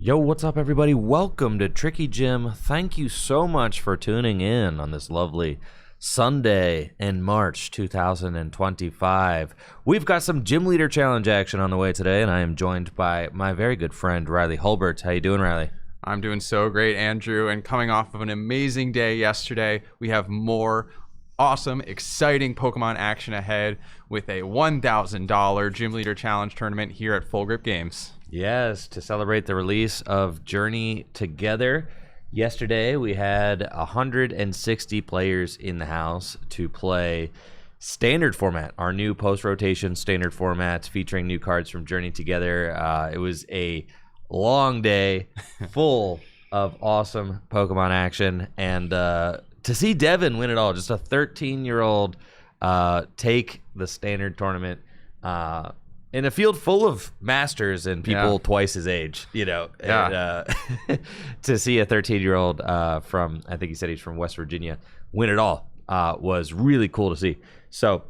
Yo, what's up, everybody? Welcome to Tricky Gym. Thank you so much for tuning in on this lovely Sunday in March 2025. We've got some Gym Leader Challenge action on the way today, and I am joined by my very good friend, Riley Hulbert. How you doing, Riley? I'm doing so great, Andrew, and coming off of an amazing day yesterday, we have more awesome, exciting Pokemon action ahead with a $1,000 Gym Leader Challenge tournament here at Full Grip Games. Yes, to celebrate the release of Journey Together. Yesterday, we had 160 players in the house to play Standard Format, our new post-rotation Standard Format featuring new cards from Journey Together. It was a long day full of awesome Pokemon action, and to see Devin win it all, just a 13-year-old take the Standard Tournament in a field full of masters and people twice his age, you know. Yeah. And, to see a 13-year-old from, I think he said he's from West Virginia, win it all was really cool to see. So,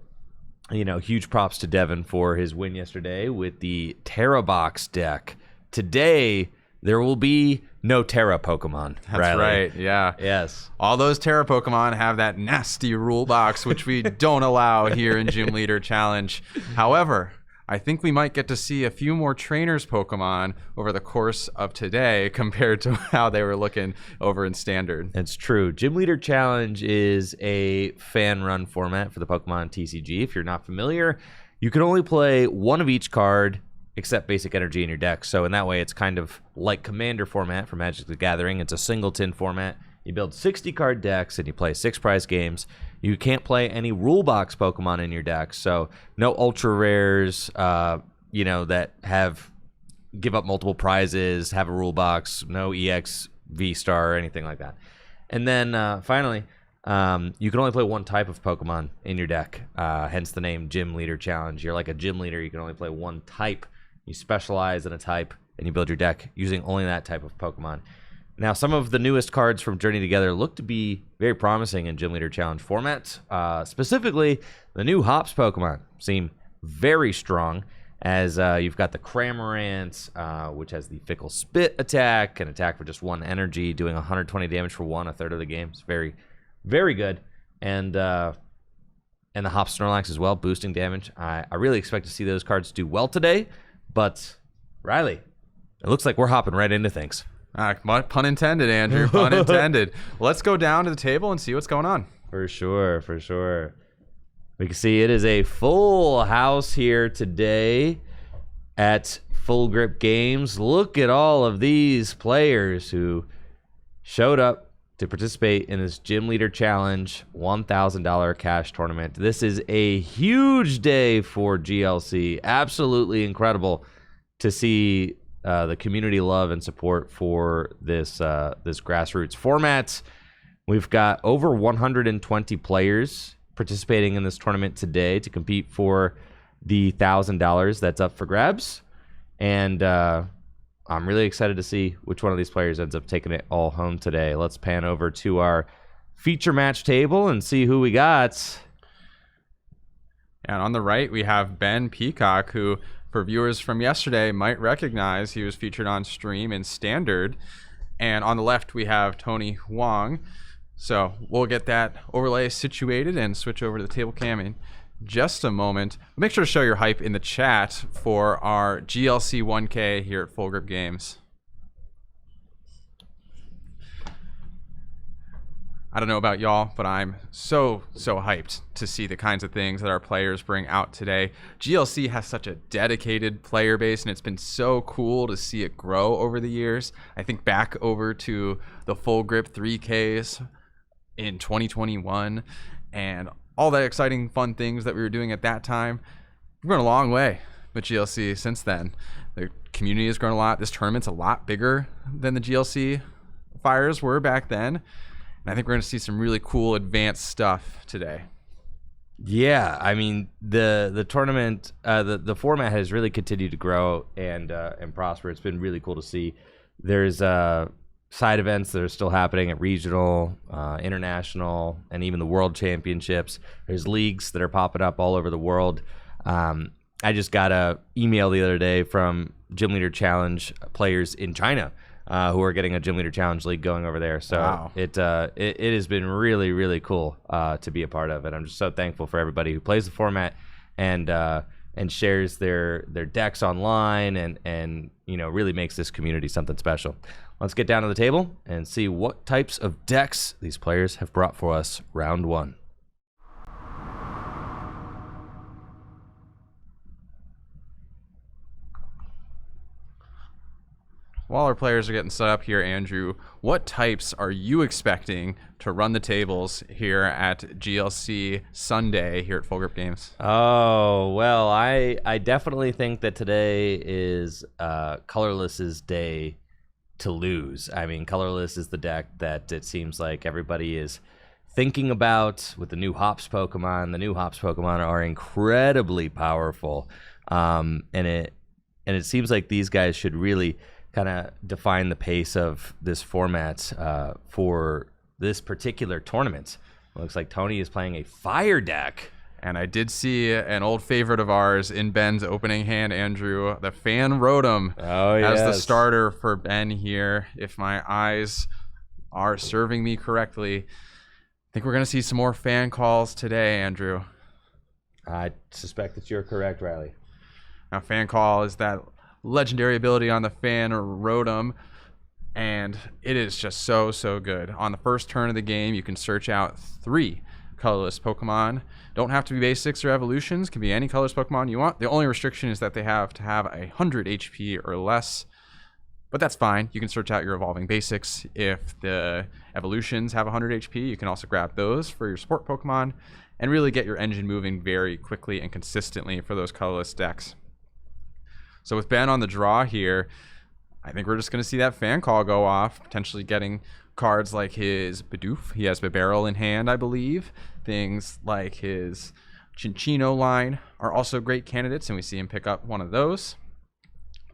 you know, huge props to Devin for his win yesterday with the Terra Box deck. Today, there will be no Terra Pokemon. That's Riley. right, yeah. Yes. All those Terra Pokemon have that nasty rule box, which we don't allow here in Gym Leader Challenge. However, I think we might get to see a few more trainers Pokemon over the course of today compared to how they were looking over in Standard. It's true. Gym Leader Challenge is a fan-run format for the Pokémon TCG. If you're not familiar, you can only play one of each card except basic energy in your deck. So in that way, it's kind of like Commander format for Magic the Gathering. It's a singleton format. You build 60 card decks and you play 6 prize games. You can't play any rule box Pokemon in your deck. So no ultra rares, you know, that give up multiple prizes, have a rule box, no EX V-Star or anything like that. And then finally, you can only play one type of Pokemon in your deck, hence the name Gym Leader Challenge. You're like a gym leader. You can only play one type. You specialize in a type, and you build your deck using only that type of Pokemon. Now, some of the newest cards from Journey Together look to be very promising in Gym Leader Challenge formats. Specifically, the new Hops Pokemon seem very strong, as you've got the Cramorant, which has the Fickle Spit attack, can attack for just 1 energy, doing 120 damage for 1, a third of the game. It's very, very good. And the Hops Snorlax as well, boosting damage. I really expect to see those cards do well today, but Riley, it looks like we're hopping right into things. Pun intended, Andrew. Pun intended. Let's go down to the table and see what's going on. For sure, for sure. We can see it is a full house here today at Full Grip Games. Look at all of these players who showed up to participate in this Gym Leader Challenge $1,000 cash tournament. This is a huge day for GLC. Absolutely incredible to see the community love and support for this this grassroots format. We've got over 120 players participating in this tournament today to compete for the $1,000 that's up for grabs. And I'm really excited to see which one of these players ends up taking it all home today. Let's pan over to our feature match table and see who we got. And on the right, we have Ben Peacock, who, for viewers from yesterday, might recognize he was featured on stream in Standard. And on the left, we have Tony Huang. So we'll get that overlay situated and switch over to the table cam in just a moment. Make sure to show your hype in the chat for our GLC 1K here at Full Grip Games. I don't know about y'all, but I'm so hyped to see the kinds of things that our players bring out today. GLC has such a dedicated player base, and it's been so cool to see it grow over the years. I think back over to the Full Grip 3Ks in 2021 and all that exciting, fun things that we were doing at that time. We've grown a long way with GLC since then. The community has grown a lot. This tournament's a lot bigger than the GLC fires were back then. And I think we're going to see some really cool advanced stuff today. Yeah, I mean, the tournament, the format has really continued to grow and prosper. It's been really cool to see. There's side events that are still happening at regional, international, and even the world championships. There's leagues that are popping up all over the world. I just got a email the other day from Gym Leader Challenge players in China who are getting a Gym Leader Challenge League going over there. So Wow. it has been really, really cool to be a part of it. I'm just so thankful for everybody who plays the format and shares their decks online and really makes this community something special. Let's get down to the table and see what types of decks these players have brought for us round one. While our players are getting set up here, Andrew, what types are you expecting to run the tables here at GLC Sunday here at Full Grip Games? Oh, well, I definitely think that today is Colorless's day to lose. I mean, Colorless is the deck that it seems like everybody is thinking about with the new Hops Pokemon. The new Hops Pokemon are incredibly powerful, and it seems like these guys should really kind of define the pace of this format for this particular tournament. Looks like Tony is playing a fire deck. And I did see an old favorite of ours in Ben's opening hand, Andrew, the Fan Rotom as the starter for Ben here. If my eyes are serving me correctly, I think we're going to see some more fan calls today, Andrew. I suspect that you're correct, Riley. Now, Fan Call is that legendary ability on the Fan Rotom, and it is just so good. On the first turn of the game, you can search out 3 colorless Pokemon. Don't have to be basics or evolutions, can be any colorless Pokemon you want. The only restriction is that they have to have 100 HP or less, but that's fine. You can search out your evolving basics. If the evolutions have 100 HP, you can also grab those for your support Pokemon and really get your engine moving very quickly and consistently for those colorless decks. So with Ben on the draw here, I think we're just going to see that Fan Call go off, potentially getting cards like his Bidoof. He has Bibarel in hand, I believe. Things like his Chinchino line are also great candidates, and we see him pick up one of those.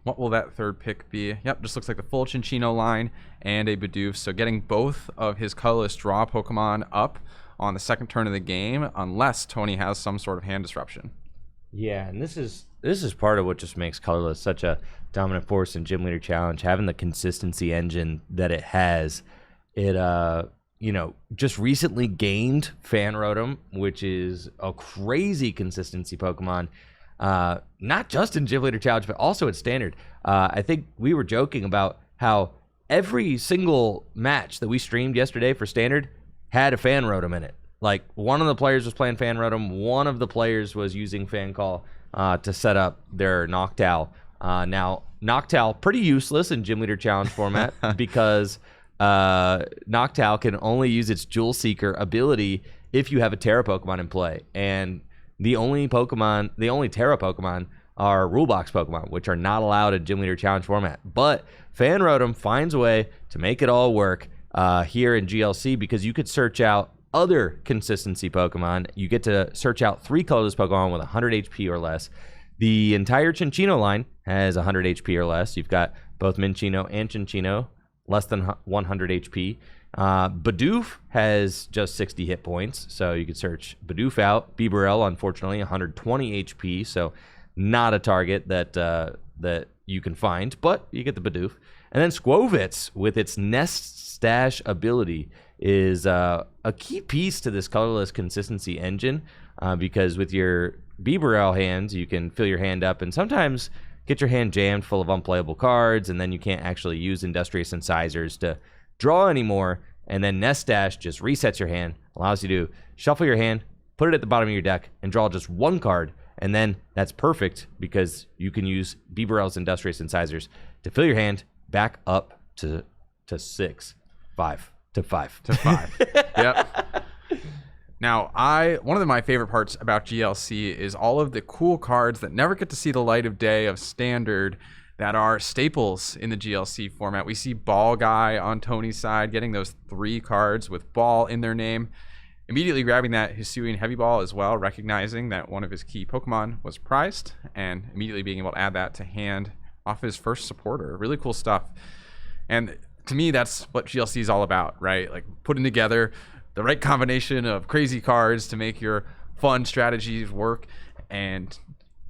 What will that third pick be? Yep, just looks like the full Chinchino line and a Bidoof. So getting both of his colorless draw Pokemon up on the second turn of the game, unless Tony has some sort of hand disruption. Yeah, and this is part of what just makes Colorless such a dominant force in Gym Leader Challenge. Having the consistency engine that it has, it just recently gained Fan Rotom, which is a crazy consistency Pokemon. Not just in Gym Leader Challenge, but also at Standard. I think we were joking about how every single match that we streamed yesterday for Standard had a Fan Rotom in it. Like, one of the players was playing Fan Rotom, one of the players was using Fan Call to set up their Noctowl. Now, Noctowl, pretty useless in Gym Leader Challenge format because Noctowl can only use its Jewel Seeker ability if you have a Terra Pokemon in play. And the only Terra Pokemon are Rule Box Pokemon, which are not allowed in Gym Leader Challenge format. But Fan Rotom finds a way to make it all work here in GLC because you could search out other consistency Pokemon. You get to search out 3 colorless Pokemon with 100 HP or less. The entire Chinchino line has 100 HP or less. You've got both Minchino and Chinchino, less than 100 HP. Bidoof has just 60 hit points, so you can search Bidoof out. Bibarel, unfortunately, 120 HP, so not a target that you can find, but you get the Bidoof. And then Squovitz, with its Nest Stash ability, is a key piece to this colorless consistency engine because with your Bibarel hands, you can fill your hand up and sometimes get your hand jammed full of unplayable cards, and then you can't actually use Industrious Incisors to draw anymore. And then Nest Stash just resets your hand, allows you to shuffle your hand, put it at the bottom of your deck, and draw just 1 card. And then that's perfect because you can use Bibarel's Industrious Incisors to fill your hand back up to 5. Yep. Now, one of my favorite parts about GLC is all of the cool cards that never get to see the light of day of Standard that are staples in the GLC format. We see Ball Guy on Tony's side getting those 3 cards with Ball in their name. Immediately grabbing that Hisuian Heavy Ball as well, recognizing that one of his key Pokemon was prized, and immediately being able to add that to hand off his first supporter. Really cool stuff. And to me, that's what GLC is all about, right? Like putting together the right combination of crazy cards to make your fun strategies work. And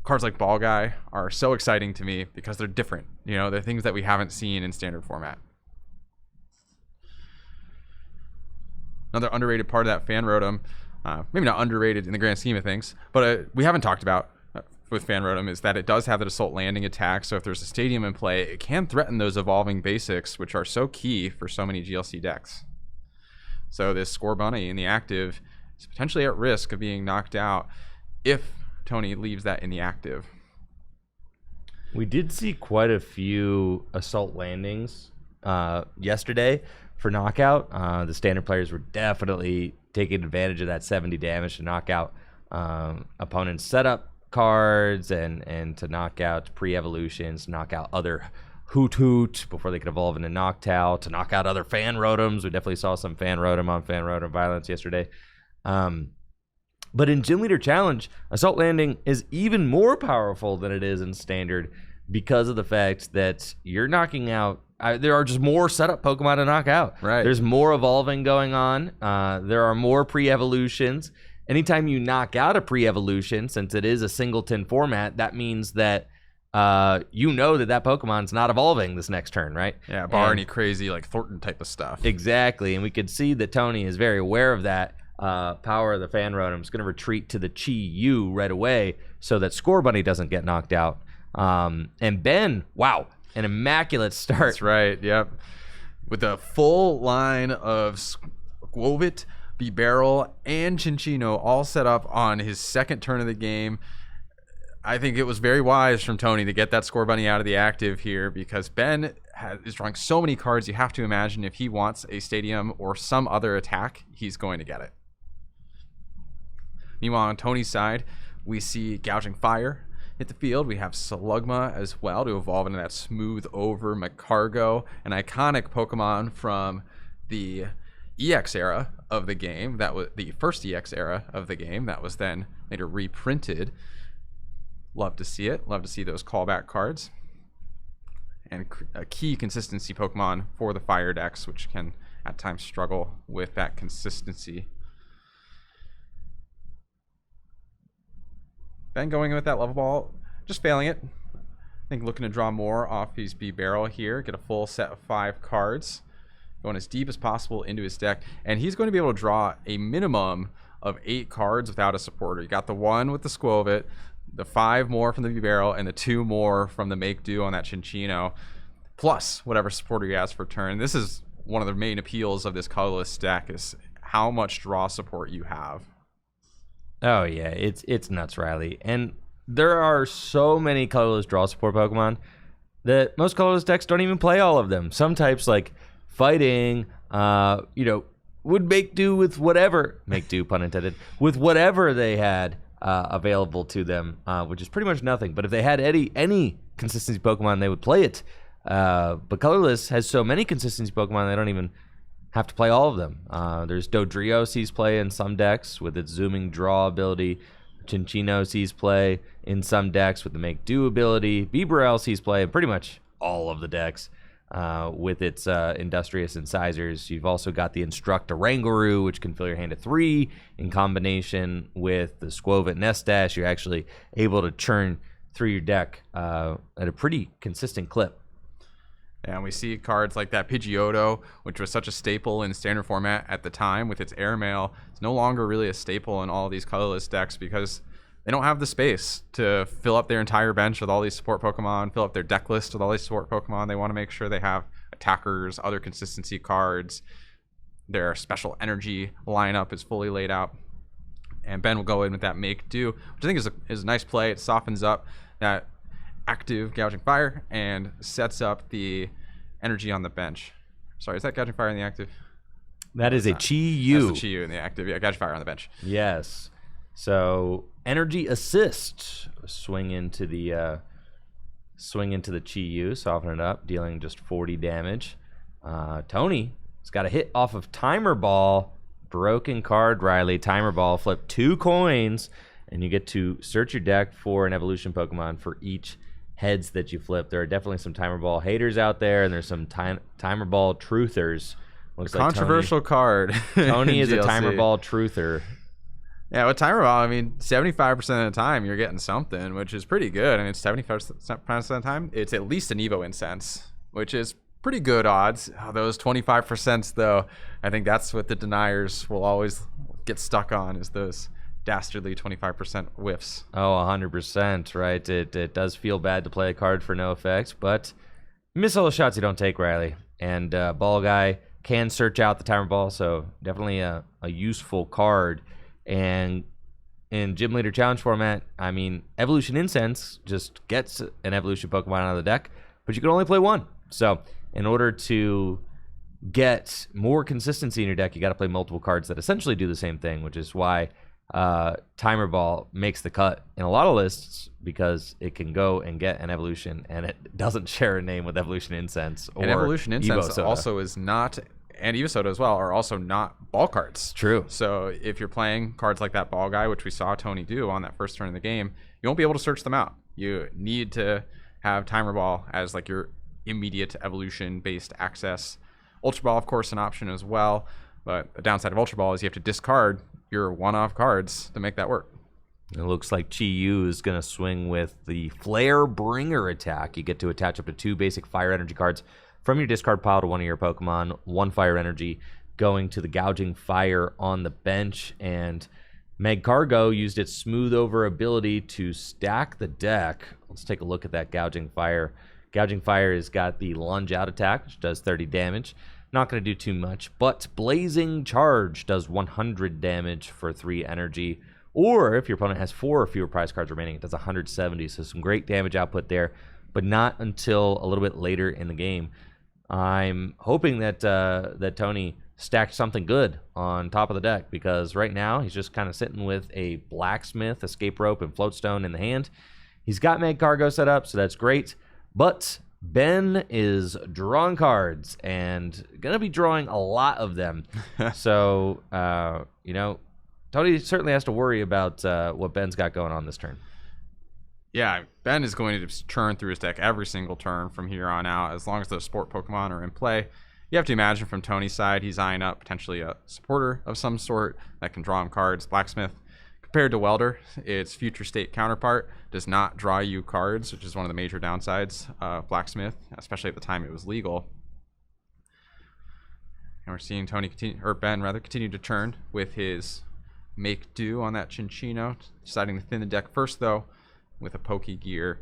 cards like Ball Guy are so exciting to me because they're different. You know, they're things that we haven't seen in standard format. Another underrated part of that fan rotom, maybe not underrated in the grand scheme of things, but we haven't talked about with fan rotom is that it does have that assault landing attack. So if there's a stadium in play, it can threaten those evolving basics, which are so key for so many GLC decks. So this Score Bunny in the active is potentially at risk of being knocked out if Tony leaves that in the active. We did see quite a few assault landings yesterday for knockout. The standard players were definitely taking advantage of that 70 damage to knock out opponents' setup cards and to knock out pre-evolutions, to knock out other Hoot before they could evolve into Noctowl, to knock out other fan rotoms. We definitely saw some fan rotom on fan rotom violence yesterday. But in Gym Leader Challenge, Assault Landing is even more powerful than it is in Standard because of the fact that you're knocking out. There are just more setup Pokemon to knock out. Right. There's more evolving going on. There are more pre-evolutions. Anytime you knock out a pre-evolution, since it is a singleton format, that means that you know that Pokemon's not evolving this next turn, right? Yeah, bar any crazy like Thornton type of stuff. Exactly, and we could see that Tony is very aware of that. Power of the fan rotom is going to retreat to the Chi-Yu right away so that Score Bunny doesn't get knocked out. And Ben, wow, an immaculate start. That's right, yep. With a full line of Squovit, Bibarel, and Chinchino all set up on his second turn of the game. I think it was very wise from Tony to get that Score Bunny out of the active here because Ben is drawing so many cards. You have to imagine if he wants a stadium or some other attack, he's going to get it. Meanwhile, on Tony's side, we see Gouging Fire hit the field. We have Slugma as well to evolve into that Smooth Over Macargo, an iconic Pokemon from the EX era of the game. That was the first EX era of the game. That was then later reprinted. Love to see it. Love to see those callback cards. And a key consistency Pokemon for the Fire decks, which can at times struggle with that consistency. Ben going in with that Level Ball, just failing it. I think looking to draw more off his Bibarel here, get a full set of 5 cards, going as deep as possible into his deck, and he's going to be able to draw a minimum of 8 cards without a supporter. You got the 1 with the Squovit, the 5 more from the Bibarel, and the 2 more from the Make Do on that Chinchino, plus whatever supporter he has for turn. This is one of the main appeals of this Colorless deck is how much draw support you have. Oh yeah, it's nuts, Riley. And there are so many colorless draw support Pokemon that most colorless decks don't even play all of them. Some types like fighting, would make do with whatever, make do pun intended, with whatever they had available to them, which is pretty much nothing. But if they had any consistency Pokemon, they would play it. But colorless has so many consistency Pokemon they don't even have to play all of them. There's Dodrio sees play in some decks with its zooming draw ability. Chinchino sees play in some decks with the Make Do ability. Bibarel sees play in pretty much all of the decks with its Industrious Incisors. You've also got the Instruct Oranguru, which can fill your hand to 3. In combination with the Squovit Nestash, you're actually able to churn through your deck at a pretty consistent clip. And we see cards like that Pidgeotto, which was such a staple in standard format at the time with its airmail. It's no longer really a staple in all of these colorless decks because they don't have the space to fill up their entire bench with all these support Pokemon, fill up their deck list with all these support Pokemon. They want to make sure they have attackers, other consistency cards. Their special energy lineup is fully laid out. And Ben will go in with that Make Do, which I think is a nice play. It softens up that active Gouging Fire and sets up the energy on the bench. Sorry, is that Gouging Fire in the active? That is a Chi-Yu. That's the Chi-Yu in the active. Yeah, Gouging Fire on the bench. Yes. So energy assist, swing into the Chi-Yu, soften it up, dealing just 40 damage. Tony has got a hit off of Timer Ball. Broken card, Riley. Timer Ball. Flip 2 coins, and you get to search your deck for an evolution Pokemon for each heads that you flip. There are definitely some Timer Ball haters out there, and there's some Timer Ball truthers. Looks like controversial card. Tony is a Timer Ball truther. Yeah, with Timer Ball, I mean, 75% of the time you're getting something, which is pretty good. I mean, 75% of the time, it's at least an Evo Incense, which is pretty good odds. Those 25%, though, I think that's what the deniers will always get stuck on, is those dastardly 25% whiffs. Oh, 100%, right? It does feel bad to play a card for no effects, but you miss all the shots you don't take, Riley. And Ball Guy can search out the Timer Ball, so definitely a useful card. And in Gym Leader Challenge format, I mean, Evolution Incense just gets an Evolution Pokemon out of the deck, but you can only play one. So in order to get more consistency in your deck, you got to play multiple cards that essentially do the same thing, which is why Timer Ball makes the cut in a lot of lists, because it can go and get an Evolution, and it doesn't share a name with Evolution Incense or And Evolution Incense Evo Soda. also is not, and Evo Soda as well, are also not ball cards. True. So if you're playing cards like that Ball Guy, which we saw Tony do on that first turn of the game, you won't be able to search them out. You need to have Timer Ball as like your immediate evolution-based access. Ultra Ball, of course, an option as well, but the downside of Ultra Ball is you have to discard your one-off cards to make that work. It looks like Chi Yu is going to swing with the Flare Bringer attack. You get to attach up to 2 basic fire energy cards from your discard pile to one of your Pokemon. 1 fire energy going to the Gouging Fire on the bench. And Magcargo used its Smooth Over ability to stack the deck. Let's take a look at that Gouging Fire. Gouging Fire has got the Lunge Out attack, which does 30 damage. Not going to do too much, but Blazing Charge does 100 damage for 3 energy. Or if your opponent has 4 or fewer prize cards remaining, it does 170. So some great damage output there, but not until a little bit later in the game. I'm hoping that that Tony stacked something good on top of the deck, because right now he's just kind of sitting with a Blacksmith, Escape Rope, and Floatstone in the hand. He's got Magcargo set up, so that's great. But Ben is drawing cards and going to be drawing a lot of them. So, Tony certainly has to worry about what Ben's got going on this turn. Yeah, Ben is going to churn through his deck every single turn from here on out, as long as those sport Pokemon are in play. You have to imagine from Tony's side, he's eyeing up potentially a supporter of some sort that can draw him cards. Blacksmith, compared to Welder, its future state counterpart, does not draw you cards, which is one of the major downsides of Blacksmith, especially at the time it was legal. And we're seeing Ben continue to churn with his Make Do on that Chinchino, deciding to thin the deck first, though, with a Pokegear.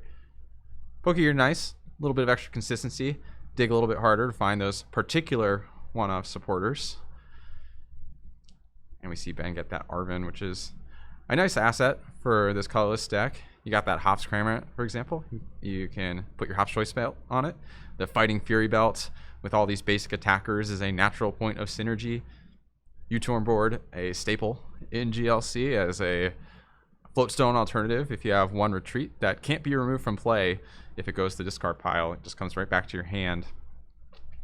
Pokegear, nice. A little bit of extra consistency. Dig a little bit harder to find those particular one-off supporters. And we see Ben get that Arven, which is a nice asset for this colorless deck. You got that Hops Cramorant, for example. You can put your Hops Choice Belt on it. The Fighting Fury Belt with all these basic attackers is a natural point of synergy. U-Torn Board, a staple in GLC as a Floatstone alternative. If you have 1 retreat that can't be removed from play, if it goes to the discard pile, it just comes right back to your hand.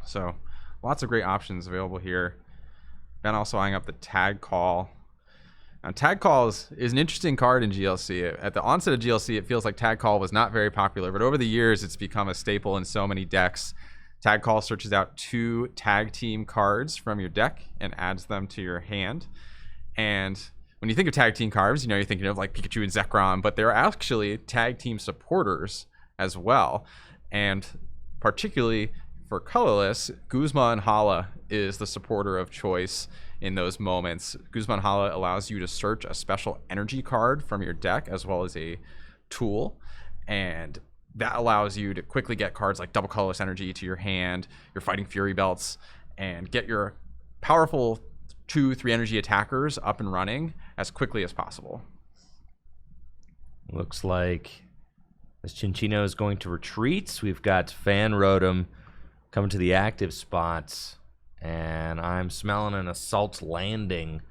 So lots of great options available here. Ben also eyeing up the Tag Call. Now, Tag Call is an interesting card in GLC. At the onset of GLC, it feels like Tag Call was not very popular, but over the years, it's become a staple in so many decks. Tag Call searches out 2 tag team cards from your deck and adds them to your hand. And when you think of tag team cards, you're thinking of like Pikachu and Zekrom, but they're actually tag team supporters as well. And particularly for colorless, Guzma and Hala is the supporter of choice in those moments. Guzma and Hala allows you to search a special energy card from your deck as well as a tool, and that allows you to quickly get cards like Double Colorless Energy to your hand, your Fighting Fury Belts, and get your powerful 2-3 energy attackers up and running as quickly as possible. Looks like this Chinchino is going to retreat. We've got Fan Rotom coming to the active spots, and I'm smelling an Assault Landing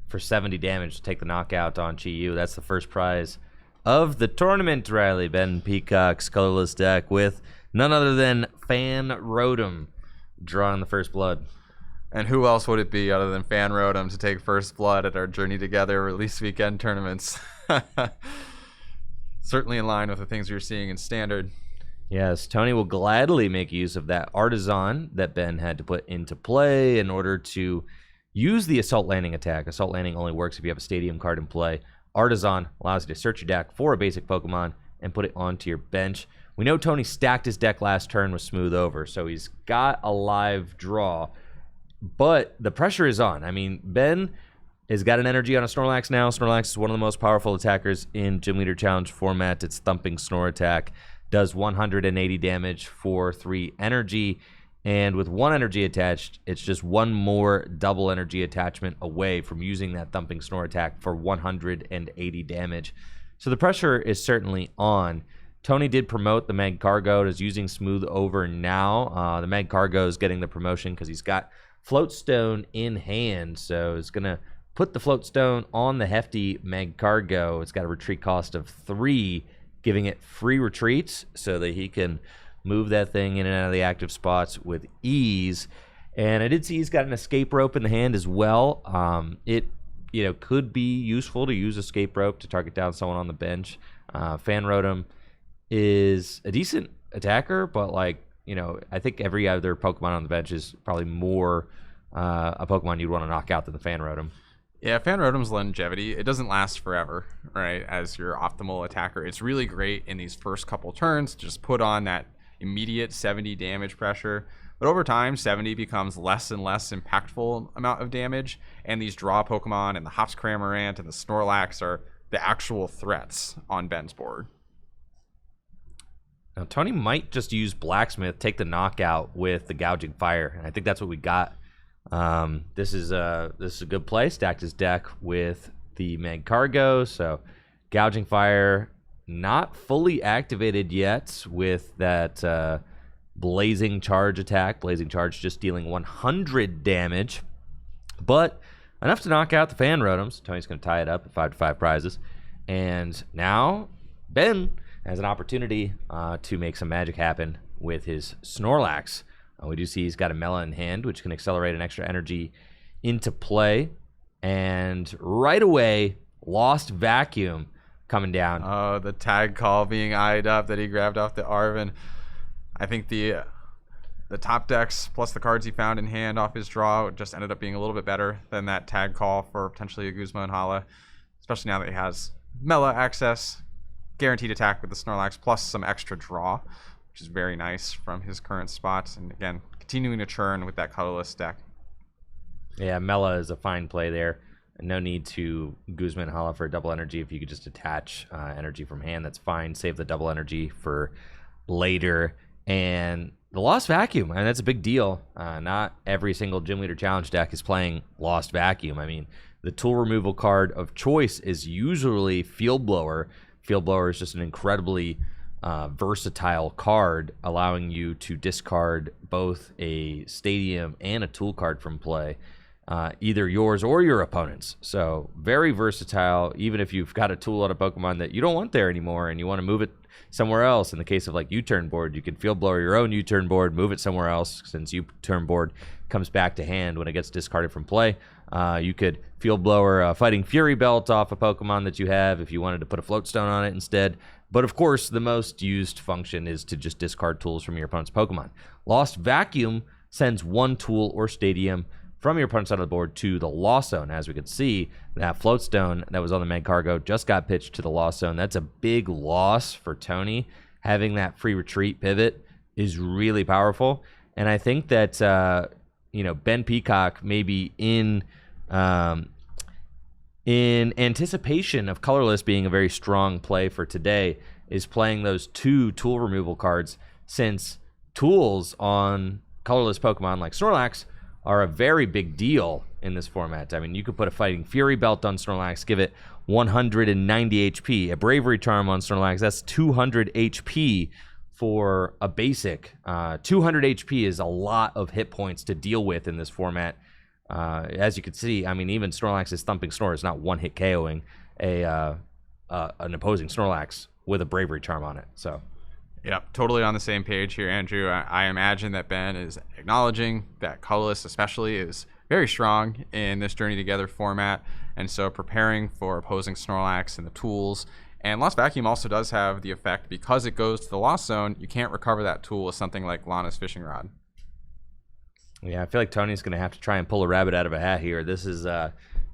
for 70 damage to take the knockout on Chi Yu. That's the first prize of the tournament, Riley. Ben Peacock's colorless deck with none other than Fan Rotom drawing the first blood. And who else would it be other than Fan Rotom to take first blood at our Journey Together release weekend tournaments? Certainly in line with the things you're seeing in Standard. Yes, Tony will gladly make use of that Artisan that Ben had to put into play in order to use the Assault Landing attack. Assault Landing only works if you have a Stadium card in play. Artisan allows you to search your deck for a basic Pokemon and put it onto your bench. We know Tony stacked his deck last turn with Smooth Over, so he's got a live draw. But the pressure is on. I mean, Ben has got an energy on a Snorlax now. Snorlax is one of the most powerful attackers in Gym Leader Challenge format. Its Thumping Snore attack does 180 damage for 3 energy. And with 1 energy attached, it's just 1 more double energy attachment away from using that Thumping Snore attack for 180 damage. So the pressure is certainly on. Tony did promote the Magcargo. Is using Smooth Over now. The Magcargo is getting the promotion because he's got Floatstone in hand. So it's going to put the Floatstone on the hefty Magcargo. It's got a retreat cost of 3, giving it free retreats so that he can move that thing in and out of the active spots with ease. And I did see he's got an Escape Rope in the hand as well. It could be useful to use Escape Rope to target down someone on the bench. Fan Rotom is a decent attacker, but I think every other Pokemon on the bench is probably more a Pokemon you'd want to knock out than the Fan Rotom. Yeah, Fan Rotom's longevity, it doesn't last forever, right, as your optimal attacker. It's really great in these first couple turns to just put on that immediate 70 damage pressure. But over time, 70 becomes less and less impactful amount of damage, and these draw Pokemon and the Hops Cramorant and the Snorlax are the actual threats on Ben's board. Now, Tony might just use Blacksmith, take the knockout with the Gouging Fire, and I think that's what we got. This is a good play. Stacked his deck with the Magcargo, so Gouging Fire not fully activated yet with that Blazing Charge attack. Blazing Charge just dealing 100 damage, but enough to knock out the Fan Rotoms. Tony's going to tie it up at 5-5 prizes, and now Ben has an opportunity to make some magic happen with his Snorlax. We do see he's got a Mela in hand, which can accelerate an extra energy into play. And right away, Lost Vacuum coming down. Oh, the tag call being eyed up that he grabbed off the Arven. I think the top decks plus the cards he found in hand off his draw just ended up being a little bit better than that tag call for potentially a Guzma and Hala, especially now that he has Mela access, guaranteed attack with the Snorlax, plus some extra draw, which is very nice from his current spots. And again, continuing to churn with that colorless deck. Yeah, Mela is a fine play there. No need to Guzman and Hala for a double energy. If you could just attach energy from hand, that's fine. Save the double energy for later. And the Lost Vacuum, and that's a big deal. Not every single Gym Leader Challenge deck is playing Lost Vacuum. I mean, the tool removal card of choice is usually Field Blower. Field Blower is just an incredibly versatile card, allowing you to discard both a Stadium and a tool card from play, either yours or your opponent's. So very versatile, even if you've got a tool on a Pokemon that you don't want there anymore and you want to move it somewhere else. In the case of like U-turn board, you can Field Blower your own U-turn board, move it somewhere else, since U-turn board comes back to hand when it gets discarded from play. You could Field Blower a Fighting Fury Belt off a Pokemon that you have if you wanted to put a Floatstone on it instead. But of course, the most used function is to just discard tools from your opponent's Pokemon. Lost Vacuum sends 1 tool or Stadium from your opponent's side of the board to the Lost Zone. As we could see, that Floatstone that was on the Magcargo just got pitched to the Lost Zone. That's a big loss for Tony. Having that free retreat pivot is really powerful. And I think that, Ben Peacock maybe in anticipation of Colorless being a very strong play for today, is playing those 2 tool removal cards, since tools on Colorless Pokemon like Snorlax are a very big deal in this format. I mean, you could put a Fighting Fury Belt on Snorlax, give it 190 HP. A Bravery Charm on Snorlax, that's 200 HP for a basic. 200 HP is a lot of hit points to deal with in this format. As you can see, I mean, even Snorlax's Thumping Snore is not one-hit KOing an opposing Snorlax with a Bravery Charm on it. So, yep, totally on the same page here, Andrew. I imagine that Ben is acknowledging that Colorless especially is very strong in this Journey Together format, and so preparing for opposing Snorlax and the tools. And Lost Vacuum also does have the effect, because it goes to the Lost Zone, you can't recover that tool with something like Lana's Fishing Rod. Yeah, I feel like Tony's going to have to try and pull a rabbit out of a hat here. This is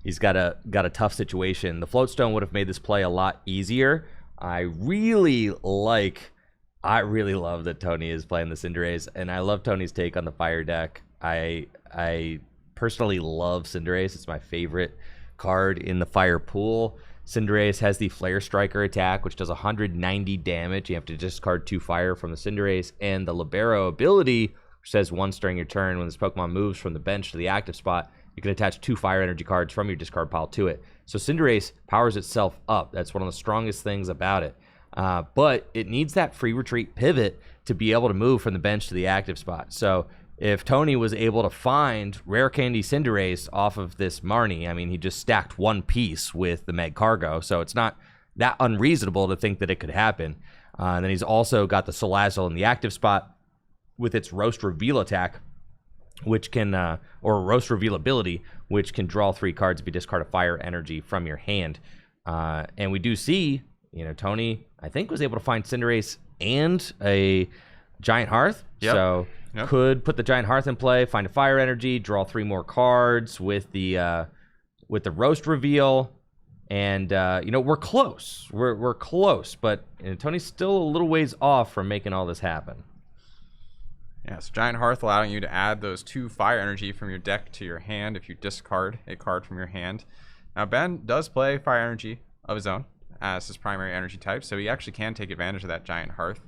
he's got a tough situation. The Floatstone would have made this play a lot easier. I really love that Tony is playing the Cinderace, and I love Tony's take on the fire deck. I personally love Cinderace. It's my favorite card in the fire pool. Cinderace has the Flare Striker attack, which does 190 damage. You have to discard 2 fire from the Cinderace, and the Libero ability, which says once during your turn, when this Pokemon moves from the bench to the active spot, you can attach 2 fire energy cards from your discard pile to it. So Cinderace powers itself up. That's one of the strongest things about it. But it needs that free retreat pivot to be able to move from the bench to the active spot. So if Tony was able to find Rare Candy Cinderace off of this Marnie, I mean, he just stacked 1 piece with the Meg Cargo, so it's not that unreasonable to think that it could happen. And then he's also got the Salazzle in the active spot with its Roast Reveal attack, which can, or Roast Reveal ability, which can draw 3 cards if you discard a fire energy from your hand. And we do see, Tony, I think, was able to find Cinderace and a Giant Hearth. Yep. So could put the Giant Hearth in play, find a fire energy, draw 3 more cards with the Roast Reveal. And, we're close. We're close, but Tony's still a little ways off from making all this happen. Yeah, so Giant Hearth allowing you to add those 2 fire energy from your deck to your hand if you discard a card from your hand. Now, Ben does play fire energy of his own as his primary energy type, so he actually can take advantage of that Giant Hearth,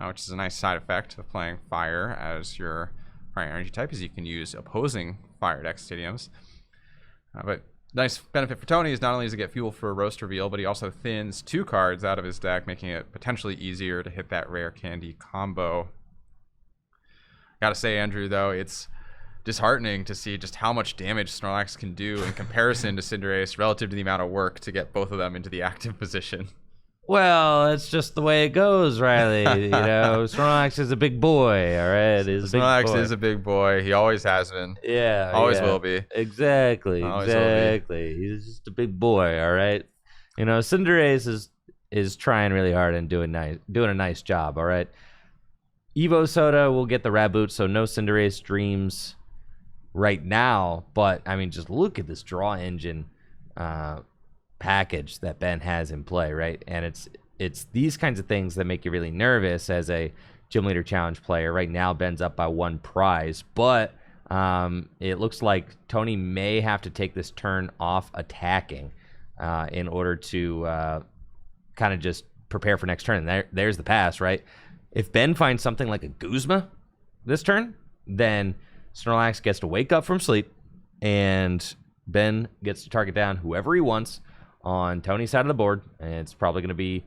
which is a nice side effect of playing fire as your primary energy type, is you can use opposing fire deck stadiums. But nice benefit for Tony is not only does he get fuel for a Roast Reveal, but he also thins 2 cards out of his deck, making it potentially easier to hit that Rare Candy combo. Gotta say, Andrew, though, it's disheartening to see just how much damage Snorlax can do in comparison to Cinderace relative to the amount of work to get both of them into the active position. Well, it's just the way it goes, Riley. Snorlax is a big boy, all right? Snorlax is a big boy. He always has been. Yeah. Always will be. Exactly. He's just a big boy, all right? Cinderace is trying really hard and doing a nice job, all right? Evo Soda will get the Raboot, so no Cinderace Dreams right now. But, I mean, just look at this draw engine package that Ben has in play, right? And it's these kinds of things that make you really nervous as a Gym Leader Challenge player. Right now, Ben's up by 1 prize, but it looks like Tony may have to take this turn off attacking in order to kind of just prepare for next turn. And there's the pass, right? If Ben finds something like a Guzma this turn, then Snorlax gets to wake up from sleep, and Ben gets to target down whoever he wants on Tony's side of the board, and it's probably going to be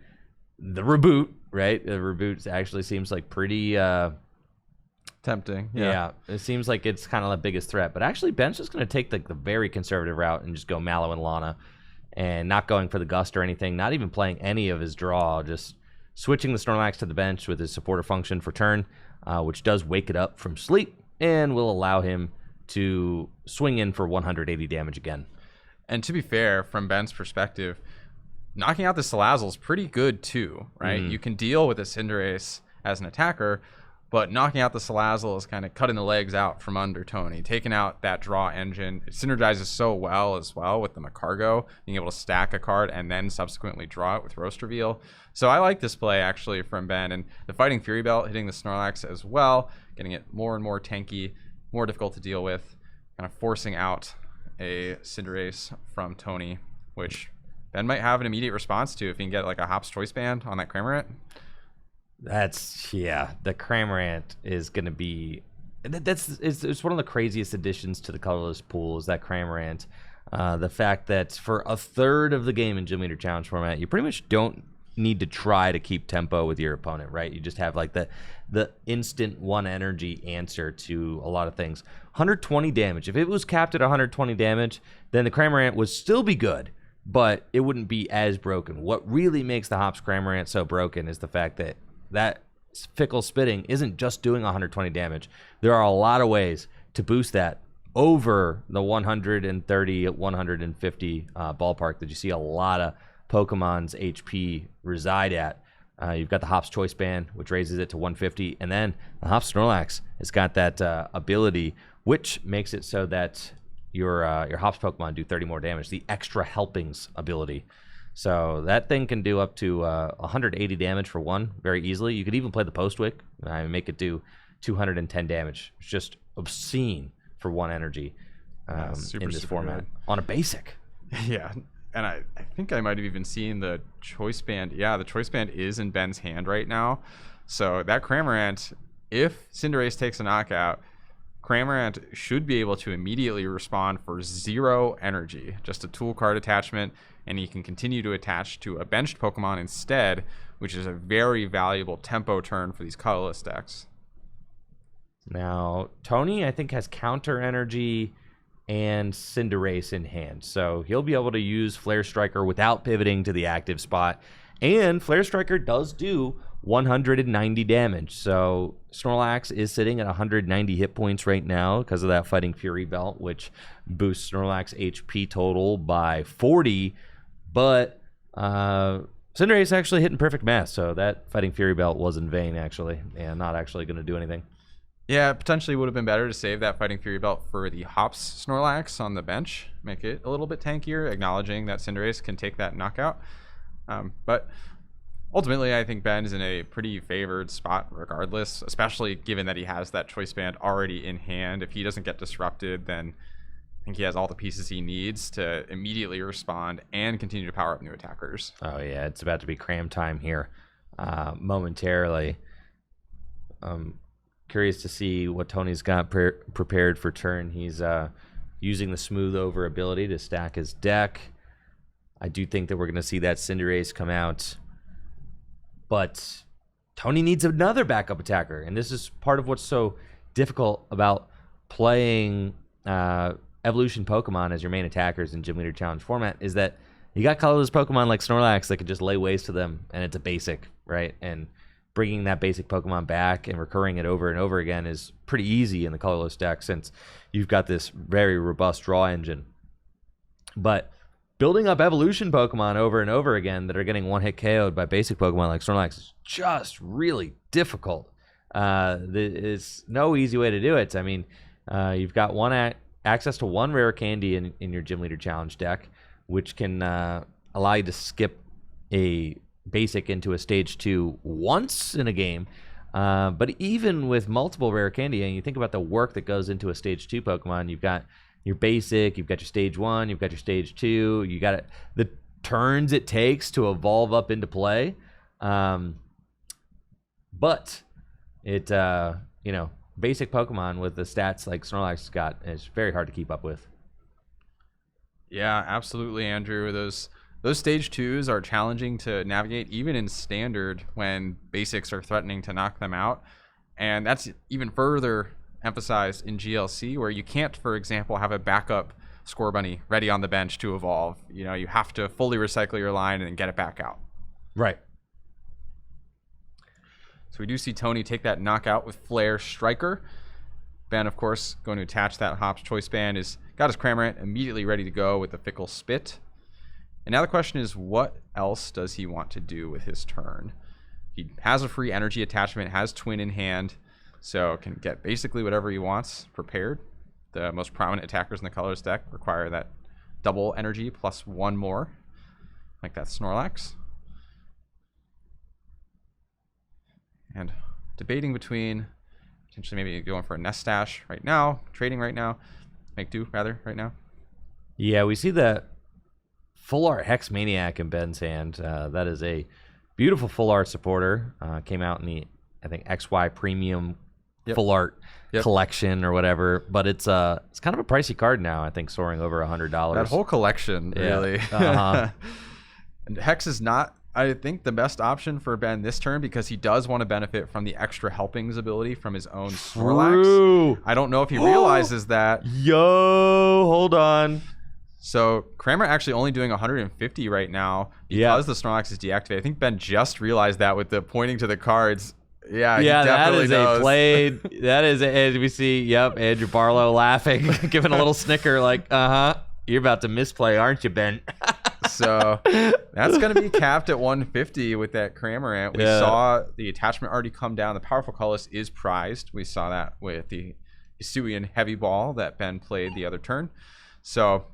the Reboot, right? The Reboot actually seems like pretty tempting. Yeah, it seems like it's kind of the biggest threat, but actually Ben's just going to take the very conservative route and just go Mallow and Lana, and not going for the Gust or anything, not even playing any of his draw, just switching the Snorlax to the bench with his supporter function for turn, which does wake it up from sleep and will allow him to swing in for 180 damage again. And to be fair, from Ben's perspective, knocking out the Salazzle is pretty good too, right? You can deal with a Cinderace as an attacker, but knocking out the Salazzle is kind of cutting the legs out from under Tony, taking out that draw engine. It synergizes so well as well with the Macargo, being able to stack a card and then subsequently draw it with Roast Reveal. So I like this play actually from Ben, and the Fighting Fury Belt hitting the Snorlax as well, getting it more and more tanky, more difficult to deal with, kind of forcing out a Cinderace from Tony, which Ben might have an immediate response to if he can get like a Hop's Choice Band on that Cramorant. The Cramorant is going to be it's one of the craziest additions to the colorless pool is that Cramorant. The fact that for a third of the game in Gym Leader Challenge format, you pretty much don't need to try to keep tempo with your opponent, right? You just have like the instant 1 energy answer to a lot of things. 120 damage. If it was capped at 120 damage, then the Cramorant would still be good, but it wouldn't be as broken. What really makes the Hops Cramorant so broken is the fact that Fickle Spitting isn't just doing 120 damage. There are a lot of ways to boost that over the 130, 150 ballpark that you see a lot of Pokemon's HP reside at. You've got the Hops Choice Band, which raises it to 150, and then the Hops Snorlax has got that ability, which makes it so that your Hops Pokemon do 30 more damage. The Extra Helpings ability. So that thing can do up to 180 damage for one very easily. You could even play the Postwick and make it do 210 damage. It's just obscene for one energy in this format good. on a basic. Yeah. And I think I might have even seen the Choice Band. Yeah, the Choice Band is in Ben's hand right now. So that Cramorant, if Cinderace takes a knockout, Cramorant should be able to immediately respond for 0 energy. Just a tool card attachment, and he can continue to attach to a benched Pokemon instead, which is a very valuable tempo turn for these colorless decks. Now, Tony, I think, has counter energy and Cinderace in hand. So he'll be able to use Flare Striker without pivoting to the active spot. And Flare Striker does do 190 damage. So Snorlax is sitting at 190 hit points right now because of that Fighting Fury belt, which boosts Snorlax HP total by 40. But Cinderace actually hitting perfect math, so that Fighting Fury belt was in vain, actually, and not actually going to do anything. Yeah, potentially would have been better to save that Fighting Fury belt for the Hops Snorlax on the bench. Make it a little bit tankier, acknowledging that Cinderace can take that knockout. But ultimately, I think Ben is in a pretty favored spot regardless, especially given that he has that Choice Band already in hand. If he doesn't get disrupted, then I think he has all the pieces he needs to immediately respond and continue to power up new attackers. Oh, yeah, it's about to be cram time here momentarily. Curious to see what Tony's got prepared for turn. He's using the Smooth Over ability to stack his deck. I do think that we're going to see that Cinderace come out. But Tony needs another backup attacker. And this is part of what's so difficult about playing evolution Pokemon as your main attackers in Gym Leader Challenge format, is that you got colorless Pokemon like Snorlax that can just lay waste to them, and it's a basic, right? And bringing that basic Pokemon back and recurring it over and over again is pretty easy in the colorless deck since you've got this very robust draw engine. But building up evolution Pokemon over and over again that are getting one-hit KO'd by basic Pokemon like Snorlax is just really difficult. It's no easy way to do it. I mean, you've got access to one rare candy in your Gym Leader Challenge deck, which can allow you to skip a basic into a stage 2 once in a game. But even with multiple rare candy, and you think about the work that goes into a stage 2 Pokemon, you've got your basic, you've got your stage 1, you've got your stage 2, you got the turns it takes to evolve up into play. But it, basic Pokemon with the stats like Snorlax has got is very hard to keep up with. Yeah, absolutely, Andrew. Those stage 2s are challenging to navigate even in standard when basics are threatening to knock them out. And that's even further emphasized in GLC, where you can't, for example, have a backup Score Bunny ready on the bench to evolve. You have to fully recycle your line and then get it back out. Right. So we do see Tony take that knockout with Flare Striker. Ben, of course, going to attach that Hops Choice Band. Is got his Cramorant immediately ready to go with the Fickle Spit. And now the question is, what else does he want to do with his turn? He has a free energy attachment, has Twin in hand, so can get basically whatever he wants prepared. The most prominent attackers in the colors deck require that double energy plus one more, like that Snorlax. And debating between potentially maybe going for a Nest Stash right now, trading right now, make do rather right now. Yeah, we see that Full Art Hex Maniac in Ben's hand. That is a beautiful Full Art supporter. Came out in the, I think, XY Premium Full Art collection or whatever. But it's kind of a pricey card now. I think soaring over $100. That whole collection, really. Uh-huh. And Hex is not, I think, the best option for Ben this turn because he does want to benefit from the extra helpings ability from his own Snorlax. True. I don't know if he realizes that. Yo, hold on. So Kramer actually only doing 150 right now because the Snorlax is deactivated. I think Ben just realized that with the pointing to the cards. Yeah, he definitely knows. A played. That is, as we see, Andrew Barlow laughing, giving a little snicker like, you're about to misplay, aren't you, Ben? So that's going to be capped at 150 with that Cramorant. We saw the attachment already come down. The powerful Colorless is prized. We saw that with the Hisuian Heavy Ball that Ben played the other turn. So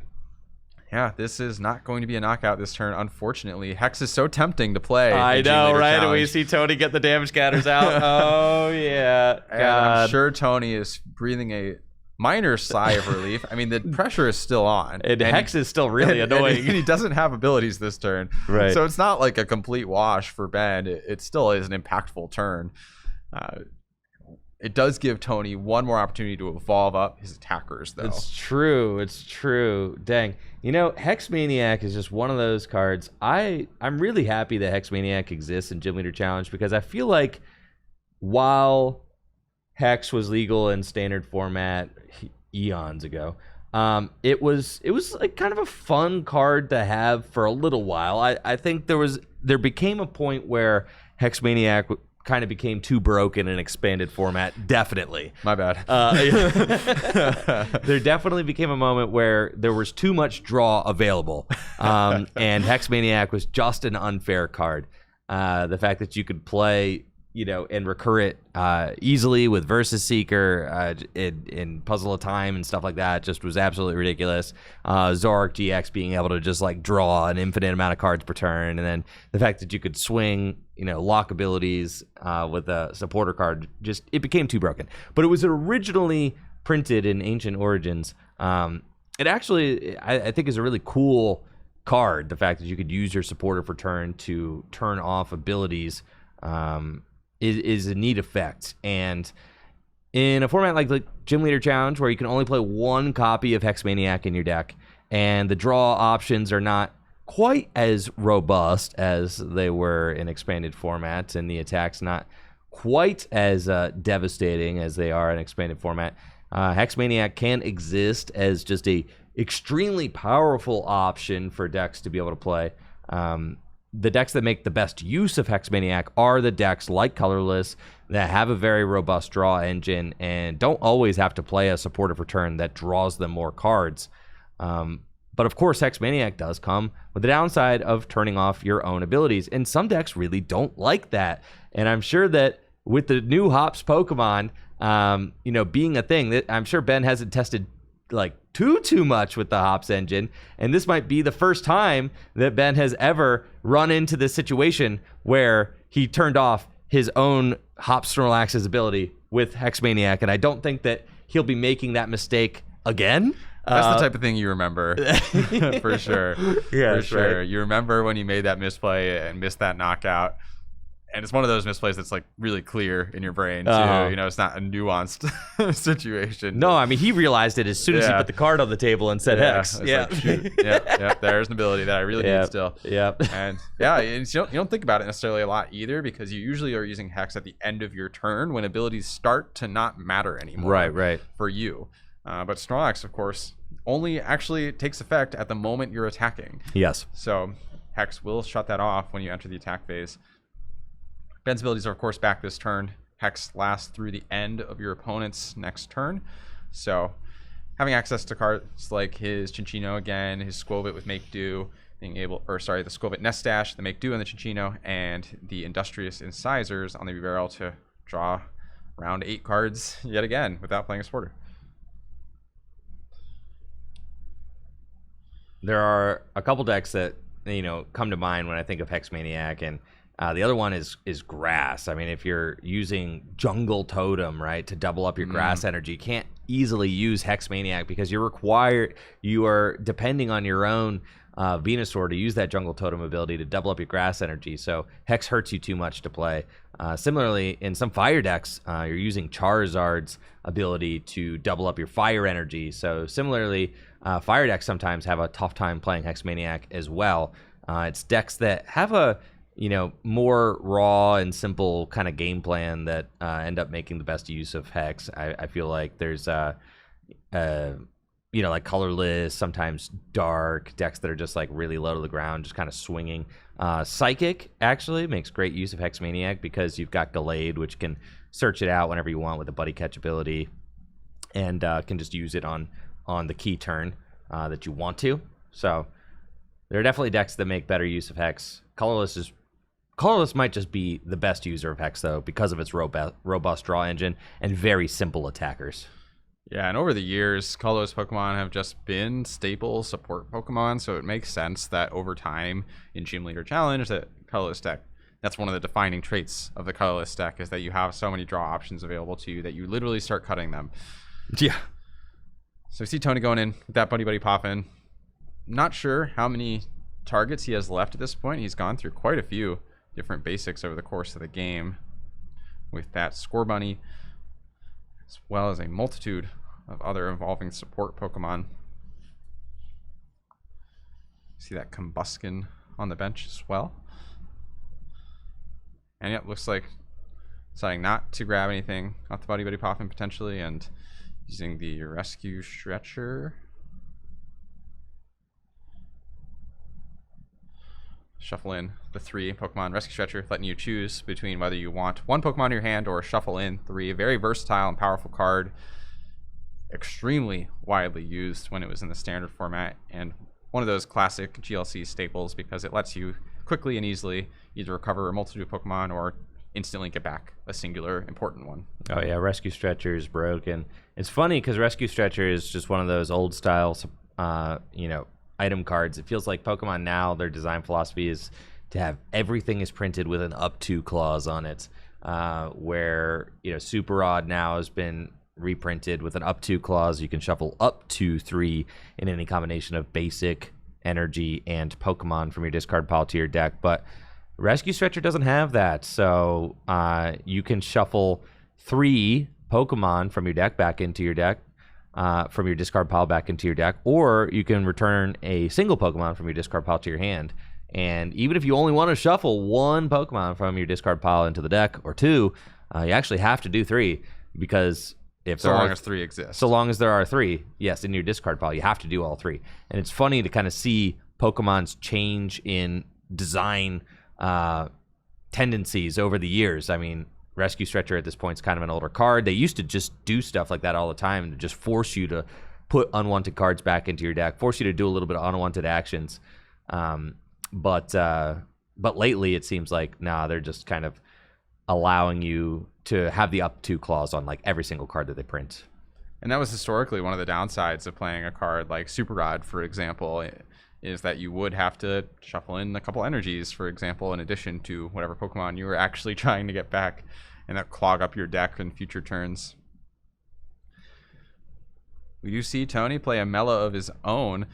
yeah, this is not going to be a knockout this turn, unfortunately. Hex is so tempting to play. I know, right? Challenge. And we see Tony get the damage scatters out. Oh, yeah. And I'm sure Tony is breathing a minor sigh of relief. I mean, the pressure is still on. And Hex is still really annoying. And he doesn't have abilities this turn. Right. So it's not like a complete wash for Ben. It still is an impactful turn. It does give Tony one more opportunity to evolve up his attackers, though. It's true. It's true. Dang. You know, Hex Maniac is just one of those cards. I'm really happy that Hex Maniac exists in Gym Leader Challenge because I feel like while Hex was legal in standard format eons ago, it was like kind of a fun card to have for a little while. I think there became a point where Hex Maniac kind of became too broken in expanded format. Definitely. My bad. There definitely became a moment where there was too much draw available. And Hex Maniac was just an unfair card. The fact that you could play, and recur it easily with Versus Seeker in Puzzle of Time and stuff like that just was absolutely ridiculous. Zoroark GX being able to just like draw an infinite amount of cards per turn, and then the fact that you could swing, lock abilities with a supporter card, just it became too broken. But it was originally printed in Ancient Origins. It actually, I think, is a really cool card. The fact that you could use your supporter for turn to turn off abilities. Is a neat effect. And in a format like the Gym Leader Challenge, where you can only play one copy of Hex Maniac in your deck, and the draw options are not quite as robust as they were in expanded formats, and the attacks not quite as devastating as they are in expanded format, Hex Maniac can exist as just a extremely powerful option for decks to be able to play. The decks that make the best use of Hex Maniac are the decks like Colorless that have a very robust draw engine and don't always have to play a supportive return that draws them more cards. But of course, Hex Maniac does come with the downside of turning off your own abilities, and some decks really don't like that. And I'm sure that with the new Hops Pokemon, being a thing, that I'm sure Ben hasn't tested like too much with the Hops engine, and this might be the first time that Ben has ever run into this situation where he turned off his own Hops Snorlax's ability with Hex Maniac, and I don't think that he'll be making that mistake again. That's the type of thing you remember. For sure. Yeah, for sure. Right. You remember when you made that misplay and missed that knockout. And it's one of those misplays that's like really clear in your brain too. It's not a nuanced situation. No, I mean, he realized it as soon as he put the card on the table and said Hex. Yeah. Like, shoot. Yep. There's an ability that I really need still. Yeah. And you don't think about it necessarily a lot either, because you usually are using Hex at the end of your turn when abilities start to not matter anymore. Right. For you. But Snorlax, of course, only actually takes effect at the moment you're attacking. Yes. So Hex will shut that off when you enter the attack phase. Ben's abilities are, of course, back this turn. Hex lasts through the end of your opponent's next turn. So having access to cards like his Chinchino again, his Squovit with Make Do, the Squovit Nest Dash, the Make Do, and the Chinchino, and the Industrious Incisors on the barrel to draw around 8 cards yet again without playing a supporter. There are a couple decks that come to mind when I think of Hex Maniac, and the other one is Grass. I mean, if you're using Jungle Totem, right, to double up your grass energy, you can't easily use Hex Maniac because you are depending on your own Venusaur to use that Jungle Totem ability to double up your grass energy. So Hex hurts you too much to play. Similarly, in some fire decks, you're using Charizard's ability to double up your fire energy. So similarly, fire decks sometimes have a tough time playing Hex Maniac as well. It's decks that have a more raw and simple kind of game plan that end up making the best use of Hex. I feel like there's like Colorless, sometimes Dark decks that are just like really low to the ground, just kind of swinging. Psychic actually makes great use of Hex Maniac because you've got Gallade, which can search it out whenever you want with a Buddy Catch ability, and can just use it on the key turn that you want to. So There are definitely decks that make better use of Hex. Colorless might just be the best user of Hex, though, because of its robust draw engine and very simple attackers. Yeah, and over the years, Colorless Pokemon have just been staple support Pokemon, so it makes sense that over time in Gym Leader Challenge, that Colorless deck, that's one of the defining traits of the Colorless deck, is that you have so many draw options available to you that you literally start cutting them. Yeah. So we see Tony going in with that Buddy poppin'. Not sure how many targets he has left at this point. He's gone through quite a few different basics over the course of the game with that Score Bunny, as well as a multitude of other involving support Pokemon. See that Combuskin on the bench as well. And yep, looks like deciding not to grab anything off the Buddy Poppin' potentially, and using the Rescue Stretcher. Shuffle in the 3 Pokemon Rescue Stretcher, letting you choose between whether you want 1 Pokemon in your hand or shuffle in 3. A very versatile and powerful card. Extremely widely used when it was in the standard format, and one of those classic GLC staples because it lets you quickly and easily either recover a multitude of Pokemon or instantly get back a singular important one. Oh yeah, Rescue Stretcher is broken. It's funny because Rescue Stretcher is just one of those old style, item cards. It feels like Pokemon now, their design philosophy is to have everything is printed with an up to clause on it. Where Super Rod now has been reprinted with an up to clause. You can shuffle up to 3 in any combination of basic, energy, and Pokemon from your discard pile to your deck. But Rescue Stretcher doesn't have that. So you can shuffle 3 Pokemon from your deck back into your deck. From your discard pile back into your deck, or you can return a single Pokemon from your discard pile to your hand. And even if you only want to shuffle 1 Pokemon from your discard pile into the deck, or 2, you actually have to do 3, because if so long as 3 exist. So long as there are 3, yes, in your discard pile, you have to do all 3. And it's funny to kind of see Pokemon's change in design tendencies over the years. I mean, Rescue Stretcher at this point is kind of an older card. They used to just do stuff like that all the time to just force you to put unwanted cards back into your deck, force you to do a little bit of unwanted actions. But lately it seems like, they're just kind of allowing you to have the up to clause on like every single card that they print. And that was historically one of the downsides of playing a card like Super Rod, for example, is that you would have to shuffle in a couple energies, for example, in addition to whatever Pokemon you were actually trying to get back, and that clog up your deck in future turns. We do see Tony play a Mela of his own.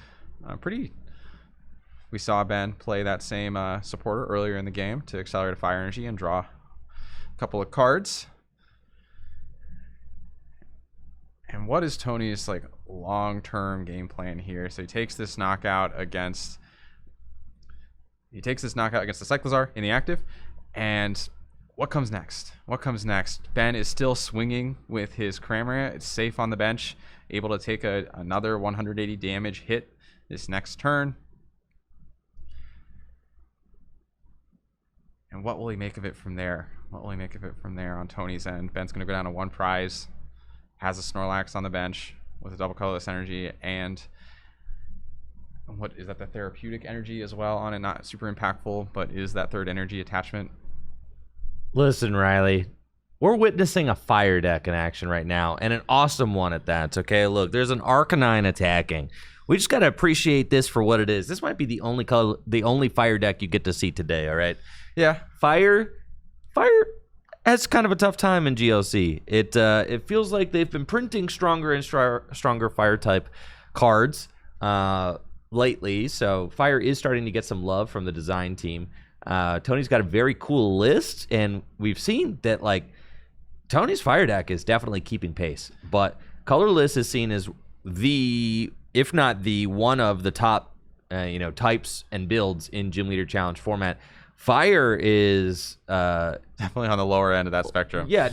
We saw Ben play that same supporter earlier in the game to accelerate a fire energy and draw a couple of cards. And what is Tony's long-term game plan here? So he takes this knockout against the Cyclizar in the active, and what comes next? Ben is still swinging with his Cramorant. It's safe on the bench, able to take another 180 damage hit this next turn. And what will he make of it from there? On Tony's end? Ben's going to go down to 1 prize. Has a Snorlax on the bench with a double colorless energy, and what is that, the therapeutic energy as well on it? Not super impactful, but is that 3rd energy attachment. Listen, Riley, we're witnessing a fire deck in action right now, and an awesome one at that. Okay, look, there's an Arcanine attacking. We just got to appreciate this for what it is. This might be the only fire deck you get to see today, all right? Yeah. Fire has kind of a tough time in GLC. It feels like they've been printing stronger and stronger fire type cards lately. So fire is starting to get some love from the design team. Tony's got a very cool list, and we've seen that Tony's fire deck is definitely keeping pace. But Colorless is seen as if not the one of the top types and builds in Gym Leader Challenge format. Fire is definitely on the lower end of that spectrum. Yeah,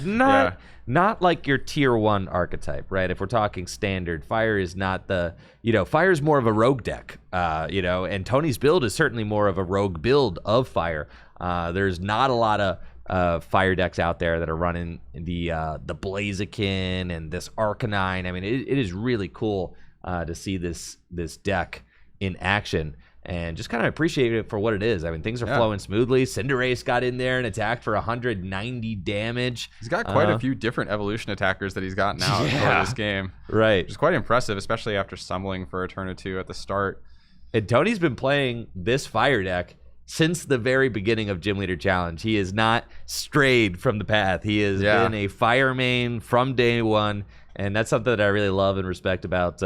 not like your tier 1 archetype, right? If we're talking standard, fire is not fire is more of a rogue deck, and Tony's build is certainly more of a rogue build of fire. There's not a lot of fire decks out there that are running the Blaziken and this Arcanine. I mean, it is really cool to see this deck in action. and just kind of appreciate it for what it is. I mean, things are flowing smoothly. Cinderace got in there and attacked for 190 damage. He's got quite a few different evolution attackers that he's gotten out for this game. Right. Which is quite impressive, especially after stumbling for a turn or two at the start. And Tony's been playing this fire deck since the very beginning of Gym Leader Challenge. He has not strayed from the path. He has been a fire main from day one, and that's something that I really love and respect about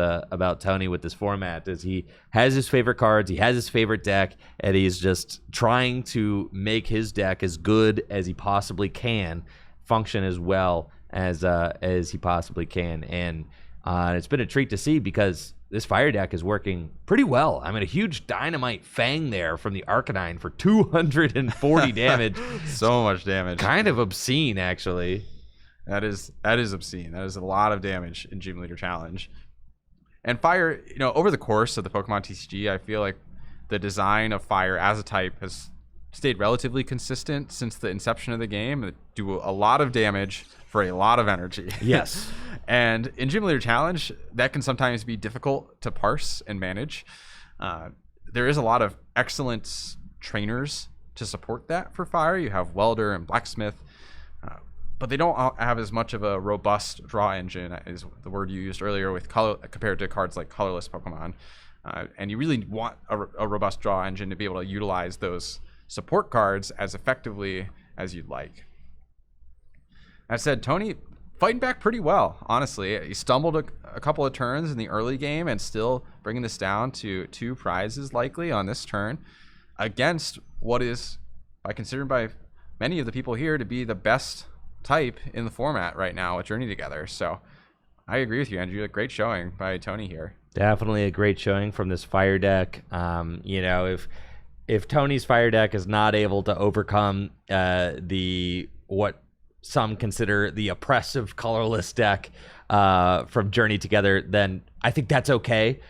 Tony with this format. Is he has his favorite cards, he has his favorite deck, and he's just trying to make his deck as good as he possibly can, function as well as he possibly can, and it's been a treat to see because this fire deck is working pretty well. I mean, a huge dynamite fang there from the Arcanine for 240 damage. So much damage. Kind of obscene, actually. That is obscene. That is a lot of damage in Gym Leader Challenge. And fire, over the course of the Pokemon TCG, I feel like the design of fire as a type has stayed relatively consistent since the inception of the game. They do a lot of damage for a lot of energy. Yes. And in Gym Leader Challenge, that can sometimes be difficult to parse and manage. There is a lot of excellent trainers to support that for fire. You have Welder and Blacksmith, but they don't have as much of a robust draw engine, is the word you used earlier, with compared to cards like Colorless Pokemon. And you really want a robust draw engine to be able to utilize those support cards as effectively as you'd like. That said, Tony fighting back pretty well, honestly. He stumbled a couple of turns in the early game and still bringing this down to 2 prizes likely on this turn against what is considered by many of the people here to be the best type in the format right now with Journey Together. So I agree with you, Andrew. A great showing by Tony here. Definitely a great showing from this fire deck. If Tony's fire deck is not able to overcome what some consider the oppressive colorless deck from Journey Together, then I think that's okay.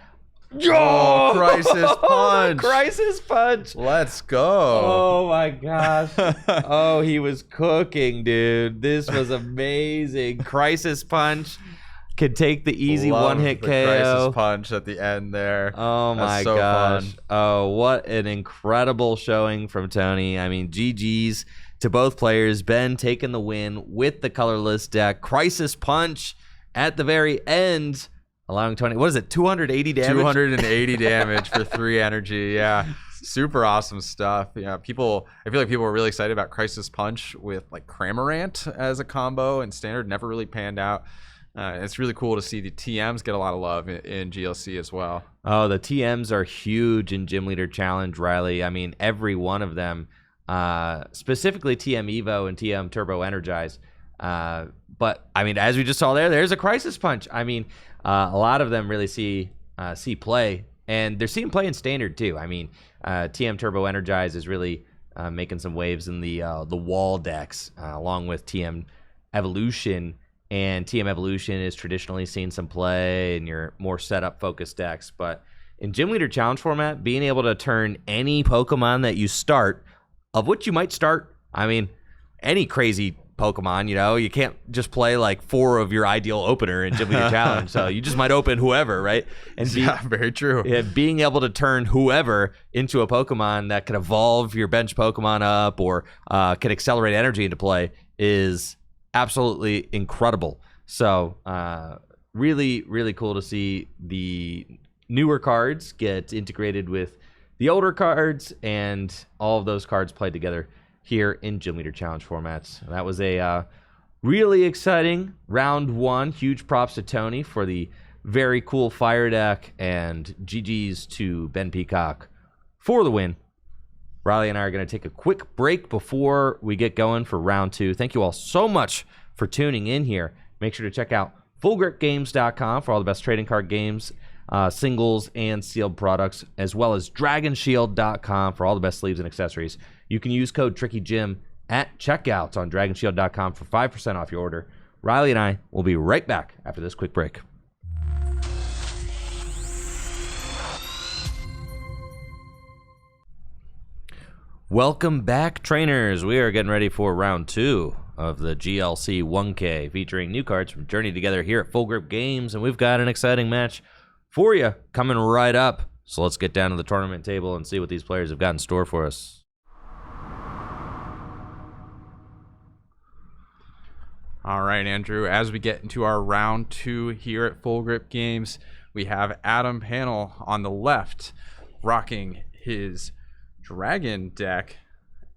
Oh, Crisis Punch! Crisis Punch! Let's go! Oh my gosh! Oh, he was cooking, dude. This was amazing. Crisis Punch could take the easy one-hit KO. Crisis Punch at the end there. Oh my gosh! Fun. Oh, what an incredible showing from Tony. I mean, GG's to both players. Ben taking the win with the colorless deck. Crisis Punch at the very end, allowing Tony, 280 damage? 280 damage for 3 energy. Yeah, super awesome stuff. Yeah, I feel like people were really excited about Crisis Punch with like Cramorant as a combo, and Standard never really panned out. It's really cool to see the TMs get a lot of love in GLC as well. Oh, the TMs are huge in Gym Leader Challenge, Riley. I mean, every one of them. Specifically TM Evo and TM Turbo Energize. But I mean, as we just saw there's a Crisis Punch. I mean, a lot of them really see play, and they're seeing play in Standard too. I mean, TM Turbo Energize is really making some waves in the wall decks, along with TM Evolution. And TM Evolution is traditionally seen some play in your more setup focused decks. But in Gym Leader Challenge format, being able to turn any Pokemon that you start, of which you might start, I mean, any crazy Pokemon, you can't just play like 4 of your ideal opener in Gym Leader Challenge, so you just might open whoever, right? And very true. Yeah, being able to turn whoever into a Pokemon that can evolve your bench Pokemon up or can accelerate energy into play is absolutely incredible. So really, really cool to see the newer cards get integrated with the older cards, and all of those cards played together here in Gym Leader Challenge formats. That was a really exciting round 1. Huge props to Tony for the very cool fire deck, and GG's to Ben Peacock for the win. Riley and I are going to take a quick break before we get going for round 2. Thank you all so much for tuning in here. Make sure to check out FullGripGames.com for all the best trading card games, singles and sealed products, as well as DragonShield.com for all the best sleeves and accessories. You can use code TrickyJim at checkout on DragonShield.com for 5% off your order. Riley and I will be right back after this quick break. Welcome back, trainers. We are getting ready for round 2 of the GLC 1K, featuring new cards from Journey Together here at Full Grip Games, and we've got an exciting match for you coming right up. So let's get down to the tournament table and see what these players have got in store for us. All right, Andrew, as we get into our round 2 here at Full Grip Games, we have Adam Panel on the left rocking his Dragon deck,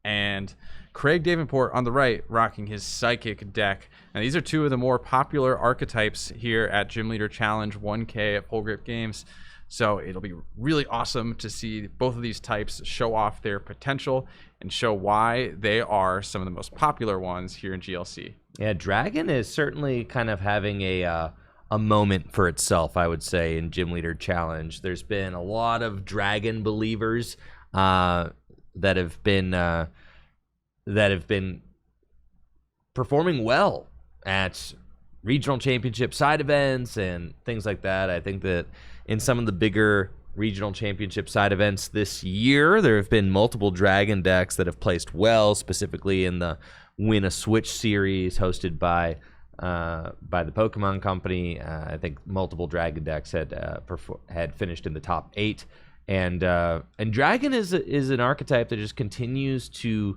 and Craig Davenport on the right rocking his Psychic deck. Now, these are two of the more popular archetypes here at Gym Leader Challenge 1K at Full Grip Games. So it'll be really awesome to see both of these types show off their potential and show why they are some of the most popular ones here in GLC. Yeah, Dragon is certainly kind of having a moment for itself, I would say, in Gym Leader Challenge. There's been a lot of Dragon believers that have been performing well at regional championship side events and things like that. I think that in some of the bigger regional championship side events this year, there have been multiple Dragon decks that have placed well, specifically in the Win a Switch series hosted by the Pokemon Company. I think multiple Dragon decks had finished in the top 8, and Dragon is an archetype that just continues to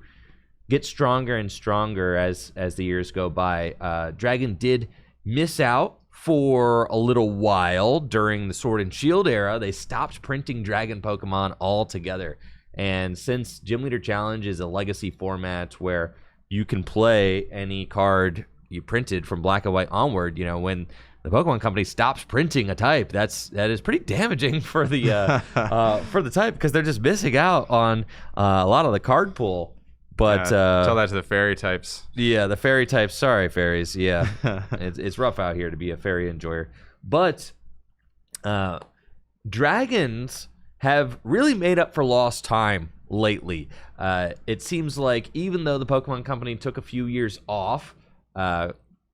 get stronger and stronger as the years go by. Dragon did miss out for a little while during the Sword and Shield era. They stopped printing Dragon Pokemon altogether, and since Gym Leader Challenge is a legacy format where you can play any card you printed from Black and White onward, when the Pokemon Company stops printing a type, that is pretty damaging for the for the type, because they're just missing out on a lot of the card pool. But tell that to the fairy types. Yeah, the fairy types. Sorry, fairies. Yeah, it's rough out here to be a fairy enjoyer. But dragons have really made up for lost time lately. It seems like even though the Pokemon Company took a few years off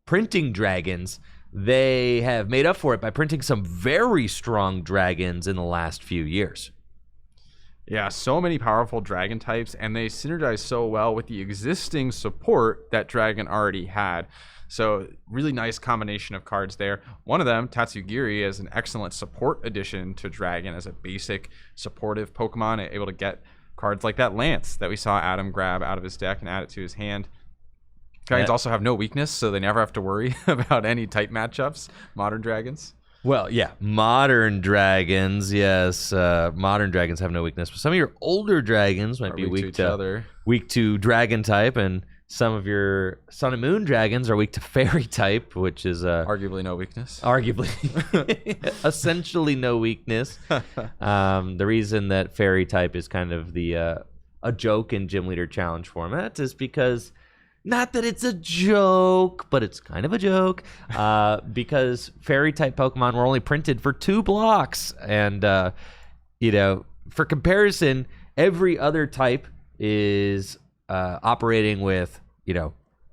printing dragons, they have made up for it by printing some very strong dragons in the last few years. Yeah, so many powerful Dragon types, and they synergize so well with the existing support that Dragon already had. So really nice combination of cards there. One of them, Tatsugiri, is an excellent support addition to Dragon as a basic supportive Pokemon, able to get cards like that Lance that we saw Adam grab out of his deck and add it to his hand. Dragons also have no weakness, so they never have to worry about any type matchups, modern Dragons. Well, yeah, modern dragons, yes. Modern dragons have no weakness, but some of your older dragons might be weak to dragon type, and some of your Sun and Moon dragons are weak to fairy type, which is arguably no weakness. Arguably, essentially no weakness. The reason that fairy type is kind of a joke in Gym Leader Challenge format is because, not that it's a joke, but it's kind of a joke, because fairy type Pokemon were only printed for 2 blocks. And, for comparison, every other type is operating with,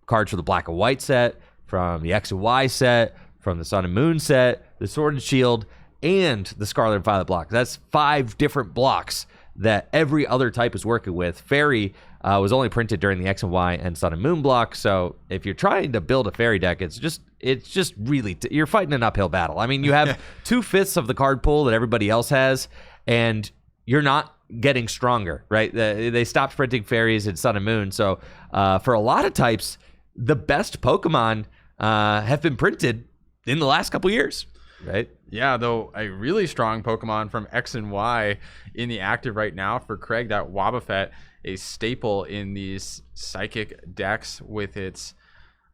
cards for the Black and White set, from the X and Y set, from the Sun and Moon set, the Sword and Shield, and the Scarlet and Violet block. That's 5 different blocks that every other type is working with. Fairy was only printed during the X and Y and Sun and Moon block. So if you're trying to build a fairy deck, it's just really you're fighting an uphill battle. I mean, you have 2/5 of the card pool that everybody else has, and you're not getting stronger, right? They stopped printing fairies in Sun and Moon. So for a lot of types, the best Pokemon have been printed in the last couple years, right? Yeah, though a really strong Pokemon from X and Y in the active right now for Craig, that Wobbuffet, a staple in these Psychic decks with its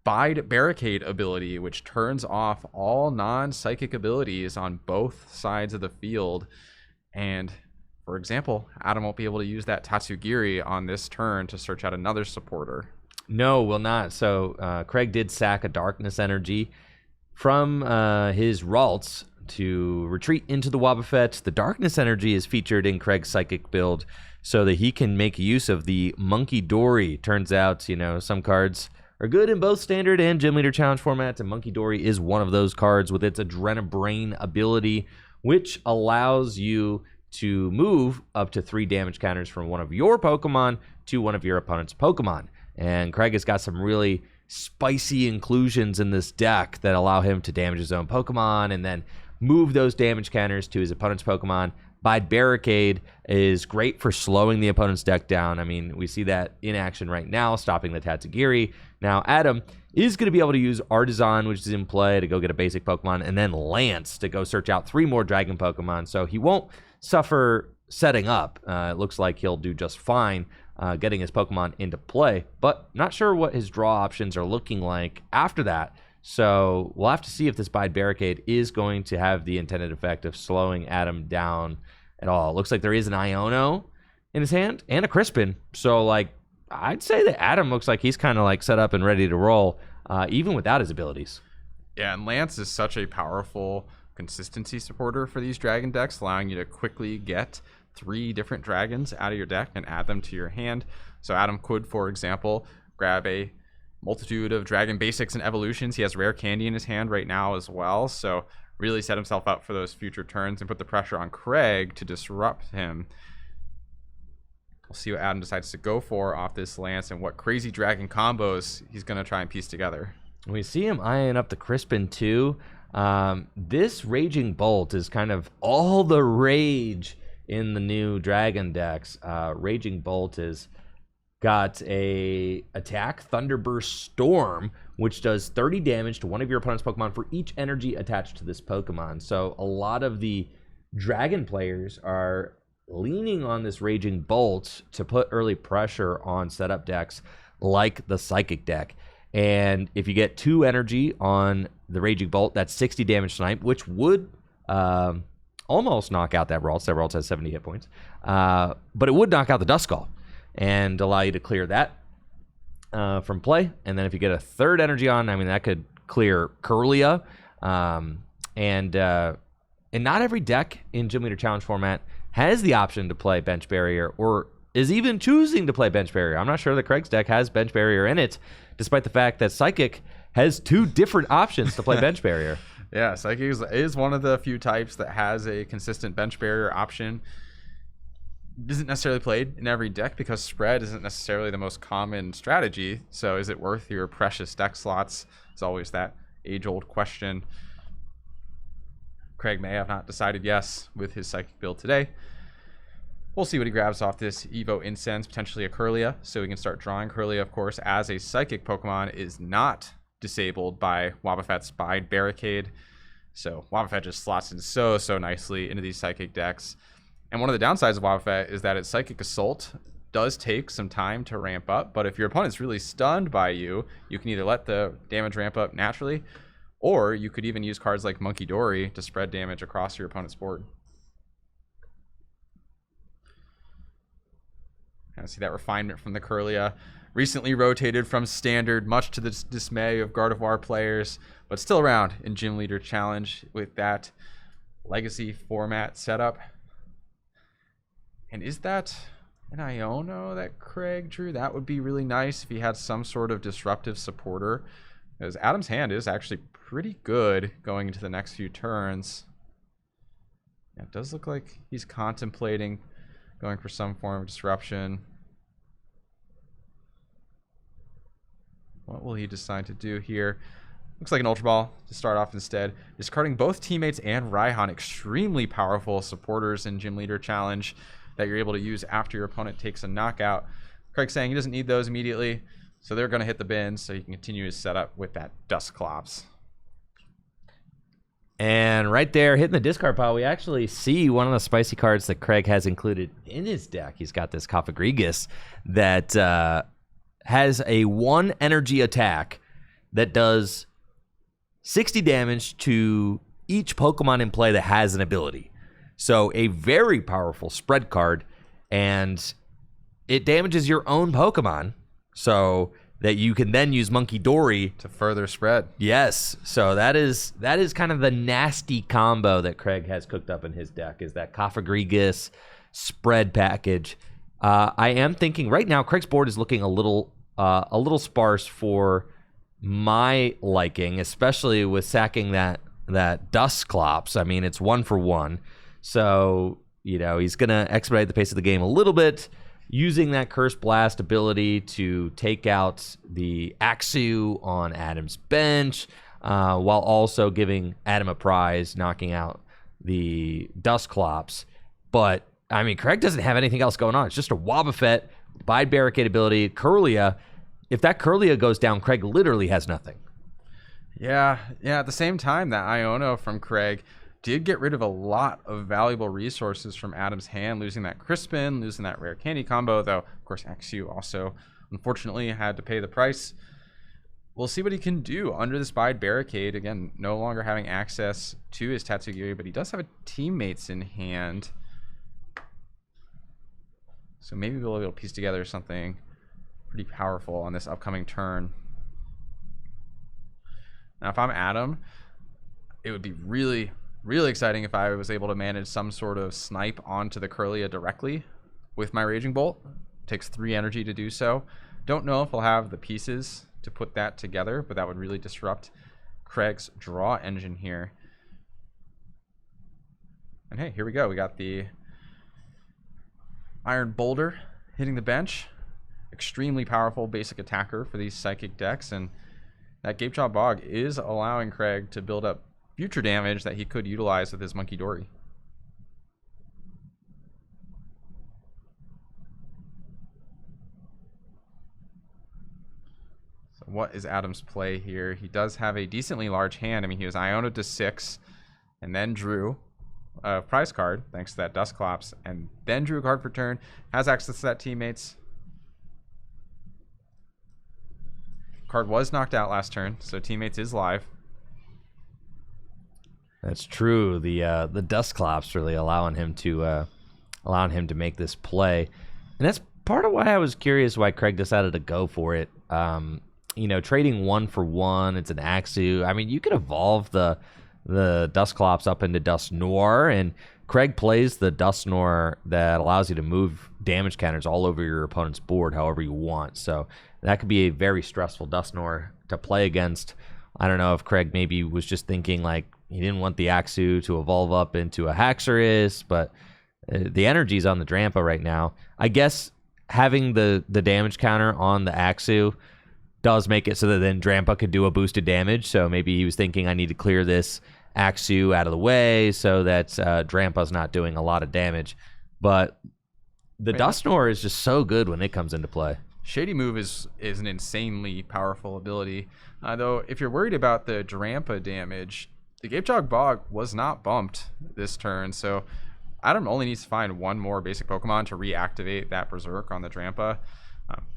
Bide Barricade ability, which turns off all non-Psychic abilities on both sides of the field. And, for example, Adam won't be able to use that Tatsugiri on this turn to search out another supporter. No, will not. So Craig did sack a Darkness Energy from his Ralts to retreat into the Wobbuffet. The Darkness Energy is featured in Craig's Psychic build so that he can make use of the Monkey Dory. Turns out, some cards are good in both Standard and Gym Leader Challenge formats, and Monkey Dory is one of those cards with its Adrenabrain ability, which allows you to move up to 3 damage counters from one of your Pokemon to one of your opponent's Pokemon. And Craig has got some really spicy inclusions in this deck that allow him to damage his own Pokemon and then move those damage counters to his opponent's Pokemon. Bide Barricade is great for slowing the opponent's deck down. I mean, we see that in action right now, stopping the Tatsugiri. Now, Adam is going to be able to use Artisan, which is in play, to go get a basic Pokemon, and then Lance to go search out 3 more Dragon Pokemon. So he won't suffer setting up. It looks like he'll do just fine getting his Pokemon into play, but not sure what his draw options are looking like after that. So we'll have to see if this Bide Barricade is going to have the intended effect of slowing Adam down at all. It looks like there is an Iono in his hand and a Crispin. So, like, I'd say that Adam looks like he's kind of like set up and ready to roll, even without his abilities. Yeah, and Lance is such a powerful consistency supporter for these dragon decks, allowing you to quickly get 3 different dragons out of your deck and add them to your hand. So Adam could, for example, grab a multitude of dragon basics and evolutions. He has rare candy in his hand right now as well, so really set himself up for those future turns and put the pressure on Craig to disrupt him. We'll see what Adam decides to go for off this Lance and what crazy dragon combos he's going to try and piece together. We see him eyeing up the Crispin too. This Raging Bolt is kind of all the rage in the new dragon decks. Raging Bolt is got a attack Thunderburst Storm, which does 30 damage to one of your opponent's Pokemon for each energy attached to this Pokemon. So a lot of the dragon players are leaning on this Raging Bolt to put early pressure on setup decks like the Psychic deck. And if you get 2 energy on the Raging Bolt, that's 60 damage snipe, which would almost knock out that Ralts. That Ralts has 70 hit points. But it would knock out the Duskull and allow you to clear that from play. And then if you get a 3rd energy on, I mean, that could clear Kirlia. And not every deck in Gym Leader Challenge format has the option to play Bench Barrier or is even choosing to play Bench Barrier. I'm not sure that Craig's deck has Bench Barrier in it, despite the fact that Psychic has 2 different options to play Bench Barrier. Yeah, Psychic is one of the few types that has a consistent Bench Barrier option. Isn't necessarily played in every deck because spread isn't necessarily the most common strategy. So is it worth your precious deck slots? It's always that age-old question. Craig may have not decided yes with his Psychic build today. We'll see what he grabs off this Evo Incense, potentially a Kirlia, so we can start drawing. Kirlia, of course, as a Psychic Pokemon, is not disabled by Wobbuffet's Bide Barricade. So Wobbuffet just slots in so nicely into these Psychic decks. And one of the downsides of Wobbuffet is that its Psychic Assault does take some time to ramp up, but if your opponent's really stunned by you, you can either let the damage ramp up naturally, or you could even use cards like Monkey Dory to spread damage across your opponent's board. Kind of see that refinement from the Kirlia. Recently rotated from Standard, much to the dismay of Gardevoir players, but still around in Gym Leader Challenge with that Legacy format setup. And is that an Iono that Craig drew? That would be really nice if he had some sort of disruptive supporter, because Adam's hand is actually pretty good going into the next few turns. Yeah, it does look like he's contemplating going for some form of disruption. What will he decide to do here? Looks like an Ultra Ball to start off instead. Discarding both Teammates and Raihan, extremely powerful supporters in Gym Leader Challenge that you're able to use after your opponent takes a knockout. Craig's saying he doesn't need those immediately, so they're going to hit the bin so he can continue his setup with that Dusclops. And right there, hitting the discard pile, we actually see one of the spicy cards that Craig has included in his deck. He's got this Cofagrigus that has a 1 energy attack that does 60 damage to each Pokemon in play that has an ability. So a very powerful spread card, and it damages your own Pokemon so that you can then use Monkey Dory to further spread. Yes. So that is kind of the nasty combo that Craig has cooked up in his deck, is that Cofagrigus spread package. I am thinking right now Craig's board is looking a little sparse for my liking, especially with sacking that Dusclops. I mean, it's 1 for 1. So, you know, he's going to expedite the pace of the game a little bit, using that Curse Blast ability to take out the Axew on Adam's bench. while also giving Adam a prize, knocking out the Dusclops. But, I mean, Craig doesn't have anything else going on. It's just a Wobbuffet, Bide Barricade ability, Curlia. If that Curlia goes down, Craig literally has nothing. Yeah. At the same time, that Iono from Craig did get rid of a lot of valuable resources from Adam's hand, losing that Crispin, losing that rare candy combo, though, of course, Axew also, unfortunately, had to pay the price. We'll see what he can do under this Bide Barricade. Again, no longer having access to his Tatsugiri, but he does have a teammates in hand. So maybe we'll be able to piece together something pretty powerful on this upcoming turn. Now, if I'm Adam, it would be really, really exciting if I was able to manage some sort of snipe onto the Curlia directly with my Raging Bolt. Takes 3 energy to do so. Don't know if I'll have the pieces to put that together, but that would really disrupt Craig's draw engine here. And hey, here we go. We got the Iron Boulder hitting the bench. Extremely powerful basic attacker for these Psychic decks, and that Gapejaw Bog is allowing Craig to build up future damage that he could utilize with his Monkey Dory. So what is Adam's play here? He does have a decently large hand. I mean, he was Iono to 6 and then drew a prize card thanks to that Dusclops, and then drew a card for turn. Has access to that teammates. Card was knocked out last turn, so teammates is live. That's true. The Dusclops really allowing him to make this play, and that's part of why I was curious why Craig decided to go for it. You know, trading 1 for 1. It's an Axew. I mean, you could evolve the Dusclops up into Dust Noir, and Craig plays the Dust Noir that allows you to move damage counters all over your opponent's board however you want. So that could be a very stressful Dust Noir to play against. I don't know if Craig maybe was just thinking like he didn't want the Axew to evolve up into a Haxorus, but the energy's on the Drampa right now. I guess having the damage counter on the Axew does make it so that then Drampa could do a boosted damage. So maybe he was thinking I need to clear this Axew out of the way so that Drampa's not doing a lot of damage. But the Dustnor is just so good when it comes into play. Shady Move is an insanely powerful ability. Though if you're worried about the Drampa damage, the Gapejog Bog was not bumped this turn. So Adam only needs to find one more basic Pokemon to reactivate that Berserk on the Drampa.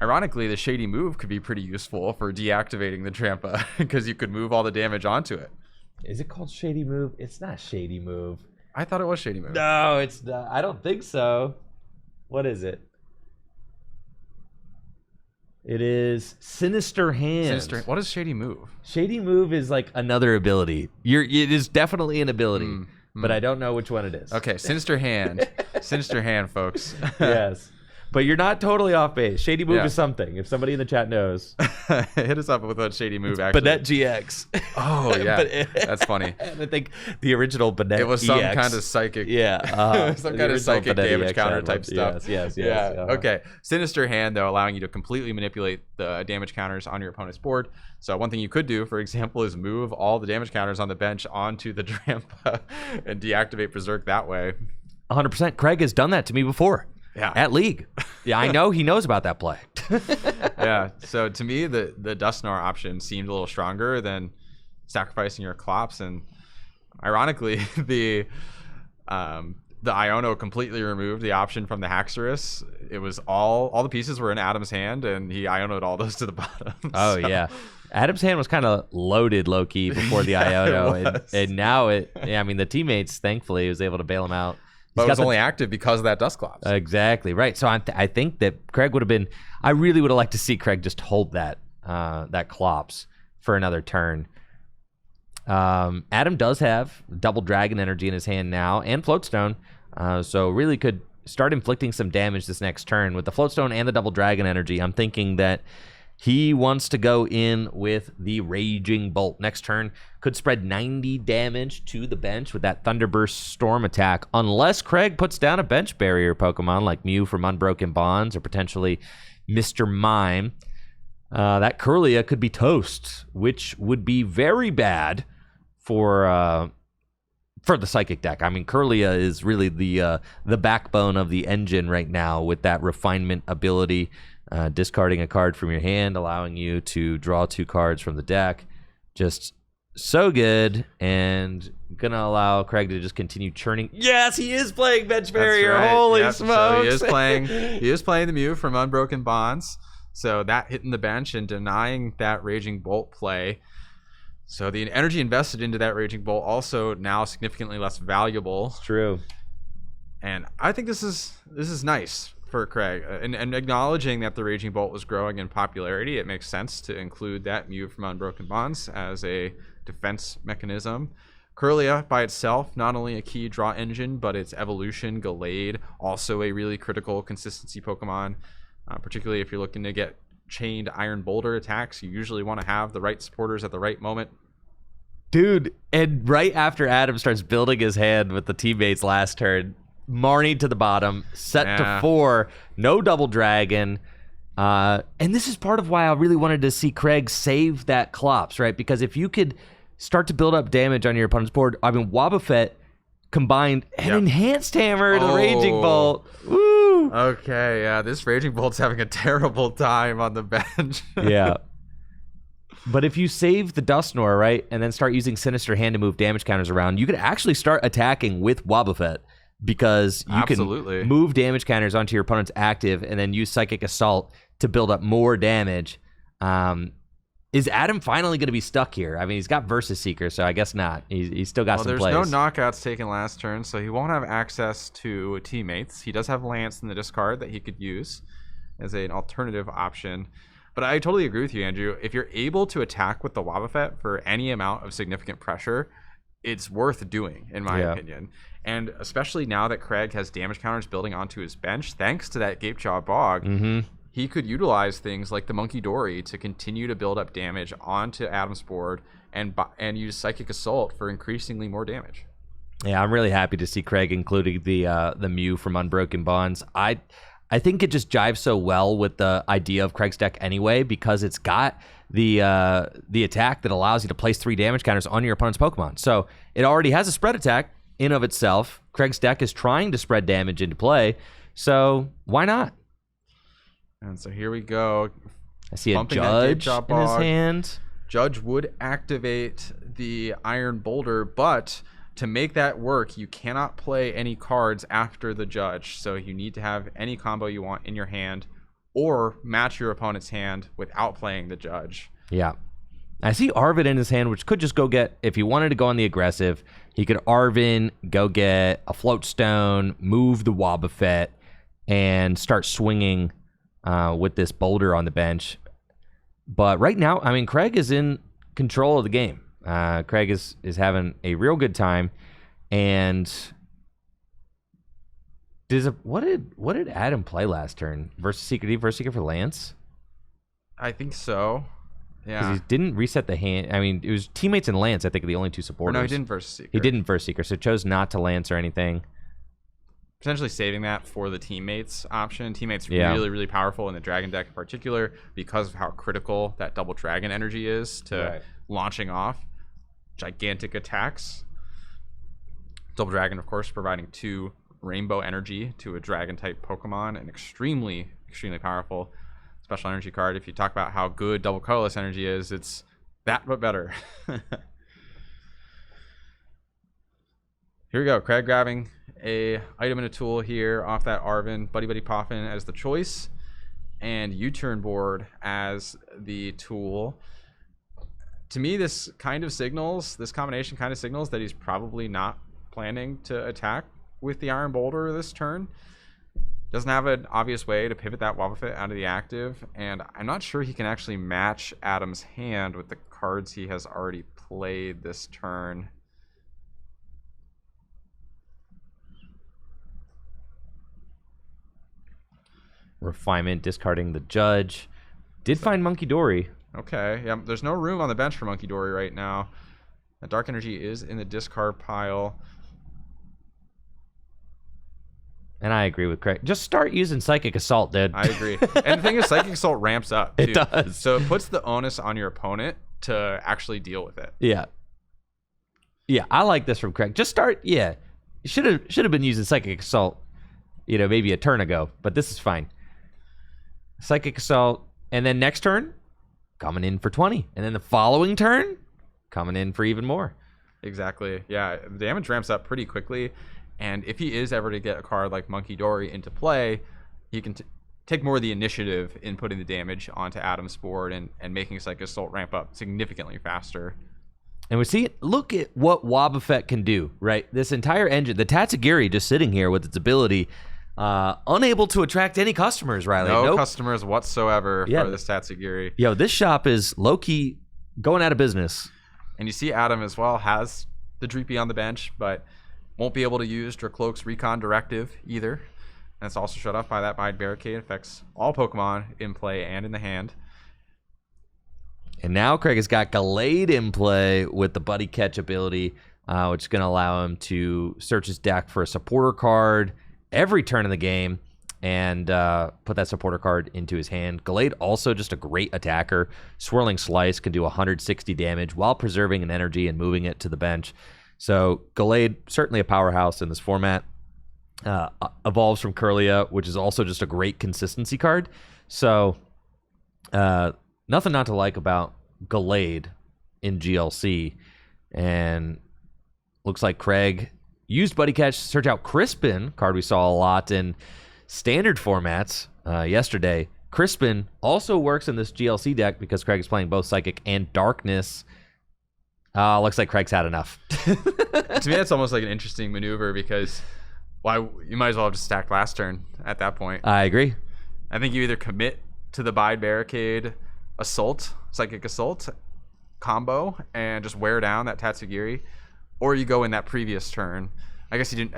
Ironically, the Shady Move could be pretty useful for deactivating the Drampa because you could move all the damage onto it. Is it called Shady Move? It's not Shady Move. I thought it was Shady Move. No, it's not. I don't think so. What is it? It is Sinister Hand. What is Shady Move? Shady Move is like another ability. It is definitely an ability, but I don't know which one it is. Okay, Sinister Hand. Sinister Hand, folks. Yes. But you're not totally off base. Shady Move is something. If somebody in the chat knows. Hit us up with what Shady Move actually. Banette GX. Oh, yeah. That's funny. And I think the original Banette It was some EX. kind of psychic. Yeah. Some kind of psychic damage counter type stuff. Yes. Yeah. Okay. Sinister Hand, though, allowing you to completely manipulate the damage counters on your opponent's board. So one thing you could do, for example, is move all the damage counters on the bench onto the Drampa and deactivate Berserk that way. 100%. Craig has done that to me before. Yeah. At League. Yeah, I know he knows about that play. Yeah. So to me, the Dustnor option seemed a little stronger than sacrificing your Clops. And ironically, the Iono completely removed the option from the Haxorus. It was all the pieces were in Adam's hand, and he Iono'd all those to the bottom. Oh, yeah. Adam's hand was kind of loaded low-key before the Iono. And now the teammates, thankfully, was able to bail him out. But it was only active because of that Dusclops. Exactly right. So I think that Craig would have been. I really would have liked to see Craig just hold that Clops for another turn. Adam does have double Dragon Energy in his hand now and Floatstone, so really could start inflicting some damage this next turn with the Floatstone and the double Dragon Energy. I'm thinking that he wants to go in with the Raging Bolt. Next turn could spread 90 damage to the bench with that Thunderburst Storm attack, unless Craig puts down a bench barrier Pokemon like Mew from Unbroken Bonds or potentially Mr. Mime. that Curlia could be toast, which would be very bad for the Psychic deck. I mean, Curlia is really the backbone of the engine right now with that refinement ability, discarding a card from your hand, allowing you to draw 2 cards from the deck. Just so good, and gonna allow Craig to just continue churning. Yes, he is playing Bench Barrier. Right. Holy yep. smokes! So he is playing the Mew from Unbroken Bonds. So that hitting the bench and denying that Raging Bolt play. So the energy invested into that Raging Bolt also now significantly less valuable. It's true. And I think this is nice for Craig. And acknowledging that the Raging Bolt was growing in popularity, it makes sense to include that Mew from Unbroken Bonds as a defense mechanism. Curlia by itself, not only a key draw engine, but its evolution, Gallade, also a really critical consistency Pokemon, particularly if you're looking to get chained Iron Boulder attacks. You usually want to have the right supporters at the right moment. Dude, and right after Adam starts building his hand with the teammates last turn, Marnie to the bottom, set to 4, no double dragon. And this is part of why I really wanted to see Craig save that Clops, right? Because if you could start to build up damage on your opponent's board, I mean, Wobbuffet combined an Enhanced Hammer, the Raging Bolt. Woo! Okay, yeah, this Raging Bolt's having a terrible time on the bench. Yeah. But if you save the Dusknoir, right, and then start using Sinister Hand to move damage counters around, you could actually start attacking with Wobbuffet, because you can move damage counters onto your opponent's active and then use Psychic Assault to build up more damage. Is Adam finally going to be stuck here? I mean, he's got Versus Seeker, so I guess not. He's still got some plays. There's no knockouts taken last turn, so he won't have access to teammates. He does have Lance in the discard that he could use as an alternative option. But I totally agree with you, Andrew. If you're able to attack with the Wobbuffet for any amount of significant pressure, it's worth doing, in my opinion. And especially now that Craig has damage counters building onto his bench, thanks to that Gapejaw Bog, he could utilize things like the Monkey Dory to continue to build up damage onto Adam's board and use Psychic Assault for increasingly more damage. Yeah, I'm really happy to see Craig including the Mew from Unbroken Bonds. I think it just jives so well with the idea of Craig's deck anyway, because it's got the attack that allows you to place 3 damage counters on your opponent's Pokemon. So it already has a spread attack in of itself. Craig's deck is trying to spread damage into play, so why not? And so here we go. I see a Judge in his hand. Judge would activate the Iron Boulder, but to make that work, you cannot play any cards after the Judge. So you need to have any combo you want in your hand or match your opponent's hand without playing the Judge. Yeah. I see Arvid in his hand, which could just go get, if he wanted to go on the aggressive, he could Arvin, go get a Float Stone, move the Wobbuffet, and start swinging with this Boulder on the bench. But right now, I mean, Craig is in control of the game. Craig is having a real good time. And what did Adam play last turn? Versus Seeker? Did he Versus Seeker for Lance? I think so. Yeah. He didn't reset the hand. I mean, it was teammates and Lance, I think, are the only 2 supporters. No, he didn't Versus Seeker. He didn't Versus Seeker, so chose not to Lance or anything. Potentially saving that for the teammates option. Teammates really, really powerful in the Dragon deck in particular because of how critical that double Dragon energy is to launching off gigantic attacks. Double Dragon, of course, providing 2 rainbow energy to a Dragon type Pokemon, and extremely, extremely powerful special energy card. If you talk about how good double colorless energy is, it's that but better. Here we go. Craig grabbing a item and a tool here off that Arvin, Buddy Buddy Poffin as the choice, and U-turn board as the tool. To me, this combination kind of signals that he's probably not planning to attack with the Iron Boulder this turn. Doesn't have an obvious way to pivot that Wobbuffet out of the active, and I'm not sure he can actually match Adam's hand with the cards he has already played this turn. Refinement, discarding the Judge. Did find Monkey Dory. Okay, yeah, there's no room on the bench for Monkey Dory right now. The Dark Energy is in the discard pile. And I agree with Craig. Just start using Psychic Assault, dude. I agree. And the thing is, Psychic Assault ramps up, too. It does. So it puts the onus on your opponent to actually deal with it. Yeah. Yeah, I like this from Craig. Just start, yeah. Should have been using Psychic Assault, maybe a turn ago, but this is fine. Psychic Assault, and then next turn, coming in for 20. And then the following turn, coming in for even more. Exactly. Yeah, the damage ramps up pretty quickly. And if he is ever to get a card like Monkey Dory into play, he can take more of the initiative in putting the damage onto Adam's board and making Psychic Assault ramp up significantly faster. And we see it. Look at what Wobbuffet can do, right? This entire engine, the Tatsugiri just sitting here with its ability, unable to attract any customers, Riley. No customers whatsoever for this Tatsugiri. Yo, this shop is low-key going out of business. And you see Adam as well has the Dreepy on the bench, but won't be able to use Dracloak's Recon Directive either. And it's also shut off by that Bide Barricade. Affects all Pokemon in play and in the hand. And now Craig has got Gallade in play with the Buddy Catch ability, which is going to allow him to search his deck for a supporter card every turn in the game and put that supporter card into his hand. Gallade also just a great attacker. Swirling Slice can do 160 damage while preserving an energy and moving it to the bench. So Gallade, certainly a powerhouse in this format. Evolves from Curlia, which is also just a great consistency card. So nothing not to like about Gallade in GLC. And looks like Craig used Buddy Catch to search out Crispin, card we saw a lot in standard formats yesterday. Crispin also works in this GLC deck because Craig is playing both Psychic and Darkness. Looks like Craig's had enough. To me, that's almost like an interesting maneuver because you might as well have just stacked last turn at that point. I agree. I think you either commit to the Bide Barricade Assault, Psychic Assault combo and just wear down that Tatsugiri, or you go in that previous turn. I guess he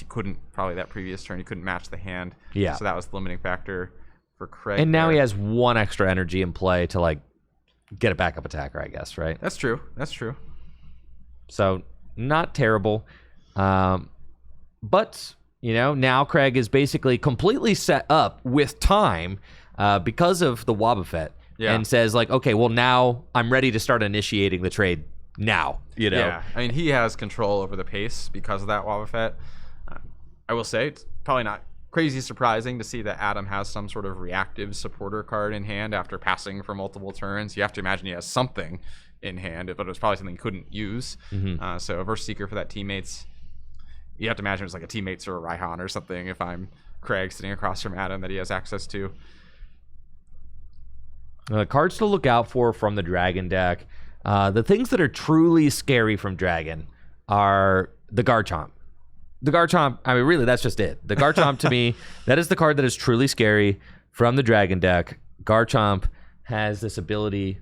couldn't probably that previous turn. He couldn't match the hand. Yeah. So that was the limiting factor for Craig. And now he has one extra energy in play to get a backup attacker, I guess, right? That's true. That's true. So not terrible. But, now Craig is basically completely set up with time because of the Wobbuffet. Yeah. And says, okay, well, now I'm ready to start initiating the trade now, Yeah, I mean, he has control over the pace because of that Wobbuffet. I will say, it's probably not crazy surprising to see that Adam has some sort of reactive supporter card in hand after passing for multiple turns. You have to imagine he has something in hand, but it was probably something he couldn't use. Mm-hmm. So a Verse Seeker for that teammates. You have to imagine it's like a teammates or a Raihan or something if I'm Craig sitting across from Adam that he has access to. Cards to look out for from the Dragon deck. The things that are truly scary from Dragon are the Garchomp. The Garchomp, I mean, really, that's just it. The Garchomp, to me, that is the card that is truly scary from the Dragon deck. Garchomp has this ability,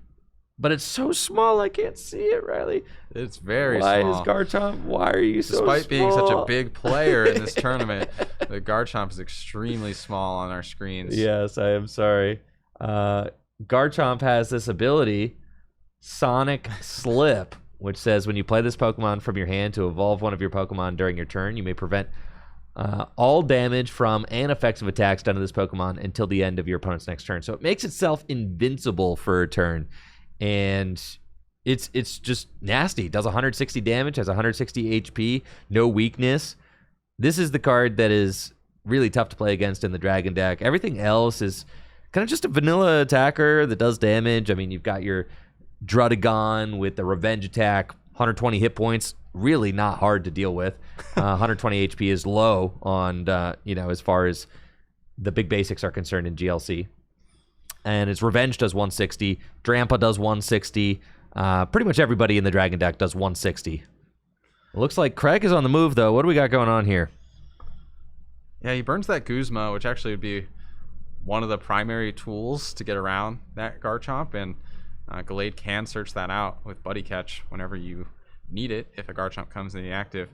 but it's so small I can't see it, Riley. It's very small. Why is Garchomp? Why are you so small? Despite being such a big player in this tournament, the Garchomp is extremely small on our screens. Yes, I am sorry. Garchomp has this ability, Sonic Slip, which says when you play this Pokemon from your hand to evolve one of your Pokemon during your turn, you may prevent all damage from and effects of attacks done to this Pokemon until the end of your opponent's next turn. So it makes itself invincible for a turn. And it's just nasty. It does 160 damage, has 160 HP, no weakness. This is the card that is really tough to play against in the Dragon deck. Everything else is kind of just a vanilla attacker that does damage. I mean, you've got your Drudigon with the Revenge attack, 120 hit points, really not hard to deal with. 120 HP is low on, as far as the big basics are concerned in GLC. And its Revenge does 160. Drampa does 160. Pretty much everybody in the Dragon deck does 160. Looks like Craig is on the move, though. What do we got going on here? Yeah, he burns that Guzma, which actually would be one of the primary tools to get around that Garchomp, and Gallade can search that out with Buddy Catch whenever you need it if a Garchomp comes in the active.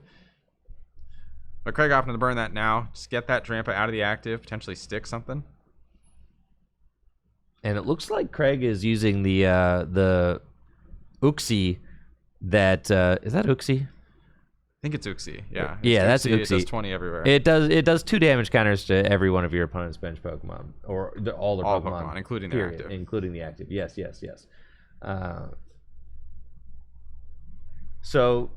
But Craig opting to burn that now. Just get that Drampa out of the active, potentially stick something. And it looks like Craig is using the Uxie that... is that Uxie? I think it's Uxie. Yeah. Yeah, that's Uxie. It does 20 everywhere. It does 2 damage counters to every one of your opponent's bench Pokemon, or all their Pokemon, including period, the active. Including the active. Yes. So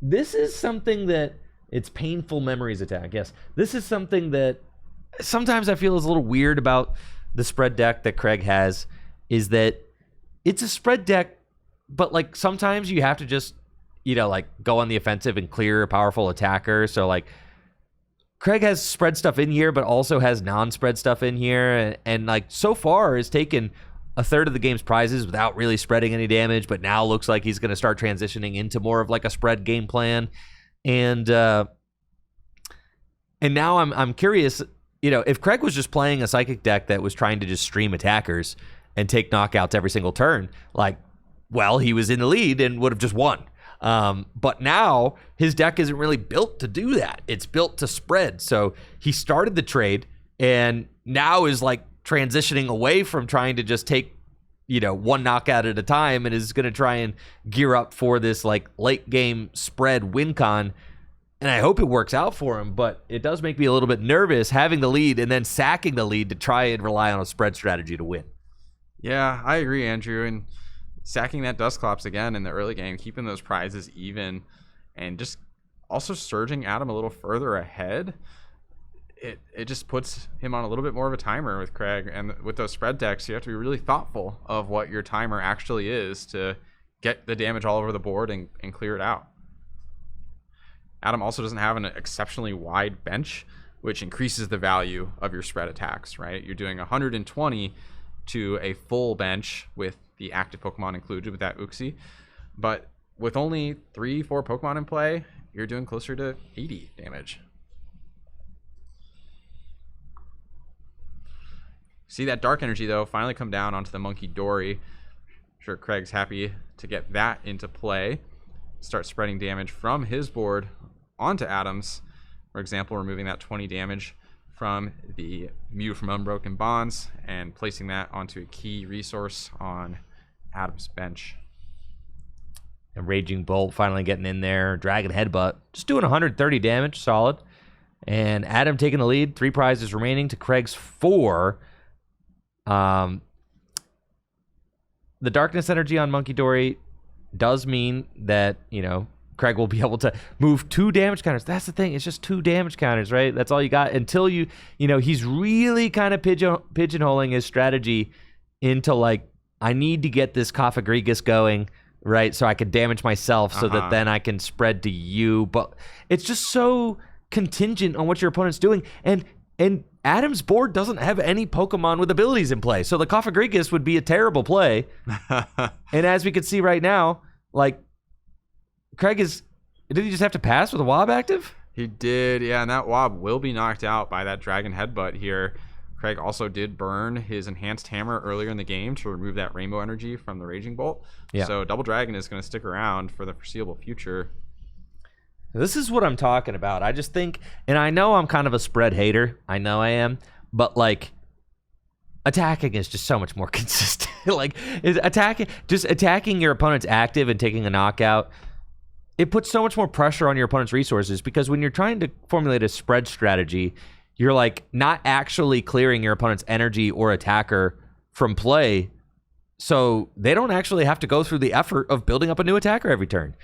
this is something that it's painful memories attack. Yes, this is something that sometimes I feel is a little weird about the spread deck that Craig has, is that it's a spread deck, but like sometimes you have to just, like go on the offensive and clear a powerful attacker. So like Craig has spread stuff in here, but also has non-spread stuff in here. And like so far has taken a third of the game's prizes without really spreading any damage, but now looks like he's going to start transitioning into more of like a spread game plan. And now I'm curious, if Craig was just playing a psychic deck that was trying to just stream attackers and take knockouts every single turn, he was in the lead and would have just won. But now his deck isn't really built to do that. It's built to spread. So he started the trade and now is like transitioning away from trying to just take, one knockout at a time, and is going to try and gear up for this like late game spread win con. And I hope it works out for him, but it does make me a little bit nervous having the lead and then sacking the lead to try and rely on a spread strategy to win. Yeah, I agree, Andrew. And sacking that Dusclops again in the early game, keeping those prizes even, and just also surging Adam a little further ahead, it just puts him on a little bit more of a timer with Craig. And with those spread decks, you have to be really thoughtful of what your timer actually is to get the damage all over the board and clear it out. Adam also doesn't have an exceptionally wide bench, which increases the value of your spread attacks, right? You're doing 120 to a full bench with the active Pokemon included with that Uxie. But with only 3-4 Pokemon in play, you're doing closer to 80 damage. See that Dark Energy, though, finally come down onto the Monkey Dory. I'm sure Craig's happy to get that into play. Start spreading damage from his board onto Adam's. For example, removing that 20 damage from the Mew from Unbroken Bonds and placing that onto a key resource on Adam's bench. And Raging Bolt finally getting in there. Dragon Headbutt. Just doing 130 damage. Solid. And Adam taking the lead. 3 prizes remaining to Craig's 4. The Darkness Energy on Monkey Dory does mean that, Craig will be able to move 2 damage counters. That's the thing. It's just 2 damage counters, right? That's all you got until he's really kind of pigeonholing his strategy into like, I need to get this Cofagrigus going, right? So I can damage myself so that then I can spread to you. But it's just so contingent on what your opponent's doing. And Adam's board doesn't have any Pokemon with abilities in play. So the Cofagrigus would be a terrible play. And as we can see right now, like, Craig did he just have to pass with a Wob active? He did, yeah, and that Wob will be knocked out by that Dragon Headbutt here. Craig also did burn his Enhanced Hammer earlier in the game to remove that Rainbow Energy from the Raging Bolt. Yeah. So Double Dragon is going to stick around for the foreseeable future. This is what I'm talking about. I just think, and I know I'm kind of a spread hater. I know I am, but like, attacking is just so much more consistent. Like, attacking your opponent's active and taking a knockout, it puts so much more pressure on your opponent's resources, because when you're trying to formulate a spread strategy, you're like not actually clearing your opponent's energy or attacker from play, so they don't actually have to go through the effort of building up a new attacker every turn,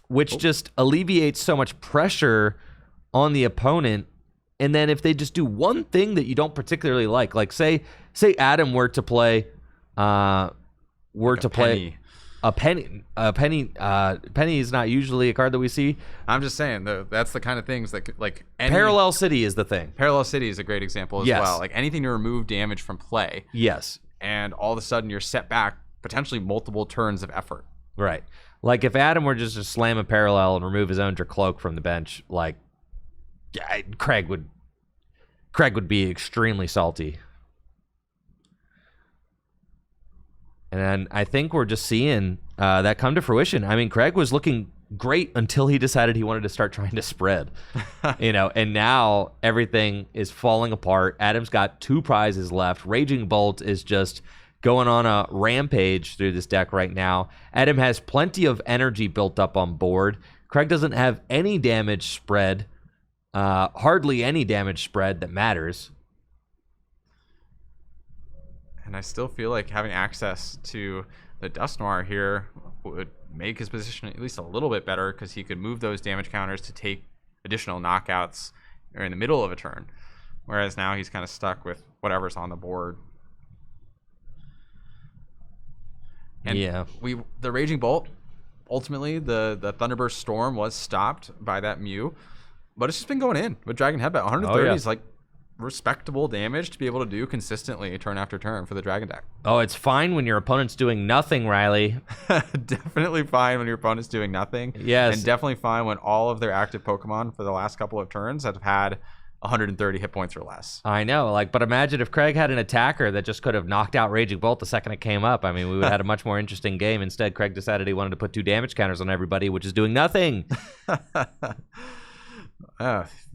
which just alleviates so much pressure on the opponent. And then if they just do one thing that you don't particularly like say Adam were to play Penny. A penny is not usually a card that we see. I'm just saying that's the kind of things that like Parallel City is the thing. Parallel City is a great example as well. Like anything to remove damage from play. Yes. And all of a sudden you're set back potentially multiple turns of effort. Right. Like if Adam were just to slam a Parallel and remove his own Dracloak from the bench, like Craig would be extremely salty. And then I think we're just seeing that come to fruition. I mean, Craig was looking great until he decided he wanted to start trying to spread, and now everything is falling apart. Adam's got 2 prizes left. Raging Bolt is just going on a rampage through this deck right now. Adam has plenty of energy built up on board. Craig doesn't have any damage spread, hardly any damage spread that matters. And I still feel like having access to the Dust Noir here would make his position at least a little bit better, because he could move those damage counters to take additional knockouts in the middle of a turn. Whereas now he's kind of stuck with whatever's on the board. And the Raging Bolt, ultimately the Thunderburst Storm was stopped by that Mew, but it's just been going in with Dragon Headbutt. 130 is like respectable damage to be able to do consistently turn after turn for the Dragon deck. Oh, it's fine when your opponent's doing nothing, Riley. Definitely fine when your opponent's doing nothing. Yes. And definitely fine when all of their active Pokemon for the last couple of turns have had 130 hit points or less. I know, but imagine if Craig had an attacker that just could have knocked out Raging Bolt the second it came up. I mean, we would have had a much more interesting game. Instead, Craig decided he wanted to put 2 damage counters on everybody, which is doing nothing.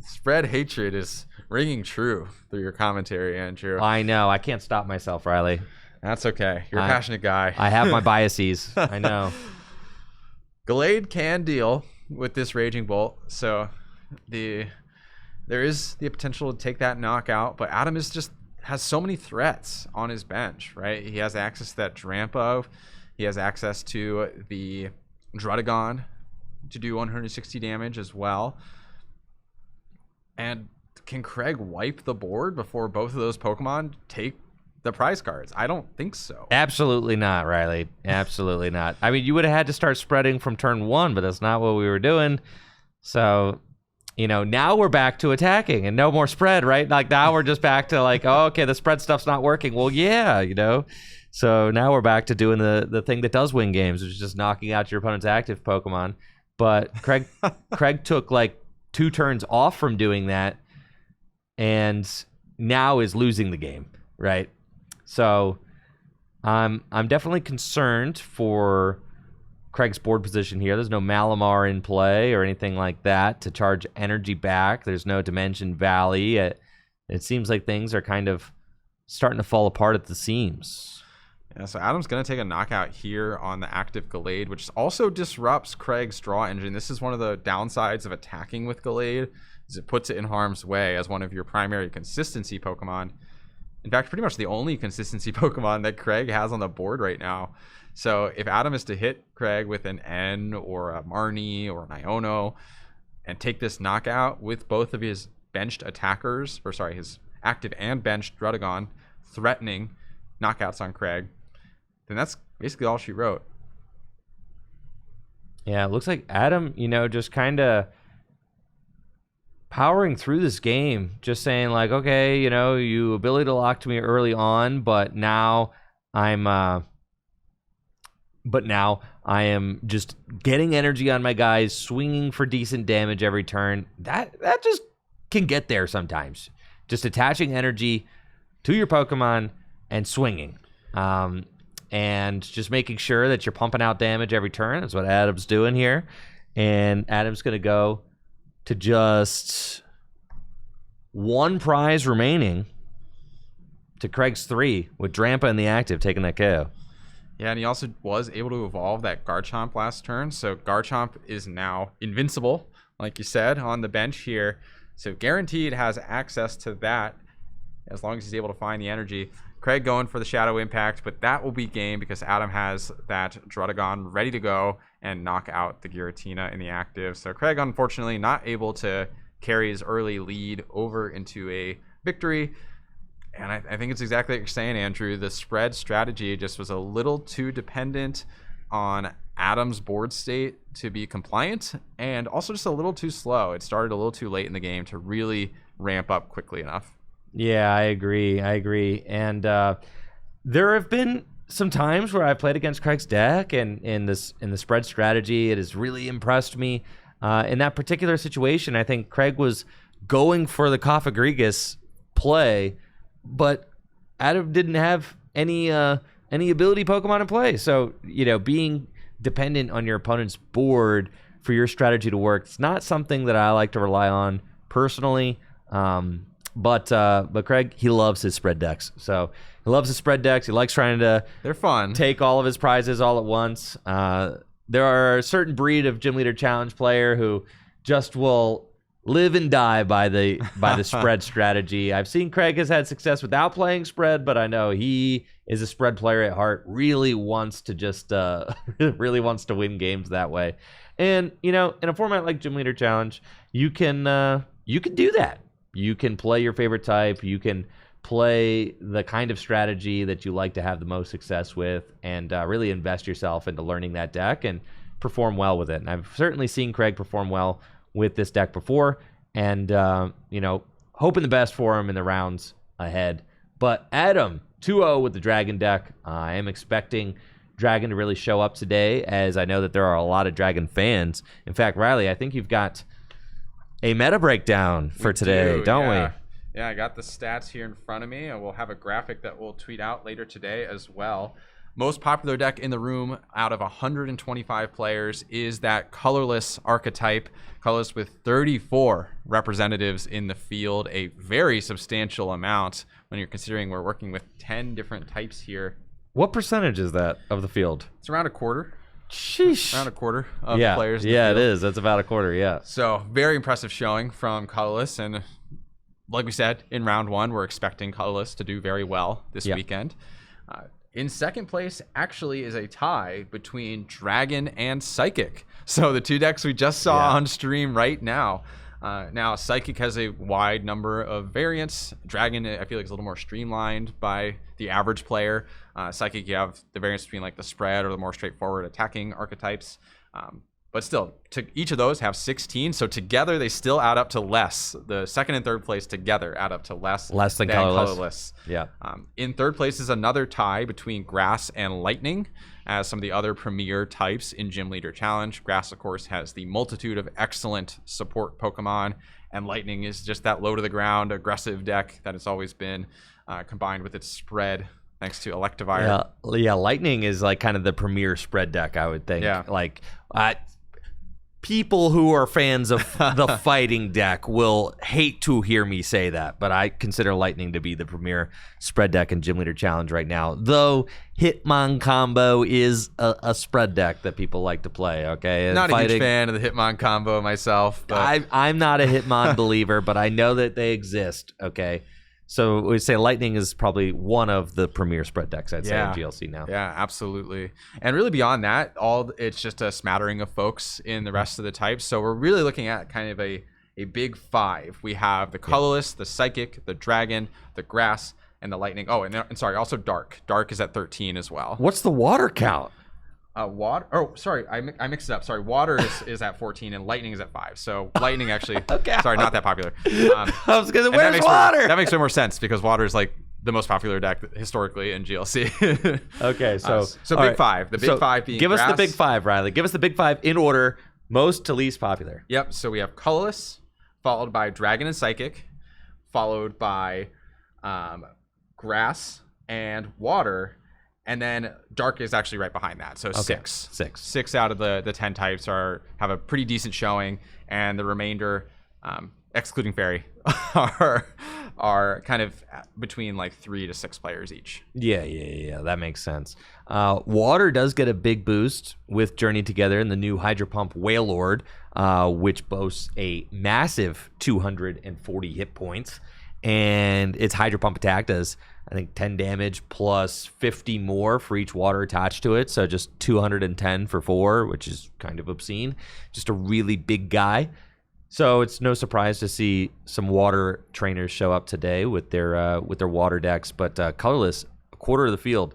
Spread hatred is ringing true through your commentary, Andrew. I know. I can't stop myself, Riley. That's okay. You're a passionate guy. I have my biases. I know. Gallade can deal with this Raging Bolt, so there is the potential to take that knockout, but Adam has so many threats on his bench, right? He has access to that Drampa. He has access to the Drudagon to do 160 damage as well. And can Craig wipe the board before both of those Pokemon take the prize cards? I don't think so. Absolutely not, Riley. Absolutely not. I mean, you would have had to start spreading from turn 1, but that's not what we were doing. So, now we're back to attacking and no more spread, right? Like, now we're just back to oh, okay, the spread stuff's not working. Well, yeah, So now we're back to doing the thing that does win games, which is just knocking out your opponent's active Pokemon. But Craig took 2 turns off from doing that, and now is losing the game, right? So I'm definitely concerned for Craig's board position here. There's no Malamar in play or anything like that to charge energy back. There's no Dimension Valley. It seems like things are kind of starting to fall apart at the seams. Yeah, so Adam's going to take a knockout here on the active Gallade, which also disrupts Craig's draw engine. This is one of the downsides of attacking with Gallade, is it puts it in harm's way as one of your primary consistency Pokemon. In fact, pretty much the only consistency Pokemon that Craig has on the board right now. So if Adam is to hit Craig with an N or a Marnie or an Iono and take this knockout with both of his benched attackers, his active and benched Drudagon threatening knockouts on Craig, then that's basically all she wrote. Yeah, it looks like Adam, just kind of powering through this game, just saying okay, you ability to lock to me early on, but now I am just getting energy on my guys, swinging for decent damage every turn. That just can get there sometimes. Just attaching energy to your Pokemon and swinging. And just making sure that you're pumping out damage every turn. That's what Adam's doing here. And Adam's going to go to just 1 prize remaining to Craig's 3 with Drampa in the active taking that KO. Yeah, and he also was able to evolve that Garchomp last turn. So Garchomp is now invincible, like you said, on the bench here. So guaranteed has access to that as long as he's able to find the energy. Craig going for the Shadow Impact, but that will be game because Adam has that Drudagon ready to go and knock out the Giratina in the active. So Craig, unfortunately, not able to carry his early lead over into a victory. And I think it's exactly what you're saying, Andrew. The spread strategy just was a little too dependent on Adam's board state to be compliant, and also just a little too slow. It started a little too late in the game to really ramp up quickly enough. Yeah, I agree. And there have been some times where I played against Craig's deck, and in the spread strategy, it has really impressed me. In that particular situation, I think Craig was going for the Cofagrigus play, but Adam didn't have any ability Pokemon in play. So, being dependent on your opponent's board for your strategy to work, it's not something that I like to rely on personally. But Craig, he loves his spread decks. So he loves his spread decks. He likes trying to they're fun. Take all of his prizes all at once. there are a certain breed of Gym Leader Challenge player who just will live and die by the spread strategy. I've seen Craig has had success without playing spread, but I know he is a spread player at heart. Really wants to just really wants to win games that way. And in a format like Gym Leader Challenge, you can do that. You can play your favorite type. You can play the kind of strategy that you like to have the most success with, and really invest yourself into learning that deck and perform well with it. And I've certainly seen Craig perform well with this deck before, and hoping the best for him in the rounds ahead. But Adam, 2-0 with the Dragon deck. I am expecting Dragon to really show up today, as I know that there are a lot of Dragon fans. In fact, Riley, I think you've got a meta breakdown for today, don't we? Yeah, I got the stats here in front of me, and we'll have a graphic that we'll tweet out later today as well. Most popular deck in the room out of 125 players is that Colorless archetype. Colorless with 34 representatives in the field, a very substantial amount when you're considering we're working with 10 different types here. What percentage is that of the field? It's around a quarter. Sheesh. Around a quarter of the players. Yeah, it is. That's about a quarter, yeah. So very impressive showing from Colorless. And like we said, in round one, we're expecting Colorless to do very well this weekend. In second place actually is a tie between Dragon and Psychic. So the two decks we just saw on stream right now. Now, Psychic has a wide number of variants. Dragon, I feel like, is a little more streamlined by the average player. Psychic, you have the variance between like the spread or the more straightforward attacking archetypes. But still, each of those have 16. So together, they still add up to less. The second and third place together add up to less than Colorless. Yeah. In third place is another tie between Grass and Lightning, as some of the other premier types in Gym Leader Challenge. Grass, of course, has the multitude of excellent support Pokemon, and Lightning is just that low-to-the-ground, aggressive deck that it's always been, combined with its spread, thanks to Electivire. Yeah, Lightning is like kind of the premier spread deck, I would think. Yeah. Like, people who are fans of the fighting deck will hate to hear me say that, but I consider Lightning to be the premier spread deck in Gym Leader Challenge right now. Though Hitmon combo is a spread deck that people like to play, okay? And not a huge fan of the Hitmon combo myself. But I'm not a Hitmon believer, but I know that they exist, okay? So we'd say Lightning is probably one of the premier spread decks, I'd say, in GLC now. Yeah, absolutely. And really beyond that, it's just a smattering of folks in the rest of the types. So we're really looking at kind of a big five. We have the Colorless, the Psychic, the Dragon, the Grass, and the Lightning. Oh, and sorry, also Dark. Dark is at 13 as well. What's the water count? Water. Oh, sorry, I mixed it up. Sorry, water is at 14 and lightning is at 5. So lightning actually. Okay. Sorry, not that popular. I was gonna. Where's water? That makes way more sense because water is like the most popular deck historically in GLC. Okay, so big right. Five. The big five being. Give us Grass. the big five, Riley. Give us the big five in order, most to least popular. Yep. So we have Colorless, followed by Dragon and Psychic, followed by Grass and Water. And then Dark is actually right behind that. So okay. Six out of the 10 types have a pretty decent showing, and the remainder, excluding Fairy, are kind of between like 3 to 6 players each. Yeah. That makes sense. Water does get a big boost with Journey Together and the new Hydro Pump Wailord, which boasts a massive 240 hit points. And its Hydro Pump attack does, I think, 10 damage plus 50 more for each water attached to it. So just 210 for 4, which is kind of obscene. Just a really big guy. So it's no surprise to see some water trainers show up today with their water decks. But Colorless, a quarter of the field.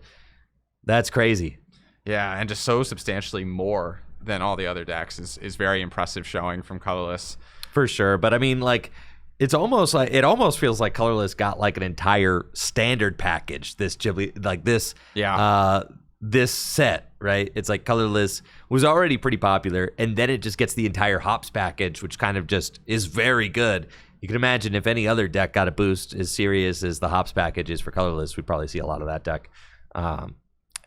That's crazy. Yeah, and just so substantially more than all the other decks is very impressive showing from Colorless. For sure. But I mean, like, it almost feels like Colorless got like an entire standard package. This Ghibli, like this, this set, right? It's like Colorless was already pretty popular, and then it just gets the entire Hops package, which kind of just is very good. You can imagine if any other deck got a boost as serious as the Hops package is for Colorless, we'd probably see a lot of that deck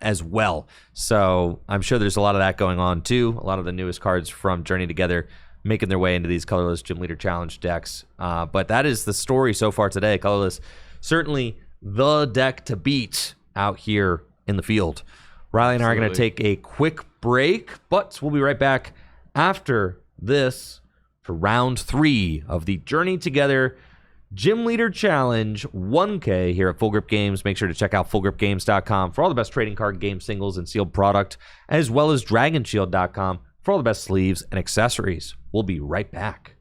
as well. So I'm sure there's a lot of that going on too. A lot of the newest cards from Journey Together making their way into these Colorless Gym Leader Challenge decks. But that is the story so far today. Colorless, certainly the deck to beat out here in the field. Riley and I are going to take a quick break, but we'll be right back after this for round 3 of the Journey Together Gym Leader Challenge 1K here at Full Grip Games. Make sure to check out fullgripgames.com for all the best trading card game singles and sealed product, as well as dragonshield.com for all the best sleeves and accessories. We'll be right back.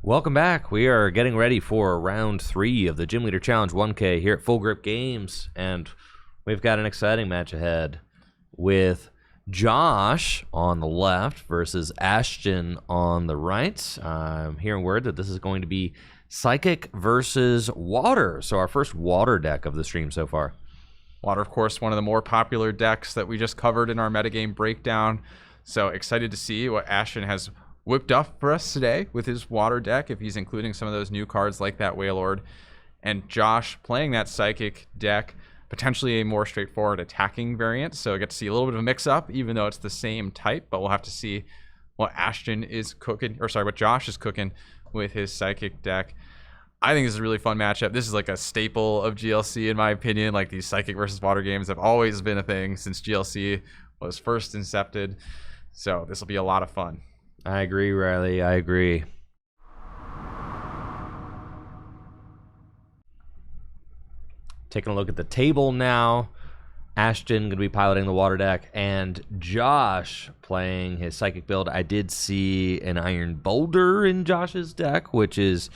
Welcome back. We are getting ready for round 3 of the Gym Leader Challenge 1K here at Full Grip Games, and we've got an exciting match ahead with Josh on the left versus Ashton on the right. I'm hearing word that this is going to be Psychic versus Water, so our first Water deck of the stream so far. Water, of course, one of the more popular decks that we just covered in our metagame breakdown, so excited to see what Ashton has whipped up for us today with his Water deck, if he's including some of those new cards like that Wailord. And Josh playing that Psychic deck, potentially a more straightforward attacking variant, so I get to see a little bit of a mix-up, even though it's the same type, but we'll have to see what Ashton is cooking, or sorry, what Josh is cooking with his Psychic deck. I think this is a really fun matchup. This is like a staple of GLC, in my opinion. Like, these Psychic versus Water games have always been a thing since GLC was first incepted, so this will be a lot of fun. I agree, Riley. I agree. Taking a look at the table now. Ashton going to be piloting the Water deck, and Josh playing his Psychic build. I did see an Iron Boulder in Josh's deck, which is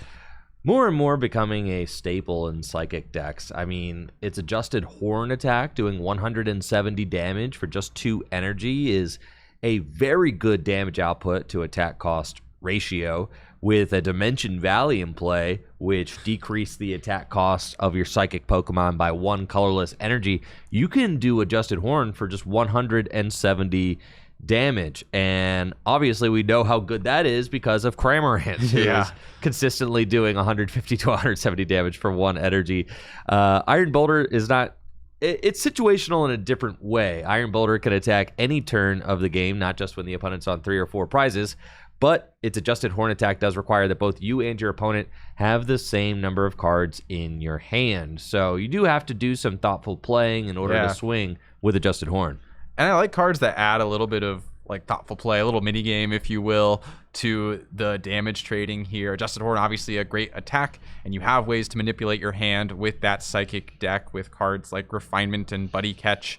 more and more becoming a staple in Psychic decks. I mean, its adjusted Horn attack doing 170 damage for just 2 energy is a very good damage output to attack cost ratio, with a Dimension Valley in play, which decreased the attack cost of your Psychic Pokemon by 1 colorless energy. You can do Adjusted Horn for just 170 damage, and obviously we know how good that is because of Cramorant, who is consistently doing 150 to 170 damage for 1 energy. Iron Boulder is not... It's situational in a different way. Iron Boulder can attack any turn of the game, not just when the opponent's on 3 or 4 prizes, but its adjusted Horn attack does require that both you and your opponent have the same number of cards in your hand. So you do have to do some thoughtful playing in order to swing with adjusted Horn. And I like cards that add a little bit of like thoughtful play, a little mini game, if you will, to the damage trading here. Adjusted Horn, obviously a great attack, and you have ways to manipulate your hand with that Psychic deck with cards like Refinement and Buddy Catch,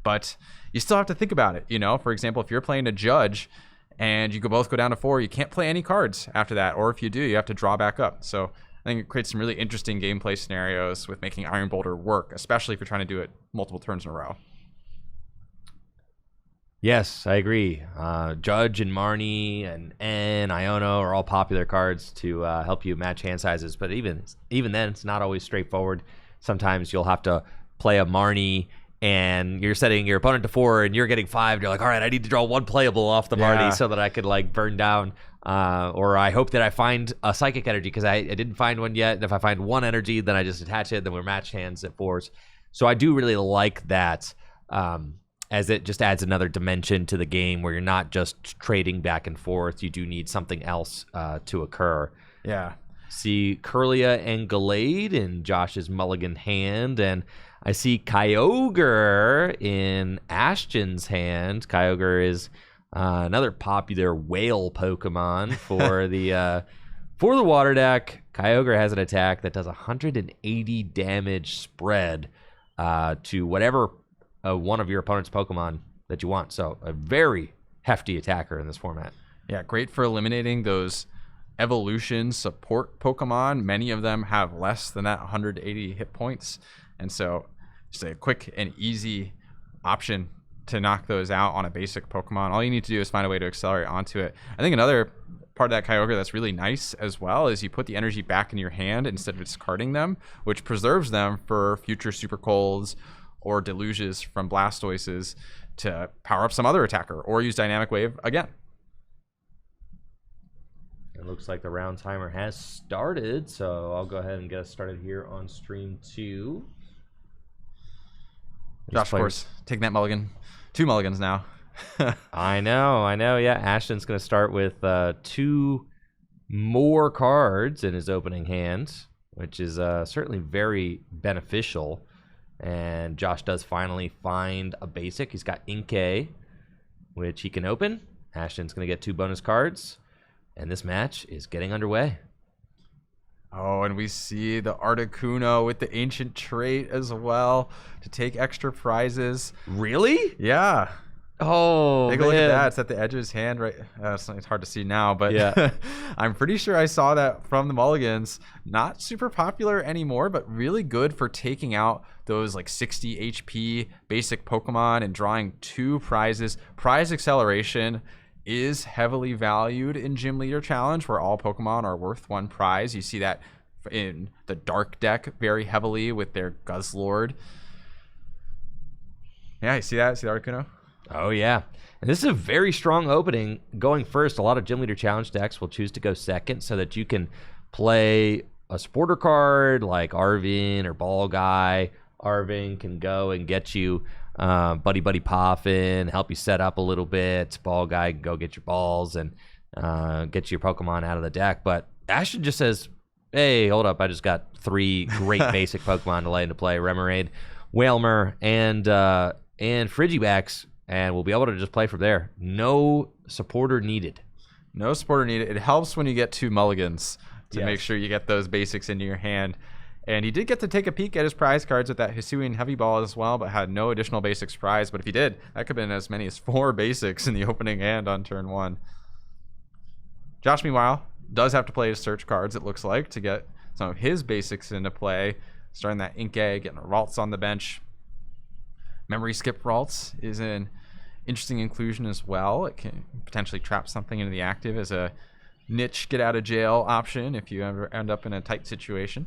but you still have to think about it. You know, for example, if you're playing a Judge and you both go down to 4, you can't play any cards after that, or if you do, you have to draw back up. So I think it creates some really interesting gameplay scenarios with making Iron Boulder work, especially if you're trying to do it multiple turns in a row. Yes, I agree. Judge and Marnie and Iono are all popular cards to help you match hand sizes, but even then, it's not always straightforward. Sometimes you'll have to play a Marnie, and you're setting your opponent to 4, and you're getting 5. You're like, all right, I need to draw 1 playable off the Marnie so that I could like burn down. Or I hope that I find a Psychic energy because I didn't find one yet. And if I find 1 energy, then I just attach it. Then we're match hands at 4s. So I do really like that. As it just adds another dimension to the game where you're not just trading back and forth. You do need something else to occur. Yeah. See Curlia and Gallade in Josh's mulligan hand, and I see Kyogre in Ashton's hand. Kyogre is another popular whale Pokemon for the Water deck. Kyogre has an attack that does 180 damage spread to whatever one of your opponent's Pokemon that you want. So a very hefty attacker in this format. Yeah, great for eliminating those evolution support Pokemon. Many of them have less than that 180 hit points. And so just a quick and easy option to knock those out on a basic Pokemon. All you need to do is find a way to accelerate onto it. I think another part of that Kyogre that's really nice as well is you put the energy back in your hand instead of discarding them, which preserves them for future Super Colds or Deluges from Blastoises to power up some other attacker or use Dynamic Wave again. It looks like the round timer has started, so I'll go ahead and get us started here on stream 2. Josh, of course, taking that mulligan. 2 mulligans now. I know, yeah. Ashton's going to start with 2 more cards in his opening hand, which is certainly very beneficial. And Josh does finally find a basic. He's got Inkay, which he can open. Ashton's going to get 2 bonus cards. And this match is getting underway. Oh, and we see the Articuno with the ancient trait as well to take extra prizes. Really? Yeah. Oh, Take a look at that. It's at the edge of his hand, right? It's hard to see now, but yeah. I'm pretty sure I saw that from the Mulligans. Not super popular anymore, but really good for taking out those like 60 HP basic Pokemon and drawing 2 prizes. Prize acceleration is heavily valued in Gym Leader Challenge, where all Pokemon are worth 1 prize. You see that in the Dark deck very heavily with their Guzzlord. Yeah, you see that? See the Articuno? Oh, yeah. And this is a very strong opening. Going first, a lot of Gym Leader Challenge decks will choose to go second so that you can play a supporter card like Arvin or Ball Guy. Arvin can go and get you Buddy Buddy Poffin, help you set up a little bit. Ball Guy can go get your balls and get your Pokemon out of the deck. But Ashton just says, hey, hold up. I just got 3 great basic Pokemon to lay into play. Remoraid, Whalmer, and Frigibax. And we'll be able to just play from there. No supporter needed. No supporter needed. It helps when you get 2 mulligans to make sure you get those basics into your hand. And he did get to take a peek at his prize cards with that Hisuian Heavy Ball as well, but had no additional basics prize. But if he did, that could have been as many as 4 basics in the opening hand on turn 1. Josh, meanwhile, does have to play his search cards, it looks like, to get some of his basics into play. Starting that Inkay, getting a Ralts on the bench. Memory Skip Ralts is an interesting inclusion as well. It can potentially trap something into the active as a niche get out of jail option if you ever end up in a tight situation.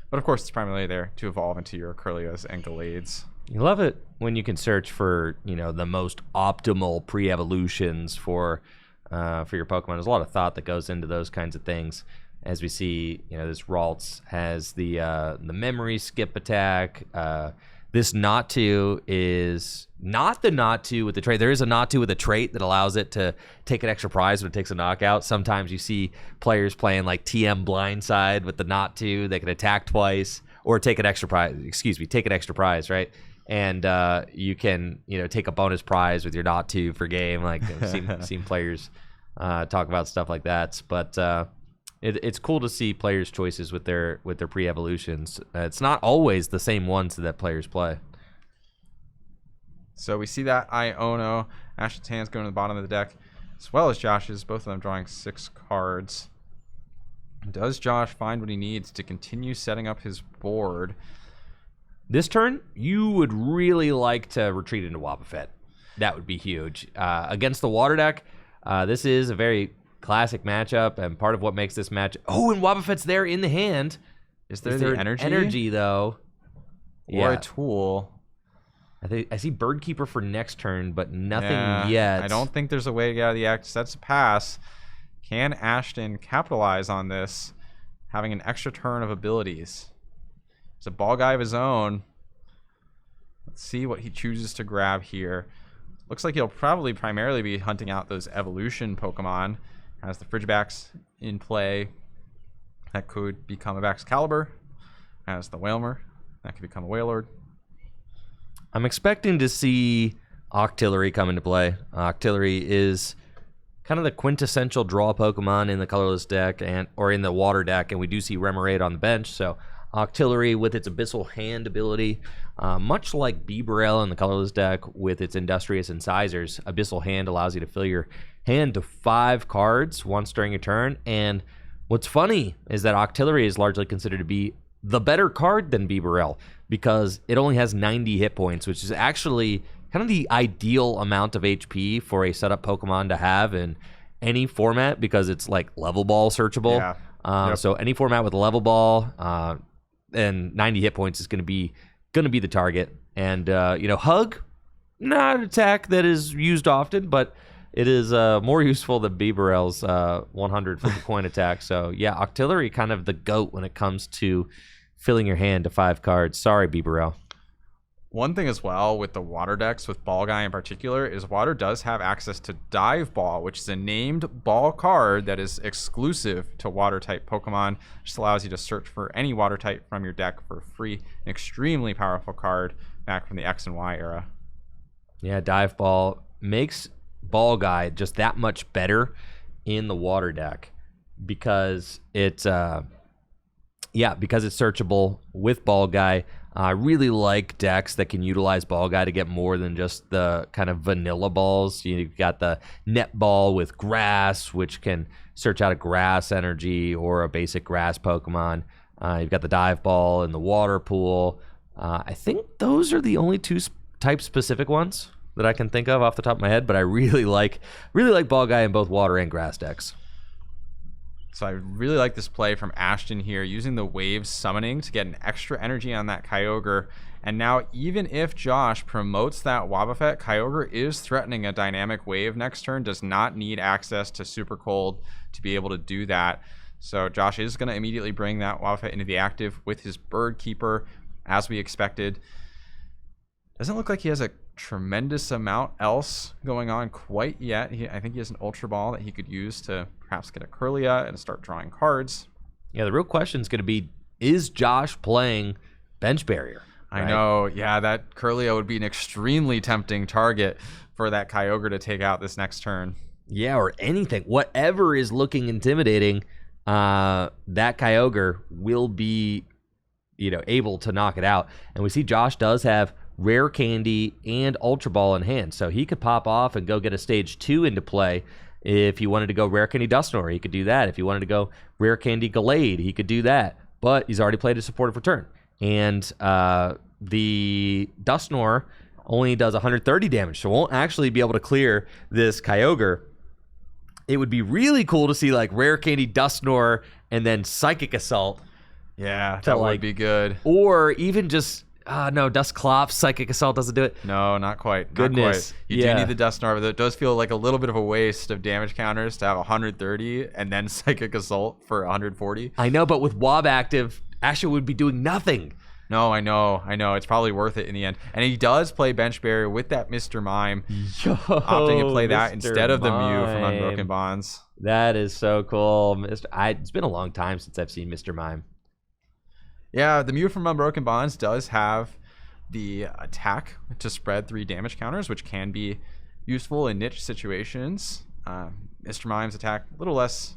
But of course, it's primarily there to evolve into your Curlias and Gallades. You love it when you can search for, the most optimal pre-evolutions for your Pokemon. There's a lot of thought that goes into those kinds of things. As we see, this Ralts has the memory skip attack. This Not-To is not the Not-To with the trait. There is a Not-To with a trait that allows it to take an extra prize when it takes a knockout. Sometimes you see players playing like TM Blindside with the Not-To. They can attack twice or take an extra prize. Take an extra prize, right? And you can, take a bonus prize with your Not-To for game. Like I've seen players talk about stuff like that. But it's cool to see players' choices with their pre-evolutions. It's not always the same ones that players play. So we see that Iono, Ashton's hands going to the bottom of the deck, as well as Josh's, both of them drawing 6 cards. Does Josh find what he needs to continue setting up his board? This turn, you would really like to retreat into Wobbuffet. That would be huge. Against the water deck, this is a very classic matchup, and part of what makes this match... Oh, and Wobbuffet's there in the hand. Is there the energy? Energy, though. Or a tool. I see Birdkeeper for next turn, but nothing yet. I don't think there's a way to get out of the act. That's a pass. Can Ashton capitalize on this, having an extra turn of abilities? It's a Ball Guy of his own. Let's see what he chooses to grab here. Looks like he'll probably primarily be hunting out those evolution Pokemon. Has the Frigibax in play. That could become a Baxcalibur. Has the Whalmer. That could become a Wailord. I'm expecting to see Octillery come into play. Octillery is kind of the quintessential draw Pokemon in the Colorless deck or in the Water deck, and we do see Remoraid on the bench. So Octillery with its Abyssal Hand ability, much like Bibarel in the Colorless deck with its Industrious Incisors, Abyssal Hand allows you to fill your hand to 5 cards once during a turn. And what's funny is that Octillery is largely considered to be the better card than Bibarel because it only has 90 hit points, which is actually kind of the ideal amount of HP for a setup Pokemon to have in any format because it's like level ball searchable. Yeah. So any format with a level ball and 90 hit points is going to be the target. And Hug, not an attack that is used often, but it is more useful than Bibarel's 100 flip a coin attack. So yeah, Octillery kind of the GOAT when it comes to filling your hand to 5 cards. Sorry, Bibarel. One thing as well with the water decks, with Ball Guy in particular, is water does have access to Dive Ball, which is a named ball card that is exclusive to water type Pokemon. Just allows you to search for any water type from your deck for free. An extremely powerful card back from the X and Y era. Yeah, Dive Ball makes Ball Guy just that much better in the water deck because it's because it's searchable with Ball Guy. I really like decks that can utilize Ball Guy to get more than just the kind of vanilla balls. You've got the Net Ball with Grass, which can search out a Grass energy or a basic Grass Pokemon. You've got the Dive Ball and the Water Pool. I think those are the only two type-specific ones that I can think of off the top of my head, but I really like Ball Guy in both Water and Grass decks. So I really like this play from Ashton here, using the Wave Summoning to get an extra energy on that Kyogre. And now even if Josh promotes that Wobbuffet, Kyogre is threatening a Dynamic Wave next turn, does not need access to Super Cold to be able to do that. So Josh is going to immediately bring that Wobbuffet into the active with his Bird Keeper, as we expected. Doesn't look like he has a tremendous amount else going on quite yet. I think he has an Ultra Ball that he could use to perhaps get a Kirlia and start drawing cards. Yeah, the real question is going to be, is Josh playing Bench Barrier? Right? I know. Yeah, that Kirlia would be an extremely tempting target for that Kyogre to take out this next turn. Yeah, or anything. Whatever is looking intimidating, that Kyogre will be, able to knock it out. And we see Josh does have Rare Candy and Ultra Ball in hand, so he could pop off and go get a stage 2 into play. If he wanted to go Rare Candy Dusknoir, he could do that. If he wanted to go Rare Candy Gallade, he could do that. But he's already played a supportive return. And the Dusknoir only does 130 damage, so won't actually be able to clear this Kyogre. It would be really cool to see like Rare Candy Dusknoir and then Psychic Assault. Yeah, that would be good. Or even just... no, Dusclops, Psychic Assault doesn't do it. No, not quite. Goodness. Not quite. You do need the Dusknoir, but it does feel like a little bit of a waste of damage counters to have 130 and then Psychic Assault for 140. I know, but with Wob active, Asher would be doing nothing. No, I know. It's probably worth it in the end. And he does play Bench Barrier with that Mr. Mime, opting to play that instead of the Mew from Unbroken Bonds. That is so cool. It's been a long time since I've seen Mr. Mime. Yeah, the Mew from Unbroken Bonds does have the attack to spread 3 damage counters, which can be useful in niche situations. Mr. Mime's attack, a little less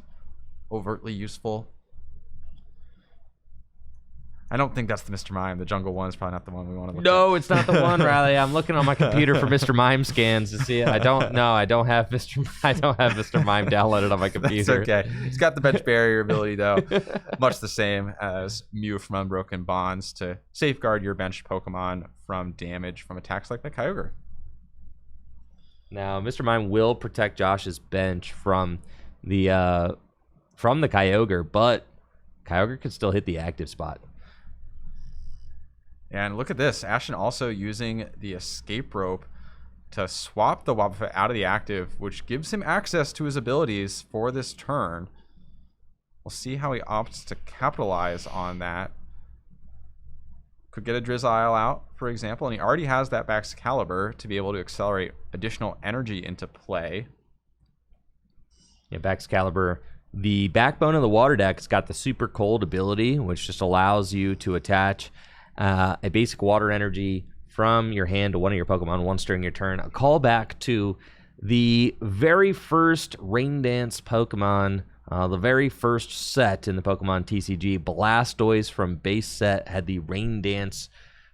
overtly useful. I don't think that's the Mr. Mime. The jungle one is probably not the one we want to look at. No, it's not the one, Riley. I'm looking on my computer for Mr. Mime scans to see it. I don't have Mr. Mime downloaded on my computer. That's okay. He's got the Bench Barrier ability, though. Much the same as Mew from Unbroken Bonds to safeguard your bench Pokemon from damage from attacks like the Kyogre. Now, Mr. Mime will protect Josh's bench from the Kyogre, but Kyogre could still hit the active spot. And look at this. Ashton also using the Escape Rope to swap the Wobbuffet out of the active, which gives him access to his abilities for this turn. We'll see how he opts to capitalize on that. Could get a Drizzile out, for example, and he already has that Baxcalibur to be able to accelerate additional energy into play. Yeah, Baxcalibur, the backbone of the water deck, has got the Super Cold ability, which just allows you to attach a basic water energy from your hand to one of your Pokemon once during your turn. A callback to the very first Rain Dance Pokemon, the very first set in the Pokemon TCG. Blastoise from base set had the Rain Dance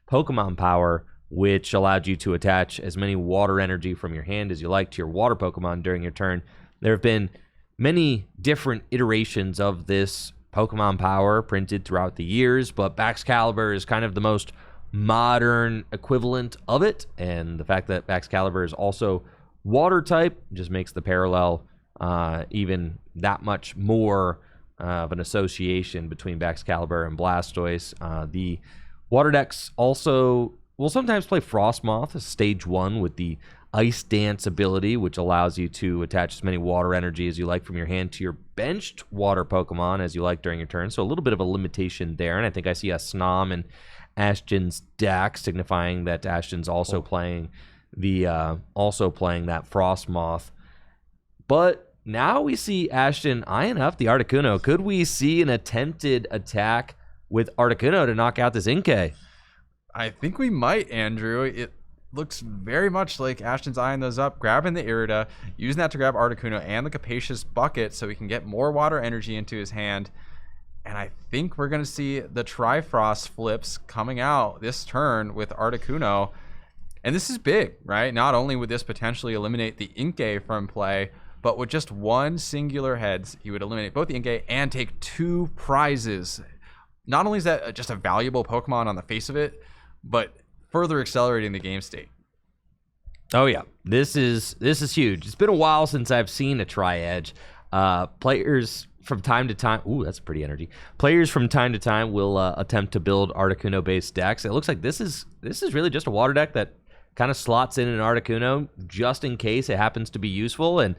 Pokemon power, which allowed you to attach as many water energy from your hand as you like to your water Pokemon during your turn. There have been many different iterations of this Pokemon power printed throughout the years, but Baxcalibur is kind of the most modern equivalent of it, and the fact that Baxcalibur is also water type just makes the parallel even that much more of an association between Baxcalibur and Blastoise. The water decks also will sometimes play Frostmoth as stage 1 with the Ice Dance ability, which allows you to attach as many water energy as you like from your hand to your benched water Pokemon as you like during your turn. So a little bit of a limitation there, and I think I see a Snom Ashton's deck, signifying that Ashton's also playing that Frost Moth. But now we see Ashton eyeing up the Articuno. Could we see an attempted attack with Articuno to knock out this Inkay? I think we might, Andrew. It looks very much like Ashton's eyeing those up, grabbing the Irida, using that to grab Articuno and the Capacious Bucket so he can get more water energy into his hand. And I think we're going to see the Trifrost flips coming out this turn with Articuno. And this is big, right? Not only would this potentially eliminate the Inkay from play, but with just one singular heads, he would eliminate both the Inkay and take 2 prizes. Not only is that just a valuable Pokemon on the face of it, but further accelerating the game state. Oh yeah, this is huge. It's been a while since I've seen a Tri-Edge. Players from time to time, ooh, that's pretty energy. Players from time to time will attempt to build Articuno-based decks. It looks like this is really just a water deck that kind of slots in an Articuno just in case it happens to be useful. And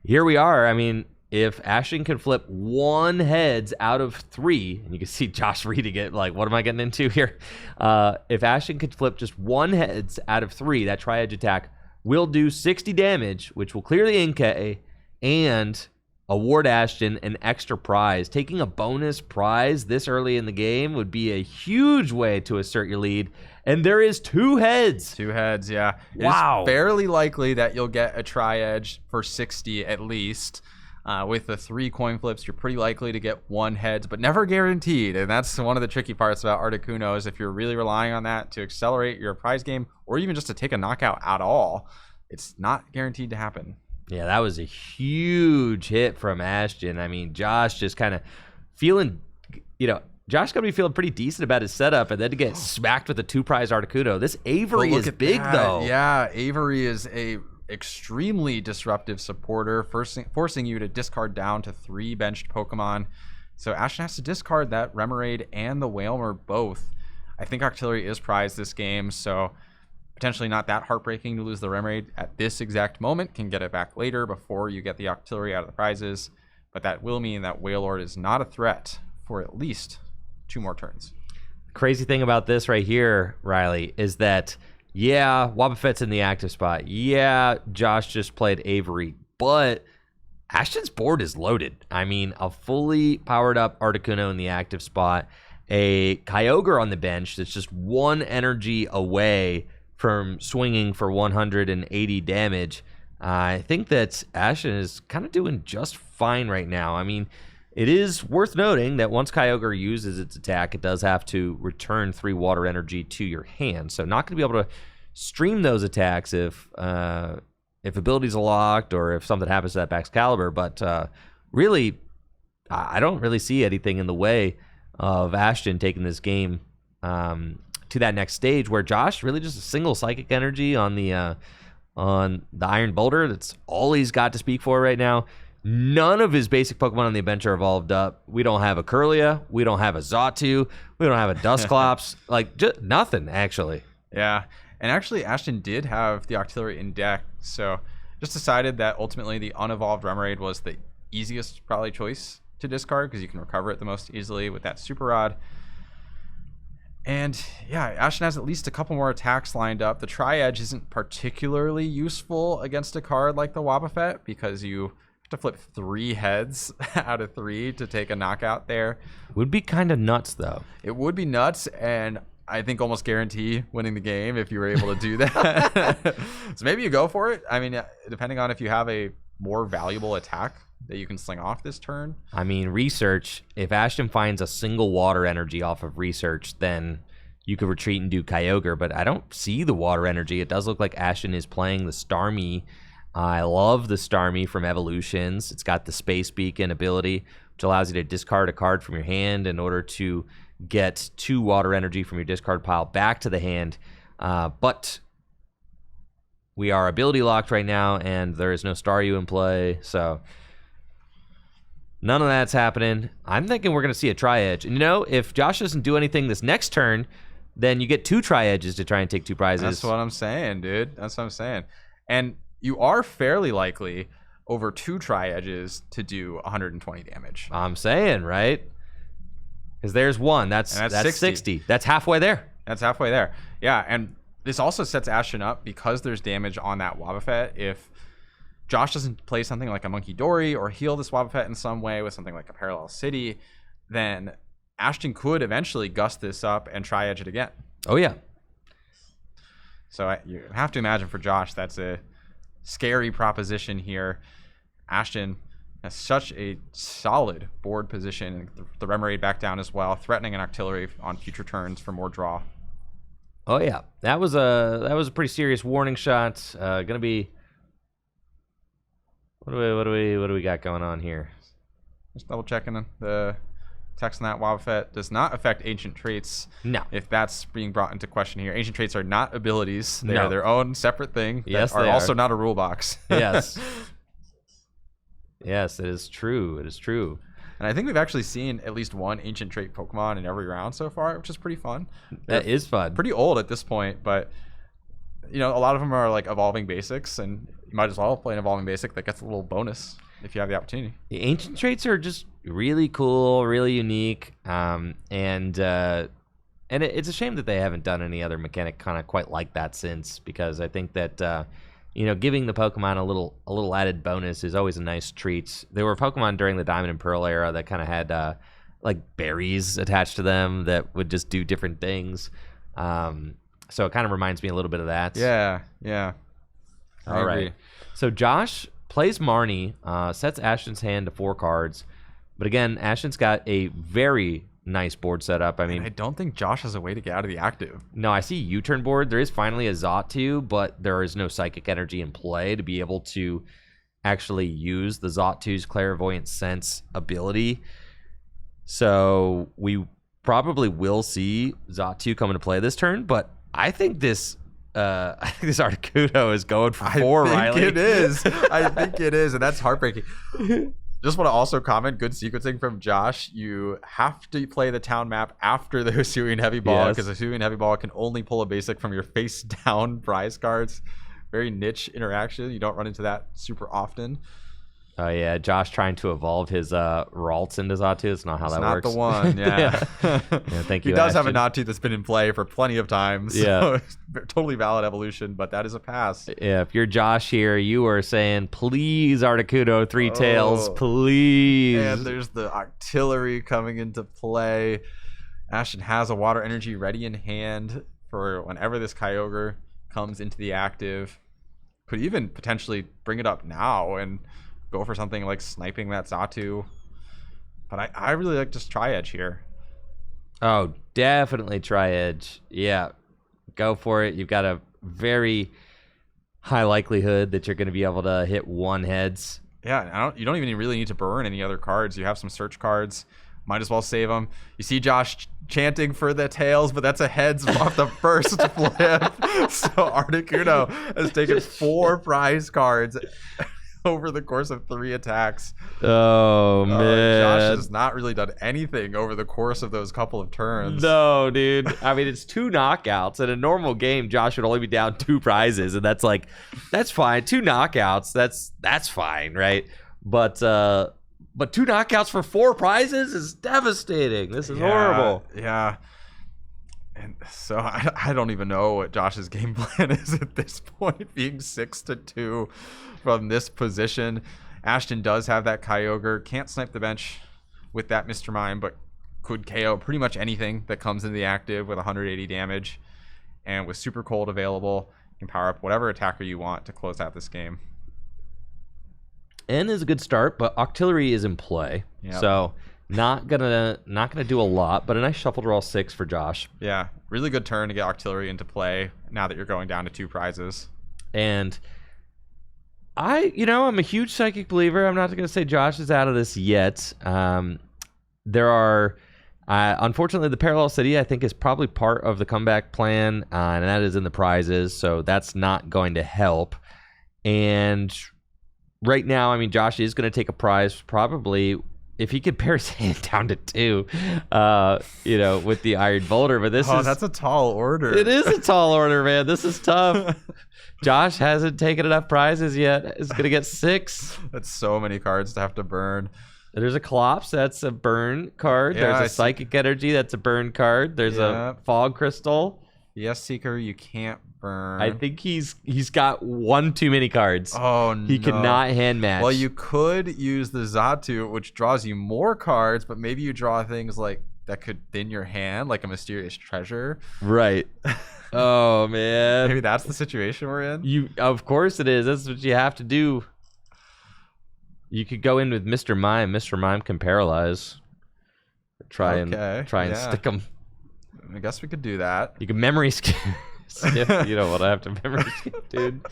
here we are. I mean, if Ashton can flip 1 heads out of 3, and you can see Josh reading it like, what am I getting into here? If Ashton could flip just 1 heads out of 3, that Tri-Edge attack will do 60 damage, which will clear the Inkay and award Ashton an extra prize. Taking a bonus prize this early in the game would be a huge way to assert your lead. And there is 2 heads. 2 heads, yeah. Wow. It's fairly likely that you'll get a Tri-Edge for 60 at least. With the 3 coin flips, you're pretty likely to get 1 heads, but never guaranteed. And that's one of the tricky parts about Articuno, is if you're really relying on that to accelerate your prize game, or even just to take a knockout at all, it's not guaranteed to happen. Yeah, that was a huge hit from Ashton. I mean, Josh just kind of feeling, Josh got to be feeling pretty decent about his setup, and then to get smacked with a 2-prize Articuno. This Avery is big, though. Yeah, Avery is a extremely disruptive supporter, forcing you to discard down to 3 benched Pokemon. So Ashton has to discard that Remoraid and the Wailmer both. I think Octillery is prized this game, so potentially not that heartbreaking to lose the Remoraid at this exact moment. Can get it back later before you get the Octillery out of the prizes, but that will mean that Wailord is not a threat for at least 2 more turns. Crazy thing about this right here, Riley, is that yeah, Wobbuffet's in the active spot. Yeah, Josh just played Avery, but Ashton's board is loaded. I mean, a fully powered up Articuno in the active spot, a Kyogre on the bench that's just 1 energy away from swinging for 180 damage. I think that Ashton is kind of doing just fine right now. I mean, it is worth noting that once Kyogre uses its attack, it does have to return 3 water energy to your hand. So not going to be able to stream those attacks if abilities are locked or if something happens to that Baxcalibur. But really, I don't really see anything in the way of Ashton taking this game to that next stage, where Josh really just a single Psychic Energy on the Iron Boulder. That's all he's got to speak for right now. None of his basic Pokemon on the bench are evolved up. We don't have a Curlia. We don't have a Xatu. We don't have a Dusclops. Like, just nothing, actually. Yeah. And actually, Ashton did have the Octillery in deck, so just decided that ultimately the unevolved Remoraid was the easiest probably choice to discard, because you can recover it the most easily with that Super Rod. And yeah, Ashton has at least a couple more attacks lined up. The Tri-Edge isn't particularly useful against a card like the Wobbuffet, because you to flip 3 heads out of 3 to take a knockout there. Would be kind of nuts, though. It would be nuts, and I think almost guarantee winning the game if you were able to do that. So maybe you go for it. I mean, depending on if you have a more valuable attack that you can sling off this turn. I mean, Research, if Ashton finds a single water energy off of Research, then you could retreat and do Kyogre, but I don't see the water energy. It does look like Ashton is playing the Starmie. I love the Starmie from Evolutions. It's got the Space Beacon ability, which allows you to discard a card from your hand in order to get 2 water energy from your discard pile back to the hand. But we are ability locked right now, and there is no Staryu in play, so none of that's happening. I'm thinking we're going to see a Tri-Edge. And if Josh doesn't do anything this next turn, then you get 2 Tri-Edges to try and take 2 prizes. That's what I'm saying, dude. That's what I'm saying. And you are fairly likely over 2 Tri-Edges to do 120 damage. I'm saying, right? Because there's 1. That's 60. That's halfway there. That's halfway there. Yeah, and this also sets Ashton up because there's damage on that Wobbuffet. If Josh doesn't play something like a Monkey Dory or heal this Wobbuffet in some way with something like a Parallel City, then Ashton could eventually gust this up and Tri-Edge it again. Oh, yeah. So you have to imagine for Josh, that's a scary proposition here. Ashton has such a solid board position. The Remoraid back down as well, threatening an Octillery on future turns for more draw. Oh yeah, that was a pretty serious warning shot. Gonna be. What do we got going on here? Just double checking the text on that. Wobbuffet does not affect ancient traits. No. If that's being brought into question here, ancient traits are not abilities. They are their own separate thing. Yes, they are they also are. not a rule box. Yes. Yes, it is true. It is true. And I think we've actually seen at least one ancient trait Pokemon in every round so far, which is pretty fun. That is fun. Pretty old at this point, but a lot of them are like evolving basics, and you might as well play an evolving basic that gets a little bonus if you have the opportunity. The ancient traits are just really cool, really unique, and it's a shame that they haven't done any other mechanic kind of quite like that since, because I think that giving the Pokemon a little added bonus is always a nice treat. There were Pokemon during the Diamond and Pearl era that kind of had like berries attached to them that would just do different things. So it kind of reminds me a little bit of that. Yeah. All right. So Josh plays Marnie, sets Ashton's hand to 4 cards. But again, Ashton's got a very nice board setup. I mean, I don't think Josh has a way to get out of the active. No, I see U-turn board. There is finally a Xatu, but there is no psychic energy in play to be able to actually use the Xatu's clairvoyant sense ability. So we probably will see Xatu come into play this turn, but I think this Articuno is going for 4, Riley. I think it is, and that's heartbreaking. Just want to also comment, good sequencing from Josh. You have to play the town map after the Hisuian Heavy Ball, because the Hisuian Heavy Ball can only pull a basic from your face down prize cards. Very niche interaction. You don't run into that super often. Oh yeah, Josh trying to evolve his Ralts into Xatu. It's not how that works. It's not the one, yeah. Yeah, thank you, He does Ashton. have a Natu that's been in play for plenty of times. So it's totally valid evolution, but that is a pass. Yeah, if you're Josh here, you are saying, please, Articuno, 3 tails, please. And there's the Artillery coming into play. Ashton has a Water Energy ready in hand for whenever this Kyogre comes into the active. Could even potentially bring it up now and go for something like sniping that Xatu. But I really like just Tri-Edge here. Oh, definitely Tri-Edge. Yeah, go for it. You've got a very high likelihood that you're going to be able to hit 1 heads. Yeah, you don't even really need to burn any other cards. You have some search cards. Might as well save them. You see Josh chanting for the tails, but that's a heads off the first flip. So Articuno has taken 4 prize cards over the course of 3 attacks. Oh, man. Josh has not really done anything over the course of those couple of turns. No, dude. I mean, it's 2 knockouts. In a normal game, Josh would only be down 2 prizes, and that's fine. 2 knockouts, that's fine, right? But 2 knockouts for 4 prizes is devastating. This is horrible. Yeah. And so I don't even know what Josh's game plan is at this point, being 6-2 from this position. Ashton does have that Kyogre. Can't snipe the bench with that Mr. Mime, but could KO pretty much anything that comes into the active with 180 damage. And with Super Cold available, you can power up whatever attacker you want to close out this game. N is a good start, but Octillery is in play. Yep. So not gonna do a lot, but a nice shuffle draw 6 for Josh. Yeah, really good turn to get Octillery into play now that you're going down to 2 prizes. And I'm a huge Psychic believer. I'm not going to say Josh is out of this yet. There are, unfortunately, the Parallel City, I think, is probably part of the comeback plan, and that is in the prizes, so that's not going to help. And right now, I mean, Josh is going to take a prize, probably, if he could pare his hand down to 2, with the Iron Boulder. But that's a tall order. It is a tall order, man. This is tough. Josh hasn't taken enough prizes yet. He's going to get 6. That's so many cards to have to burn. There's a Clops, that's a burn card. Yeah, There's a Psychic Energy, that's a burn card. There's a Fog Crystal. Yes, Seeker, you can't burn. I think he's got one too many cards. Oh, no. He cannot hand match. Well, you could use the Xatu, which draws you more cards, but maybe you draw things like that could thin your hand, like a Mysterious Treasure. Right. Oh, man. Maybe that's the situation we're in. Of course it is. That's what you have to do. You could go in with Mr. Mime. Mr. Mime can paralyze. Try and stick him. I guess we could do that. You can memory skip. You don't want to have to memory skip, dude.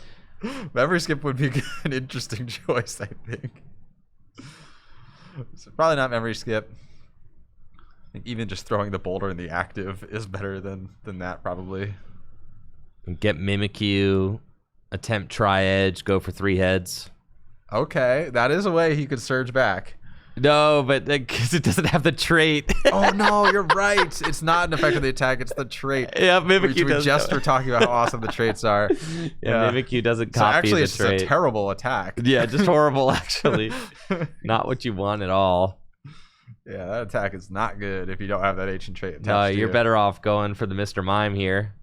Memory skip would be an interesting choice, I think. So probably not memory skip. I think even just throwing the boulder in the active is better than that, probably. Get Mimikyu, attempt Tri-Edge, go for 3 heads. Okay, that is a way he could surge back. No, but because it doesn't have the trait. Oh no, you're right. It's not an effect of the attack; it's the trait. Yeah, Mimikyu We just were talking about how awesome the traits are. Yeah, Mimikyu doesn't copy so actually, the it's trait. just a terrible attack. Yeah, just horrible. Actually, not what you want at all. Yeah, that attack is not good if you don't have that ancient trait attached. No, to you're it. better off going for the Mr. Mime here.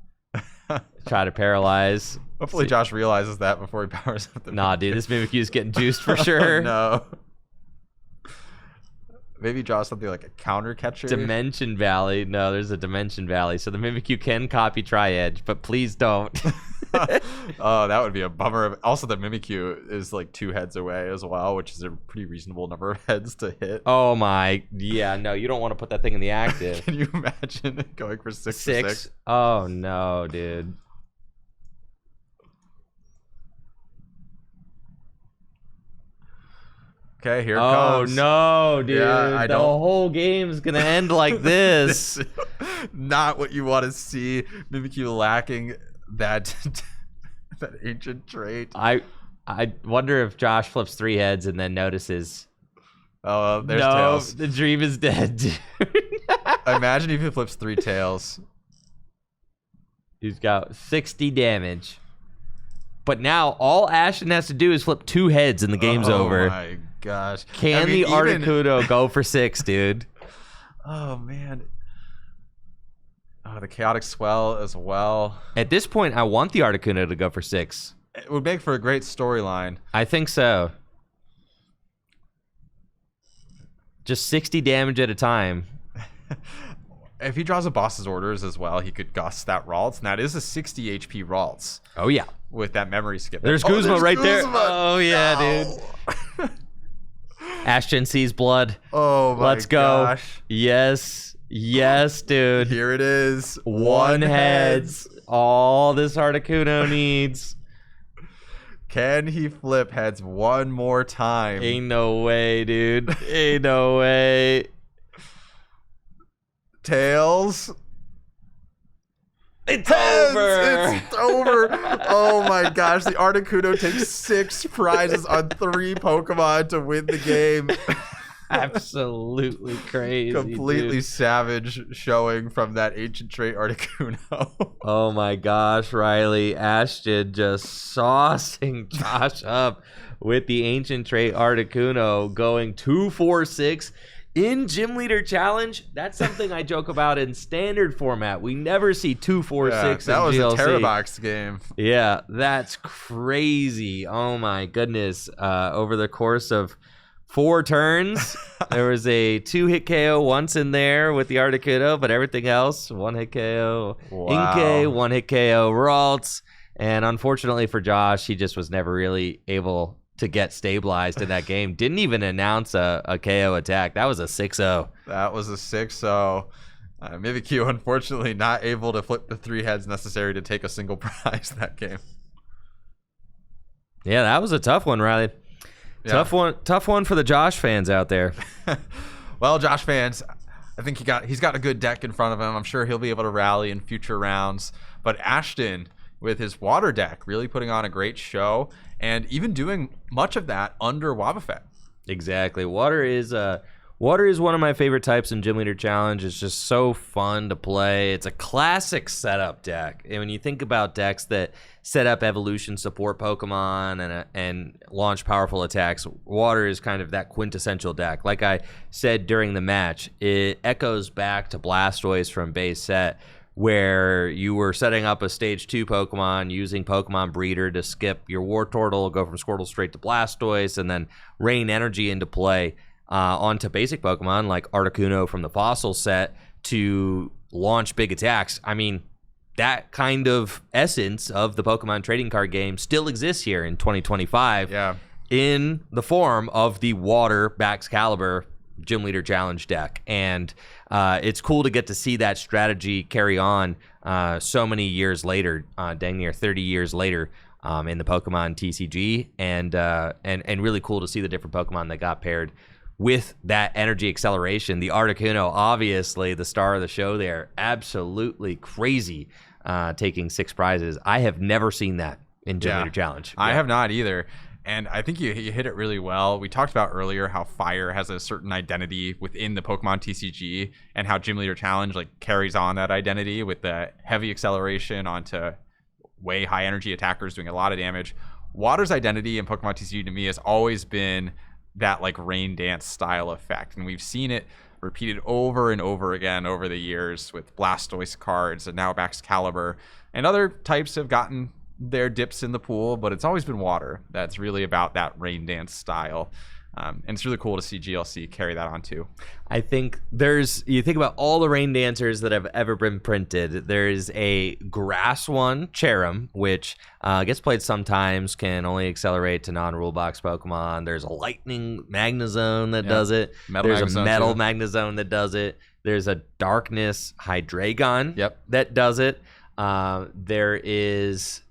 Try to paralyze. Hopefully, Josh realizes that before he powers up the. Nah, dude, this Mimikyu is getting juiced for sure. Oh, no. Maybe draw something like a counter catcher. Dimension Valley. No, there's a Dimension Valley. So the Mimikyu can copy Tri-Edge, but please don't. Oh, that would be a bummer. Also, the Mimikyu is like 2 heads away as well, which is a pretty reasonable number of heads to hit. Oh my. Yeah, no, you don't want to put that thing in the active. Can you imagine going for 6 6? for 6? Oh no, dude. Okay, here it comes. Oh no, dude. Yeah, the whole game's gonna end like this. Not what you want to see. Mimikyu lacking that that ancient trait. I wonder if Josh flips 3 heads and then notices. Oh, there's tails. The dream is dead, dude. Imagine if he flips 3 tails. He's got 60 damage. But now all Ashton has to do is flip 2 heads and the game's over. Oh my gosh. Can the Articuno go for 6, dude? Oh man. Oh, the Chaotic Swell as well. At this point, I want the Articuno to go for 6. It would make for a great storyline. I think so. Just 60 damage at a time. If he draws a Boss's Orders as well, he could gust that Ralts. And that is a 60 HP Ralts. Oh, yeah. With that memory skip. There's Guzma right there. Guzma. Oh, yeah, dude. Ashton sees blood. Oh, my Let's go. gosh. Yes. Yes, dude. Here it is. 1 heads. All this Articuno needs. Can he flip heads one more time? Ain't no way, dude. Ain't no way. Tails. It's over. It's over. Oh my gosh. The Articuno takes 6 prizes on 3 Pokemon to win the game. Absolutely crazy. Completely dude. savage showing from that ancient trait Articuno. Oh my gosh, Riley. Ashton just saucing Josh up with the ancient trait Articuno going 2-4-6 in Gym Leader Challenge. That's something I joke about in standard format. We never see 2-4-6 Yeah, in that was GLC. a Terrabox game. Yeah, that's crazy. Oh my goodness. Over the course of 4 turns, there was a 2-hit KO once in there with the Articuno, but everything else, 1-hit KO, Wow. Inkay, 1-hit KO, Ralts, and unfortunately for Josh, he just was never really able to get stabilized in that game. Didn't even announce a KO attack. That was a 6-0. That was a 6-0. Mimikyu, unfortunately, not able to flip the 3 heads necessary to take a single prize that game. Yeah, that was a tough one, Riley. Yeah. Tough one for the Josh fans out there. Well, Josh fans, I think he's got a good deck in front of him. I'm sure he'll be able to rally in future rounds. But Ashton, with his water deck, really putting on a great show and even doing much of that under Wobbuffet. Exactly. Water is Water is one of my favorite types in Gym Leader Challenge. It's just so fun to play. It's a classic setup deck. And when you think about decks that set up evolution support Pokemon and launch powerful attacks, Water is kind of that quintessential deck. Like I said during the match, it echoes back to Blastoise from base set, where you were setting up a stage 2 Pokemon using Pokemon Breeder to skip your Wartortle, go from Squirtle straight to Blastoise, and then rain energy into play onto basic Pokemon like Articuno from the Fossil set to launch big attacks. I mean, that kind of essence of the Pokemon trading card game still exists here in 2025 in the form of the Water Baxcalibur Gym Leader Challenge deck. And it's cool to get to see that strategy carry on so many years later, dang near 30 years later, in the Pokemon TCG, and really cool to see the different Pokemon that got paired with that energy acceleration. The Articuno, obviously the star of the show there, absolutely crazy, taking 6 prizes. I have never seen that in Gym Leader Challenge. I have not either. And I think you hit it really well. We talked about earlier how Fire has a certain identity within the Pokemon TCG, and how Gym Leader Challenge like carries on that identity with the heavy acceleration onto way high energy attackers doing a lot of damage. Water's identity in Pokemon TCG to me has always been that like rain dance style effect, and we've seen it repeated over and over again over the years with Blastoise cards and now Baxcalibur, and other types have gotten their dips in the pool, but it's always been Water that's really about that rain dance style. And it's really cool to see GLC carry that on too. I think you think about all the rain dancers that have ever been printed. There's a grass one, Cherim, which gets played sometimes, can only accelerate to non-rule box Pokemon. There's a lightning Magnezone that does it. There's a metal Magnezone that does it. There's a darkness Hydreigon that does it. There is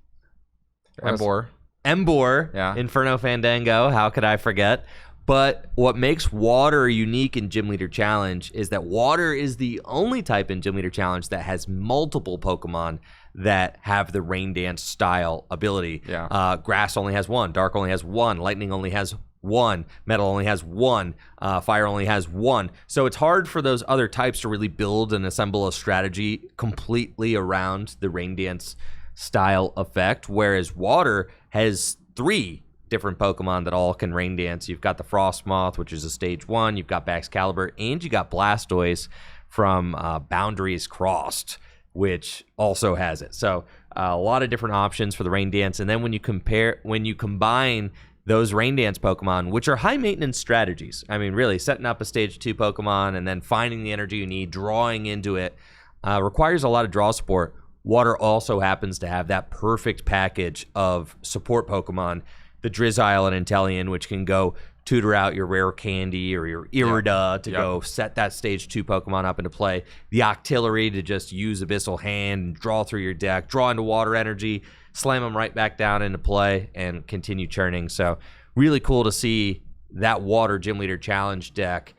Emboar, Inferno Fandango. How could I forget? But what makes Water unique in Gym Leader Challenge is that Water is the only type in Gym Leader Challenge that has multiple Pokemon that have the Rain Dance style ability. Grass only has 1, Dark only has 1, Lightning only has 1, Metal only has 1, Fire only has 1. So it's hard for those other types to really build and assemble a strategy completely around the Rain Dance style effect, whereas Water has 3 different Pokemon that all can rain dance. You've got the Frostmoth, which is a stage 1, you've got Baxcalibur, and you got Blastoise from Boundaries Crossed, which also has it. So a lot of different options for the rain dance. And then when you combine those rain dance Pokemon, which are high maintenance strategies, I mean, really setting up a stage 2 Pokemon and then finding the energy you need, drawing into it, requires a lot of draw support. Water also happens to have that perfect package of support Pokemon, the Drizzile and Inteleon, which can go tutor out your Rare Candy or your Irida to go set that stage 2 Pokemon up into play. The Octillery to just use Abyssal Hand and draw through your deck, draw into water energy, slam them right back down into play, and continue churning. So really cool to see that Water Gym Leader Challenge deck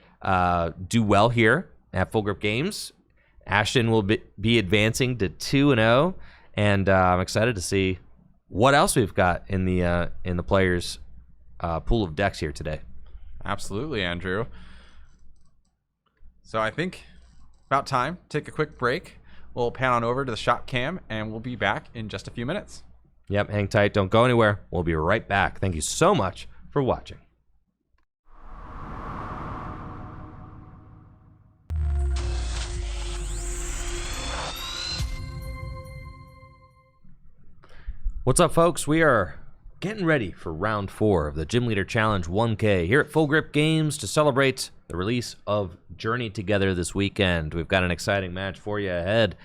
do well here at Full Grip Games. Ashton will be advancing to 2-0, and I'm excited to see what else we've got in the players' pool of decks here today. Absolutely, Andrew. So I think about time to take a quick break. We'll pan on over to the shop cam, and we'll be back in just a few minutes. Yep, hang tight. Don't go anywhere. We'll be right back. Thank you so much for watching. What's up, folks? We are getting ready for round 4 of the Gym Leader Challenge 1K here at Full Grip Games to celebrate the release of Journey Together this weekend. We've got an exciting match for you ahead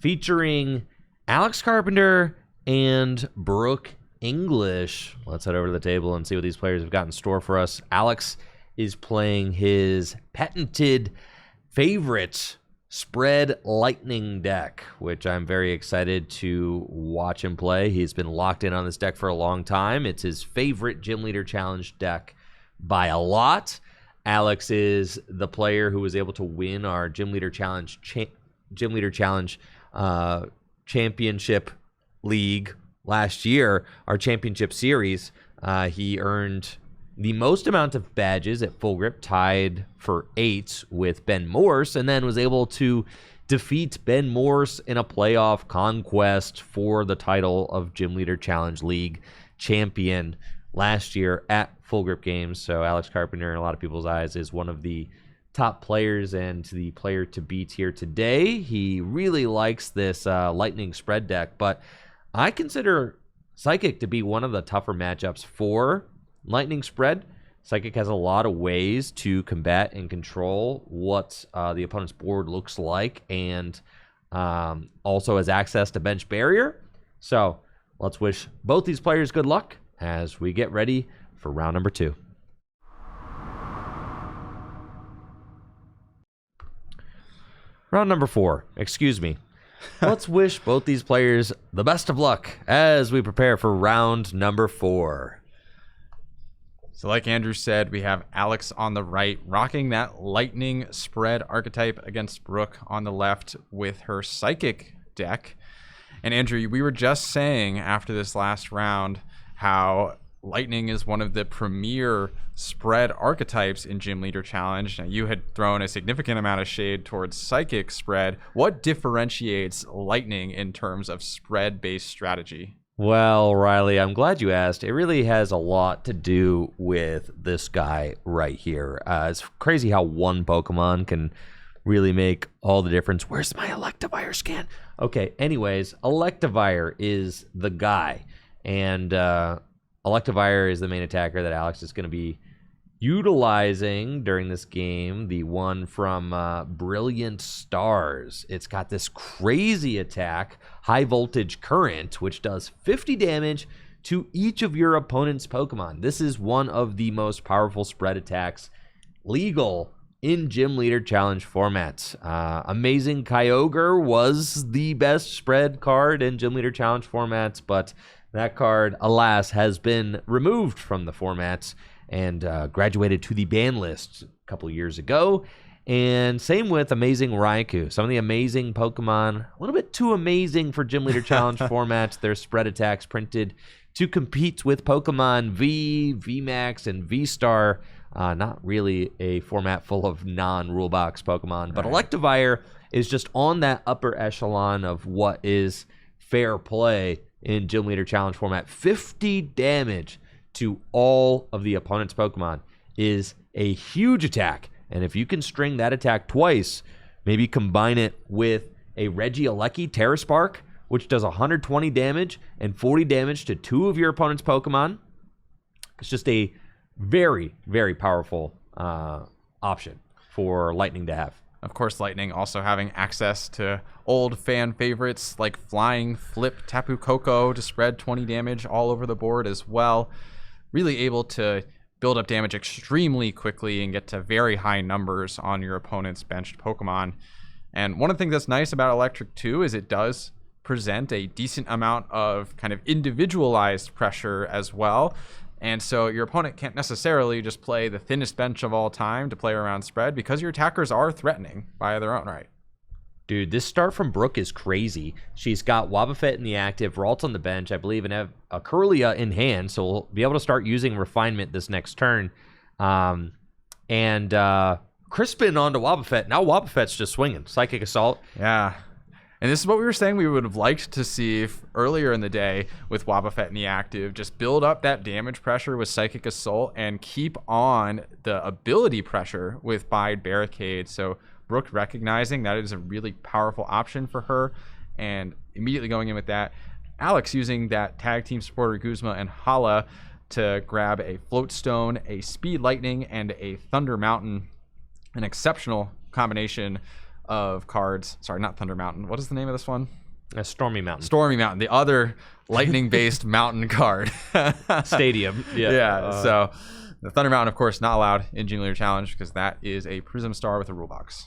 featuring Alex Carpenter and Brooke English. Let's head over to the table and see what these players have got in store for us. Alex is playing his patented favorite Spread Lightning deck, which I'm very excited to watch him play. He's been locked in on this deck for a long time. It's his favorite Gym Leader Challenge deck by a lot. Alex is the player who was able to win our Gym Leader Challenge Championship League last year, our championship series. He earned the most amount of badges at Full Grip, tied for 8 with Ben Morse, and then was able to defeat Ben Morse in a playoff conquest for the title of Gym Leader Challenge League champion last year at Full Grip Games. So Alex Carpenter, in a lot of people's eyes, is one of the top players and the player to beat here today. He really likes this Lightning spread deck, but I consider Psychic to be one of the tougher matchups for Lightning spread. Psychic has a lot of ways to combat and control what the opponent's board looks like, and also has access to bench barrier. So let's wish both these players good luck as we get ready for round number 2. Round number 4, excuse me. Let's wish both these players the best of luck as we prepare for round number 4. So like Andrew said, we have Alex on the right, rocking that Lightning spread archetype against Brooke on the left with her Psychic deck. And Andrew, we were just saying after this last round how Lightning is one of the premier spread archetypes in Gym Leader Challenge. Now, you had thrown a significant amount of shade towards Psychic spread. What differentiates Lightning in terms of spread-based strategy? Well, Riley, I'm glad you asked. It really has a lot to do with this guy right here. It's crazy how one Pokemon can really make all the difference. Where's my Electivire scan? Okay, anyways, Electivire is the guy. And Electivire is the main attacker that Alex is going to be utilizing during this game, the one from Brilliant Stars. It's got this crazy attack, High Voltage Current, which does 50 damage to each of your opponent's Pokemon. This is one of the most powerful spread attacks legal in Gym Leader Challenge formats. Amazing Kyogre was the best spread card in Gym Leader Challenge formats, but that card, alas, has been removed from the formats and graduated to the ban list a couple years ago. And same with Amazing Raikou. Some of the amazing Pokemon, a little bit too amazing for Gym Leader Challenge formats. Their spread attacks printed to compete with Pokemon V, VMAX, and V-Star. Not really a format full of non-rule box Pokemon, but Electivire is just on that upper echelon of what is fair play in Gym Leader Challenge format. 50 damage to all of the opponent's Pokemon is a huge attack. And if you can string that attack twice, maybe combine it with a Regieleki Terraspark, which does 120 damage and 40 damage to 2 of your opponent's Pokemon, it's just a very, very powerful option for Lightning to have. Of course, Lightning also having access to old fan favorites like Flying Flip Tapu Koko to spread 20 damage all over the board as well. Really able to build up damage extremely quickly and get to very high numbers on your opponent's benched Pokemon. And one of the things that's nice about Electric 2 is it does present a decent amount of kind of individualized pressure as well. And so your opponent can't necessarily just play the thinnest bench of all time to play around spread because your attackers are threatening by their own right. Dude, this start from Brooke is crazy. She's got Wobbuffet in the active, Ralt on the bench, I believe, and have a Curlia in hand, so we'll be able to start using Refinement this next turn. And Crispin onto Wobbuffet. Now Wobbuffet's just swinging. Psychic Assault. Yeah. And this is what we were saying we would have liked to see earlier in the day with Wobbuffet in the active. Just build up that damage pressure with Psychic Assault and keep on the ability pressure with Bide Barricade. So Brooke recognizing that is a really powerful option for her and immediately going in with that. Alex using that tag team supporter Guzma and Hala to grab a Float Stone, a Speed Lightning, and a Thunder Mountain. An exceptional combination of cards. Sorry, not Thunder Mountain. What is the name of this one? Stormy Mountain. Stormy Mountain, the other lightning-based mountain card. Stadium. Yeah. So the Thunder Mountain, of course, not allowed in Gym Leader Challenge because that is a Prism Star with a rule box.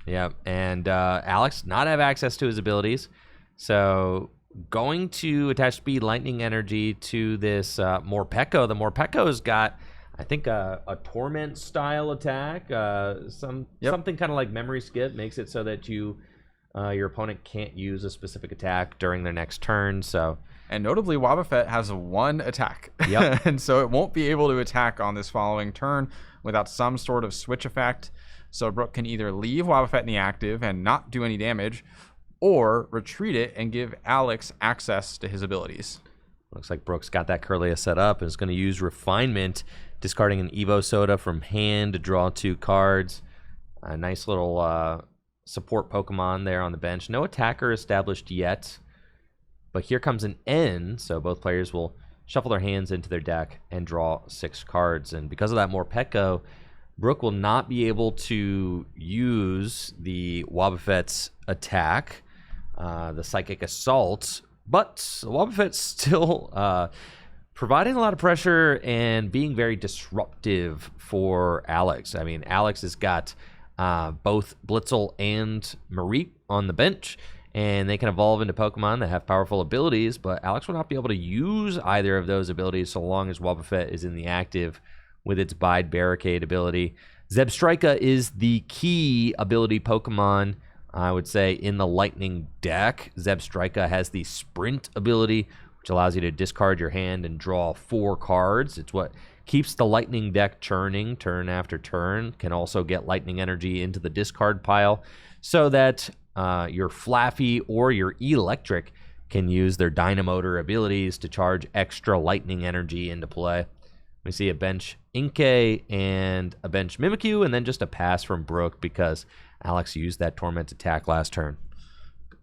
Yeah, and Alex not have access to his abilities. So going to attach Speed Lightning Energy to this Morpeko. The Morpeko's got, I think, a Torment style attack. Something kind of like Memory Skip makes it so that your opponent can't use a specific attack during their next turn. So And notably, Wobbuffet has 1 attack. Yep. And so it won't be able to attack on this following turn without some sort of switch effect. So Brook can either leave Wobbuffet in the active and not do any damage, or retreat it and give Alex access to his abilities. Looks like Brook's got that Colorless set up and is going to use Refinement, discarding an Evo Soda from hand to draw 2 cards. A nice little support Pokemon there on the bench. No attacker established yet, but here comes an N, so both players will shuffle their hands into their deck and draw 6 cards. And because of that Morpeko, Brook will not be able to use the Wobbuffet's attack, the Psychic Assault, but Wobbuffet's still providing a lot of pressure and being very disruptive for Alex. I mean, Alex has got both Blitzel and Mareep on the bench, and they can evolve into Pokemon that have powerful abilities, but Alex will not be able to use either of those abilities so long as Wobbuffet is in the active with its Bide Barricade ability. Zebstrika is the key ability Pokemon, I would say, in the Lightning deck. Zebstrika has the Sprint ability, which allows you to discard your hand and draw 4 cards. It's what keeps the Lightning deck churning turn after turn. Can also get Lightning Energy into the discard pile so that your Flaffy or your Electric can use their Dynamotor abilities to charge extra Lightning Energy into play. We see a bench Inkay and a bench Mimikyu, and then just a pass from Brook because Alex used that Torment attack last turn.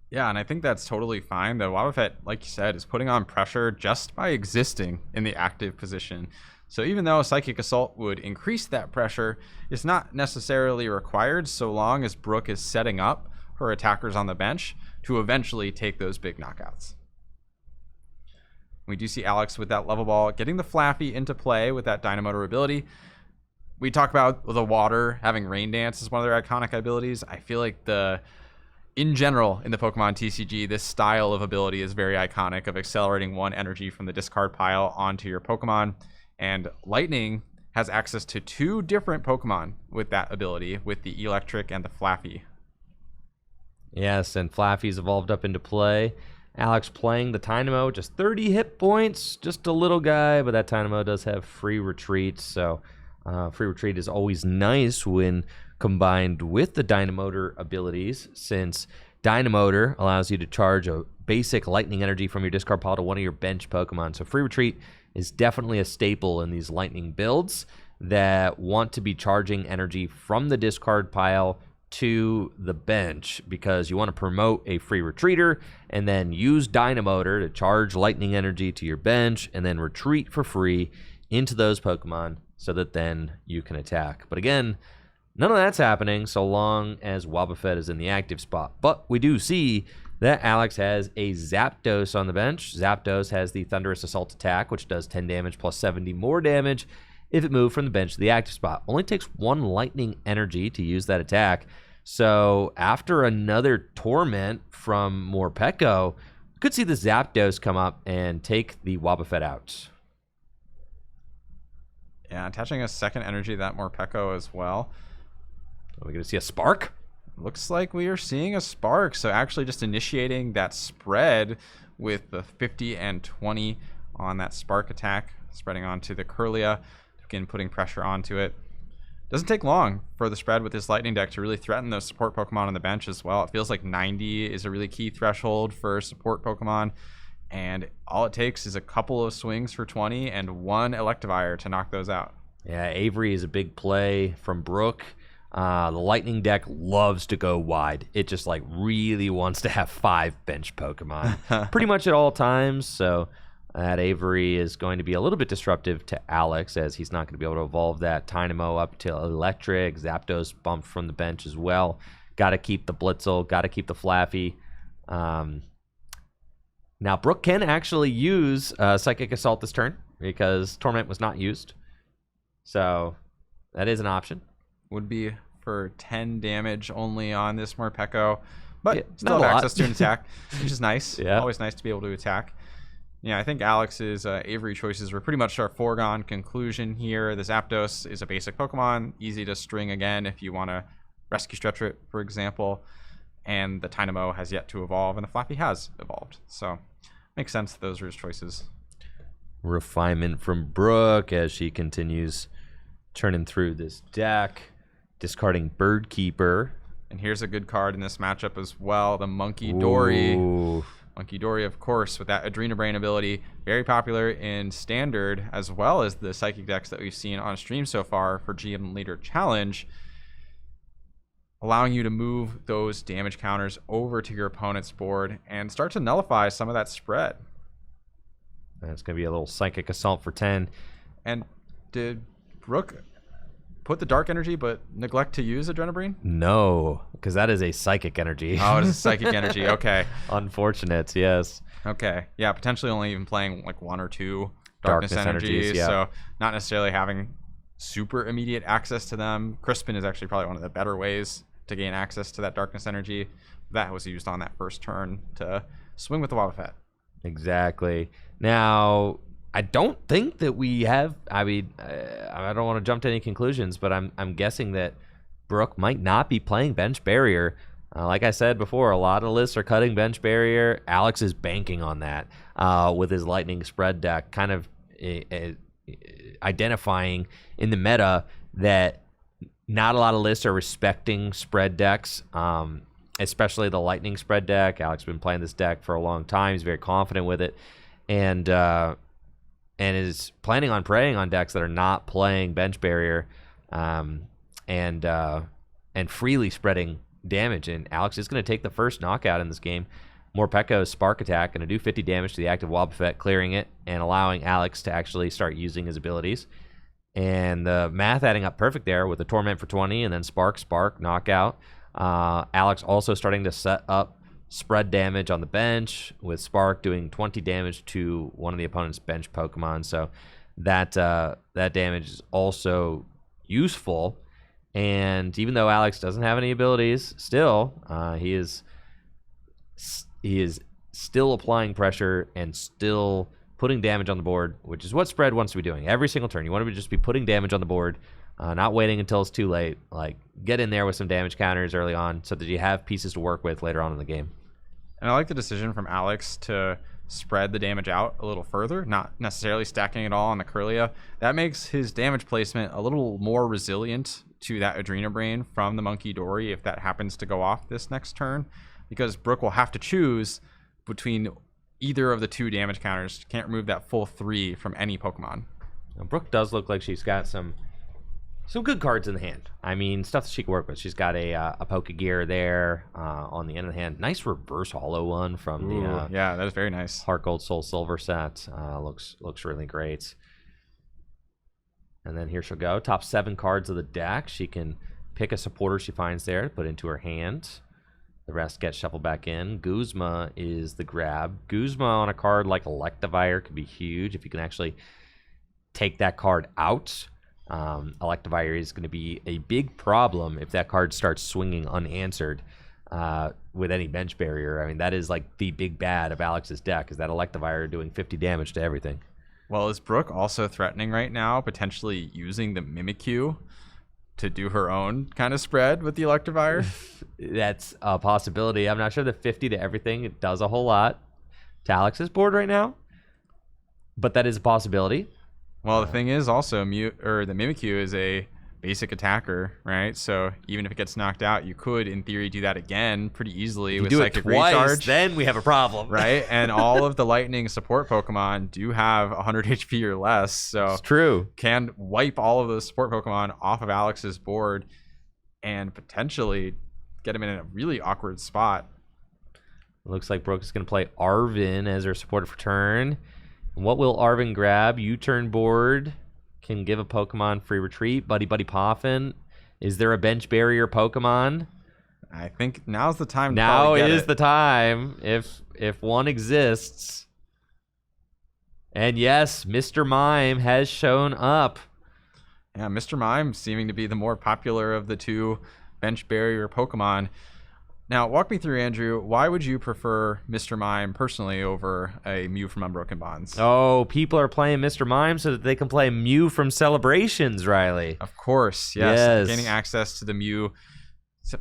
Yeah, and I think that's totally fine. The Wobbuffet, like you said, is putting on pressure just by existing in the active position. So even though Psychic Assault would increase that pressure, it's not necessarily required so long as Brook is setting up her attackers on the bench to eventually take those big knockouts. We do see Alex with that level ball getting the Flaffy into play with that Dynamotor ability. We talk about the water having Rain Dance as one of their iconic abilities. I feel like in general in the Pokemon TCG, this style of ability is very iconic, of accelerating 1 energy from the discard pile onto your Pokemon. And Lightning has access to 2 different Pokemon with that ability, with the Electric and the Flaffy. Yes, and Flaffy's evolved up into play. Alex playing the Tynamo, just 30 hit points, just a little guy, but that Tynamo does have free retreat, so free retreat is always nice when combined with the Dynamotor abilities, since Dynamotor allows you to charge a basic Lightning Energy from your discard pile to one of your bench Pokemon. So free retreat is definitely a staple in these Lightning builds that want to be charging energy from the discard pile to the bench, because you want to promote a free retreater and then use Dynamotor to charge Lightning Energy to your bench and then retreat for free into those Pokemon so that then you can attack. But again, none of that's happening so long as Wobbuffet is in the active spot. But we do see that Alex has a Zapdos on the bench. Zapdos has the Thunderous Assault attack, which does 10 damage plus 70 more damage if it moved from the bench to the active spot. Only takes 1 Lightning Energy to use that attack. So after another Torment from Morpeko, we could see the Zapdos come up and take the Wobbuffet out. Yeah, attaching a second energy to that Morpeko as well. Are we going to see a Spark? Looks like we are seeing a Spark. So actually just initiating that spread with the 50 and 20 on that Spark attack, spreading onto the Curlia, again putting pressure onto it. Doesn't take long for the spread with this Lightning deck to really threaten those support Pokemon on the bench as well. It feels like 90 is a really key threshold for support Pokemon, and all it takes is a couple of swings for 20 and 1 Electivire to knock those out. Yeah, Avery is a big play from Brook. The Lightning deck loves to go wide. It just like really wants to have 5 bench Pokemon pretty much at all times. So that Avery is going to be a little bit disruptive to Alex, as he's not going to be able to evolve that Tynamo up to Electric. Zapdos bumped from the bench as well. Got to keep the Blitzel, got to keep the Flaffy. Now, Brook can actually use Psychic Assault this turn because Torment was not used. So that is an option. Would be for 10 damage only on this Morpeko, but yeah, still have access to an attack, which is nice. Yeah. Always nice to be able to attack. Yeah, I think Alex's Avery choices were pretty much our foregone conclusion here. The Zapdos is a basic Pokemon, easy to string again if you want to rescue stretch it, for example. And the Tynamo has yet to evolve, and the Flappy has evolved. So makes sense, those are his choices. Refinement from Brooke as she continues turning through this deck, discarding Birdkeeper. And here's a good card in this matchup as well, the Monkey Dory. Ooh. Monkey Dory, of course, with that Adrenabrain ability, very popular in Standard, as well as the Psychic decks that we've seen on stream so far for GM Leader Challenge, allowing you to move those damage counters over to your opponent's board and start to nullify some of that spread. That's going to be a little Psychic Assault for 10. And did Brooke put the Dark Energy but neglect to use Adrenabrain? No, because that is a Psychic Energy. Oh, it is a Psychic Energy. Okay. Unfortunate, yes. Okay. Yeah, potentially only even playing like 1 or 2 Darkness Energies. Yeah. So not necessarily having super immediate access to them. Crispin is actually probably one of the better ways to gain access to that Darkness Energy. That was used on that first turn to swing with the Wobbuffet. Exactly. Now, I don't think that we have. I mean, I don't want to jump to any conclusions, but I'm guessing that Brooke might not be playing Bench Barrier. Like I said before, a lot of lists are cutting Bench Barrier. Alex is banking on that with his Lightning Spread deck, kind of identifying in the meta that not a lot of lists are respecting spread decks, especially the Lightning Spread deck. Alex has been playing this deck for a long time. He's very confident with it, and is planning on preying on decks that are not playing Bench Barrier, and freely spreading damage. And Alex is going to take the first knockout in this game. Morpeko's Spark Attack going to do 50 damage to the active Wobbuffet, clearing it and allowing Alex to actually start using his abilities. And the math adding up perfect there with a Torment for 20 and then Spark, knockout. Alex also starting to set up spread damage on the bench, with Spark doing 20 damage to one of the opponent's bench Pokemon. So that damage is also useful. And even though Alex doesn't have any abilities, still he is still applying pressure and still putting damage on the board, which is what spread wants to be doing every single turn. You want to just be putting damage on the board, not waiting until it's too late. Like, get in there with some damage counters early on so that you have pieces to work with later on in the game. And I like the decision from Alex to spread the damage out a little further, not necessarily stacking it all on the Kirlia. That makes his damage placement a little more resilient to that Adrenabrain from the Monkey Dory if that happens to go off this next turn, because Brooke will have to choose between either of the 2 damage counters. Can't remove that full 3 from any Pokemon. Now, Brooke does look like she's got some good cards in the hand. I mean, stuff that she can work with. She's got a Pokegear there on the end of the hand. Nice reverse holo one from the yeah, that is very nice. Heart Gold Soul Silver set. Looks really great. And then here she'll go. Top 7 cards of the deck. She can pick a supporter she finds there, put into her hand. The rest get shuffled back in. Guzma is the grab. Guzma on a card like Electivire could be huge if you can actually take that card out. Electivire is going to be a big problem if that card starts swinging unanswered with any bench barrier. I mean, that is like the big bad of Alex's deck, is that Electivire doing 50 damage to everything. Well, is Brooke also threatening right now, potentially using the Mimikyu to do her own kind of spread with the Electivire? That's a possibility. I'm not sure the 50 to everything, it does a whole lot to Alex's board right now, but that is a possibility. Well, the thing is also, the Mimikyu is a basic attacker, right? So even if it gets knocked out, you could, in theory, do that again pretty easily with Psychic Recharge. Then we have a problem, right? And all of the Lightning support Pokemon do have 100 HP or less, so it's true. Can wipe all of those support Pokemon off of Alex's board and potentially get him in a really awkward spot. Looks like Brooke is going to play Arvin as her supporter for turn. What will Arvin grab? U-turn board. Can give a Pokemon free retreat. Buddy Poffin. Is there a bench barrier Pokemon? I think now's the time. Now is the time, if one exists. And yes, Mr. Mime has shown up. Yeah, Mr. Mime seeming to be the more popular of the 2 bench barrier Pokemon. Now, walk me through, Andrew. Why would you prefer Mr. Mime personally over a Mew from Unbroken Bonds? Oh, people are playing Mr. Mime so that they can play Mew from Celebrations, Riley. Of course, yes. Gaining access to the Mew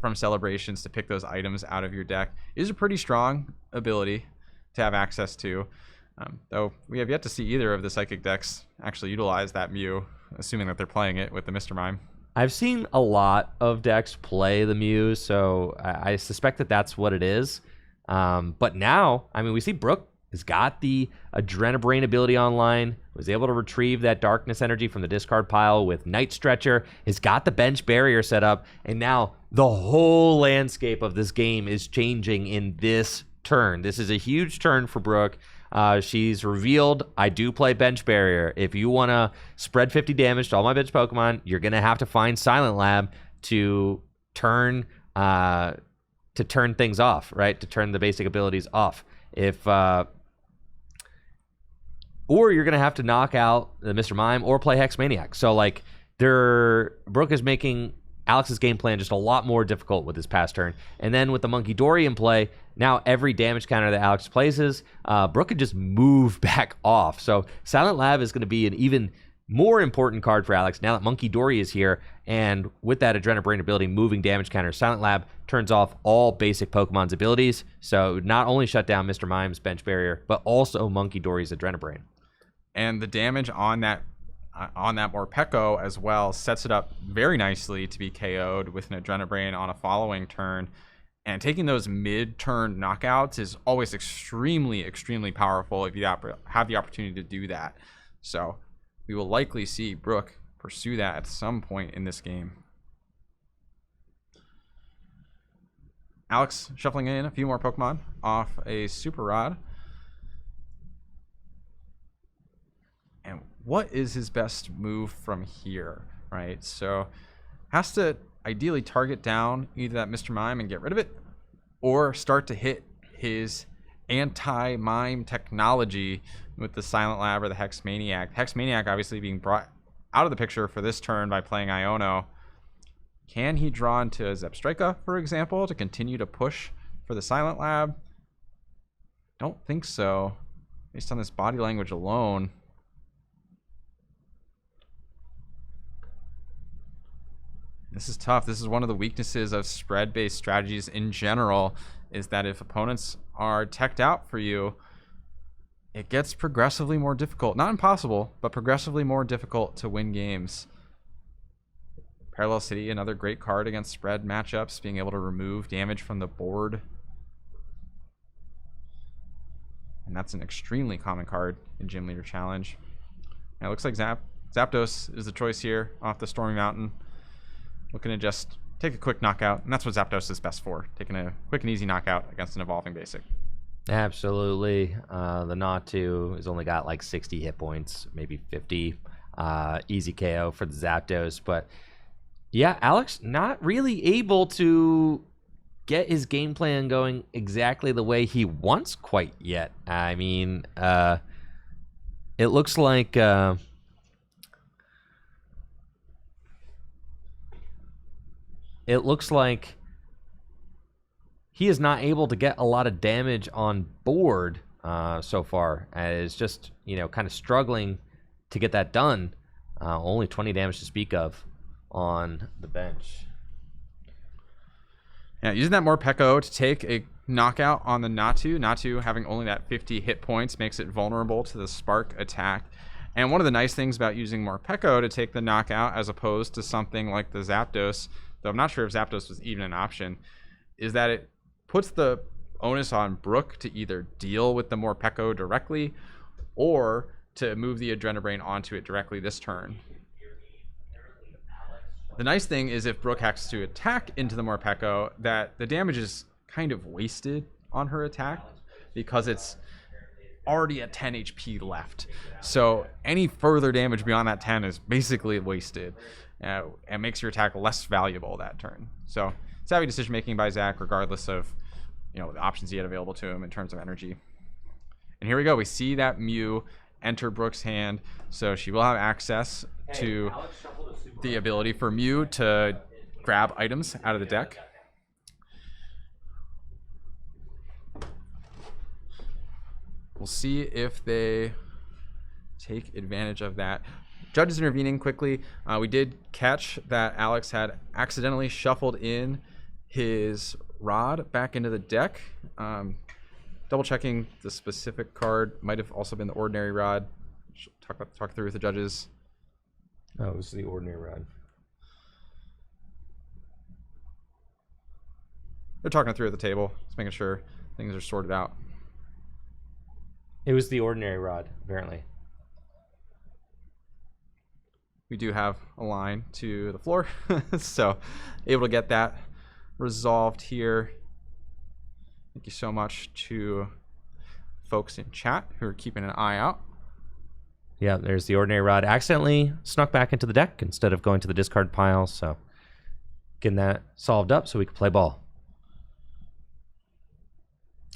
from Celebrations to pick those items out of your deck is a pretty strong ability. to have access to. Though we have yet to see either of the Psychic decks actually utilize that Mew, assuming that they're playing it with the Mr. Mime. I've seen a lot of decks play the Mew, so I suspect that that's what it is. But now, I mean, we see Brooke has got the Adrenabrain ability online, was able to retrieve that darkness energy from the discard pile with Night Stretcher, has got the bench barrier set up, and now the whole landscape of this game is changing in this turn. This is a huge turn for Brooke. She's revealed, I do play bench barrier. If you want to spread 50 damage to all my bench Pokemon, you're going to have to find Silent Lab to turn things off, right? To turn the basic abilities off. Or you're going to have to knock out the Mr. Mime or play Hex Maniac. So, like, Brooke is making Alex's game plan just a lot more difficult with this past turn. And then with the Monkey Dory in play, now every damage counter that Alex places, Brooke can just move back off. So Silent Lab is going to be an even more important card for Alex now that Monkey Dory is here. And with that Adrenabrain ability, moving damage counter, Silent Lab turns off all basic Pokemon's abilities. So not only shut down Mr. Mime's bench barrier, but also Monkey Dory's Adrenabrain. And the damage on that Morpeko as well sets it up very nicely to be KO'd with an Adrenabrain on a following turn. And taking those mid-turn knockouts is always extremely, extremely powerful if you have the opportunity to do that. So we will likely see Brooke pursue that at some point in this game. Alex shuffling in a few more Pokemon off a Super Rod. And what is his best move from here, right? So has to ideally target down either that Mr. Mime and get rid of it, or start to hit his anti-mime technology with the Silent Lab or the Hex Maniac. Hex Maniac obviously being brought out of the picture for this turn by playing Iono. Can he draw into a Zebstrika, for example, to continue to push for the Silent Lab? Don't think so, based on this body language alone. This is tough. This is one of the weaknesses of spread-based strategies in general, is that if opponents are teched out for you, it gets progressively more difficult. Not impossible, but progressively more difficult to win games. Parallel City, another great card against spread matchups, being able to remove damage from the board. And that's an extremely common card in Gym Leader Challenge. Now it looks like Zapdos is the choice here off the Stormy Mountain. Looking to just take a quick knockout, and that's what Zapdos is best for, taking a quick and easy knockout against an evolving basic. Absolutely. The Natu has only got like 60 hit points, maybe 50. Easy KO for the Zapdos. But yeah, Alex not really able to get his game plan going exactly the way he wants quite yet. I mean, it looks like... It looks like he is not able to get a lot of damage on board so far. Is just, kind of struggling to get that done. Only 20 damage to speak of on the bench. Yeah, using that Morpeko to take a knockout on the Natu. Natu having only that 50 hit points makes it vulnerable to the Spark attack. And one of the nice things about using Morpeko to take the knockout as opposed to something like the Zapdos, though I'm not sure if Zapdos was even an option, is that it puts the onus on Brooke to either deal with the Morpeko directly or to move the Adrenabrain onto it directly this turn. The nice thing is if Brooke has to attack into the Morpeko, that the damage is kind of wasted on her attack because it's already at 10 HP left. So any further damage beyond that 10 is basically wasted. And makes your attack less valuable that turn. So savvy decision making by Zach, regardless of the options he had available to him in terms of energy. And here we go. We see that Mew enter Brooke's hand, so she will have access to the ability for Mew to grab items out of the deck. We'll see if they take advantage of that. Judges intervening quickly. We did catch that Alex had accidentally shuffled in his Rod back into the deck. double checking the specific card. Might have also been the Ordinary Rod. Talk through with the judges. Oh, it was the Ordinary Rod. They're talking it through at the table, just making sure things are sorted out. It was the Ordinary Rod, apparently. We do have a line to the floor, so able to get that resolved here. Thank you so much to folks in chat who are keeping an eye out. Yeah, there's the Ordinary Rod. Accidentally snuck back into the deck instead of going to the discard pile, so getting that solved up so we can play ball.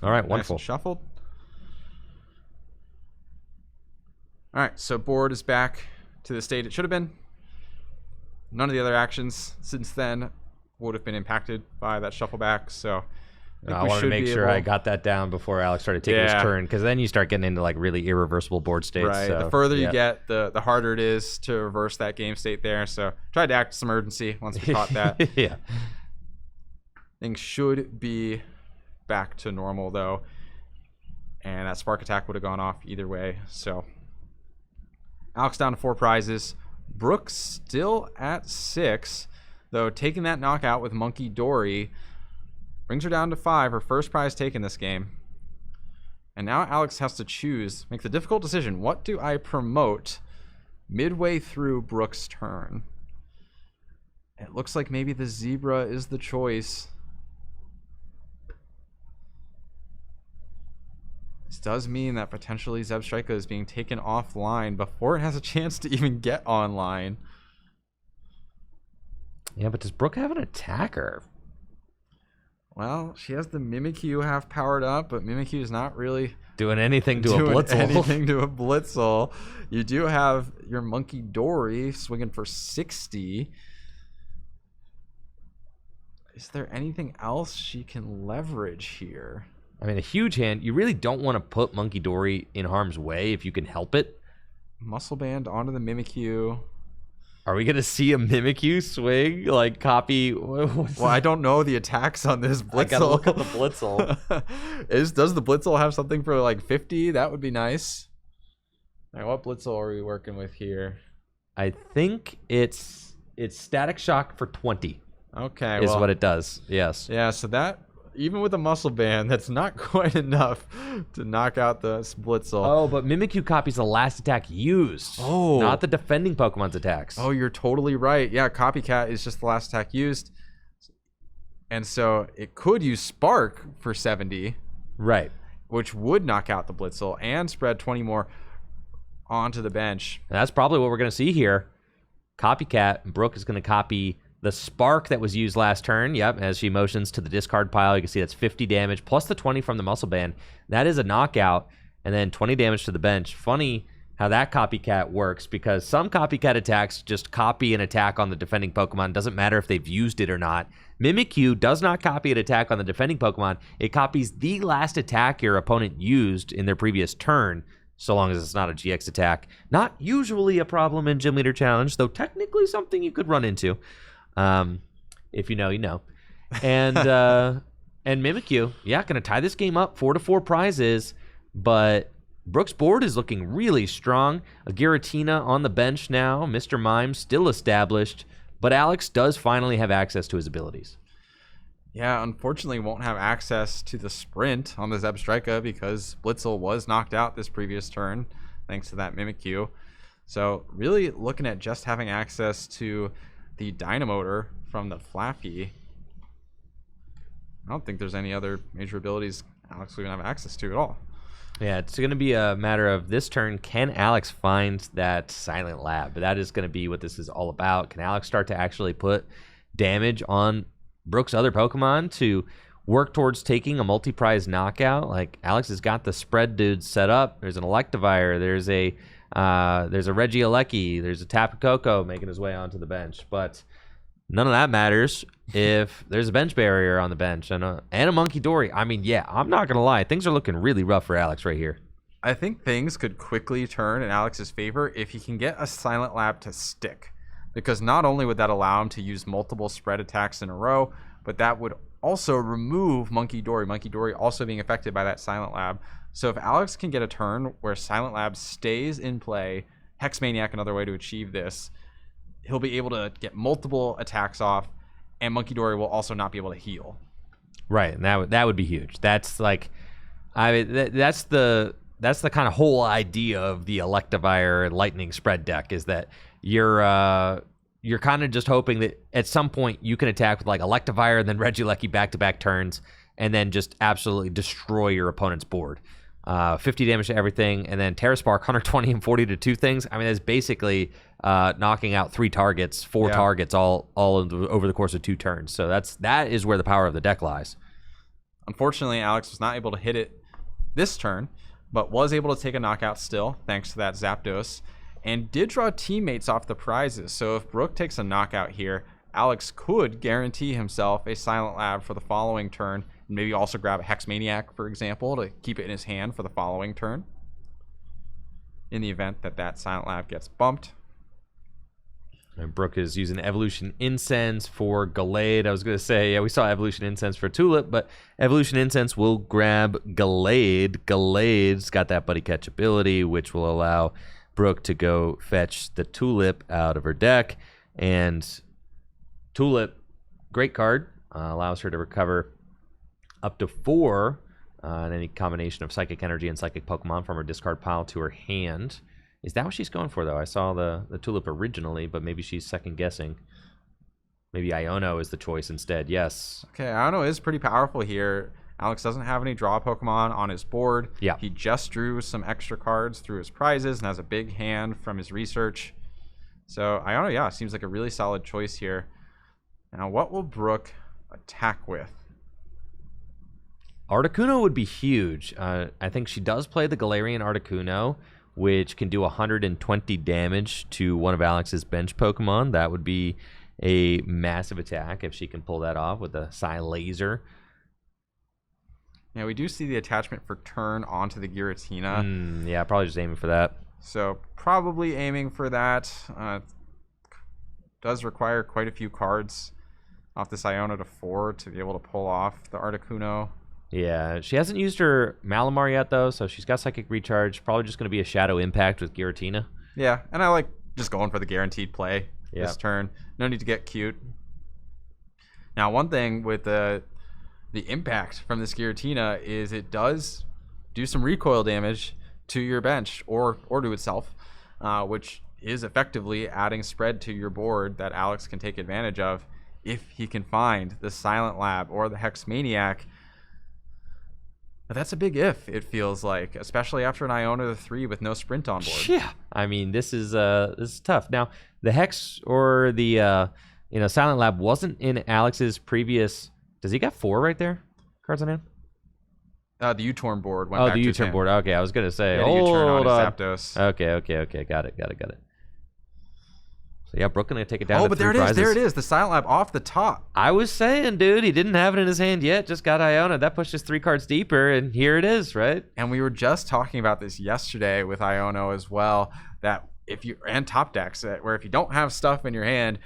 All right, wonderful. Nice and shuffled. All right, so board is back to the state it should have been. None of the other actions since then would have been impacted by that shuffle back, so I wanted to make sure I got that down before Alex started taking his turn, because then you start getting into like really irreversible board states. Right. So, the further you get, the harder it is to reverse that game state there. So tried to act as emergency once we caught that. Yeah. Things should be back to normal though, and that spark attack would have gone off either way. So Alex down to 4 prizes. Brooke still at 6, though taking that knockout with Monkey Dory brings her down to 5, her first prize taken this game. And now Alex has to choose, make the difficult decision. What do I promote midway through Brooke's turn? It looks like maybe the zebra is the choice. This does mean that potentially Zebstrika is being taken offline before it has a chance to even get online. Yeah, but does Brooke have an attacker? Well, she has the Mimikyu half powered up, but Mimikyu is not really doing anything to a Blitzel. You do have your Monkey Dory swinging for 60. Is there anything else she can leverage here? I mean, a huge hand. You really don't want to put Monkey Dory in harm's way if you can help it. Muscle Band onto the Mimikyu. Are we going to see a Mimikyu swing? Like, copy... Well, I don't know the attacks on this Blitzel. I got to look at the Blitzel. Does the Blitzel have something for, like, 50? That would be nice. All right, what Blitzel are we working with here? I think it's Static Shock for 20. Okay, is what it does, yes. Yeah, so that... Even with a Muscle Band, that's not quite enough to knock out the Blitzel. Oh, but Mimikyu copies the last attack used. Oh. Not the defending Pokemon's attacks. Oh, you're totally right. Yeah, Copycat is just the last attack used. And so it could use Spark for 70. Right. Which would knock out the Blitzel and spread 20 more onto the bench. And that's probably what we're going to see here. Copycat, Brooke is going to copy... the Spark that was used last turn, yep, as she motions to the discard pile, you can see that's 50 damage, plus the 20 from the Muscle Band. That is a knockout, and then 20 damage to the bench. Funny how that Copycat works, because some Copycat attacks just copy an attack on the defending Pokemon. Doesn't matter if they've used it or not. Mimikyu does not copy an attack on the defending Pokemon. It copies the last attack your opponent used in their previous turn, so long as it's not a GX attack. Not usually a problem in Gym Leader Challenge, though technically something you could run into. If you know, you know. And Mimikyu, yeah, going to tie this game up 4-4 prizes, but Brooke's board is looking really strong. A Giratina on the bench now. Mr. Mime still established, but Alex does finally have access to his abilities. Yeah, unfortunately won't have access to the sprint on the Zebstrika because Blitzel was knocked out this previous turn thanks to that Mimikyu. So really looking at just having access to the Dynamotor from the Flappy. I don't think there's any other major abilities Alex will even have access to at all. Yeah, it's going to be a matter of this turn, can Alex find that Silent Lab? That is going to be what this is all about. Can Alex start to actually put damage on Brooke's other Pokemon to work towards taking a multi-prize knockout? Like, Alex has got the spread dudes set up. There's an Electivire. There's a Regieleki. There's a Tapu Koko making his way onto the bench. But none of that matters if there's a bench barrier on the bench and a Monkey Dory. I mean, yeah, I'm not going to lie. Things are looking really rough for Alex right here. I think things could quickly turn in Alex's favor if he can get a Silent Lab to stick. Because not only would that allow him to use multiple spread attacks in a row, but that would also remove Monkey Dory. Monkey Dory also being affected by that Silent Lab. So if Alex can get a turn where Silent Lab stays in play, Hex Maniac another way to achieve this, he'll be able to get multiple attacks off, and Monkey Dory will also not be able to heal. Right, and that would be huge. That's like, that's the kind of whole idea of the Electivire Lightning spread deck, is that you're kind of just hoping that at some point you can attack with like Electivire and then Regieleki back-to-back turns, and then just absolutely destroy your opponent's board. 50 damage to everything, and then Terra Spark, 120 and 40 to 2 things. I mean, that's basically knocking out 4 targets all over the course of 2 turns. So that is where the power of the deck lies. Unfortunately, Alex was not able to hit it this turn, but was able to take a knockout still, thanks to that Zapdos, and did draw teammates off the prizes. So if Brooke takes a knockout here, Alex could guarantee himself a Silent Lab for the following turn, and maybe also grab a Hex Maniac, for example, to keep it in his hand for the following turn, in the event that that Silent Lab gets bumped. And Brooke is using Evolution Incense for Gallade. I was going to say, yeah, we saw Evolution Incense for Tulip, but Evolution Incense will grab Gallade. Gallade's got that Buddy Catch ability, which will allow Brooke to go fetch the Tulip out of her deck. And Tulip, great card, allows her to recover up to 4 in any combination of Psychic Energy and Psychic Pokemon from her discard pile to her hand. Is that what she's going for, though? I saw the Tulip originally, but maybe she's second-guessing. Maybe Iono is the choice instead. Yes. Okay, Iono is pretty powerful here. Alex doesn't have any draw Pokemon on his board. Yeah. He just drew some extra cards through his prizes and has a big hand from his research. So Iono, yeah, seems like a really solid choice here. Now, what will Brooke attack with? Articuno would be huge. I think she does play the Galarian Articuno, which can do 120 damage to one of Alex's bench Pokemon. That would be a massive attack if she can pull that off with a Psy Laser. Yeah, we do see the attachment for turn onto the Giratina. Yeah, probably just aiming for that. So probably aiming for that. Does require quite a few cards off this Iono to 4 to be able to pull off the Articuno. Yeah, she hasn't used her Malamar yet, though, so she's got Psychic Recharge. Probably just going to be a Shadow Impact with Giratina. Yeah, and I like just going for the guaranteed play this turn. No need to get cute. Now, one thing with the impact from this Giratina is it does do some recoil damage to your bench or to itself, which is effectively adding spread to your board that Alex can take advantage of if he can find the Silent Lab or the Hex Maniac. But that's a big if, it feels like, especially after an Iono 3 with no sprint on board. Yeah, I mean, this is tough. Now, the Hex or the Silent Lab wasn't in Alex's previous. Does he got 4 right there? Cards on hand. The U-turn board went back the to U-turn him. board. Okay, I was gonna say. U-turn on Hold his Zapdos. Okay. Got it. So yeah, Brooke gonna take it down. Oh, but there it is. There it is. The Silent Lab off the top. I was saying, dude, he didn't have it in his hand yet. Just got Iono. That pushed us 3 cards deeper, and here it is, right? And we were just talking about this yesterday with Iono as well. That if you and top decks, where if you don't have stuff in your hand,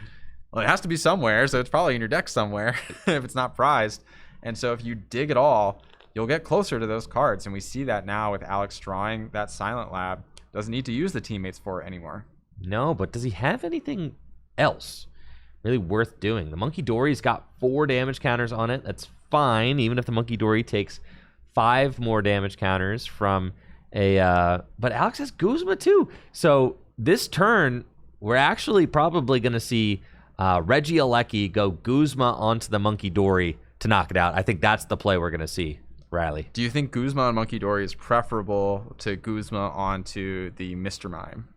well, it has to be somewhere. So it's probably in your deck somewhere if it's not prized. And so if you dig it all, you'll get closer to those cards. And we see that now with Alex drawing that Silent Lab. Doesn't need to use the teammates for it anymore. No, but does he have anything else really worth doing? The Monkey Dory's got 4 damage counters on it. That's fine, even if the Monkey Dory takes 5 more damage counters from a... But Alex has Guzma too. So this turn, we're actually probably going to see Regieleki go Guzma onto the Monkey Dory to knock it out. I think that's the play we're going to see, Riley. Do you think Guzma on Monkey Dory is preferable to Guzma onto the Mr. Mime?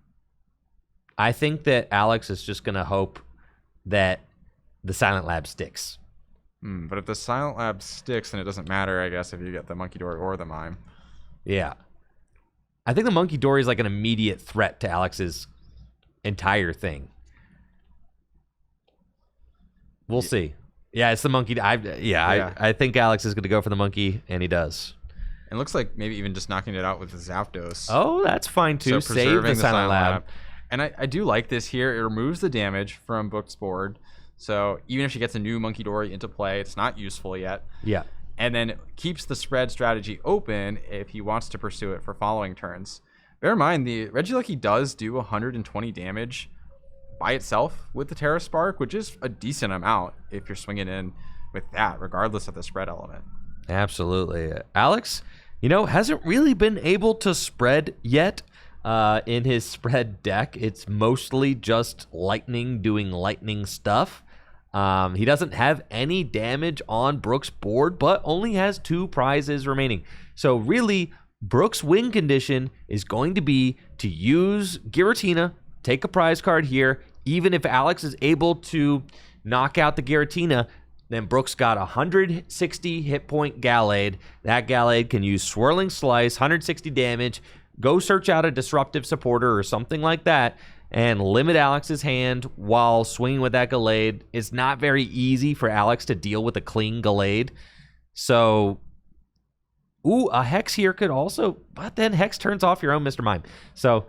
I think that Alex is just going to hope that the Silent Lab sticks. But if the Silent Lab sticks, then it doesn't matter, I guess, if you get the Monkey Dory or the Mime. Yeah. I think the Monkey Dory is like an immediate threat to Alex's entire thing. We'll see. Yeah, it's the Monkey. I think Alex is going to go for the Monkey, and he does. It looks like maybe even just knocking it out with the Zapdos. Oh, that's fine, too. So Save the Silent Lab. And I do like this here. It removes the damage from Book's board. So even if she gets a new Monkey Dory into play, it's not useful yet. Yeah. And then keeps the spread strategy open if he wants to pursue it for following turns. Bear in mind, the Regieleki does do 120 damage by itself with the Terra Spark, which is a decent amount if you're swinging in with that, regardless of the spread element. Absolutely. Alex, hasn't really been able to spread yet in his spread deck. It's mostly just lightning doing lightning stuff. He doesn't have any damage on Brooke's board, but only has 2 prizes remaining. So really, Brooke's win condition is going to be to use Giratina, take a prize card here. Even if Alex is able to knock out the Giratina, then Brooke's got 160 hit point Gallade. That Gallade can use Swirling Slice, 160 damage. Go search out a Disruptive Supporter or something like that and limit Alex's hand while swinging with that Gallade. It's not very easy for Alex to deal with a clean Gallade. So, a Hex here could also, but then Hex turns off your own Mr. Mime. So,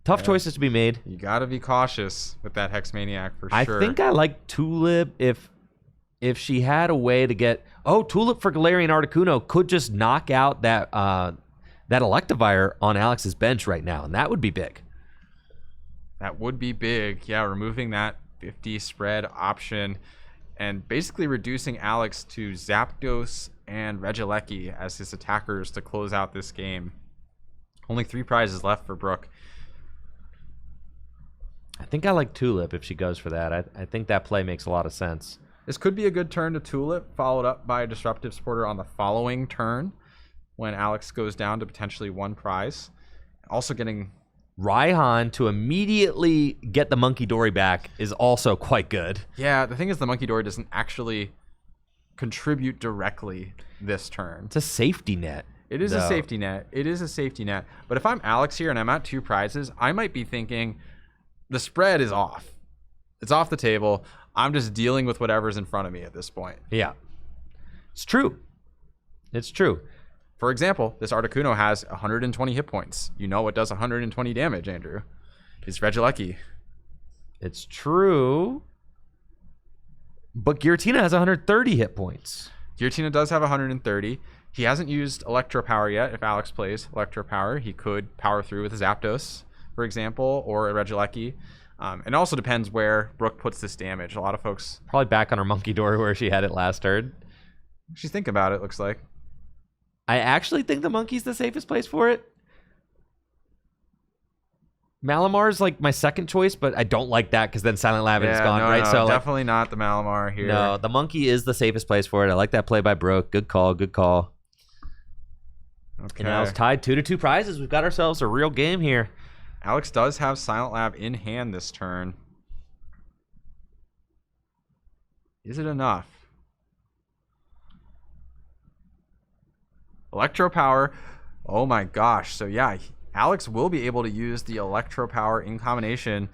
tough choices to be made. You got to be cautious with that Hex Maniac for sure. I think I like Tulip if she had a way to get... Oh, Tulip for Galarian Articuno could just knock out that Electivire on Alex's bench right now, and that would be big. That would be big. Yeah, removing that 50 spread option and basically reducing Alex to Zapdos and Regieleki as his attackers to close out this game. Only 3 prizes left for Brooke. I think I like Tulip if she goes for that. I think that play makes a lot of sense. This could be a good turn to Tulip, followed up by a Disruptive Supporter on the following turn when Alex goes down to potentially 1 prize. Also getting... Raihan to immediately get the Monkey Dory back is also quite good. Yeah, the thing is the Monkey Dory doesn't actually contribute directly this turn. It's a safety net. It is a safety net. It is a safety net. But if I'm Alex here and I'm at 2 prizes, I might be thinking the spread is off. It's off the table. I'm just dealing with whatever's in front of me at this point. Yeah. It's true. It's true. For example, this Articuno has 120 hit points. You know what does 120 damage, Andrew? It's Regieleki. It's true. But Giratina has 130 hit points. Giratina does have 130. He hasn't used Electro Power yet. If Alex plays Electro Power, he could power through with a Zapdos, for example, or a Regieleki. It also depends where Brooke puts this damage. A lot of folks... Probably back on her Monkey Dory where she had it last turn. She's thinking about it, looks like. I actually think the Monkey's the safest place for it. Malamar's like my second choice, but I don't like that because then Silent Lab is gone, right? No, so definitely not the Malamar here. No, the Monkey is the safest place for it. I like that play by Brooke. Good call, good call. Okay. And now it's tied 2-2 prizes. We've got ourselves a real game here. Alex does have Silent Lab in hand this turn. Is it enough? Electro Power. Oh my gosh. So yeah, Alex will be able to use the Electro Power in combination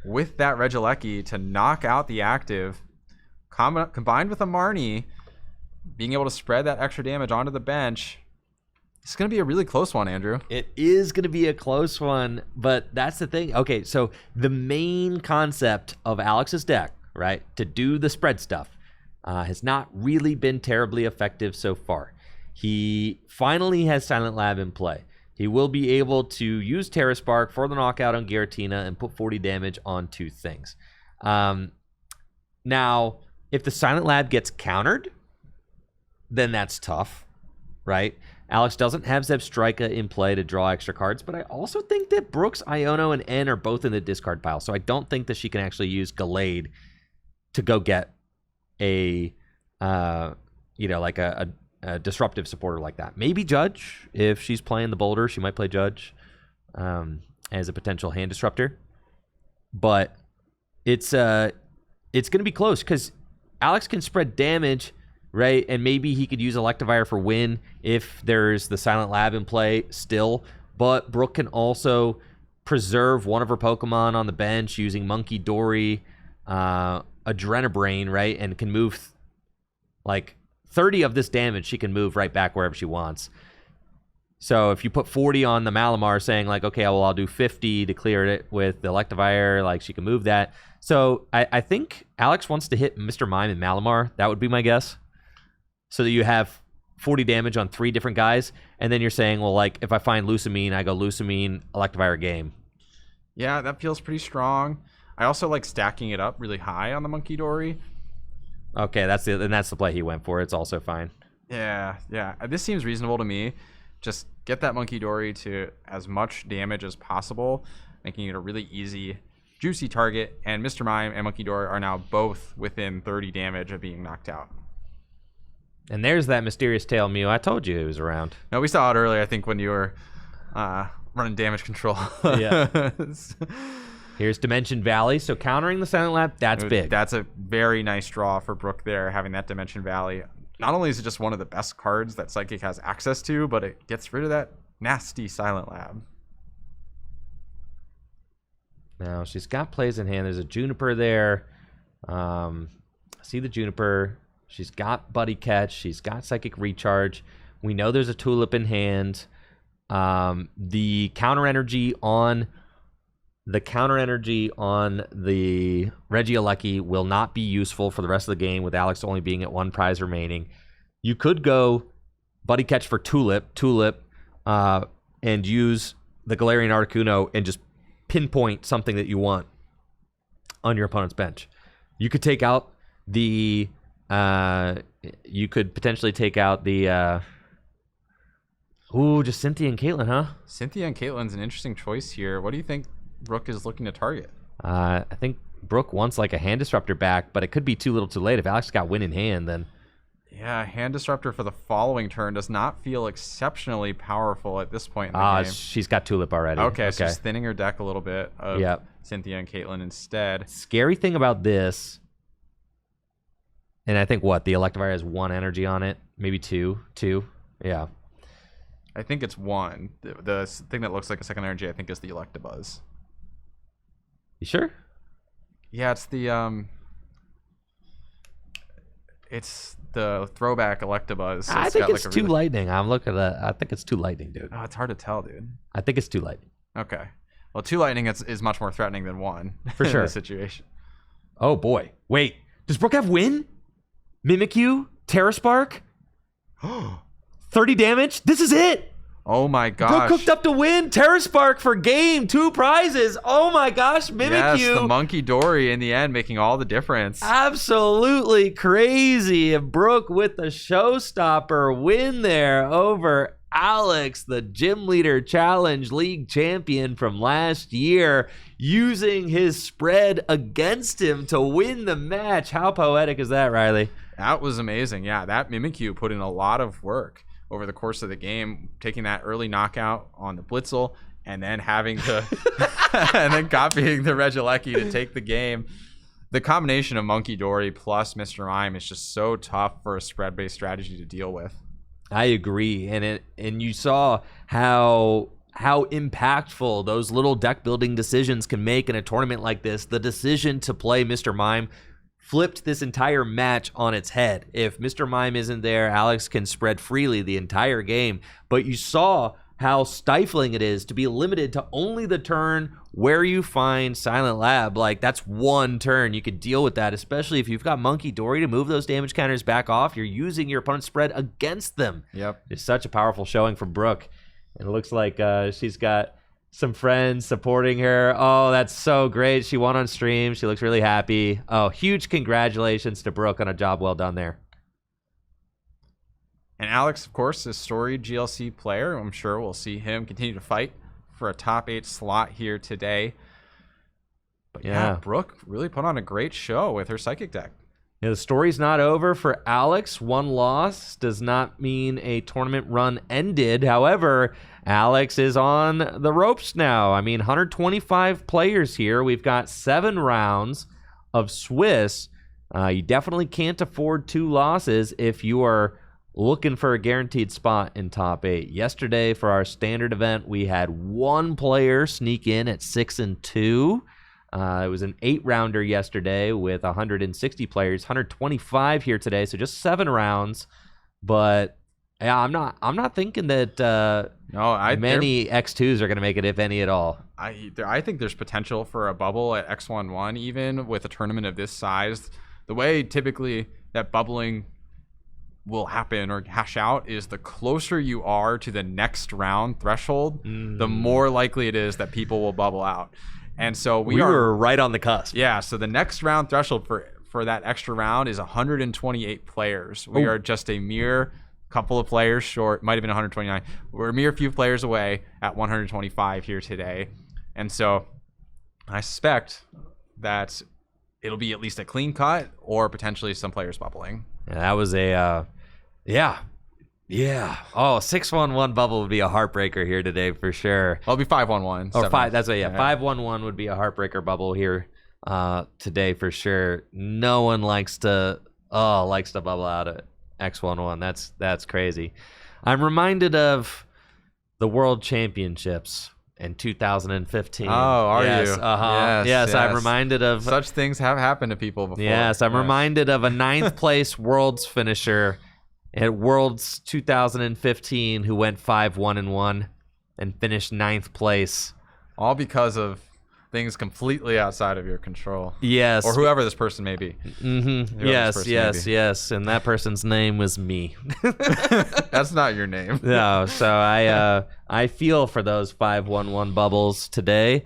with that Regieleki to knock out the active. Combined with a Marnie, being able to spread that extra damage onto the bench. It's going to be a really close one, Andrew. It is going to be a close one, but that's the thing. Okay, so the main concept of Alex's deck, right, to do the spread stuff, has not really been terribly effective so far. He finally has Silent Lab in play. He will be able to use Terra Spark for the knockout on Giratina and put 40 damage on 2 things. Now, if the Silent Lab gets countered, then that's tough, right? Alex doesn't have Zebstrika in play to draw extra cards, but I also think that Brooks, Iono, and N are both in the discard pile, so I don't think that she can actually use Gallade to go get a disruptive supporter like that. Maybe Judge. If she's playing the Boulder, she might play Judge as a potential hand disruptor. But it's going to be close because Alex can spread damage, right? And maybe he could use Electivire for win if there's the Silent Lab in play still. But Brooke can also preserve one of her Pokemon on the bench using Monkey Dory, Adrenabrain, right? And can move like 30 of this damage she can move right back wherever she wants. So if you put 40 on the Malamar saying like, okay, well, I'll do 50 to clear it with the Electivire, like she can move that. So I think Alex wants to hit Mr. Mime and Malamar. That would be my guess. So that you have 40 damage on 3 different guys. And then you're saying, well, like if I find Lusamine, I go Lusamine, Electivire game. Yeah, that feels pretty strong. I also like stacking it up really high on the Monkey Dory. Okay, that's the play he went for. It's also fine. Yeah. This seems reasonable to me. Just get that Monkey Dory to as much damage as possible, making it a really easy, juicy target. And Mr. Mime and Monkey Dory are now both within 30 damage of being knocked out. And there's that mysterious tail Mew. I told you it was around. No, we saw it earlier, I think, when you were running damage control. Yeah. Here's Dimension Valley. So countering the Silent Lab, that's big. That's a very nice draw for Brooke there, having that Dimension Valley. Not only is it just one of the best cards that Psychic has access to, but it gets rid of that nasty Silent Lab. Now, she's got plays in hand. There's a Juniper there. See the Juniper. She's got Buddy Catch. She's got Psychic Recharge. We know there's a Tulip in hand. The counter energy on the Regieleki will not be useful for the rest of the game with Alex only being at 1 prize remaining. You could go Buddy Catch for Tulip, and use the Galarian Articuno and just pinpoint something that you want on your opponent's bench. You could take out the you could potentially take out the just Cynthia and Caitlyn, huh? Cynthia and Caitlyn's an interesting choice here. What do you think Brooke is looking to target? I think Brooke wants like a Hand Disruptor back, but it could be too little too late. If Alex got Win in hand, then... Yeah, Hand Disruptor for the following turn does not feel exceptionally powerful at this point in the game. She's got Tulip already. Okay, so she's thinning her deck a little bit of Cynthia and Caitlyn instead. Scary thing about this, and I think the Electivire has 1 energy on it, maybe 2. Yeah. I think it's 1. The thing that looks like a second energy, I think, is the Electabuzz. You sure? Yeah, it's the throwback Electabuzz. So I think it's 2 lightning. I'm looking at I think it's 2 lightning, dude. Oh, it's hard to tell, dude. I think it's 2 lightning. Okay. Well, 2 lightning is much more threatening than 1 for sure. In this situation. Oh boy. Wait. Does Brooke have Win? Mimikyu? Terra Spark? 30 damage? This is it! Oh my gosh. Brooke cooked up to win. Terra Spark for game. 2 prizes. Oh my gosh. Mimikyu. Yes, the Monkey Dory in the end making all the difference. Absolutely crazy. Brooke with the showstopper win there over Alex, the Gym Leader Challenge League champion from last year, using his spread against him to win the match. How poetic is that, Riley? That was amazing. Yeah, that Mimikyu put in a lot of work over the course of the game, taking that early knockout on the Blitzel and then having to and then copying the Regieleki to take the game. The combination of Monkey Dory plus Mr. Mime is just so tough for a spread-based strategy to deal with. I agree, and you saw how impactful those little deck building decisions can make in a tournament like this. The decision to play Mr. Mime flipped this entire match on its head. If Mr. Mime isn't there, Alex can spread freely the entire game. But you saw how stifling it is to be limited to only the turn where you find Silent Lab. Like, that's 1 turn. You could deal with that, especially if you've got Monkey Dory to move those damage counters back off. You're using your opponent's spread against them. Yep. It's such a powerful showing from Brooke. And it looks like she's got some friends supporting her. Oh, that's so great. She won on stream. She looks really happy. Oh, huge congratulations to Brooke on a job well done there. And Alex, of course, is a storied GLC player. I'm sure we'll see him continue to fight for a top 8 slot here today. But yeah, Brooke really put on a great show with her Psychic deck. Yeah, the story's not over for Alex. 1 loss does not mean a tournament run ended. However, Alex is on the ropes now. I mean, 125 players here. We've got 7 rounds of Swiss. You definitely can't afford 2 losses if you are looking for a guaranteed spot in top 8. Yesterday, for our standard event, we had 1 player sneak in at 6-2. It was an 8-rounder yesterday with 160 players, 125 here today, so just 7 rounds. But Yeah, I'm not thinking that many X2s are going to make it, if any at all. I think there's potential for a bubble at X11, even with a tournament of this size. The way typically that bubbling will happen or hash out is the closer you are to the next round threshold, the more likely it is that people will bubble out. And so we were right on the cusp. Yeah, so the next round threshold for that extra round is 128 players. We are just a mere couple of players short. Might have been 129. We're a mere few players away at 125 here today. And so I suspect that it'll be at least a clean cut or potentially some players bubbling. Yeah, that was a Oh, 6-1-1 bubble would be a heartbreaker here today for sure. It'll be 5-1-1. Oh, 5-1-1 would be a heartbreaker bubble here today for sure. No one likes to bubble out at X11. That's crazy. I'm reminded of the World Championships in 2015. Oh, are yes, you? Yes, I'm reminded of such things have happened to people before. Yes, I'm reminded of a 9th place Worlds finisher at Worlds 2015 who went 5-1-1 and finished 9th place. All because of things completely outside of your control. Yes. Or whoever this person may be. Mm-hmm. Yes. And that person's name was me. That's not your name. No. So I feel for those 5-1-1 bubbles today.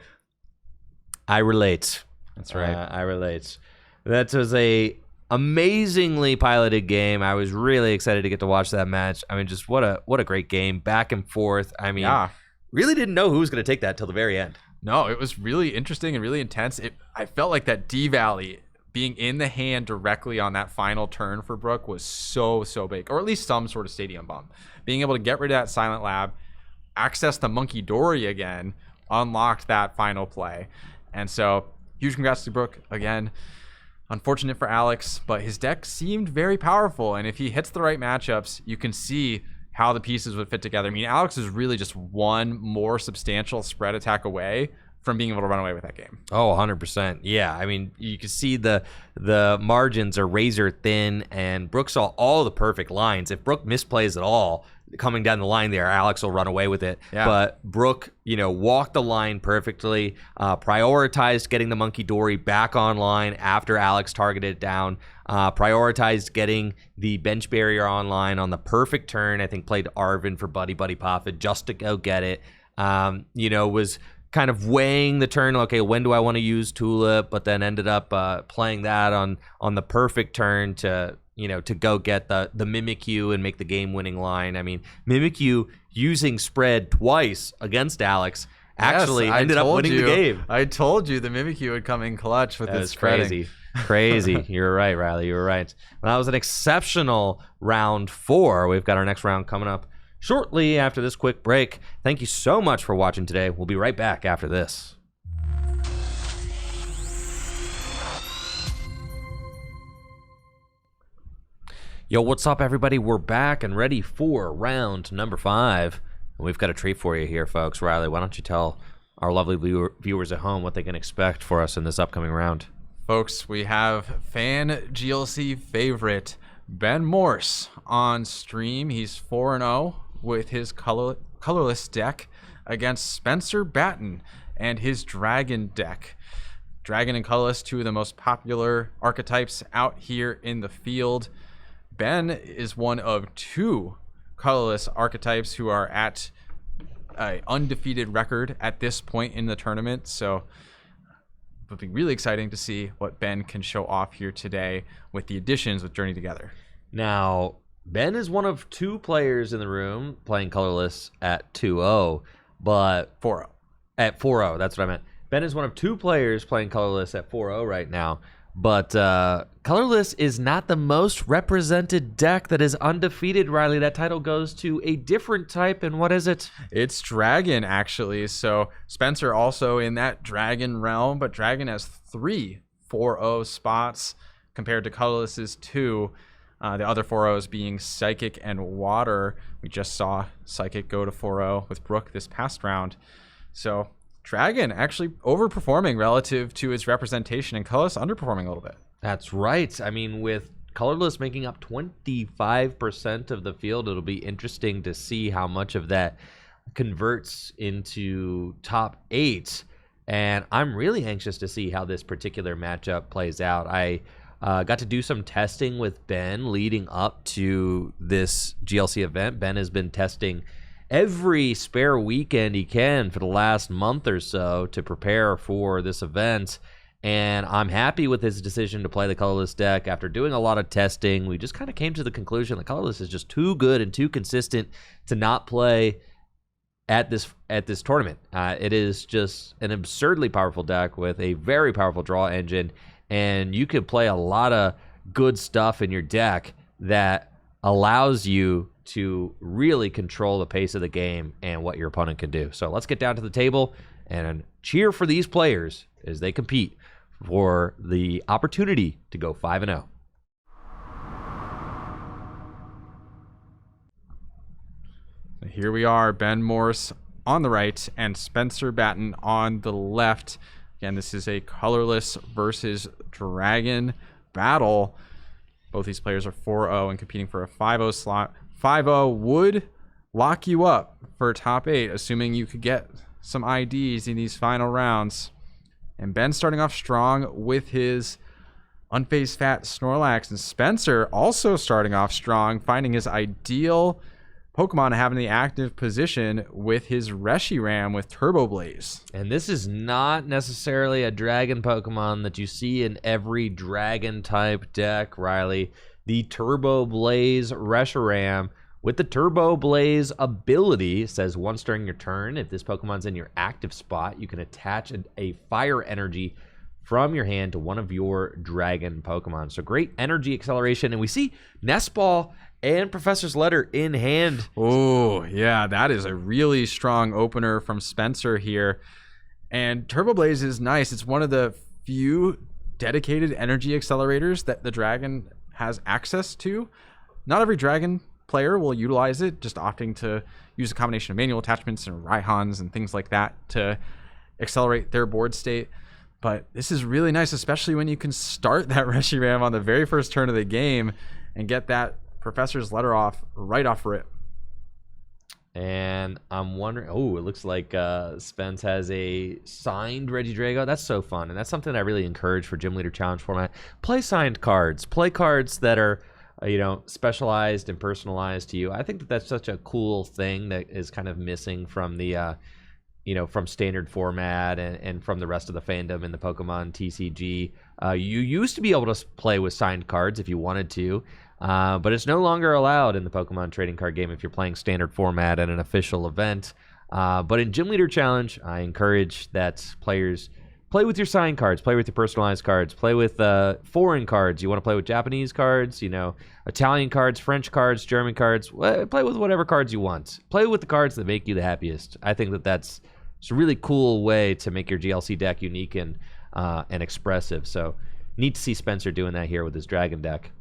I relate. That's right. I relate. That was a amazingly piloted game. I was really excited to get to watch that match. I mean, just what a great game, back and forth. I mean, really didn't know who was going to take that till the very end. No, it was really interesting and really intense. I felt like that D-Valley being in the hand directly on that final turn for Brook was so big, or at least some sort of stadium bump. Being able to get rid of that Silent Lab, access the Monkey Dory again, unlocked that final play. And so, huge congrats to Brook again. Unfortunate for Alex, but his deck seemed very powerful, and if he hits the right matchups, you can see how the pieces would fit together. I mean, Alex is really just one more substantial spread attack away from being able to run away with that game. Oh, 100%. Yeah, I mean, you can see the margins are razor thin, and Brook saw all the perfect lines. If Brook misplays at all, coming down the line there, Alex will run away with it. Yeah. But Brook, walked the line perfectly, prioritized getting the Monkey Dory back online after Alex targeted it down, prioritized getting the bench barrier online on the perfect turn. I think played Arvin for Buddy Poffin just to go get it. Was kind of weighing the turn. Okay, when do I want to use Tulip? But then ended up playing that on the perfect turn to go get the Mimikyu and make the game-winning line. I mean, Mimikyu using spread twice against Alex actually ended up winning the game. I told you the Mimikyu would come in clutch with this spreading. Crazy. You're right, Riley. You're right. Well, that was an exceptional round 4. We've got our next round coming up shortly after this quick break. Thank you so much for watching today. We'll be right back after this. Yo, what's up, everybody? We're back and ready for round number 5. And we've got a treat for you here, folks. Riley, why don't you tell our lovely viewers at home what they can expect for us in this upcoming round? Folks, we have fan GLC favorite Ben Morse on stream. He's 4-0 with his colorless deck against Spencer Batten and his Dragon deck. Dragon and Colorless, two of the most popular archetypes out here in the field. Ben is one of 2 colorless archetypes who are at an undefeated record at this point in the tournament. So it'll be really exciting to see what Ben can show off here today with the additions with Journey Together. Now, Ben is one of 2 players in the room playing colorless at 2-0, but 4-0. At 4-0, that's what I meant. Ben is one of 2 players playing colorless at 4-0 right now. But colorless is not the most represented deck that is undefeated, Riley. That title goes to a different type, and what is it? It's Dragon, actually. So Spencer also in that Dragon realm, but Dragon has 3 4-0 spots compared to colorless's 2. The other 4-0s being Psychic and Water. We just saw Psychic go to 4-0 with Brook this past round. So Dragon actually overperforming relative to its representation, and colorless underperforming a little bit. That's right. I mean, with Colorless making up 25% of the field. It'll be interesting to see how much of that converts into top 8. And I'm really anxious to see how this particular matchup plays out. I got to do some testing with Ben leading up to this GLC event. Ben has been testing every spare weekend he can for the last month or so to prepare for this event. And I'm happy with his decision to play the Colorless deck. After doing a lot of testing, we just kind of came to the conclusion that Colorless is just too good and too consistent to not play at this tournament. It is just an absurdly powerful deck with a very powerful draw engine, and you could play a lot of good stuff in your deck that allows you to really control the pace of the game and what your opponent can do. So let's get down to the table and cheer for these players as they compete for the opportunity to go 5-0. Here we are, Ben Morse on the right and Spencer Batten on the left. Again, this is a Colorless versus Dragon battle. Both these players are 4-0 and competing for a 5-0 slot. 5-0 would lock you up for top 8, assuming you could get some IDs in these final rounds. And Ben starting off strong with his Unfazed Fat Snorlax, and Spencer also starting off strong, finding his ideal Pokemon to have in the active position with his Reshiram with Turbo Blaze. And this is not necessarily a dragon Pokemon that you see in every dragon type deck, Riley. The Turbo Blaze Reshiram with the Turbo Blaze ability says once during your turn, if this Pokemon's in your active spot, you can attach a fire energy from your hand to one of your dragon Pokemon. So great energy acceleration. And we see Nest Ball and Professor's Letter in hand. Oh, yeah, that is a really strong opener from Spencer here. And Turbo Blaze is nice. It's one of the few dedicated energy accelerators that the Dragon has access to. Not every Dragon player will utilize it, just opting to use a combination of manual attachments and Raihans and things like that to accelerate their board state. But this is really nice, especially when you can start that Reshiram on the very first turn of the game and get that Professor's Letter off right off rip. And I'm wondering, it looks like Spence has a signed Regidrago. That's so fun, and that's something I really encourage for Gym Leader Challenge format. Play signed cards. Play cards that are, specialized and personalized to you. I think that that's such a cool thing that is kind of missing from the, from standard format and from the rest of the fandom in the Pokemon TCG. You used to be able to play with signed cards if you wanted to. But it's no longer allowed in the Pokemon trading card game if you're playing standard format at an official event. But in Gym Leader Challenge, I encourage that players play with your signed cards, play with your personalized cards, play with foreign cards. You want to play with Japanese cards, Italian cards, French cards, German cards. Play with whatever cards you want. Play with the cards that make you the happiest. I think that that's a really cool way to make your GLC deck unique and expressive. So neat to see Spencer doing that here with his Dragon deck.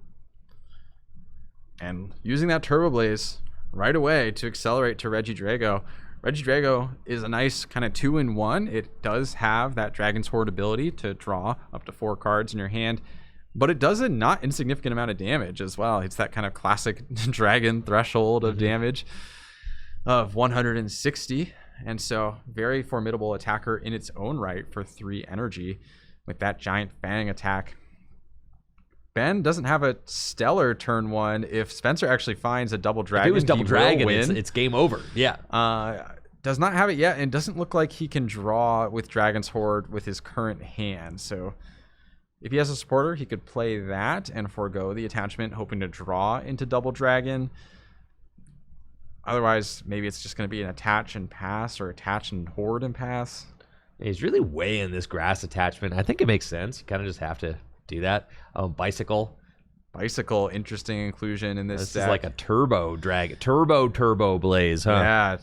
And using that Turbo Blaze right away to accelerate to Regidrago. Regidrago is a nice kind of 2-in-1. It does have that Dragon's Horde ability to draw up to 4 cards in your hand, but it does a not insignificant amount of damage as well. It's that kind of classic Dragon threshold of damage of 160. And so very formidable attacker in its own right for 3 energy with that giant Fang attack. Ben doesn't have a stellar turn 1. If Spencer actually finds a double dragon, if it was double dragon, win. it's game over. Yeah. Does not have it yet, and doesn't look like he can draw with Dragon's Horde with his current hand. So if he has a supporter, he could play that and forego the attachment, hoping to draw into double dragon. Otherwise, maybe it's just going to be an attach and pass or attach and horde and pass. He's really weighing this grass attachment. I think it makes sense. You kind of just have to do that. Bicycle, interesting inclusion in this deck. This is like a turbo drag, turbo blaze, huh?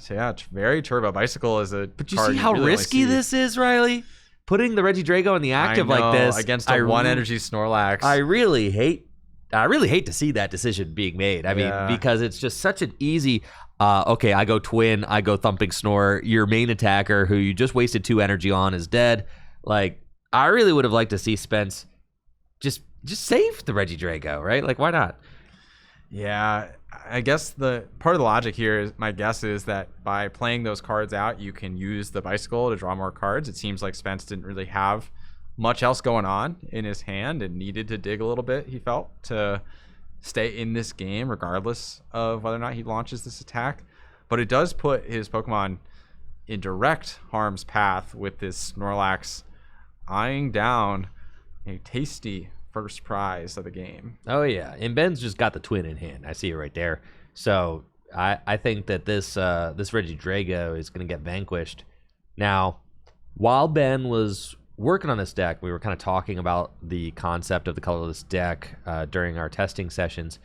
Yeah, it's very turbo. Bicycle is a. But you see how really risky this is, Riley? Putting the Regidrago in the active like this against a 1 energy Snorlax. I really hate to see that decision being made. I mean, because it's just such an easy. Okay, I go Twin, I go Thumping Snore. Your main attacker, who you just wasted 2 energy on, is dead. Like, I really would have liked to see Spence just just save the Regidrago, right? Like, why not? Yeah, I guess the part of the logic here is, my guess is that by playing those cards out, you can use the bicycle to draw more cards. It seems like Spence didn't really have much else going on in his hand and needed to dig a little bit, he felt, to stay in this game regardless of whether or not he launches this attack. But it does put his Pokemon in direct harm's path with this Snorlax eyeing down a tasty first prize of the game. Oh yeah, and Ben's just got the twin in hand. I see it right there. So I think that this Regidrago is going to get vanquished. Now, while Ben was working on this deck, we were kind of talking about the concept of the colorless deck during our testing sessions.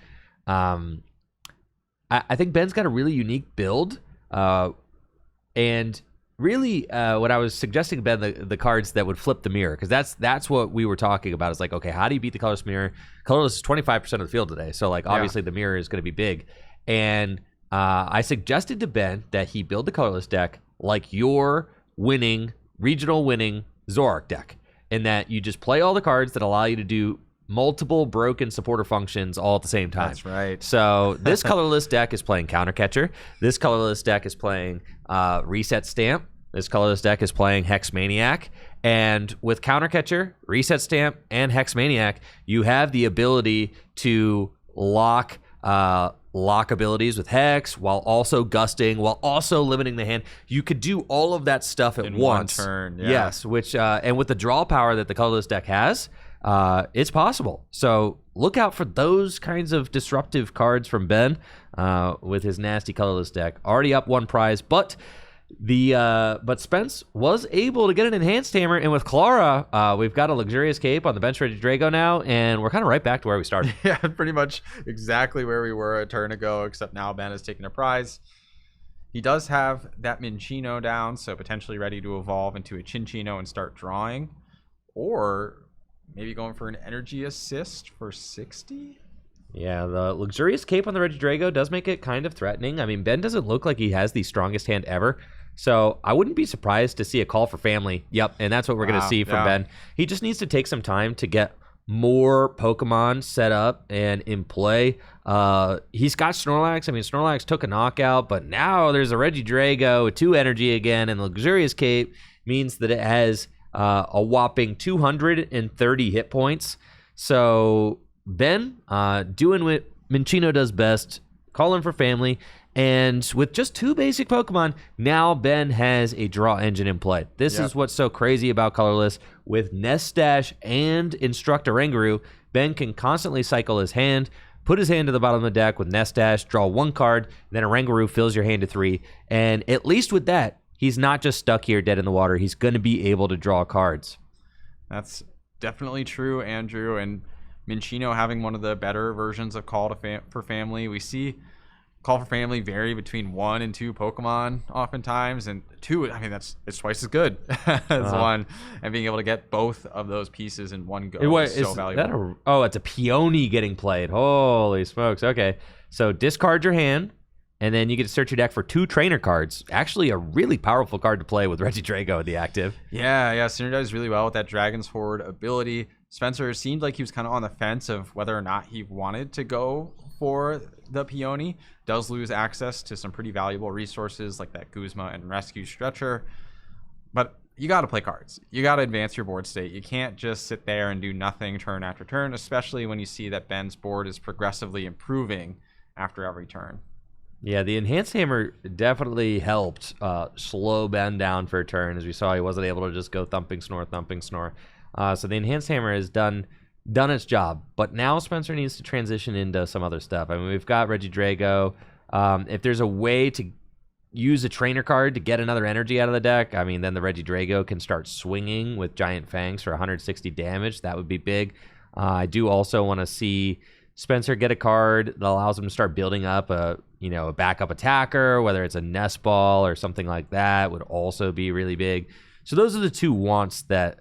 I think Ben's got a really unique build, and really, when I was suggesting Ben the cards that would flip the mirror, because that's what we were talking about. Is like, okay, how do you beat the colorless mirror? Colorless is 25% of the field today, so like obviously the mirror is going to be big. And I suggested to Ben that he build the colorless deck like your regional winning Zoroark deck, in that you just play all the cards that allow you to do multiple broken supporter functions all at the same time. That's right. So this colorless deck is playing Counter Catcher. This colorless deck is playing Reset Stamp. This colorless deck is playing Hex Maniac. And with Counter Catcher, Reset Stamp, and Hex Maniac, you have the ability to lock abilities with Hex while also gusting, while also limiting the hand. You could do all of that stuff at once. One turn. Yeah. Yes, which and with the draw power that the colorless deck has, it's possible. So look out for those kinds of disruptive cards from Ben with his nasty colorless deck. Already up one prize, but Spence was able to get an enhanced hammer, and with Clara, we've got a luxurious cape on the bench ready Drago now, and we're kind of right back to where we started. Yeah, pretty much exactly where we were a turn ago, except now Ben has taken a prize. He does have that Minccino down, so potentially ready to evolve into a Chinchino and start drawing, or maybe going for an energy assist for 60. Yeah, the luxurious cape on the Regidrago does make it kind of threatening. I mean, Ben doesn't look like he has the strongest hand ever, so I wouldn't be surprised to see a call for family. Yep, and that's what we're going to see from Ben. He just needs to take some time to get more Pokemon set up and in play. He's got Snorlax. I mean, Snorlax took a knockout, but now there's a Regidrago with 2 energy again, and the luxurious cape means that it has a whopping 230 hit points. So Ben doing what Minccino does best, calling for family, and with just 2 basic Pokemon, now Ben has a draw engine in play. This is what's so crazy about Colorless. With Nest Dash and Instruct Oranguru, Ben can constantly cycle his hand, put his hand to the bottom of the deck with Nest Dash, draw 1 card, then Oranguru fills your hand to 3, and at least with that, he's not just stuck here dead in the water. He's going to be able to draw cards. That's definitely true, Andrew, and Minccino having one of the better versions of Call for Family. We see Call for Family vary between 1 and 2 Pokemon oftentimes, and 2, I mean, it's twice as good as 1, and being able to get both of those pieces in one go is so valuable. It's a Peony getting played. Holy smokes. Okay, so discard your hand, and then you get to search your deck for 2 trainer cards. Actually, a really powerful card to play with Regidrago in the active. Yeah, synergizes really well with that Dragon's Horde ability. Spencer seemed like he was kind of on the fence of whether or not he wanted to go for the Peony. Does lose access to some pretty valuable resources like that Guzma and Rescue Stretcher. But you got to play cards. You got to advance your board state. You can't just sit there and do nothing turn after turn, especially when you see that Ben's board is progressively improving after every turn. Yeah, the Enhanced Hammer definitely helped slow Ben down for a turn. As we saw, he wasn't able to just go thumping snore. So the Enhanced Hammer has done its job. But now Spencer needs to transition into some other stuff. I mean, we've got Regidrago. If there's a way to use a trainer card to get another energy out of the deck, I mean, then the Regidrago can start swinging with Giant Fangs for 160 damage. That would be big. I do also want to see Spencer get a card that allows him to start building up a backup attacker, whether it's a Nest Ball or something like that, would also be really big. So those are the 2 wants that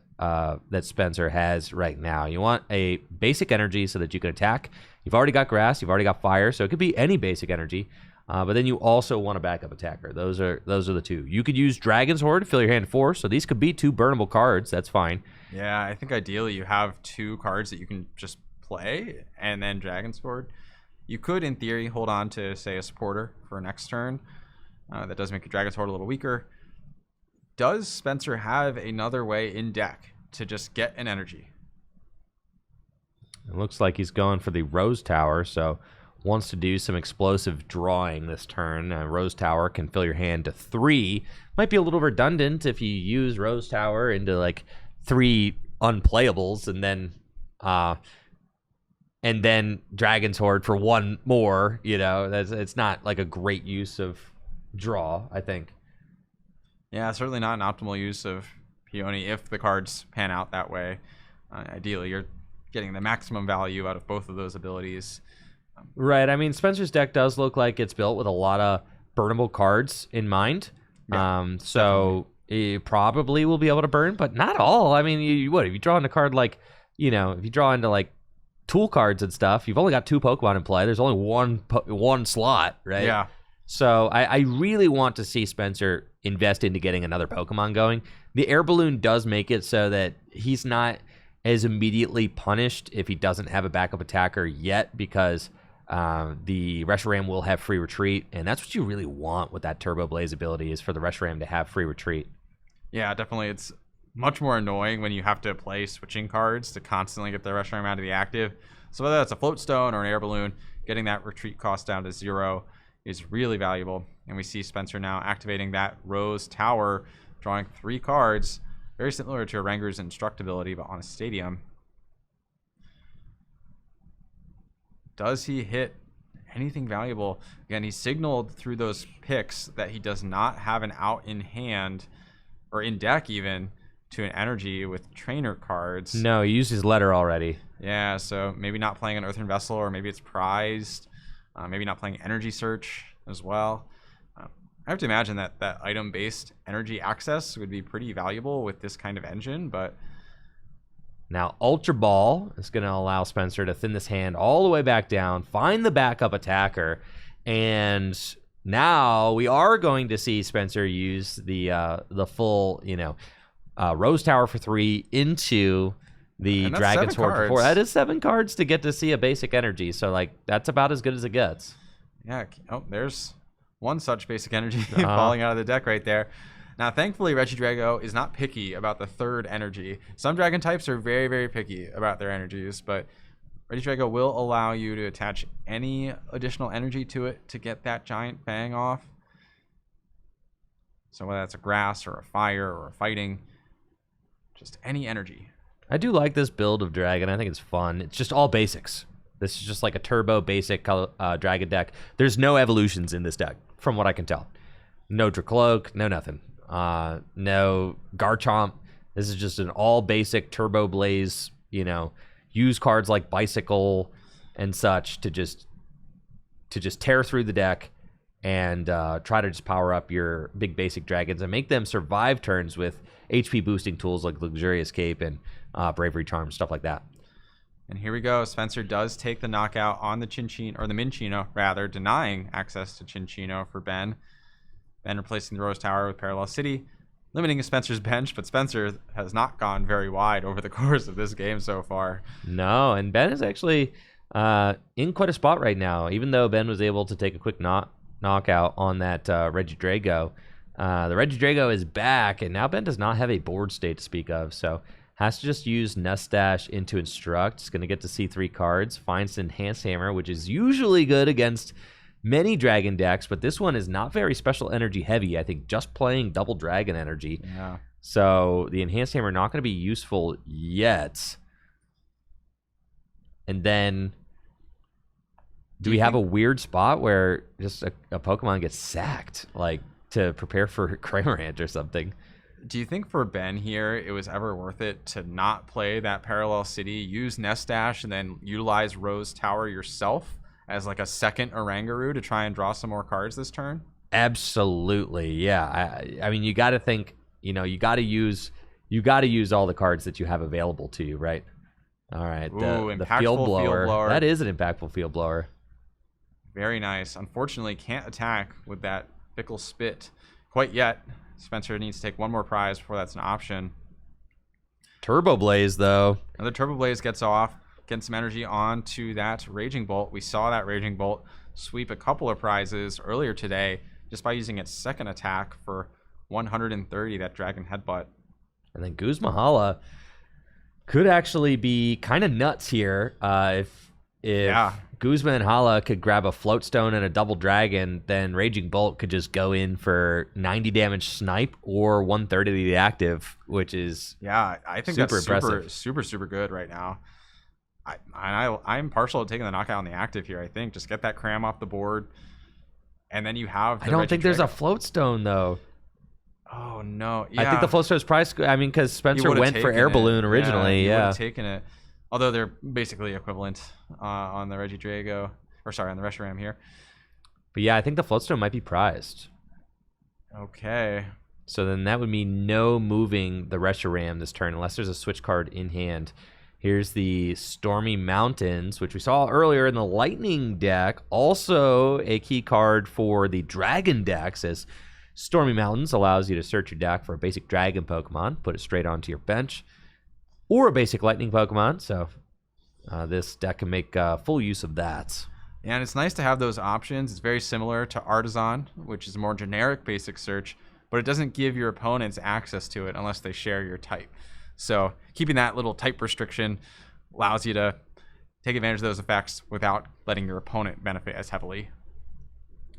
Spencer has right now. You want a basic energy so that you can attack. You've already got grass, you've already got fire, so it could be any basic energy. But then you also want a backup attacker. Those are the 2. You could use Dragon's Horde to fill your hand to 4, so these could be 2 burnable cards. That's fine. Yeah, I think ideally you have 2 cards that you can just play and then Dragon Sword. You could, in theory, hold on to, say, a supporter for next turn. That does make your Dragon Sword a little weaker. Does Spencer have another way in deck to just get an energy? It looks like he's going for the Rose Tower, so wants to do some explosive drawing this turn. Rose Tower can fill your hand to 3. Might be a little redundant if you use Rose Tower into like 3 unplayables and then Dragon's Horde for 1 more. You know, it's not like a great use of draw, I think. Yeah, certainly not an optimal use of Peony if the cards pan out that way. Ideally, you're getting the maximum value out of both of those abilities. Right. I mean, Spencer's deck does look like it's built with a lot of burnable cards in mind. Yeah, so you probably will be able to burn, but not all. I mean, if you draw into a card like, if you draw into like tool cards and stuff, you've only got 2 Pokemon in play. There's only one slot, right? Yeah. So I really want to see Spencer invest into getting another Pokemon going. The air balloon does make it so that he's not as immediately punished if he doesn't have a backup attacker yet, because the Reshiram will have free retreat, and that's what you really want with that Turbo Blaze ability, is for the Reshiram to have free retreat. Yeah, definitely. It's much more annoying when you have to play switching cards to constantly get the Reshiram out of the active. So whether that's a Float Stone or an air balloon, getting that retreat cost down to 0 is really valuable. And we see Spencer now activating that Rose Tower, drawing 3 cards, very similar to a Ranger's Instructability, but on a stadium. Does he hit anything valuable? Again, he signaled through those picks that he does not have an out in hand, or in deck even, to an energy with trainer cards. No, he used his letter already. Yeah, so maybe not playing an Earthen Vessel, or maybe it's prized. Maybe not playing Energy Search as well. I have to imagine that item-based energy access would be pretty valuable with this kind of engine, but... Now, Ultra Ball is going to allow Spencer to thin this hand all the way back down, find the backup attacker, and now we are going to see Spencer use the full, Rose Tower for 3 into the Dragon's Horde for 4. That is 7 cards to get to see a basic energy, so that's about as good as it gets. Yeah. Oh, there's one such basic energy falling out of the deck right there. Now, thankfully, Regidrago is not picky about the 3rd energy. Some dragon types are very, very picky about their energies, but Regidrago will allow you to attach any additional energy to it to get that giant bang off. So whether that's a grass or a fire or a fighting, just any energy. I do like this build of Dragon. I think it's fun. It's just all basics. This is just like a turbo basic Dragon deck. There's no evolutions in this deck, from what I can tell. No Dracloak, no nothing. No Garchomp. This is just an all basic Turbo Blaze, use cards like Bicycle and such to just tear through the deck and try to just power up your big basic dragons and make them survive turns with HP boosting tools like Luxurious Cape and Bravery Charm, stuff like that. And here we go. Spencer does take the knockout on the Minccino, rather, denying access to Cinccino for Ben. Ben replacing the Rose Tower with Parallel City, limiting Spencer's bench, but Spencer has not gone very wide over the course of this game so far. No, and Ben is actually in quite a spot right now. Even though Ben was able to take a quick knockout on that Regidrago, the Regidrago is back, and now Ben does not have a board state to speak of, so has to just use Nest Dash into Instruct. It's going to get to see 3 cards, finds Enhanced Hammer, which is usually good against many dragon decks, but this one is not very special energy heavy. I think just playing double dragon energy. Yeah. So the Enhanced Hammer not going to be useful yet. And then do we have a weird spot where just a Pokemon gets sacked, like to prepare for Cramorant or something? Do you think for Ben here, it was ever worth it to not play that Parallel City, use Nest Dash, and then utilize Rose Tower yourself as like a second Oranguru to try and draw some more cards this turn? Absolutely, yeah. I mean, you got to think, you got to use all the cards that you have available to you, right? All right, the field blower. That is an impactful field blower. Very nice. Unfortunately, can't attack with that Fickle Spit quite yet. Spencer needs to take 1 more prize before that's an option. Turbo Blaze, though. Another Turbo Blaze gets off. getting some energy onto that Raging Bolt. We saw that Raging Bolt sweep a couple of prizes earlier today just by using its second attack for 130, that Dragon Headbutt. And then Guzma could actually be kind of nuts here. If Guzma and Hala could grab a Float Stone and a Double Dragon, then Raging Bolt could just go in for 90 damage snipe or 130 to the active, which is I think super that's impressive. super good right now. I'm partial to taking the knockout on the active here. I think just get that cram off the board, and then you have. I don't think there's a Float Stone though. Oh no! Yeah. I think the Float Stone's price. I mean, because Spencer went for Air Balloon originally. He would Yeah, have taken it. Although they're basically equivalent on the Regidrago, or sorry, on the Reshiram here. but yeah, I think the Float Stone might be prized. Okay. So then that would mean no moving the Reshiram this turn unless there's a switch card in hand. Here's the Stormy Mountains, which we saw earlier in the Lightning deck. Also a key card for the Dragon deck. Says Stormy Mountains allows you to search your deck for a basic Dragon Pokemon, put it straight onto your bench, or a basic Lightning Pokemon. So this deck can make full use of that. And it's nice to have those options. It's very similar to Artisan, which is a more generic basic search, but it doesn't give your opponents access to it unless they share your type. So keeping that little type restriction allows you to take advantage of those effects without letting your opponent benefit as heavily.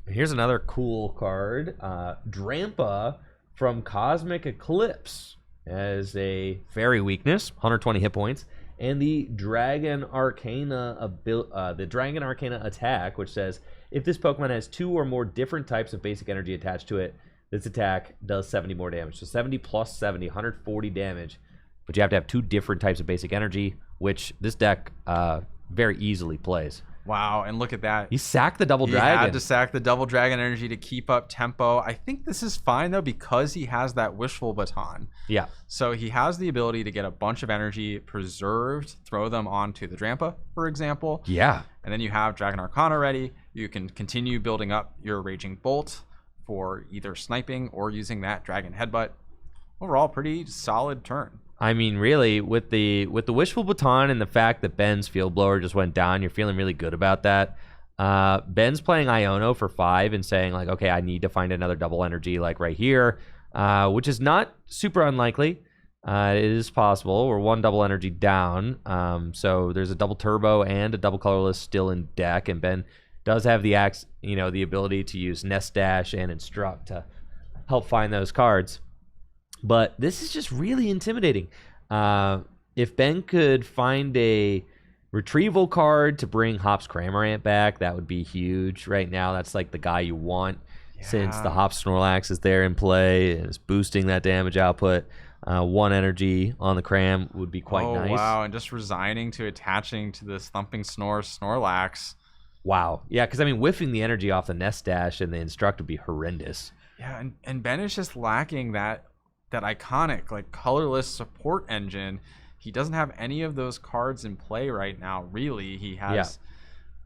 Here's another cool card. Drampa from Cosmic Eclipse as a fairy weakness, 120 hit points. And the Dragon Arcana attack, which says, if this Pokemon has 2 or more different types of basic energy attached to it, this attack does 70 more damage. So 70 plus 70, 140 damage. But you have to have 2 different types of basic energy, which this deck very easily plays. Wow, and look at that. He sacked the Double Dragon. He had to sack the Double Dragon energy to keep up tempo. I think this is fine, though, because he has that Wishful Baton. Yeah. So he has the ability to get a bunch of energy preserved, throw them onto the Drampa, for example. Yeah. And then you have Dragon Arcana ready. You can continue building up your Raging Bolt for either sniping or using that Dragon Headbutt. Overall, pretty solid turn. I mean, really, with the Wishful Baton and the fact that Ben's Field Blower just went down, you're feeling really good about that. Ben's playing Iono for 5 and saying, like, okay, I need to find another double energy, like right here, which is not super unlikely. It is possible. We're 1 double energy down. So there's a double Turbo and a double Colorless still in deck, and Ben does have the the ability to use Nest Dash and Instruct to help find those cards. But this is just really intimidating. If Ben could find a retrieval card to bring Hops Cramorant back, that would be huge. Right now, that's like the guy you want, since the Hops Snorlax is there in play and is boosting that damage output. 1 energy on the Cram would be quite nice. Oh, wow, and just resigning to attaching to this Thumping Snorlax. Wow. Yeah, because, I mean, whiffing the energy off the Nest Dash and the Instruct would be horrendous. Yeah, and Ben is just lacking that iconic, like, colorless support engine. He doesn't have any of those cards in play right now, really. He has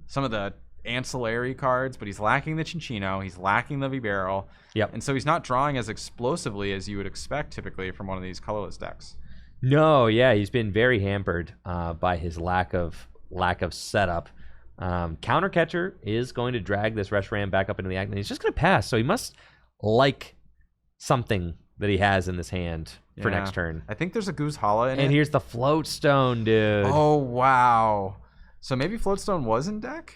some of the ancillary cards, but he's lacking the Cinccino. He's lacking the V-Barrel. Yep. And so he's not drawing as explosively as you would expect typically from one of these colorless decks. No, yeah, he's been very hampered by his lack of setup. Counter Catcher is going to drag this Reshiram back up into the act, and he's just going to pass. So he must like something that he has in this hand for next turn. I think there's a Goose Hala in it. And here's the Float Stone, dude. Oh, wow. So maybe Float Stone was in deck?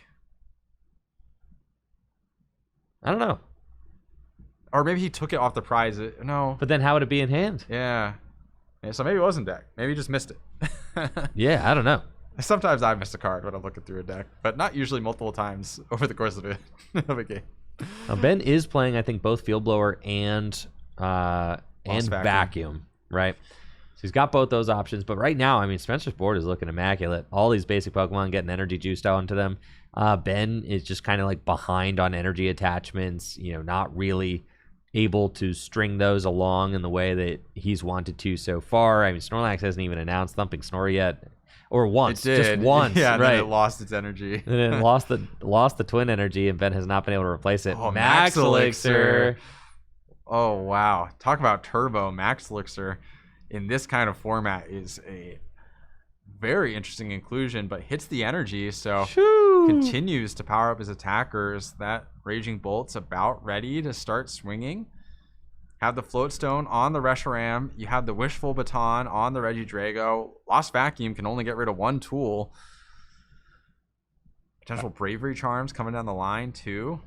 I don't know. Or maybe he took it off the prize. No. But then how would it be in hand? Yeah. So maybe it was in deck. Maybe he just missed it. Yeah, I don't know. Sometimes I miss a card when I'm looking through a deck, but not usually multiple times over the course of a game. Ben is playing, I think, both Field Blower and Vacuum, right? So he's got both those options. But right now, I mean, Spencer's board is looking immaculate. All these basic Pokemon getting energy juiced onto them. Ben is just kind of like behind on energy attachments, not really able to string those along in the way that he's wanted to so far. I mean, Snorlax hasn't even announced Thumping Snore yet. Or once, just once, yeah, right? Then it lost its energy, and then lost the twin energy, and Ben has not been able to replace it. Oh, Max Elixir. Oh wow! Talk about Turbo. Max Elixir in this kind of format is a very interesting inclusion, but hits the energy, so Shoo. continues to power up his attackers. That Raging Bolt's about ready to start swinging. Have the Float Stone on the Reshiram. You have the Wishful Baton on the Regidrago. Lost Vacuum can only get rid of one tool. Potential Bravery Charms coming down the line, too.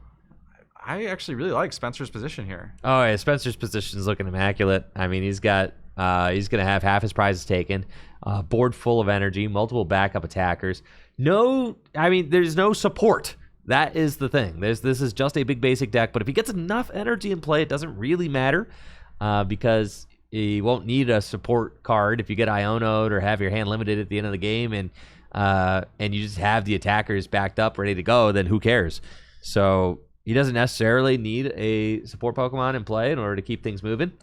I actually really like Spencer's position here. Oh, yeah, Spencer's position is looking immaculate. I mean, he's going to have half his prizes taken. Board full of energy, multiple backup attackers. There's no support. That is the thing. This is just a big basic deck, but if he gets enough energy in play, it doesn't really matter because he won't need a support card if you get Iono'd or have your hand limited at the end of the game and you just have the attackers backed up, ready to go, then who cares? So he doesn't necessarily need a support Pokemon in play in order to keep things moving.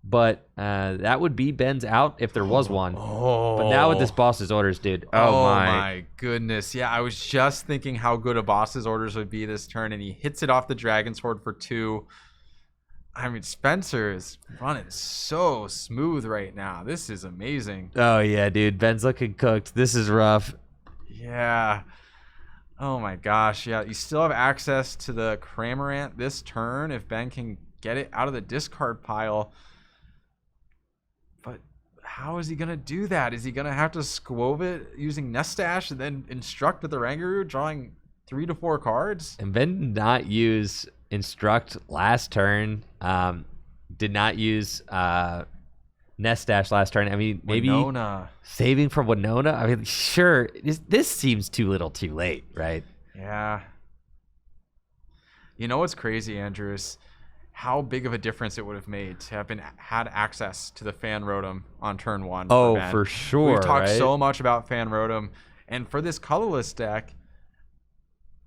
But that would be Ben's out if there was one. But now with this boss's orders, dude. Oh my goodness. Yeah, I was just thinking how good a boss's orders would be this turn, and he hits it off the Dragon Sword for 2. I mean, Spencer is running so smooth right now. This is amazing. Oh, yeah, dude. Ben's looking cooked. This is rough. Yeah. Oh my gosh. Yeah, you still have access to the Cramorant this turn if Ben can get it out of the discard pile. But how is he going to do that? Is he going to have to Squove it using Nestash and then Instruct with the Rangaroo, drawing 3 to 4 cards? And Ben did not use Instruct last turn. Did not use Nestash last turn. I mean, maybe Winona. Saving for Winona. I mean, sure. This seems too little too late, right? Yeah. You know what's crazy, Andrew, is how big of a difference it would have made to have had access to the Fan Rotom on turn 1. Oh, for sure. We've talked right? so much about Fan Rotom, and for this colorless deck,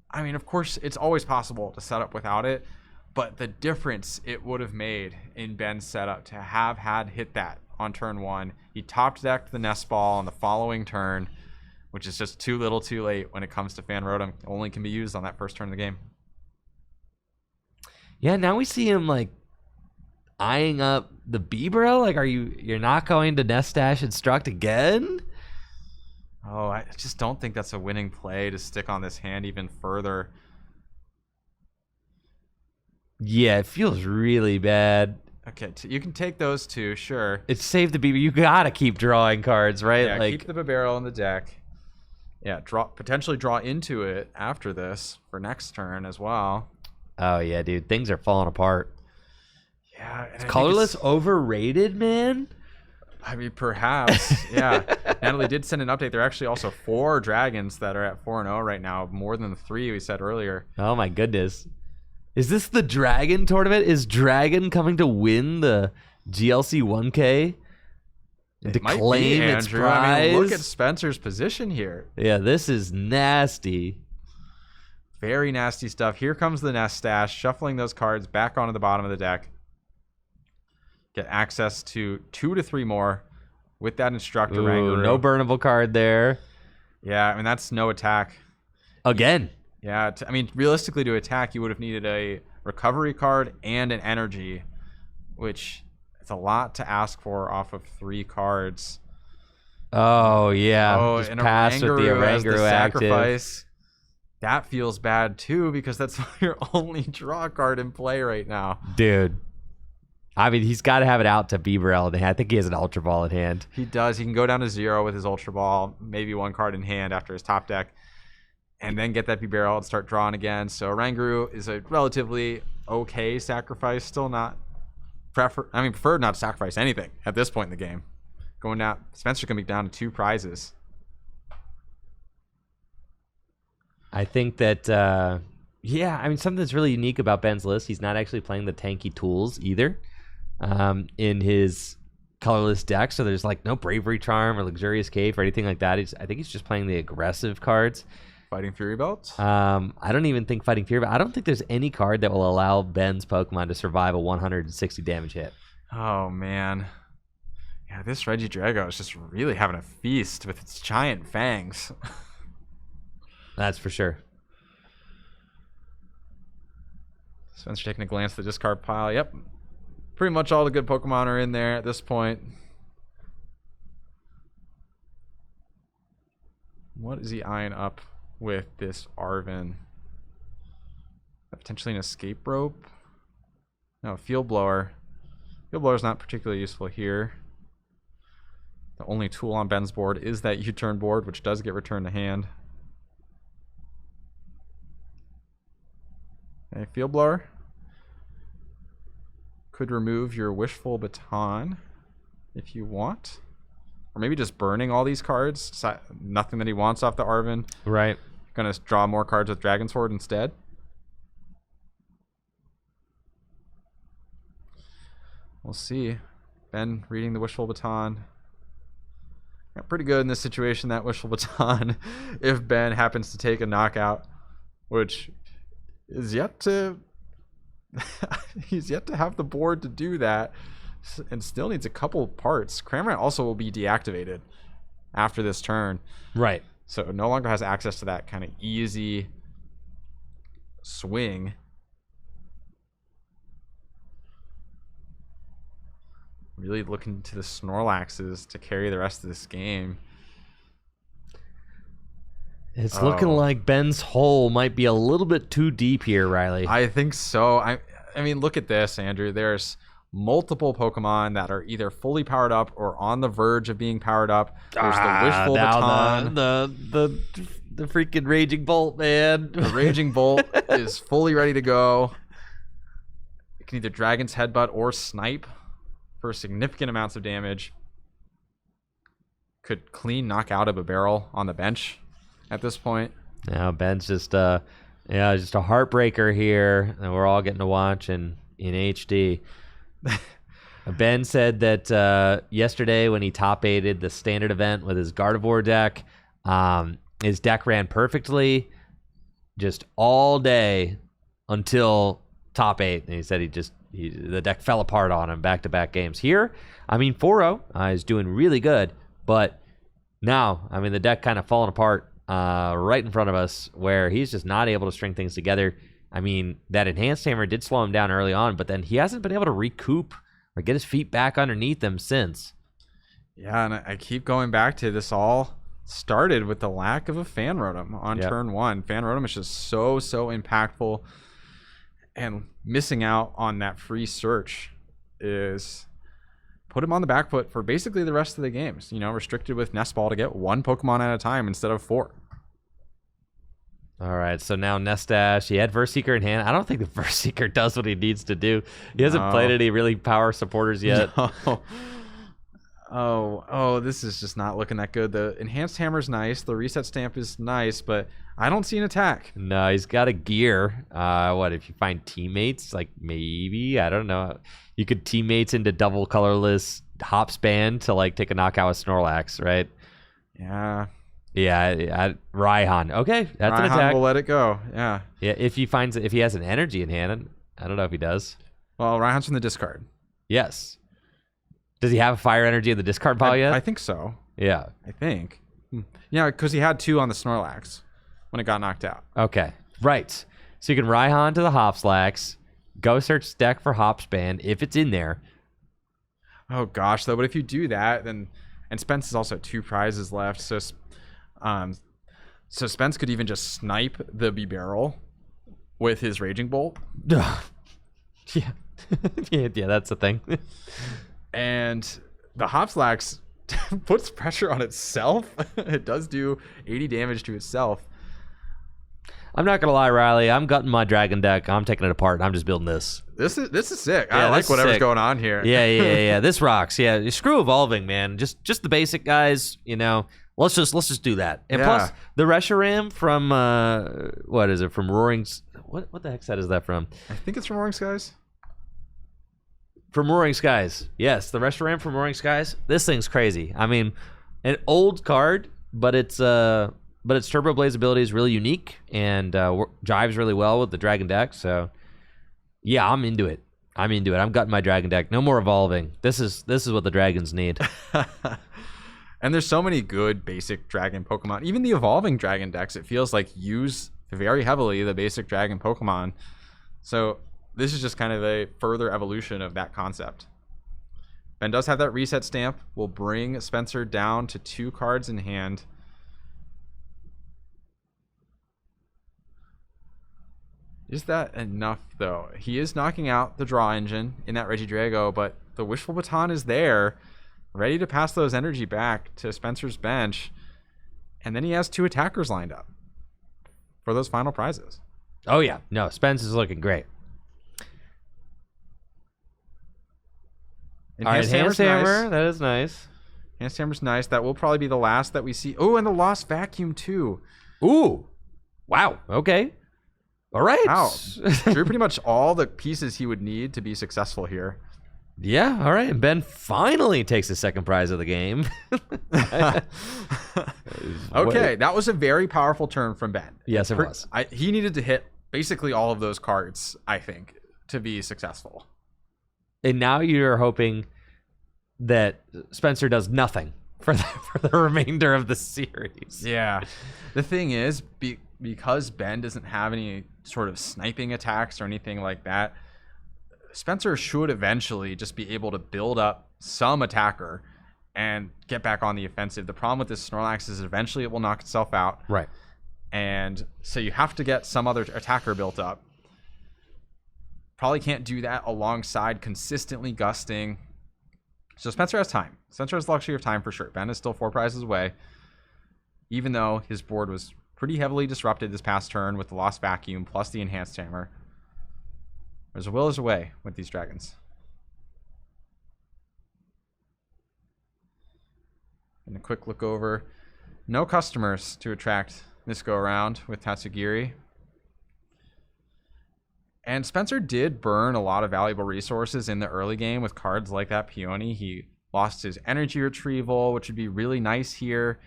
I mean, of course, it's always possible to set up without it, but the difference it would have made in Ben's setup to have had hit that on turn 1. He top decked the Nest Ball on the following turn, which is just too little too late when it comes to Fan Rotom. Only can be used on that first turn of the game. Yeah, now we see him like eyeing up the Bibro. Like, you're not going to Nestash Instruct again? Oh, I just don't think that's a winning play to stick on this hand even further. Yeah, it feels really bad. Okay, you can take those 2, sure. It's save the Bibro. You gotta keep drawing cards, right? Yeah, like, keep the Bibarel in the deck. Yeah, potentially draw into it after this for next turn as well. Oh yeah, dude, things are falling apart. Yeah, is Colorless overrated, man? I mean, perhaps. Yeah. Natalie did send an update. There are actually also 4 dragons that are at 4-0 right now, more than the 3 we said earlier. Oh my goodness. Is this the Dragon tournament? Is Dragon coming to win the GLC 1K? To claim its prize? I mean, look at Spencer's position here. Yeah, this is nasty. Very nasty stuff. Here comes the Nestash, shuffling those cards back onto the bottom of the deck. Get access to 2 to 3 more with that Instructor Rangaroo. No burnable card there. Yeah, I mean, that's no attack. Again. Yeah, I mean, realistically, to attack, you would have needed a recovery card and an energy, which is a lot to ask for off of 3 cards. Oh, yeah. Oh, just and pass with the Rangaroo active. Sacrifice. That feels bad, too, because that's your only draw card in play right now. Dude. I mean, he's got to have it out to Bibro in hand. I think he has an Ultra Ball in hand. He does. He can go down to 0 with his Ultra Ball, maybe 1 card in hand after his top deck, and then get that Bibro and start drawing again. So Rangaroo is a relatively okay sacrifice. Still not preferred not to sacrifice anything at this point in the game. Going down, Spencer can be down to 2 prizes. I think that, yeah, I mean, something that's really unique about Ben's list, he's not actually playing the tanky tools either in his colorless deck. So there's like no Bravery Charm or Luxurious Cave or anything like that. I think he's just playing the aggressive cards. Fighting Fury Belt? I don't even think Fighting Fury Belt. I don't think there's any card that will allow Ben's Pokemon to survive a 160 damage hit. Oh, man. Yeah, this Regidrago is just really having a feast with its giant fangs. That's for sure. Spencer taking a glance at the discard pile. Yep. Pretty much all the good Pokemon are in there at this point. What is he eyeing up with this Arven? Potentially an escape rope? No, field blower. Field blower is not particularly useful here. The only tool on Ben's board is that U-turn board, which does get returned to hand. Okay, field blower. Could remove your wishful baton if you want. Or maybe just burning all these cards. Nothing that he wants off the Arven. Right. Gonna draw more cards with Dragon Sword instead. We'll see. Ben reading the wishful baton. Got pretty good in this situation, that wishful baton. If Ben happens to take a knockout, which is yet to... he's yet to have the board to do that, and still needs a couple parts. Cramorant also will be deactivated after this turn. Right. So no longer has access to that kind of easy swing. Really looking to the Snorlaxes to carry the rest of this game. It's looking like Ben's hole might be a little bit too deep here, Riley. I think so. I mean, look at this, Andrew. There's multiple Pokemon that are either fully powered up or on the verge of being powered up. There's the Wishful Baton. The freaking Raging Bolt, man. The Raging Bolt is fully ready to go. It can either Dragon's Headbutt or Snipe for significant amounts of damage. Could clean knock out of a barrel on the bench at this point. Now Ben's just just a heartbreaker here, and we're all getting to watch in HD. Ben said that yesterday when he top-8'd the standard event with his Gardevoir deck, his deck ran perfectly just all day until top 8, and he said the deck fell apart on him back-to-back games. Here, I mean, 4-0 is doing really good, but now, I mean, the deck kind of falling apart right in front of us, where he's just not able to string things together. I mean, that Enhanced Hammer did slow him down early on, but then he hasn't been able to recoup or get his feet back underneath him since. Yeah, and I keep going back to this all started with the lack of a Fan Rotom on turn 1. Fan Rotom is just so impactful, and missing out on that free search is put him on the back foot for basically the rest of the games. You know, restricted with Nest Ball to get 1 Pokemon at a time instead of 4. All right, so now Nestash, he had Verseeker in hand. I don't think the Verseeker does what he needs to do. He hasn't played any really power supporters yet. No. Oh, this is just not looking that good. The Enhanced Hammer's nice. The Reset Stamp is nice, but I don't see an attack. No, he's got a gear. What, if you find teammates? Like, maybe? I don't know. You could teammates into double colorless Hops Band to, like, take a knockout with Snorlax, right? Yeah. Yeah, Raihan. Okay, that's an attack. Raihan will let it go. Yeah. Yeah, if he has an energy in hand. I don't know if he does. Well, Raihan's from the discard. Yes. Does he have a fire energy in the discard pile yet? I think so. Yeah. I think. Yeah, because he had 2 on the Snorlax when it got knocked out. Okay. Right. So you can Raihan to the Hopslax, go search deck for Hops Band if it's in there. Oh gosh, though, but if you do that, then Spence has also 2 prizes left, so Spence could even just snipe the B-Barrel with his Raging Bolt. Yeah. Yeah, that's the thing. And the Hopslax puts pressure on itself. It does do 80 damage to itself. I'm not gonna lie, Riley. I'm gutting my Dragon deck. I'm taking it apart. I'm just building this. This is sick. Yeah, I like whatever's going on here. Yeah. This rocks. Yeah, screw evolving, man. Just the basic guys. You know, let's just do that. And plus, the Reshiram from what is it? From Roaring? What the heck set is that from? I think it's from Roaring Skies. From Roaring Skies. Yes, the Reshiram from Roaring Skies. This thing's crazy. I mean, an old card, but its Turbo Blaze ability is really unique and jives really well with the Dragon deck. So, yeah, I'm into it. I'm gutting my Dragon deck. No more evolving. This is what the Dragons need. And there's so many good basic Dragon Pokemon. Even the evolving Dragon decks, it feels like use very heavily the basic Dragon Pokemon. So this is just kind of a further evolution of that concept. Ben does have that Reset Stamp. Will bring Spencer down to 2 cards in hand. Is that enough, though? He is knocking out the draw engine in that Regidrago, but the Wishful Baton is there, ready to pass those energy back to Spencer's bench. And then he has 2 attackers lined up for those final prizes. Oh, yeah. No, Spence is looking great. And All right, Hammer's Hammer. nice. That is nice. Enhanced Hammer's nice. That will probably be the last that we see. Oh, and the Lost Vacuum, too. Ooh. Wow. Okay. All right. Wow. Drew pretty much all the pieces he would need to be successful here. Yeah. All right. And Ben finally takes the second prize of the game. Okay. That was a very powerful turn from Ben. Yes, it was. He needed to hit basically all of those cards, I think, to be successful. And now you're hoping that Spencer does nothing for the remainder of the series. Yeah. The thing is, because Ben doesn't have any sort of sniping attacks or anything like that, Spencer should eventually just be able to build up some attacker and get back on the offensive. The problem with this Snorlax is eventually it will knock itself out. Right. And so you have to get some other attacker built up. Probably can't do that alongside consistently gusting. So Spencer has time. Spencer has the luxury of time for sure. Ben is still 4 prizes away, even though his board was pretty heavily disrupted this past turn with the Lost Vacuum plus the Enhanced Hammer. There's a will is a way with these dragons. And a quick look over. No customers to attract this go around with Tatsugiri. And Spencer did burn a lot of valuable resources in the early game with cards like that Peony. He lost his energy retrieval, which would be really nice here.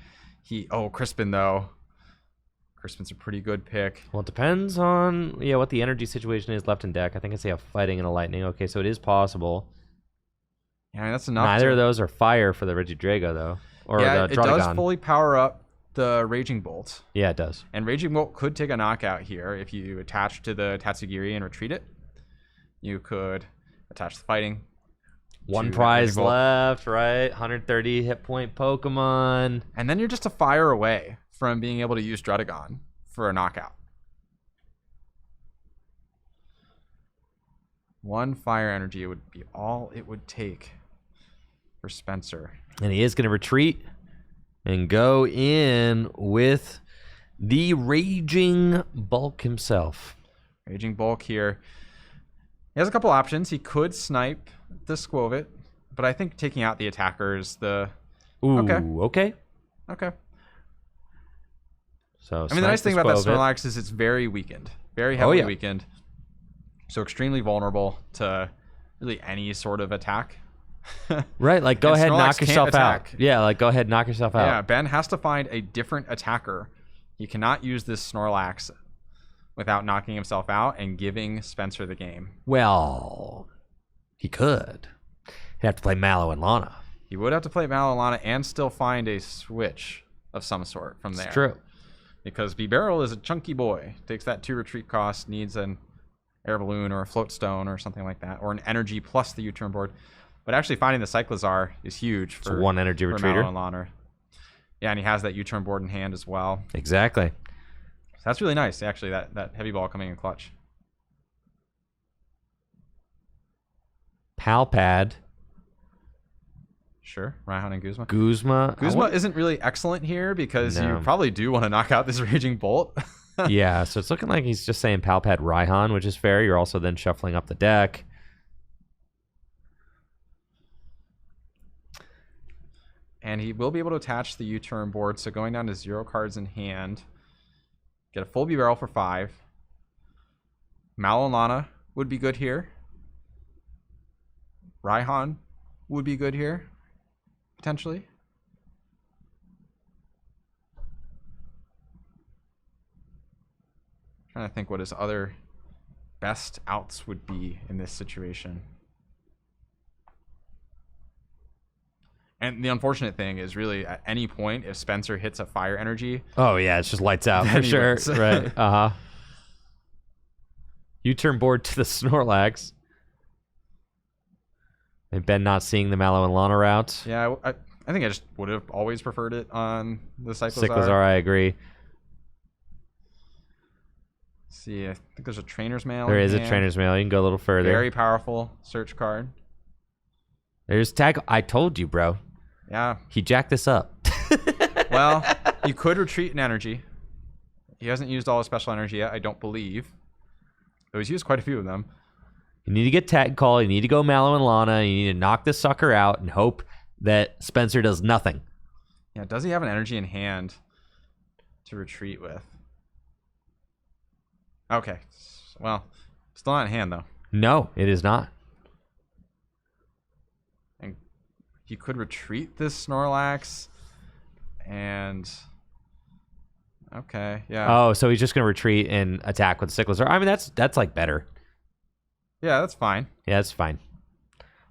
Crispin, though. Crispin's a pretty good pick. Well, it depends on what the energy situation is left in deck. I think I say a fighting and a lightning. Okay, so it is possible. Yeah, I mean, that's enough. Neither of those are fire for the Regidrago, though. Or yeah, the it Draudigon. does fully power up the Raging Bolt. Yeah, it does. And Raging Bolt could take a knockout here if you attach to the Tatsugiri and retreat it. You could attach the fighting. One prize left, right? 130 hit point Pokemon. And then you're just a fire away from being able to use Draudigon for a knockout. 1 fire energy would be all it would take for Spencer. And he is going to retreat and go in with the Raging Bulk himself. Raging Bulk here. He has a couple options. He could snipe the Squovit, but I think taking out the attackers, Ooh, okay. So I mean, the nice thing about that Snorlax is it's very weakened. Very heavily weakened. So extremely vulnerable to really any sort of attack. Right, like go ahead and knock yourself out. Yeah, like go ahead and knock yourself out. Yeah, Ben has to find a different attacker. He cannot use this Snorlax without knocking himself out and giving Spencer the game. Well, he could. He'd have to play Mallow and Lana. He would have to play Mallow and Lana and still find a switch of some sort from there. It's true. Because B-Barrel is a chunky boy. Takes that 2 retreat cost, needs an air balloon or a float stone or something like that, or an energy plus the U-turn board. But actually finding the Cyclizar is huge for it's 1 energy retreater. Mallow and Lana. Yeah, and he has that U-turn board in hand as well. Exactly. So that's really nice, actually, that heavy ball coming in clutch. Palpad. Sure, Raihan and Guzma. Guzma isn't really excellent here because you probably do want to knock out this Raging Bolt. Yeah, so it's looking like he's just saying Palpad Raihan, which is fair. You're also then shuffling up the deck. And he will be able to attach the U-turn board, so going down to 0 cards in hand. Get a full B-Barrel for 5. Mallow and Lana would be good here. Raihan would be good here, potentially. Trying to think what his other best outs would be in this situation. And the unfortunate thing is really at any point, if Spencer hits a fire energy. Oh, yeah, it's just lights out for sure. Right. Uh-huh. U-turn board to the Snorlax. And Ben not seeing the Mallow and Lana route. Yeah, I think I just would have always preferred it on the Cyclizar. Cyclizar, I agree. See, I think there's a trainer's mail. There is a trainer's mail. You can go a little further. Very powerful search card. There's tag. I told you, bro. Yeah. He jacked this up. Well, you could retreat an energy. He hasn't used all his special energy yet, I don't believe. Though he's used quite a few of them. You need to get tag call. You need to go Mallow and Lana. You need to knock this sucker out and hope that Spencer does nothing. Yeah, does he have an energy in hand to retreat with? Okay. Well, still not in hand, though. No, it is not. And he could retreat this Snorlax. And... Okay, yeah. Oh, so he's just going to retreat and attack with Cyclizar. I mean, that's like better. Yeah, that's fine. Yeah, that's fine.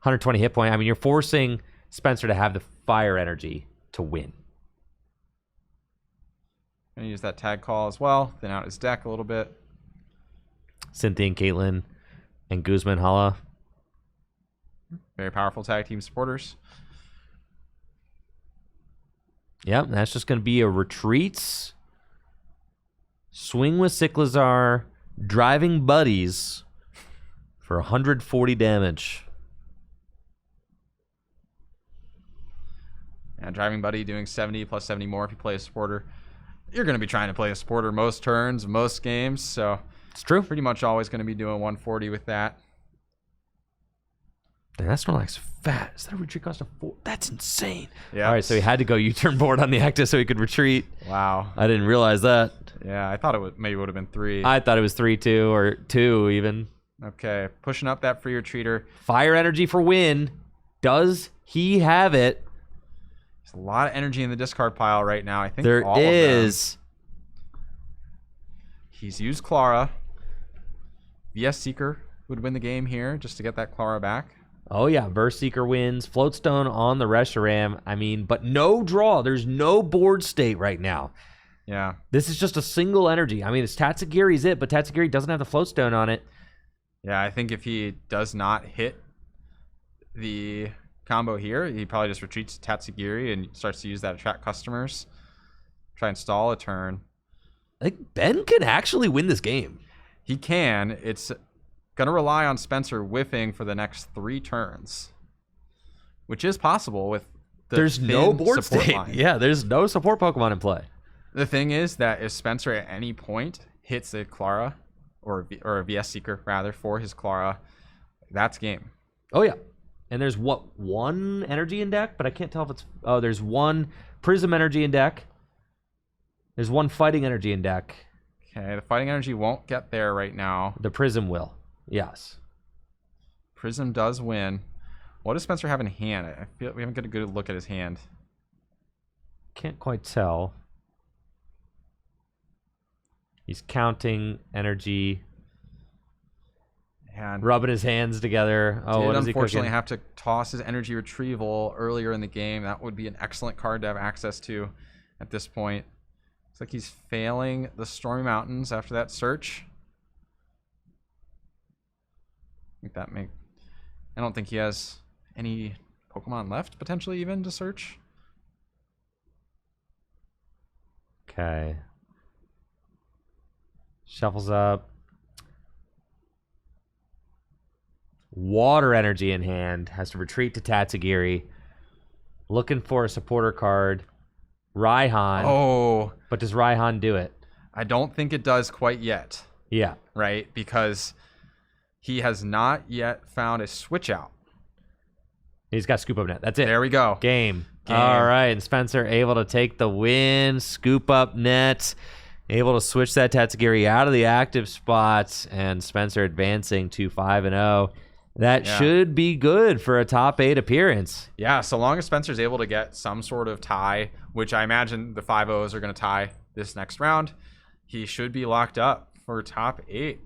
120 hit point. I mean, you're forcing Spencer to have the fire energy to win. Gonna use that tag call as well. Thin out his deck a little bit. Cynthia and Caitlyn and Guzman Hala. Very powerful tag team supporters. Yep, that's just going to be a retreats. Swing with Cyclizar. Driving buddies for 140 damage. And driving buddy doing 70 plus 70 more if you play a supporter. You're going to be trying to play a supporter most turns, most games. So It's true. pretty much always going to be doing 140 with that. Damn, that's not like fat. Is that a retreat cost of 4? That's insane. Yeah. All right, so he had to go U-turn board on the active so he could retreat. Wow. I didn't realize that. Yeah, I thought it would maybe would have been 3. I thought it was 3-2 or 2 even. Okay, pushing up that free retreater. Fire energy for win. Does he have it? There's a lot of energy in the discard pile right now. I think There all is. of them. He's used Clara. VS Seeker would win the game here just to get that Clara back. Oh, yeah. Burst Seeker wins. Floatstone on the Reshiram. I mean, but no draw. There's no board state right now. Yeah. This is just a single energy. I mean, it's Tatsugiri's it, but Tatsugiri doesn't have the Floatstone on it. Yeah, I think if he does not hit the combo here, he probably just retreats to Tatsugiri and starts to use that to attract customers. Try and stall a turn. I think Ben can actually win this game. He can. It's going to rely on Spencer whiffing for the next 3 turns, which is possible with the There's no thin board support state. line. Yeah, there's no support Pokemon in play. The thing is that if Spencer at any point hits a Clara, or a VS Seeker rather, for his Clara, that's game. Oh, yeah. And there's what, 1 energy in deck? But I can't tell if it's... Oh, there's 1 Prism energy in deck. There's 1 fighting energy in deck. Okay, the fighting energy won't get there right now. The Prism will. Yes. Prism does win. What does Spencer have in hand? I feel we haven't got a good look at his hand. Can't quite tell. He's counting energy, And rubbing his hands together. Oh, what is he unfortunately cooking? have to toss his energy retrieval earlier in the game. That would be an excellent card to have access to at this point. Looks like he's failing the Stormy Mountains after that search. I don't think he has any Pokemon left, potentially, even, to search. Okay. Shuffles up. Water energy in hand. Has to retreat to Tatsugiri. Looking for a supporter card. Raihan. Oh, But does Raihan do it? I don't think it does quite yet, Yeah. right? Because he has not yet found a switch out. He's got Scoop Up Net. That's it. There we go. Game. All right. And Spencer able to take the win. Scoop Up Net. Able to switch that Tatsugiri out of the active spots. And Spencer advancing to 5-0. That should be good for a top 8 appearance. Yeah, so long as Spencer's able to get some sort of tie, which I imagine the 5-0s are going to tie this next round, he should be locked up for top 8.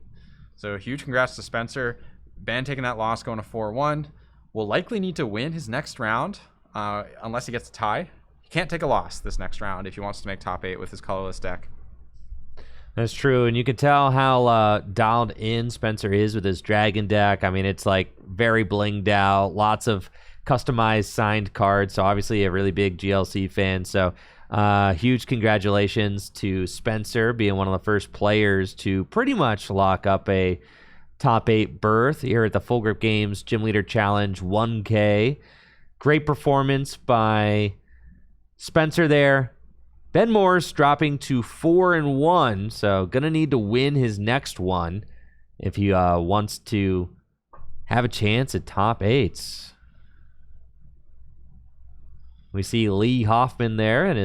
So huge congrats to Spencer. Ben taking that loss, going to 4-1. Will likely need to win his next round unless he gets a tie. He can't take a loss this next round if he wants to make top 8 with his colorless deck. That's true, and you can tell how dialed in Spencer is with his Dragon deck. I mean, it's like very blinged out, lots of customized signed cards, so obviously a really big GLC fan. So Huge congratulations to Spencer being one of the first players to pretty much lock up a top 8 berth here at the Full Grip Games Gym Leader Challenge 1K. Great performance by Spencer there. Ben Morse dropping to 4-1, so gonna need to win his next one if he wants to have a chance at top 8s. We see Lee Hoffman there and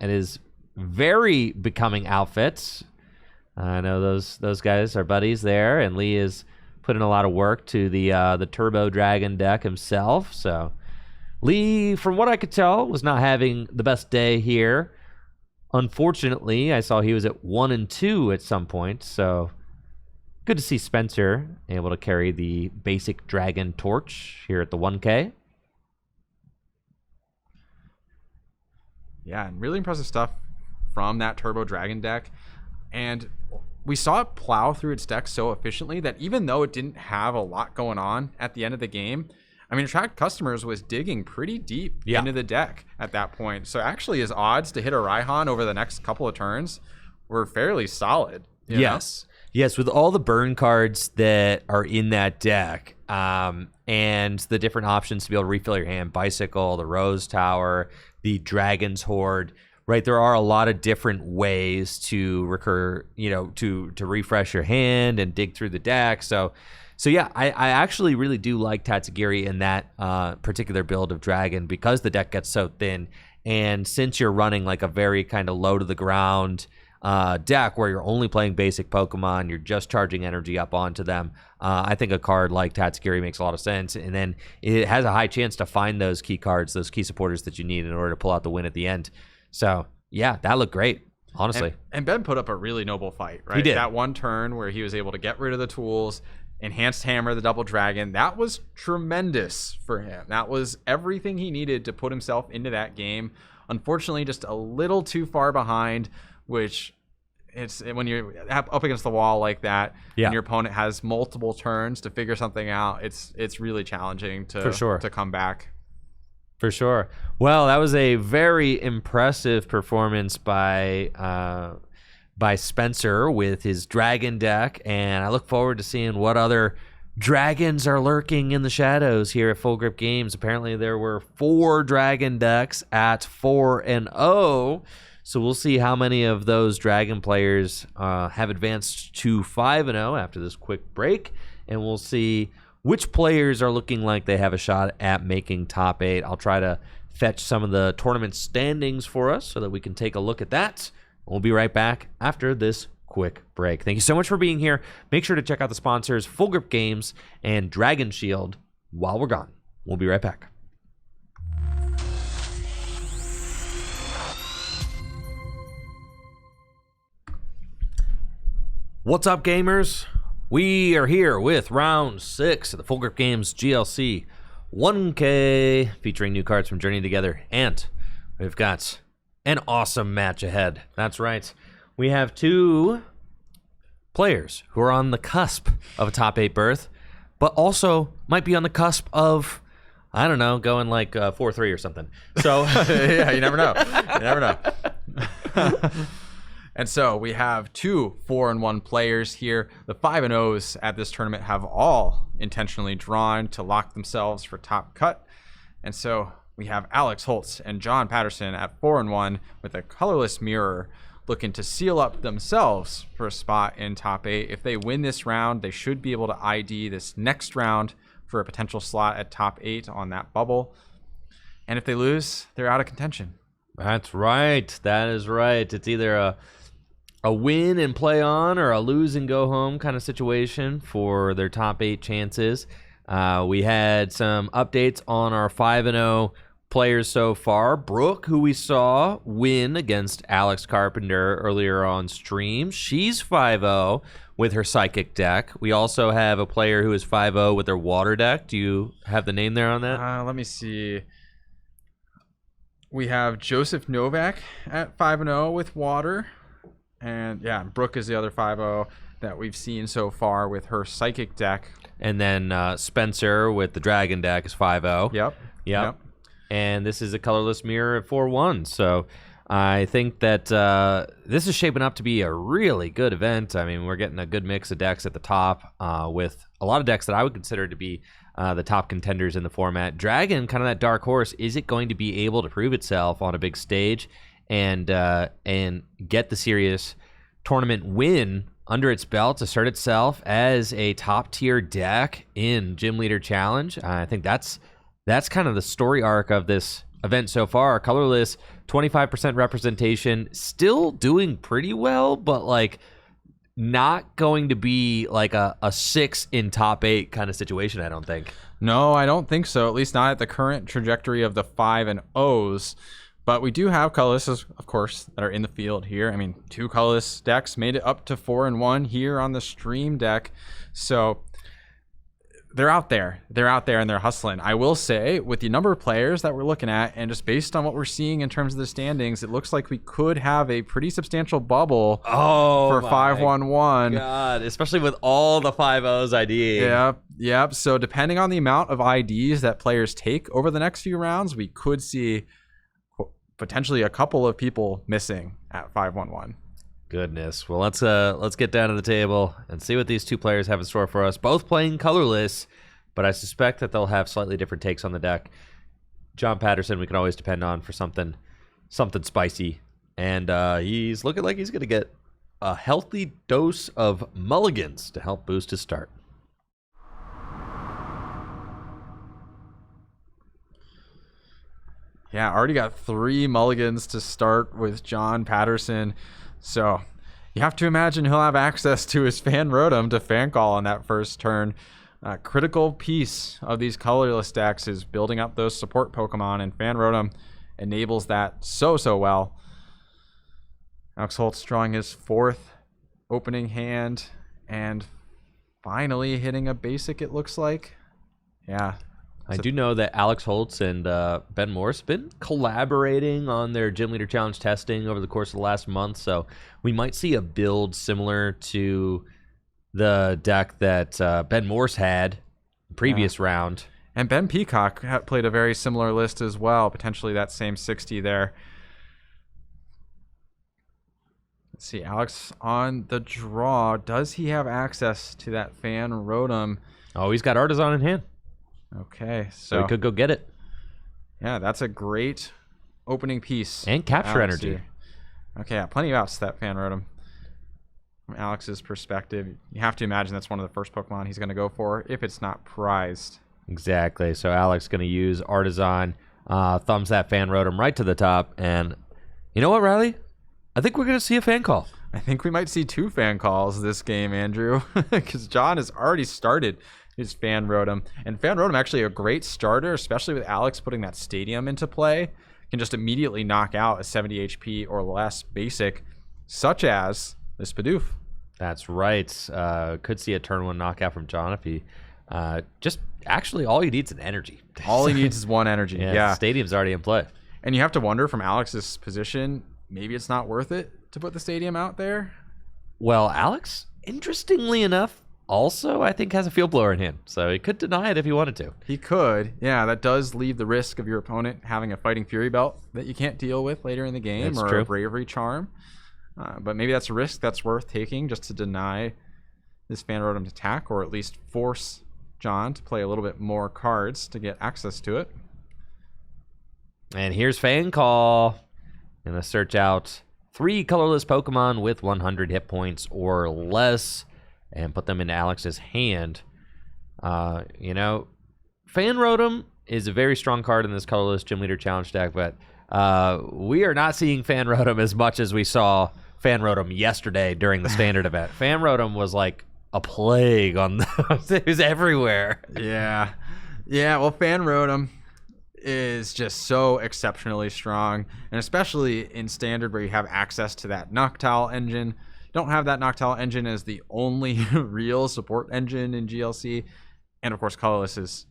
his very becoming outfits. I know those guys are buddies there, and Lee is putting a lot of work to the Turbo Dragon deck himself. So Lee, from what I could tell, was not having the best day here. Unfortunately, I saw he was at 1-2 at some point. So good to see Spencer able to carry the basic Dragon torch here at the 1K. Yeah, and really impressive stuff from that Turbo Dragon deck. And we saw it plow through its deck so efficiently that even though it didn't have a lot going on at the end of the game, I mean, Attract Customers was digging pretty deep into the deck at that point. So actually his odds to hit a Raihan over the next couple of turns were fairly solid. Yes. Yes, with all the burn cards that are in that deck, and the different options to be able to refill your hand, Bicycle, the Rose Tower, the Dragon's Horde, right? There are a lot of different ways to recur, to refresh your hand and dig through the deck. So yeah, I actually really do like Tatsugiri in that particular build of Dragon because the deck gets so thin. And since you're running like a very kind of low to the ground deck where you're only playing basic Pokemon, you're just charging energy up onto them, I think a card like Tatsugiri makes a lot of sense. And then it has a high chance to find those key cards, those key supporters that you need in order to pull out the win at the end. So yeah, that looked great, honestly. And Ben put up a really noble fight, right? He did. That one turn where he was able to get rid of the tools, Enhanced Hammer, the Double Dragon, that was tremendous for him. That was everything he needed to put himself into that game. Unfortunately, just a little too far behind, which it's when you're up against the wall like that, and your opponent has multiple turns to figure something out, it's really challenging to come back. For sure. Well, that was a very impressive performance by Spencer with his Dragon deck, and I look forward to seeing what other dragons are lurking in the shadows here at Full Grip Games. Apparently there were 4 Dragon decks at 4-0, so we'll see how many of those Dragon players have advanced to 5-0 after this quick break, and we'll see which players are looking like they have a shot at making top 8. I'll try to fetch some of the tournament standings for us so that we can take a look at that. We'll be right back after this quick break. Thank you so much for being here. Make sure to check out the sponsors, Full Grip Games and Dragon Shield, while we're gone. We'll be right back. What's up, gamers? We are here with round 6 of the Full Grip Games GLC 1K, featuring new cards from Journey Together, and we've got an awesome match ahead. That's right. We have 2 players who are on the cusp of a top 8 berth, but also might be on the cusp of, I don't know, going like 4-3 or something. So yeah, you never know. You never know. And so we have 2 4-1 players here. The 5-0s at this tournament have all intentionally drawn to lock themselves for top cut. And so we have Alex Holtz and John Patterson at 4-1 with a colorless mirror looking to seal up themselves for a spot in top 8. If they win this round, they should be able to ID this next round for a potential slot at top 8 on that bubble. And if they lose, they're out of contention. That's right. That is right. It's either a win and play on or a lose and go home kind of situation for their top 8 chances. We had some updates on our 5-0 players so far. Brooke, who we saw win against Alex Carpenter earlier on stream, she's 5-0 with her Psychic deck. We also have a player who is 5-0 with their Water deck. Do you have the name there on that? Let me see. We have Joseph Novak at 5-0 with Water. And yeah, Brooke is the other 5-0 that we've seen so far with her Psychic deck. And then Spencer with the Dragon deck is 5-0. Yep. and this is a colorless mirror at 4-1. So I think that this is shaping up to be a really good event. I mean, we're getting a good mix of decks at the top with a lot of decks that I would consider to be the top contenders in the format. Dragon, kind of that dark horse, is it going to be able to prove itself on a big stage and get the serious tournament win under its belt, assert itself as a top-tier deck in Gym Leader Challenge? I think that's kind of the story arc of this event so far. Colorless, 25% representation, still doing pretty well, but like not going to be like a 6 in top 8 kind of situation, I don't think. No, I don't think so. At least not at the current trajectory of the 5 and O's. But we do have colorlesses, of course, that are in the field here. I mean, 2 colorless decks made it up to 4-1 here on the stream deck. So they're out there. They're out there and they're hustling. I will say, with the number of players that we're looking at, and just based on what we're seeing in terms of the standings, it looks like we could have a pretty substantial bubble for 5-1-1. God, especially with all the 5-0s ID. Yep. So depending on the amount of IDs that players take over the next few rounds, we could see potentially a couple of people missing at 5-1-1. Goodness. Well, let's get down to the table and see what these two players have in store for us. Both playing colorless, but I suspect that they'll have slightly different takes on the deck. John Patterson, we can always depend on for something spicy, and he's looking like he's going to get a healthy dose of mulligans to help boost his start. Yeah, already got 3 mulligans to start with John Patterson. So you have to imagine he'll have access to his Fan Rotom to fan call on that first turn. A critical piece of these colorless decks is building up those support Pokemon, and Fan Rotom enables that so well. Alex Holtz drawing his 4th opening hand and finally hitting a basic, it looks like. Yeah. I do know that Alex Holtz and Ben Morse have been collaborating on their Gym Leader Challenge testing over the course of the last month, so we might see a build similar to the deck that Ben Morse had previous round. And Ben Peacock played a very similar list as well, potentially that same 60 there. Let's see, Alex on the draw. Does he have access to that Fan Rotom? Oh, he's got Artisan in hand. Okay, so he could go get it. Yeah, that's a great opening piece. And capture energy. Here. Okay, yeah, plenty of outs to that Fan Rotom. From Alex's perspective, you have to imagine that's one of the first Pokemon he's going to go for if it's not prized. Exactly. So Alex going to use Artisan, thumbs that Fan Rotom right to the top. And you know what, Riley? I think we're going to see a fan call. I think we might see 2 fan calls this game, Andrew, because John has already started his Fan Rotom. And Fan Rotom actually a great starter, especially with Alex putting that Stadium into play. Can just immediately knock out a 70 HP or less basic, such as this Bidoof. That's right. Could see a turn 1 knockout from John if he just actually all he needs is an energy. All he needs is 1 energy. Yeah. Stadium's already in play. And you have to wonder from Alex's position, maybe it's not worth it to put the Stadium out there. Well, Alex, interestingly enough, also I think has a field blower in hand, so he could deny it if he wanted to. He could. Yeah, that does leave the risk of your opponent having a Fighting Fury belt that you can't deal with later in the game. That's true. A Bravery Charm. But maybe that's a risk that's worth taking just to deny this Fan Rotom's attack, or at least force John to play a little bit more cards to get access to it. And here's Fan Call. Gonna search out 3 colorless Pokemon with 100 hit points or less and put them into Alex's hand. You know, Fan Rotom is a very strong card in this colorless Gym Leader Challenge deck, but we are not seeing Fan Rotom as much as we saw Fan Rotom yesterday during the standard event. Fan Rotom was like a plague on the it was everywhere. Yeah. Well, Fan Rotom is just so exceptionally strong, and especially in standard where you have access to that Noctowl engine. Don't have that Noctowl engine as the only real support engine in GLC, and of course colorless is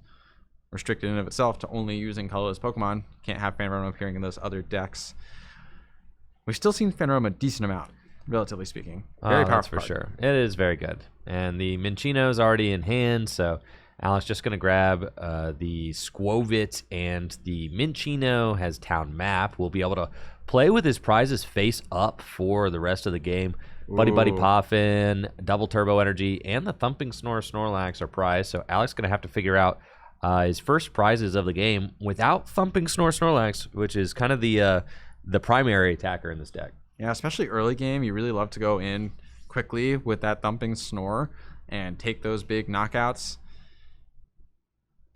restricted in of itself to only using colorless Pokemon. Can't have Fan Rotom appearing in those other decks. We've still seen Fan Rotom a decent amount, relatively speaking. Very powerful for sure. It is very good, and the Minccino's already in hand, so Alex just going to grab the Squovit and the Minccino. Has Town Map. We'll be able to play with his prizes face up for the rest of the game. Buddy Buddy Poffin, Double Turbo Energy, and the Thumping Snore Snorlax are prized. So Alex going to have to figure out his first prizes of the game without Thumping Snore Snorlax, which is kind of the primary attacker in this deck. Yeah, especially early game, you really love to go in quickly with that Thumping Snore and take those big knockouts.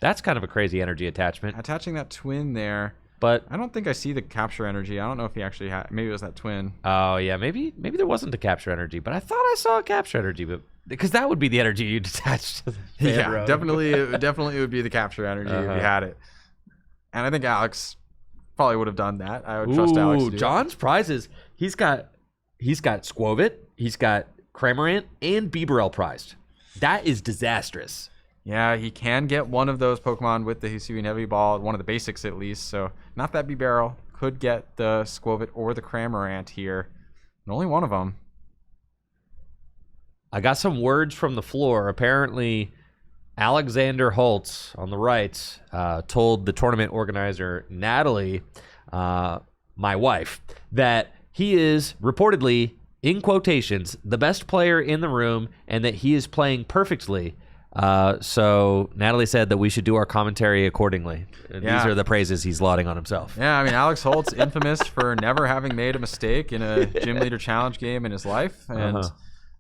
That's kind of a crazy energy attachment. Attaching that twin there, but I don't think I see the capture energy. I don't know if he actually had. Maybe it was that twin. Oh yeah, maybe there wasn't the capture energy, but I thought I saw a capture energy, but because that would be the energy you'd attach to the fan road. Definitely it would be the capture energy if you had it. And I think Alex probably would have done that. I would trust Alex to do John's prizes. He's got Squovit, he's got Cramorant, and Bibarel prized. That is disastrous. Yeah, he can get one of those Pokemon with the Hisuian Heavy Ball, one of the basics at least. So not that Bibarel. Could get the Squovit or the Cramorant here. And only one of them. I got some words from the floor. Apparently, Alexander Holtz on the right told the tournament organizer, Natalie, my wife, that he is reportedly, in quotations, the best player in the room and that he is playing perfectly. So Natalie said that we should do our commentary accordingly. And these are the praises he's lauding on himself. Yeah, I mean, Alex Holtz, infamous for never having made a mistake in a Gym Leader Challenge game in his life. And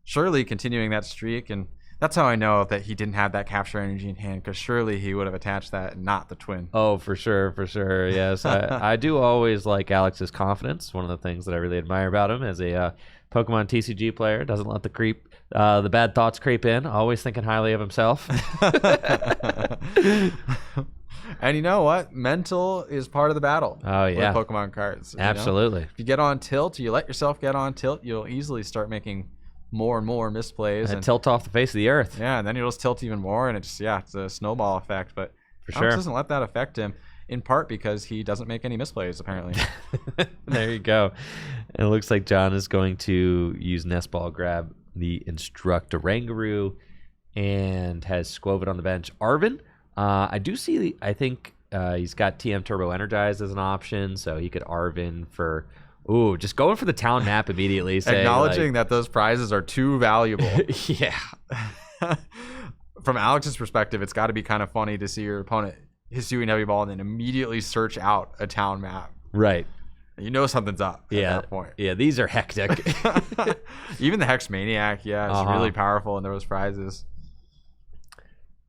surely continuing that streak. And that's how I know that he didn't have that capture energy in hand, because surely he would have attached that and not the twin. Oh, for sure. Yes, I do always like Alex's confidence. One of the things that I really admire about him as a Pokemon TCG player. Doesn't let the bad thoughts creep in. Always thinking highly of himself. And you know what? Mental is part of the battle. Oh yeah, with Pokemon cards. Absolutely. If you get on tilt, you let yourself get on tilt, you'll easily start making more and more misplays and tilt off the face of the earth. Yeah, and then you'll just tilt even more, and it's a snowball effect. But Alex doesn't let that affect him, in part because he doesn't make any misplays, apparently. There you go. And it looks like John is going to use Nest Ball, grab the Instruct Rangaroo, and has Squovit on the bench. Arvin, I do see, I think he's got TM Turbo Energize as an option, so he could Arvin for... Ooh, just going for the town map immediately. Acknowledging that those prizes are too valuable. Yeah. From Alex's perspective, it's got to be kind of funny to see your opponent Hisuian Heavy Ball and then immediately search out a town map. Right. You know something's up at that point. Yeah, these are hectic. Even the Hex Maniac, it's really powerful in those prizes.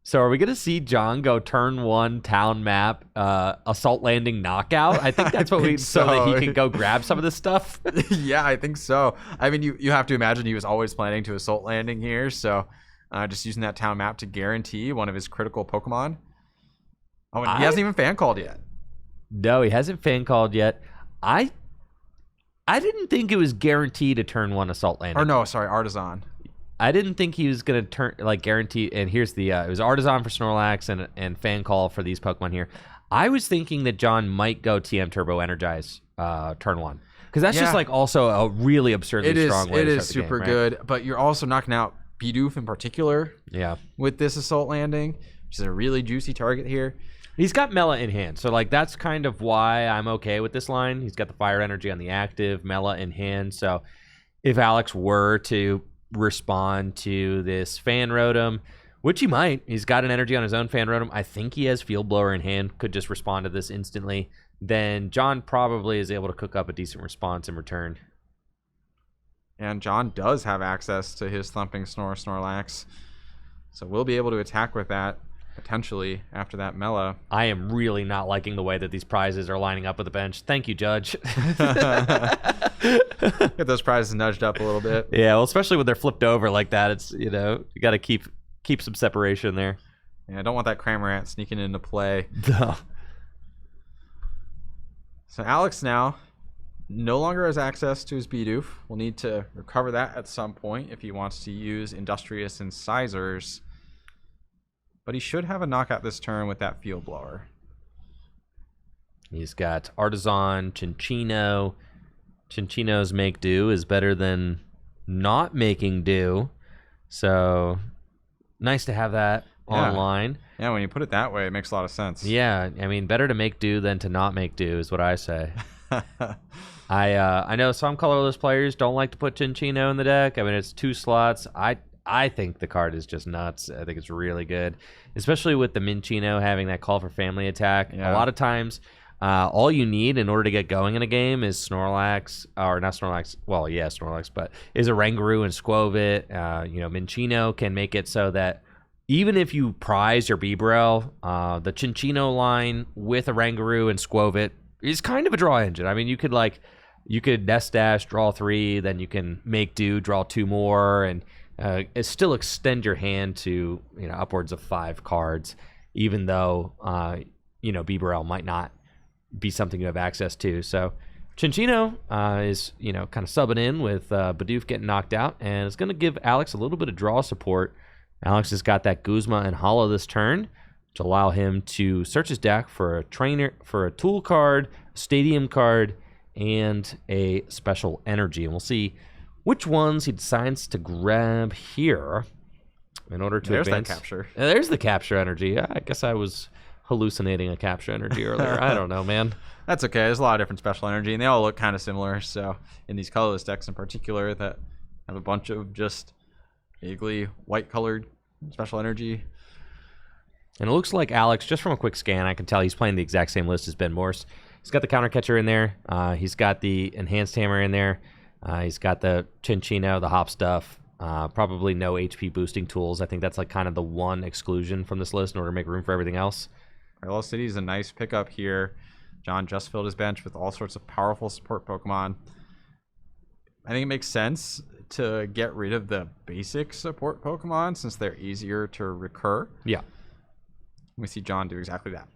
So are we going to see John go turn one town map, Assault Landing Knockout? I think that's what so that he can go grab some of this stuff. Yeah, I think so. I mean, you have to imagine he was always planning to Assault Landing here. So just using that town map to guarantee one of his critical Pokemon. Oh, and he hasn't even fan called yet. No, he hasn't fan called yet. I didn't think it was guaranteed to turn one Assault Landing. Or no, sorry, Artisan. I didn't think he was going to turn, guarantee, and here's the, it was Artisan for Snorlax and Fan Call for these Pokemon here. I was thinking that John might go TM Turbo Energize turn one. Because that's just, also a really absurdly strong way to start the game. It is super good, but you're also knocking out Bidoof in particular. Yeah. With this Assault Landing, which is a really juicy target here. He's got Mela in hand, so that's kind of why I'm okay with this line. He's got the Fire Energy on the active, Mela in hand, so if Alex were to respond to this Fan Rotom, which he might, he's got an energy on his own Fan Rotom, I think he has Field Blower in hand, could just respond to this instantly, then John probably is able to cook up a decent response in return. And John does have access to his Thumping Snorlax, so we'll be able to attack with that potentially after that Mela. I am really not liking the way that these prizes are lining up with the bench. Thank you, Judge. Get those prizes nudged up a little bit. Yeah, well, especially when they're flipped over like that, it's, you got to keep some separation there. Yeah, I don't want that Cramorant sneaking into play. No. So Alex now no longer has access to his Bidoof. We'll need to recover that at some point if he wants to use Industrious Incisors. But he should have a knockout this turn with that Field Blower. He's got Artisan, Cinccino. Cinccino's make do is better than not making do. So nice to have that online. Yeah, when you put it that way, it makes a lot of sense. Yeah, I mean, better to make do than to not make do is what I say. I know some colorless players don't like to put Chinchino in the deck. I mean, it's 2 slots. I think the card is just nuts. I think it's really good, especially with the Minchino having that call for family attack. Yeah. A lot of times, all you need in order to get going in a game is Snorlax, or not Snorlax. Well, yeah, Snorlax, but is Oranguru and Squovit. Minchino can make it so that even if you prize your Bibarel, the Chinchino line with Oranguru and Squovit is kind of a draw engine. I mean, you could Nest Dash, draw 3, then you can make do, draw 2 more, and still extend your hand to upwards of 5 cards, even though Bibarel might not be something you have access to. So Chinchino is kind of subbing in with Bidoof getting knocked out, and it's going to give Alex a little bit of draw support. Alex has got that Guzma and Hollow this turn to allow him to search his deck for a tool card, a stadium card, and a special energy. And we'll see which ones he decides to grab here in order to advance. There's that capture. There's the capture energy. I guess I was hallucinating a capture energy earlier. I don't know, man. That's okay. There's a lot of different special energy, and they all look kind of similar. So in these colorless decks in particular that have a bunch of just vaguely white-colored special energy. And it looks like Alex, just from a quick scan, I can tell he's playing the exact same list as Ben Morse. He's got the counter catcher in there. He's got the enhanced hammer in there. He's got the Chinchino, the hop stuff. Probably no HP boosting tools. I think that's like kind of the one exclusion from this list in order to make room for everything else. Lost City is a nice pickup here. John just filled his bench with all sorts of powerful support Pokemon. I think it makes sense to get rid of the basic support Pokemon since they're easier to recur. Yeah. We see John do exactly that.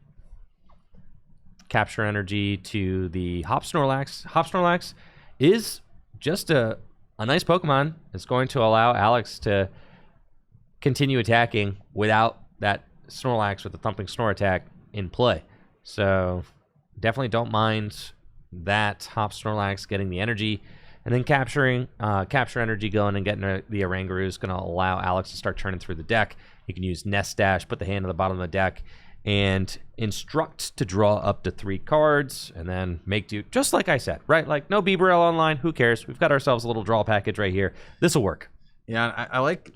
Capture energy to the Hop Snorlax. Hop Snorlax is just a nice Pokemon. It's going to allow Alex to continue attacking without that Snorlax with the Thumping Snore attack in play. So definitely don't mind that Hop Snorlax getting the energy. And then capture energy going and getting the Oranguru is going to allow Alex to start turning through the deck. You can use Nest Dash, put the hand on the bottom of the deck, and instruct to draw up to 3 cards, and then make do, just like I said, right? Like, no Bibarel online, who cares? We've got ourselves a little draw package right here. This will work. Yeah, I like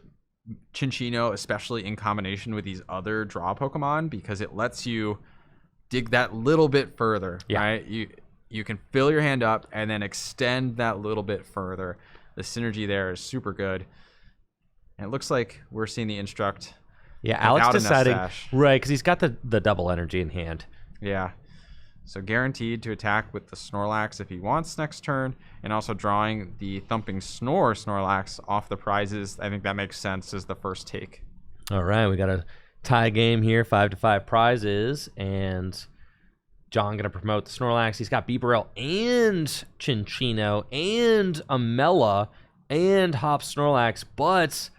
Chinchino, especially in combination with these other draw Pokemon, because it lets you dig that little bit further, right? You can fill your hand up and then extend that little bit further. The synergy there is super good. And it looks like we're seeing the instruct. Yeah, Alex deciding, right, because he's got the double energy in hand. Yeah. So guaranteed to attack with the Snorlax if he wants next turn, and also drawing the Thumping Snore Snorlax off the prizes. I think that makes sense as the first take. All right, we got a tie game here, 5-5 prizes, and John going to promote the Snorlax. He's got Bibarel and Chinchino and Amela and Hop Snorlax, but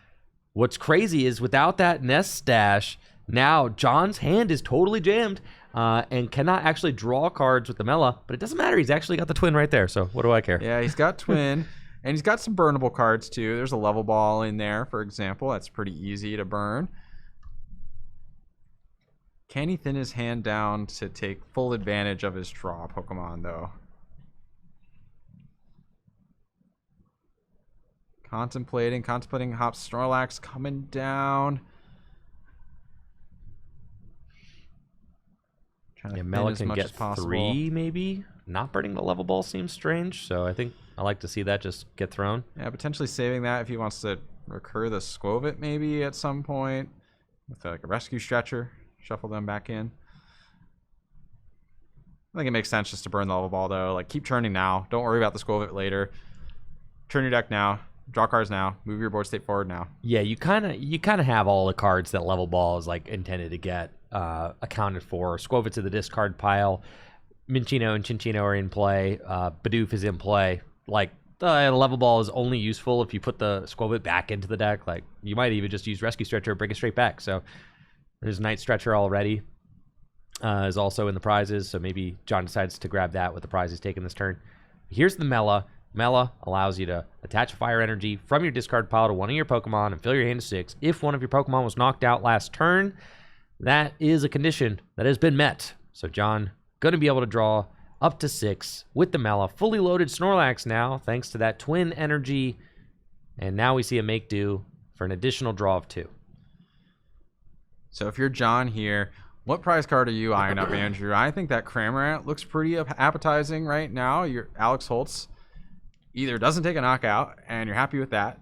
what's crazy is without that Nest Dash, now John's hand is totally jammed and cannot actually draw cards with the Mela, but it doesn't matter. He's actually got the Twin right there, so what do I care? Yeah, he's got Twin, and he's got some burnable cards too. There's a Level Ball in there, for example. That's pretty easy to burn. Can he thin his hand down to take full advantage of his draw Pokemon, though? Contemplating Hop Snorlax coming down. Yeah, Mela can get 3, maybe. Not burning the Level Ball seems strange, so I think I like to see that just get thrown. Yeah, potentially saving that if he wants to recur the Squovit maybe at some point with like a Rescue Stretcher. Shuffle them back in. I think it makes sense just to burn the Level Ball, though. Like, keep turning now. Don't worry about the Squovit later. Turn your deck now. Draw cards now. Move your board state forward now. Yeah, you kind of have all the cards that Level Ball is like intended to get accounted for. Squovit to the discard pile. Minchino and Chinchino are in play. Bidoof is in play. Like, the Level Ball is only useful if you put the Squovit back into the deck. Like, you might even just use Rescue Stretcher and bring it straight back. So there's Night Stretcher already. Is also in the prizes, so maybe John decides to grab that with the prizes taken this turn. Here's the Mela. Mela allows you to attach a fire energy from your discard pile to one of your Pokemon and fill your hand to 6. If one of your Pokemon was knocked out last turn, that is a condition that has been met. So John going to be able to draw up to 6 with the Mela. Fully loaded Snorlax now, thanks to that twin energy. And now we see a make do for an additional draw of 2. So if you're John here, what prize card are you eyeing up, Andrew? I think that Cramorant looks pretty appetizing right now. Your Alex Holtz either doesn't take a knockout, and you're happy with that,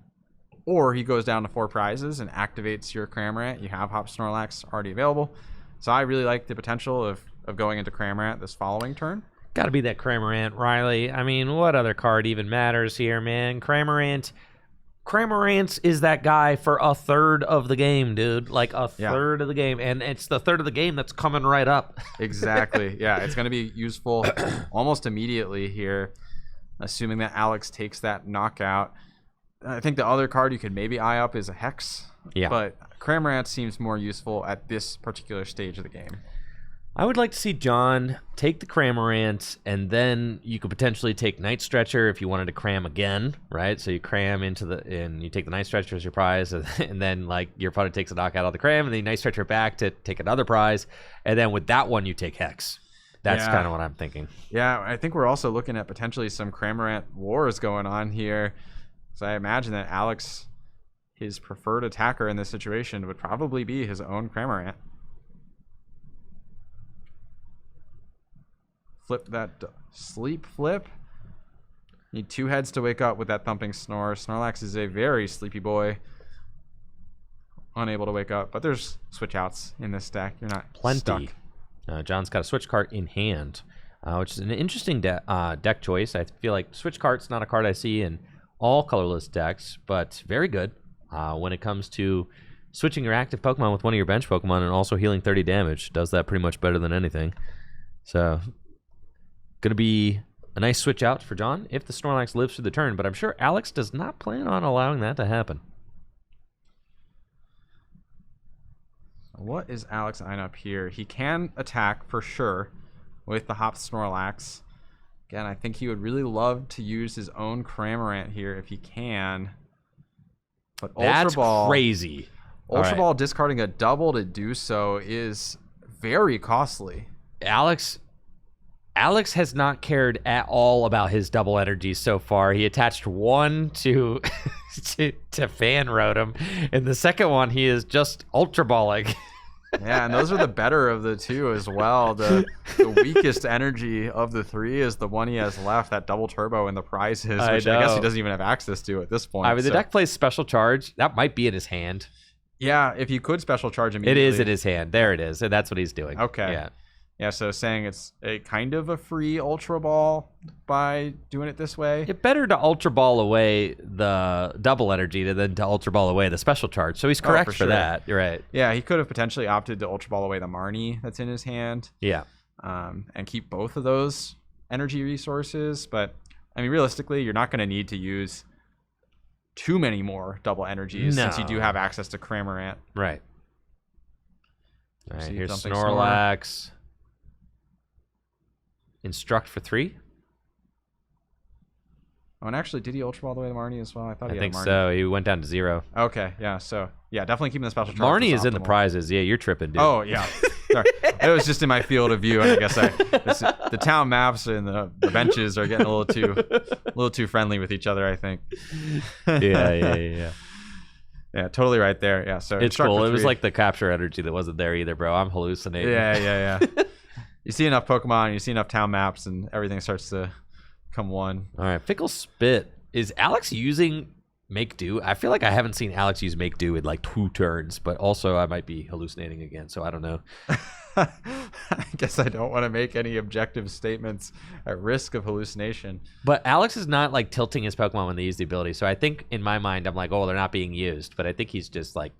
or he goes down to 4 prizes and activates your Cramorant. You have Hop Snorlax already available. So I really like the potential of going into Cramorant this following turn. Got to be that Cramorant, Riley. I mean, what other card even matters here, man? Cramorant is that guy for a third of the game, dude. Like a third of the game. And it's the third of the game that's coming right up. Exactly. Yeah, it's going to be useful almost immediately here, assuming that Alex takes that knockout. I think the other card you could maybe eye up is a Hex. Yeah. But Cramorant seems more useful at this particular stage of the game. I would like to see John take the Cramorant, and then you could potentially take Night Stretcher if you wanted to cram again, right? So you cram and you take the Night Stretcher as your prize, and then like your opponent takes a knockout of the cram, and then you Night Stretcher back to take another prize, and then with that one you take Hex. That's kind of what I'm thinking. Yeah, I think we're also looking at potentially some Cramorant wars going on here. So I imagine that Alex, his preferred attacker in this situation, would probably be his own Cramorant. Flip that sleep flip. Need 2 heads to wake up with that thumping snore. Snorlax is a very sleepy boy. Unable to wake up, but there's switch outs in this deck. You're not plenty. Stuck. John's got a switch card in hand, which is an interesting deck choice. I feel like switch card's not a card I see in all colorless decks, but very good when it comes to switching your active Pokemon with one of your bench Pokemon and also healing 30 damage. Does that pretty much better than anything. So going to be a nice switch out for John if the Snorlax lives through the turn, but I'm sure Alex does not plan on allowing that to happen. What is Alex eyeing up here? He can attack for sure with the Hop Snorlax. Again, I think he would really love to use his own Cramorant here if he can. But that's Ultra Ball, crazy. Ultra Ball discarding a double to do so is very costly. Alex has not cared at all about his double energies so far. He attached one to Fan Rotom, and the second one he is just Ultra Balling. Yeah, and those are the better of the two as well. The weakest energy of the 3 is the one he has left, that double turbo in the prizes, which I guess he doesn't even have access to at this point. I mean, the deck plays special charge. That might be in his hand. Yeah, if you could special charge immediately. It is in his hand. There it is, and that's what he's doing. Okay. Yeah, so saying it's a kind of a free Ultra Ball by doing it this way. It's better to Ultra Ball away the double energy than to Ultra Ball away the special charge. So he's correct for that. You're right. Yeah, he could have potentially opted to Ultra Ball away the Marnie that's in his hand. Yeah. And keep both of those energy resources. But, I mean, realistically, you're not going to need to use too many more double energies since you do have access to Cramorant. Right. All right, here's Snorlax. Instruct for 3. Oh, and actually, did he Ultra Ball the way to Marnie as well? I think so. He went down to 0. Okay, yeah. So, yeah, definitely keeping the special charge. Marnie is in the prizes. Yeah, you're tripping, dude. Oh, yeah. Sorry. It was just in my field of view. I guess the town maps and the benches are getting a little too friendly with each other, I think. Yeah. Yeah, totally right there. Yeah, so it's cool. It was like the capture energy that wasn't there either, bro. I'm hallucinating. Yeah. You see enough Pokemon, you see enough town maps, and everything starts to come one. All right, Fickle Spit. Is Alex using Make Do? I feel like I haven't seen Alex use Make Do in like 2 turns, but also I might be hallucinating again, so I don't know. I guess I don't want to make any objective statements at risk of hallucination. But Alex is not like tilting his Pokemon when they use the ability, so I think in my mind I'm like, oh, they're not being used, but I think he's just like...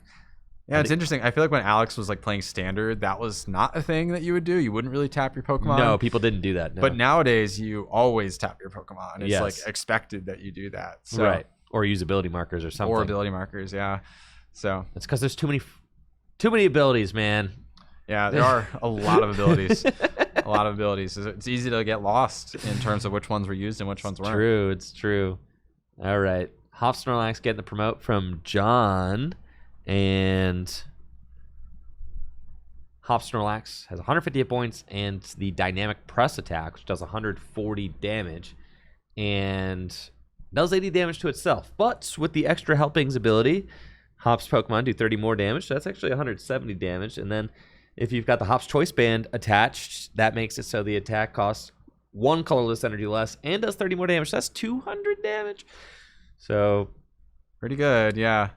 Yeah, it's interesting. I feel like when Alex was like playing standard, that was not a thing that you would do. You wouldn't really tap your Pokemon. No, people didn't do that. No. But nowadays, you always tap your Pokemon. It's like expected that you do that. So. Right. Or use ability markers or something. Or ability markers, yeah. So it's because there's too many abilities, man. Yeah, there are a lot of abilities. It's easy to get lost in terms of which ones were used and which ones weren't. It's true. All right. Hop Snorlax getting the promote from John. And Hop Snorlax has 150 hit points and the Dynamic Press attack, which does 140 damage and does 80 damage to itself. But with the extra helpings ability, Hop's Pokemon do 30 more damage. So that's actually 170 damage. And then if you've got the Hop's Choice Band attached, that makes it so the attack costs 1 colorless energy less and does 30 more damage. That's 200 damage. So pretty good, yeah.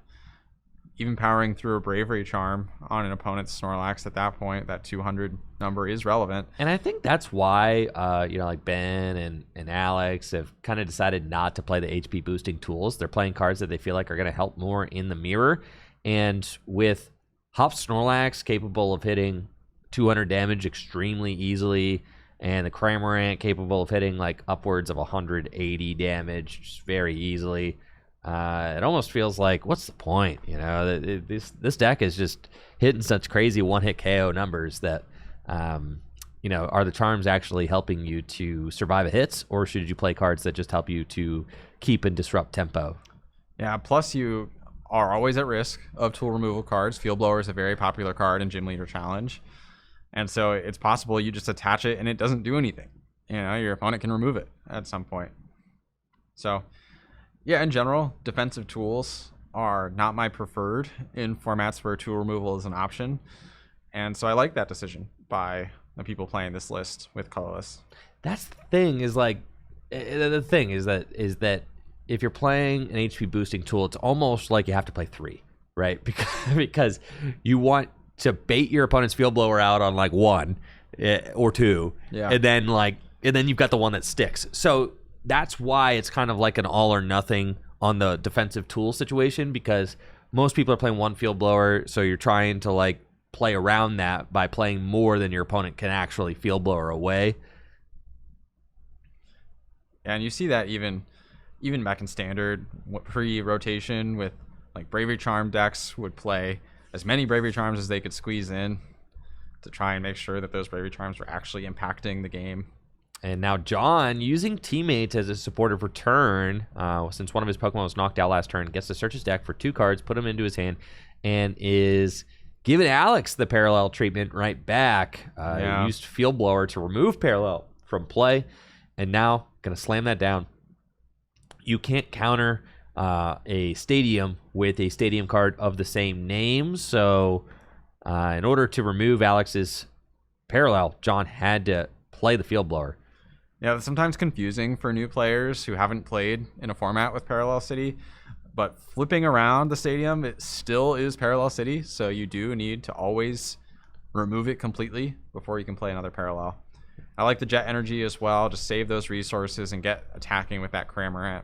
Even powering through a Bravery Charm on an opponent's Snorlax at that point, that 200 number is relevant. And I think that's why, like Ben and Alex have kind of decided not to play the HP boosting tools. They're playing cards that they feel like are going to help more in the mirror. And with Hop Snorlax capable of hitting 200 damage extremely easily, and the Cramorant capable of hitting like upwards of 180 damage just very easily, it almost feels like, what's the point? This deck is just hitting such crazy one-hit KO numbers that, are the charms actually helping you to survive a hit, or should you play cards that just help you to keep and disrupt tempo? Yeah, plus you are always at risk of tool removal cards. Field Blower is a very popular card in Gym Leader Challenge. And so it's possible you just attach it and it doesn't do anything. Your opponent can remove it at some point. So yeah, in general, defensive tools are not my preferred in formats where tool removal is an option. And so I like that decision by the people playing this list with Colorless. That's the thing is that if you're playing an HP boosting tool, it's almost like you have to play 3, right? Because you want to bait your opponent's Field Blower out on like 1 or 2, yeah. and then you've got the one that sticks. So that's why it's kind of like an all or nothing on the defensive tool situation, because most people are playing 1 Field Blower, so you're trying to like play around that by playing more than your opponent can actually Field Blower away. And you see that even back in Standard pre-rotation with like Bravery Charm decks would play as many Bravery Charms as they could squeeze in to try and make sure that those Bravery Charms were actually impacting the game. And now John, using Teammates as a supportive return, since one of his Pokemon was knocked out last turn, gets to search his deck for 2 cards, put them into his hand, and is giving Alex the Parallel treatment right back. Used Field Blower to remove Parallel from play, and now going to slam that down. You can't counter a Stadium with a Stadium card of the same name, so in order to remove Alex's Parallel, John had to play the Field Blower. Yeah, it's sometimes confusing for new players who haven't played in a format with Parallel City, but flipping around the Stadium, it still is Parallel City, so you do need to always remove it completely before you can play another Parallel. I like the Jet Energy as well, just save those resources and get attacking with that Cramorant.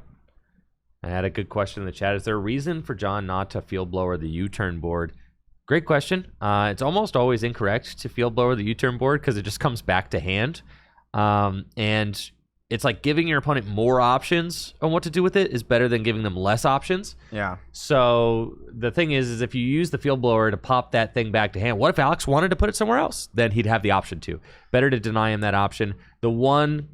I had a good question in the chat. Is there a reason for John not to Field Blower the U-turn board? Great question. It's almost always incorrect to Field Blower the U-turn board because it just comes back to hand. And it's like giving your opponent more options on what to do with it is better than giving them less options. Yeah. So the thing is if you use the Field Blower to pop that thing back to hand, what if Alex wanted to put it somewhere else? Then he'd have the option to. Better to deny him that option. The one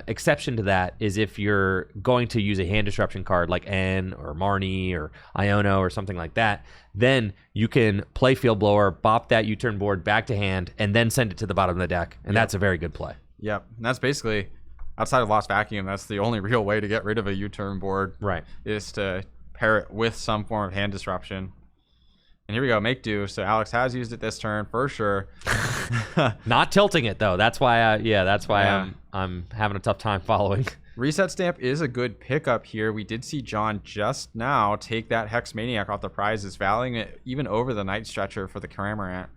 exception to that is if you're going to use a hand disruption card like N or Marnie or Iono or something like that, then you can play Field Blower, bop that U-turn board back to hand, and then send it to the bottom of the deck. And that's a very good play. Yep. And that's basically, outside of Lost Vacuum, that's the only real way to get rid of a U-turn board. Right. Is to pair it with some form of hand disruption. And here we go, Make Do. So Alex has used it this turn for sure. Not tilting it though. That's why I'm having a tough time following. Reset Stamp is a good pickup here. We did see John just now take that Hex Maniac off the prizes, valuing it even over the Night Stretcher for the Cramorant.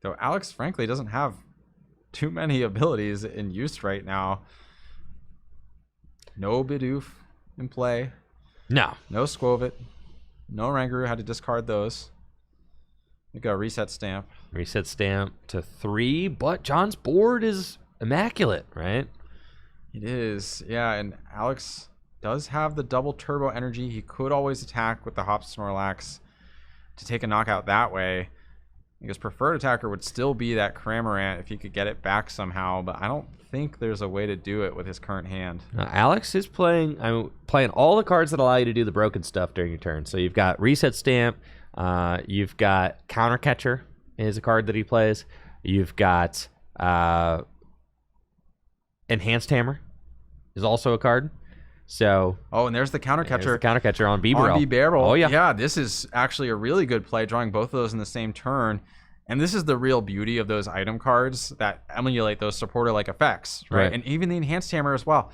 Though Alex, frankly, doesn't have too many abilities in use right now. No Bidoof in play. No Skwovet. No Rangaroo. Had to discard those. We go Reset Stamp. Reset Stamp to 3, but John's board is immaculate, right? It is, yeah. And Alex does have the double turbo energy. He could always attack with the Hop Snorlax to take a knockout that way. I guess preferred attacker would still be that Cramorant if he could get it back somehow, but I don't think there's a way to do it with his current hand. Alex is playing all the cards that allow you to do the broken stuff during your turn. So you've got Reset Stamp, You've got Counter Catcher is a card that he plays. You've got Enhanced Hammer is also a card. So and there's the Counter Catcher. Counter Catcher on B-Barrel. On B-Barrel. Oh, yeah. Yeah, this is actually a really good play, drawing both of those in the same turn. And this is the real beauty of those item cards that emulate those supporter-like effects, right? And even the Enhanced Hammer as well,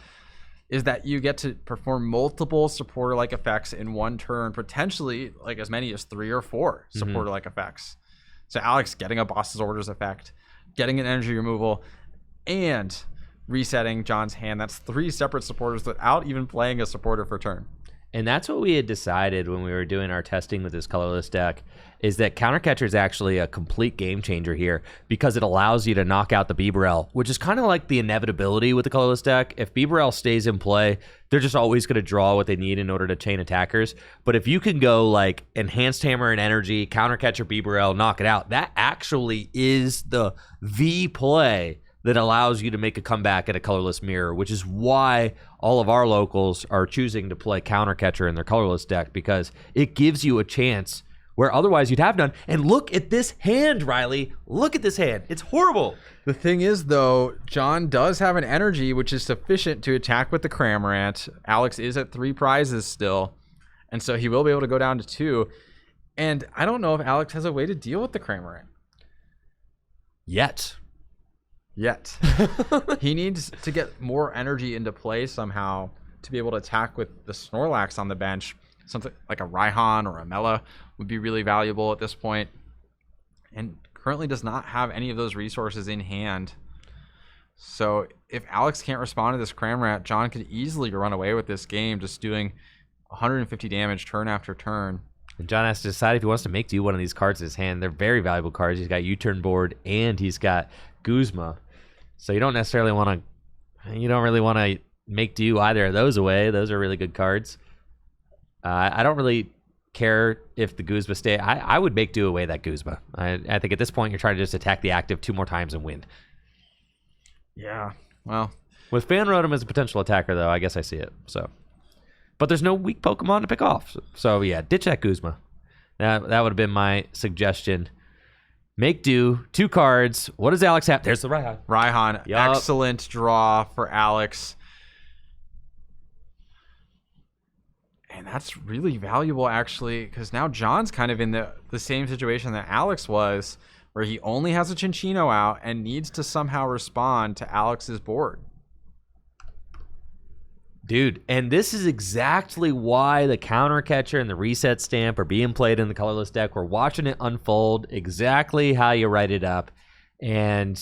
is that you get to perform multiple supporter-like effects in one turn, potentially like as many as 3 or 4 supporter-like effects. So Alex getting a Boss's Orders effect, getting an energy removal, and resetting John's hand. That's 3 separate supporters without even playing a supporter for turn. And that's what we had decided when we were doing our testing with this colorless deck, is that Counter Catcher is actually a complete game changer here because it allows you to knock out the B-Barrel, which is kind of like the inevitability with the colorless deck. If B-Barrel stays in play, they're just always going to draw what they need in order to chain attackers. But if you can go like Enhanced Hammer and Energy, Counter Catcher, B-Barrel, knock it out, that actually is the play that allows you to make a comeback at a colorless mirror, which is why all of our locals are choosing to play Counter Catcher in their colorless deck, because it gives you a chance where otherwise you'd have none. And look at this hand, Riley. Look at this hand. It's horrible. The thing is, though, John does have an energy which is sufficient to attack with the Cramorant. Alex is at 3 prizes still, and so he will be able to go down to 2. And I don't know if Alex has a way to deal with the Cramorant. Yet. He needs to get more energy into play somehow to be able to attack with the Snorlax on the bench. Something like a Raihan or a Mela would be really valuable at this point, and currently does not have any of those resources in hand. So if Alex can't respond to this Cramorant, John could easily run away with this game, just doing 150 damage turn after turn. And John has to decide if he wants to make do one of these cards in his hand. They're very valuable cards. He's got U-Turn Board and he's got Guzma. So you don't necessarily want to make do either of those away. Those are really good cards. I don't really care if the Guzma stay. I would make do away that Guzma. I think at this point you're trying to just attack the active 2 more times and win. Yeah, well. With Fan Rotom as a potential attacker, though, I guess I see it. So, but there's no weak Pokemon to pick off. So yeah, ditch that Guzma. That would have been my suggestion. Make do, 2 cards. What does Alex have? There's the Raihan. Yep. Excellent draw for Alex. And that's really valuable, actually, because now John's kind of in the same situation that Alex was, where he only has a Chinchino out and needs to somehow respond to Alex's board. Dude, and this is exactly why the Counter Catcher and the Reset Stamp are being played in the colorless deck. We're watching it unfold exactly how you write it up. And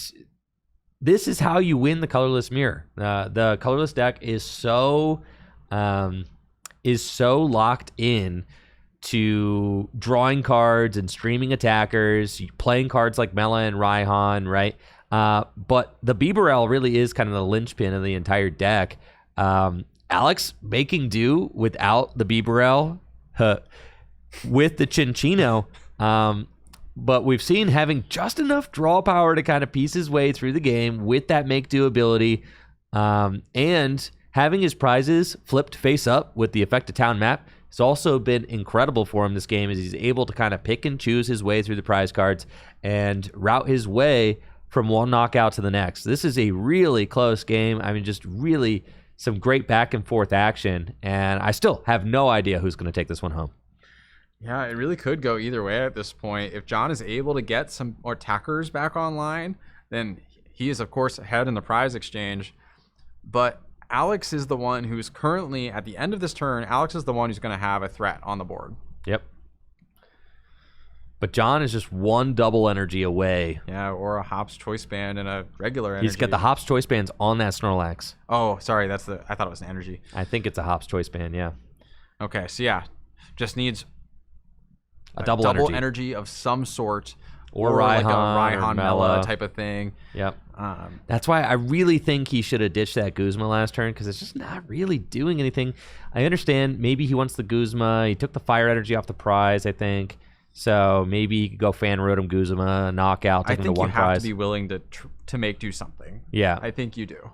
this is how you win the colorless mirror. The colorless deck is so locked in to drawing cards and streaming attackers, playing cards like Mela and Raihan, right? But the B-Barrel really is kind of the linchpin of the entire deck. Alex making do without the B-Barrel with the Chinchino. But we've seen having just enough draw power to kind of piece his way through the game with that make do ability, and having his prizes flipped face up with the Effect to Town map has also been incredible for him this game, as he's able to kind of pick and choose his way through the prize cards and route his way from one knockout to the next. This is a really close game. I mean, just really some great back and forth action, and I still have no idea who's going to take this one home. Yeah, it really could go either way at this point. If John is able to get some more attackers back online, then he is, of course, ahead in the prize exchange. But Alex is the one who's currently, at the end of this turn, Alex is the one who's going to have a threat on the board. Yep. But John is just one double energy away. Yeah, or a Hops Choice Band and a regular energy. He's got the Hops Choice Bands on that Snorlax. Oh, sorry, I thought it was an energy. I think it's a Hops Choice Band, yeah. Okay, so yeah, just needs a double energy of some sort, or like a Raihan Raihan Mela type of thing. Yep. That's why I really think he should have ditched that Guzma last turn, because it's just not really doing anything. I understand maybe he wants the Guzma. He took the fire energy off the prize, I think. So maybe he could go Fan Rotom Guzma, knockout, taking the one prize. I think you have to be willing to make do something. Yeah. I think you do.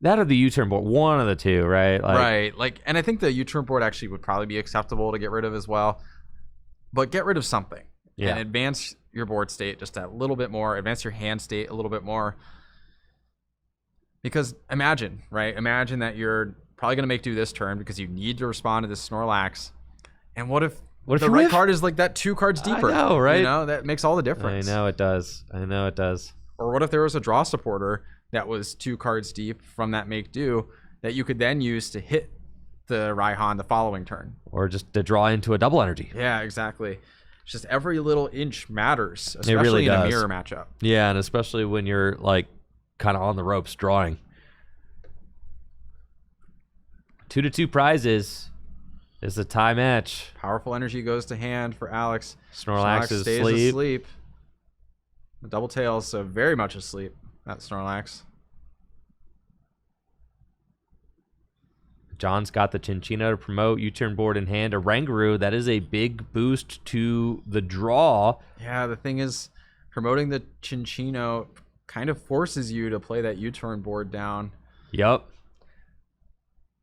That or the U-turn board, one of the two, right? Right. And I think the U-turn board actually would probably be acceptable to get rid of as well. but get rid of something Yeah. and advance your board state just a little bit more, advance your hand state a little bit more. Because imagine that you're probably going to make do this turn because you need to respond to this Snorlax. And what if the right card is like that 2 cards deeper? I know, right? You know, that makes all the difference. I know it does. Or what if there was a draw supporter that was 2 cards deep from that make do that you could then use to hit the Raihan the following turn? Or just to draw into a double energy. Yeah, exactly. It's just every little inch matters, especially it really in does. a mirror matchup. Yeah, and especially when you're like kind of on the ropes drawing. 2-2 prizes is a tie match. Powerful energy goes to hand for Alex. Snorlax is stays asleep. asleep. The double tails, so very much asleep. That Snorlax. John's got the Chinchino to promote. U-turn board in hand. A Rangaroo. That is a big boost to the draw. Yeah, the thing is, promoting the Chinchino kind of forces you to play that U-turn board down. Yep.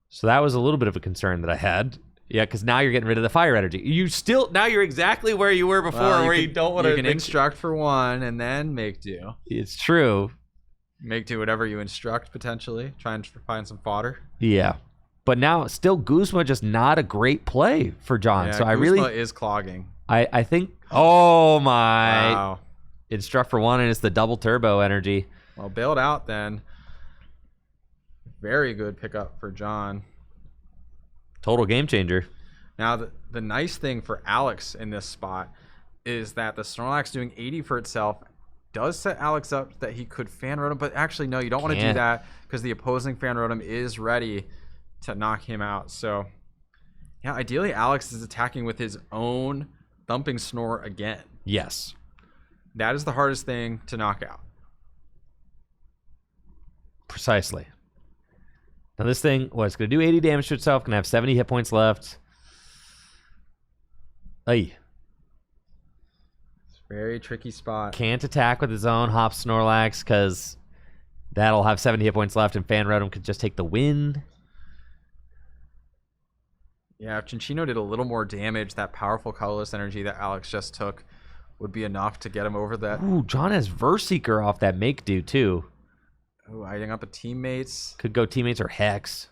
So that was a little bit of a concern that I had. Yeah, because now you're getting rid of the fire energy. Now you're exactly where you were before, you don't want to. You can instruct for 1 and then make do. It's true. Make do whatever you instruct potentially. Try and find some fodder. Yeah. But now, still, Guzma just not a great play for John. Yeah, so Guzma is clogging. I think. Oh my! Wow. Instruct for 1, and it's the double turbo energy. Well, bailed out then. Very good pickup for John. Total game changer. Now, the nice thing for Alex in this spot is that the Snorlax doing 80 for itself does set Alex up that he could fan Rotom, but actually, no, you don't want to do that because the opposing fan Rotom is ready to knock him out. So, yeah, ideally, Alex is attacking with his own thumping Snore again. Yes. That is the hardest thing to knock out. Precisely. Now this thing, it's going to do 80 damage to itself, going to have 70 hit points left. Ay. It's a very tricky spot. Can't attack with his own Hop Snorlax, because that'll have 70 hit points left, and Fan Rotom could just take the win. Yeah, if Chinchino did a little more damage, that powerful colorless energy that Alex just took would be enough to get him over that. Ooh, John has Verseeker off that make do, too. Ooh, eyeing up a teammates. Could go teammates or Hex.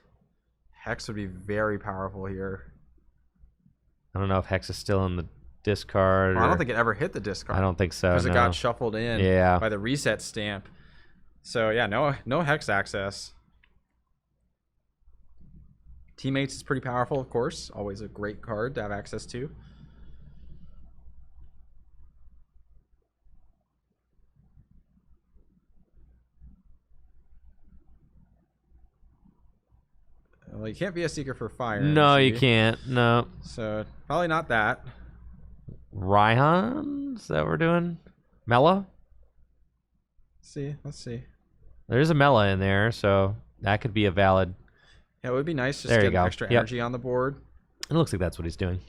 Hex would be very powerful here. I don't know if Hex is still in the discard. Well, I don't think it ever hit the discard. I don't think so. Because it got shuffled in by the reset stamp. So yeah, no Hex access. Teammates is pretty powerful, of course. Always a great card to have access to. Well, you can't be a seeker for fire. No, you can't. No. So probably not that. Raihan? Is that what we're doing? Mela? Let's see. There's a Mela in there, so that could be a valid. Yeah, it would be nice just to get extra energy on the board. It looks like that's what he's doing.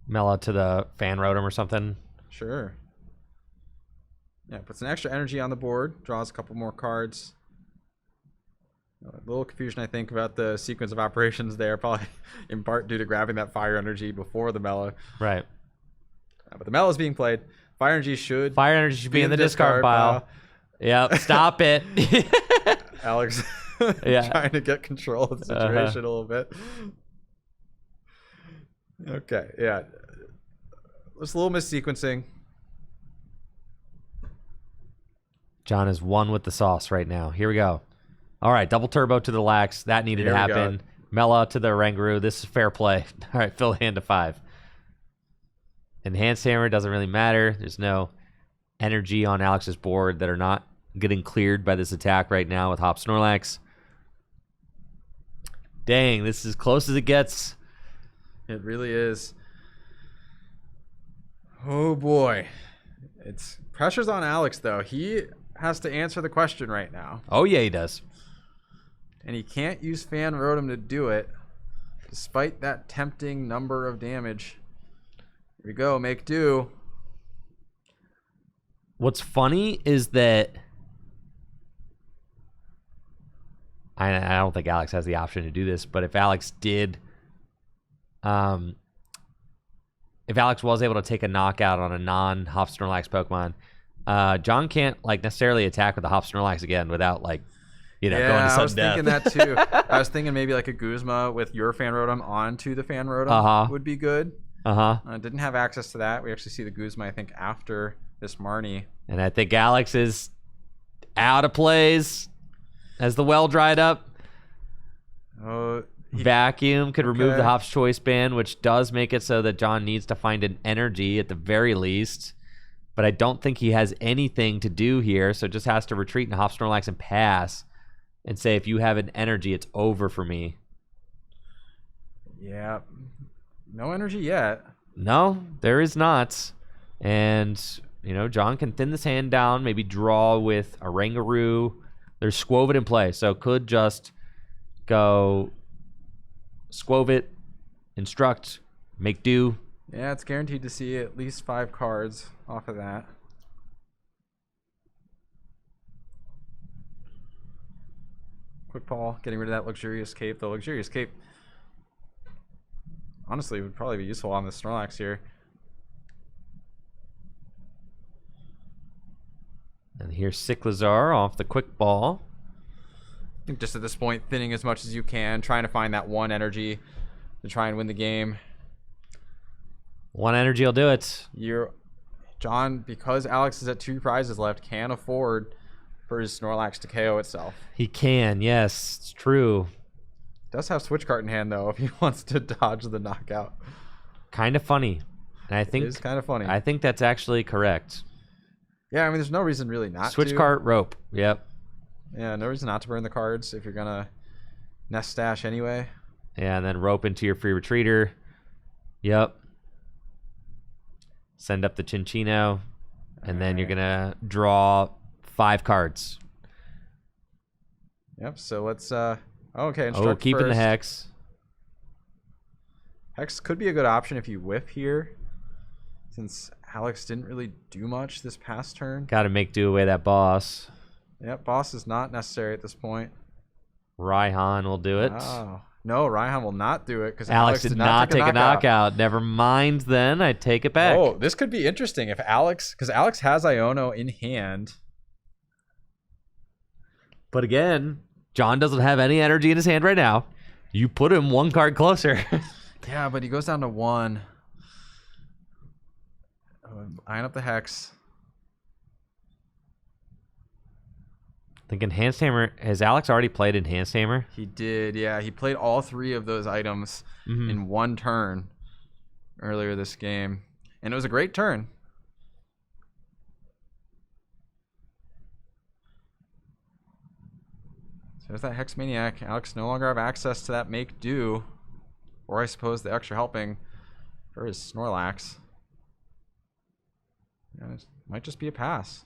Mela to the Fan Rotom or something. Sure. Yeah, puts an extra energy on the board, draws a couple more cards. A little confusion, I think, about the sequence of operations there, probably in part due to grabbing that fire energy before the Mela. Right. But the Mela is being played. Fire energy should be in the discard pile. Yep, stop it. Alex trying to get control of the situation a little bit. Okay, yeah. It's a little missequencing. John is one with the sauce right now. Here we go. All right, double turbo to the Lax. That needed to happen. Mela to the Rangaroo. This is fair play. All right, fill the hand to 5. Enhanced Hammer doesn't really matter. There's no energy on Alex's board that are not getting cleared by this attack right now with Hop Snorlax. Dang, this is as close as it gets. It really is. Oh, boy. It's pressure's on Alex, though. He has to answer the question right now. Oh, yeah, he does. And he can't use Fan Rotom to do it, despite that tempting number of damage. Here we go, make do. What's funny is that I don't think Alex has the option to do this, but if Alex did if Alex was able to take a knockout on a non-Hop Snorlax Pokemon, John can't like necessarily attack with the Hop Snorlax again without like, going to sudden death. Thinking that too. I was thinking maybe like a Guzma with your Fanrotom onto the Fanrotom would be good. Didn't have access to that. We actually see the Guzma, I think, after this Marnie. And I think Alex is out of plays as the well dried up. Vacuum could remove the Hop's Choice Band, which does make it so that John needs to find an energy at the very least. But I don't think he has anything to do here, so just has to retreat and Hop Snorlax and pass and say, if you have an energy, it's over for me. Yeah. No energy yet. No, there is not. And, John can thin this hand down, maybe draw with a Rangaroo. There's Squovit in play, so could just go Squovit, Instruct, Make Do. Yeah, it's guaranteed to see at least 5 cards off of that. Quick Ball, getting rid of that Luxurious Cape. The Luxurious Cape, honestly, would probably be useful on the Snorlax here. And here's Cyclizar off the Quick Ball. I think just at this point, thinning as much as you can, trying to find that one energy to try and win the game. One energy will do it. John, because Alex is at 2 prizes left, can afford for his Snorlax to KO itself. He can, yes, it's true. Does have Switch Card in hand though, if he wants to dodge the knockout. Kind of funny. And I think it is kind of funny. I think that's actually correct. Yeah, I mean, there's no reason really not Switch to. cart, rope. Yep. Yeah, no reason not to burn the cards if you're gonna nest stash anyway. Yeah, and then rope into your free retreater. Yep. Send up the Chinchino, and then you're gonna draw 5 cards. Yep. So let's. Okay. Instruct keeping first. the Hex. Hex could be a good option if you whiff here, since Alex didn't really do much this past turn. Got to make do away that boss. Yep. Boss is not necessary at this point. Raihan will do it. Oh. No, Raihan will not do it because Alex did not take a knockout. Never mind then. I take it back. Oh, this could be interesting if because Alex has Iono in hand. But again, John doesn't have any energy in his hand right now. You put him 1 card closer. Yeah, but he goes down to 1. Eyeing up the Hex. I think Enhanced Hammer, has Alex already played Enhanced Hammer? He did, yeah. He played all 3 of those items in 1 turn earlier this game. And it was a great turn. So there's that Hex Maniac. Alex no longer have access to that Make Do. Or I suppose the extra helping for his Snorlax. Yeah, it might just be a pass.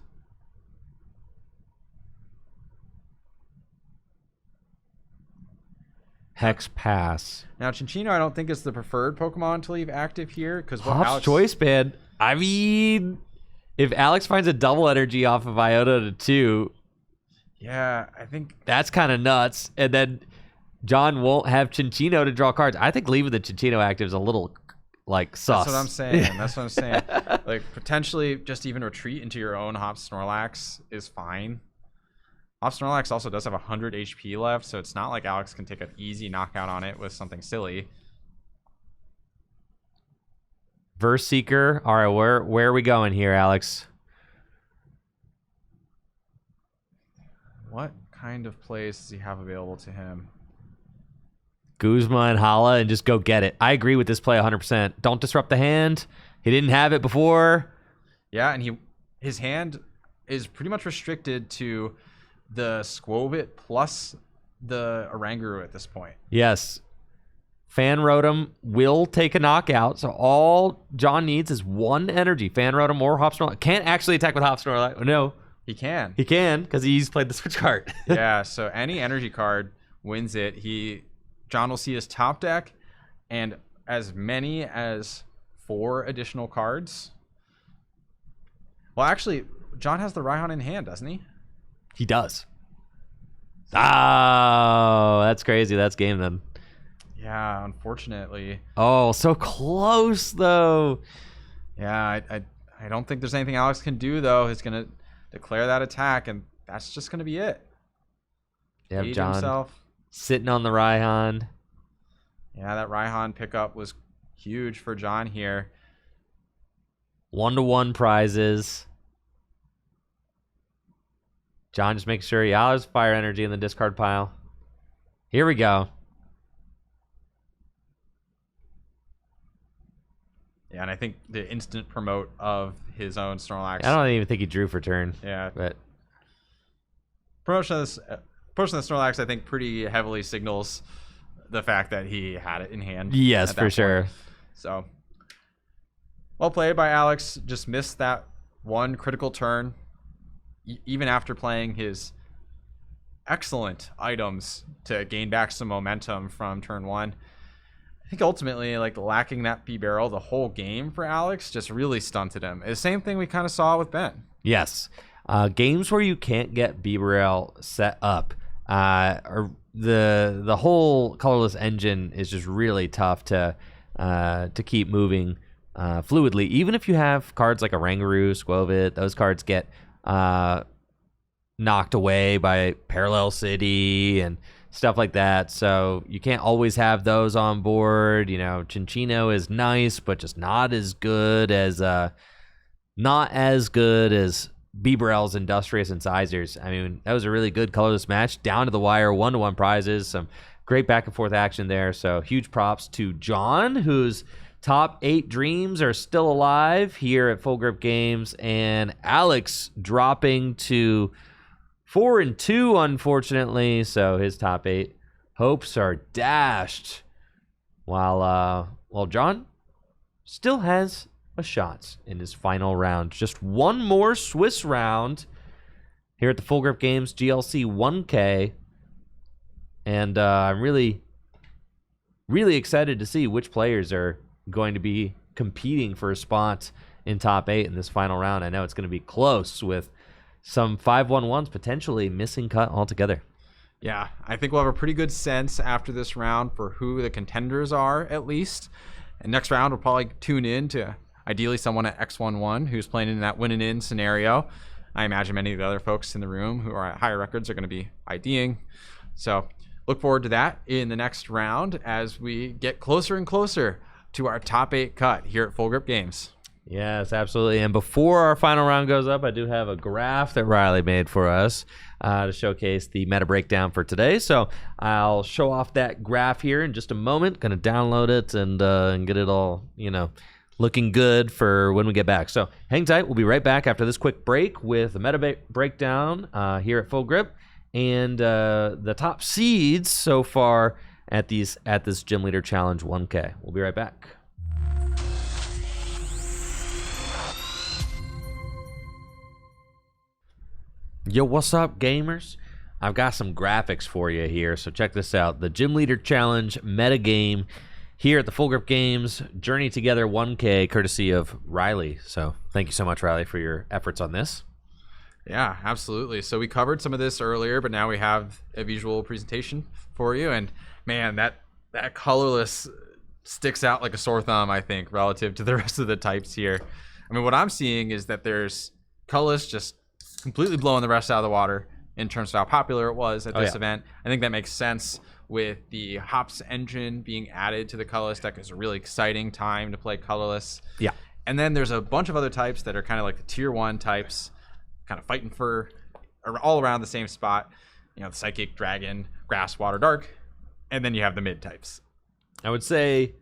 Hex pass. Now, Chinchino, I don't think is the preferred Pokemon to leave active here because Hop's Choice Band. I mean, if Alex finds a double energy off of Iota to 2, yeah, I think that's kind of nuts. And then John won't have Chinchino to draw cards. I think leaving the Chinchino active is a little like sus. That's what I'm saying. That's what I'm saying. Like potentially just even retreat into your own Hop Snorlax is fine. Hop Snorlax also does have 100 HP left, so it's not like Alex can take an easy knockout on it with something silly. Verse Seeker. All right, where are we going here, Alex? What kind of plays does he have available to him? Guzma and Hala and just go get it. I agree with this play 100%. Don't disrupt the hand. He didn't have it before. Yeah, and his hand is pretty much restricted to the Squovit plus the Oranguru at this point. Yes. Fanrotom will take a knockout, so all John needs is 1 energy. Fanrotom or Hop Snorlax. Can't actually attack with Hop Snorlax. No. He can. He can, because he's played the Switch card. Yeah, so any energy card wins it. John will see his top deck and as many as 4 additional cards. Well, actually, John has the Raihan in hand, doesn't he? He does. Oh, that's crazy. That's game then. Yeah, Yeah, unfortunately. Oh, so close though. Yeah, I don't think there's anything Alex can do though. He's gonna declare that attack, and that's just gonna be it. Yep, Age John himself. sitting on the Raihan. Yeah, that Raihan pickup was huge for John here. 1-1 prizes. John just makes sure he allows fire energy in the discard pile. Here we go. Yeah, and I think the instant promote of his own Snorlax. I don't even think he drew for turn. Yeah, But promotion of the Snorlax, I think, pretty heavily signals the fact that he had it in hand. yes, for sure. So, well played by Alex. Just missed that one critical turn, even after playing his excellent items to gain back some momentum from turn one. I think ultimately, like, lacking that B-Barrel the whole game for Alex just really stunted him. The same thing we kind of saw with Ben. Yes. Games where you can't get B-Barrel set up, or the whole colorless engine is just really tough to keep moving fluidly. Even if you have cards like a Rangaroo, Squovit, those cards get knocked away by Parallel City and stuff like that. So you can't always have those on board. You know, Chinchino is nice, but just not as good as Beebrel's Industrious Incisors. I mean, that was a really good colorless match, down to the wire, 1-1 prizes, some great back and forth action there. So huge props to John, whose top 8 dreams are still alive here at Full Grip Games, and Alex dropping to 4-2, unfortunately. So his top 8 hopes are dashed, while John still has a shot in his final round. Just one more Swiss round here at the Full Grip Games GLC 1K, and I'm really excited to see which players are going to be competing for a spot in top 8 in this final round. I know it's going to be close, with some 5-1-1s potentially missing cut altogether. Yeah, I think we'll have a pretty good sense after this round for who the contenders are, at least. And next round, we'll probably tune in to ideally someone at X11 who's playing in that win-and-in scenario. I imagine many of the other folks in the room who are at higher records are going to be IDing. So look forward to that in the next round as we get closer and closer to our top 8 cut here at Full Grip Games. Yes, absolutely. And before our final round goes up, I do have a graph that Riley made for us to showcase the meta breakdown for today. So I'll show off that graph here in just a moment. Going to download it and get it all, looking good for when we get back. So hang tight. We'll be right back after this quick break with the meta breakdown here at Full Grip and the top seeds so far at this Gym Leader Challenge 1K. We'll be right back. Yo, what's up, gamers? I've got some graphics for you here, so check this out. The Gym Leader Challenge meta game here at the Full Grip Games Journey Together 1K, courtesy of Riley. So thank you so much, Riley, for your efforts on this. Yeah, absolutely. So we covered some of this earlier, but now we have a visual presentation for you. And man, that colorless sticks out like a sore thumb, I think, relative to the rest of the types here. I mean, what I'm seeing is that there's colorless just completely blowing the rest out of the water in terms of how popular it was at this event. I think that makes sense with the Hops engine being added to the colorless deck. Is a really exciting time to play colorless. Yeah. And then there's a bunch of other types that are kind of like the tier 1 types, kind of fighting for all around the same spot. The Psychic, Dragon, Grass, Water, Dark. And then you have the mid types. I would say,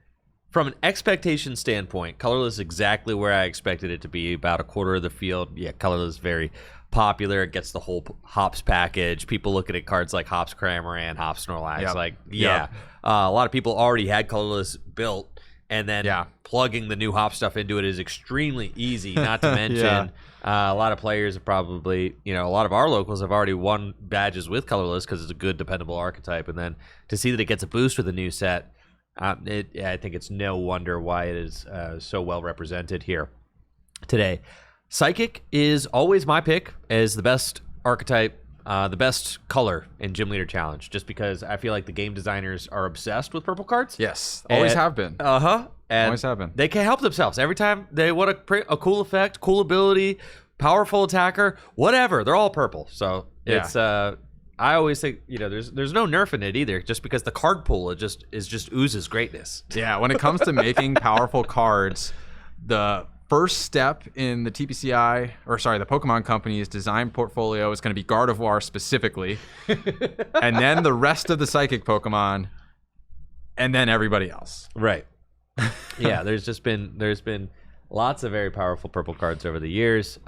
from an expectation standpoint, colorless is exactly where I expected it to be, about a quarter of the field. Yeah, colorless is very popular. It gets the whole Hops package. People looking at cards like Hops Cramorant, Hops Snorlax. Yep. A lot of people already had colorless built, and then plugging the new Hop stuff into it is extremely easy. Not to mention, a lot of players have probably, a lot of our locals have already won badges with colorless because it's a good, dependable archetype. And then to see that it gets a boost with a new set, I think it's no wonder why it is so well represented here today. Psychic is always my pick as the best archetype the best color in Gym Leader Challenge, just because I feel like the game designers are obsessed with purple cards. Yes, always have been. And Always have been. They can't help themselves. Every time they want a cool effect, cool ability, powerful attacker, whatever, they're all purple. So it's I always think, there's no nerf in it either, just because the card pool just oozes greatness. Yeah, when it comes to making powerful cards, the first step in the the Pokemon Company's design portfolio is going to be Gardevoir specifically, and then the rest of the Psychic Pokemon, and then everybody else. Right. Yeah, there's been lots of very powerful purple cards over the years.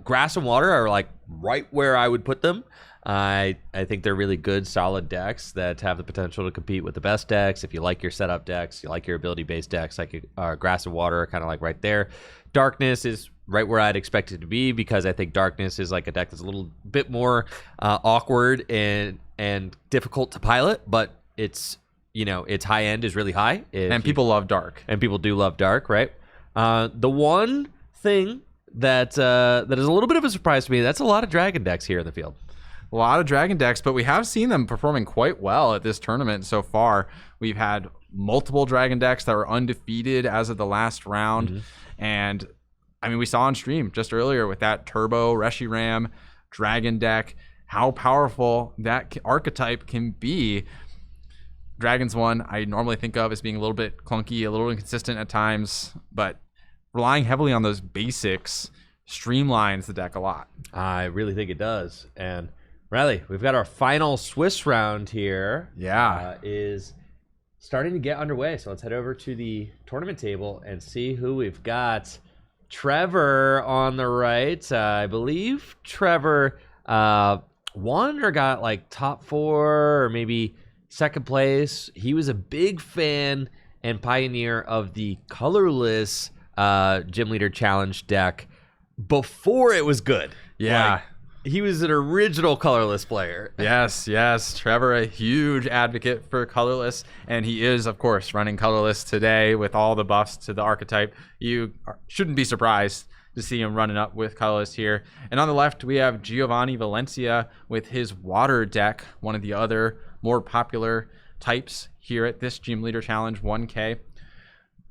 Grass and Water are like right where I would put them. I think they're really good, solid decks that have the potential to compete with the best decks. If you like your setup decks, you like your ability-based decks, like Grass and Water are kind of like right there. Darkness is right where I'd expect it to be, because I think Darkness is like a deck that's a little bit more awkward and difficult to pilot, but its high end is really high. And people love Dark. And people do love Dark, right? The one thing that is a little bit of a surprise to me, that's a lot of Dragon decks here in the field. A lot of Dragon decks, but we have seen them performing quite well at this tournament so far. We've had multiple Dragon decks that were undefeated as of the last round. Mm-hmm. And I mean, we saw on stream just earlier with that Turbo Reshiram Dragon deck, how powerful that archetype can be. Dragon's one I normally think of as being a little bit clunky, a little inconsistent at times, but relying heavily on those basics streamlines the deck a lot. I really think it does. And Riley, we've got our final Swiss round here. Yeah. Is starting to get underway. So let's head over to the tournament table and see who we've got. Trevor on the right. I believe Trevor won or got like top 4 or maybe second place. He was a big fan and pioneer of the Colorless Gym Leader Challenge deck before it was good. Yeah. He was an original Colorless player. Yes. Trevor, a huge advocate for Colorless, and he is, of course, running Colorless today with all the buffs to the archetype. You shouldn't be surprised to see him running up with Colorless here. And on the left, we have Giovanni Valencia with his Water deck, one of the other more popular types here at this Gym Leader Challenge 1K.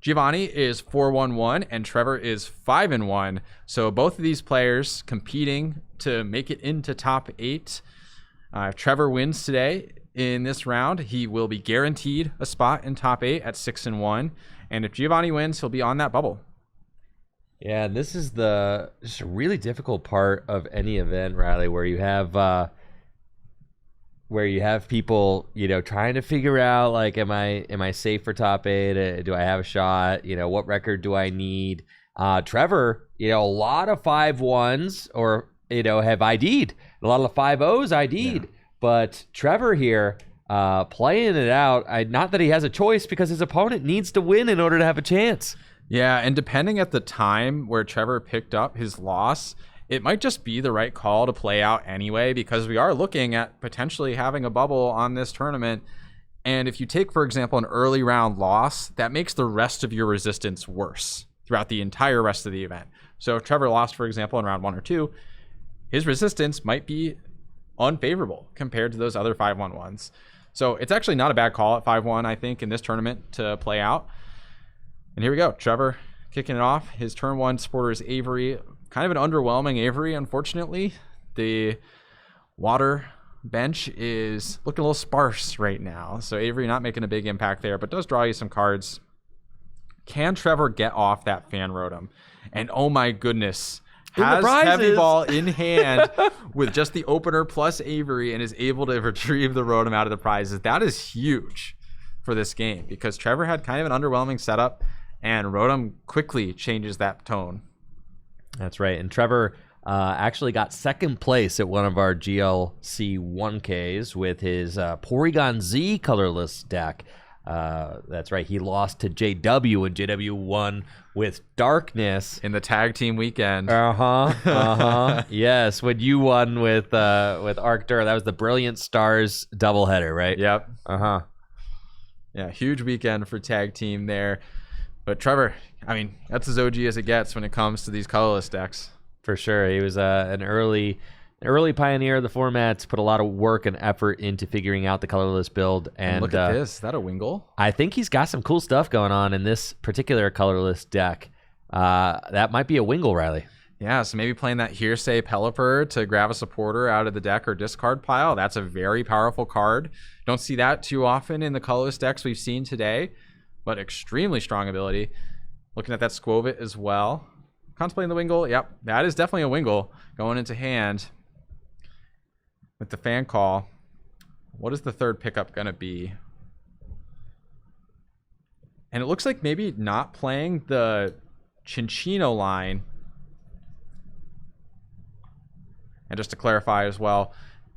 Giovanni is 4-1-1 and Trevor is 5-1. So both of these players competing to make it into top 8. If Trevor wins today in this round, he will be guaranteed a spot in top 8 at 6-1. And if Giovanni wins, he'll be on that bubble. Yeah, this is just a really difficult part of any event, Riley, where you have people, trying to figure out, like, am I safe for top 8? Do I have a shot? What record do I need? Trevor, a lot of 5-1s or, have ID'd. A lot of 5-0s ID'd. Yeah. But Trevor here, playing it out, not that he has a choice, because his opponent needs to win in order to have a chance. Yeah, and depending at the time where Trevor picked up his loss, it might just be the right call to play out anyway, because we are looking at potentially having a bubble on this tournament. And if you take, for example, an early round loss, that makes the rest of your resistance worse throughout the entire rest of the event. So if Trevor lost, for example, in round 1 or 2, his resistance might be unfavorable compared to those other 5-1-1s. So it's actually not a bad call at 5-1, I think, in this tournament to play out. And here we go. Trevor kicking it off. His turn 1 supporter is Avery. Kind of an underwhelming Avery, unfortunately. The Water bench is looking a little sparse right now. So Avery not making a big impact there, but does draw you some cards. Can Trevor get off that Fan Rotom? And oh my goodness, has Heavy Ball in hand with just the opener plus Avery and is able to retrieve the Rotom out of the prizes. That is huge for this game, because Trevor had kind of an underwhelming setup and Rotom quickly changes that tone. That's right. And Trevor actually got second place at one of our GLC 1Ks with his Porygon Z colorless deck. That's right. He lost to JW, and JW won with Darkness in the tag team weekend. Yes, when you won with Arctur, that was the Brilliant Stars doubleheader, right? Yep. Yeah, huge weekend for tag team there. But Trevor, I mean, that's as OG as it gets when it comes to these colorless decks. For sure. He was an early an early pioneer of the formats, put a lot of work and effort into figuring out the colorless build. And look at this. Is that a Wingull? I think he's got some cool stuff going on in this particular colorless deck. That might be a Wingull, Riley. Yeah, so maybe playing that Hearsay Pelipper to grab a supporter out of the deck or discard pile. That's a very powerful card. Don't see that too often in the colorless decks we've seen today, but extremely strong ability. Looking at that Squovit as well. Contemplating the Wingull. Yep, that is definitely a Wingull going into hand with the fan call. What is the third pickup going to be? And it looks like maybe not playing the Cinccino line. And just to clarify as well,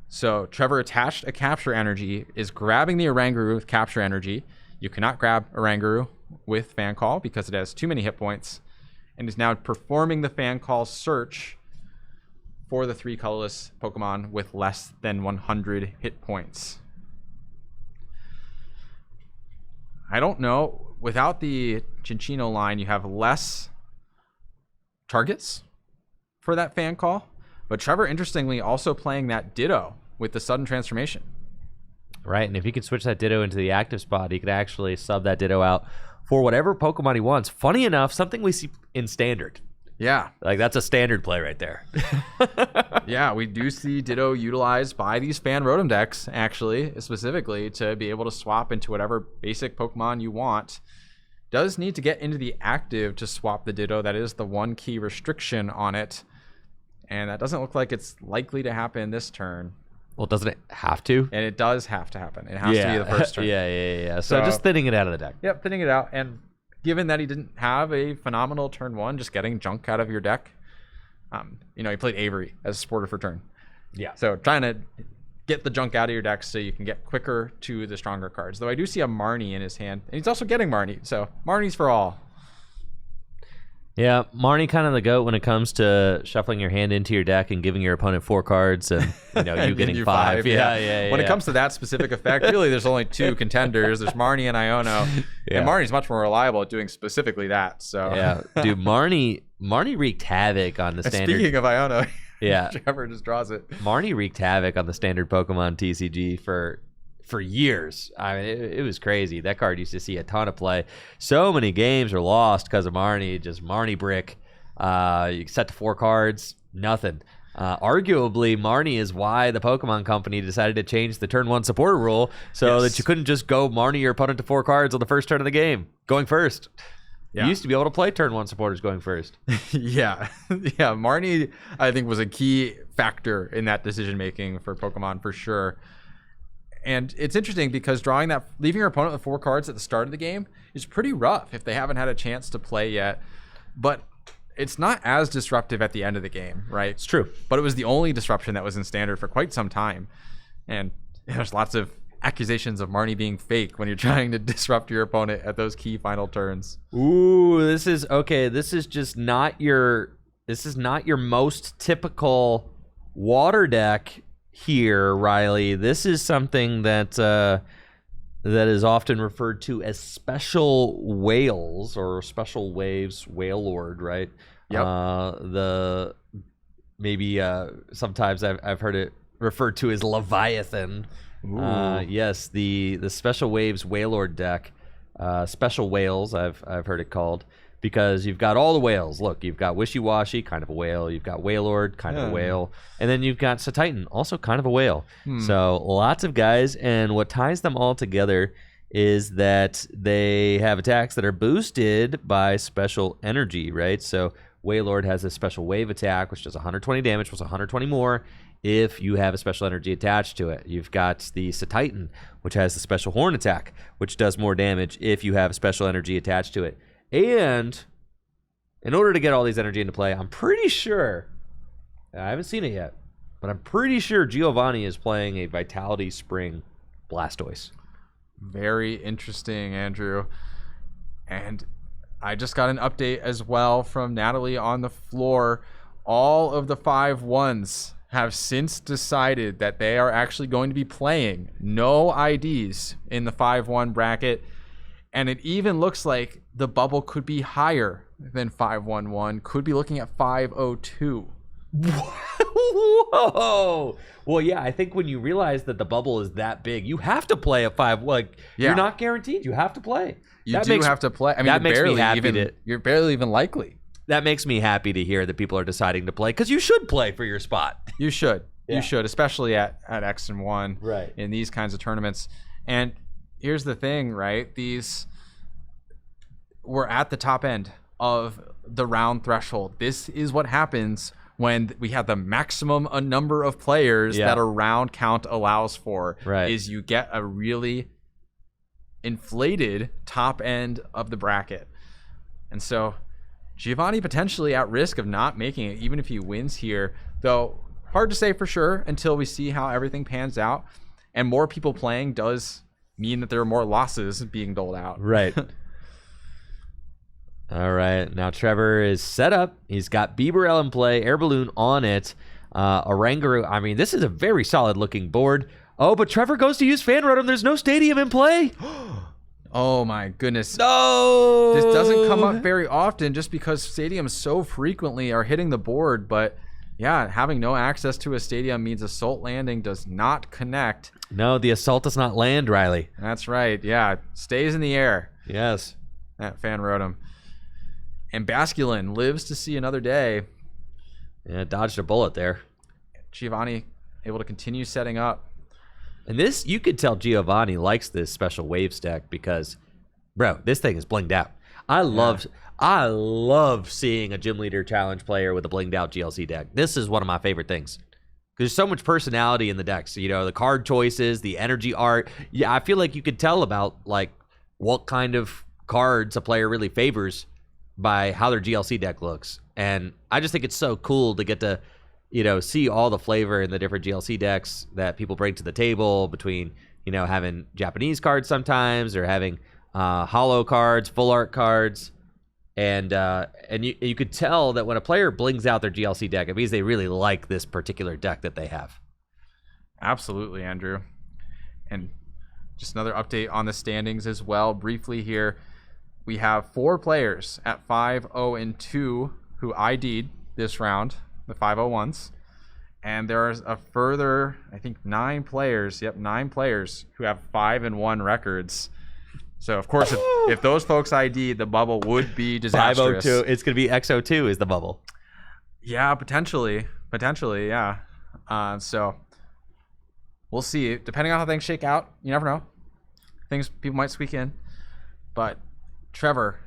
so Trevor attached a capture energy, is grabbing the Oranguru with capture energy. You cannot grab Oranguru with fan call because it has too many hit points, and is now performing the fan call search for the 3 colorless Pokemon with less than 100 hit points. I don't know. Without the Cinccino line, you have less targets for that fan call. But Trevor, interestingly, also playing that Ditto with the sudden transformation. Right, and if he could switch that Ditto into the active spot, he could actually sub that Ditto out for whatever Pokemon he wants. Funny enough, something we see in Standard. Yeah. Like, that's a Standard play right there. Yeah, we do see Ditto utilized by these fan Rotom decks, actually, specifically, to be able to swap into whatever basic Pokemon you want. Does need to get into the active to swap the Ditto. That is the one key restriction on it. And that doesn't look like it's likely to happen this turn. Well, doesn't it have to? And it does have to happen. It has to be the first turn. Yeah. So just thinning it out of the deck. Yep, thinning it out. And given that he didn't have a phenomenal turn 1, just getting junk out of your deck, he played Avery as a supporter for turn. Yeah. So trying to get the junk out of your deck so you can get quicker to the stronger cards. Though I do see a Marnie in his hand. And he's also getting Marnie. So Marnie's for all. Yeah, Marnie kind of the GOAT when it comes to shuffling your hand into your deck and giving your opponent 4 cards and you getting 5. Yeah. When it comes to that specific effect, really there's only 2 contenders. There's Marnie and Iono. Yeah. And Marnie's much more reliable at doing specifically that. So yeah, dude, Marnie wreaked havoc on the standard. Speaking of Iono, yeah, Trevor just draws it. Marnie wreaked havoc on the standard Pokemon TCG for years. I mean, it was crazy. That card used to see a ton of play. So many games are lost because of Marnie. Just Marnie brick. You set to 4 cards, nothing. Arguably, Marnie is why the Pokemon Company decided to change the turn 1 supporter rule so that you couldn't just go Marnie your opponent to 4 cards on the first turn of the game, going first. Yeah. You used to be able to play turn 1 supporters going first. Yeah. Marnie, I think, was a key factor in that decision making for Pokemon for sure. And it's interesting because leaving your opponent with 4 cards at the start of the game is pretty rough if they haven't had a chance to play yet. But it's not as disruptive at the end of the game, right? It's true. But it was the only disruption that was in Standard for quite some time. And there's lots of accusations of Marnie being fake when you're trying to disrupt your opponent at those key final turns. Ooh, this is not your most typical water deck here, Riley. This is something that is often referred to as special whales or special waves, Wailord, right? Yep. Sometimes I've heard it referred to as Leviathan. Yes, the special waves Wailord deck, special whales I've heard it called. Because you've got all the whales. Look, you've got Wishy-Washy, kind of a whale. You've got Wailord, kind of a whale. And then you've got Satitan, also kind of a whale. So lots of guys. And what ties them all together is that they have attacks that are boosted by special energy, right? So Wailord has a special wave attack, which does 120 damage, plus 120 more if you have a special energy attached to it. You've got the Satitan, which has the special horn attack, which does more damage if you have a special energy attached to it. And in order to get all these energy into play, I'm pretty sure, I haven't seen it yet, but I'm pretty sure Giovanni is playing a Vitality Spring Blastoise. Very interesting, Andrew. And I just got an update as well from Natalie on the floor. All of the 5-1s have since decided that they are actually going to be playing no IDs in the 5-1 bracket. And it even looks like the bubble could be higher than 5-1-1, could be looking at 5-0-2. Whoa! Well, yeah, I think when you realize that the bubble is that big, you have to play a 5. Like, you're not guaranteed. You have to play. You have to play. I mean, that makes me happy you're barely even likely. That makes me happy to hear that people are deciding to play, because you should play for your spot. You should. Yeah. You should, especially at X and 1 right. in these kinds of tournaments. And here's the thing, right? We're at the top end of the round threshold. This is what happens when we have the maximum a number of players that a round count allows for. Right. Is you get a really inflated top end of the bracket. And so Giovanni potentially at risk of not making it, even if he wins here, though hard to say for sure until we see how everything pans out. And more people playing does mean that there are more losses being doled out. Right. All right. Now Trevor is set up. He's got Bibarel in play, Air Balloon on it, Oranguru. I mean, this is a very solid looking board. Oh, but Trevor goes to use Fan Rotom. There's no stadium in play. Oh my goodness. No! This doesn't come up very often just because stadiums so frequently are hitting the board, but yeah, having no access to a stadium means Assault Landing does not connect. No, the Assault does not land, Riley. That's right. Yeah, it stays in the air. Yes. That Fan Rotom. And Basculin lives to see another day. Yeah, dodged a bullet there. Giovanni able to continue setting up. And this, you could tell Giovanni likes this special waves deck because, bro, this thing is blinged out. I love seeing a Gym Leader Challenge player with a blinged out GLC deck. This is one of my favorite things. There's so much personality in the decks. You know, the card choices, the energy art. Yeah, I feel like you could tell about, like, what kind of cards a player really favors by how their GLC deck looks. And I just think it's so cool to get to, you know, see all the flavor in the different GLC decks that people bring to the table between, you know, having Japanese cards sometimes or having holo cards, full art cards. And you could tell that when a player blings out their GLC deck, it means they really like this particular deck that they have. Absolutely, Andrew. And just another update on the standings as well, briefly here. We have 4 players at 5-0-2 who ID'd this round, the 501s. And there's a further, I think, 9 players, 9 players who have 5-1 records. So, of course, if those folks ID, the bubble would be disastrous. 502, it's going to be XO2 is the bubble. Yeah, potentially, yeah. So, we'll see. Depending on how things shake out, you never know. People might squeak in. But Trevor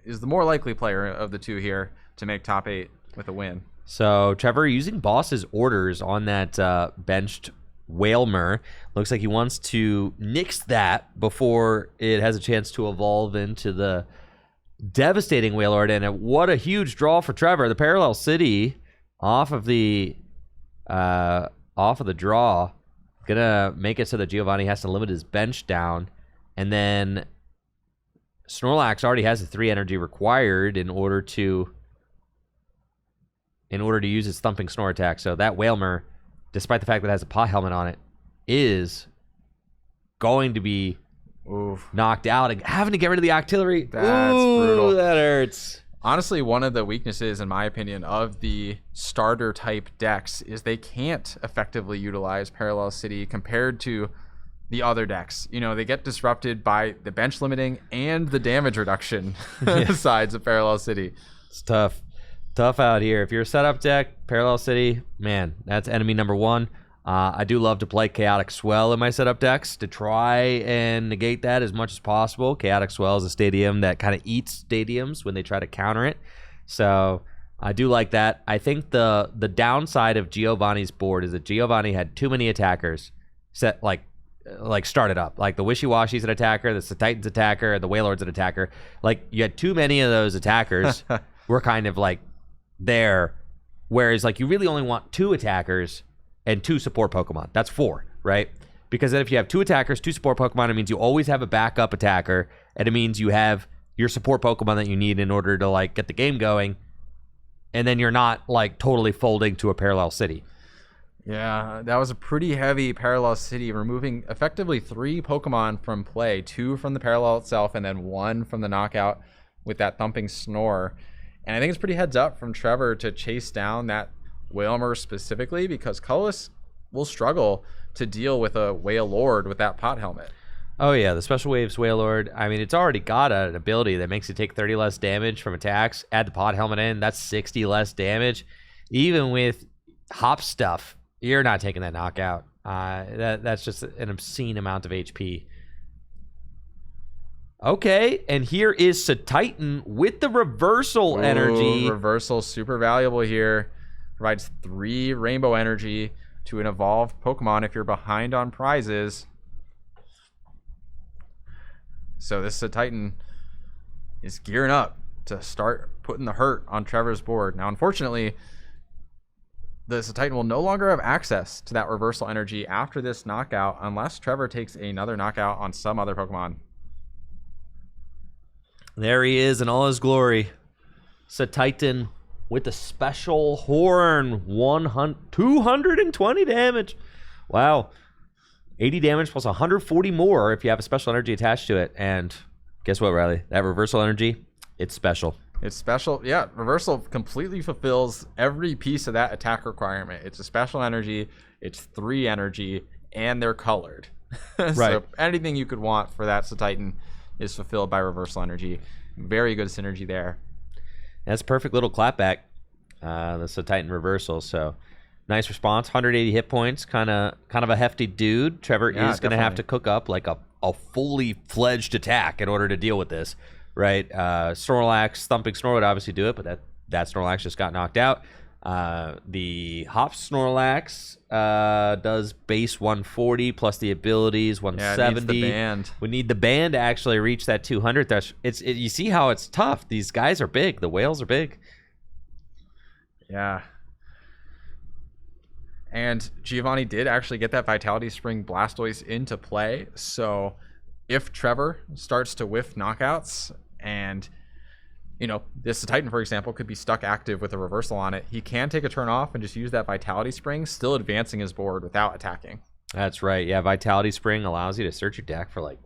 is the more likely player of the two here to make top 8 with a win. So, Trevor using Boss's orders on that benched Whalmer. Looks like he wants to nix that before it has a chance to evolve into the devastating Wailord. And what a huge draw for Trevor. The Parallel City off of the draw. Gonna make it so that Giovanni has to limit his bench down. And then Snorlax already has the 3 energy required in order to use his Thumping Snore attack. So that Whalmer, despite the fact that it has a paw helmet on it, is going to be knocked out and having to get rid of the Octillery. That's brutal. That hurts. Honestly, one of the weaknesses, in my opinion, of the starter type decks is they can't effectively utilize Parallel City compared to the other decks. You know, they get disrupted by the bench limiting and the damage reduction sides of Parallel City. It's tough. Tough out here. If you're a setup deck, Parallel City, man, that's enemy number 1. I do love to play Chaotic Swell in my setup decks to try and negate that as much as possible. Chaotic Swell is a stadium that kind of eats stadiums when they try to counter it. So I do like that. I think the downside of Giovanni's board is that Giovanni had too many attackers set like started up. Like the Wishy-Washi's an attacker, the Titan's attacker, the Wailord's an attacker. Like you had too many of those attackers were kind of like there, whereas like you really only want 2 attackers and 2 support Pokemon. That's 4, right? Because then if you have 2 attackers, 2 support Pokemon, it means you always have a backup attacker, and it means you have your support Pokemon that you need in order to like get the game going, and then you're not like totally folding to a Parallel City. Yeah, that was a pretty heavy Parallel City, removing effectively 3 Pokemon from play, 2 from the Parallel itself, and then 1 from the knockout with that Thumping Snore. And I think it's pretty heads up from Trevor to chase down that Whalmer specifically, because Colorless will struggle to deal with a Whale Lord with that pot helmet. Oh yeah, the Special Waves Whalelord. I mean, it's already got an ability that makes it take 30 less damage from attacks. Add the pot helmet in, that's 60 less damage. Even with hop stuff, you're not taking that knockout. That's just an obscene amount of HP. Okay, and here is Titan with the reversal energy. Reversal, super valuable here. Provides 3 rainbow energy to an evolved Pokemon if you're behind on prizes. So this Titan is gearing up to start putting the hurt on Trevor's board. Now, unfortunately, the Titan will no longer have access to that reversal energy after this knockout unless Trevor takes another knockout on some other Pokemon. There he is in all his glory. Titan with the special horn. 220 damage. Wow. 80 damage plus 140 more if you have a special energy attached to it. And guess what, Riley? That reversal energy, it's special. It's special. Yeah, reversal completely fulfills every piece of that attack requirement. It's a special energy, it's 3 energy, and they're colored. Right. So anything you could want for that Titan is fulfilled by reversal energy. Very good synergy there. That's a perfect little clapback. The Titan reversal. So nice response. 180 hit points. Kind of a hefty dude. Trevor is going to have to cook up like a fully fledged attack in order to deal with this, right? Snorlax, thumping Snore would obviously do it, but that Snorlax just got knocked out. The Hop Snorlax does base 140 plus the abilities 170. It needs the band. We need the band to actually reach that 200 thresh. You see how it's tough. These guys are big. The whales are big. Yeah. And Giovanni did actually get that Vitality Spring Blastoise into play. So if Trevor starts to whiff knockouts and, you know, this Titan, for example, could be stuck active with a reversal on it, he can take a turn off and just use that Vitality Spring, still advancing his board without attacking. That's right. Yeah, Vitality Spring allows you to search your deck for like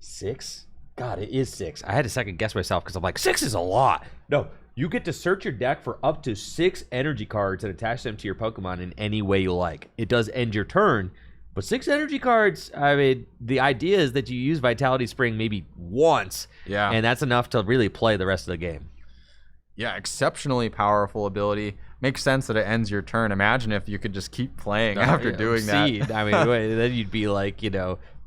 6. God, it is 6. I had to second guess myself because I'm like, 6 is a lot. No, you get to search your deck for up to 6 energy cards and attach them to your Pokemon in any way you like. It does end your turn, but 6 energy cards, I mean, the idea is that you use Vitality Spring maybe once, and that's enough to really play the rest of the game. Yeah, exceptionally powerful ability. Makes sense that it ends your turn. Imagine if you could just keep playing after doing that. I mean, then you'd be like, you'd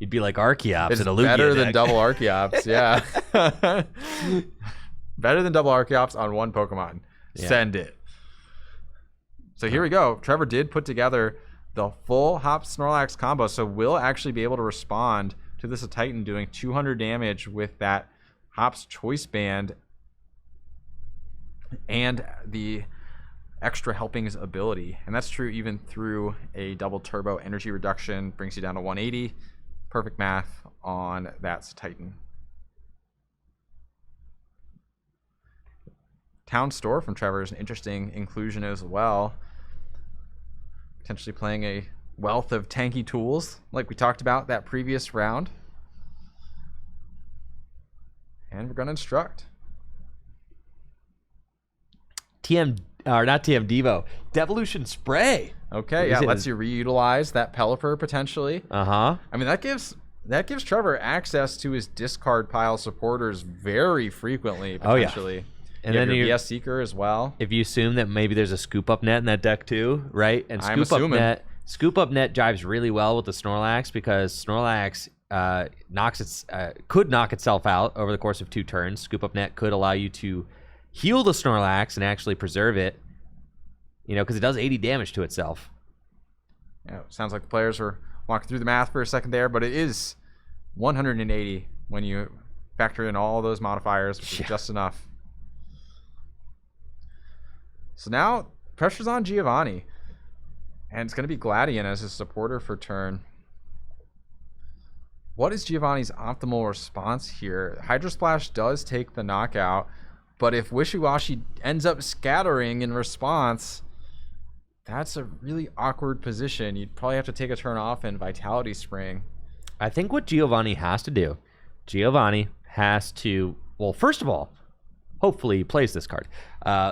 be like Archeops. It's in a Lugia better deck. than double Archeops, yeah. Better than double Archeops on one Pokemon. Yeah. Send it. So here we go. Trevor did put together the full Hop Snorlax combo, so we'll actually be able to respond to this Titan doing 200 damage with that Hop's Choice Band and the extra helpings ability. And that's true even through a double turbo energy reduction, brings you down to 180. Perfect math on that Titan. Town Store from Trevor is an interesting inclusion as well. Potentially playing a wealth of tanky tools like we talked about that previous round. And we're going to instruct. Not TM Devo. Devolution Spray. Okay, yeah, lets you reutilize that Pelipper potentially. Uh-huh. I mean, that gives Trevor access to his discard pile supporters very frequently, potentially. Oh, yeah. And then your BS Seeker as well. If you assume that maybe there's a Scoop Up Net in that deck too, right? And Scoop Up Net jives really well with the Snorlax because Snorlax could knock itself out over the course of 2 turns. Scoop Up Net could allow you to heal the Snorlax and actually preserve it, because it does 80 damage to itself. Yeah, sounds like the players were walking through the math for a second there, but it is 180 when you factor in all those modifiers, which is just enough. So now pressure's on Giovanni, and it's going to be Gladian as his supporter for turn. What is Giovanni's optimal response here? Hydro Splash does take the knockout, but if Wishy-Washy ends up scattering in response, that's a really awkward position. You'd probably have to take a turn off and Vitality Spring. I think what Giovanni has to do, well, first of all, hopefully he plays this card.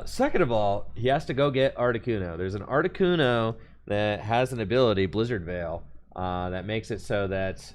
Second of all, he has to go get Articuno. There's an Articuno that has an ability, Blizzard Veil, that makes it so that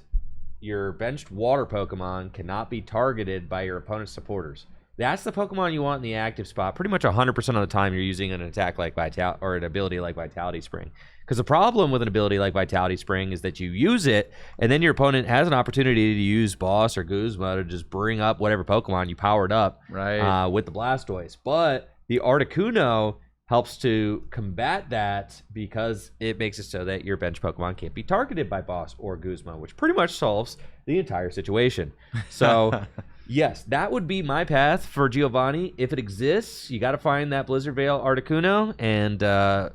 your benched water Pokemon cannot be targeted by your opponent's supporters. That's the Pokemon you want in the active spot. Pretty much 100% of the time you're using an attack like Vitality or an ability like Vitality Spring. Because the problem with an ability like Vitality Spring is that you use it, and then your opponent has an opportunity to use Boss or Guzma to just bring up whatever Pokemon you powered up with the Blastoise. But the Articuno helps to combat that because it makes it so that your bench Pokemon can't be targeted by Boss or Guzma, which pretty much solves the entire situation. So, yes, that would be my path for Giovanni. If it exists, you got to find that Blizzard Veil Articuno and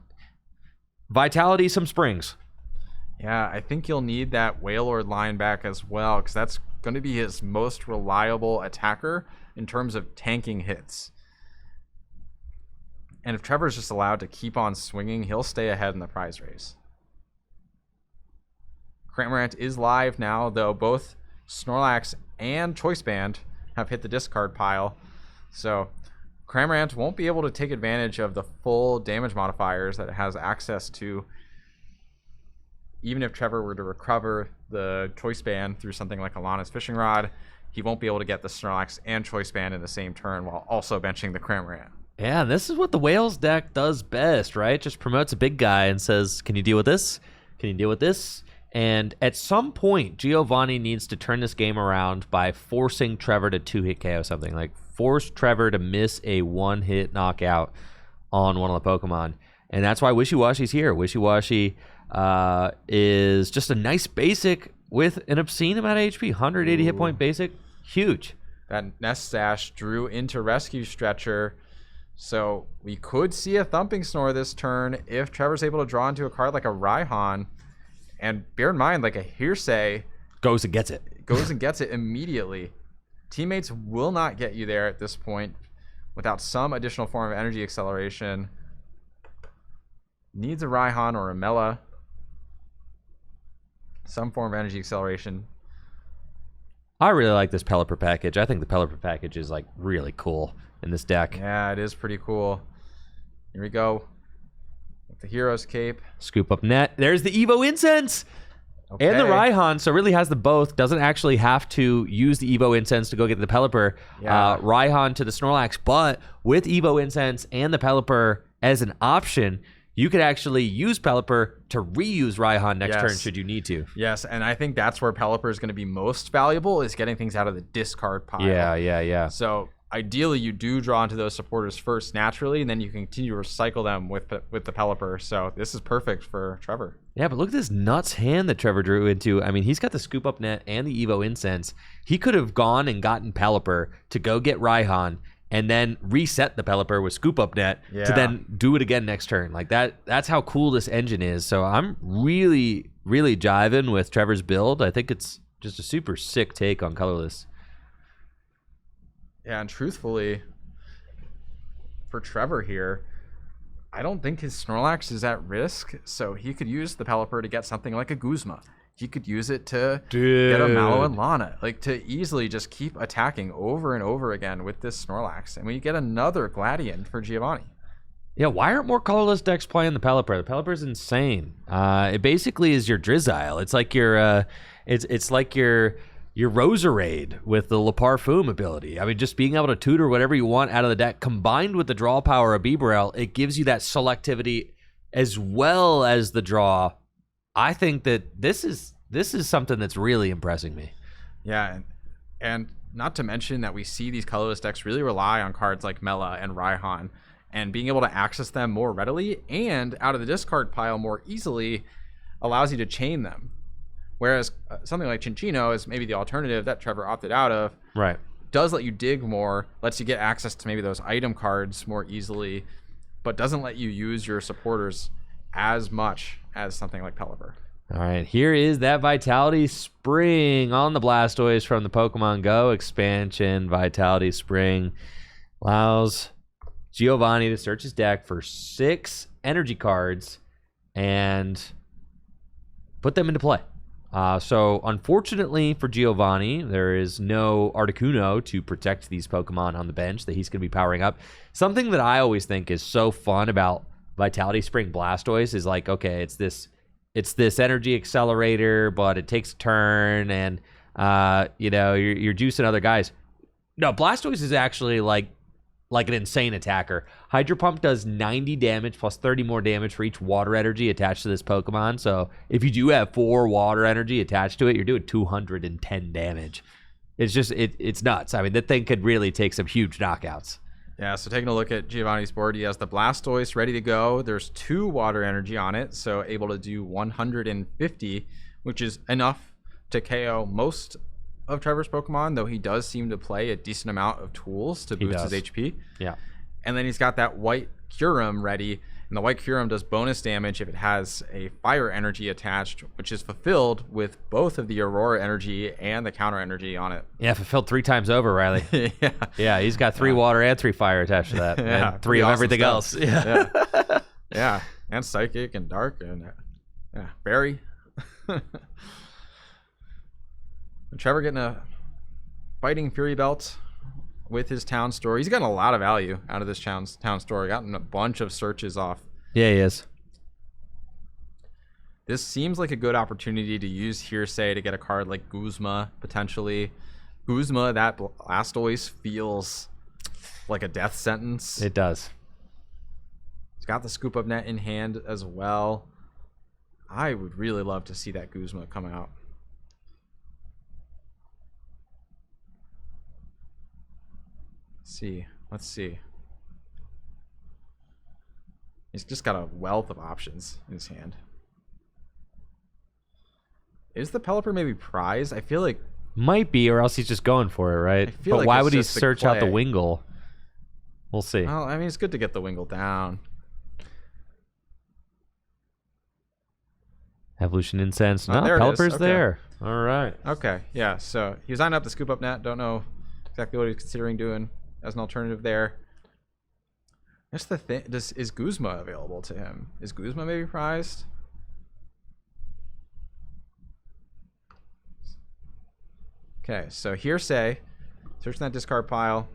Vitality some Springs. Yeah, I think you'll need that Wailord line back as well, because that's going to be his most reliable attacker in terms of tanking hits. And if Trevor's just allowed to keep on swinging, he'll stay ahead in the prize race. Cramorant is live now, though both Snorlax and Choice Band have hit the discard pile. So Cramorant won't be able to take advantage of the full damage modifiers that it has access to. Even if Trevor were to recover the Choice Band through something like Alana's Fishing Rod, he won't be able to get the Snorlax and Choice Band in the same turn while also benching the Cramorant. Yeah, this is what the Whales deck does best, right? Just promotes a big guy and says, can you deal with this? Can you deal with this? And at some point, Giovanni needs to turn this game around by forcing Trevor to 2-hit KO something. Like, force Trevor to miss a 1-hit knockout on one of the Pokemon. And that's why Wishy-Washy's here. Wishy-Washy is just a nice basic with an obscene amount of HP. 180 hit point basic. Huge. That Nest Sash drew into Rescue Stretcher. So we could see a Thumping Snore this turn if Trevor's able to draw into a card like a Raihan. And bear in mind, like a Hearsay goes and gets it. Goes and gets it immediately. Teammates will not get you there at this point without some additional form of energy acceleration. Needs a Raihan or a Mela. Some form of energy acceleration. I really like this Pelipper package. I think the Pelipper package is like really cool in this deck. Yeah, it is pretty cool. Here we go. With the Hero's Cape. Scoop up net. There's the Evo Incense. Okay. And the Raihan, so really has the both. Doesn't actually have to use the Evo Incense to go get the Pelipper. Yeah. Raihan to the Snorlax. But with Evo Incense and the Pelipper as an option, you could actually use Pelipper to reuse Raihan next turn should you need to. Yes, and I think that's where Pelipper is going to be most valuable, is getting things out of the discard pile. Yeah. So ideally, you do draw into those supporters first naturally, and then you can continue to recycle them with the Pelipper. So this is perfect for Trevor. Yeah, but look at this nuts hand that Trevor drew into. I mean, he's got the Scoop Up Net and the Evo Incense. He could have gone and gotten Pelipper to go get Raihan, and then reset the Pelipper with Scoop Up Net to then do it again next turn. Like that's how cool this engine is. So I'm really, really jiving with Trevor's build. I think it's just a super sick take on Colorless. Yeah, and truthfully, for Trevor here, I don't think his Snorlax is at risk, so he could use the Pelipper to get something like a Guzma. He could use it to get a Mallow and Lana, like to easily just keep attacking over and over again with this Snorlax. And we get another Gladian for Giovanni. Yeah, why aren't more Colorless decks playing the Pelipper? The Pelipper is insane. It basically is your Drizzile. It's like your, it's like your Roserade with the Le Parfum ability. I mean, just being able to tutor whatever you want out of the deck, combined with the draw power of Bibarel, it gives you that selectivity as well as the draw. I think that this is something that's really impressing me. Yeah, and not to mention that we see these Colorless decks really rely on cards like Mela and Raihan, and being able to access them more readily and out of the discard pile more easily allows you to chain them. Whereas something like Chinchino is maybe the alternative that Trevor opted out of. Right. Does let you dig more, lets you get access to maybe those item cards more easily, but doesn't let you use your supporters as much as something like Pelipper. All right, here is that Vitality Spring on the Blastoise from the Pokemon Go expansion. Vitality Spring allows Giovanni to search his deck for 6 energy cards and put them into play. So unfortunately for Giovanni, there is no Articuno to protect these Pokemon on the bench that he's going to be powering up. Something that I always think is so fun about Vitality Spring Blastoise is like, okay, it's this energy accelerator, but it takes a turn, and you're juicing other guys. No, Blastoise is actually like an insane attacker. Hydro Pump does 90 damage plus 30 more damage for each water energy attached to this Pokemon. So if you do have 4 water energy attached to it, you're doing 210 damage. It's just, it's nuts. I mean, that thing could really take some huge knockouts. Yeah, so taking a look at Giovanni's board, he has the Blastoise ready to go. There's 2 water energy on it, so able to do 150, which is enough to KO most of Trevor's Pokemon, though he does seem to play a decent amount of tools to boost his HP. Yeah. And then he's got that white Kyurem ready, and the white Kyurem does bonus damage if it has a fire energy attached, which is fulfilled with both of the Aurora energy and the counter energy on it. Yeah, fulfilled 3 times over, Riley. Yeah, he's got 3 water and 3 fire attached to that. Yeah, and 3 of everything else. Yeah, and psychic and dark and berry. Trevor getting a fighting Fury Belt with his town store. He's gotten a lot of value out of this town store. Gotten a bunch of searches off. Yeah, he is. This seems like a good opportunity to use Hearsay to get a card like Guzma, potentially. Guzma, that Blastoise feels like a death sentence. It does. He's got the Scoop Up Net in hand as well. I would really love to see that Guzma come out. Let's see. He's just got a wealth of options in his hand. Is the Pelipper maybe prized? I feel like might be, or else he's just going for it, right? But like why would he search out the Wingull? We'll see. Well, I mean, it's good to get the Wingull down. Evolution Incense. No, there Pelipper's okay. there. All right. Okay, yeah. So he was eyeing up the Scoop Up Net. Don't know exactly what he's considering doing as an alternative there. That's the thing. Is Guzma available to him? Is Guzma maybe prized? Okay, so Hearsay. Searching that discard pile.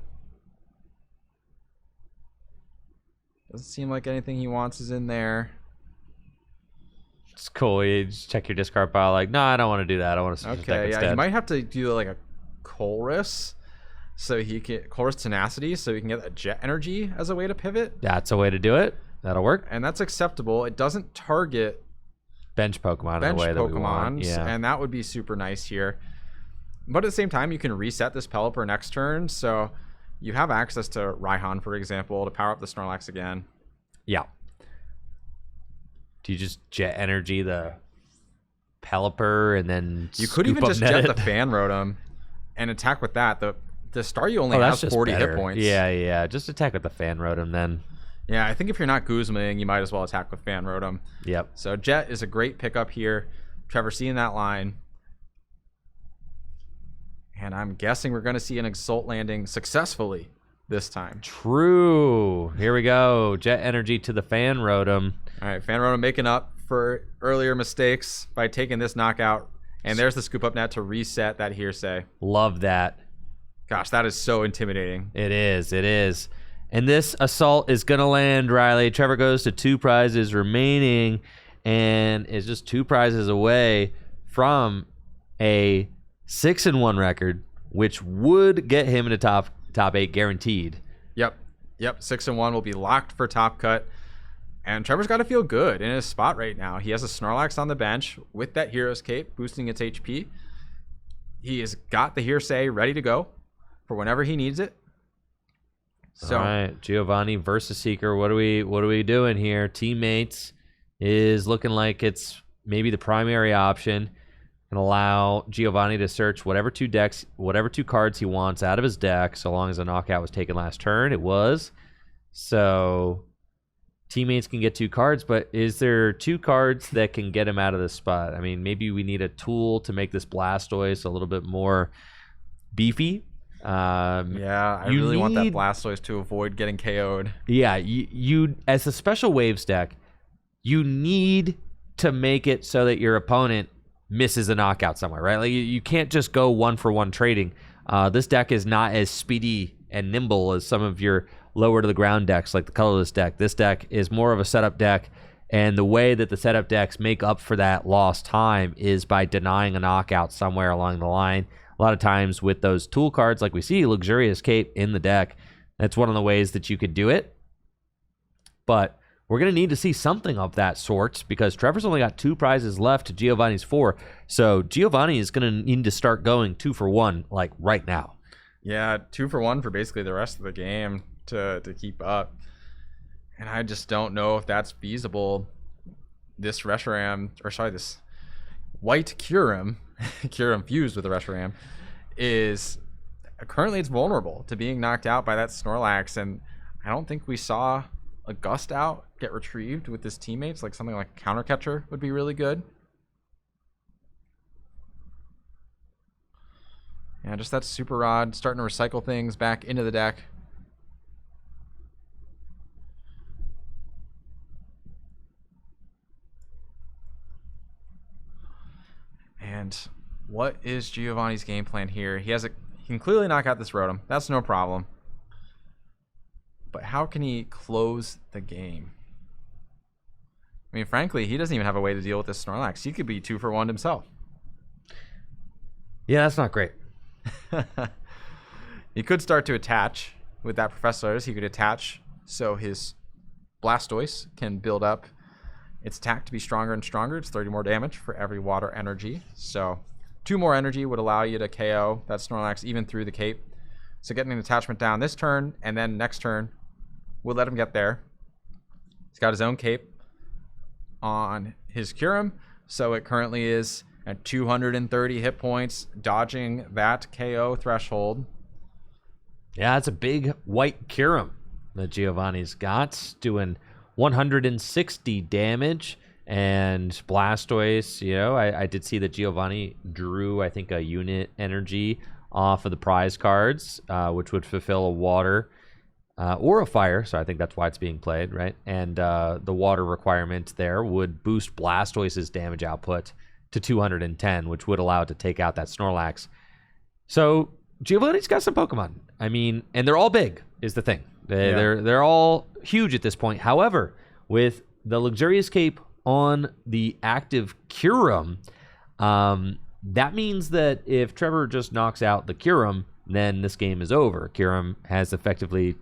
Doesn't seem like anything he wants is in there. It's cool. You just check your discard pile like, no, I don't want to do that. I want to search the deck Okay, yeah, instead. he might have to do like a Colress. So he can Colress Tenacity, so he can get a Jet Energy as a way to pivot. That's a way to do it. That'll work. And that's acceptable. It doesn't target bench Pokemon in the way that we want. Yeah. And that would be super nice here. But at the same time, you can reset this Pelipper next turn, so you have access to Raihan, for example, to power up the Snorlax again. Yeah. Do you just Jet Energy the Pelipper and then you could even just jet the Fan Rotom and attack with that. The Staryu only has 40 hit points. Yeah. Just attack with the Fan Rotom then. Yeah, I think if you're not Guzmaing, you might as well attack with Fan Rotom. Yep. So Jet is a great pickup here. Trevor seeing that line. And I'm guessing we're going to see an Exalt landing successfully this time. True. Here we go. Jet Energy to the Fan Rotom. All right, Fan Rotom making up for earlier mistakes by taking this knockout. And there's the Scoop Up Net to reset that Hearsay. Love that. Gosh, that is so intimidating. It is. And this Assault is going to land, Riley. Trevor goes to 2 prizes remaining and is just 2 prizes away from a 6-1 record, which would get him in the top 8 guaranteed. Yep. 6-1 will be locked for top cut. And Trevor's got to feel good in his spot right now. He has a Snorlax on the bench with that Hero's Cape boosting its HP. He has got the Hearsay ready to go for whenever he needs it. So, all right, Giovanni versus Seeker. What are we doing here? Teammates is looking like it's maybe the primary option. And allow Giovanni to search whatever 2 cards he wants out of his deck, so long as a knockout was taken last turn. It was. So teammates can get 2 cards, but is there 2 cards that can get him out of this spot? I mean, maybe we need a tool to make this Blastoise a little bit more beefy. I really want that Blastoise to avoid getting KO'd. Yeah, you as a special waves deck, you need to make it so that your opponent misses a knockout somewhere, right? Like you can't just go 1-for-1 trading. This deck is not as speedy and nimble as some of your lower to the ground decks, like the Colorless deck. This deck is more of a setup deck, and the way that the setup decks make up for that lost time is by denying a knockout somewhere along the line. A lot of times with those tool cards, like we see Luxurious Cape in the deck, that's one of the ways that you could do it. But we're going to need to see something of that sort because Trevor's only got 2 prizes left to Giovanni's 4. So Giovanni is going to need to start going 2-for-1 like right now. Yeah, 2-for-1 for basically the rest of the game to keep up. And I just don't know if that's feasible. This Reshiram, or sorry, this white Kyurem, Kyurem fused with the Reshiram, is currently it's vulnerable to being knocked out by that Snorlax. And I don't think we saw a Gust out get retrieved with his teammates. Like something like a Counter Catcher would be really good. Yeah, just that Super Rod starting to recycle things back into the deck. And what is Giovanni's game plan here? He can clearly knock out this Rotom. That's no problem. But how can he close the game? I mean, frankly, he doesn't even have a way to deal with this Snorlax. He could be 2-for-1 himself. Yeah, that's not great. He could start to attach with that Professors. He could attach so his Blastoise can build up its attack to be stronger and stronger. It's 30 more damage for every water energy. So 2 more energy would allow you to KO that Snorlax even through the Cape. So getting an attachment down this turn and then next turn would let him get there. He's got his own Cape on his Kyurem. So it currently is at 230 hit points, dodging that KO threshold. Yeah, it's a big white Kyurem that Giovanni's got, doing 160 damage. And Blastoise, you know, I did see that Giovanni drew, I think, a unit energy off of the prize cards, which would fulfill a water or a fire. So I think that's why it's being played, right? And the water requirement there would boost Blastoise's damage output to 210, which would allow it to take out that Snorlax. So Giovanni's got some Pokemon. I mean, and they're all big, is the thing. They're all huge at this point. However, with the Luxurious Cape on the active Kyurem, that means that if Trevor just knocks out the Kyurem, then this game is over. Kyurem has effectively,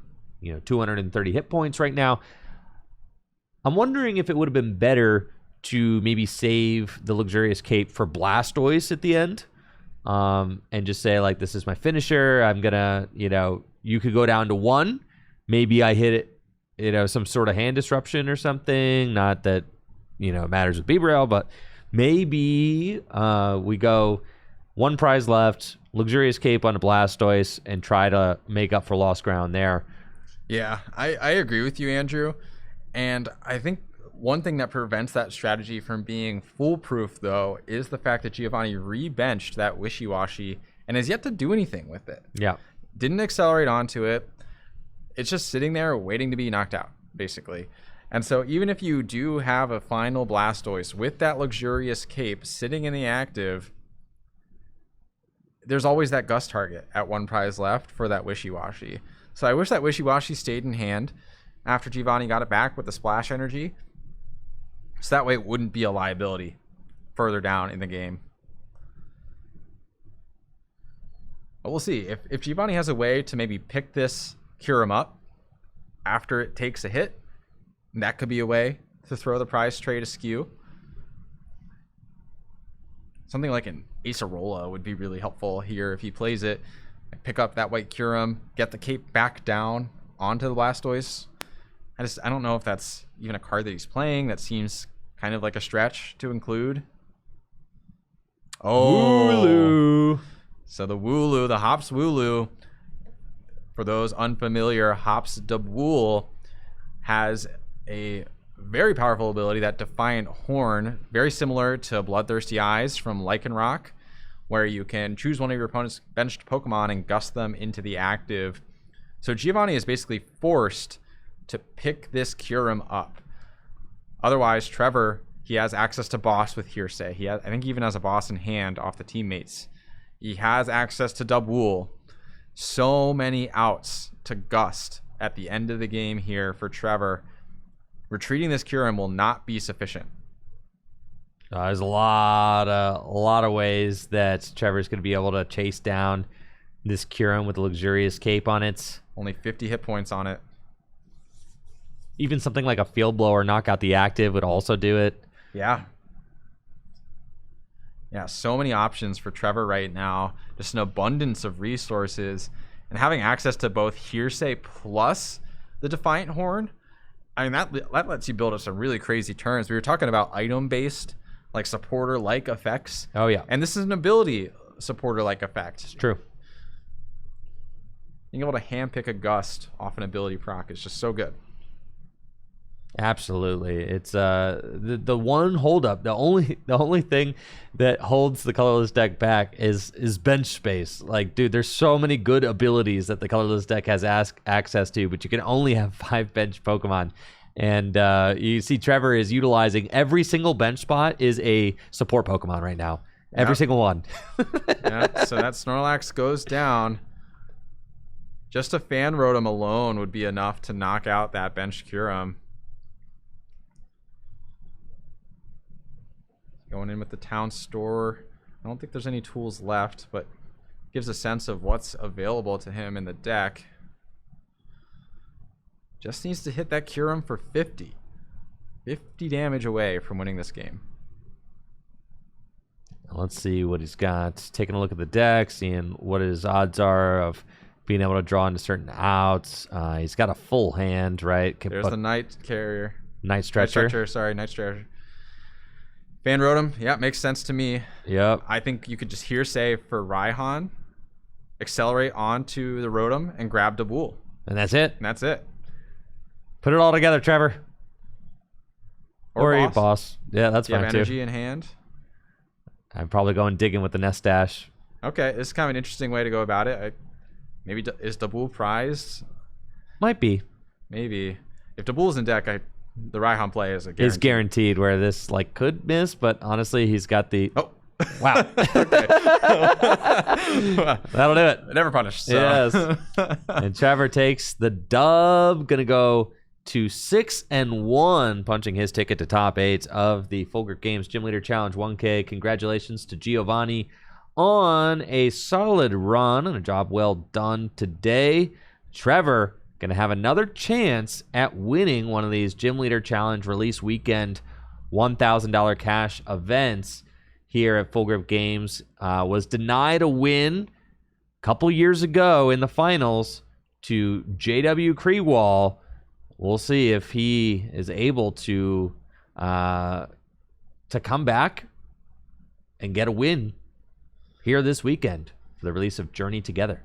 230 hit points right now. I'm wondering if it would have been better to maybe save the Luxurious Cape for Blastoise at the end, and just say, like, this is my finisher. I'm gonna, you could go down to 1. Maybe I hit it, some sort of hand disruption or something. Not that, it matters with Bebrail, but maybe we go 1 prize left, Luxurious Cape on a Blastoise, and try to make up for lost ground there. Yeah, I agree with you, Andrew. And I think one thing that prevents that strategy from being foolproof, though, is the fact that Giovanni re-benched that Wishy-Washy and has yet to do anything with it. Yeah. Didn't accelerate onto it. It's just sitting there waiting to be knocked out, basically. And so even if you do have a final Blastoise with that Luxurious Cape sitting in the active, there's always that Gust target at 1 prize left for that Wishy-Washy. So I wish that Wishy-Washy stayed in hand after Giovanni got it back with the Splash Energy. So that way it wouldn't be a liability further down in the game. But we'll see. If Giovanni has a way to maybe pick this Kyurem up after it takes a hit, that could be a way to throw the prize trade askew. Something like an Acerola would be really helpful here if he plays it. Pick up that white Kyurem, get the Cape back down onto the Blastoise. I don't know if that's even a card that he's playing. That seems kind of like a stretch to include. Oh, Wooloo. So the Wooloo, the Hops Wooloo, for those unfamiliar, Hops Dubwool has a very powerful ability, that Defiant Horn, very similar to Bloodthirsty Eyes from Lycanroc, where you can choose one of your opponent's benched Pokemon and gust them into the active. So Giovanni is basically forced to pick this Kyurem up. Otherwise, Trevor, He has access to boss with Hearsay. I think he even has a boss in hand off the teammates. He has access to Dubwool. So many outs to Gust at the end of the game here for Trevor. Retreating this Kyurem will not be sufficient. There's a lot of ways that Trevor's going to be able to chase down this Kyurem with a luxurious cape on it. Only 50 hit points on it. Even something like a Field Blower, knock out the active, would also do it. Yeah. Yeah, so many options for Trevor right now. Just an abundance of resources. And having access to both Hearsay plus the Defiant Horn, I mean, that lets you build up some really crazy turns. We were talking about item-based, like supporter-like effects. Oh, yeah. And this is an ability supporter-like effect. It's true. Being able to handpick a Gust off an ability proc is just so good. Absolutely. It's the one holdup, the only thing that holds the Colorless deck back is bench space. Like, dude, there's so many good abilities that the Colorless deck has access to, but you can only have 5 bench Pokemon. And you see Trevor is utilizing every single bench spot is a support Pokemon right now. Every single one. Yeah, so that Snorlax goes down. Just a Fan Rotom alone would be enough to knock out that bench Kyurem. Going in with the town store. I don't think there's any tools left, but gives a sense of what's available to him in the deck. Just needs to hit that Kyurem for 50. 50 damage away from winning this game. Let's see what he's got. Taking a look at the deck, seeing what his odds are of being able to draw into certain outs. He's got a full hand, right? There's the Night Carrier. Night Stretcher. Night Stretcher. Fan Rotom, yeah, makes sense to me. Yep. I think you could just Hearsay for Raihan, accelerate onto the Rotom, and grab Dubwool. And that's it. Put it all together, Trevor. Or boss. Yeah, that's fine too. You have energy in hand? I'm probably going digging with the Nest Dash. Okay, this is kind of an interesting way to go about it. Maybe is Dubwool prized? Might be. Maybe. If Dubwool's in deck, the Raihan play is a guarantee. Is guaranteed, where this like could miss, but honestly, he's got the. Oh. Wow. That'll do it. Never punished. So. Yes. And Trevor takes the dub. Gonna go to 6-1, punching his ticket to top 8 of the Full Grip Games Gym Leader Challenge 1K. Congratulations to Giovanni on a solid run and a job well done today. Trevor going to have another chance at winning one of these Gym Leader Challenge release weekend $1,000 cash events here at Full Grip Games. Was denied a win a couple years ago in the finals to JW Creewall. We'll see if he is able to come back and get a win here this weekend for the release of Journey Together.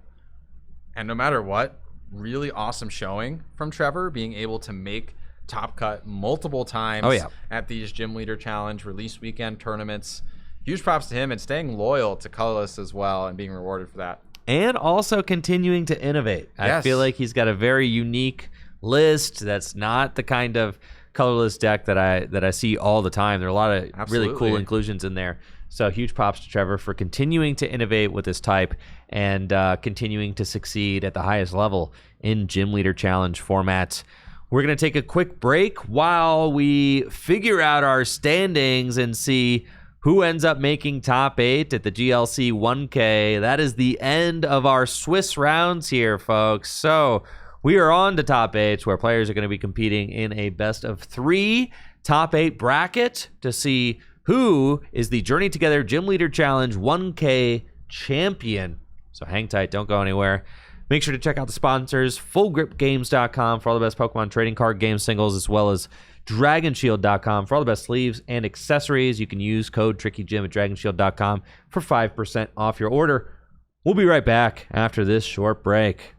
And no matter what, really awesome showing from Trevor, being able to make top cut multiple times at these Gym Leader Challenge release weekend tournaments. Huge props to him and staying loyal to Colorless as well and being rewarded for that. And also continuing to innovate. Yes. I feel like he's got a very unique list that's not the kind of Colorless deck that I see all the time. There are a lot of really cool inclusions in there. So huge props to Trevor for continuing to innovate with this type and continuing to succeed at the highest level in Gym Leader Challenge formats. We're going to take a quick break while we figure out our standings and see who ends up making top 8 at the GLC 1K. That is the end of our Swiss rounds here, folks. So we are on to top 8, where players are going to be competing in a best of 3 top 8 bracket to see who is the Journey Together Gym Leader Challenge 1K champion. So hang tight, don't go anywhere. Make sure to check out the sponsors, FullGripGames.com for all the best Pokemon trading card game singles, as well as DragonShield.com for all the best sleeves and accessories. You can use code TrickyJim at DragonShield.com for 5% off your order. We'll be right back after this short break.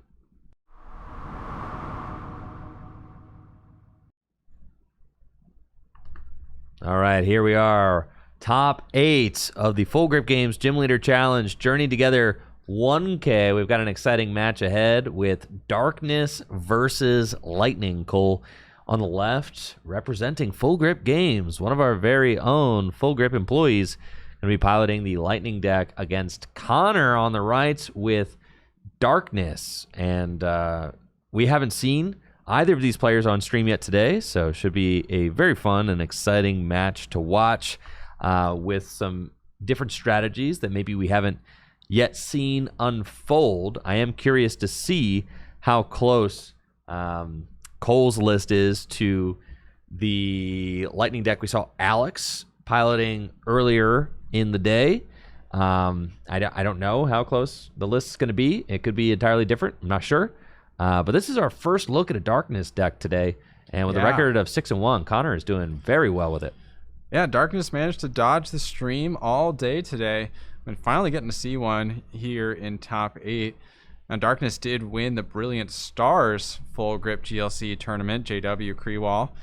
All right, here we are. Top 8 of the Full Grip Games Gym Leader Challenge Journey Together 1K. We've got an exciting match ahead with Darkness versus Lightning, Cole. On the left, representing Full Grip Games, one of our very own Full Grip employees, going to be piloting the Lightning deck against Connor on the right with Darkness. And we haven't seen either of these players on stream yet today, so should be a very fun and exciting match to watch with some different strategies that maybe we haven't yet seen unfold. I am curious to see how close Cole's list is to the Lightning deck we saw Alex piloting earlier in the day. I don't know how close the list is going to be. It could be entirely different. I'm not sure. But this is our first look at a Darkness deck today. And with a record of 6-1, Connor is doing very well with it. Yeah, Darkness managed to dodge the stream all day today. And finally getting to see one here in top 8. Now, Darkness did win the Brilliant Stars Full Grip GLC tournament, JW Creewall,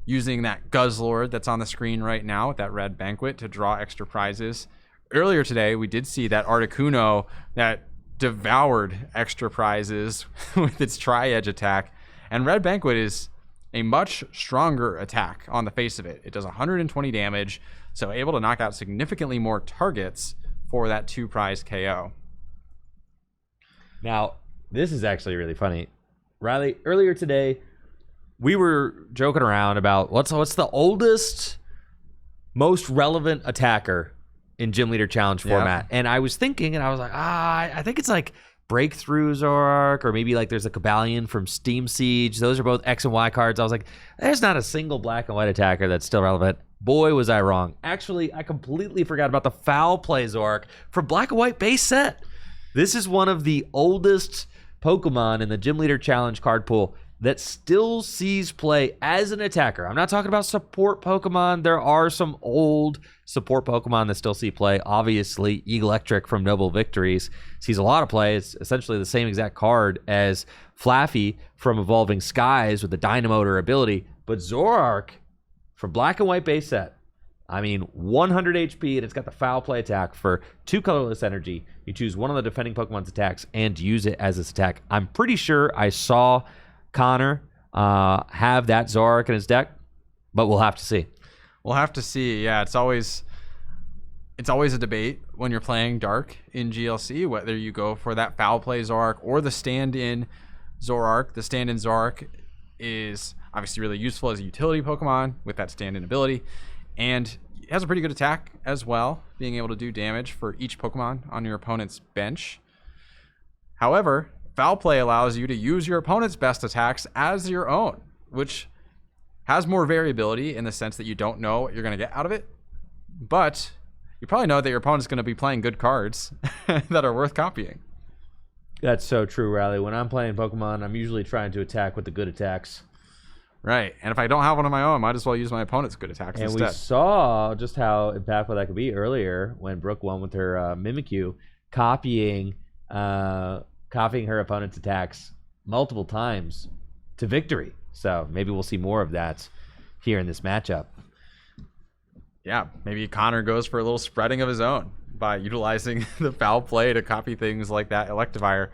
using that Guzzlord that's on the screen right now with that red banquet to draw extra prizes. Earlier today, we did see that Articuno that devoured extra prizes with its Tri-Edge attack. And Red Banquet is a much stronger attack on the face of it. It does 120 damage, so able to knock out significantly more targets for that 2-prize KO. Now, this is actually really funny. Riley, earlier today, we were joking around about what's the oldest, most relevant attacker in Gym Leader Challenge format. And I was thinking, and I was like, I think it's like Breakthrough Zoroark, or maybe like there's a Cabalion from Steam Siege. Those are both X and Y cards. I was like, there's not a single black and white attacker that's still relevant. Boy, was I wrong. Actually, I completely forgot about the Foul Play Zoroark from Black and White base set. This is one of the oldest Pokemon in the Gym Leader Challenge card pool that still sees play as an attacker. I'm not talking about support Pokemon. There are some old support Pokemon that still see play. Obviously, Electric from Noble Victories sees a lot of play. It's essentially the same exact card as Flaffy from Evolving Skies with the Dynamotor ability. But Zoroark from Black and White base set, I mean, 100 HP, and it's got the Foul Play attack for 2 colorless energy. You choose one of the defending Pokemon's attacks and use it as its attack. I'm pretty sure I saw Connor have that Zoroark in his deck, but we'll have to see. We'll have to see. Yeah, it's always a debate when you're playing Dark in GLC, whether you go for that Foul Play Zoroark or the stand-in Zoroark. The stand-in Zoroark is obviously really useful as a utility Pokemon with that stand-in ability, and it has a pretty good attack as well, being able to do damage for each Pokemon on your opponent's bench. However, Foul Play allows you to use your opponent's best attacks as your own, which has more variability in the sense that you don't know what you're going to get out of it, but you probably know that your opponent's going to be playing good cards that are worth copying. That's so true, Riley. When I'm playing Pokemon, I'm usually trying to attack with the good attacks. Right, and if I don't have one of my own, I might as well use my opponent's good attacks instead. And we saw just how impactful that could be earlier when Brooke won with her Mimikyu, copying her opponent's attacks multiple times to victory. So maybe we'll see more of that here in this matchup. Yeah, maybe Connor goes for a little spreading of his own by utilizing the Foul Play to copy things like that Electivire.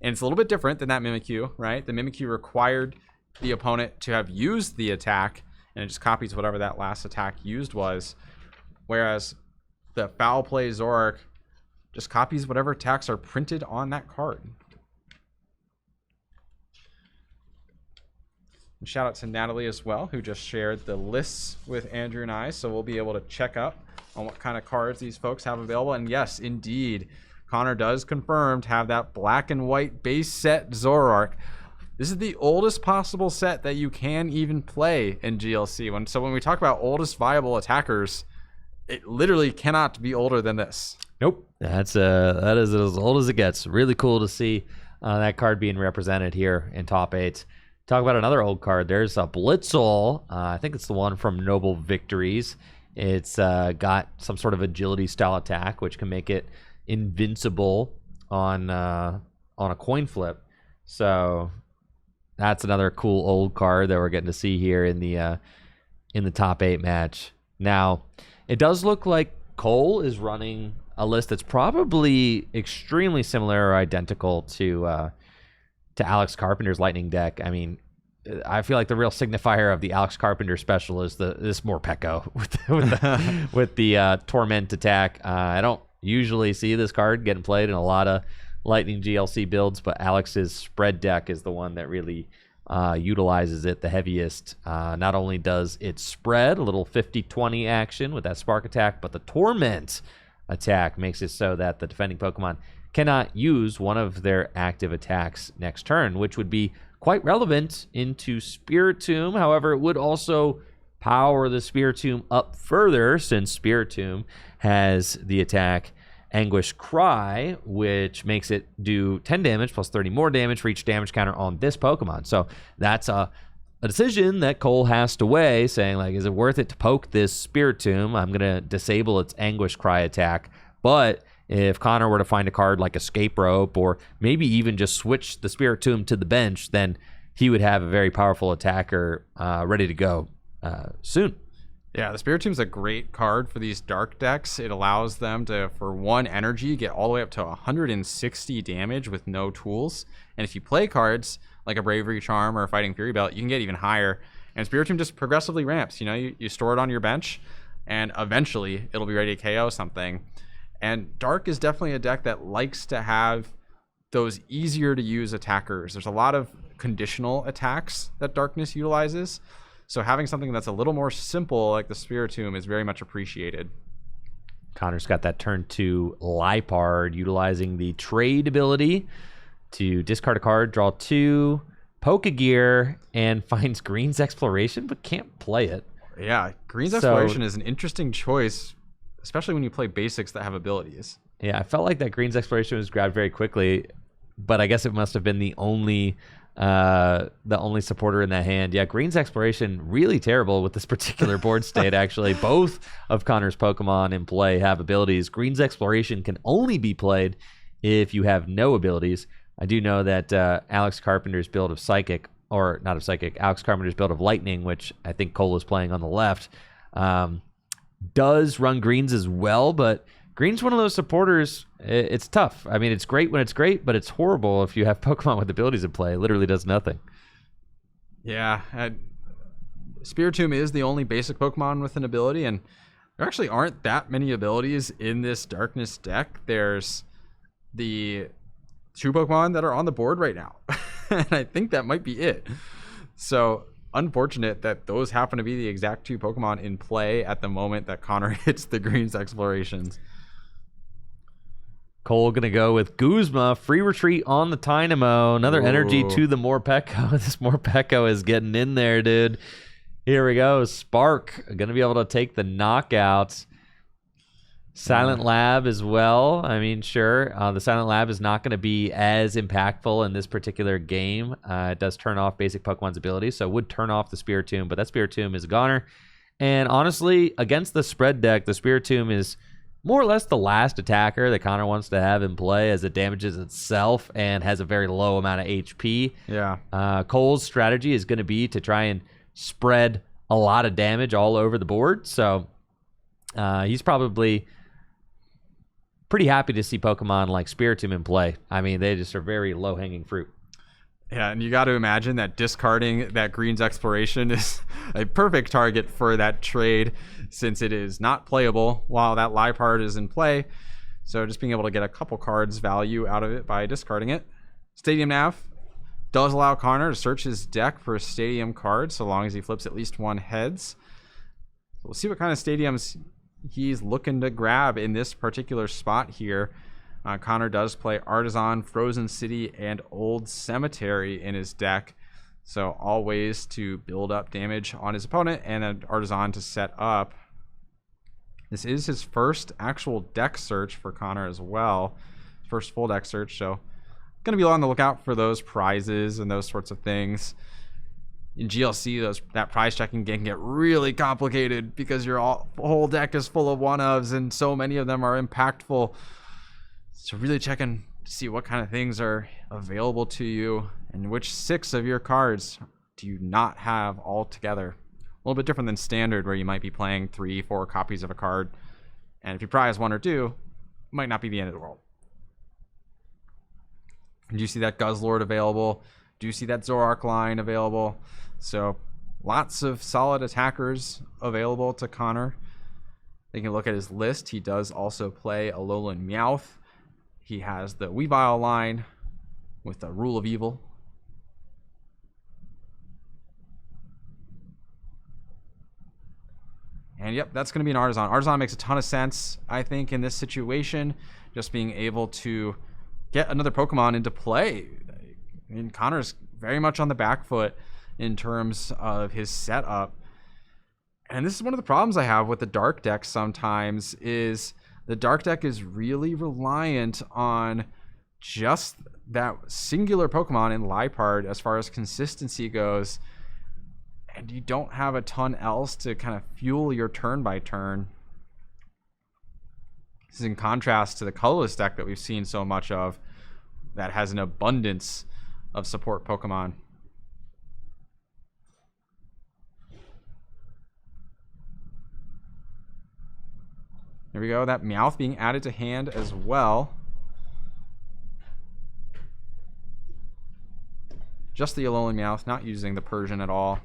And it's a little bit different than that Mimikyu, right? The Mimikyu required the opponent to have used the attack, and it just copies whatever that last attack used was. Whereas the Foul Play Zoroark just copies whatever attacks are printed on that card. And shout out to Natalie as well, who just shared the lists with Andrew and I, so we'll be able to check up on what kind of cards these folks have available. And yes, indeed, Connor does confirm to have that black and white base set Zoroark. This is the oldest possible set that you can even play in GLC. So when we talk about oldest viable attackers, it literally cannot be older than this. Nope. That is as old as it gets. Really cool to see that card being represented here in top 8. Talk about another old card. There's a Blitzel. I think it's the one from Noble Victories. It's got some sort of agility style attack, which can make it invincible on a coin flip. So that's another cool old card that we're getting to see here in the top 8 match. Now, it does look like Cole is running a list that's probably extremely similar or identical to Alex Carpenter's Lightning deck. I mean, I feel like the real signifier of the Alex Carpenter special is this Morpeko with the Torment attack. I don't usually see this card getting played in a lot of Lightning GLC builds, but Alex's spread deck is the one that really utilizes it the heaviest. Not only does it spread a little 50-20 action with that spark attack, but the Torment attack makes it so that the defending Pokemon cannot use one of their active attacks next turn, which would be quite relevant into Spiritomb. However, it would also power the Spiritomb up further, since Spiritomb has the attack Anguish Cry, which makes it do 10 damage plus 30 more damage for each damage counter on this Pokemon. So that's a decision that Cole has to weigh, saying, like, is it worth it to poke this Spiritomb? I'm going to disable its Anguish Cry attack. But if Connor were to find a card like Escape Rope, or maybe even just switch the Spiritomb to the bench, then he would have a very powerful attacker ready to go soon. Yeah, the Spiritomb's a great card for these dark decks. It allows them to, for 1 energy, get all the way up to 160 damage with no tools. And if you play cards like a Bravery Charm or a Fighting Fury Belt, you can get even higher. And Spiritomb just progressively ramps. You know, you store it on your bench, and eventually it'll be ready to KO something. And Dark is definitely a deck that likes to have those easier to use attackers. There's a lot of conditional attacks that Darkness utilizes. So having something that's a little more simple like the Spiritomb is very much appreciated. Connor's got that turn 2 Lipard, utilizing the trade ability to discard a card, draw 2, Pokegear, and finds Green's Exploration, but can't play it. Yeah, Green's Exploration is an interesting choice, especially when you play basics that have abilities. Yeah, I felt like that Green's Exploration was grabbed very quickly, but I guess it must have been the only supporter in that hand. Yeah, Green's Exploration, really terrible with this particular board state, actually. Both of Connor's Pokemon in play have abilities. Green's Exploration can only be played if you have no abilities. I do know that Alex Carpenter's build of Psychic, or not of Psychic, Alex Carpenter's build of Lightning, which I think Cole is playing on the left, does run Greens as well, but Green's one of those supporters. It's tough. I mean, it's great when it's great, but it's horrible if you have Pokemon with abilities in play. It literally does nothing. Yeah, Spiritomb is the only basic Pokemon with an ability, and there actually aren't that many abilities in this Darkness deck. There's the 2 Pokemon that are on the board right now, and I think that might be it. So unfortunate that those happen to be the exact 2 Pokemon in play at the moment that Connor hits the Green's Explorations. Cole gonna go with Guzma, free retreat on the Dynamo. Another energy to the Morpeko. This Morpeko is getting in there, dude. Here we go. Spark gonna be able to take the knockouts. Silent Lab as well. I mean, sure, the Silent Lab is not going to be as impactful in this particular game. It does turn off basic Pokemon's abilities, so it would turn off the Spiritomb, but that Spiritomb is a goner. And honestly, against the spread deck, the Spiritomb is more or less the last attacker that Connor wants to have in play, as it damages itself and has a very low amount of HP. Yeah. Cole's strategy is going to be to try and spread a lot of damage all over the board, so he's probably pretty happy to see Pokemon like Spiritomb in play. I mean, they just are very low-hanging fruit. Yeah, and you got to imagine that discarding that Green's Exploration is a perfect target for that trade, since it is not playable while that Lipard is in play. So just being able to get a couple cards value out of it by discarding it. Stadium Nav does allow Connor to search his deck for a Stadium card, so long as he flips at least 1 heads. We'll see what kind of Stadiums he's looking to grab in this particular spot here. Connor does play Artisan, Frozen City, and Old Cemetery in his deck, so all ways to build up damage on his opponent, and an Artisan to set up. This is his first actual deck search for Connor as well, first full deck search, so gonna be on the lookout for those prizes and those sorts of things. In GLC, that prize checking can get really complicated because your whole deck is full of one-ofs, and so many of them are impactful. So really checking to see what kind of things are available to you and which 6 of your cards do you not have all together. A little bit different than standard, where you might be playing 3-4 copies of a card, and if you prize 1 or 2, it might not be the end of the world. And you see that Guzzlord available. Do see that Zoroark line available. So lots of solid attackers available to Connor. Taking a look at his list, he does also play Alolan Meowth. He has the Weavile line with the Rule of Evil. And yep, that's going to be an Artisan. Artisan makes a ton of sense, I think, in this situation. Just being able to get another Pokemon into play. I mean, Connor's very much on the back foot in terms of his setup. And this is one of the problems I have with the Dark deck sometimes, is the Dark deck is really reliant on just that singular Pokemon in Liepard as far as consistency goes. And you don't have a ton else to kind of fuel your turn by turn. This is in contrast to the Colorless deck that we've seen so much of, that has an abundance of support Pokemon. There we go. That Meowth being added to hand as well. Just the Alolan Meowth, not using the Persian at all.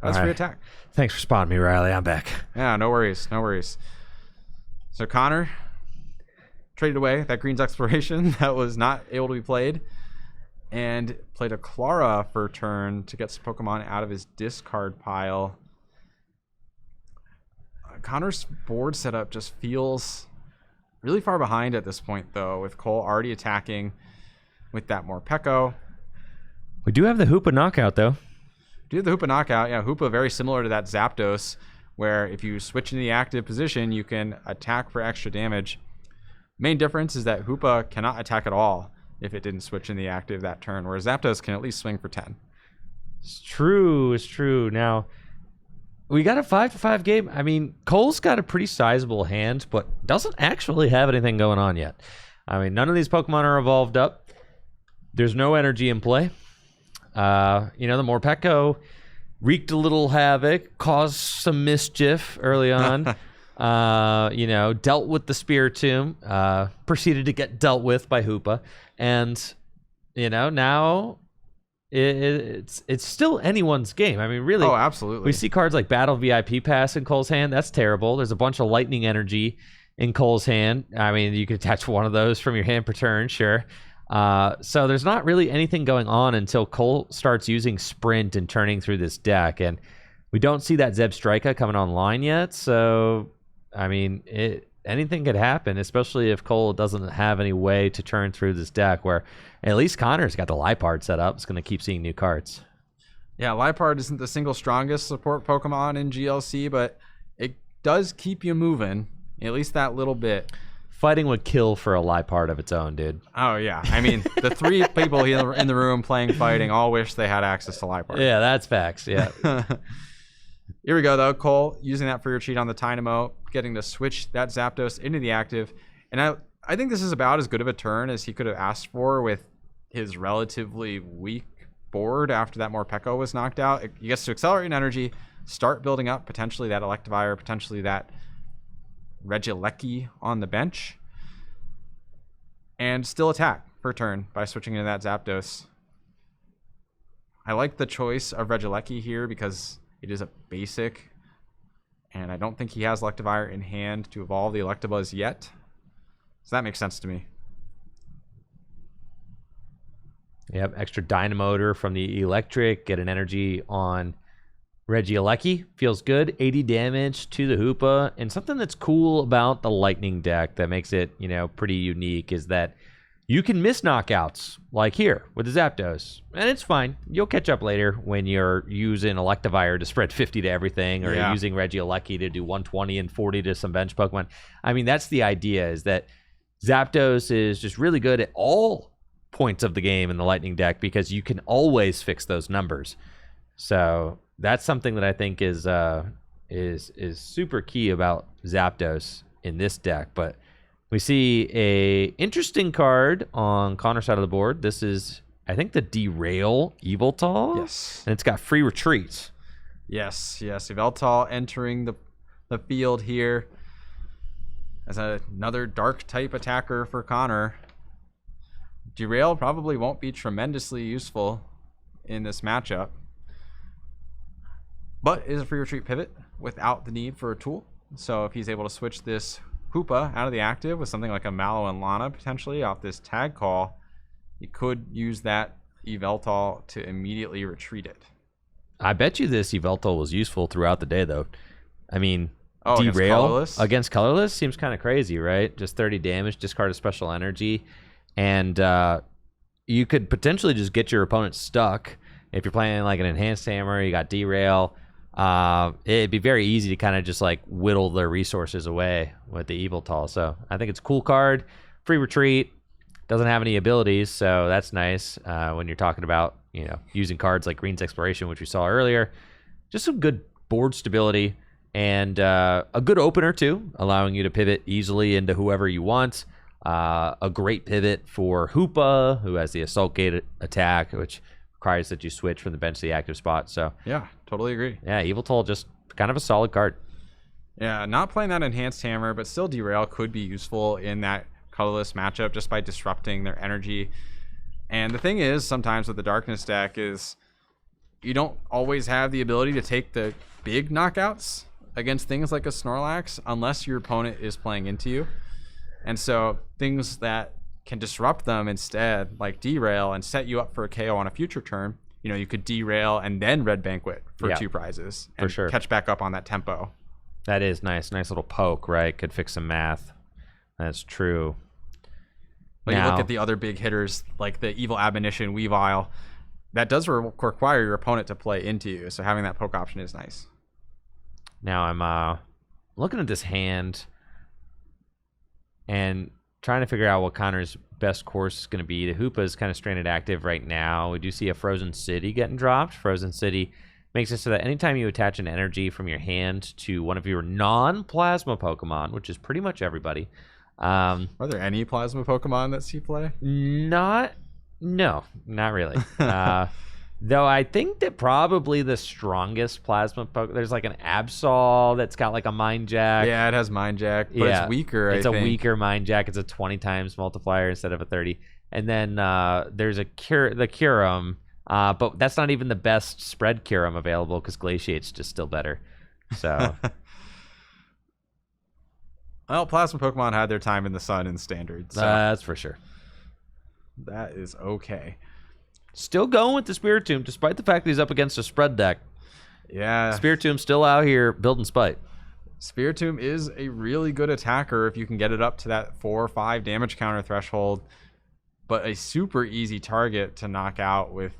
That's free attack. Thanks for spawning me, Riley. I'm back. Yeah, no worries. No worries. So Connor traded away that Green's Exploration that was not able to be played, and played a Clara for turn to get some Pokemon out of his discard pile. Connor's board setup just feels really far behind at this point, though, with Cole already attacking with that Morpeko. We do have the Hoopa knockout, though. Do the Hoopa knockout. Yeah, Hoopa very similar to that Zapdos, where if you switch in the active position, you can attack for extra damage. Main difference is that Hoopa cannot attack at all if it didn't switch in the active that turn, whereas Zapdos can at least swing for 10. It's true. It's true. Now, we got a 5-5 game. I mean, Cole's got a pretty sizable hand, but doesn't actually have anything going on yet. I mean, none of these Pokemon are evolved up. There's no energy in play. The Morpeko wreaked a little havoc, caused some mischief early on. Dealt with the Spiritomb, proceeded to get dealt with by Hoopa, and now it's still anyone's game. I mean, really. Oh, absolutely. We see cards like Battle VIP Pass in Cole's hand. That's terrible. There's a bunch of Lightning Energy in Cole's hand. I mean, you could attach one of those from your hand per turn, sure. So there's not really anything going on until Cole starts using Sprint and turning through this deck, and we don't see that Zebstrika coming online yet. So, I mean, anything could happen, especially if Cole doesn't have any way to turn through this deck, where at least Connor's got the Liepard set up. It's going to keep seeing new cards. Yeah, Liepard isn't the single strongest support Pokemon in GLC, but it does keep you moving, at least that little bit. Fighting would kill for a Liepard of its own, dude. Oh, yeah. I mean, the three people here in the room playing fighting all wish they had access to Liepard. Yeah, that's facts, yeah. Here we go, though. Cole, using that for your cheat on the Dynamo, getting to switch that Zapdos into the active. And I think this is about as good of a turn as he could have asked for with his relatively weak board after that Morpeko was knocked out. He gets to accelerate in energy, start building up potentially that Electivire, potentially that Regieleki on the bench, and still attack per turn by switching into that Zapdos. I like the choice of Regieleki here because it is a basic, and I don't think he has Electivire in hand to evolve the Electabuzz yet, so that makes sense to me. Yep, extra Dynamotor from the Electric, get an energy on Regieleki, feels good. 80 damage to the Hoopa, and something that's cool about the Lightning deck that makes it, pretty unique is that you can miss knockouts, like here with the Zapdos, and it's fine. You'll catch up later when you're using Electivire to spread 50 to everything, or you're using Regieleki to do 120 and 40 to some bench Pokemon. I mean, that's the idea, is that Zapdos is just really good at all points of the game in the Lightning deck because you can always fix those numbers. So that's something that I think is super key about Zapdos in this deck. But we see a interesting card on Connor's side of the board. This is, I think, the Derail Yveltal. Yes. And it's got free retreat. Yes. Yveltal entering the field here as another dark type attacker for Connor. Derail probably won't be tremendously useful in this matchup, but is a free retreat pivot without the need for a tool. So if he's able to switch this Hoopa out of the active with something like a Mallow and Lana potentially off this tag call, he could use that Yveltal to immediately retreat it. I bet you this Yveltal was useful throughout the day, though. I mean, Against Derail Colorless? seems kind of crazy, right? Just 30 damage, discard a special energy, and you could potentially just get your opponent stuck. If you're playing like an Enhanced Hammer, you got Derail. It'd be very easy to kind of just like whittle their resources away with the Yveltal. So I think it's a cool card. Free retreat. Doesn't have any abilities, so that's nice when you're talking about, you know, using cards like Green's Exploration, which we saw earlier. Just some good board stability and a good opener too, allowing you to pivot easily into whoever you want. A great pivot for Hoopa, who has the Assault Gate attack, which requires that you switch from the bench to the active spot. So yeah, totally agree. Yeah, Yveltal just kind of a solid card. Yeah, not playing that Enhanced Hammer, but still Derail could be useful in that Colorless matchup just by disrupting their energy. And the thing is, sometimes with the Darkness deck is you don't always have the ability to take the big knockouts against things like a Snorlax unless your opponent is playing into you. And so things that can disrupt them instead, like Derail, and set you up for a KO on a future turn, you know, you could Derail and then Red Banquet for 2 prizes and for sure. Catch back up on that tempo. That is nice. Nice little poke, right? Could fix some math. That's true. But you look at the other big hitters, like the Evil Admonition, Weavile, that does require your opponent to play into you. So having that poke option is nice. Now I'm looking at this hand and trying to figure out what Connor's best course is going to be. The Hoopa is kind of stranded active right now. We do see a Frozen City getting dropped. Frozen City makes it so that anytime you attach an energy from your hand to one of your non-plasma Pokemon, which is pretty much everybody. Are there any plasma Pokemon that see play? No, not really. Though I think that probably the strongest plasma Pokemon, there's like an Absol that's got like a Mind Jack. Yeah, it has Mind Jack, but it's weaker. It's a weaker Mind Jack. It's a 20 times multiplier instead of a 30. And then there's the Kyurem, but that's not even the best spread Kyurem available because Glaciate's just still better. So. Well, plasma Pokemon had their time in the sun in Standard. So that's for sure. That is okay. Still going with the Spiritomb, despite the fact that he's up against a spread deck. Yeah. Spiritomb's still out here building spite. Spiritomb is a really good attacker if you can get it up to that 4 or 5 damage counter threshold, but a super easy target to knock out with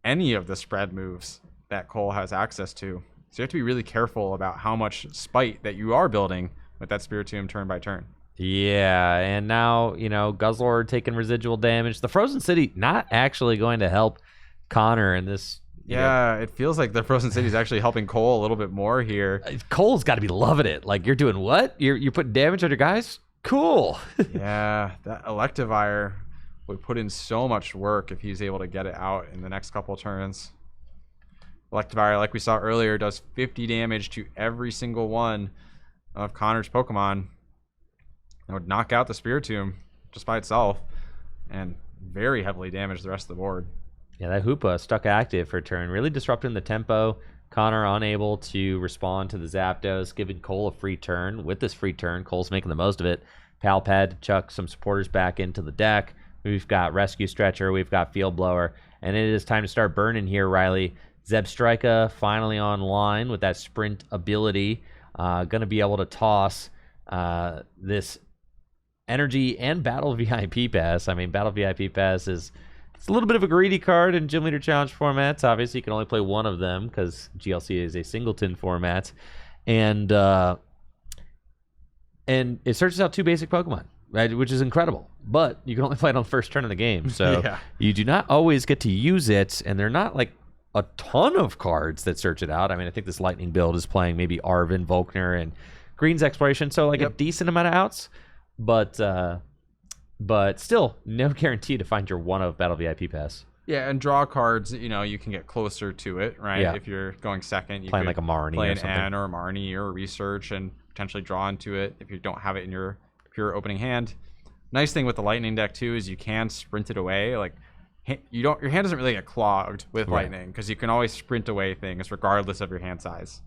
any of the spread moves that Cole has access to. So you have to be really careful about how much spite that you are building with that Spiritomb turn by turn. Yeah, and now, you know, Guzzlord taking residual damage. The Frozen City not actually going to help Connor in this. Yeah, it feels like the Frozen City is actually helping Cole a little bit more here. Cole's got to be loving it. Like, you're doing what? You're putting damage on your guys? Cool. Yeah, that Electivire would put in so much work if he's able to get it out in the next couple turns. Electivire, like we saw earlier, does 50 damage to every single one of Connor's Pokemon. That would knock out the Spiritomb just by itself and very heavily damage the rest of the board. Yeah, that Hoopa stuck active for a turn, really disrupting the tempo. Connor unable to respond to the Zapdos, giving Cole a free turn. With this free turn, Cole's making the most of it. Palpad to chuck some supporters back into the deck. We've got Rescue Stretcher, we've got Field Blower, and it is time to start burning here, Riley. Zebstrika finally online with that sprint ability. Going to be able to toss this Energy and Battle VIP Pass. I mean, Battle VIP Pass it's a little bit of a greedy card in Gym Leader Challenge formats. Obviously, you can only play one of them because GLC is a singleton format. And it searches out 2 basic Pokemon, right, which is incredible. But you can only play it on the first turn of the game. So you do not always get to use it, and they're not like a ton of cards that search it out. I mean, I think this Lightning build is playing maybe Arvin, Volkner, and Green's Exploration, so like a decent amount of outs. But still, no guarantee to find your one of Battle VIP Pass. Yeah, and draw cards, you know, you can get closer to it, right? Yeah. If you're going second, you playing could like a Marnie play or an something. N or a Marnie or a Research and potentially draw into it if you don't have it in your pure opening hand. Nice thing with the lightning deck too is you can sprint it away. Like your hand doesn't really get clogged with lightning because you can always sprint away things regardless of your hand size.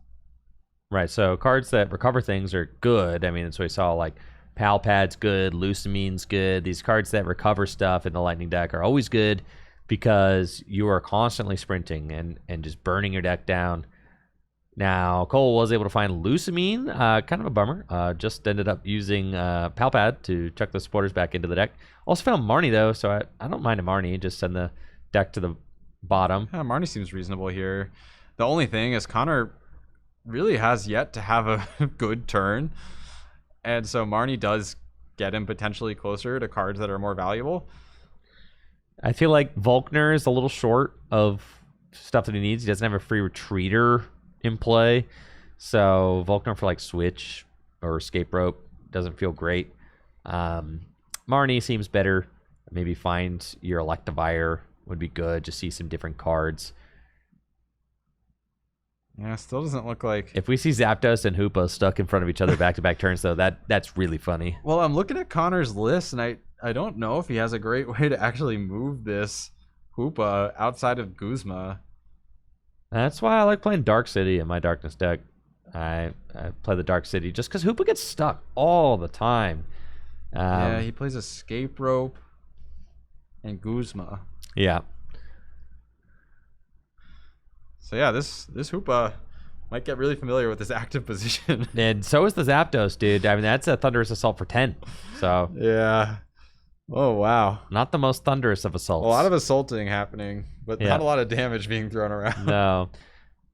Right. So cards that recover things are good. I mean, that's what we saw. Like Pal Pad's good, Lucamine's good. These cards that recover stuff in the lightning deck are always good because you are constantly sprinting and just burning your deck down. Now, Cole was able to find Lucamine, kind of a bummer. Just ended up using Pal Pad to chuck the supporters back into the deck. Also found Marnie, though, so I don't mind a Marnie. Just send the deck to the bottom. Yeah, Marnie seems reasonable here. The only thing is Connor really has yet to have a good turn. And so Marnie does get him potentially closer to cards that are more valuable. I feel like Volkner is a little short of stuff that he needs. He doesn't have a free retreater in play. So Volkner for like Switch or Escape Rope doesn't feel great. Marnie seems better. Maybe find your Electivire would be good. Just see some different cards. Yeah, still doesn't look like... If we see Zapdos and Hoopa stuck in front of each other back-to-back turns, though, that's really funny. Well, I'm looking at Connor's list, and I don't know if he has a great way to actually move this Hoopa outside of Guzma. That's why I like playing Dark City in my Darkness deck. I play the Dark City just because Hoopa gets stuck all the time. Yeah, he plays Escape Rope and Guzma. Yeah. So yeah, this Hoopa might get really familiar with this active position. And so is the Zapdos, dude. I mean, that's a Thunderous Assault for 10. So yeah. Oh, wow. Not the most thunderous of assaults. A lot of assaulting happening, but not a lot of damage being thrown around. No.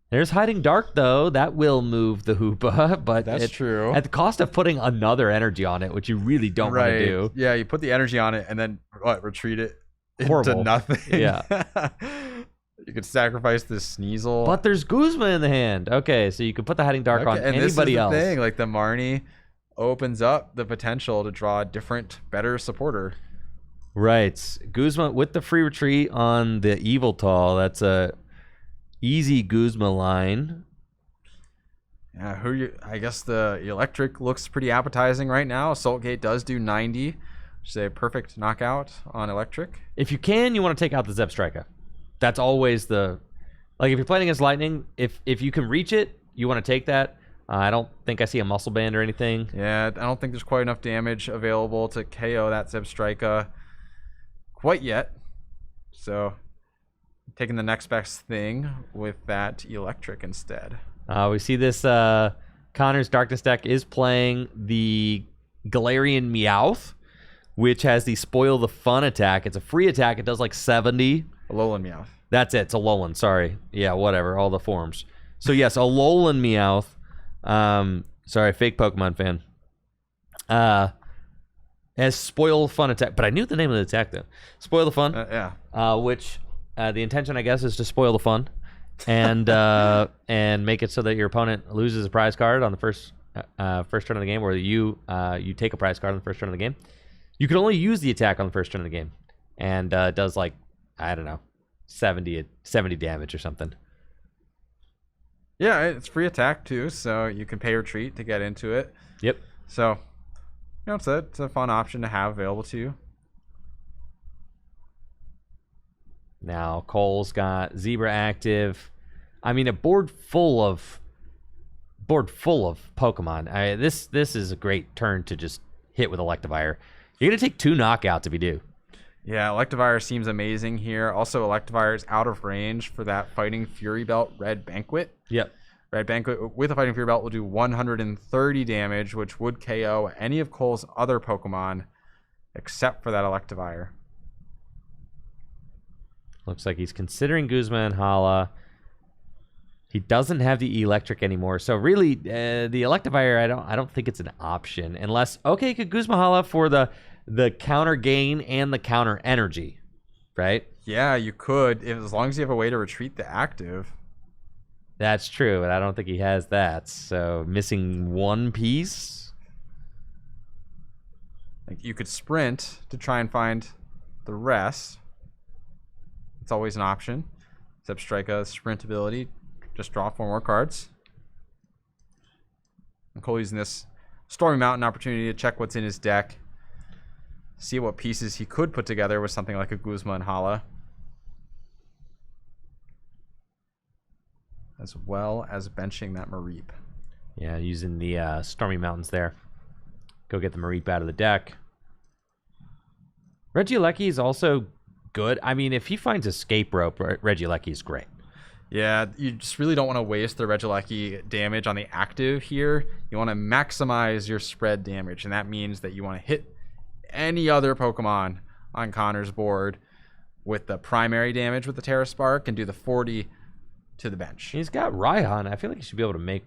There's Hiding Dark, though. That will move the Hoopa, but that's true. At the cost of putting another energy on it, which you really don't want to do. Yeah, you put the energy on it and then retreat it Horrible. into nothing. Yeah. You could sacrifice this Sneasel. But there's Guzma in the hand. Okay, so you could put the Hiding Dark on and anybody this is the else. thing, like the Marnie opens up the potential to draw a different, better supporter. Right. Guzma with the free retreat on the Evil Tall. That's a easy Guzma line. Yeah, I guess the Electric looks pretty appetizing right now. Assault Gate does do 90, which is a perfect knockout on Electric. If you can, you want to take out the Zebstrika. That's always the... Like, if you're playing against Lightning, if you can reach it, you want to take that. I don't think I see a Muscle Band or anything. Yeah, I don't think there's quite enough damage available to KO that Zebstrika quite yet. So, taking the next best thing with that Electric instead. We see this Connor's Darkness deck is playing the Galarian Meowth, which has the Spoil the Fun attack. It's a free attack. It does like 70. Alolan Meowth. That's it. It's Alolan. Sorry. Yeah, whatever. All the forms. So, yes, Alolan Meowth. Sorry, fake Pokemon fan. Has Spoil Fun attack. But I knew the name of the attack, though. Spoil the Fun. Yeah. Which the intention, I guess, is to spoil the fun. And and make it so that your opponent loses a prize card on the first turn of the game, or you take a prize card on the first turn of the game. You can only use the attack on the first turn of the game, and it does like, I don't know, 70 damage or something. Yeah, it's free attack too, so you can pay retreat to get into it. Yep. So, it's a fun option to have available to you. Now Cole's got Zebra active. I mean, a board full of Pokemon. This is a great turn to just hit with Electivire. You're gonna take 2 knockouts if you do. Yeah, Electivire seems amazing here. Also, Electivire is out of range for that Fighting Fury Belt Red Banquet. Yep. Red Banquet with a Fighting Fury Belt will do 130 damage, which would KO any of Cole's other Pokemon except for that Electivire. Looks like he's considering Guzma and Hala. He doesn't have the Electric anymore, so really, the Electivire, I don't think it's an option unless could Guzma Hala for the counter gain and the counter energy, right? Yeah, you could as long as you have a way to retreat the active. That's true, but I don't think he has that. So missing one piece. Like you could sprint to try and find the rest. It's always an option. Zebstrika's sprint ability, just draw 4 more cards. And Cole using this Stormy Mountain opportunity to check what's in his deck. see what pieces he could put together with something like a Guzma and Hala, as well as benching that Mareep. Yeah, using the Stormy Mountains there. Go get the Mareep out of the deck. Regieleki is also good. I mean, if he finds Escape Rope, Regieleki is great. Yeah, you just really don't want to waste the Regieleki damage on the active here. You want to maximize your spread damage, and that means that you want to hit any other Pokemon on Connor's board with the primary damage with the Terra Spark and do the 40 to the bench. He's got Raihan. I feel like he should be able to make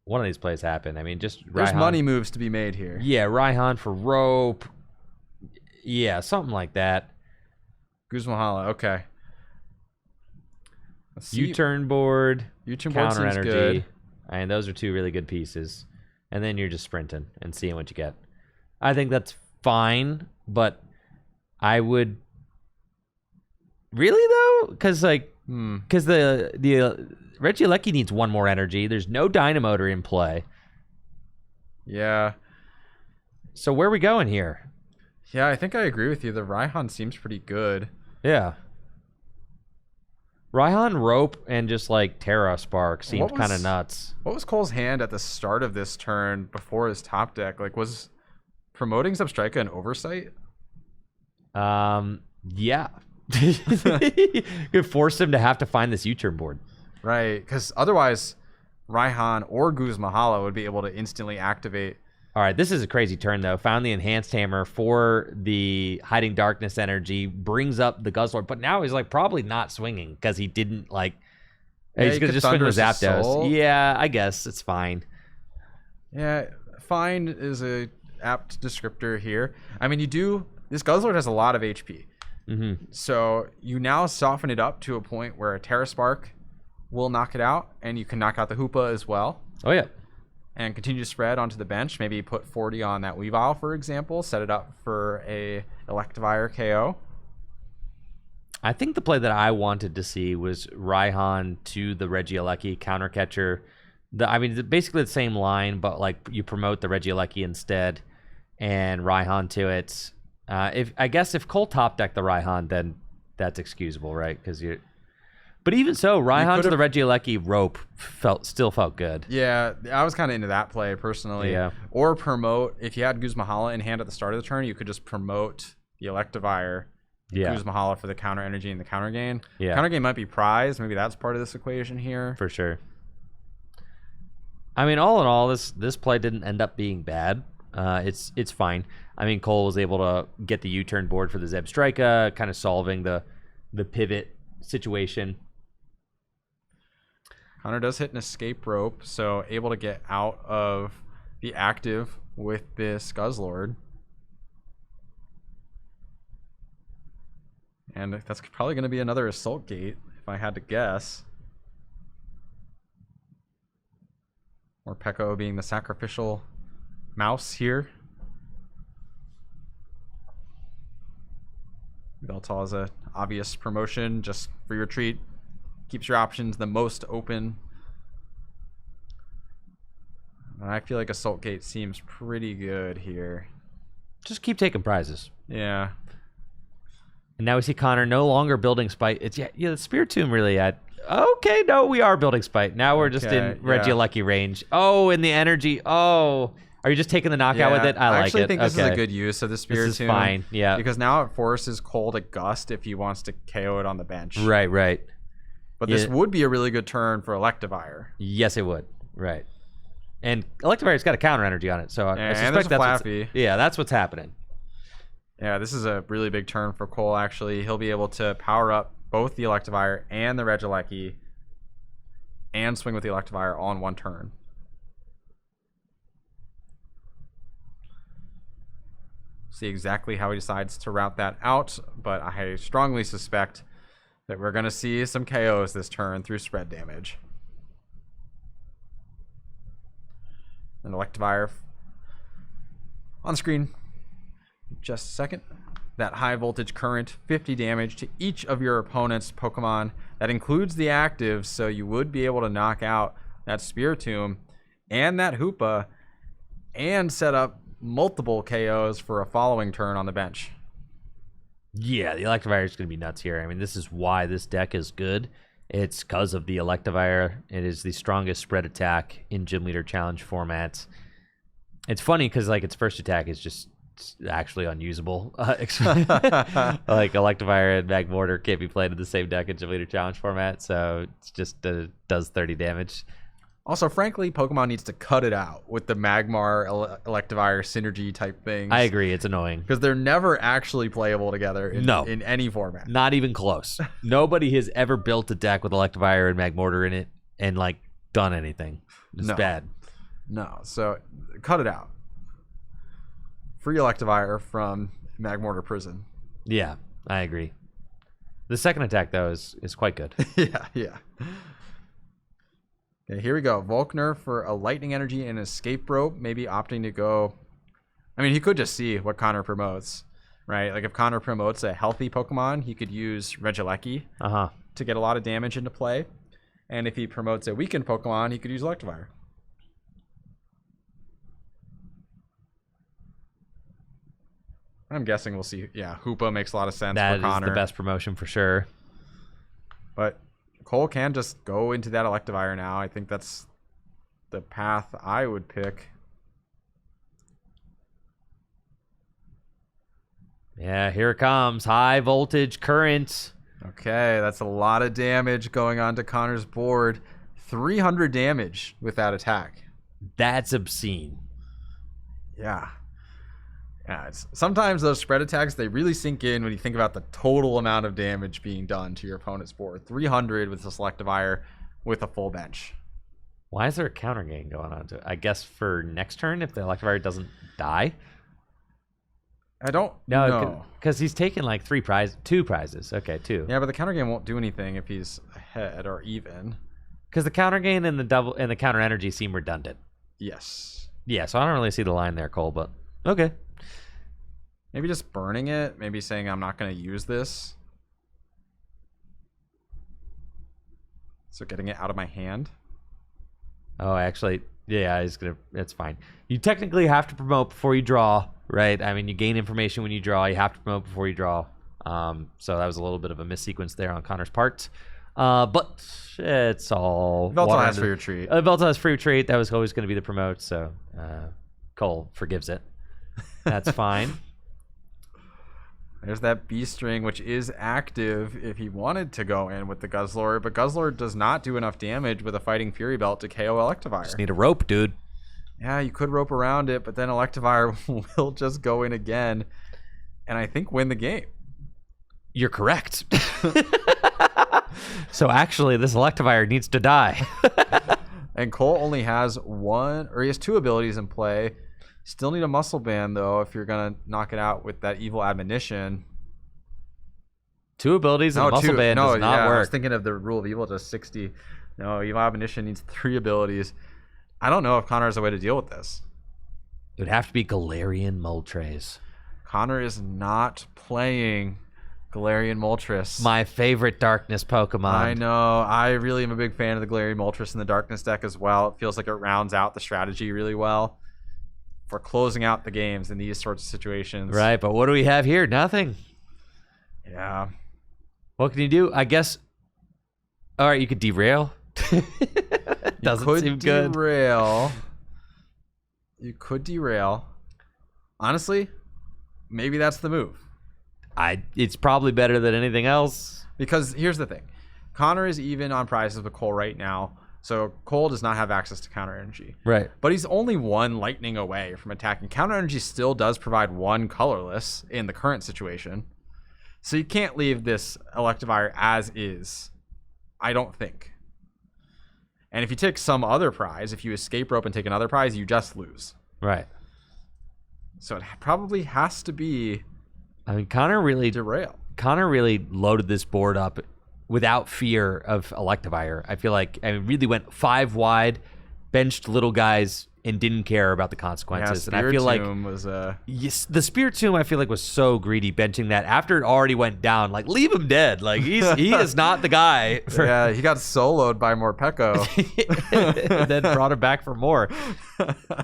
one of these plays happen. I mean, just There's Raihan. money moves to be made here. Yeah, Raihan for Rope. Yeah, something like that. Guzma Hala, okay. U-turn board, U-turn board counter seems energy. good. I mean, those are two really good pieces. And then you're just sprinting and seeing what you get. I think that's fine, but I would... Really, though? Because, like... Because the Regieleki needs one more energy. There's no Dynamotor in play. Yeah. So where are we going here? Yeah, I think I agree with you. The Raihan seems pretty good. Yeah. Raihan, Rope, and just like Terra Spark seemed kind of nuts. What was Cole's hand at the start of this turn before his top deck? Like, was promoting Substrika an oversight? Yeah. It forced him to have to find this U-turn board. Right, because otherwise Raihan or Guzma Hala would be able to instantly activate. All right, this is a crazy turn, though. Found the Enhanced Hammer for the Hiding Darkness energy, brings up the Guzzlord, but now he's like probably not swinging because he didn't like... Yeah, he's going to just swing with Zapdos. Assault. Yeah, I guess it's fine. Yeah, fine is a apt descriptor here. I mean, this Guzzlord has a lot of HP. Mm-hmm. So you now soften it up to a point where a Terra Spark will knock it out, and you can knock out the Hoopa as well. Oh, yeah. And continue to spread onto the bench. Maybe put 40 on that Weavile, for example. Set it up for a Electivire KO. I think the play that I wanted to see was Raihan to the Regieleki counter catcher. I mean, basically the same line, but like you promote the Regieleki instead, and Raihan to it. I guess if Cole top decked the Raihan, then that's excusable, right? But even so, Raihan to the Regieleki Rope still felt good. Yeah, I was kind of into that play personally. Yeah. Or promote, if you had Guzma Hala in hand at the start of the turn, you could just promote the Electivire, Guzma Hala for the counter energy and the counter gain. Yeah. Counter gain might be prize. Maybe that's part of this equation here. For sure. I mean, all in all, this play didn't end up being bad. It's fine. I mean, Cole was able to get the U-turn board for the Zebstrika, kind of solving the pivot situation. Connor does hit an escape rope, so able to get out of the active with this Guzzlord. And that's probably going to be another Assault Gate, if I had to guess. Or Pekko being the sacrificial mouse here. Veltal is a obvious promotion just for your treat. Keeps your options the most open. And I feel like Assault Gate seems pretty good here. Just keep taking prizes. Yeah. And now we see Connor no longer building Spite. It's the Spiritomb really had... Okay, no, we are building Spite. Now we're just in Regieleki range. Oh, and the energy. Oh, are you just taking the knockout with it? I like it. I actually think this is a good use of the Spiritomb. This is fine, yeah. Because now it forces Cole to Gust if he wants to KO it on the bench. Right. But this would be a really good turn for Electivire. Yes, it would. Right. And Electivire's got a counter energy on it, so I suspect that's what's happening. Yeah, this is a really big turn for Cole, actually. He'll be able to power up both the Electivire and the Regieleki and swing with the Electivire all in one turn. See exactly how he decides to route that out, but I strongly suspect that we're going to see some KOs this turn through spread damage. And Electivire on screen. Just a second. That high voltage current, 50 damage to each of your opponent's Pokemon. That includes the actives, so you would be able to knock out that Spiritomb and that Hoopa and set up multiple KOs for a following turn on the bench. Yeah, the Electivire is going to be nuts here. I mean, this is why this deck is good. It's because of the Electivire. It is the strongest spread attack in Gym Leader Challenge formats. It's funny because like its first attack is just actually unusable. Like Electivire and Magmortar can't be played in the same deck in Gym Leader Challenge format, so it's just does 30 damage. Also, frankly, Pokemon needs to cut it out with the Magmar Electivire synergy type things. I agree, it's annoying because they're never actually playable together in any format. Not even close. Nobody has ever built a deck with Electivire and Magmortar in it and like done anything. It's bad. No, so cut it out. Free Electivire from Magmortar Prison. Yeah, I agree. The second attack though is quite good. Yeah. Okay, here we go. Volkner for a Lightning Energy and Escape Rope, maybe opting to go. I mean, he could just see what Connor promotes, right? Like if Connor promotes a healthy Pokemon, he could use Regieleki to get a lot of damage into play. And if he promotes a weakened Pokemon, he could use Electivire. I'm guessing we'll see. Yeah, Hoopa makes a lot of sense for Connor. That is the best promotion for sure. But Cole can just go into that Electivire now. I think that's the path I would pick. Yeah, here it comes. High voltage current. Okay, that's a lot of damage going on to Connor's board. 300 damage with that attack. That's obscene. Yeah. Yeah, sometimes those spread attacks, they really sink in when you think about the total amount of damage being done to your opponent's board. 300 with the Electivire with a full bench. Why is there a counter game going on to it? I guess for next turn if the Electivire doesn't die? I don't know. Because he's taken like two prizes. Okay, 2. Yeah, but the counter game won't do anything if he's ahead or even. Because the counter gain and the counter energy seem redundant. Yes. Yeah, so I don't really see the line there, Cole, but okay. Maybe just burning it. Maybe saying I'm not going to use this. So getting it out of my hand. Oh, actually, yeah, it's fine. You technically have to promote before you draw, right? I mean, you gain information when you draw. You have to promote before you draw. So that was a little bit of a missequence there on Connor's part. But it's all... Veltal has free retreat. Veltal has free retreat. That was always going to be the promote, so Cole forgives it. That's fine. There's that B-String, which is active if he wanted to go in with the Guzzlord, but Guzzlord does not do enough damage with a Fighting Fury Belt to KO Electivire. Just need a rope, dude. Yeah, you could rope around it, but then Electivire will just go in again and I think win the game. You're correct. So actually, this Electivire needs to die. And Cole only has he has 2 abilities in play. Still need a Muscle Band, though, if you're going to knock it out with that Evil Admonition. 2 abilities and a Muscle Band does not work. I was thinking of the rule of Evil, just 60. No, Evil Admonition needs 3 abilities. I don't know if Connor has a way to deal with this. It would have to be Galarian Moltres. Connor is not playing Galarian Moltres. My favorite Darkness Pokemon. I know. I really am a big fan of the Galarian Moltres in the Darkness deck as well. It feels like it rounds out the strategy really well for closing out the games in these sorts of situations. Right, but what do we have here? Nothing. Yeah. What can you do? I guess... All right, you could derail. Doesn't seem good. You could derail. Honestly, maybe that's the move. It's probably better than anything else. Because here's the thing. Connor is even on prizes with Cole right now. So Cole does not have access to counter energy. Right. But he's only 1 lightning away from attacking. Counter energy still does provide 1 colorless in the current situation. So you can't leave this Electivire as is, I don't think. And if you take some other prize, if you escape rope and take another prize, you just lose. Right. So it probably has to be... I mean, Connor really loaded this board up without fear of Electivire. I feel like really went 5 wide, benched little guys and didn't care about the consequences. Yeah, and I feel like was yes, the Spirit Tomb I feel like was so greedy benching that after it already went down. Like, leave him dead. Like, he is not the guy. Yeah, he got soloed by Morpeko. And then brought him back for more.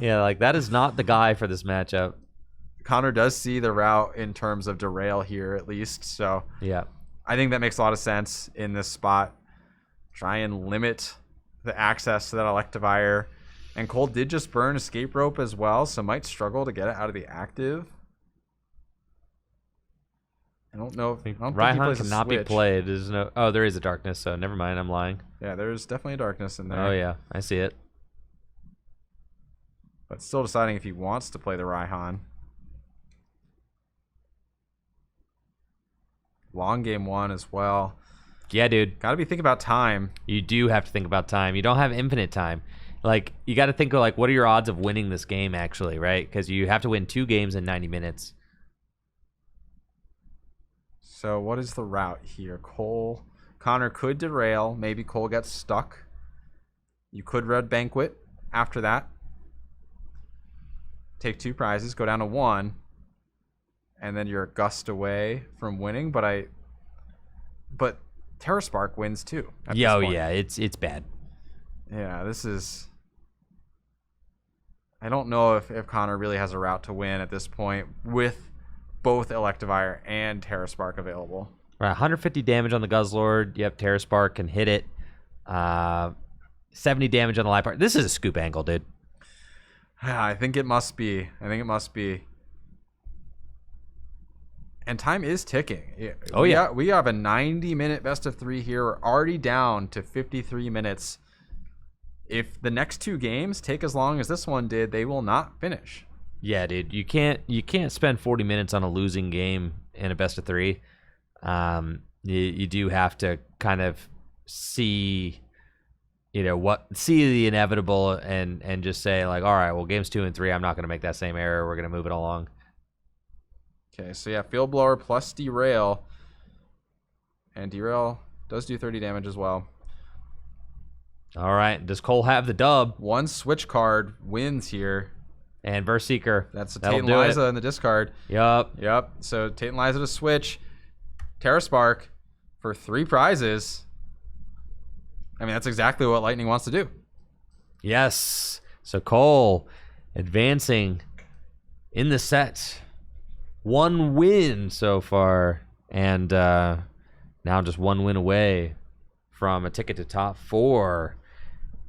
Yeah, like that is not the guy for this matchup. Connor does see the route in terms of derail here, at least. So yeah, I think that makes a lot of sense in this spot. Try and limit the access to that Electivire. And Cole did just burn Escape Rope as well, so might struggle to get it out of the active. I don't know. I don't think he Raihan plays cannot be played. There's no. Oh, there is a darkness, so never mind. I'm lying. Yeah, there's definitely a darkness in there. Oh yeah, I see it. But still deciding if he wants to play the Raihan. Long game 1 as well. Yeah, dude. Got to be thinking about time. You do have to think about time. You don't have infinite time. Like, you got to think of, like, what are your odds of winning this game, actually, right? Because you have to win 2 games in 90 minutes. So what is the route here? Connor could derail. Maybe Cole gets stuck. You could Red Banquet after that. Take 2 prizes, go down to 1. And then you're a gust away from winning. But Terra Spark wins too. Yeah, it's bad. Yeah, this is... I don't know if Connor really has a route to win at this point with both Electivire and Terra Spark available. Right, 150 damage on the Guzzlord. Yep, Terra Spark can hit it. 70 damage on the Light Part. This is a scoop angle, dude. Yeah, I think it must be. And time is ticking. Oh, yeah. We have a 90-minute best of 3 here. We're already down to 53 minutes. If the next 2 games take as long as this one did, they will not finish. Yeah, dude. You can't spend 40 minutes on a losing game in a best of 3. You do have to kind of see, see the inevitable and just say, like, all right, well, games 2 and 3, I'm not going to make that same error. We're going to move it along. Okay, so yeah, Field Blower plus Derail. And Derail does do 30 damage as well. All right, does Cole have the dub? 1 switch card wins here. And Verse Seeker. That's a Tate and Liza in the discard. Yep. So Tate and Liza to switch. Terra Spark for 3 prizes. I mean, that's exactly what Lightning wants to do. Yes. So Cole advancing in the set. 1 win so far. And now just 1 win away from a ticket to top 4.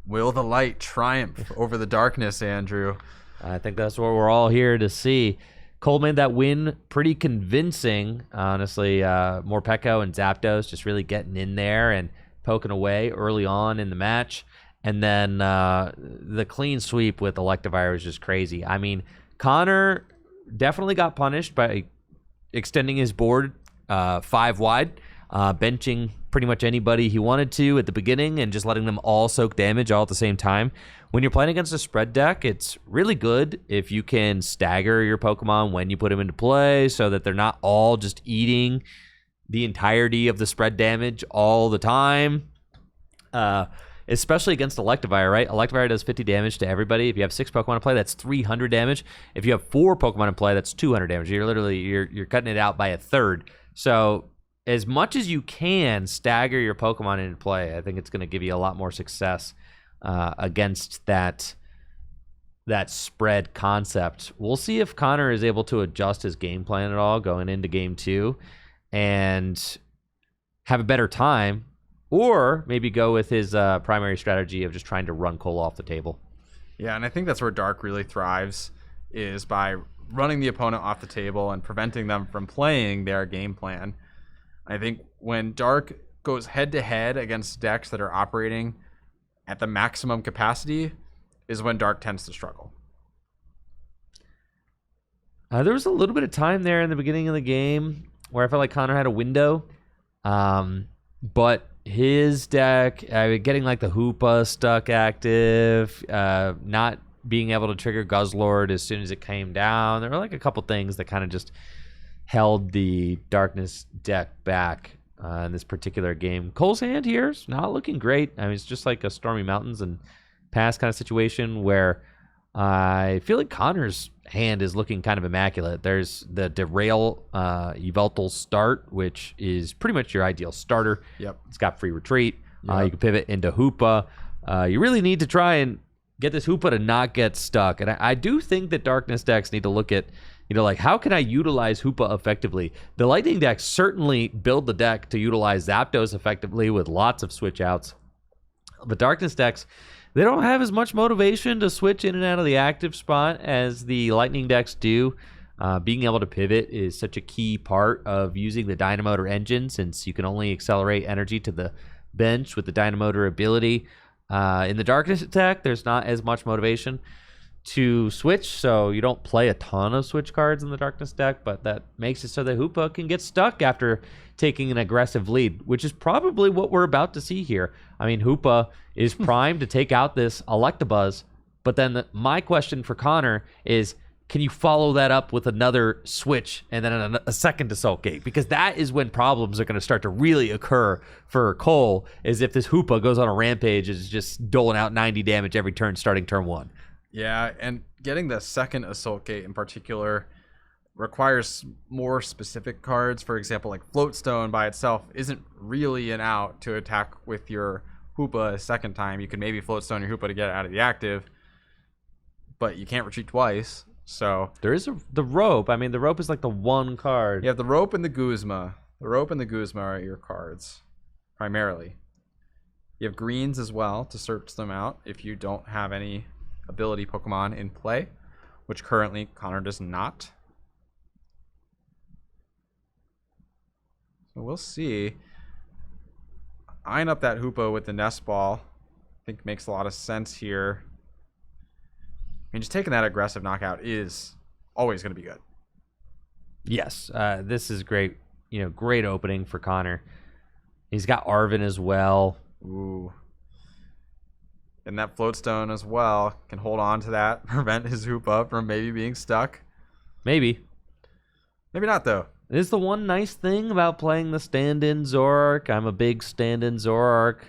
Will the light triumph over the darkness, Andrew? I think that's what we're all here to see. Cole made that win pretty convincing, honestly. Morpeko and Zapdos just really getting in there and poking away early on in the match. And then the clean sweep with Electivire was just crazy. I mean, Connor definitely got punished by extending his board 5 wide, benching pretty much anybody he wanted to at the beginning and just letting them all soak damage all at the same time. When you're playing against a spread deck, it's really good if you can stagger your Pokemon when you put them into play so that they're not all just eating the entirety of the spread damage all the time. Especially against Electivire, right? Electivire does 50 damage to everybody. If you have 6 Pokemon in play, that's 300 damage. If you have 4 Pokemon in play, that's 200 damage. You're cutting it out by a third. So as much as you can stagger your Pokemon into play, I think it's going to give you a lot more success against that spread concept. We'll see if Connor is able to adjust his game plan at all going into game 2 and have a better time, or maybe go with his primary strategy of just trying to run Cole off the table. Yeah, and I think that's where Dark really thrives, is by running the opponent off the table and preventing them from playing their game plan. I think when Dark goes head-to-head against decks that are operating at the maximum capacity is when Dark tends to struggle. There was a little bit of time there in the beginning of the game where I felt like Connor had a window. But his deck, getting like the Hoopa stuck active, not being able to trigger Guzzlord as soon as it came down. There were like a couple things that kind of just held the Darkness deck back in this particular game. Cole's hand here is not looking great. I mean, it's just like a Stormy Mountains and Pass kind of situation where I feel like Connor's hand is looking kind of immaculate. There's the Derail Yveltal Start, which is pretty much your ideal starter. Yep. It's got free retreat. Yep. You can pivot into Hoopa. You really need to try and get this Hoopa to not get stuck. And I do think that Darkness decks need to look at, like, how can I utilize Hoopa effectively? The Lightning decks certainly build the deck to utilize Zapdos effectively with lots of switch outs. But Darkness decks, they don't have as much motivation to switch in and out of the active spot as the Lightning decks do. Being able to pivot is such a key part of using the Dynamotor engine, since you can only accelerate energy to the bench with the Dynamotor ability. In the Darkness deck, there's not as much motivation to switch, so you don't play a ton of switch cards in the Darkness deck, but that makes it so that Hoopa can get stuck after taking an aggressive lead, which is probably what we're about to see here. I mean, Hoopa is primed to take out this Electabuzz, but then my question for Connor is, can you follow that up with another switch and then a second Assault Gate? Because that is when problems are going to start to really occur for Cole, is if this Hoopa goes on a rampage and is just doling out 90 damage every turn starting turn 1. Yeah, and getting the second Assault Gate in particular requires more specific cards. For example, like Floatstone by itself isn't really an out to attack with your Hoopa a second time. You can maybe Floatstone your Hoopa to get it out of the active, but you can't retreat twice. So there is the Rope. I mean, the Rope is like the one card. You have the Rope and the Guzma. The Rope and the Guzma are your cards, primarily. You have greens as well to search them out if you don't have any ability Pokemon in play, which currently Connor does not. So we'll see. Eyeing up that Hoopa with the Nest Ball, I think makes a lot of sense here. I mean, just taking that aggressive knockout is always going to be good. Yes, this is great. Great opening for Connor. He's got Arven as well. Ooh. And that Floatstone as well can hold on to that, prevent his Hoopa from maybe being stuck. Maybe. Maybe not, though. It is the one nice thing about playing the stand-in Zoroark. I'm a big stand-in Zoroark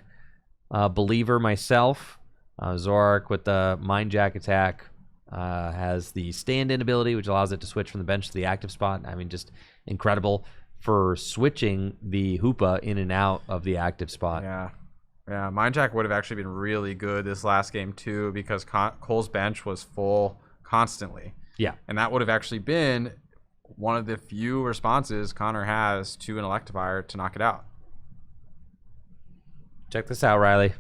believer myself. Zoroark with the Mind Jack attack has the stand-in ability, which allows it to switch from the bench to the active spot. I mean, just incredible for switching the Hoopa in and out of the active spot. Yeah, Mind Jack would have actually been really good this last game, too, because Cole's bench was full constantly. Yeah. And that would have actually been one of the few responses Connor has to an Electivire to knock it out. Check this out, Riley.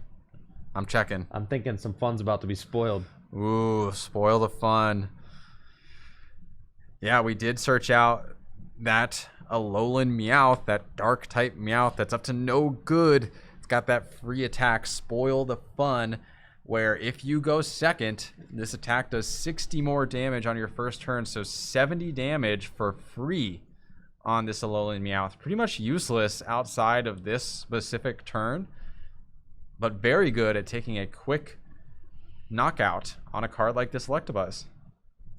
I'm checking. I'm thinking some fun's about to be spoiled. Ooh, spoil the fun. Yeah, we did search out that Alolan Meowth, that dark type Meowth that's up to no good. It's got that free attack, Spoil the Fun, where if you go second, this attack does 60 more damage on your first turn, so 70 damage for free on this Alolan Meowth. Pretty much useless outside of this specific turn, but very good at taking a quick knockout on a card like this Electabuzz.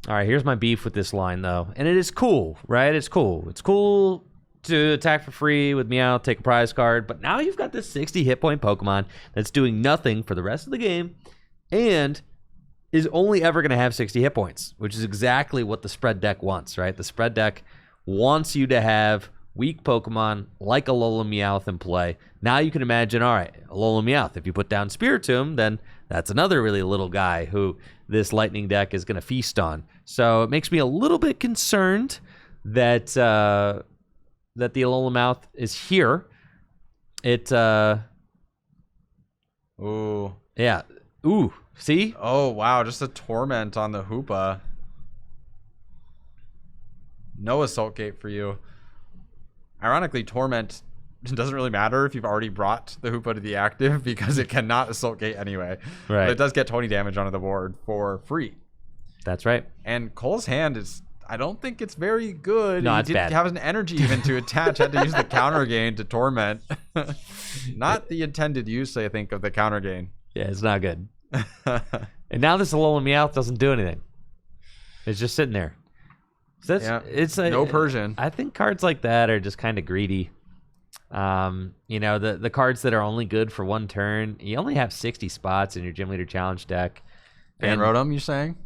All right, here's my beef with this line, though. And it is cool, right? It's cool. It's cool to attack for free with Meowth, take a prize card, but now you've got this 60 hit point Pokemon that's doing nothing for the rest of the game and is only ever going to have 60 hit points, which is exactly what the spread deck wants, right? The spread deck wants you to have weak Pokemon like Alolan Meowth in play. Now you can imagine, all right, Alolan Meowth, if you put down Spiritomb, then that's another really little guy who this Lightning deck is going to feast on. So it makes me a little bit concerned that that the Alolan Meowth is here. Ooh. Yeah. Ooh. See? Oh, wow. Just a Torment on the Hoopa. No Assault Gate for you. Ironically, Torment doesn't really matter if you've already brought the Hoopa to the active because it cannot Assault Gate anyway. Right. But it does get 20 damage onto the board for free. That's right. And Cole's hand is... I don't think it's very good. No, he it's didn't bad. have an energy even to attach. Had to use the counter gain to Torment. Not the intended use, I think, of the counter gain. Yeah, it's not good. And now this Alolan Meowth doesn't do anything. It's just sitting there. So that's, it's no Persian. I think cards like that are just kind of greedy. The cards that are only good for one turn, you only have 60 spots in your Gym Leader Challenge deck. Fan Rotom, you're saying?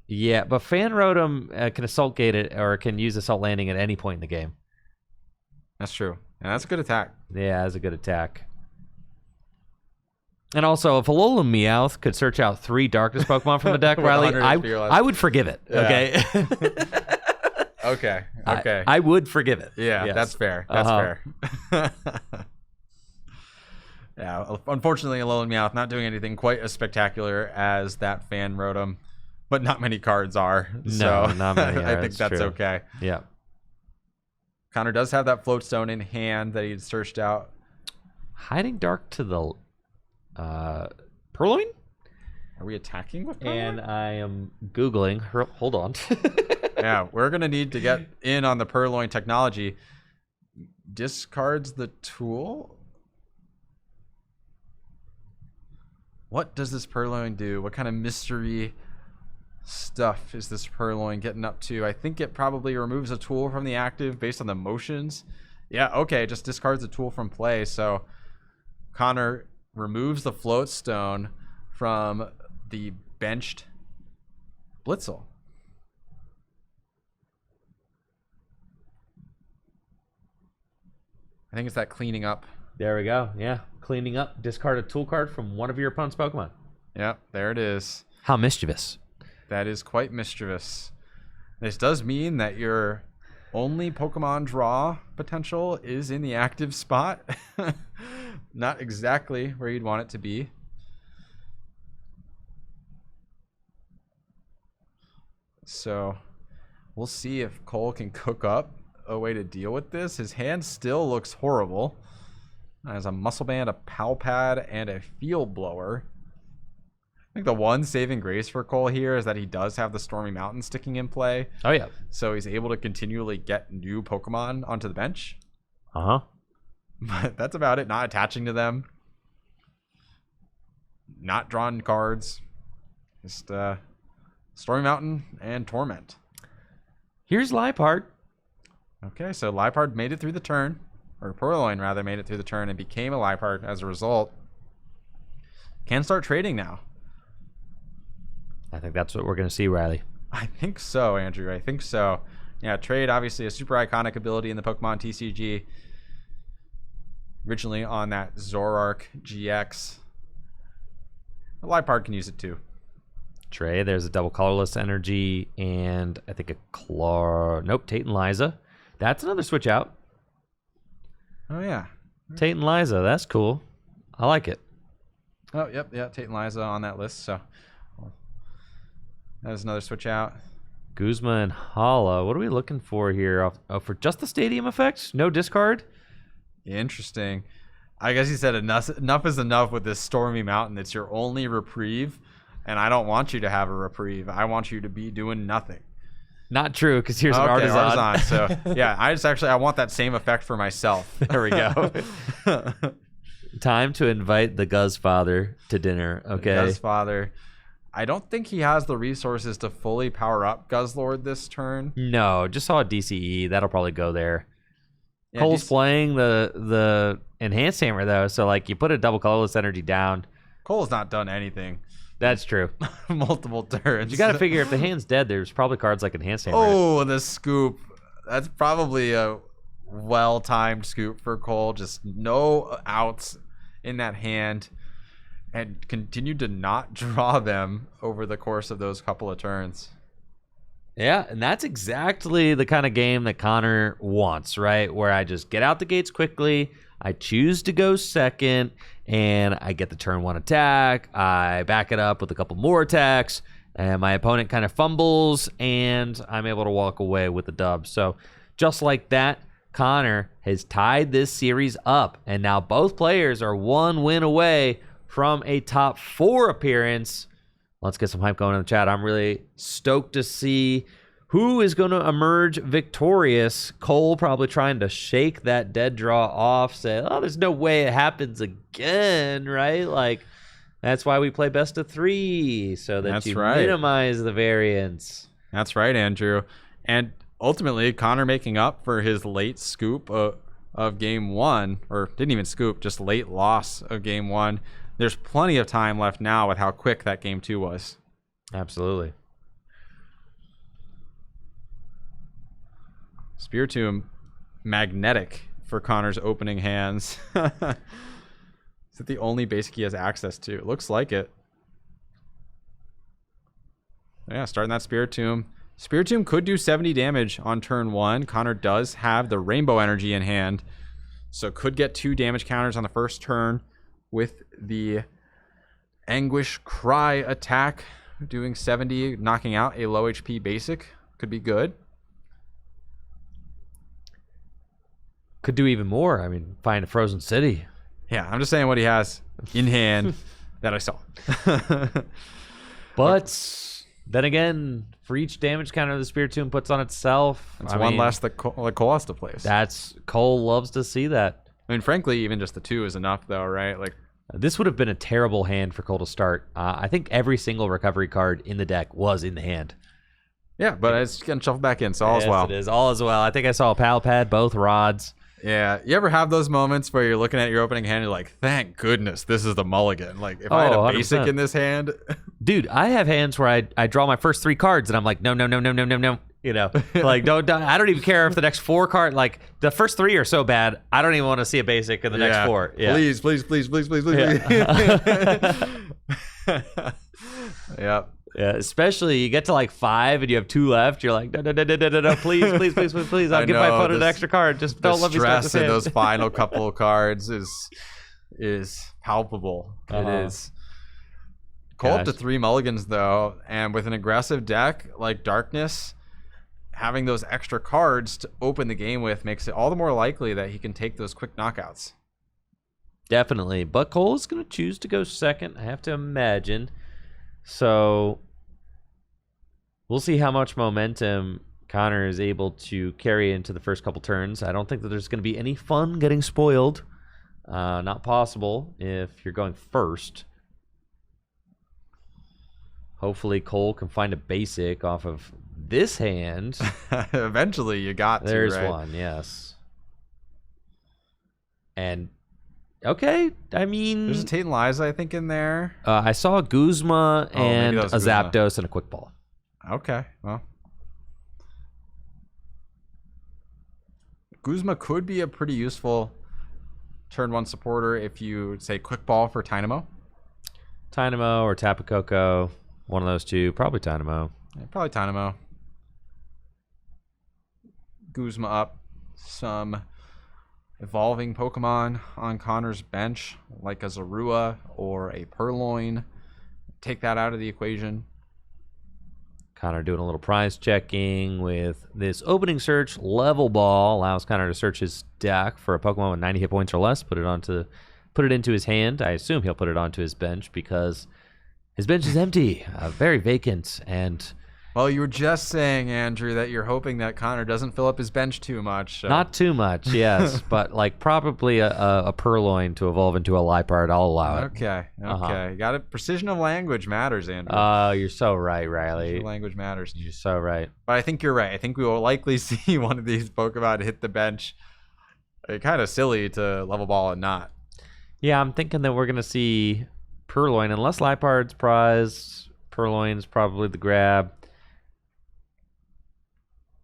Yeah, but Fan Rotom can Assault Gate it or can use Assault Landing at any point in the game. That's true. And that's a good attack. Yeah, that's a good attack. And also, if Alolan Meowth could search out 3 Darkness Pokemon from the deck, Riley, I would forgive it. Okay. Okay. I would forgive it. Yeah, yes. That's fair. That's fair. Yeah, unfortunately, Alolan Meowth not doing anything quite as spectacular as that Fan Rotom, but not many cards are. No, not many are. I think that's true. okay. Yeah. Connor does have that Floatstone in hand that he had searched out. Hiding Dark to the Purloin? Are we attacking with Purloin? And I am Googling. Hold on. Yeah, we're going to need to get in on the Purloin technology. Discards the tool? What does this Purloin do? What kind of mystery stuff is this Purloin getting up to? I think it probably removes a tool from the active based on the motions. Yeah, okay, just discards a tool from play. So Connor removes the Floatstone from the benched Blitzel. I think it's that cleaning up. There we go. Yeah. Cleaning up. Discard a tool card from one of your opponent's Pokemon. Yep, there it is. How mischievous. That is quite mischievous. This does mean that your only Pokemon draw potential is in the active spot. Not exactly where you'd want it to be. So we'll see if Cole can cook up a way to deal with this. His hand still looks horrible. Has a Muscle Band, a Pal Pad, and a Field Blower. I think the one saving grace for Cole here is that he does have the Stormy Mountain sticking in play. Oh, yeah. So he's able to continually get new Pokemon onto the bench. Uh-huh. But that's about it. Not attaching to them. Not drawing cards. Just Stormy Mountain and Torment. Here's Liepard. Okay, so Liepard made it through the turn. Or Purloin, rather, made it through the turn and became a Liepard as a result. Can start trading now. I think that's what we're going to see, Riley. I think so, Andrew. I think so. Yeah, trade, obviously, a super iconic ability in the Pokemon TCG. Originally on that Zoroark GX. Liepard can use it too. Trey, there's a double colorless energy and I think a claw. Nope, Tate and Liza. That's another switch out. Oh, yeah. Tate and Liza, that's cool. I like it. Oh, yep, yeah, Tate and Liza on that list, so that was another switch out. Guzma and Hala. What are we looking for here? Oh, for just the stadium effect? No discard? Interesting. I guess he said enough is enough with this Stormy Mountain. It's your only reprieve, and I don't want you to have a reprieve. I want you to be doing nothing. Not true, because here's an Artisan. So, yeah, I want that same effect for myself. There we go. Time to invite the Guz Father to dinner, okay? Guz Father. I don't think he has the resources to fully power up Guzzlord this turn. No, just saw a DCE. That'll probably go there. Yeah, Cole's playing the Enhanced Hammer, though, so, like, you put a double colorless energy down. Cole's not done anything. That's true. Multiple turns. You got to figure if the hand's dead, there's probably cards like Enhanced Hammer. Oh, the scoop. That's probably a well-timed scoop for Cole. Just no outs in that hand. And continued to not draw them over the course of those couple of turns. Yeah, and that's exactly the kind of game that Connor wants, right? Where I just get out the gates quickly, I choose to go second, and I get the turn one attack. I back it up with a couple more attacks, and my opponent kind of fumbles, and I'm able to walk away with the dub. So just like that, Connor has tied this series up, and now both players are one win away from a top 4 appearance. Let's get some hype going in the chat. I'm really stoked to see who is going to emerge victorious. Cole probably trying to shake that dead draw off, say, oh, there's no way it happens again, right? Like, that's why we play best of 3, so that you minimize the variance. That's right, Andrew. And ultimately, Connor making up for his late scoop of game 1, or didn't even scoop, just late loss of game 1. There's plenty of time left now with how quick that game 2 was. Absolutely. Spiritomb, magnetic for Connor's opening hands. Is it the only basic he has access to? It looks like it. Yeah, starting that Spiritomb. Spiritomb could do 70 damage on turn 1. Connor does have the Rainbow Energy in hand, so could get 2 damage counters on the first turn with the Anguish Cry attack, doing 70, knocking out a low HP basic. Could be good. Could do even more. I mean, find a Frozen City. Yeah, I'm just saying what he has in hand that I saw. But then again, for each damage counter the Spiritomb puts on itself, It's one less that Cole has to place. Cole loves to see that. I mean, frankly, even just the 2 is enough, though, right? Like, this would have been a terrible hand for Cole to start. I think every single recovery card in the deck was in the hand. yeah, but it's getting shuffled back in, so all is Yes, well. it is. All is well. I think I saw a pal pad, both rods. Yeah, you ever have those moments where you're looking at your opening hand, and you're like, thank goodness this is the mulligan. Like, if I had a basic 100%. in this hand. Dude, I have hands where I draw my first 3 cards and I'm like, no. You know, like I don't even care if the next 4 card, like the first 3 are so bad, I don't even want to see a basic in the next 4. Yeah. Please. Yeah. Yeah, especially you get to like 5 and you have 2 left. You're like, no, please. I'll give my opponent an extra card. Just don't let me start this stress in hand. those final couple of cards is palpable. It is. Cole up to 3 mulligans though, and with an aggressive deck like Darkness, having those extra cards to open the game with makes it all the more likely that he can take those quick knockouts. Definitely, but Cole is going to choose to go second. I have to imagine. So we'll see how much momentum Connor is able to carry into the first couple turns. I don't think that there's going to be any fun getting spoiled. Not possible if you're going first. Hopefully Cole can find a basic off of this hand. Eventually you got to, There's right? one, yes. And okay, I mean, There's a Tate and Liza, I think, in there. I saw a Guzma and maybe a that was Guzma. Zapdos and a Quick Ball. Okay, well. Guzma could be a pretty useful turn 1 supporter if you say Quick Ball for Dynamo. Dynamo or Tapu Koko, one of those 2. Probably Dynamo. Yeah, probably Dynamo. Guzma up. Some evolving Pokemon on Connor's bench, like a Zorua or a Purloin. Take that out of the equation. Connor doing a little prize checking with this opening search. Level Ball allows Connor to search his deck for a Pokemon with 90 hit points or less. Put it into his hand. I assume he'll put it onto his bench because his bench is empty, very vacant. And Well, you were just saying, Andrew, that you're hoping that Connor doesn't fill up his bench too much. So. not too much, yes, but like probably a Purloin to evolve into a Liepard. I'll allow it. Okay. You got it. Precision of language matters, Andrew. You're so right, Riley. Precision of language matters. You're so right. But I think you're right. I think we will likely see one of these Pokemon hit the bench. Kind of silly to level ball and not. Yeah, I'm thinking that we're gonna see Purloin, unless Liepard's prized. Purloin's probably the grab.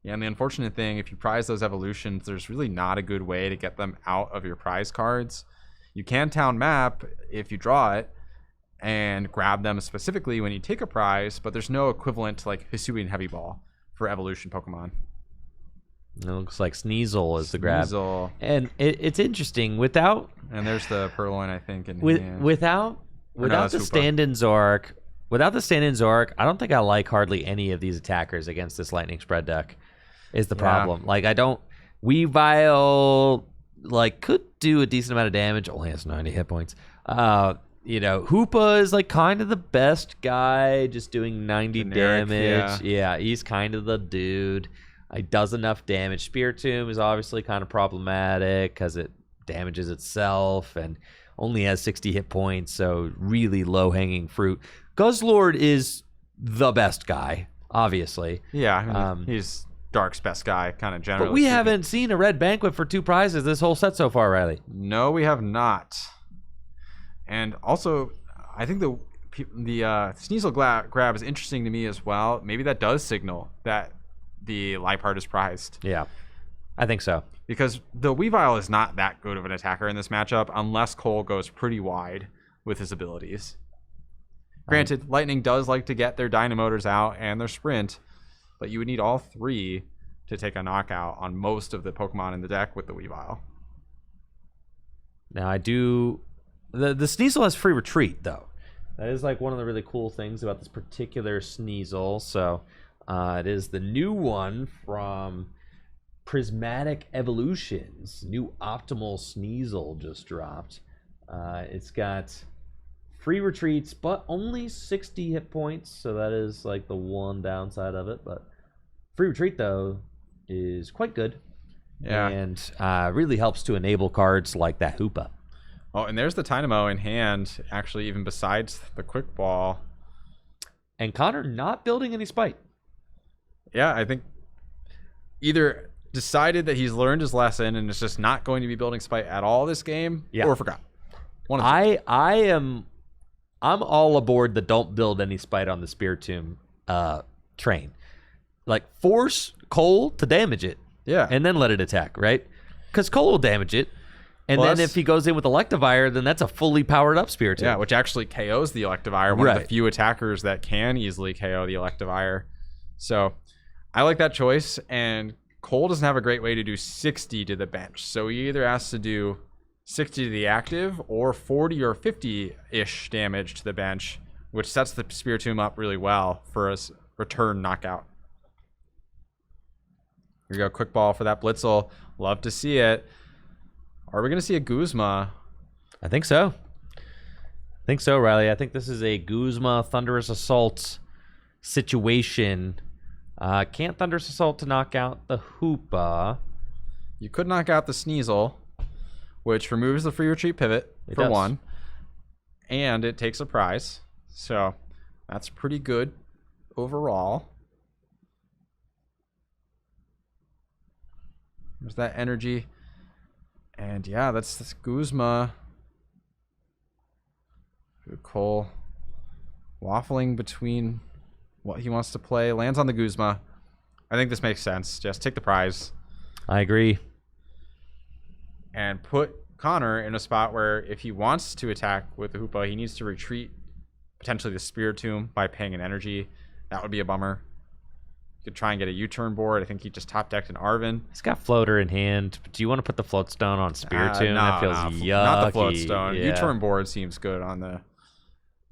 Yeah, and the unfortunate thing, if you prize those evolutions, there's really not a good way to get them out of your prize cards. You can town map if you draw it and grab them specifically when you take a prize, but there's no equivalent to like Hisui and Heavy Ball for evolution Pokemon. It looks like Sneasel is the grab. Sneasel. And it's interesting, without And there's the Purloin, I think. without that's the Hoopa. stand-in Zork, I don't think I like hardly any of these attackers against this Lightning Spread deck. Is the problem. Like, I don't... Weavile, like, could do a decent amount of damage. Only has 90 hit points. You know, Hoopa is, like, kind of the best guy, just doing 90 Generic, damage. Yeah, he's kind of the dude. He does enough damage. Spiritomb is obviously kind of problematic because it damages itself and only has 60 hit points, so really low-hanging fruit. Guzzlord is the best guy, obviously. Yeah, I mean, he's Dark's best guy, kind of generally. But we speaking. haven't seen a red banquet for 2 prizes this whole set so far, Riley. No, we have not. And also, I think the Sneasel grab is interesting to me as well. Maybe that does signal that the Liepard is prized. Yeah. I think so. Because the Weavile is not that good of an attacker in this matchup unless Cole goes pretty wide with his abilities. Granted, Lightning does like to get their Dynamotors out and their Sprint, but you would need all three to take a knockout on most of the Pokemon in the deck with the Weavile. Now I do... The Sneasel has free retreat, though. That is like one of the really cool things about this particular Sneasel. So it is the new one from Prismatic Evolutions. New Optimal Sneasel just dropped. It's got free retreats, but only 60 hit points. So that is like the one downside of it. But free retreat, though, is quite good. Yeah. And really helps to enable cards like that Hoopa. Oh, and there's the Dynamo in hand, actually, even besides the Quick Ball. And Connor not building any Spite. Yeah, I think either decided that he's learned his lesson and is just not going to be building Spite at all this game, or forgot. I'm all aboard the don't build any Spite on the Spiritomb train. Like, force Cole to damage it. Yeah. And then let it attack, right? Because Cole will damage it. And then if he goes in with Electivire, then that's a fully powered up Spiritomb. Yeah, which actually KOs the Electivire. One of the few attackers that can easily KO the Electivire. So I like that choice. And Cole doesn't have a great way to do 60 to the bench. So he either has to do 60 to the active or 40 or 50-ish damage to the bench, which sets the Spiritomb up really well for a return knockout. Here we go, Quick Ball for that Blitzel. Love to see it. Are we going to see a Guzma? I think so. Riley. I think this is a Guzma Thunderous Assault situation. Can't Thunderous Assault to knock out the Hoopa. You could knock out the Sneasel, which removes the free retreat pivot for one. And it takes a prize. So that's pretty good overall. There's that energy. And yeah, that's this Guzma. Cole waffling between what he wants to play. Lands on the Guzma. I think this makes sense. Just take the prize. I agree. And put Connor in a spot where if he wants to attack with the Hoopa, he needs to retreat potentially the Spiritomb by paying an energy. That would be a bummer. You could try and get a U-turn board. I think he just top-decked an Arven. He's got Floater in hand. But do you want to put the Floatstone on Spiritomb? That feels yucky. Not the Floatstone. Yeah. U-turn board seems good on the...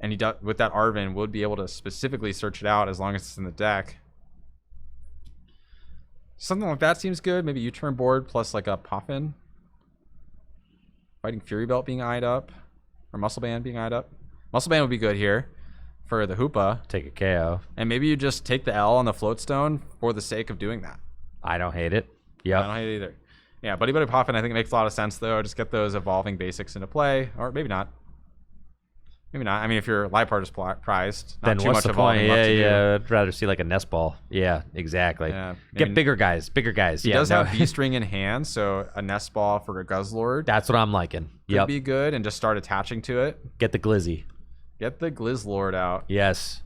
And he does, with that Arven, would be able to specifically search it out as long as it's in the deck. Something like that seems good. Maybe U-turn board plus like a Poffin. Fighting Fury Belt being eyed up. Or Muscle Band being eyed up. Muscle Band would be good here for the Hoopa. Take a KO. And maybe you just take the L on the Floatstone for the sake of doing that. I don't hate it. Yeah, I don't hate it either. Yeah, Buddy Buddy Poffin, I think it makes a lot of sense, though. Just get those evolving basics into play. Or maybe not. Maybe not. I mean, if your Liepard is prized, not then too what's much the evolving point? left to do. Yeah. I'd rather see like a nest ball. Yeah, exactly. Yeah, Get bigger guys. He does have Beast Ring in hand, so a nest ball for a Guzzlord. That's what I'm liking. Could be good, and just start attaching to it. Get the Glizzy. Get the Glizzlord out. Yes.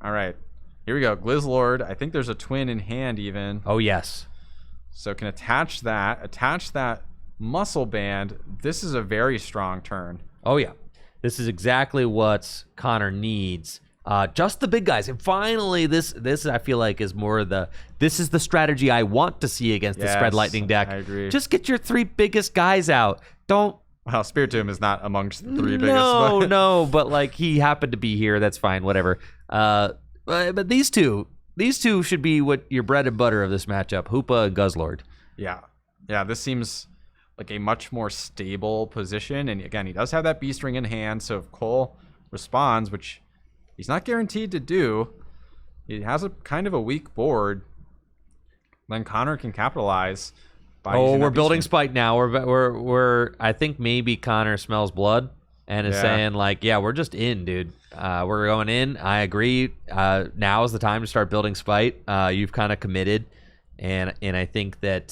All right. Here we go. Glizzlord. I think there's a twin in hand even. Oh, yes. So can attach that. Attach that Muscle Band. This is a very strong turn. Oh, yeah. This is exactly what Connor needs. Just the big guys. And finally, this I feel like is more the... This is the strategy I want to see against the Spread Lightning deck. I agree. Just get your 3 biggest guys out. Don't... Well, Spiritomb is not amongst the 3 biggest. No, but like he happened to be here. That's fine, whatever. But these two should be what your bread and butter of this matchup, Hoopa and Guzzlord. Yeah, this seems like a much more stable position. And again, he does have that Beast Ring in hand, so if Cole responds, which he's not guaranteed to do, he has a kind of a weak board, then Connor can capitalize. We're building Spite now. We're I think maybe Connor smells blood and is saying like, yeah, we're just in, dude. We're going in. I agree. Now is the time to start building Spite. You've kind of committed, and I think that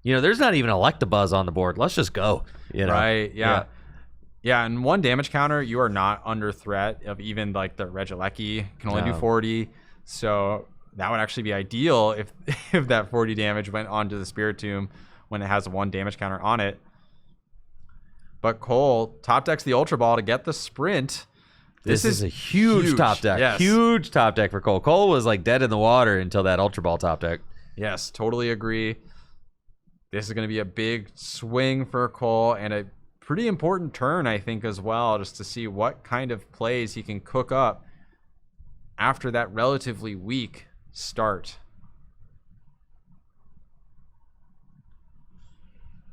there's not even Electabuzz on the board. Let's just go. Right? Yeah. And 1 damage counter, you are not under threat of even like the Regieleki can only do 40. So That would actually be ideal if if that 40 damage went onto the Spiritomb when it has a 1 damage counter on it. But Cole top decks the Ultra Ball to get the sprint. This is a huge top deck. Yes. Huge top deck for Cole. Cole was like dead in the water until that Ultra Ball top deck. Yes, totally agree. This is going to be a big swing for Cole and a pretty important turn, I think, as well, just to see what kind of plays he can cook up after that relatively weak start.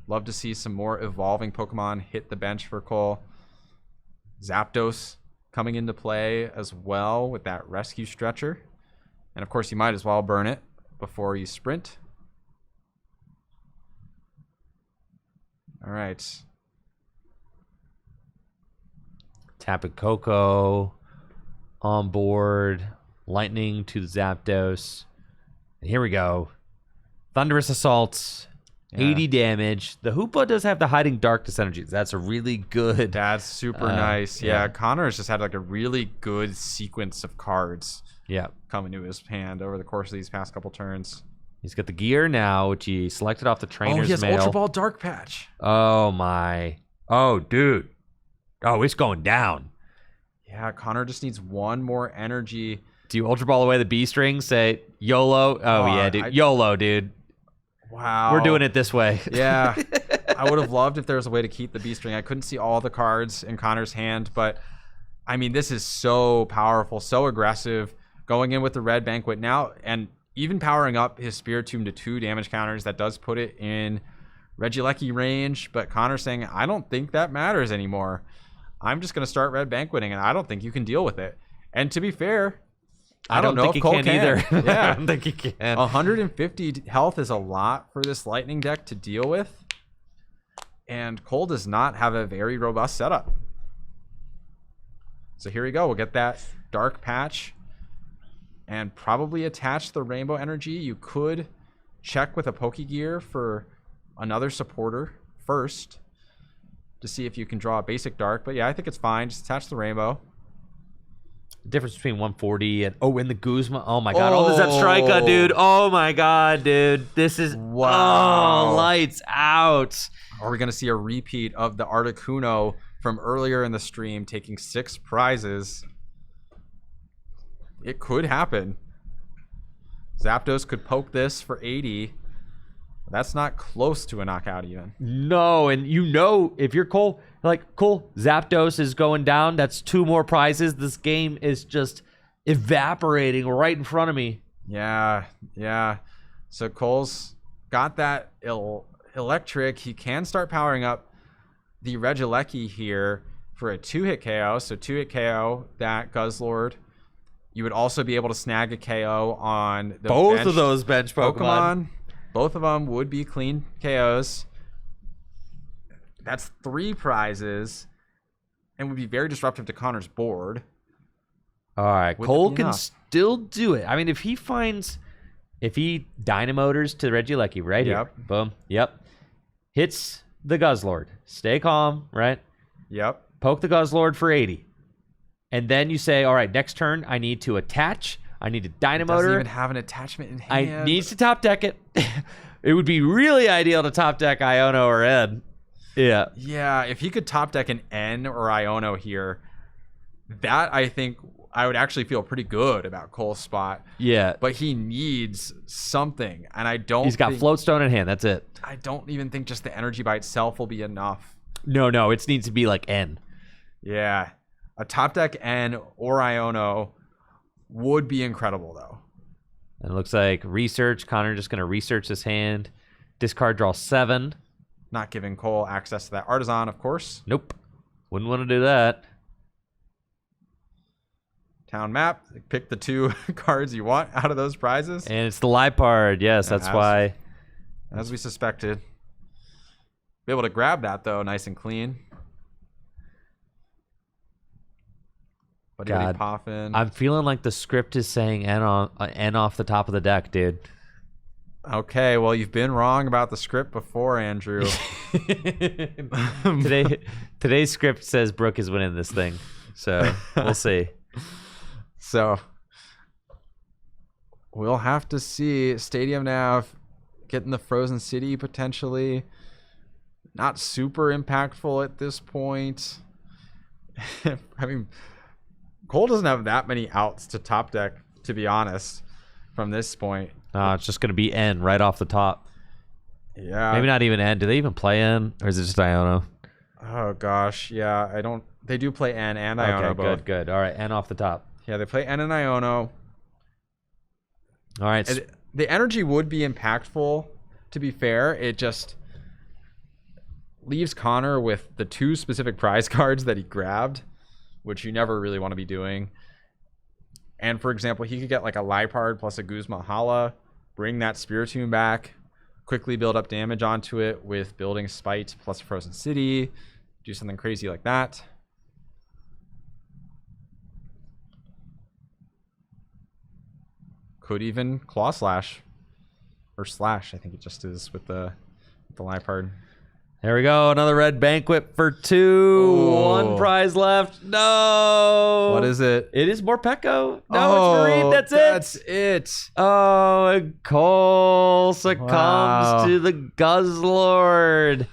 Love to see some more evolving Pokemon hit the bench for Cole. Zapdos coming into play as well with that rescue stretcher. And of course, you might as well burn it before you sprint. All right. Tapu Koko on board. Lightning to the Zapdos. And here we go. Thunderous Assault. Yeah. 80 damage. The Hoopa does have the Hiding Darkness energies. That's a really good. That's super nice. Yeah, Connor has just had like a really good sequence of cards coming to his hand over the course of these past couple turns. He's got the gear now, which he selected off the trainer's he has mail. Ultra Ball Dark Patch. Oh, my. Oh, dude. Oh, it's going down. Yeah, Connor just needs one more energy. Do you Ultra Ball away the B string? Say YOLO? Oh, yeah, dude. YOLO, dude. Wow. We're doing it this way. Yeah. I would have loved if there was a way to keep the B string. I couldn't see all the cards in Connor's hand, but I mean, this is so powerful, so aggressive. Going in with the Red Banquet now, and even powering up his Spiritomb to 2 damage counters, that does put it in Regieleki range, but Connor's saying, I don't think that matters anymore. I'm just going to start Red Banqueting, and I don't think you can deal with it. And to be fair, I don't know if Cole can either. Yeah, I don't think he can. 150 health is a lot for this Lightning deck to deal with. And Cole does not have a very robust setup. So here we go. We'll get that Dark Patch and probably attach the Rainbow Energy. You could check with a Pokegear for another supporter first to see if you can draw a basic Dark. But yeah, I think it's fine. Just attach the Rainbow. Difference between 140 and and the Guzma. Oh my god! Oh, the Zepstrika, dude. Oh my god, dude. This is lights out. Are we gonna see a repeat of the Articuno from earlier in the stream taking 6 prizes? It could happen. Zapdos could poke this for 80. That's not close to a knockout even. No, and if you're Cole, Zapdos is going down. That's 2 more prizes. This game is just evaporating right in front of me. Yeah. So Cole's got that electric. He can start powering up the Regieleki here for a 2-hit KO. So 2-hit KO that Guzzlord. You would also be able to snag a KO on the both of those bench Pokemon. Both of them would be clean KOs. That's 3 prizes and would be very disruptive to Connor's board. All right, Cole can still do it. I mean, if he Dynamotors to Regieleki right here. Boom. Yep. Hits the Guzzlord. Stay calm, right? Yep. Poke the Guzzlord for 80. And then you say, all right, next turn, I need to attach. I need to Dynamotor. Doesn't even have an attachment in hand. I needs to top deck it. It would be really ideal to top deck Iono or N. Yeah. Yeah, if he could top deck an N or Iono here, that I think I would actually feel pretty good about Cole's spot. Yeah. But he needs something, and I don't He's got Floatstone in hand, that's it. I don't even think just the energy by itself will be enough. No, it needs to be like N. Yeah. A top deck N or Iono would be incredible, though. And it looks like research. Connor just going to research his hand. Discard, draw 7. Not giving Cole access to that Artisan, of course. Nope. Wouldn't want to do that. Town map. Pick the 2 cards you want out of those prizes. And it's the Lipard. Yes, that's why. As we suspected. Be able to grab that, though, nice and clean. God, Poffin. I'm feeling like the script is saying N off the top of the deck, dude. Okay, well, you've been wrong about the script before, Andrew. Today's script says Brooke is winning this thing, so we'll see. So we'll have to see. Stadium Nav getting the Frozen City potentially. Not super impactful at this point. I mean, Cole doesn't have that many outs to top deck, to be honest, from this point. It's just going to be N right off the top. Yeah. Maybe not even N. Do they even play N? Or is it just Iono? Oh, gosh. Yeah, I don't... They do play N and Iono okay, both. Good. All right, N off the top. Yeah, they play N and Iono. All right. The energy would be impactful, to be fair. It just leaves Connor with the 2 specific prize cards that he grabbed, which you never really want to be doing. And, for example, he could get like a Lipard plus a Guzma Hala, bring that Spiritomb back, quickly build up damage onto it with building Spite plus Frozen City, do something crazy like that. Could even Claw Slash. Or Slash, I think it just is with the Lipard. There we go. Another red banquet for 2. Oh. 1 prize left. No. What is it? It is Morpeko. No, it's Marine. That's it. Oh, Cole succumbs Wow. to the Guzzlord.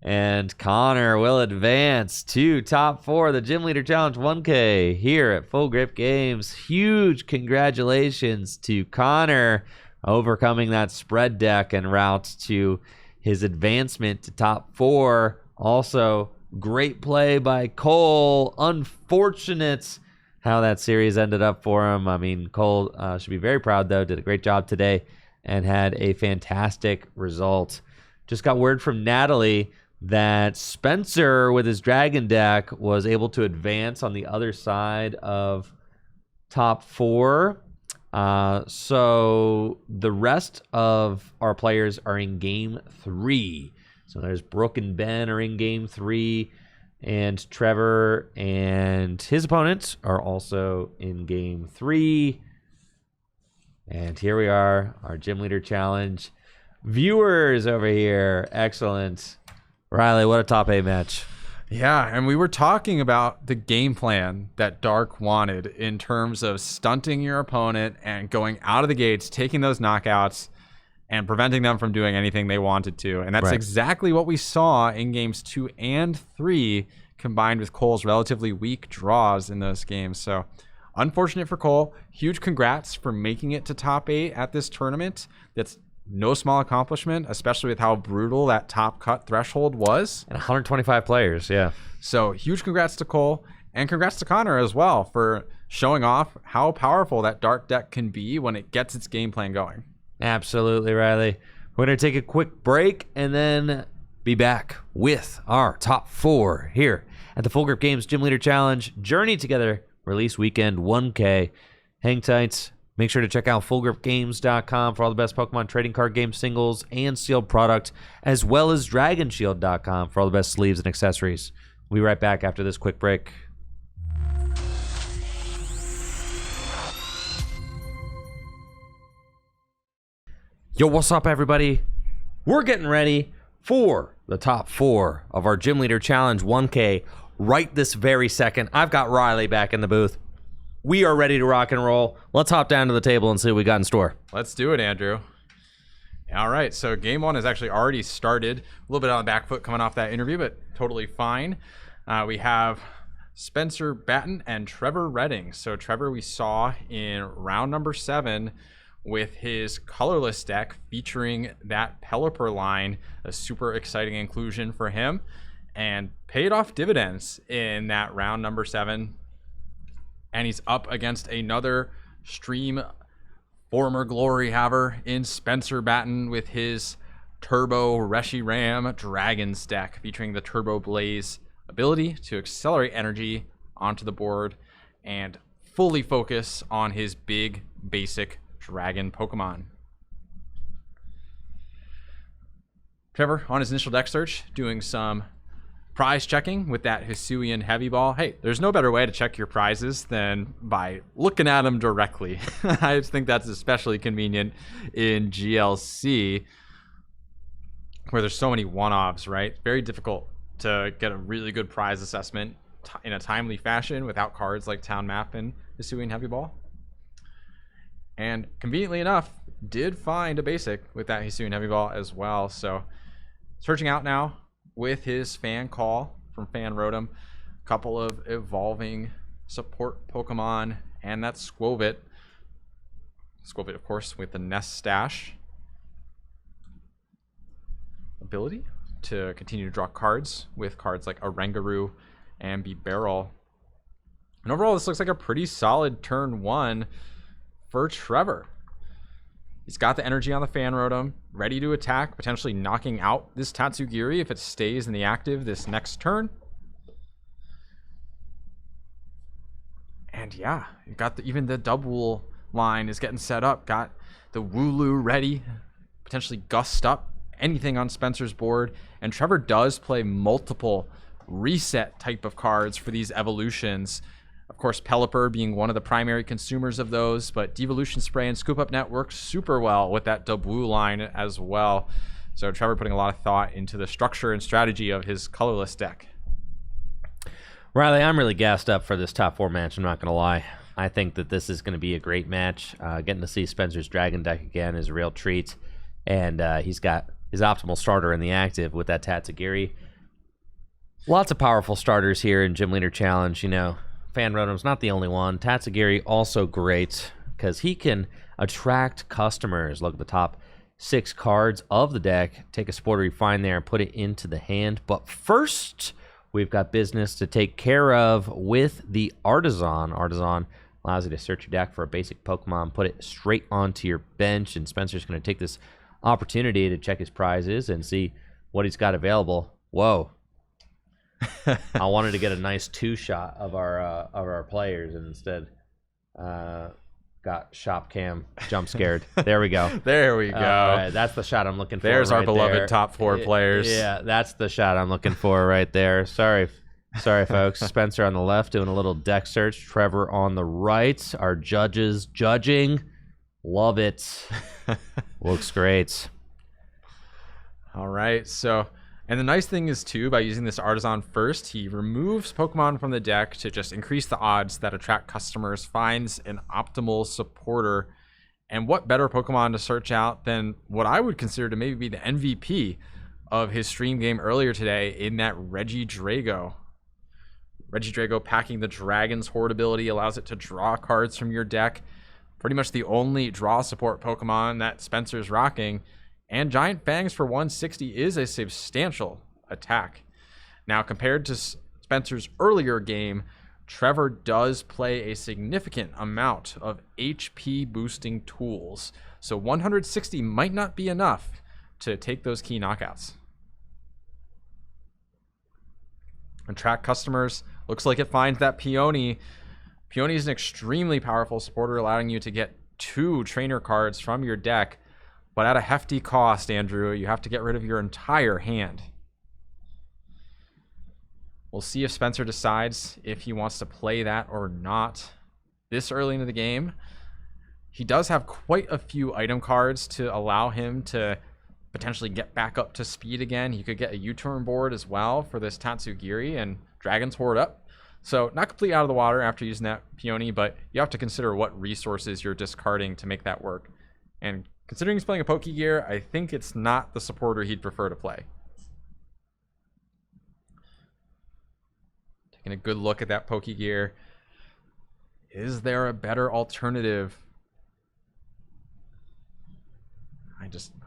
And Connor will advance to top 4, the Gym Leader Challenge 1K here at Full Grip Games. Huge congratulations to Connor overcoming that spread deck en route to his advancement to top 4. Also, great play by Cole. Unfortunate how that series ended up for him. I mean, Cole should be very proud, though. Did a great job today and had a fantastic result. Just got word from Natalie that Spencer, with his Dragon deck, was able to advance on the other side of top 4. So the rest of our players are in game 3. So there's Brooke and Ben are in game 3, and Trevor and his opponents are also in game 3. And here we are, our Gym Leader Challenge viewers over here. Excellent. Riley, what a top 8 match. Yeah, and we were talking about the game plan that Dark wanted in terms of stunting your opponent and going out of the gates, taking those knockouts, and preventing them from doing anything they wanted to. And that's exactly what we saw in games 2 and 3, combined with Cole's relatively weak draws in those games. So unfortunate for Cole. Huge congrats for making it to top 8 at this tournament. That's no small accomplishment, especially with how brutal that top cut threshold was. And 125 players, yeah. So huge congrats to Cole, and congrats to Connor as well for showing off how powerful that Dark deck can be when it gets its game plan going. Absolutely, Riley. We're going to take a quick break and then be back with our top 4 here at the Full Grip Games Gym Leader Challenge Journey Together Release Weekend 1K. Hang tight. Make sure to check out fullgripgames.com for all the best Pokemon trading card game singles and sealed product, as well as dragonshield.com for all the best sleeves and accessories. We'll be right back after this quick break. Yo, what's up, everybody? We're getting ready for the top 4 of our Gym Leader Challenge 1K right this very second. I've got Riley back in the booth. We are ready to rock and roll. Let's hop down to the table and see what we got in store. Let's do it, Andrew. All right, so game 1 has actually already started. A little bit on the back foot coming off that interview, but totally fine. We have Spencer Batten and Trevor Redding. So Trevor we saw in round number 7 with his Colorless deck featuring that Pelipper line, a super exciting inclusion for him, and paid off dividends in that round number 7. And he's up against another stream former glory haver in Spencer Batten with his Turbo Reshiram Dragons deck, featuring the Turbo Blaze ability to accelerate energy onto the board and fully focus on his big basic dragon Pokemon. Trevor, on his initial deck search, doing some prize checking with that Hisuian Heavy Ball. Hey, there's no better way to check your prizes than by looking at them directly. I just think that's especially convenient in GLC, where there's so many one-offs, right? Very difficult to get a really good prize assessment in a timely fashion without cards like Town Map and Hisuian Heavy Ball. And conveniently enough, did find a basic with that Hisuian Heavy Ball as well. So searching out now with his fan call from Fan Rotom. A couple of evolving support Pokemon, and that's Squovit. Squovit, of course, with the Nest Stash ability to continue to draw cards with cards like Oranguru and Bibarel. And overall, this looks like a pretty solid turn 1 for Trevor. He's got the energy on the Fan Rotom, ready to attack, potentially knocking out this Tatsugiri if it stays in the active this next turn. And yeah, you got even the Dubwool line is getting set up. Got the Wooloo ready, potentially Gust up, anything on Spencer's board. And Trevor does play multiple reset type of cards for these evolutions. Of course, Pelipper being one of the primary consumers of those, but Devolution Spray and Scoop Up Net works super well with that Dubwoo line as well. So Trevor putting a lot of thought into the structure and strategy of his colorless deck. Riley, I'm really gassed up for this top 4 match, I'm not going to lie. I think that this is going to be a great match. Getting to see Spencer's Dragon deck again is a real treat. And he's got his optimal starter in the active with that Tatsugiri. Lots of powerful starters here in Gym Leader Challenge, you know. Fan Rotom's not the only one. Tatsugiri also great because he can attract customers. Look at the top 6 cards of the deck. Take a supporter you find there and put it into the hand. But first, we've got business to take care of with the Artisan. Artisan allows you to search your deck for a basic Pokemon, put it straight onto your bench, and Spencer's going to take this opportunity to check his prizes and see what he's got available. Whoa. I wanted to get a nice 2-shot of our players, and instead got shop cam jump scared. There we go. There we go. All right, that's the shot I'm looking for. There's our right beloved there. top 4 players. Yeah, that's the shot I'm looking for right there. Sorry, folks. Spencer on the left doing a little deck search. Trevor on the right. Our judges judging. Love it. Looks great. All right, so... And the nice thing is, too, by using this Artisan first, he removes Pokemon from the deck to just increase the odds that attract customers, finds an optimal supporter. And what better Pokemon to search out than what I would consider to maybe be the MVP of his stream game earlier today in that Regidrago. Regidrago packing the Dragon's Horde ability allows it to draw cards from your deck. Pretty much the only draw support Pokemon that Spencer's rocking. And Giant Fangs for 160 is a substantial attack. Now, compared to Spencer's earlier game, Trevor does play a significant amount of HP boosting tools. So 160 might not be enough to take those key knockouts. Attract customers. Looks like it finds that Peony. Peony is an extremely powerful supporter, allowing you to get 2 trainer cards from your deck. But at a hefty cost, Andrew, you have to get rid of your entire hand. We'll see if Spencer decides if he wants to play that or not. This early into the game, he does have quite a few item cards to allow him to potentially get back up to speed again. He could get a U-turn board as well for this Tatsugiri and Dragon's Horde up. So not completely out of the water after using that Peony, but you have to consider what resources you're discarding to make that work. And considering he's playing a Pokegear, I think it's not the supporter he'd prefer to play. Taking a good look at that Pokegear. Is there a better alternative?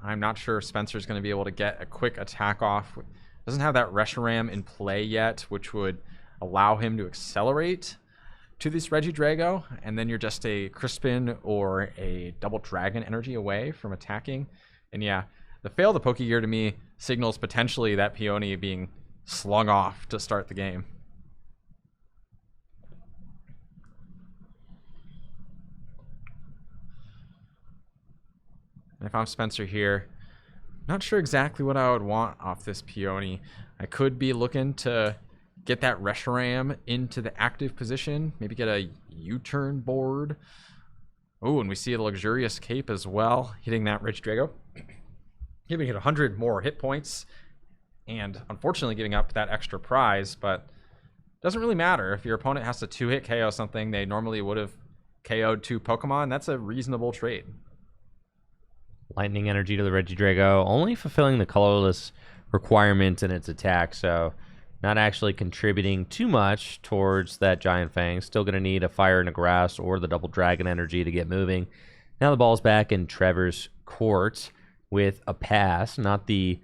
I'm not sure Spencer's going to be able to get a quick attack off. Doesn't have that Reshiram in play yet, which would allow him to accelerate to this Regidrago, and then you're just a Crispin or a Double Dragon energy away from attacking. And yeah, the fail of the Pokegear to me signals potentially that Peony being slung off to start the game. And if I'm Spencer here, not sure exactly what I would want off this Peony. I could be looking to get that Reshiram into the active position. Maybe get a U-turn board. Oh, and we see a Luxurious Cape as well, hitting that Regidrago. Giving it 100 more hit points. And unfortunately giving up that extra prize, but doesn't really matter. If your opponent has to 2-hit KO something they normally would have KO'd 2 Pokemon, that's a reasonable trade. Lightning Energy to the Regidrago, only fulfilling the colorless requirement in its attack, so not actually contributing too much towards that Giant Fang. Still going to need a Fire and a Grass or the Double Dragon Energy to get moving. Now the ball's back in Trevor's court with a pass. Not the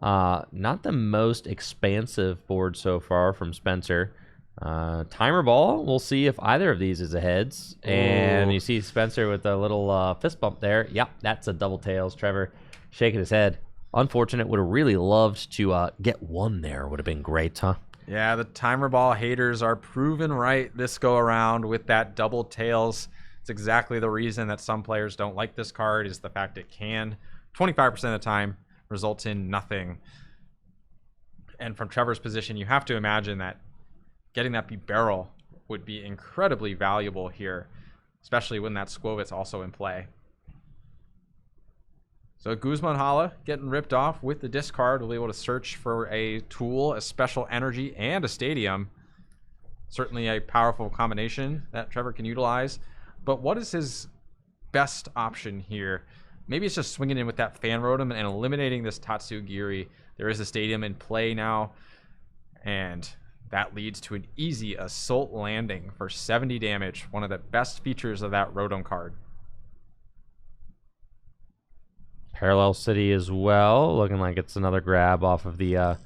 most expansive board so far from Spencer. Timer ball. We'll see if either of these is a heads. And you see Spencer with a little fist bump there. Yep, that's a double tails. Trevor shaking his head. Unfortunate. Would have really loved to get one there. Would have been great, huh? Yeah, the timer ball haters are proven right this go around with that double tails. It's exactly the reason that some players don't like this card, is the fact it can 25% of the time result in nothing. And from Trevor's position, you have to imagine that getting that B-Barrel would be incredibly valuable here, especially when that Squovit's also in play. So Guzman Hala getting ripped off with the discard. We'll be able to search for a tool, a special energy, and a stadium. Certainly a powerful combination that Trevor can utilize. But what is his best option here? Maybe it's just swinging in with that Fan Rotom and eliminating this Tatsugiri. There is a stadium in play now, and that leads to an easy Assault Landing for 70 damage. One of the best features of that Rotom card. Parallel City as well, looking like it's another grab off of the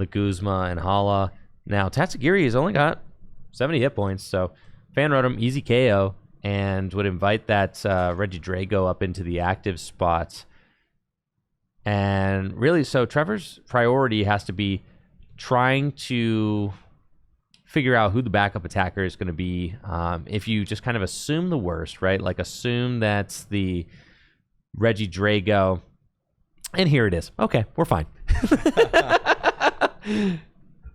Guzma and Hala. Now Tatsugiri has only got 70 hit points, so Fan Rotom, easy KO, and would invite that Regidrago up into the active spot. And really, so Trevor's priority has to be trying to figure out who the backup attacker is going to be. If you just kind of assume the worst, right? Like assume that's the Regidrago, and here it is. Okay, we're fine.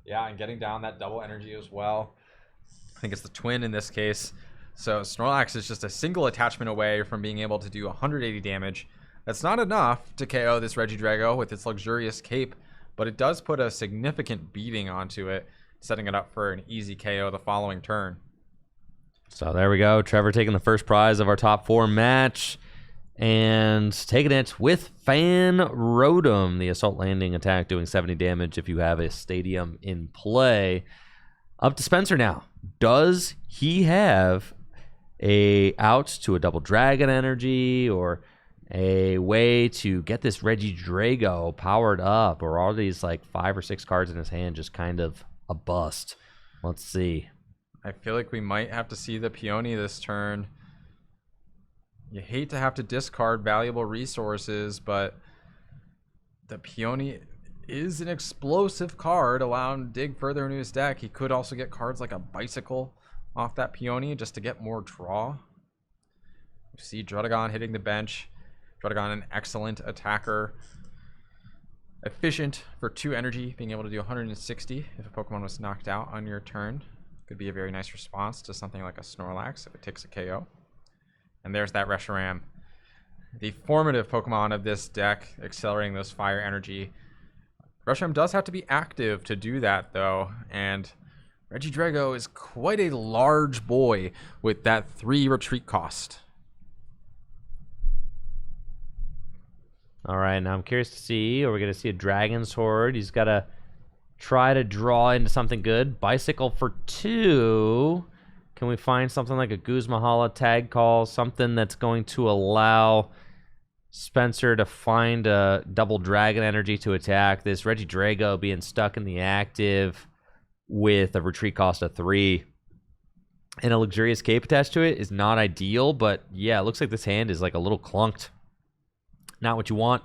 Yeah, and getting down that double energy as well. I think it's the twin in this case. So Snorlax is just a single attachment away from being able to do 180 damage. That's not enough to KO this Regidrago with its luxurious cape, but it does put a significant beating onto it, setting it up for an easy KO the following turn. So there we go. Trevor taking the first prize of our top 4 match. And taking it with Fan Rotom, the Assault Landing attack doing 70 damage if you have a stadium in play. Up to Spencer now. Does he have a out to a Double Dragon Energy or a way to get this Regidrago powered up, or are these like 5 or 6 cards in his hand just kind of a bust? Let's see. I feel like we might have to see the Peony this turn. You hate to have to discard valuable resources, but the Peony is an explosive card, allowing him to dig further into his deck. He could also get cards like a Bicycle off that Peony just to get more draw. You see Druddigon hitting the bench. Druddigon, an excellent attacker. Efficient for 2 energy, being able to do 160 if a Pokemon was knocked out on your turn. Could be a very nice response to something like a Snorlax if it takes a KO. And there's that Reshiram, the formative Pokemon of this deck, accelerating those fire energy. Reshiram does have to be active to do that, though, and Regidrago is quite a large boy with that 3 retreat cost. All right, now I'm curious to see, are we going to see a Dragon's Horde? He's got to try to draw into something good. Bicycle for 2. Can we find something like a Guzma tag call, something that's going to allow Spencer to find a Double Dragon Energy to attack this Regidrago being stuck in the active with a retreat cost of 3 and a luxurious cape attached to it is not ideal, but yeah, it looks like this hand is like a little clunked. Not what you want.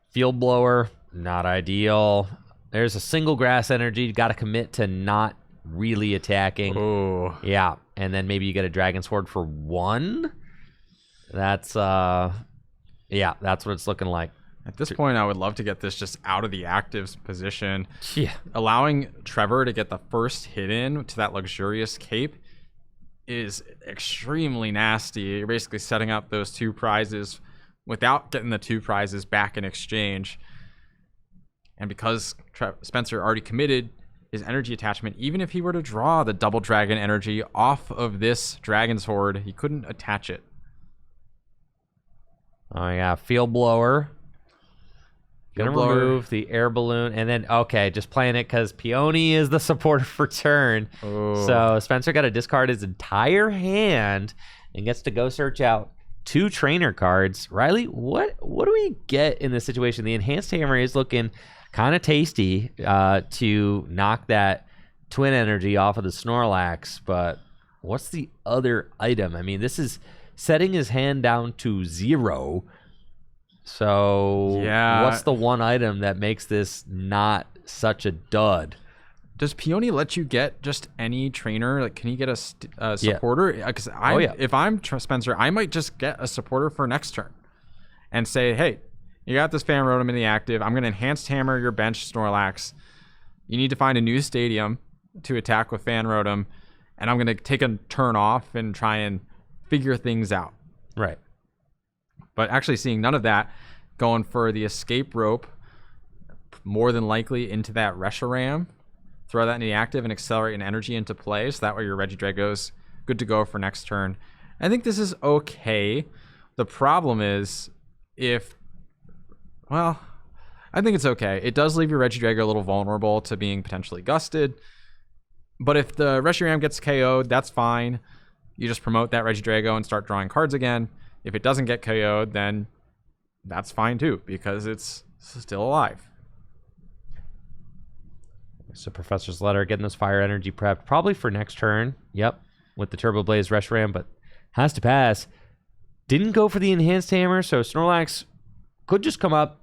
Field Blower, not ideal. There's a single grass energy. You got to commit to not really attacking. Oh, yeah, and then maybe you get a Dragon's Horde for 1. That's yeah, that's what it's looking like. At this point, I would love to get this just out of the actives position. Yeah, allowing Trevor to get the first hit in to that luxurious cape is extremely nasty. You're basically setting up those 2 prizes without getting the 2 prizes back in exchange. And because Spencer already committed his energy attachment. Even if he were to draw the double dragon energy off of this Dragon's Horde, he couldn't attach it. Oh, yeah. Field blower. Gonna remove the air balloon, and then, okay, just playing it because Peony is the supporter for turn. Oh. So Spencer got to discard his entire hand and gets to go search out 2 trainer cards. Riley, what do we get in this situation? The Enhanced Hammer is looking kind of tasty to knock that twin energy off of the Snorlax, but what's the other item? I mean, this is setting his hand down to 0. So yeah, what's the one item that makes this not such a dud? Does Peony let you get just any trainer? Like, can he get a supporter? Because if I'm Spencer, I might just get a supporter for next turn and say, hey, you got this Fan Rotom in the active. I'm going to Enhanced Hammer your bench Snorlax. You need to find a new stadium to attack with Fan Rotom, and I'm going to take a turn off and try and figure things out. Right. But actually seeing none of that, going for the escape rope, more than likely into that Reshiram, throw that in the active and accelerate an energy into play, so that way your Regidrago's good to go for next turn. I think this is okay. The problem is I think it's okay. It does leave your Regidrago a little vulnerable to being potentially gusted. But if the Reshiram gets KO'd, that's fine. You just promote that Regidrago and start drawing cards again. If it doesn't get KO'd, then that's fine too, because it's still alive. So Professor's Letter getting those fire energy prepped, probably for next turn. Yep, with the Turbo Blaze Reshiram, but has to pass. Didn't go for the Enhanced Hammer, so Snorlax could just come up.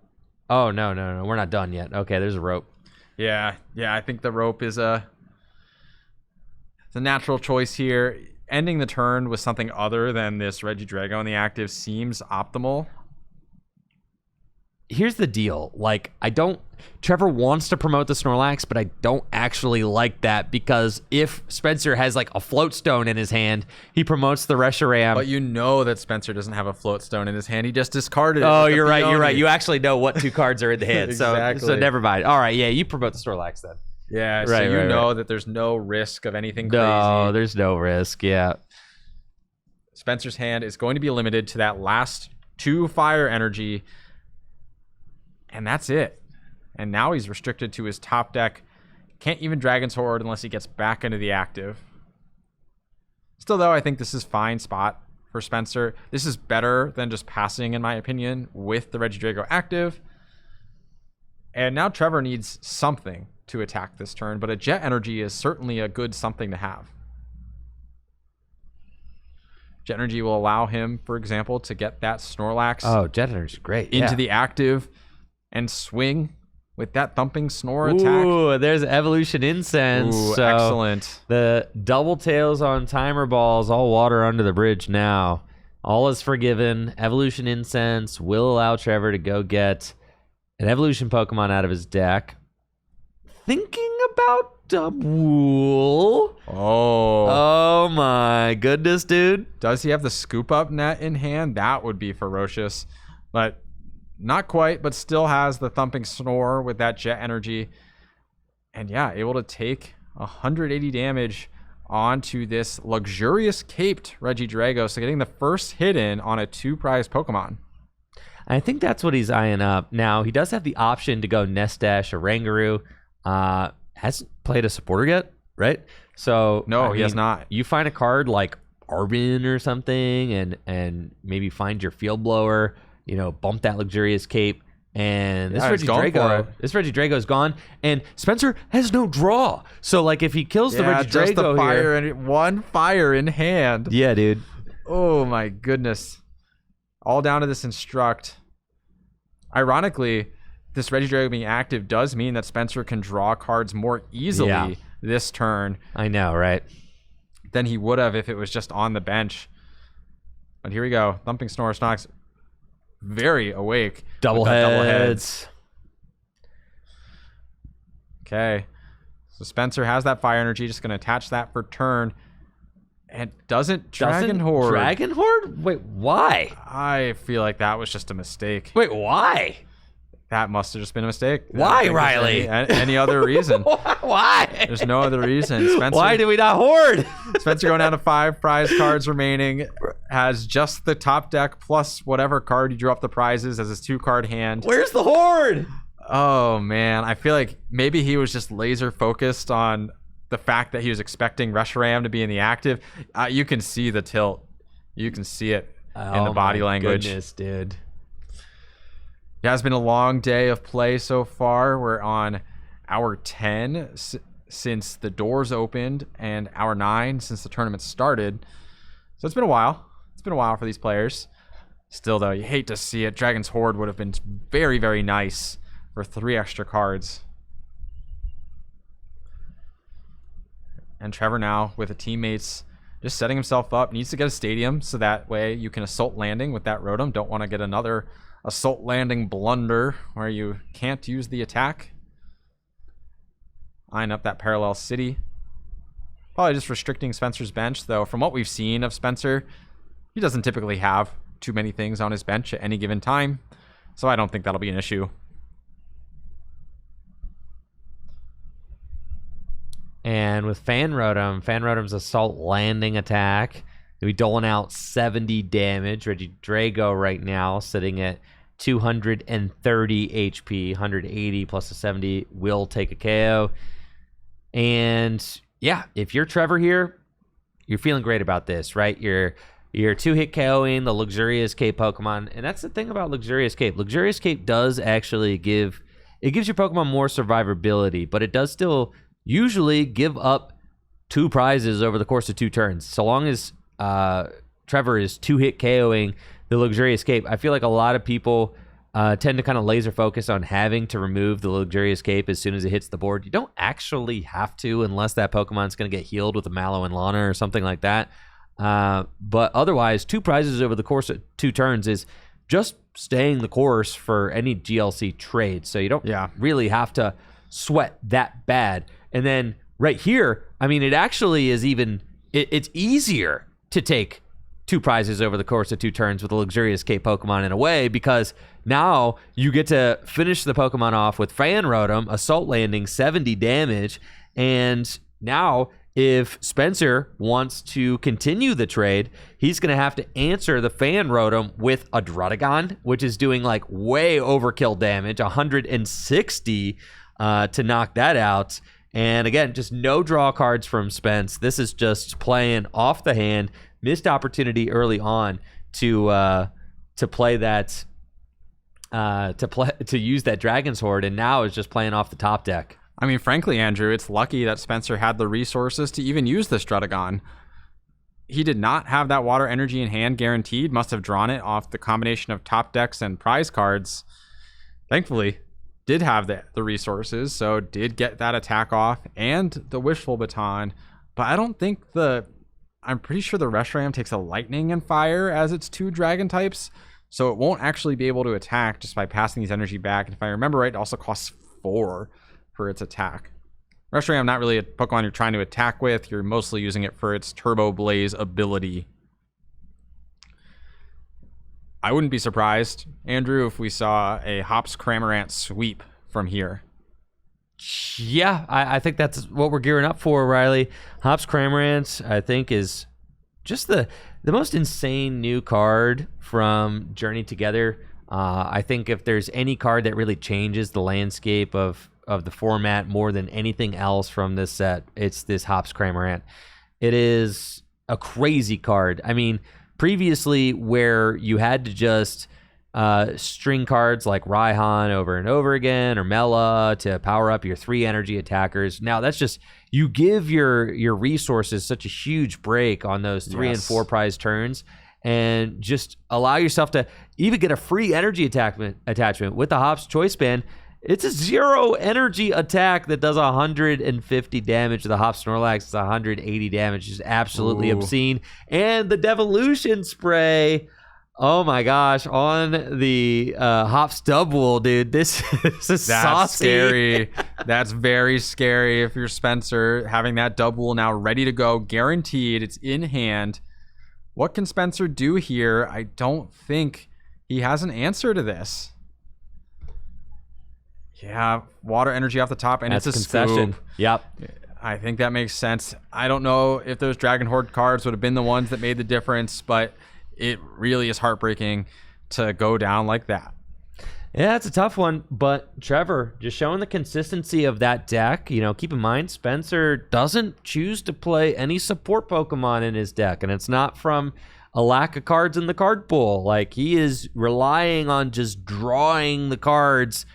Oh, no, we're not done yet. Okay, there's a rope. Yeah, I think the rope is it's a natural choice here. Ending the turn with something other than this Regidrago in the active seems optimal. Here's the deal. Like, Trevor wants to promote the Snorlax, but I don't actually like that, because if Spencer has like a float stone in his hand, he promotes the Reshiram. But you know that Spencer doesn't have a float stone in his hand. He just discarded it. Oh, you're right. You actually know what 2 cards are in the hand. Exactly. So never mind. All right, yeah, you promote the Snorlax then. Yeah, so you know that there's no risk of anything crazy. No, there's no risk, yeah. Spencer's hand is going to be limited to that last 2 fire energy, and that's it. And now he's restricted to his top deck. Can't even Dragon's Horde unless he gets back into the active. Still, though, I think this is fine spot for Spencer. This is better than just passing, in my opinion, with the Regidrago active. And now Trevor needs something to attack this turn, but a Jet Energy is certainly a good something to have. Jet Energy will allow him, for example, to get that Snorlax Jet Energy is great. into the active and swing with that Thumping Snore attack. Ooh, there's Evolution Incense. Ooh, so excellent. The double tails on Timer Balls, all water under the bridge now. All is forgiven. Evolution Incense will allow Trevor to go get an Evolution Pokemon out of his deck. Thinking about Dubwool. Oh my goodness, dude. Does he have the Scoop Up net in hand? That would be ferocious. But not quite, but still has the Thumping Snore with that Jet Energy. And yeah, able to take 180 damage onto this luxurious caped Regidrago. So getting the first hit in on a 2-prize Pokemon. I think that's what he's eyeing up. Now, he does have the option to go Nestash or Rangaroo. Hasn't played a supporter yet, right? So no, he has not. You find a card like Arbin or something, and maybe find your Field Blower. Bump that luxurious cape, and this Regidrago is gone, and Spencer has no draw. So like, if he kills the Regidrago just the fire here, one fire in hand. Yeah, dude. Oh my goodness! All down to this Instruct. Ironically, this Regidrago being active does mean that Spencer can draw cards more easily this turn. I know, right? Than he would have if it was just on the bench. But here we go. Thumping Snore, Snorlax, very awake. Double heads. Okay. So Spencer has that fire energy, just going to attach that for turn. And doesn't Dragon Horde. Dragon Horde? Wait, why? I feel like that was just a mistake. Wait, why? That must have just been a mistake. Why, Riley? Any other reason? Why? There's no other reason. Spencer, why did we not hoard? Spencer going down to 5 prize cards remaining, has just the top deck plus whatever card you drew off the prizes as his 2-card hand. Where's the hoard? Oh, man. I feel like maybe he was just laser focused on the fact that he was expecting Reshiram to be in the active. You can see the tilt. You can see it in the body language. Goodness, dude. It has been a long day of play so far. We're on hour 10 since the doors opened and hour 9 since the tournament started. So it's been a while. It's been a while for these players. Still, though, you hate to see it. Dragon's Horde would have been very, very nice for 3 extra cards. And Trevor now with the teammates just setting himself up. Needs to get a stadium so that way you can assault landing with that Rotom. Don't want to get another assault landing blunder where you can't use the attack. Line up that parallel city. Probably just restricting Spencer's bench, though. From what we've seen of Spencer, he doesn't typically have too many things on his bench at any given time, so I don't think that'll be an issue. And with Fan Rotom's assault landing attack, he'll be doling out 70 damage. Reggie Drago right now sitting at 230 HP, 180 plus a 70 will take a KO. And yeah, if you're Trevor here, you're feeling great about this, right? You're 2-hit KOing the Luxurious Cape Pokemon. And that's the thing about Luxurious Cape. Luxurious Cape does actually gives your Pokemon more survivability, but it does still usually give up 2 prizes over the course of 2 turns. So long as Trevor is 2-hit KOing the Luxurious Cape, I feel like a lot of people tend to kind of laser focus on having to remove the Luxurious Cape as soon as it hits the board. You don't actually have to unless that Pokemon's going to get healed with a Mallow and Lana or something like that. But otherwise, 2 prizes over the course of 2 turns is just staying the course for any GLC trade. So you don't really have to sweat that bad. And then right here, I mean, it actually is it's easier to take 2 prizes over the course of 2 turns with a Luxurious Cape Pokemon in a way, because now you get to finish the Pokemon off with Fan Rotom, Assault Landing, 70 damage, and now if Spencer wants to continue the trade, he's going to have to answer the Fan Rotom with a Druddigon, which is doing like way overkill damage, 160 to knock that out. And again, just no draw cards from Spence. This is just playing off the hand. Missed opportunity early on to play that to use that Dragon's Horde, and now is just playing off the top deck. I mean, frankly, Andrew, it's lucky that Spencer had the resources to even use this Druddigon. He did not have that water energy in hand guaranteed. Must have drawn it off the combination of top decks and prize cards. Thankfully, did have the resources, so did get that attack off and the Wishful Baton. But I don't think I'm pretty sure the Reshiram takes a lightning and fire as its 2 dragon types, so it won't actually be able to attack just by passing these energy back. And if I remember right, it also costs 4 for its attack. Reshiram, not really a Pokemon you're trying to attack with. You're mostly using it for its Turbo Blaze ability. I wouldn't be surprised, Andrew, if we saw a Hops Cramorant sweep from here. Yeah, I think that's what we're gearing up for, Riley. Hops Cramorant, I think, is just the most insane new card from Journey Together. I think if there's any card that really changes the landscape of the format more than anything else from this set, it's this Hops Cramorant. It is a crazy card. I mean, previously, where you had to just string cards like Raihan over and over again, or Mela to power up your 3 energy attackers. Now that's just, you give your resources such a huge break on those 3 and 4 prize turns, and just allow yourself to even get a free energy attachment with the Hops Choice Band. It's a 0 energy attack that does 150 damage. The Hop Snorlax is 180 damage. It's absolutely obscene. And the Devolution Spray, oh my gosh, on the Hop Stubwool, dude. This is saucy. Scary. That's very scary if you're Spencer, having that Dubwool now ready to go, guaranteed. It's in hand. What can Spencer do here? I don't think he has an answer to this. Yeah, water energy off the top, and That's it's a concession. scoop. Yep. I think that makes sense. I don't know if those Dragon Horde cards would have been the ones that made the difference, but it really is heartbreaking to go down like that. Yeah, it's a tough one, but Trevor, just showing the consistency of that deck. You know, keep in mind, Spencer doesn't choose to play any support Pokemon in his deck, and it's not from a lack of cards in the card pool. Like, he is relying on just drawing the cards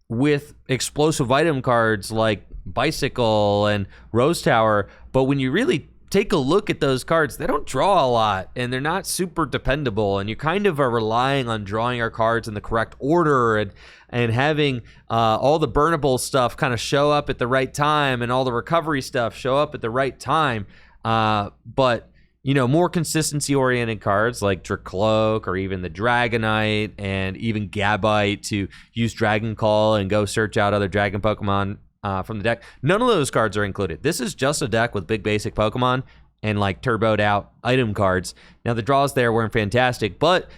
with explosive item cards like Bicycle and Rose Tower, but when you really take a look at those cards, they don't draw a lot, and they're not super dependable, and you kind of are relying on drawing our cards in the correct order and having all the burnable stuff kind of show up at the right time and all the recovery stuff show up at the right time. But, you know, more consistency-oriented cards like Dracloak or even the Dragonite and even Gabite to use Dragon Call and go search out other Dragon Pokemon from the deck. None of those cards are included. This is just a deck with big basic Pokemon and like turboed out item cards. Now the draws there weren't fantastic, but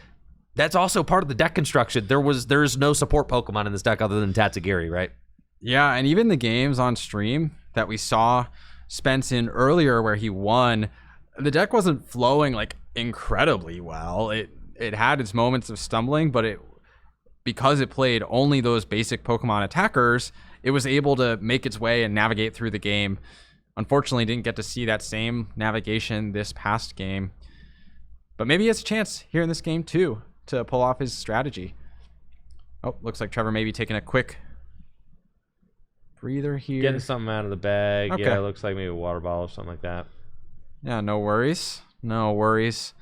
that's also part of the deck construction. There's no support Pokemon in this deck other than Tatsugiri, right? Yeah, and even the games on stream that we saw Spence in earlier where he won, the deck wasn't flowing like incredibly well. It had its moments of stumbling, but because it played only those basic Pokemon attackers, it was able to make its way and navigate through the game. Unfortunately, didn't get to see that same navigation this past game. But maybe he has a chance here in this game, too, to pull off his strategy. Oh, looks like Trevor may be taking a quick breather here. Getting something out of the bag. Okay. Yeah, it looks like maybe a water bottle or something like that. Yeah, no worries. No worries.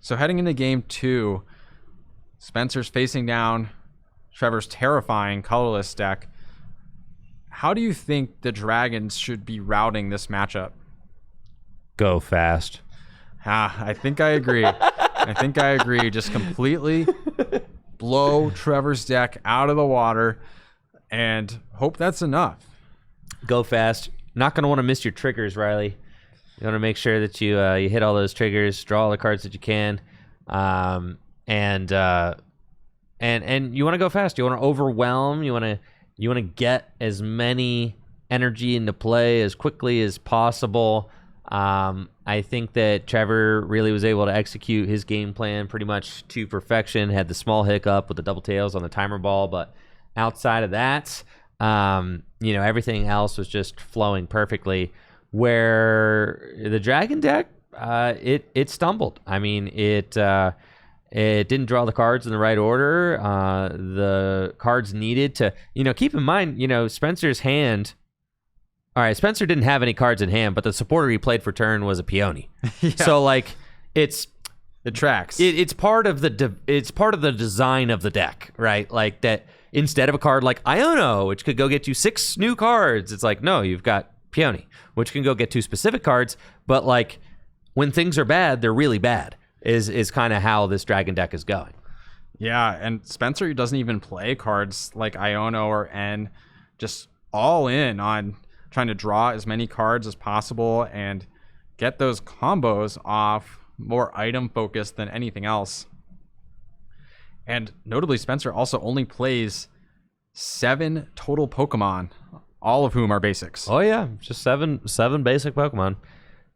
So heading into game 2, Spencer's facing down Trevor's terrifying colorless deck. How do you think the Dragons should be routing this matchup? Go fast. I think I agree. I think I agree. Just completely blow Trevor's deck out of the water and hope that's enough. Go fast. Not going to want to miss your triggers, Riley. You want to make sure that you hit all those triggers, draw all the cards that you can, and you want to go fast. You want to overwhelm. You want to get as many energy into play as quickly as possible. I think that Trevor really was able to execute his game plan pretty much to perfection. Had the small hiccup with the double tails on the timer ball, but outside of that, everything else was just flowing perfectly. Where the Dragon deck, it stumbled. I mean, it didn't draw the cards in the right order. The cards needed to, keep in mind, Spencer's hand. All right, Spencer didn't have any cards in hand, but the supporter he played for turn was a Peony. Yeah. So like, it tracks. It's part of the design of the deck, right? Like that instead of a card like Iono, which could go get you 6 new cards, it's like, no, you've got Peony, which can go get 2 specific cards, but like when things are bad, they're really bad is kind of how this Dragon deck is going. Yeah, and Spencer doesn't even play cards like Iono or N, just all in on trying to draw as many cards as possible and get those combos off, more item focused than anything else. And notably, Spencer also only plays 7 total Pokemon, all of whom are basics. Oh yeah, just seven basic Pokemon.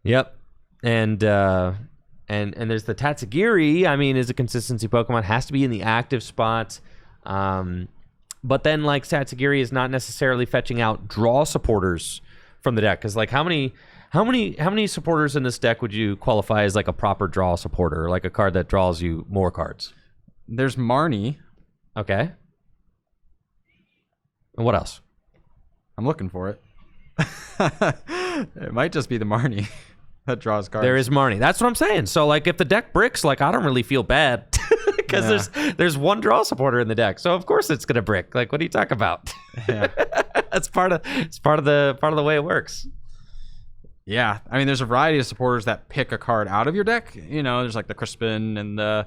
Yep. And there's the Tatsugiri. I mean, is a consistency Pokemon, has to be in the active spot. But then like Tatsugiri is not necessarily fetching out draw supporters from the deck, because like how many supporters in this deck would you qualify as like a proper draw supporter, like a card that draws you more cards? There's Marnie. Okay. And what else? I'm looking for it. It might just be the Marnie that draws cards. There is Marnie. That's what I'm saying. So like if the deck bricks, like I don't really feel bad because there's one draw supporter in the deck. So of course it's gonna brick. Like what are you talking about? Yeah. It's part of the way it works. Yeah. I mean, there's a variety of supporters that pick a card out of your deck. There's like the Crispin and the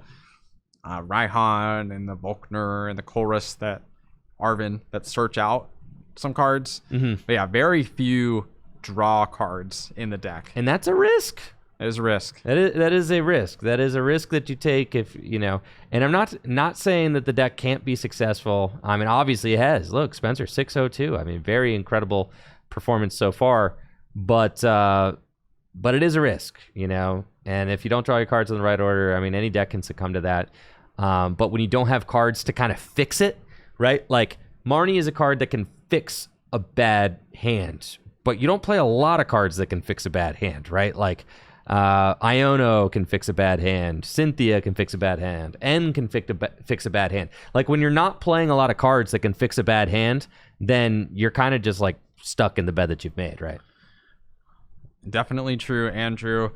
Raihan and the Volkner and the Colress that search out some cards. Mm-hmm. But yeah, very few draw cards in the deck. And that's a risk. It is a risk. That is a risk. That is a risk that you take if, and I'm not saying that the deck can't be successful. I mean, obviously it has. Look, Spencer, 602. I mean, very incredible performance so far, but it is a risk, and if you don't draw your cards in the right order, I mean, any deck can succumb to that. But when you don't have cards to kind of fix it, right? Like Marnie is a card that can fix a bad hand, but you don't play a lot of cards that can fix a bad hand, right? Like Iono can fix a bad hand. Cynthia can fix a bad hand. N can fix a bad hand. Like when you're not playing a lot of cards that can fix a bad hand, then you're kind of just like stuck in the bed that you've made, right? Definitely true, Andrew.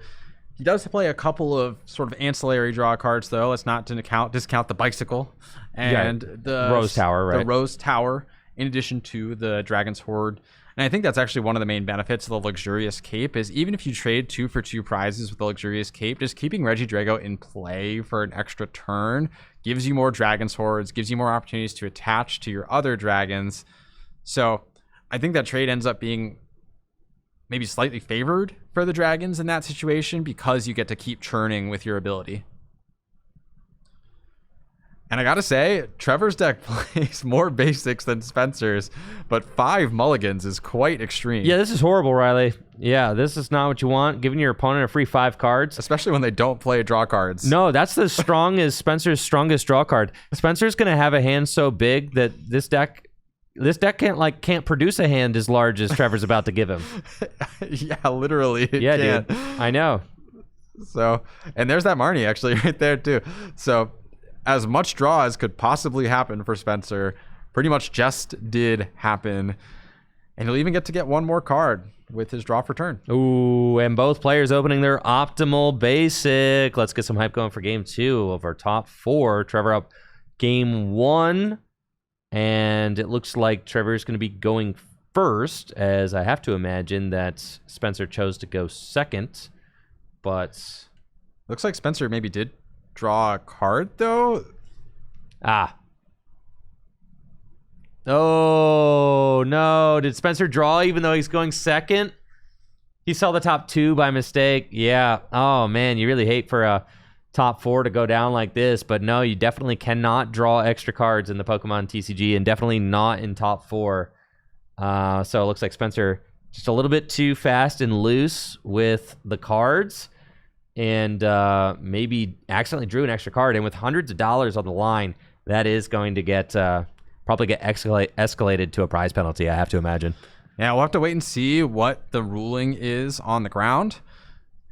He does play a couple of sort of ancillary draw cards, though. Let's not discount the bicycle and the Rose Tower, right? The Rose Tower, in addition to the Dragon's Horde. And I think that's actually one of the main benefits of the Luxurious Cape is even if you trade 2-for-2 prizes with the Luxurious Cape, just keeping Regidrago in play for an extra turn gives you more Dragon's Hordes, gives you more opportunities to attach to your other dragons. So I think that trade ends up being maybe slightly favored for the dragons in that situation because you get to keep churning with your ability. And I gotta say, Trevor's deck plays more basics than Spencer's, but 5 mulligans is quite extreme. Yeah, this is horrible, Riley. Yeah, this is not what you want, giving your opponent a free 5 cards. Especially when they don't play draw cards. No, that's the Spencer's strongest draw card. Spencer's gonna have a hand so big that this deck can't produce a hand as large as Trevor's about to give him. Yeah, literally. Dude. I know. So, and there's that Marnie actually right there too. So, as much draw as could possibly happen for Spencer, pretty much just did happen. And he'll even get to get one more card with his draw for turn. Ooh, and both players opening their optimal basic. Let's get some hype going for game 2 of our top 4. Trevor up game 1. And it looks like Trevor's going to be going first, as I have to imagine that Spencer chose to go second. But looks like Spencer maybe did draw a card, though. Oh, no. Did Spencer draw even though he's going second? He saw the top 2 by mistake. Yeah. Oh, man, you really hate for a top 4 to go down like this, but no, you definitely cannot draw extra cards in the Pokemon TCG, and definitely not in top 4. So it looks like Spencer just a little bit too fast and loose with the cards, and maybe accidentally drew an extra card. And with hundreds of dollars on the line, that is going to get probably get escalated to a prize penalty, I have to imagine. Yeah, we'll have to wait and see what the ruling is on the ground.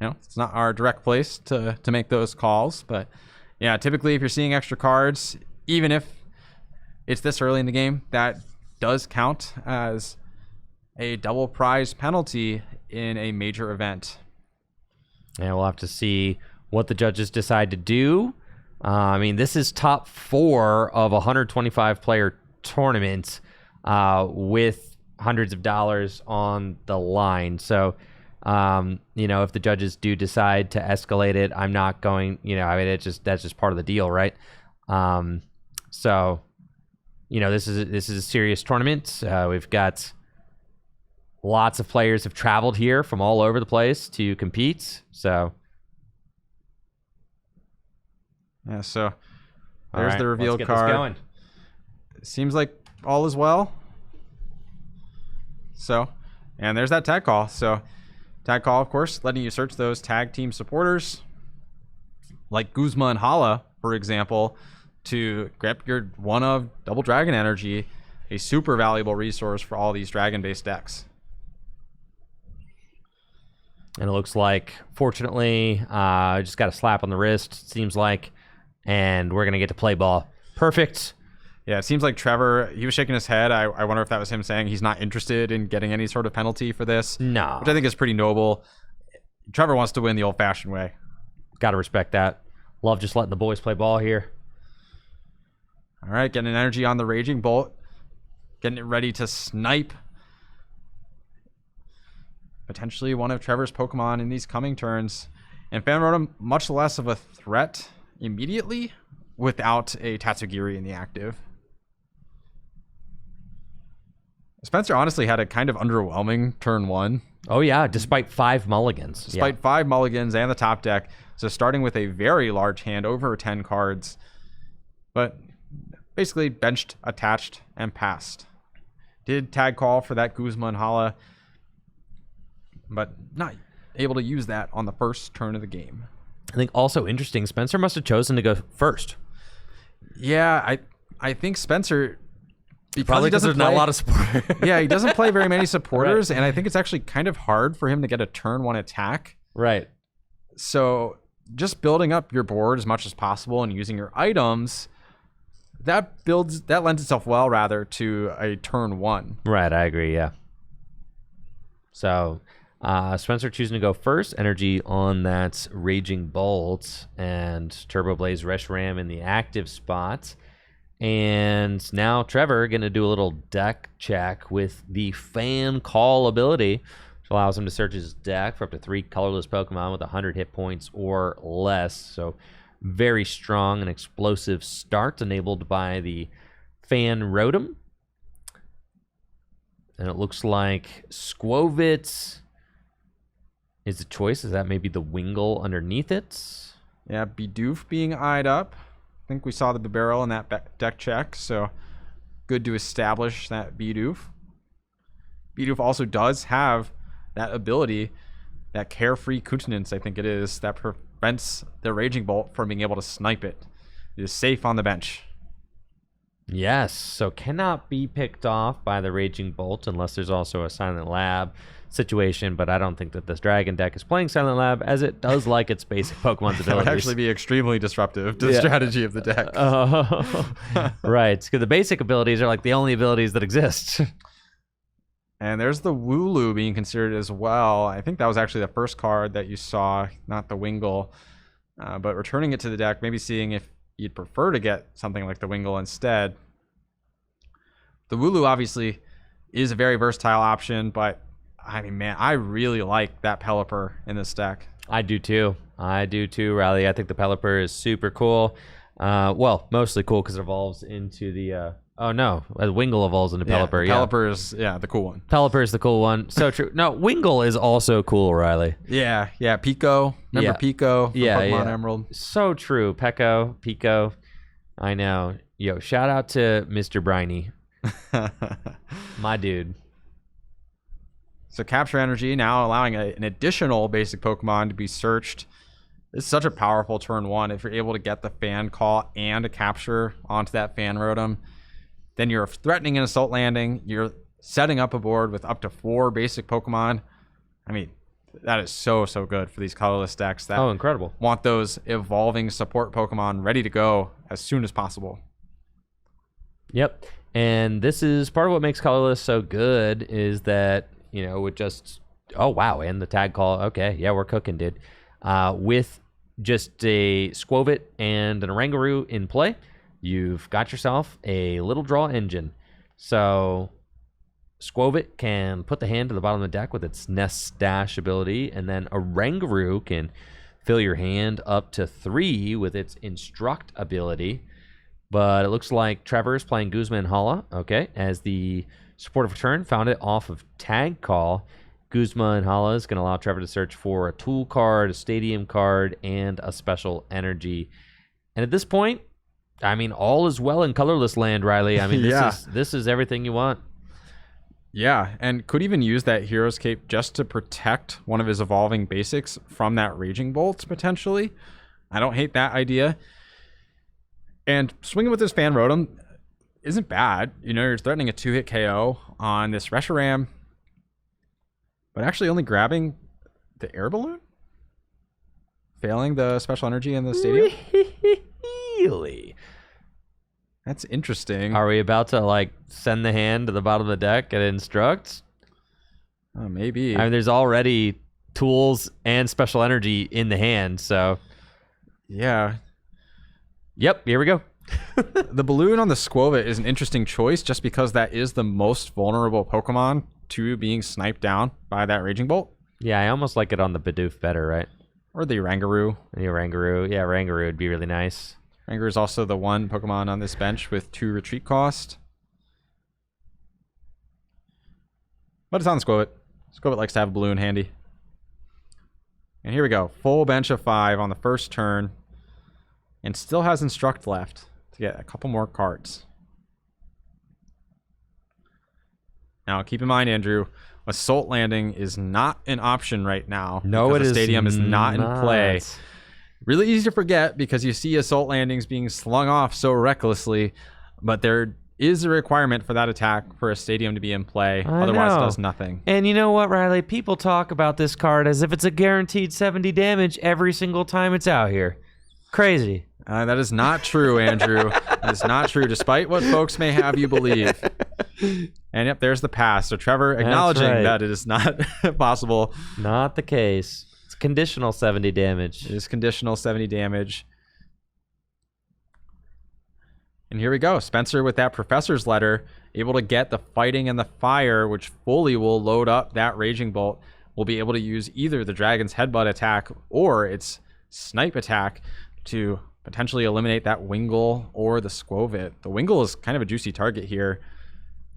It's not our direct place to make those calls, but yeah, typically if you're seeing extra cards, even if it's this early in the game, that does count as a double prize penalty in a major event. And we'll have to see what the judges decide to do. I mean, this is top 4 of a 125 player tournament with hundreds of dollars on the line. So, if the judges do decide to escalate it, I'm not going, I mean, that's just part of the deal, right? So, this is a serious tournament. We've got lots of players have traveled here from all over the place to compete. So, yeah. So there's the reveal let's get card. This going. Seems like all is well. So, and there's that tag call. So. Tag call, of course, letting you search those tag team supporters like Guzma and Hala, for example, to grab your one of Double Dragon Energy, a super valuable resource for all these dragon-based decks. And it looks like, fortunately, just got a slap on the wrist, it seems like, and we're going to get to play ball. Perfect. Yeah, it seems like Trevor, he was shaking his head. I wonder if that was him saying he's not interested in getting any sort of penalty for this. No. Which I think is pretty noble. Trevor wants to win the old-fashioned way. Got to respect that. Love just letting the boys play ball here. All right, getting an energy on the Raging Bolt. Getting it ready to snipe potentially one of Trevor's Pokemon in these coming turns. And Fanrotom, much less of a threat immediately without a Tatsugiri in the active. Spencer honestly had a kind of underwhelming turn 1. Oh, yeah, despite 5 mulligans. Despite 5 mulligans and the top deck. So starting with a very large hand, over 10 cards. But basically benched, attached, and passed. Did tag call for that Guzma and Hala, but not able to use that on the first turn of the game. I think also interesting, Spencer must have chosen to go first. Yeah, I think Spencer... Probably because there's not a lot of support. Yeah, he doesn't play very many supporters, Right. and I think it's actually kind of hard for him to get a turn 1 attack. Right. So just building up your board as much as possible and using your items, that lends itself well, rather, to a turn 1. Right, I agree, yeah. So Spencer choosing to go first, energy on that Raging Bolt, and Turbo Blaze Reshiram in the active spot. And now Trevor going to do a little deck check with the Fan Call ability, which allows him to search his deck for up to 3 colorless Pokemon with 100 hit points or less. So very strong and explosive start enabled by the Fan Rotom. And it looks like Squovit is the choice. Is that maybe the Wingull underneath it? Yeah, Bidoof being eyed up. I think we saw the Bibarel in that deck check, so good to establish that Bidoof. Bidoof also does have that ability, that Carefree Countenance, I think it is, that prevents the Raging Bolt from being able to snipe it. It is safe on the bench. Yes, so cannot be picked off by the Raging Bolt unless there's also a Silent Lab situation, but I don't think that this Dragon deck is playing Silent Lab, as it does like its basic Pokemon's abilities. That would actually be extremely disruptive to the strategy of the deck. Right, because the basic abilities are like the only abilities that exist. And there's the Wooloo being considered as well. I think that was actually the first card that you saw, not the Wingull. But returning it to the deck, maybe seeing if you'd prefer to get something like the Wingull instead. The Wooloo obviously is a very versatile option, but I mean, man, I really like that Pelipper in this deck. I do too, Riley. I think the Pelipper is super cool. Well, mostly cool because it evolves into the... oh, no. Wingull evolves into Pelipper. Yeah, Pelipper is the cool one. Pelipper is the cool one. So true. No, Wingull is also cool, Riley. Yeah. Pico. Remember Pico from Pokemon Emerald? So true. Pico. I know. Yo, shout out to Mr. Briny. My dude. So Capture Energy now allowing an additional basic Pokemon to be searched. This is such a powerful turn 1. If you're able to get the Fan Call and a Capture onto that Fan Rotom, then you're threatening an Assault Landing. You're setting up a board with up to 4 basic Pokemon. I mean, that is so good for these colorless decks that incredible. Want those evolving support Pokemon ready to go as soon as possible. Yep. And this is part of what makes Colorless so good, is that, you know, with just, oh, wow, and the tag call. Okay, yeah, we're cooking, dude. With just a Squovit and an Oranguru in play, you've got yourself a little draw engine. So Squovit can put the hand to the bottom of the deck with its Nest Stash ability, and then Oranguru can fill your hand up to 3 with its Instruct ability. But it looks like Trevor is playing Guzma and Hala, okay, as the supportive return. Found it off of Tag Call. Guzma and Hala is going to allow Trevor to search for a tool card, a stadium card, and a special energy. And at this point, I mean, all is well in colorless land, Riley. I mean, this is everything you want. Yeah, and could even use that Hero's Cape just to protect one of his evolving basics from that Raging Bolt, potentially. I don't hate that idea. And swinging with this Fan Rotom isn't bad. You know, you're threatening a 2-hit KO on this Reshiram, but actually only grabbing the Air Balloon? Failing the special energy in the stadium? Really? That's interesting. Are we about to, like, send the hand to the bottom of the deck and instruct? Maybe. I mean, there's already tools and special energy in the hand, so... Yeah. Yep, here we go. The balloon on the Squovit is an interesting choice just because that is the most vulnerable Pokemon to being sniped down by that Raging Bolt. Yeah, I almost like it on the Bidoof better, right? Or the Oranguru. The Oranguru. Yeah, Oranguru would be really nice. Oranguru is also the one Pokemon on this bench with 2 retreat cost. But it's on the Squovit. Squovit likes to have a balloon handy. And here we go. Full bench of 5 on the first turn. And still has Instruct left to get a couple more cards. Now, keep in mind, Andrew, Assault Landing is not an option right now. No, because it the stadium is not in play. not. Really easy to forget because you see Assault Landings being slung off so recklessly. But there is a requirement for that attack for a stadium to be in play. Otherwise, it does nothing. And you know what, Riley? People talk about this card as if it's a guaranteed 70 damage every single time it's out here. Crazy. That is not true, Andrew. That is not true, despite what folks may have you believe. And yep, there's the pass. So Trevor acknowledging that it is not possible. Not the case. It's conditional 70 damage. It is conditional 70 damage. And here we go. Spencer with that Professor's Letter, able to get the Fighting and the Fire, which fully will load up that Raging Bolt. Will be able to use either the Dragon's Headbutt attack or its Snipe attack to potentially eliminate that Wingull or the Squovit. The Wingull is kind of a juicy target here,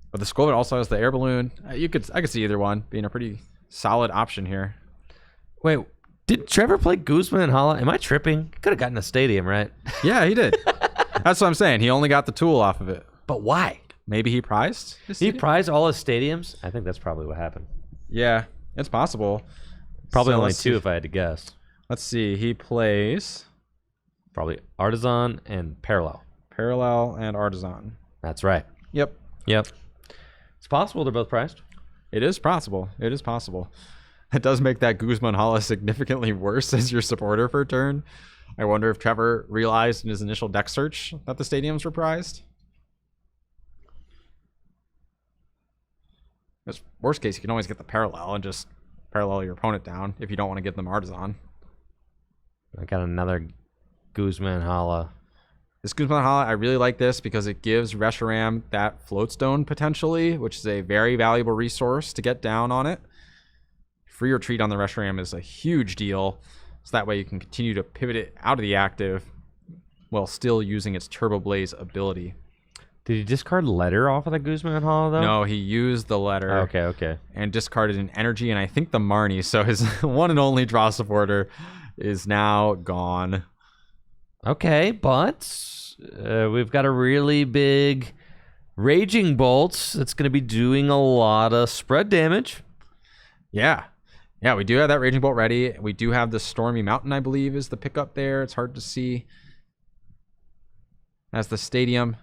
but the Squovit also has the Air Balloon. I could see either one being a pretty solid option here. Wait, did Trevor play Guzman and Hala? Am I tripping? Could have gotten a stadium, right? Yeah, he did. That's what I'm saying. He only got the tool off of it. But why? Maybe he prized his He stadium? prized all his stadiums? I think that's probably what happened. Yeah, it's possible. Probably So only let's 2 see. if I had to guess. Let's see. He plays Probably Artisan and Parallel. Parallel and Artisan. That's right. Yep. Yep. It's possible they're both priced. It is possible. It is possible. It does make that Guzman Hala significantly worse as your supporter for a turn. I wonder if Trevor realized in his initial deck search that the stadiums were prized. Because worst case, you can always get the Parallel and just parallel your opponent down if you don't want to give them Artisan. I got another Guzman Hala. This Guzman Hala, I really like this because it gives Reshiram that Floatstone potentially, which is a very valuable resource to get down on it. Free retreat on the Reshiram is a huge deal. So that way you can continue to pivot it out of the active while still using its Turbo Blaze ability. Did he discard Letter off of the Guzman Hala, though? No, he used the Letter. Okay. And discarded an Energy and I think the Marnie. So his one and only draw supporter is now gone. Okay, but we've got a really big Raging Bolt that's going to be doing a lot of spread damage. Yeah. Yeah, we do have that Raging Bolt ready. We do have the Stormy Mountain, I believe, is the pickup there. It's hard to see. That's the stadium.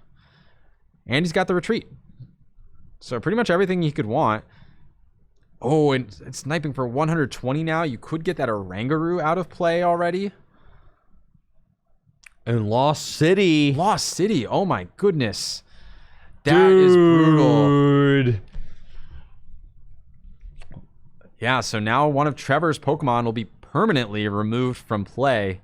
And he's got the retreat. So pretty much everything you could want. Oh, and it's sniping for 120 now. You could get that Oranguru out of play already. And Lost City. Lost City. Oh my goodness. That is brutal. Yeah, so now one of Trevor's Pokemon will be permanently removed from play.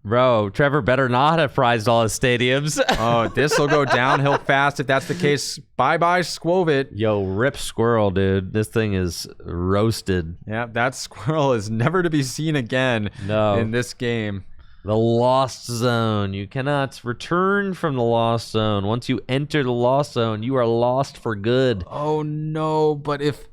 Bro, Trevor better not have prized all his stadiums. Oh, this will go downhill fast if that's the case. Bye-bye, Squovit. Yo, rip Squirrel, dude. This thing is roasted. Yeah, that squirrel is never to be seen again in this game. The Lost Zone. You cannot return from the Lost Zone. Once you enter the Lost Zone, you are lost for good. Oh, no, but if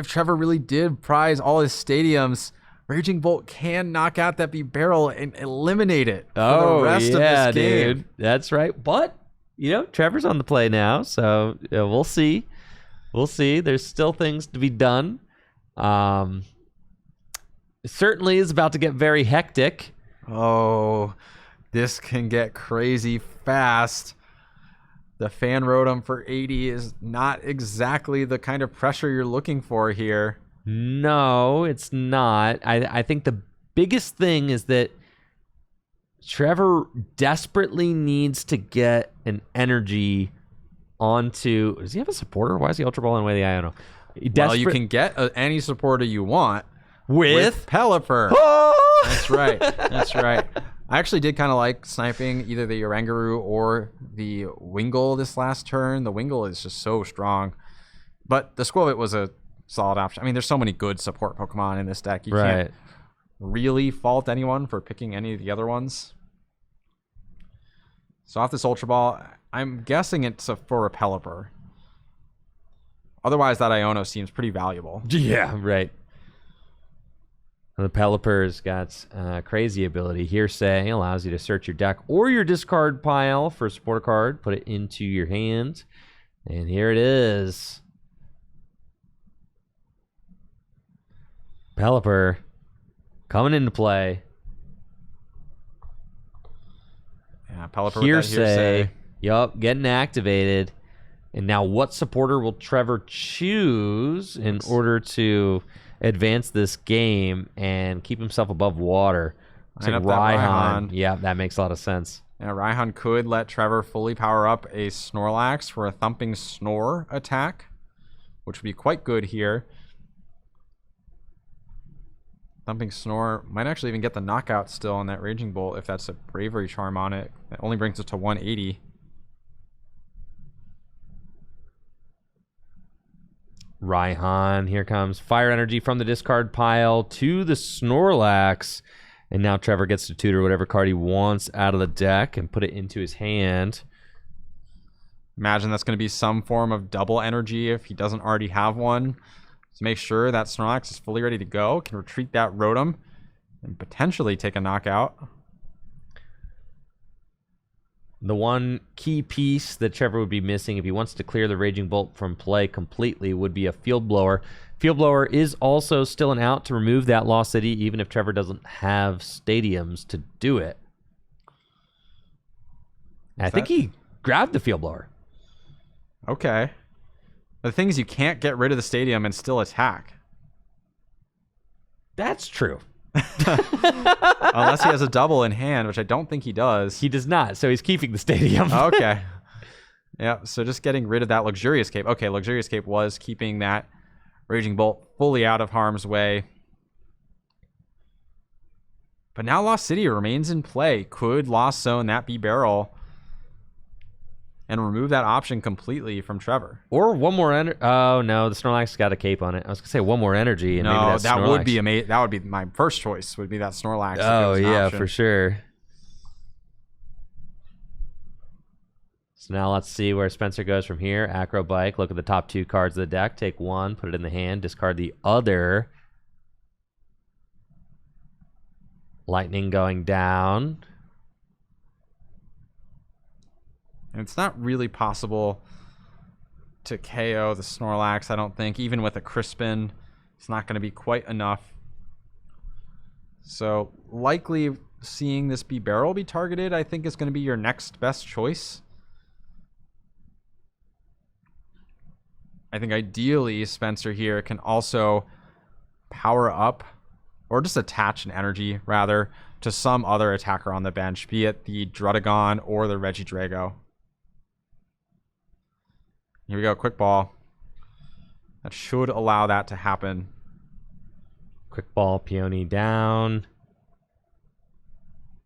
Trevor really did prize all his stadiums, Raging Bolt can knock out that B barrel and eliminate it for the rest of this game. Dude. That's right. But, Trevor's on the play now, so we'll see. We'll see. There's still things to be done. It certainly is about to get very hectic. Oh, this can get crazy fast. The Fan Rotom for 80 is not exactly the kind of pressure you're looking for here. No, it's not. I think the biggest thing is that Trevor desperately needs to get an energy onto... Does he have a supporter? Why is he Ultra Balling away the Iono? Well, you can get any supporter you want with Pelipper. That's right. That's right. I actually did kind of like sniping either the Oranguru or the Wingull this last turn. The Wingull is just so strong. But the Squovit was a solid option. I mean, there's so many good support Pokemon in this deck. You can't really fault anyone for picking any of the other ones. So off this Ultra Ball, I'm guessing it's for a Pelipper. Otherwise, that Iono seems pretty valuable. Yeah, right. The Pelipper's got crazy ability. Hearsay allows you to search your deck or your discard pile for a supporter card, put it into your hand, and here it is. Pelipper coming into play. Yeah, Pelipper Hearsay. with that Hearsay. Yup, getting activated. And now what supporter will Trevor choose in order to advance this game and keep himself above water? It's like Raihan. Yeah, that makes a lot of sense. Yeah, Raihan could let Trevor fully power up a Snorlax for a Thumping Snore attack, which would be quite good here. Thumping Snore might actually even get the knockout still on that Raging Bolt if that's a Bravery Charm on it. That only brings it to 180. Raihan, here comes Fire Energy from the discard pile to the Snorlax. And now Trevor gets to tutor whatever card he wants out of the deck and put it into his hand. Imagine that's going to be some form of double energy if he doesn't already have one. To make sure that Snorlax is fully ready to go, can retreat that Rotom and potentially take a knockout. The one key piece that Trevor would be missing if he wants to clear the Raging Bolt from play completely would be a Field Blower. Field Blower is also still an out to remove that Lost City, even if Trevor doesn't have stadiums to do it. I think he grabbed the Field Blower. Okay. The thing is, you can't get rid of the stadium and still attack. That's true. Unless he has a double in hand, which I don't think he does. He does not, so he's keeping the stadium. Okay. Yeah, so just getting rid of that Luxurious Cape. Okay, Luxurious Cape was keeping that Raging Bolt fully out of harm's way. But now Lost City remains in play. Could Lost Zone that be Barrel and remove that option completely from Trevor? Or one more energy. Oh, no, the Snorlax got a cape on it. I was going to say one more energy. And no, maybe that's that Snorlax. would be amazing. That would be my first choice, would be that Snorlax. Oh, yeah, option. for sure. So now let's see where Spencer goes from here. Acro Bike, look at the top two cards of the deck. Take one, put it in the hand, discard the other. Lightning going down. And it's not really possible to KO the Snorlax, I don't think. Even with a Crispin, it's not going to be quite enough. So likely seeing this be Barrel be targeted, I think is going to be your next best choice. I think ideally Spencer here can also power up, or just attach an energy, rather, to some other attacker on the bench, be it the Druddigon or the Regidrago. Here we go, Quick Ball. That should allow that to happen. Quick Ball, Peony down.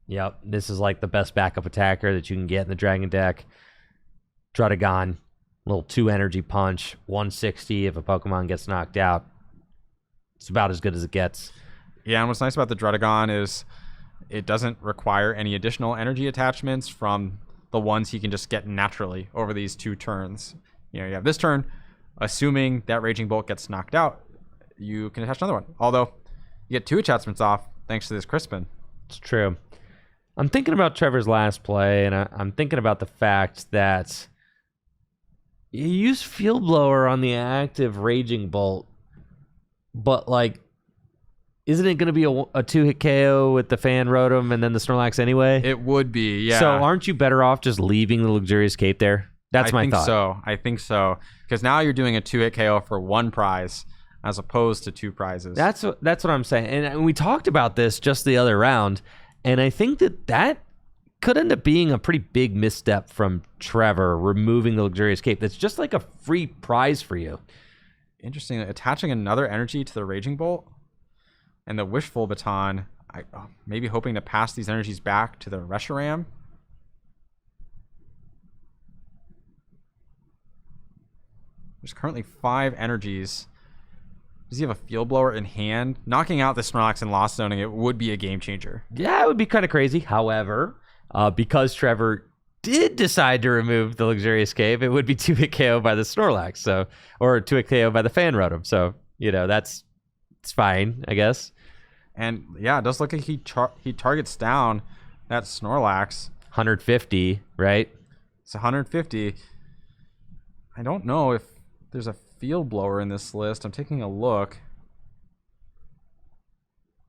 Yep, this is like the best backup attacker that you can get in the Dragon deck. Druddigon, little 2 energy punch, 160 if a Pokemon gets knocked out. It's about as good as it gets. Yeah, and what's nice about the Druddigon is it doesn't require any additional energy attachments from the ones he can just get naturally over these 2 turns. You know, you have this turn, assuming that Raging Bolt gets knocked out, you can attach another one. Although, you get 2 attachments off thanks to this Crispin. It's true. I'm thinking about Trevor's last play, and I'm thinking about the fact that you use Field Blower on the active Raging Bolt, but, like, isn't it going to be a 2-hit KO with the Fan Rotom and then the Snorlax anyway? It would be, yeah. So aren't you better off just leaving the Luxurious Cape there? That's my thought. I think so. Because now you're doing a 2-hit KO for 1 prize as opposed to 2 prizes. That's what I'm saying. And we talked about this just the other round, and I think that could end up being a pretty big misstep from Trevor, removing the Luxurious Cape. That's just like a free prize for you. Interesting. Attaching another energy to the Raging Bolt and the Wishful Baton, maybe hoping to pass these energies back to the Reshiram. There's currently 5 energies. Does he have a Field Blower in hand? Knocking out the Snorlax and Lost Zoning it would be a game changer. Yeah, it would be kind of crazy. However, because Trevor did decide to remove the Luxurious Cave, it would be 2-hit KO by the Snorlax, so, or 2-hit KO by the Fan Rotom. So, it's fine, I guess. And yeah, it does look like he targets down that Snorlax. 150, right? It's 150. I don't know if there's a Field Blower in this list. I'm taking a look.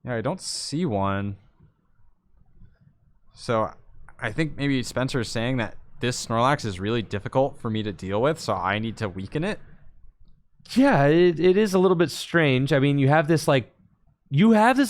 Yeah, I don't see one. So I think maybe Spencer's saying that this Snorlax is really difficult for me to deal with, so I need to weaken it. Yeah, it is a little bit strange. I mean, you have this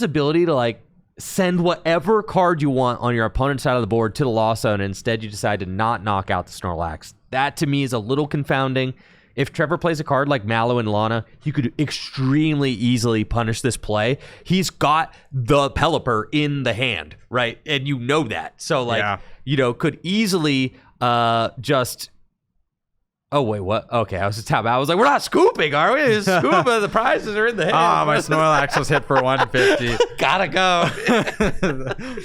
ability to send whatever card you want on your opponent's side of the board to the Lost Zone, and instead you decide to not knock out the Snorlax. That to me is a little confounding. If Trevor plays a card like Mallow and Lana, he could extremely easily punish this play. He's got the Pelipper in the hand, right? And you know that. So, could easily just... Oh, wait, what? Okay, I was just tapping. I was like, we're not scooping, are we? It's scuba, the prizes are in the hand. Oh, my Snorlax was hit for 150. Gotta go.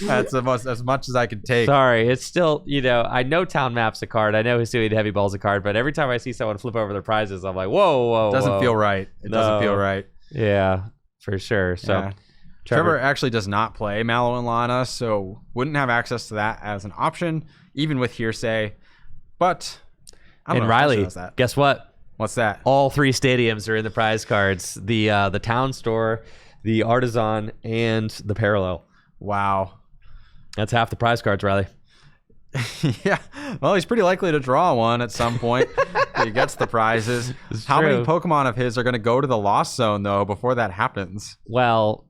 That's as much as I can take. Sorry, it's still, I know Town Map's a card. I know Hisui Heavy Ball's a card, but every time I see someone flip over their prizes, I'm like, whoa. Doesn't feel right. It doesn't feel right. Yeah, for sure. So, yeah. Trevor actually does not play Mallow and Lana, so wouldn't have access to that as an option, even with Hearsay. But... And Riley, guess what? What's that? All 3 stadiums are in the prize cards. The Town Store, the Artisan, and the Parallel. Wow. That's half the prize cards, Riley. Yeah. Well, he's pretty likely to draw one at some point. If he gets the prizes. How many Pokemon of his are going to go to the Lost Zone, though, before that happens? Well...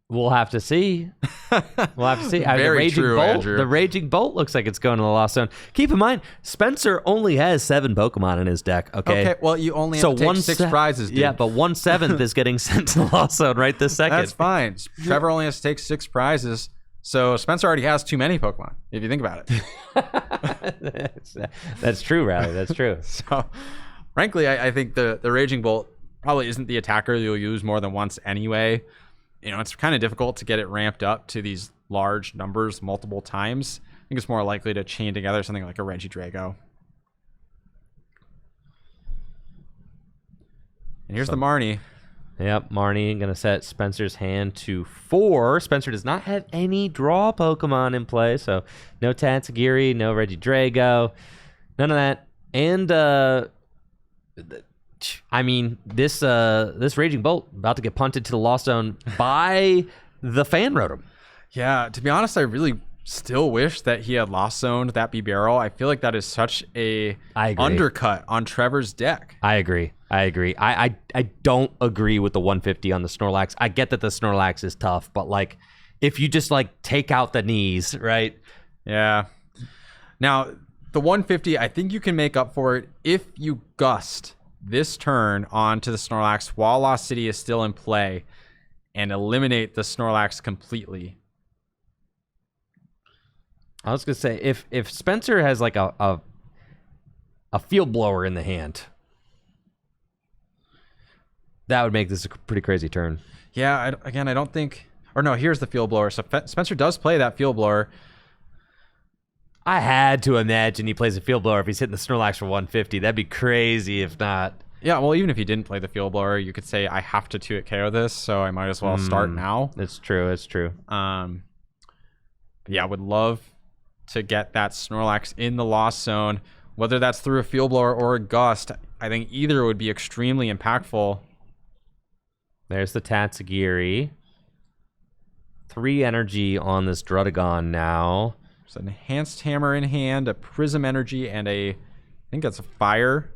We'll have to see. Very true, Andrew. The Raging Bolt looks like it's going to the Lost Zone. Keep in mind, Spencer only has 7 Pokemon in his deck. Okay. Well, you only have to take 6 prizes, dude. Yeah, but 1/7 is getting sent to the Lost Zone right this second. That's fine. Trevor only has to take 6 prizes, so Spencer already has too many Pokemon, if you think about it. That's true, Riley. That's true. So, frankly, I think the Raging Bolt probably isn't the attacker you'll use more than once anyway. It's kind of difficult to get it ramped up to these large numbers multiple times. I think it's more likely to chain together something like a Regidrago. And here's the Marnie. Yep, Marnie going to set Spencer's hand to 4. Spencer does not have any draw Pokemon in play, so no Tatsugiri, no Regidrago, none of that. And I mean, this Raging Bolt about to get punted to the Lost Zone by the Fan Rotom. Yeah, to be honest, I really still wish that he had Lost Zoned that B-Barrel. I feel like that is such a undercut on Trevor's deck. I agree. I don't agree with the 150 on the Snorlax. I get that the Snorlax is tough, but if you just take out the knees, right? Yeah. Now, the 150, I think you can make up for it if you gust this turn onto the Snorlax while Lost City is still in play and eliminate the Snorlax completely. I was gonna say if Spencer has a Field Blower in the hand, that would make this a pretty crazy turn. Yeah, I don't think... Or no, here's the Field Blower. So Spencer does play that Field Blower. I had to imagine he plays a Field Blower if he's hitting the Snorlax for 150. That'd be crazy if not. Yeah, well, even if he didn't play the Field Blower, you could say, I have to 2-hit KO this, so I might as well start now. It's true. Yeah, I would love to get that Snorlax in the Lost Zone, whether that's through a Field Blower or a Gust. I think either would be extremely impactful. There's the Tatsugiri. 3 energy on this Druddigon now. There's an Enhanced Hammer in hand, a Prism Energy, and I think that's a Fire.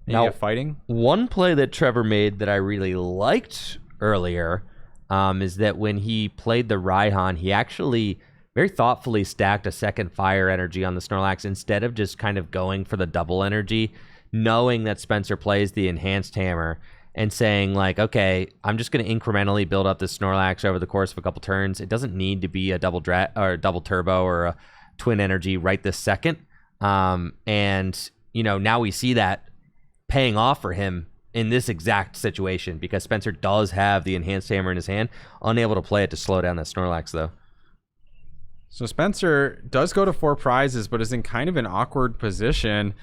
Maybe now, a Fighting. One play that Trevor made that I really liked earlier is that when he played the Raihan, he actually very thoughtfully stacked a second Fire Energy on the Snorlax instead of just kind of going for the double energy, knowing that Spencer plays the Enhanced Hammer and saying okay, I'm just going to incrementally build up this Snorlax over the course of a couple turns. It doesn't need to be a double turbo or a twin energy right this second. And now we see that paying off for him in this exact situation because Spencer does have the Enhanced Hammer in his hand, unable to play it to slow down that Snorlax though. So Spencer does go to 4 prizes, but is in kind of an awkward position.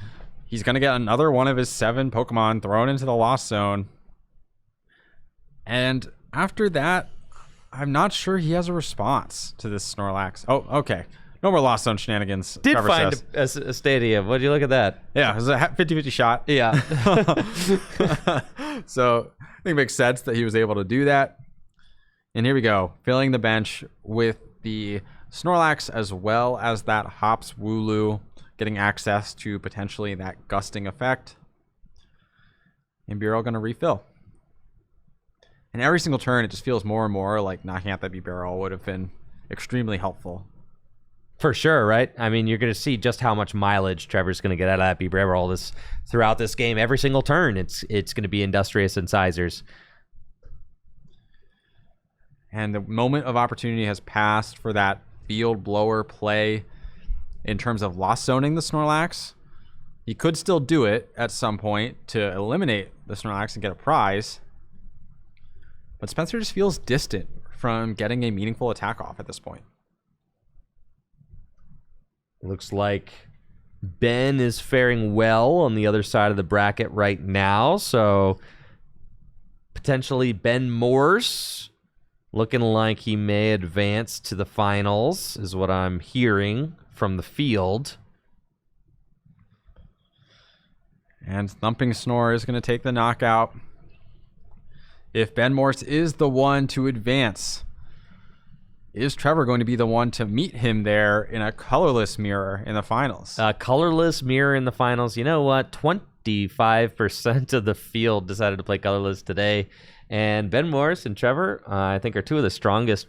He's going to get another one of his 7 Pokemon thrown into the Lost Zone. And after that, I'm not sure he has a response to this Snorlax. Oh, okay. No more Lost Zone shenanigans. Did Trevor find a stadium. What'd you look at that? Yeah, it was a 50-50 shot. Yeah. So I think it makes sense that he was able to do that. And here we go, filling the bench with the Snorlax as well as that Hops Wooloo, getting access to potentially that gusting effect. And Bureau going to refill. And every single turn, it just feels more and more like knocking out that B-Barrel would have been extremely helpful. For sure, right? I mean, you're going to see just how much mileage Trevor's going to get out of that B-Barrel throughout this game. Every single turn, it's going to be Industrious Incisors. And the moment of opportunity has passed for that Field Blower play in terms of Lost Zoning the Snorlax. He could still do it at some point to eliminate the Snorlax and get a prize. But Spencer just feels distant from getting a meaningful attack off at this point. Looks like Ben is faring well on the other side of the bracket right now. So potentially Ben Morse looking like he may advance to the finals is what I'm hearing from the field. And Thumping Snore is going to take the knockout. If Ben Morse is the one to advance, is Trevor going to be the one to meet him there in a colorless mirror in the finals? Colorless mirror in the finals. You know what? 25% of the field decided to play colorless today. And Ben Morse and Trevor, I think, are two of the strongest,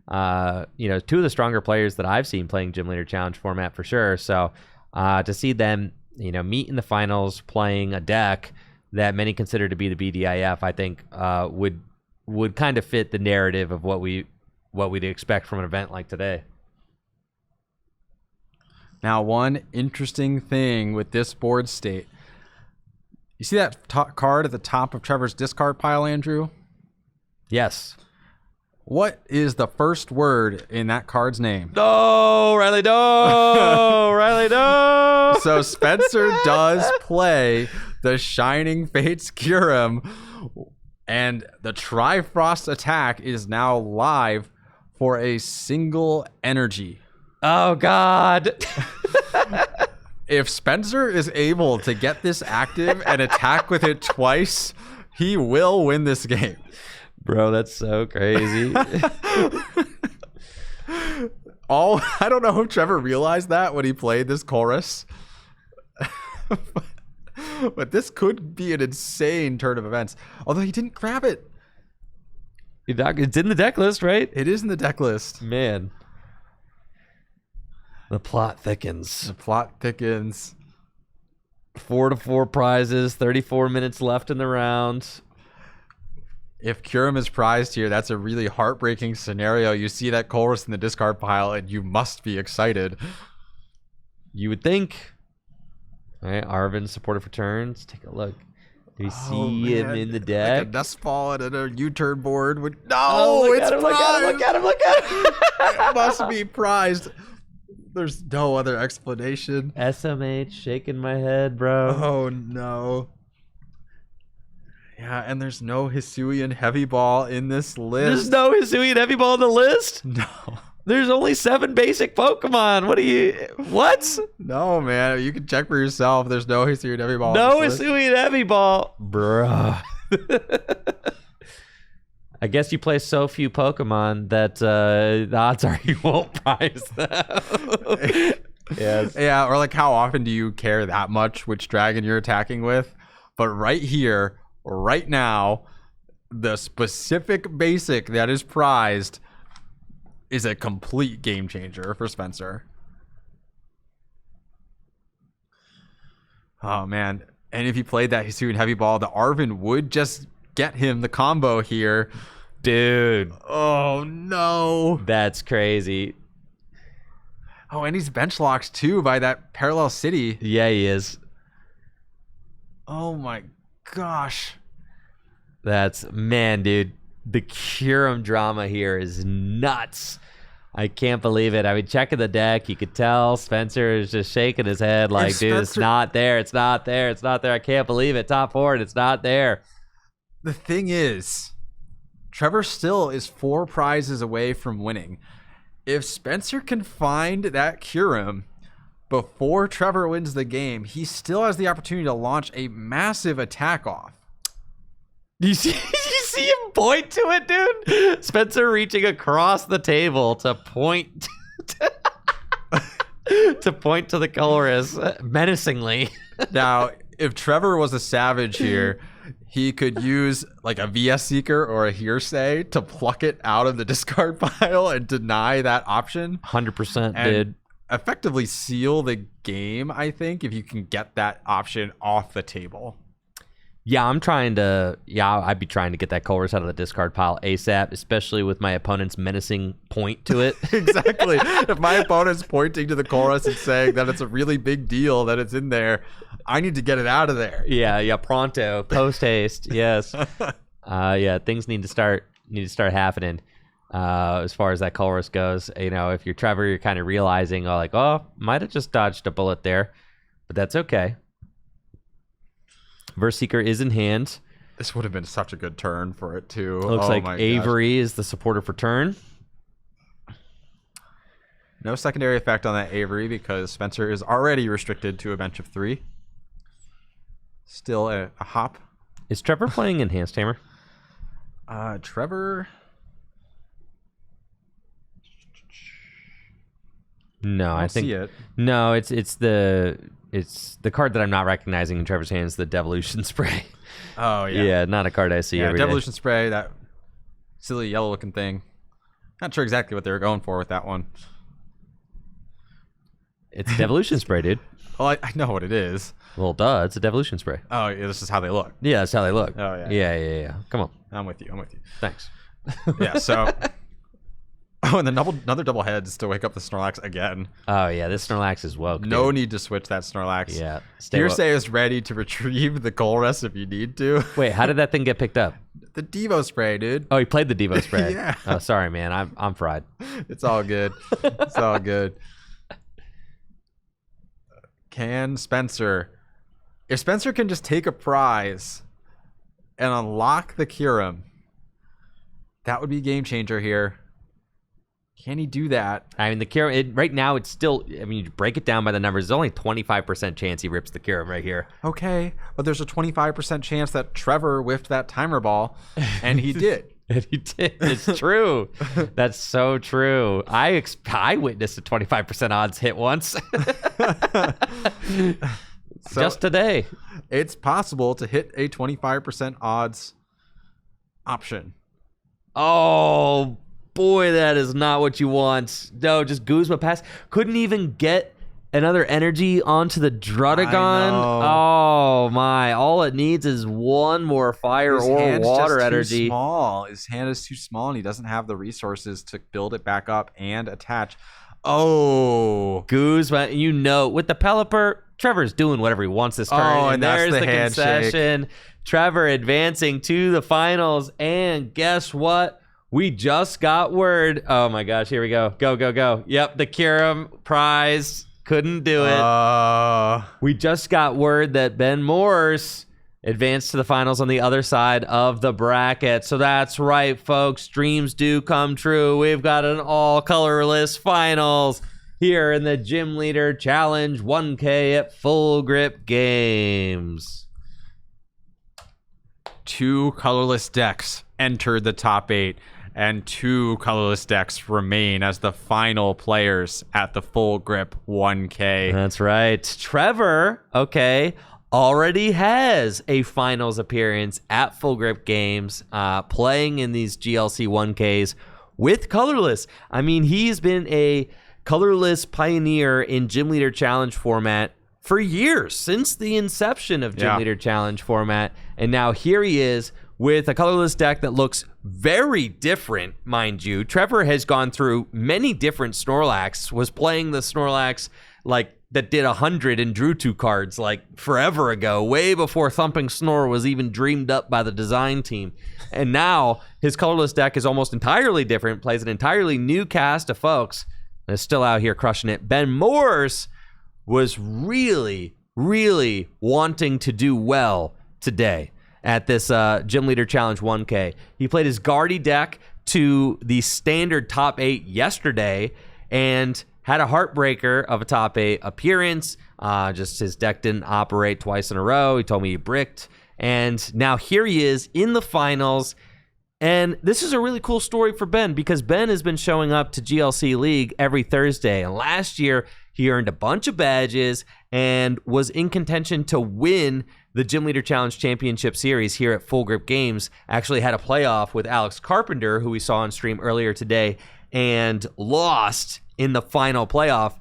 two of the stronger players that I've seen playing Gym Leader Challenge format for sure. So to see them, meet in the finals playing a deck that many consider to be the BDIF, I think would kind of fit the narrative of what we'd expect from an event like today. Now, one interesting thing with this board state. You see that card at the top of Trevor's discard pile, Andrew? Yes. What is the first word in that card's name? No, Riley, no, Riley, no. So Spencer does play the Shining Fates Kyurem, and the Trifrost attack is now live for a single energy. Oh, God. If Spencer is able to get this active and attack with it twice, he will win this game. Bro, that's so crazy. I don't know if Trevor realized that when he played this chorus. But this could be an insane turn of events. Although he didn't grab it. It's in the deck list, right? It is in the deck list. Man. The plot thickens. The plot thickens. 4-4 prizes, 34 minutes left in the round. If Kyurem is prized here, that's a really heartbreaking scenario. You see that Colress in the discard pile, and you must be excited. You would think. All right, Arvin supported for turns. Take a look. Do you see him in the deck? Like a Dustfall and a U-turn board. It's prized. Look at him. It must be prized. There's no other explanation. SMH shaking my head, bro. Oh, no. Yeah, and there's no Hisuian Heavy Ball in this list. There's no Hisuian Heavy Ball in the list? No. There's only 7 basic Pokemon. What? No, man. You can check for yourself. There's no Hisuian Heavy Ball. No Hisuian Heavy Ball. Bruh. I guess you play so few Pokemon that the odds are you won't prize them. Yes. Yeah, or like how often do you care that much which dragon you're attacking with? But right here, right now, the specific basic that is prized is a complete game changer for Spencer. Oh, man. And if he played that Hisuian Heavy Ball, the Arvin would just get him the combo here. Dude. Oh, no. That's crazy. Oh, and he's bench locked, too, by that Parallel City. Yeah, he is. Oh, my gosh. Man, dude. The Kyurem drama here is nuts. I can't believe it. I mean, checking the deck, you could tell Spencer is just shaking his head like, dude, it's not there. It's not there. It's not there. I can't believe it. Top 4, and it's not there. The thing is, Trevor still is 4 prizes away from winning. If Spencer can find that Kyurem before Trevor wins the game, he still has the opportunity to launch a massive attack off. You see him point to it, dude? Spencer reaching across the table to point to point to the Colorless menacingly. Now, if Trevor was a savage here, he could use like a VS Seeker or a Hearsay to pluck it out of the discard pile and deny that option. 100% did. Effectively seal the game, I think, if you can get that option off the table. Yeah, I'd be trying to get that Colorless out of the discard pile ASAP, especially with my opponent's menacing point to it. Exactly. If my opponent's pointing to the Colorless and saying that it's a really big deal that it's in there, I need to get it out of there. Yeah, pronto, post haste. Yes. Things need to start happening. As far as that Colorless goes, if you're Trevor, you're kind of realizing, might have just dodged a bullet there, but that's okay. Verseeker is in hand. This would have been such a good turn for it too. Looks like Avery is the supporter for turn. No secondary effect on that Avery because Spencer is already restricted to a bench of 3. Still a hop. Is Trevor playing Enhanced Hammer? Trevor. No, I think see it. No, it's the card that I'm not recognizing in Trevor's hands, the Devolution Spray. Oh yeah. Yeah, not a card I see every Devolution day. Spray, that silly yellow looking thing. Not sure exactly what they were going for with that one. It's Devolution Spray, dude. Well, I know what it is. Well, duh, it's a Devolution Spray. Oh, yeah, this is how they look. Yeah, that's how they look. Oh yeah. Yeah. Come on. I'm with you. Thanks. Yeah, so oh, and another double heads to wake up the Snorlax again. Oh yeah, this Snorlax is woke. No dude. need to switch that Snorlax. Yeah. Hearsay is ready to retrieve the Colorless if you need to. Wait, how did that thing get picked up? The Devo Spray, dude. Oh, he played the Devo Spray. Yeah. Oh, sorry, man. I'm fried. It's all good. It's all good. Can Spencer... If Spencer can just take a prize and unlock the Kyurem, that would be a game changer here. Can he do that? I mean, the Kyurem, right now, it's still, you break it down by the numbers, there's only 25% chance he rips the Kyurem right here. Okay, but there's a 25% chance that Trevor whiffed that timer ball, and he did. And he did. It's true. That's so true. I witnessed a 25% odds hit once. So just today. It's possible to hit a 25% odds option. Oh, boy, that is not what you want. No, just Guzma pass. Couldn't even get another energy onto the Drudagon. Oh, my. All it needs is one more fire or water energy. Small. His hand is too small, and he doesn't have the resources to build it back up and attach. Oh. Guzma, with the Pelipper, Trevor's doing whatever he wants this turn. Oh, and there's that's the concession. Trevor advancing to the finals. And guess what? We just got word. Oh, my gosh. Here we go. Go. Yep, the Kyurem prize. Couldn't do it. We just got word that Ben Morse advanced to the finals on the other side of the bracket. So that's right, folks. Dreams do come true. We've got an all-colorless finals here in the Gym Leader Challenge 1K at Full Grip Games. 2 colorless decks entered the top 8, and 2 colorless decks remain as the final players at the Full Grip 1K. That's right. Trevor, already has a finals appearance at Full Grip Games, playing in these GLC 1Ks with Colorless. I mean, he's been a Colorless pioneer in Gym Leader Challenge format for years, since the inception of Gym Leader Challenge format. And now here he is with a Colorless deck that looks very different, mind you. Trevor has gone through many different Snorlax, was playing the Snorlax that did 100 and drew 2 cards like forever ago, way before Thumping Snore was even dreamed up by the design team. And now his colorless deck is almost entirely different, plays an entirely new cast of folks, and is still out here crushing it. Ben Morse was really, really wanting to do well today at this Gym Leader Challenge 1K. He played his Guardy deck to the standard top 8 yesterday and had a heartbreaker of a top 8 appearance. Just his deck didn't operate twice in a row. He told me he bricked. And now here he is in the finals. And this is a really cool story for Ben because Ben has been showing up to GLC League every Thursday. And last year, he earned a bunch of badges and was in contention to win the Gym Leader Challenge Championship Series here at Full Grip Games. Actually had a playoff with Alex Carpenter, who we saw on stream earlier today, and lost in the final playoff.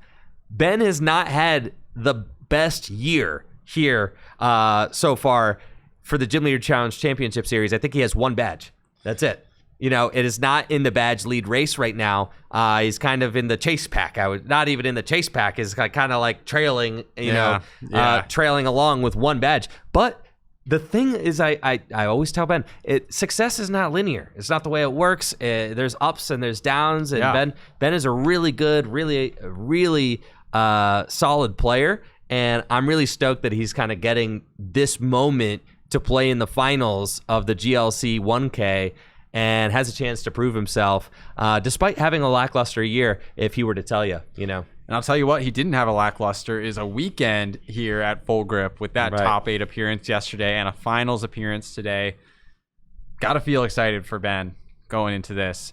Ben has not had the best year here so far for the Gym Leader Challenge Championship Series. I think he has 1 badge. That's it. It is not in the badge lead race right now. He's kind of in the chase pack. Not even in the chase pack. Is kind of like trailing, trailing along with 1 badge. But the thing is, I always tell Ben, success is not linear. It's not the way it works. There's ups and there's downs. And Ben is a really good, really solid player. And I'm really stoked that he's kind of getting this moment to play in the finals of the GLC 1K and has a chance to prove himself, despite having a lackluster year, if he were to tell you, And I'll tell you what, he didn't have a lackluster is a weekend here at Full Grip with that top 8 appearance yesterday and a finals appearance today. Got to feel excited for Ben going into this.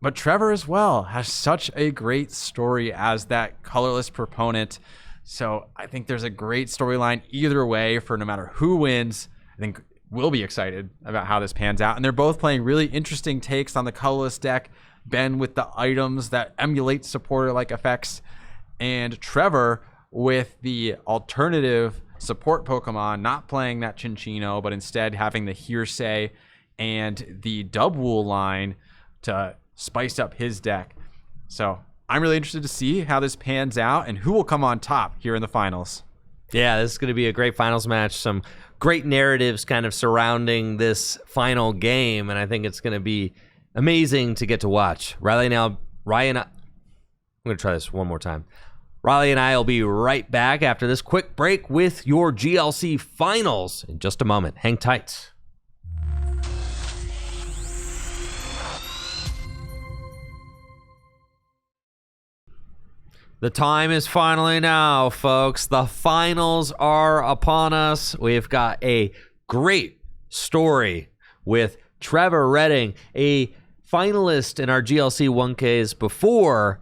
But Trevor as well has such a great story as that colorless proponent. So I think there's a great storyline either way for no matter who wins. I think we'll be excited about how this pans out. And they're both playing really interesting takes on the colorless deck. Ben with the items that emulate supporter-like effects, and Trevor with the alternative support Pokemon, not playing that Chinchino, but instead having the Hearsay and the Dubwool line to spice up his deck. So I'm really interested to see how this pans out and who will come on top here in the finals. Yeah, this is going to be a great finals match. Some great narratives kind of surrounding this final game, and I think it's going to be amazing to get to watch. I'm going to try this one more time. Riley and I will be right back after this quick break with your GLC finals in just a moment. Hang tight. The time is finally now, folks. The finals are upon us. We've got a great story with Trevor Redding, a finalist in our GLC 1Ks before,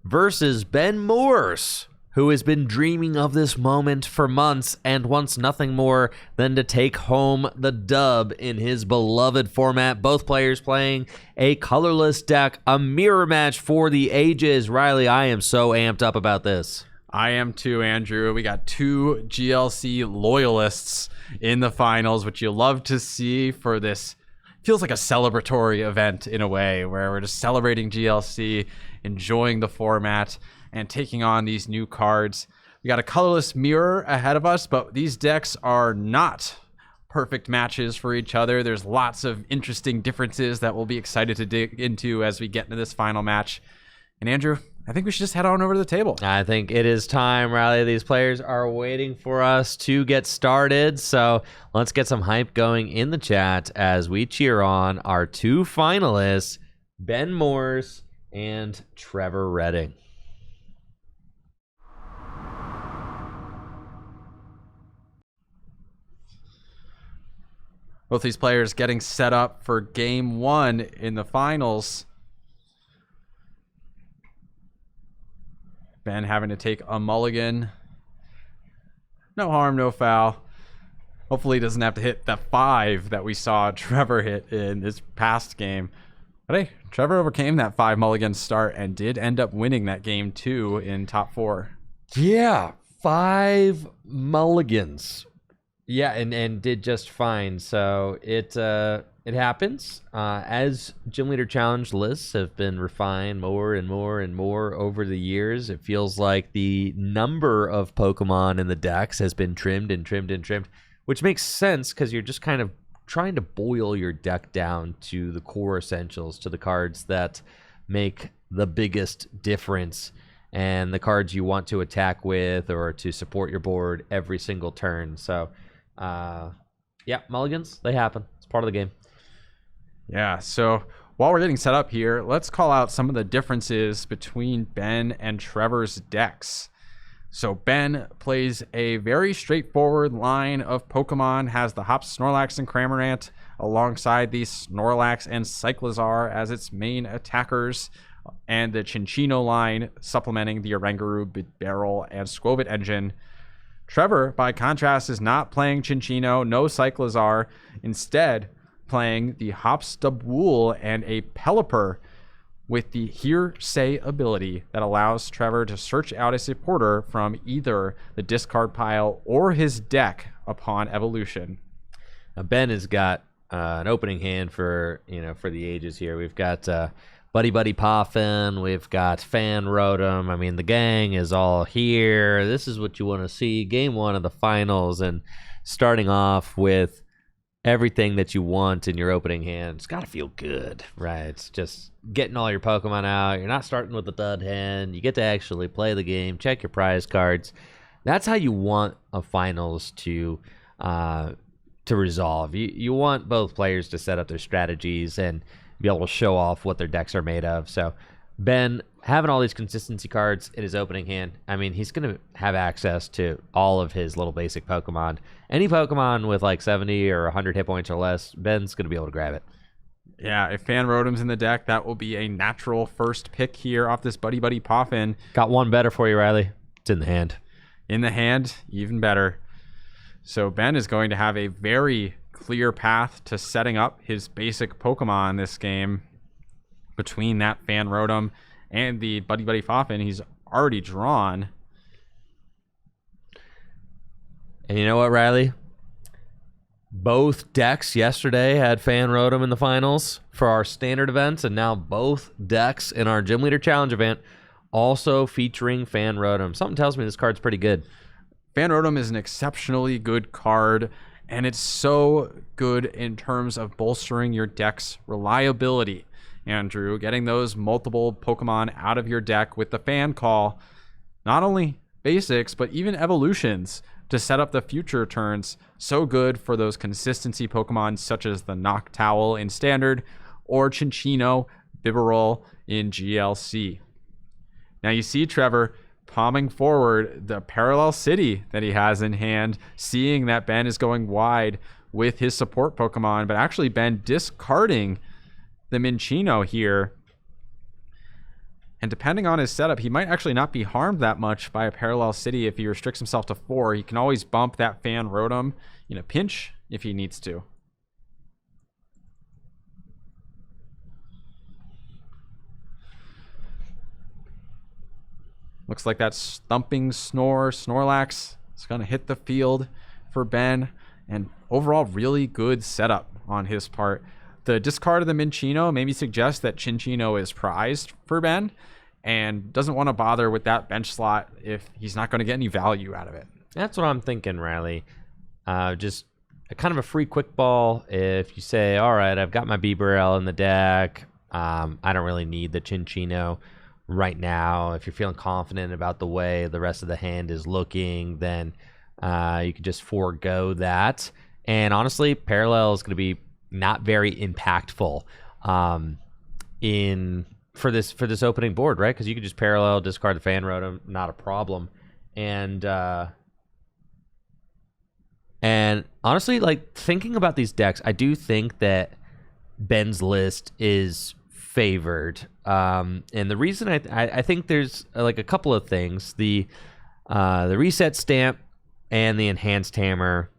versus Ben Morse, who has been dreaming of this moment for months and wants nothing more than to take home the dub in his beloved format. Both players playing a colorless deck, a mirror match for the ages. Riley, I am so amped up about this. I am too, Andrew. We got 2 GLC loyalists in the finals, which you love to see for this. Feels like a celebratory event in a way where we're just celebrating GLC, enjoying the format, and taking on these new cards. We got a colorless mirror ahead of us, but these decks are not perfect matches for each other. There's lots of interesting differences that we'll be excited to dig into as we get into this final match. And Andrew, I think we should just head on over to the table. I think it is time, Riley. These players are waiting for us to get started. So let's get some hype going in the chat as we cheer on our 2 finalists, Ben Morse and Trevor Redding. Both these players getting set up for game 1 in the finals. Ben having to take a mulligan. No harm, no foul. Hopefully he doesn't have to hit the 5 that we saw Trevor hit in this past game. But hey, Trevor overcame that 5 mulligan start and did end up winning that game 2 in top 4. Yeah, 5 mulligans. Yeah, and did just fine. So it it happens. As Gym Leader Challenge lists have been refined more and more and more over the years, it feels like the number of Pokemon in the decks has been trimmed and trimmed and trimmed, which makes sense because you're just kind of trying to boil your deck down to the core essentials, to the cards that make the biggest difference and the cards you want to attack with or to support your board every single turn. So, yeah, mulligans, they happen. It's part of the game. Yeah, so while we're getting set up here, let's call out some of the differences between Ben and Trevor's decks. So Ben plays a very straightforward line of Pokemon, has the Hops, Snorlax, and Cramorant alongside the Snorlax and Cyclizar as its main attackers, and the Cinccino line supplementing the Oranguru, Bibarel, and Squovit engine. Trevor, by contrast, is not playing Cinccino, no Cyclizar, instead playing the Hops, Dubwool, and a Pelipper with the Hearsay ability that allows Trevor to search out a supporter from either the discard pile or his deck upon evolution. Now Ben has got an opening hand for the ages here. We've got Buddy Buddy Poffin, we've got Fan Rotom. I mean, the gang is all here. This is what you want to see. Game 1 of the finals, and starting off with everything that you want in your opening hand. It's got to feel good, right? It's just getting all your Pokemon out. You're not starting with a dud hand. You get to actually play the game, check your prize cards. That's how you want a finals to resolve. You want both players to set up their strategies and be able to show off what their decks are made of. So Ben, having all these consistency cards in his opening hand, I mean, he's going to have access to all of his little basic Pokemon. Any Pokemon with like 70 or 100 hit points or less, Ben's going to be able to grab it. Yeah, if Fan Rotom's in the deck, that will be a natural first pick here off this Buddy Buddy Poffin. Got one better for you, Riley. It's in the hand. In the hand, even better. So Ben is going to have a very clear path to setting up his basic Pokemon this game. Between that Fan Rotom and the Buddy Buddy Poffin, he's already drawn. And you know what, Riley? Both decks yesterday had Fan Rotom in the finals for our standard events, and now both decks in our Gym Leader Challenge event also featuring Fan Rotom. Something tells me this card's pretty good. Fan Rotom is an exceptionally good card, and it's so good in terms of bolstering your deck's reliability. Andrew, getting those multiple Pokemon out of your deck with the Fan Call, not only basics, but even evolutions to set up the future turns. So good for those consistency Pokemon such as the Noctowl in Standard or Cinccino, Bibarel in GLC. Now you see Trevor palming forward the Parallel City that he has in hand, seeing that Ben is going wide with his support Pokemon, but actually Ben discarding the Minccino here. And depending on his setup, he might actually not be harmed that much by a Parallel City if he restricts himself to 4. He can always bump that Fan Rotom in a pinch if he needs to. Looks like that Thumping Snorlax is going to hit the field for Ben. And overall, really good setup on his part. The discard of the Minccino maybe suggests that Cinccino is prized for Ben and doesn't want to bother with that bench slot if he's not going to get any value out of it. That's what I'm thinking, Riley. Just a kind of a free quick ball. If you say, all right, I've got my Bibarel in the deck. I don't really need the Cinccino right now. If you're feeling confident about the way the rest of the hand is looking, then you could just forego that. And honestly, Parallel is going to be not very impactful for this opening board, right? Because you could just Parallel, discard the Fan Rotom, not a problem. And honestly, like thinking about these decks, I do think that Ben's list is favored. And the reason I think there's like a couple of things: the reset stamp and the enhanced hammer.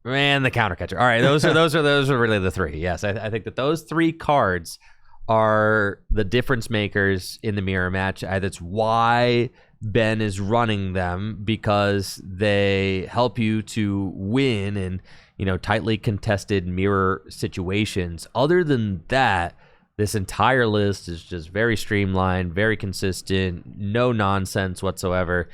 And the counter catcher. All right, those are really the three. Yes, I think that those three cards are the difference makers in the mirror match. That's why Ben is running them, because they help you to win and tightly contested mirror situations. Other than that, this entire list is just very streamlined, very consistent, no nonsense whatsoever.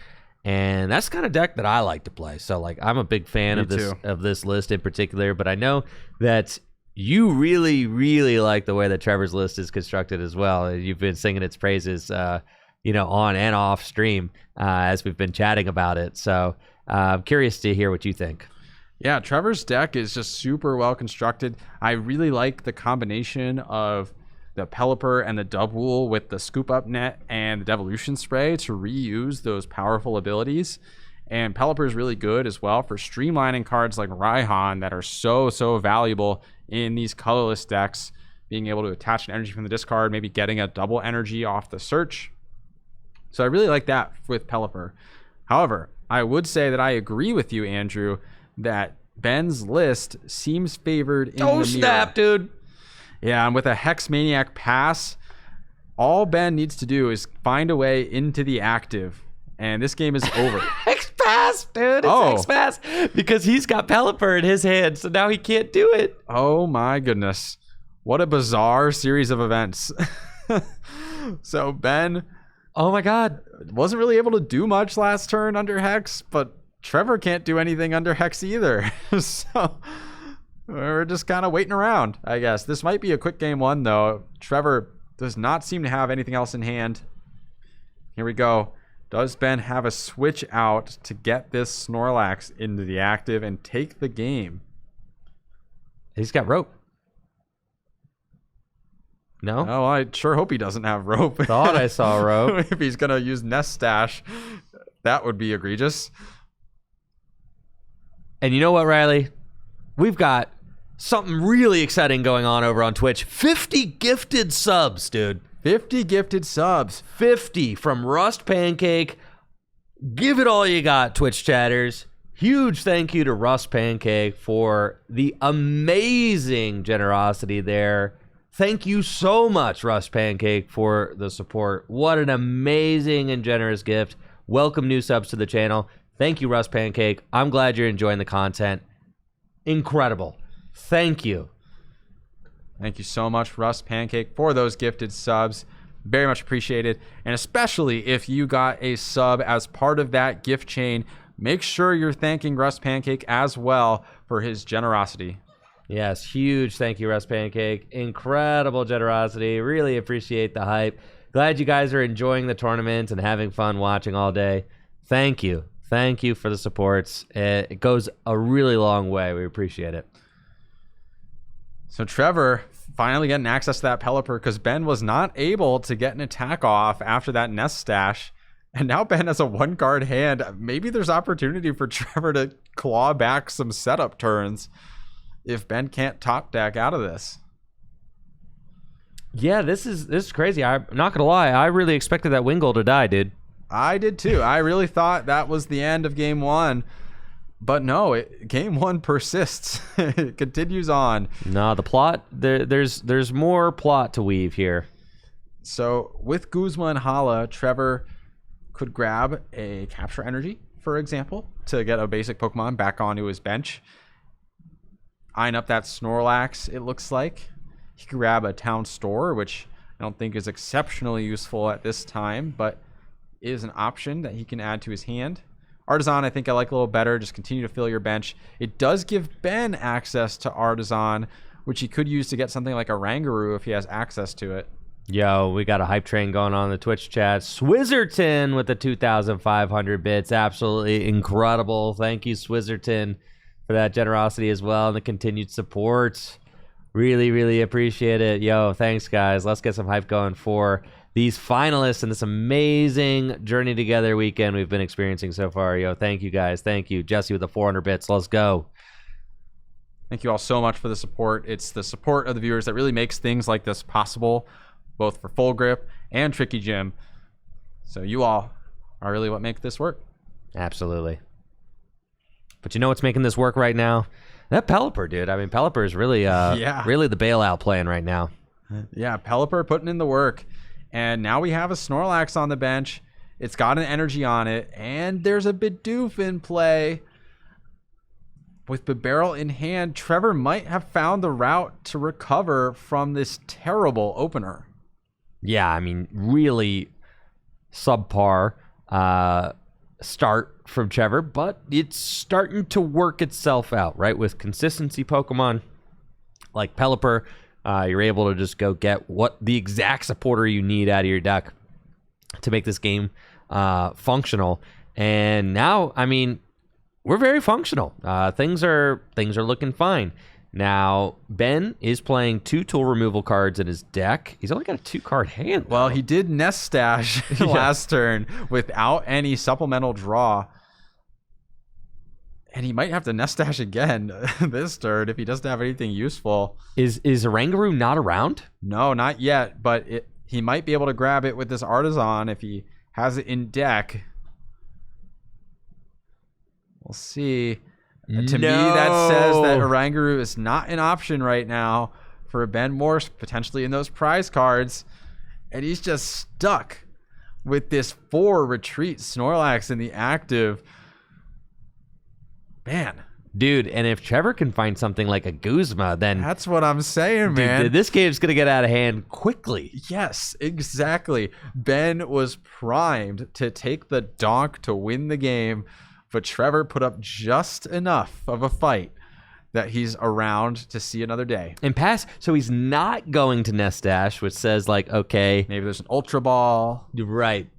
And that's the kind of deck that I like to play. So like I'm a big fan of this list in particular, but I know that you really, really like the way that Trevor's list is constructed as well. You've been singing its praises on and off stream as we've been chatting about it. So I'm curious to hear what you think. Yeah, Trevor's deck is just super well constructed. I really like the combination of the Pelipper and the Dubwool with the Scoop Up Net and the Devolution Spray to reuse those powerful abilities. And Pelipper is really good as well for streamlining cards like Raihan that are so valuable in these colorless decks, being able to attach an energy from the discard, maybe getting a double energy off the search. So I really like that with Pelipper. However, I would say that I agree with you, Andrew, that Ben's list seems favored in the mirror. Oh, snap, dude. Yeah, and with a Hex Maniac pass, all Ben needs to do is find a way into the active, and this game is over. Hex pass, dude. It's Hex pass because he's got Pelipper in his hand, so now he can't do it. Oh my goodness. What a bizarre series of events. So Ben... Oh my God. Wasn't really able to do much last turn under Hex, but Trevor can't do anything under Hex either. So we're just kind of waiting around, I guess. This might be a quick game one, though. Trevor does not seem to have anything else in hand. Here we go. Does Ben have a switch out to get this Snorlax into the active and take the game? He's got rope. No? Oh, I sure hope he doesn't have rope. Thought I saw rope. If he's going to use Nest Stash, that would be egregious. And you know what, Riley? We've got something really exciting going on over on Twitch. 50 gifted subs, dude. 50 gifted subs. 50 from Rust Pancake. Give it all you got, Twitch chatters. Huge thank you to Rust Pancake for the amazing generosity there. Thank you so much, Rust Pancake, for the support. What an amazing and generous gift. Welcome new subs to the channel. Thank you, Rust Pancake. I'm glad you're enjoying the content. Incredible. Thank you. Thank you so much, Rust Pancake, for those gifted subs. Very much appreciated. And especially if you got a sub as part of that gift chain, make sure you're thanking Rust Pancake as well for his generosity. Yes, huge thank you, Rust Pancake. Incredible generosity. Really appreciate the hype. Glad you guys are enjoying the tournament and having fun watching all day. Thank you. Thank you for the supports. It goes a really long way. We appreciate it. So Trevor finally getting access to that Pelipper because Ben was not able to get an attack off after that Nest Stash. And now Ben has a one-card hand. Maybe there's opportunity for Trevor to claw back some setup turns if Ben can't top deck out of this. Yeah, this is crazy. I'm not going to lie. I really expected that Wingull to die, dude. I did too. I really thought that was the end of game one. But no, game one persists. It continues on. No, the plot, there's more plot to weave here. So with Guzma and Hala, Trevor could grab a Capture Energy, for example, to get a basic Pokemon back onto his bench. Eyeing up that Snorlax, it looks like. He could grab a Town Store, which I don't think is exceptionally useful at this time, but is an option that he can add to his hand. Artisan, I think I like a little better. Just continue to fill your bench. It does give Ben access to Artisan, which he could use to get something like a Rangaroo if he has access to it. Yo, we got a hype train going on in the Twitch chat. Swizzerton with the 2,500 bits. Absolutely incredible. Thank you, Swizzerton, for that generosity as well and the continued support. Really, really appreciate it. Yo, thanks, guys. Let's get some hype going for these finalists and this amazing Journey Together weekend we've been experiencing so far. Yo, thank you, guys. Thank you. Jesse with the 400 bits. Let's go. Thank you all so much for the support. It's the support of the viewers that really makes things like this possible, both for Full Grip and Tricky Gym. So you all are really what make this work. Absolutely. But you know what's making this work right now? That Pelipper, dude. I mean, Pelipper is really, really the bailout plan right now. Yeah, Pelipper putting in the work. And now we have a Snorlax on the bench. It's got an energy on it. And there's a Bidoof in play. with the barrel in hand, Trevor might have found the route to recover from this terrible opener. Yeah, I mean, really subpar start from Trevor, but it's starting to work itself out, right? With consistency Pokemon like Pelipper, you're able to just go get what the exact supporter you need out of your deck to make this game functional. And now, I mean, we're very functional. Things are looking fine. Now, Ben is playing 2 tool removal cards in his deck. He's only got a 2-card hand, though. Well, he did Nest Stash last turn without any supplemental draw. And he might have to Nest Stash again this turn if he doesn't have anything useful. Is Oranguru not around? No, not yet, but he might be able to grab it with this Artisan if he has it in deck. We'll see. To me, that says that Oranguru is not an option right now for Ben Morse, potentially in those prize cards. And he's just stuck with this 4 retreat Snorlax in the active. Man. Dude, and if Trevor can find something like a Guzma, then... That's what I'm saying, man. Dude, this game's going to get out of hand quickly. Yes, exactly. Ben was primed to take the donk to win the game, but Trevor put up just enough of a fight that he's around to see another day. And pass, so he's not going to Nest Dash, which says, like, okay... Maybe there's an Ultra Ball. Right.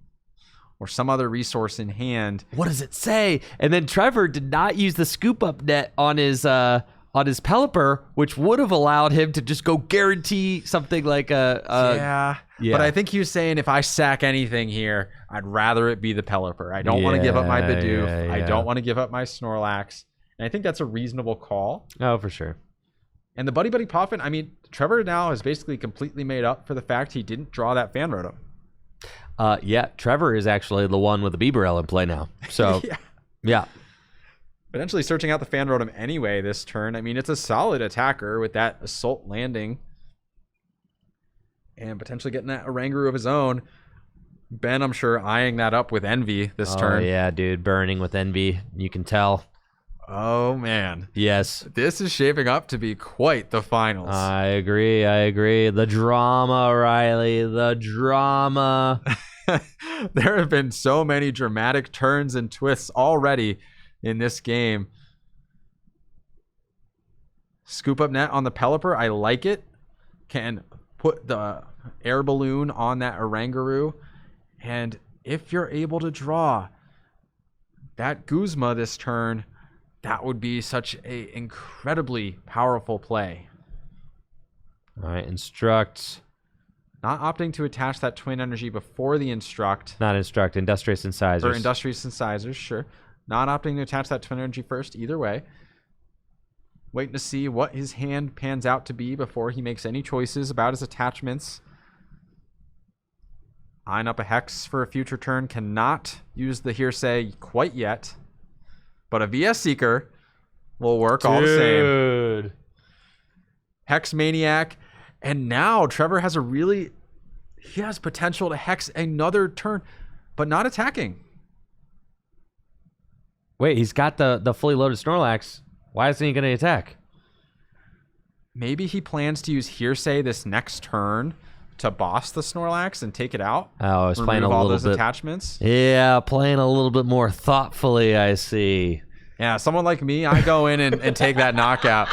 Or some other resource in hand. What does it say? And then Trevor did not use the scoop up net on his Pelipper, which would have allowed him to just go guarantee something like yeah. But I think he was saying, if I sack anything here, I'd rather it be the Pelipper. I don't want to give up my Bidoof. I don't want to give up my Snorlax. And I think that's a reasonable call. Oh, for sure. And the Buddy Buddy Poffin, I mean, Trevor now has basically completely made up for the fact he didn't draw that Fan Rotom. Yeah, Trevor is actually the one with the Bibarel in play now. So, yeah. Potentially searching out the Fan Rotom anyway this turn. I mean, it's a solid attacker with that Assault landing. And potentially getting that Oranguru of his own. Ben, I'm sure, eyeing that up with envy this turn. Oh, yeah, dude. Burning with envy. You can tell. Oh, man. Yes. This is shaping up to be quite the finals. I agree. The drama, Riley. The drama. There have been so many dramatic turns and twists already in this game. Scoop up net on the Pelipper. I like it. Can put the air balloon on that Oranguru. And if you're able to draw that Guzma this turn, that would be such a incredibly powerful play. All right, Instruct. Not opting to attach that Twin Energy before the Instruct. Not Instruct, Industrious Incisors. Or Industrious Incisors, sure. Not opting to attach that Twin Energy first, either way. Waiting to see what his hand pans out to be before he makes any choices about his attachments. Eyeing up a Hex for a future turn. Cannot use the Hearsay quite yet. But a VS Seeker will work all the same. Hex Maniac. And now Trevor has he has potential to Hex another turn, but not attacking. Wait, he's got the fully loaded Snorlax. Why isn't he going to attack? Maybe he plans to use Hearsay this next turn to boss the Snorlax and take it out. Oh, I was playing a all little those bit. Attachments. Yeah, playing a little bit more thoughtfully, I see. Yeah, someone like me, I go in and take that knockout.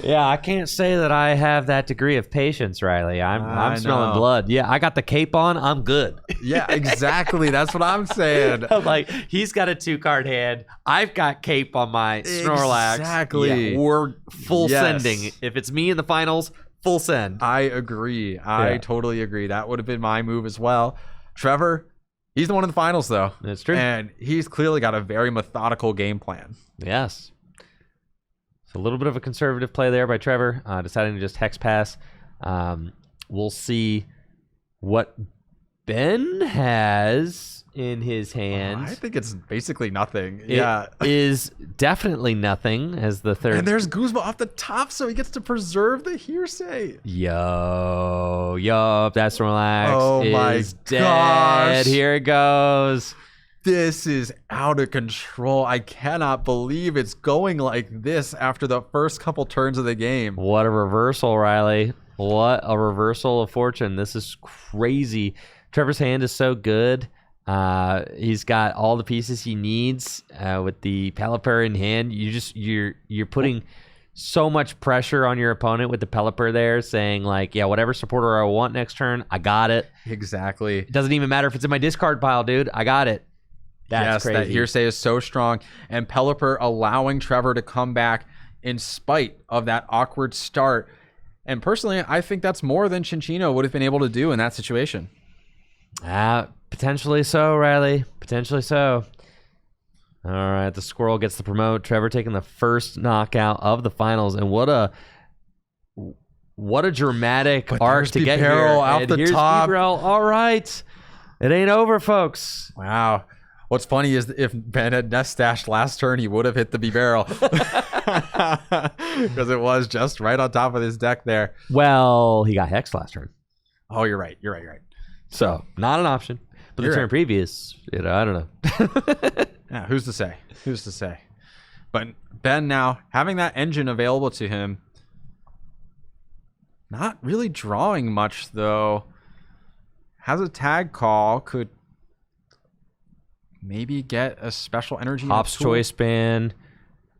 Yeah, I can't say that I have that degree of patience, Riley. I'm smelling blood. Yeah, I got the cape on. I'm good. Yeah, exactly. That's what I'm saying. I'm like, he's got a 2-card hand. I've got cape on my Snorlax. Exactly. Yeah, we're full sending. If it's me in the finals, full send. I agree. I totally agree. That would have been my move as well. Trevor, he's the one in the finals, though. That's true. And he's clearly got a very methodical game plan. Yes. It's a little bit of a conservative play there by Trevor, deciding to just Hex Pass. We'll see what Ben has in his hand. I think it's basically nothing. It is definitely nothing as the third. And there's Guzma off the top, so he gets to preserve the Hearsay. Yo, that Snorlax my is dead. gosh. Here it goes. This is out of control. I cannot believe it's going like this after the first couple turns of the game. What a reversal, Riley. What a reversal of fortune. This is crazy. Trevor's hand is so good. He's got all the pieces he needs with the Pelipper in hand. You're putting so much pressure on your opponent with the Pelipper there, saying like, yeah, whatever supporter I want next turn, I got it. Exactly. It doesn't even matter if it's in my discard pile, dude. I got it. That's crazy. That hearsay is so strong. And Pelipper allowing Trevor to come back in spite of that awkward start. And personally, I think that's more than Cinchino would have been able to do in that situation. Potentially so, Riley. Potentially so. All right, the squirrel gets the promote. Trevor taking the first knockout of the finals. And what a dramatic arc to get here. Out and the here's top. B-Barrel. All right. It ain't over, folks. Wow. What's funny is if Ben had nest stashed last turn, he would have hit the B-Barrel. Because it was just right on top of his deck there. Well, he got hexed last turn. Oh, you're right. You're right. So, not an option. But You're the turn right. previous, I don't know. Yeah, who's to say? Who's to say? But Ben now, having that engine available to him, not really drawing much, though. Has a tag call, could maybe get a special energy. Hop's Choice Band.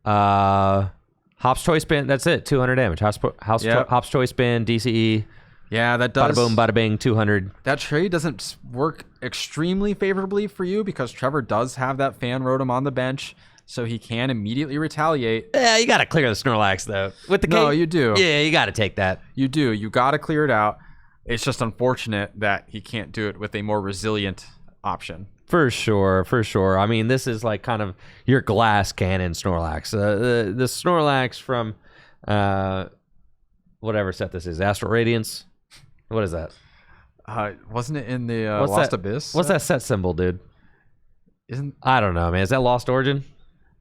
Hop's Choice Band, that's it. 200 damage. Hop's Choice Band, DCE. Yeah, that does. Bada boom, bada bing, 200. That trade doesn't work extremely favorably for you because Trevor does have that Fan Rotom on the bench, so he can immediately retaliate. Yeah, you got to clear the Snorlax, though. With the No, cape. you do. Yeah, you got to take that. You do. You got to clear it out. It's just unfortunate that he can't do it with a more resilient option. For sure, for sure. I mean, this is like kind of your glass cannon Snorlax. The Snorlax from whatever set this is. Astral Radiance? What is that? Wasn't it in the What's Lost that? Abyss? What's that set symbol, dude? I don't know, man. Is that Lost Origin?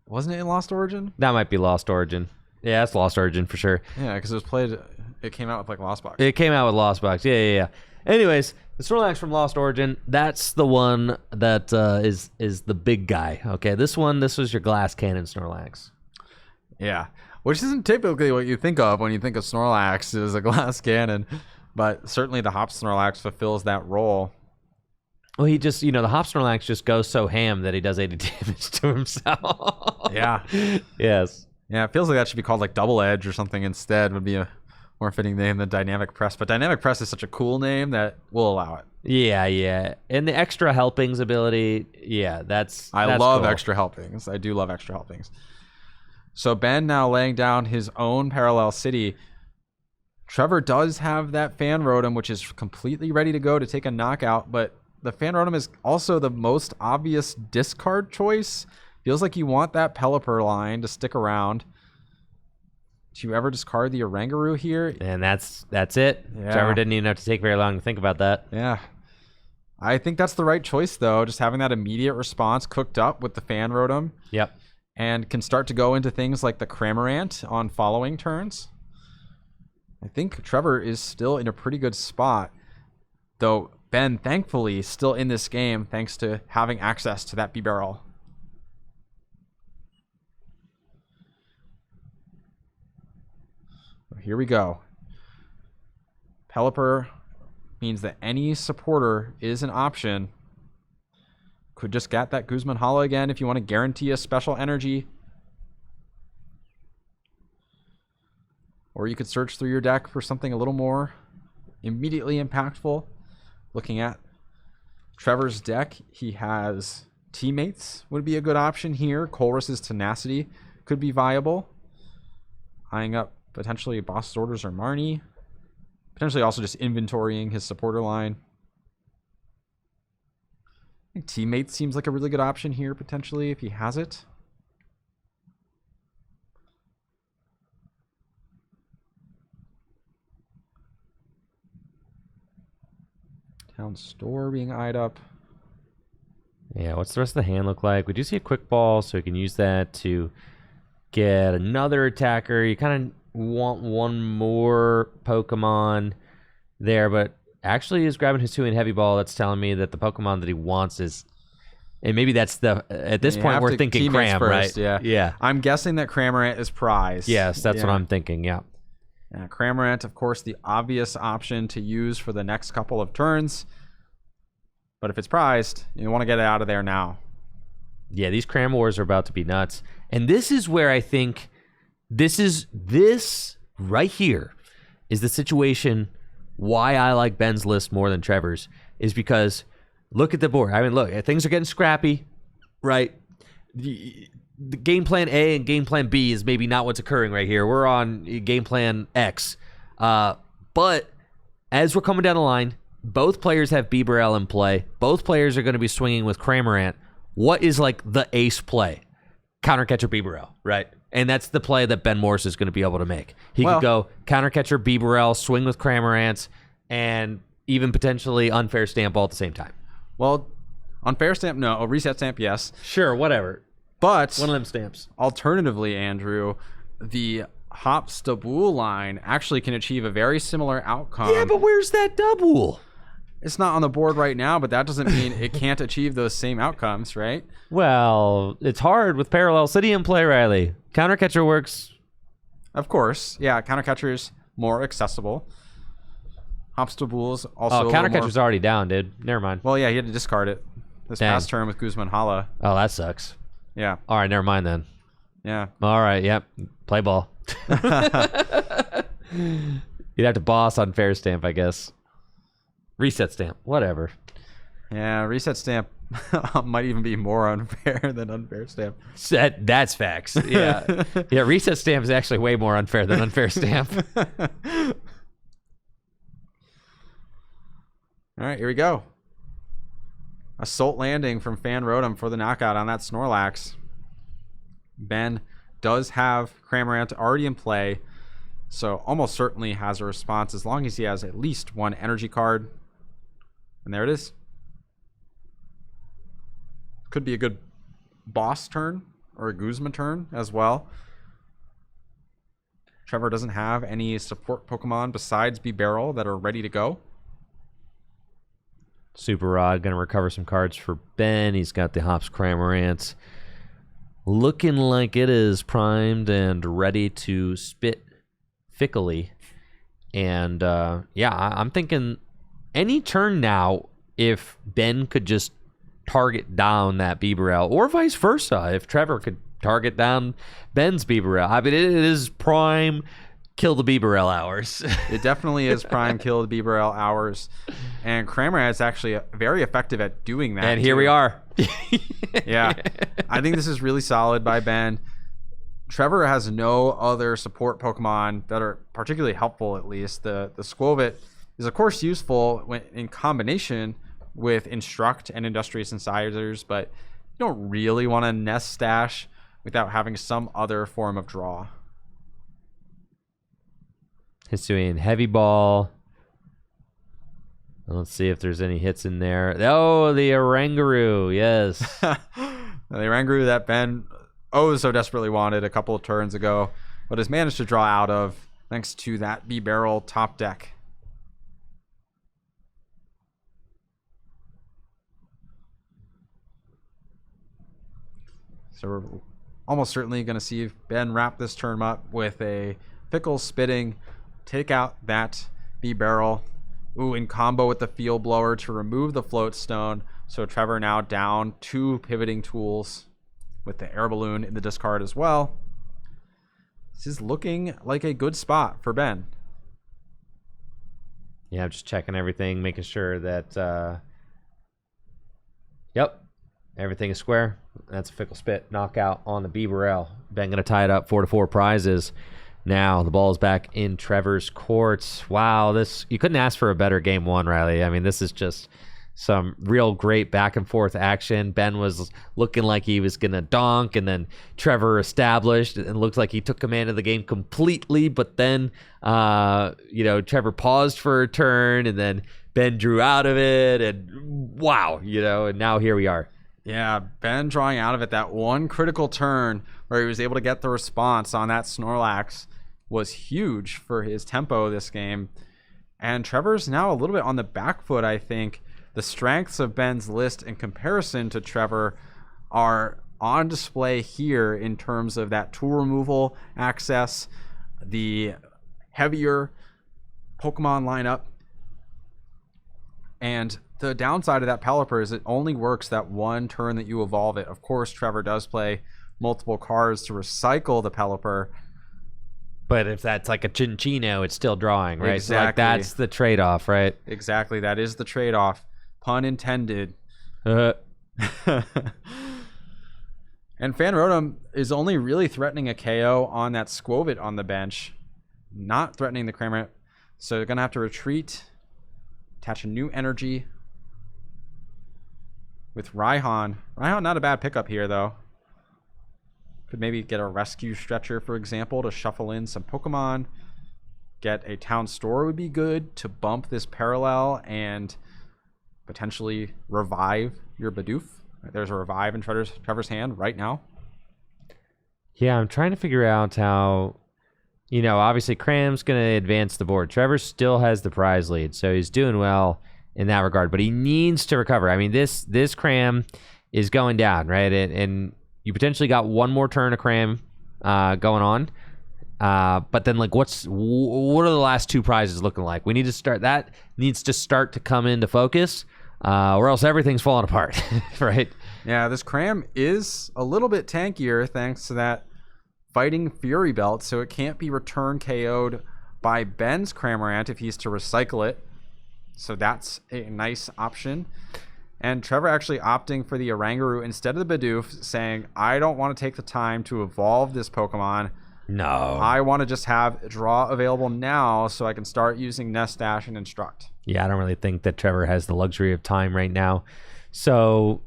Wasn't it in Lost Origin? That might be Lost Origin. Yeah, that's Lost Origin for sure. Yeah, because it was played. It came out with like Lost Box. It came out with Lost Box. Yeah. Anyways, the Snorlax from Lost Origin, that's the one that is the big guy. Okay, this was your glass cannon Snorlax. Yeah, which isn't typically what you think of when you think of Snorlax as a glass cannon, but certainly the Hop Snorlax fulfills that role. Well, he just, the Hop Snorlax just goes so ham that he does 80 damage to himself. Yeah. Yes. Yeah, it feels like that should be called like Double Edge or something instead would be a more fitting name than Dynamic Press. But Dynamic Press is such a cool name that we'll allow it. Yeah. And the extra helpings ability, that's I love cool. extra helpings. I do love extra helpings. So Ben now laying down his own Parallel City. Trevor does have that Fan Rotom, which is completely ready to go to take a knockout, but the Fan Rotom is also the most obvious discard choice. Feels like you want that Pelipper line to stick around. Do you ever discard the Oranguru here? And that's it. Yeah. Trevor didn't even have to take very long to think about that. Yeah. I think that's the right choice, though. Just having that immediate response cooked up with the Fan Rotom. Yep. And can start to go into things like the Cramorant on following turns. I think Trevor is still in a pretty good spot. Though Ben, thankfully, is still in this game thanks to having access to that B-Barrel. Here we go. Pelipper means that any supporter is an option. Could just get that Guzman Hollow again if you want to guarantee a special energy. Or you could search through your deck for something a little more immediately impactful. Looking at Trevor's deck, he has Teammates would be a good option here. Colress's Tenacity could be viable. Eyeing up potentially Boss Orders or Marnie. Potentially also just inventorying his supporter line. I think Teammates seems like a really good option here, potentially, if he has it. Town Store being eyed up. Yeah, what's the rest of the hand look like? We do see a quick ball, so we can use that to get another attacker. You kind of want one more Pokemon there, but actually is grabbing Hisuian Heavy Ball. That's telling me that the Pokemon that he wants is And maybe that's at this You point have we're to thinking teammates Cram, first, right? Yeah. Yeah. I'm guessing that Cramorant is prized. Yes, that's what I'm thinking. Yeah. Cramorant, of course, the obvious option to use for the next couple of turns. But if it's prized, you want to get it out of there now. Yeah, these Cram Wars are about to be nuts. And this is where I think this right here is the situation why I like Ben's list more than Trevor's, is because look at the board. I mean, look, things are getting scrappy, right? The game plan A and game plan B is maybe not what's occurring right here. We're on game plan X. But as we're coming down the line, both players have Bibarel in play. Both players are going to be swinging with Cramorant. What is like the ace play? Countercatcher Bibarel, right? And that's the play that Ben Morse is going to be able to make. He could go countercatcher Bibarel, swing with Cramorant, and even potentially unfair stamp all at the same time. Well, unfair stamp, no. A reset stamp, yes. Sure, whatever. But one of them stamps. Alternatively, Andrew, the Hop Stabul line actually can achieve a very similar outcome. Yeah, but where's that double? It's not on the board right now, but that doesn't mean it can't achieve those same outcomes, right? Well, it's hard with Parallel City in play, Riley. Countercatcher works. Of course. Yeah, Countercatcher's more accessible. Hop Stabul's also Countercatcher's already down, dude. Never mind. Well, yeah, he had to discard it this past turn with Guzman Hala. Oh, that sucks. Yeah. All right, never mind then. Yeah. All right, yep. Play ball. You'd have to boss unfair stamp, I guess. Reset stamp, whatever. Yeah, reset stamp might even be more unfair than unfair stamp. That's facts. Yeah. Yeah, reset stamp is actually way more unfair than unfair stamp. All right, here we go. Assault Landing from Fan Rotom for the knockout on that Snorlax. Ben does have Cramorant already in play, so almost certainly has a response as long as he has at least one energy card. And there it is. Could be a good boss turn or a Guzman turn as well. Trevor doesn't have any support Pokemon besides Bibarel that are ready to go. Super Rod going to recover some cards for Ben. He's got the Hops Cramorant. Looking like it is primed and ready to spit fickly. And yeah, I'm thinking any turn now, if Ben could just target down that Bibarel, or vice versa, if Trevor could target down Ben's Bibarel. I mean, it is prime kill the Bibarel hours. It definitely is prime kill the Bibarel hours. And Cramorant is actually very effective at doing that. And here we are. Yeah. I think this is really solid by Ben. Trevor has no other support Pokemon that are particularly helpful, at least. The Squovit is, of course, useful when in combination with Instruct and Industrious Incisors, but you don't really want to Nest Stash without having some other form of draw. He's doing Heavy Ball. Let's see if there's any hits in there. Oh, the Oranguru, yes. The Oranguru that Ben so desperately wanted a couple of turns ago, but has managed to draw out of thanks to that Bibarel top deck. So we're almost certainly going to see Ben wrap this turn up with a Fickle Spitting, take out that Bibarel. Ooh, in combo with the Field Blower to remove the Float Stone. So Trevor now down 2 pivoting tools with the Air Balloon in the discard as well. This is looking like a good spot for Ben. Yeah, I'm just checking everything, making sure that, yep, everything is square. That's a Fickle Spit knockout on the Bibarel. Ben going to tie it up 4-4 prizes. Now the ball is back in Trevor's courts. Wow, you couldn't ask for a better game one, Riley. I mean, this is just some real great back and forth action. Ben was looking like he was going to donk, and then Trevor established and looked like he took command of the game completely. But then, Trevor paused for a turn, and then Ben drew out of it, and wow, and now here we are. Yeah, Ben drawing out of it that one critical turn where he was able to get the response on that Snorlax was huge for his tempo this game. And Trevor's now a little bit on the back foot, I think. The strengths of Ben's list in comparison to Trevor are on display here in terms of that tool removal access, the heavier Pokemon lineup, and the downside of that Pelipper is it only works that one turn that you evolve it. Of course, Trevor does play multiple cards to recycle the Pelipper. But if that's like a Chinchino, it's still drawing, right? Exactly. So like that's the trade-off, right? Exactly. That is the trade-off. Pun intended. And Fan Rotom is only really threatening a KO on that Skwovet on the bench, not threatening the Cramorant. So they're going to have to retreat, attach a new energy with Raihan. Raihan, not a bad pickup here, though. Could maybe get a Rescue Stretcher, for example, to shuffle in some Pokemon. Get a Town Store would be good to bump this Parallel and potentially revive your Bidoof. There's a revive in Trevor's hand right now. Yeah, I'm trying to figure out how, obviously Cram's going to advance the board. Trevor still has the prize lead, so he's doing well in that regard, but he needs to recover. I mean, this Cram is going down, right? And you potentially got one more turn of Cram going on. But then, like, what are the last two prizes looking like? We need to start, that needs to start to come into focus. Or else everything's falling apart, right? Yeah, this Cram is a little bit tankier thanks to that Fighting Fury Belt, so it can't be return KO'd by Ben's Cramorant if he's to recycle it. So that's a nice option. And Trevor actually opting for the Oranguru instead of the Bidoof, saying, I don't want to take the time to evolve this Pokemon. No. I want to just have draw available now so I can start using Nest Dash and Instruct. Yeah, I don't really think that Trevor has the luxury of time right now. So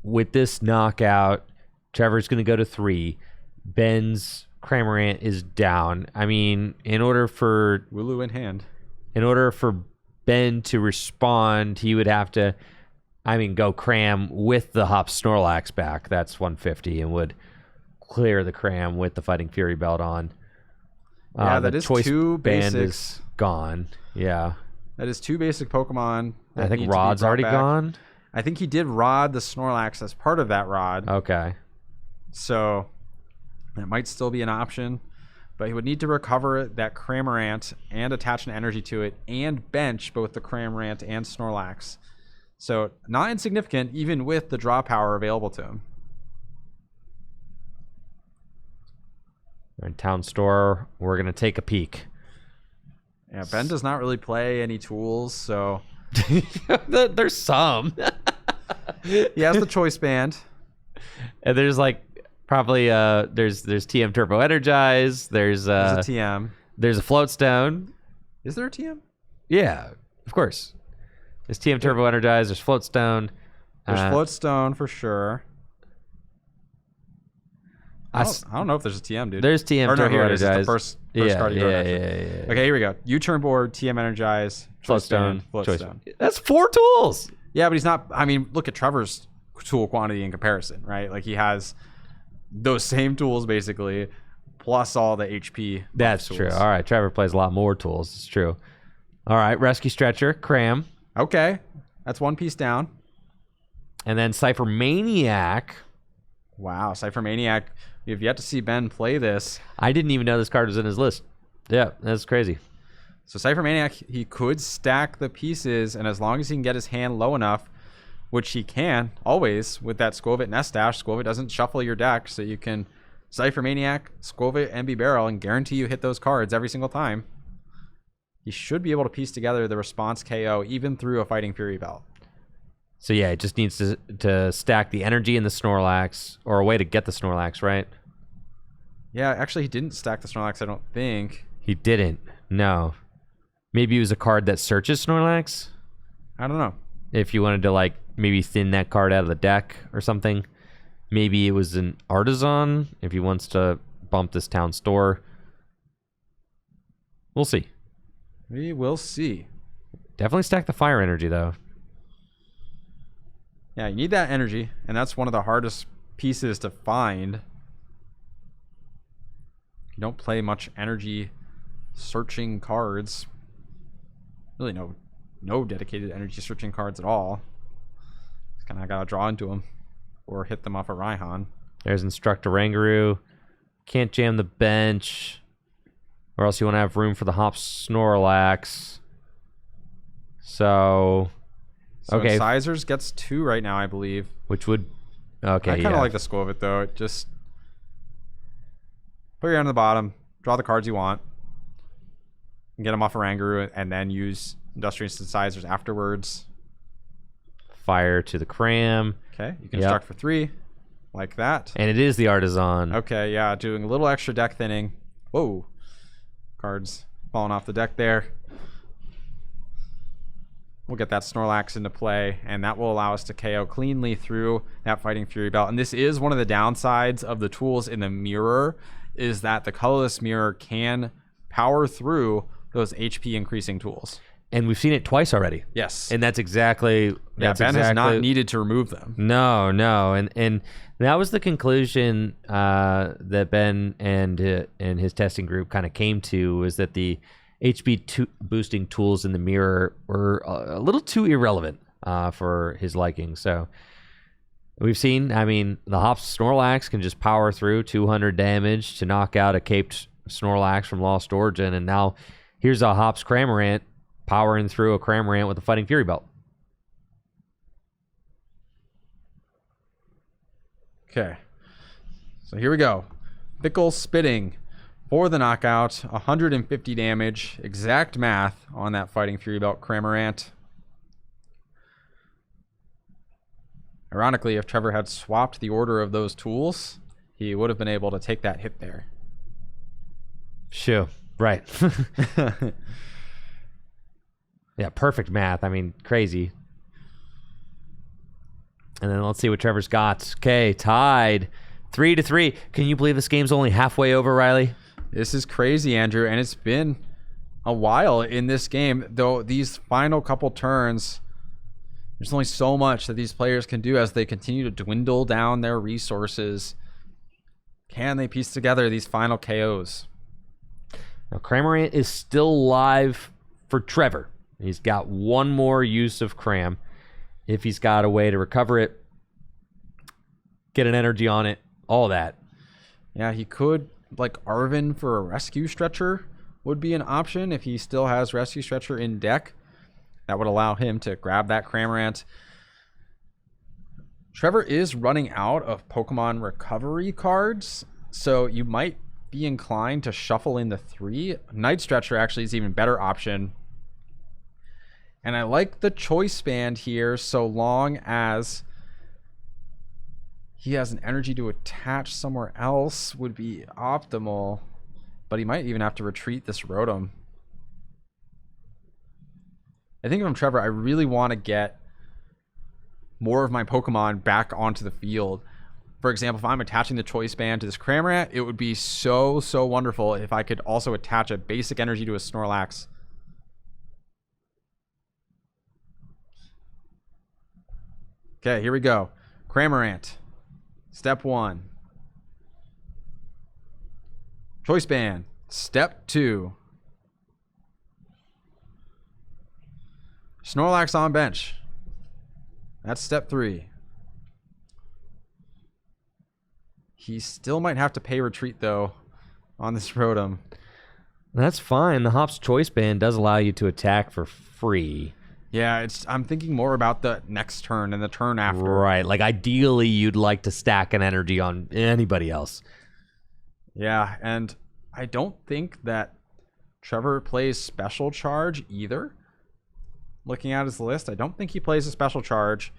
with this knockout, Trevor's going to go to 3. Ben's Cramorant is down. I mean, in order for Wooloo in hand. In order for Ben to respond, he would have to, go Cram with the Hop Snorlax back. That's 150 and would clear the Cram with the Fighting Fury Belt on. Yeah, that is choice two band basics. Is gone. Yeah. That is 2 basic Pokemon. I think Rod's already gone. I think he did Rod the Snorlax as part of that Rod. Okay. So that might still be an option. But he would need to recover that Cramorant and attach an energy to it and bench both the Cramorant and Snorlax. So not insignificant even with the draw power available to him. In Town Store, we're going to take a peek. Yeah, Ben does not really play any tools, so... There's some. He has the Choice Band. And there's like probably there's TM Turbo Energize. There's a TM. There's a Floatstone. Is there a TM? Yeah, of course. There's TM Turbo Energize. There's Floatstone. There's Floatstone for sure. I don't know if there's a TM, dude. There's TM Turbo Energize. It's the first card you yeah. Okay, here we go. U-turn board, TM Energize, Floatstone, Floatstone. That's 4 tools. Yeah, but he's not. Look at Trevor's tool quantity in comparison, right? Like he has those same tools basically, plus all the HP. That's tools. true. All right, Trevor plays a lot more tools. It's true. All right, Rescue Stretcher, Cram. Okay, that's 1 piece down. And then Cypher Maniac. Wow, Cypher Maniac. You've yet to see Ben play this. I didn't even know this card was in his list. Yeah, that's crazy. So Cypher Maniac, he could stack the pieces, and as long as he can get his hand low enough, which he can always with that Skwovet Nest Dash, Skwovet doesn't shuffle your deck, so you can Cypher Maniac, Skwovet, MB Barrel, and guarantee you hit those cards every single time. He should be able to piece together the response KO even through a Fighting Fury Belt. So yeah, it just needs to stack the energy in the Snorlax, or a way to get the Snorlax, right? Yeah, actually he didn't stack the Snorlax, I don't think. He didn't. No. Maybe it was a card that searches Snorlax? I don't know. If you wanted to, like, maybe thin that card out of the deck or something. Maybe it was an Artisan if he wants to bump this Town Store. We'll see. We will see. Definitely stack the fire energy, though. Yeah, you need that energy, and that's one of the hardest pieces to find. You don't play much energy searching cards. Really no dedicated energy searching cards at all. kind of got to draw into them or hit them off a Raihan. There's Instructor Rangaroo. Can't jam the bench, or else you want to have room for the Hop Snorlax. So okay. Incisors gets 2 right now, I believe. Which would... Okay, I kind of like the school of it, though. Just put your hand on the bottom, draw the cards you want, and get them off a Rangaroo, and then use Industrious Incisors afterwards. Fire to the Cram. Okay, you can construct for 3, like that. And it is the Artisan. Okay, yeah, doing a little extra deck thinning. Whoa. Cards falling off the deck there. We'll get that Snorlax into play, and that will allow us to KO cleanly through that Fighting Fury Belt. And this is one of the downsides of the tools in the mirror, is that the Colorless mirror can power through those HP increasing tools. And we've seen it twice already. Yes. And that's exactly... Ben has not needed to remove them. No. And that was the conclusion that Ben and his testing group kind of came to, was that the HP boosting tools in the mirror were a little too irrelevant for his liking. So we've seen, I mean, the Hop Snorlax can just power through 200 damage to knock out a caped Snorlax from Lost Origin, and now here's a Hops Cramorant powering through a Cramorant with a Fighting Fury Belt. Okay, so here we go. Pickle Spitting for the knockout, 150 damage, exact math on that Fighting Fury Belt Cramorant. Ironically, if Trevor had swapped the order of those tools, he would have been able to take that hit there. Sure, right. Yeah, perfect math. I mean, crazy. And then let's see what Trevor's got. Okay, tied 3-3. Can you believe this game's only halfway over, Riley? This is crazy, Andrew, and it's been a while in this game, though these final couple turns, there's only so much that these players can do as they continue to dwindle down their resources. Can they piece together these final KOs? Now, Cramorant is still live for Trevor. He's got one more use of Cram. If he's got a way to recover it, get an energy on it, all that. Yeah, he could, like Arvin for a Rescue Stretcher would be an option if he still has Rescue Stretcher in deck. That would allow him to grab that Cramorant. Trevor is running out of Pokemon recovery cards, so you might be inclined to shuffle in the 3. Night Stretcher actually is an even better option. And I like the Choice Band here, so long as he has an energy to attach somewhere else would be optimal. But he might even have to retreat this Rotom. I think if I'm Trevor, I really want to get more of my Pokemon back onto the field. For example, if I'm attaching the Choice Band to this Cramorant, it would be so wonderful if I could also attach a basic energy to a Snorlax. Okay, here we go. Cramorant. Step 1. Choice Band. Step 2. Snorlax on bench. That's step 3. He still might have to pay retreat, though, on this Rotom. That's fine. The Hops Choice Band does allow you to attack for free. Yeah, I'm thinking more about the next turn and the turn after. Right. Like, ideally, you'd like to stack an energy on anybody else. Yeah, and I don't think that Trevor plays Special Charge either. Looking at his list, I don't think he plays a Special Charge.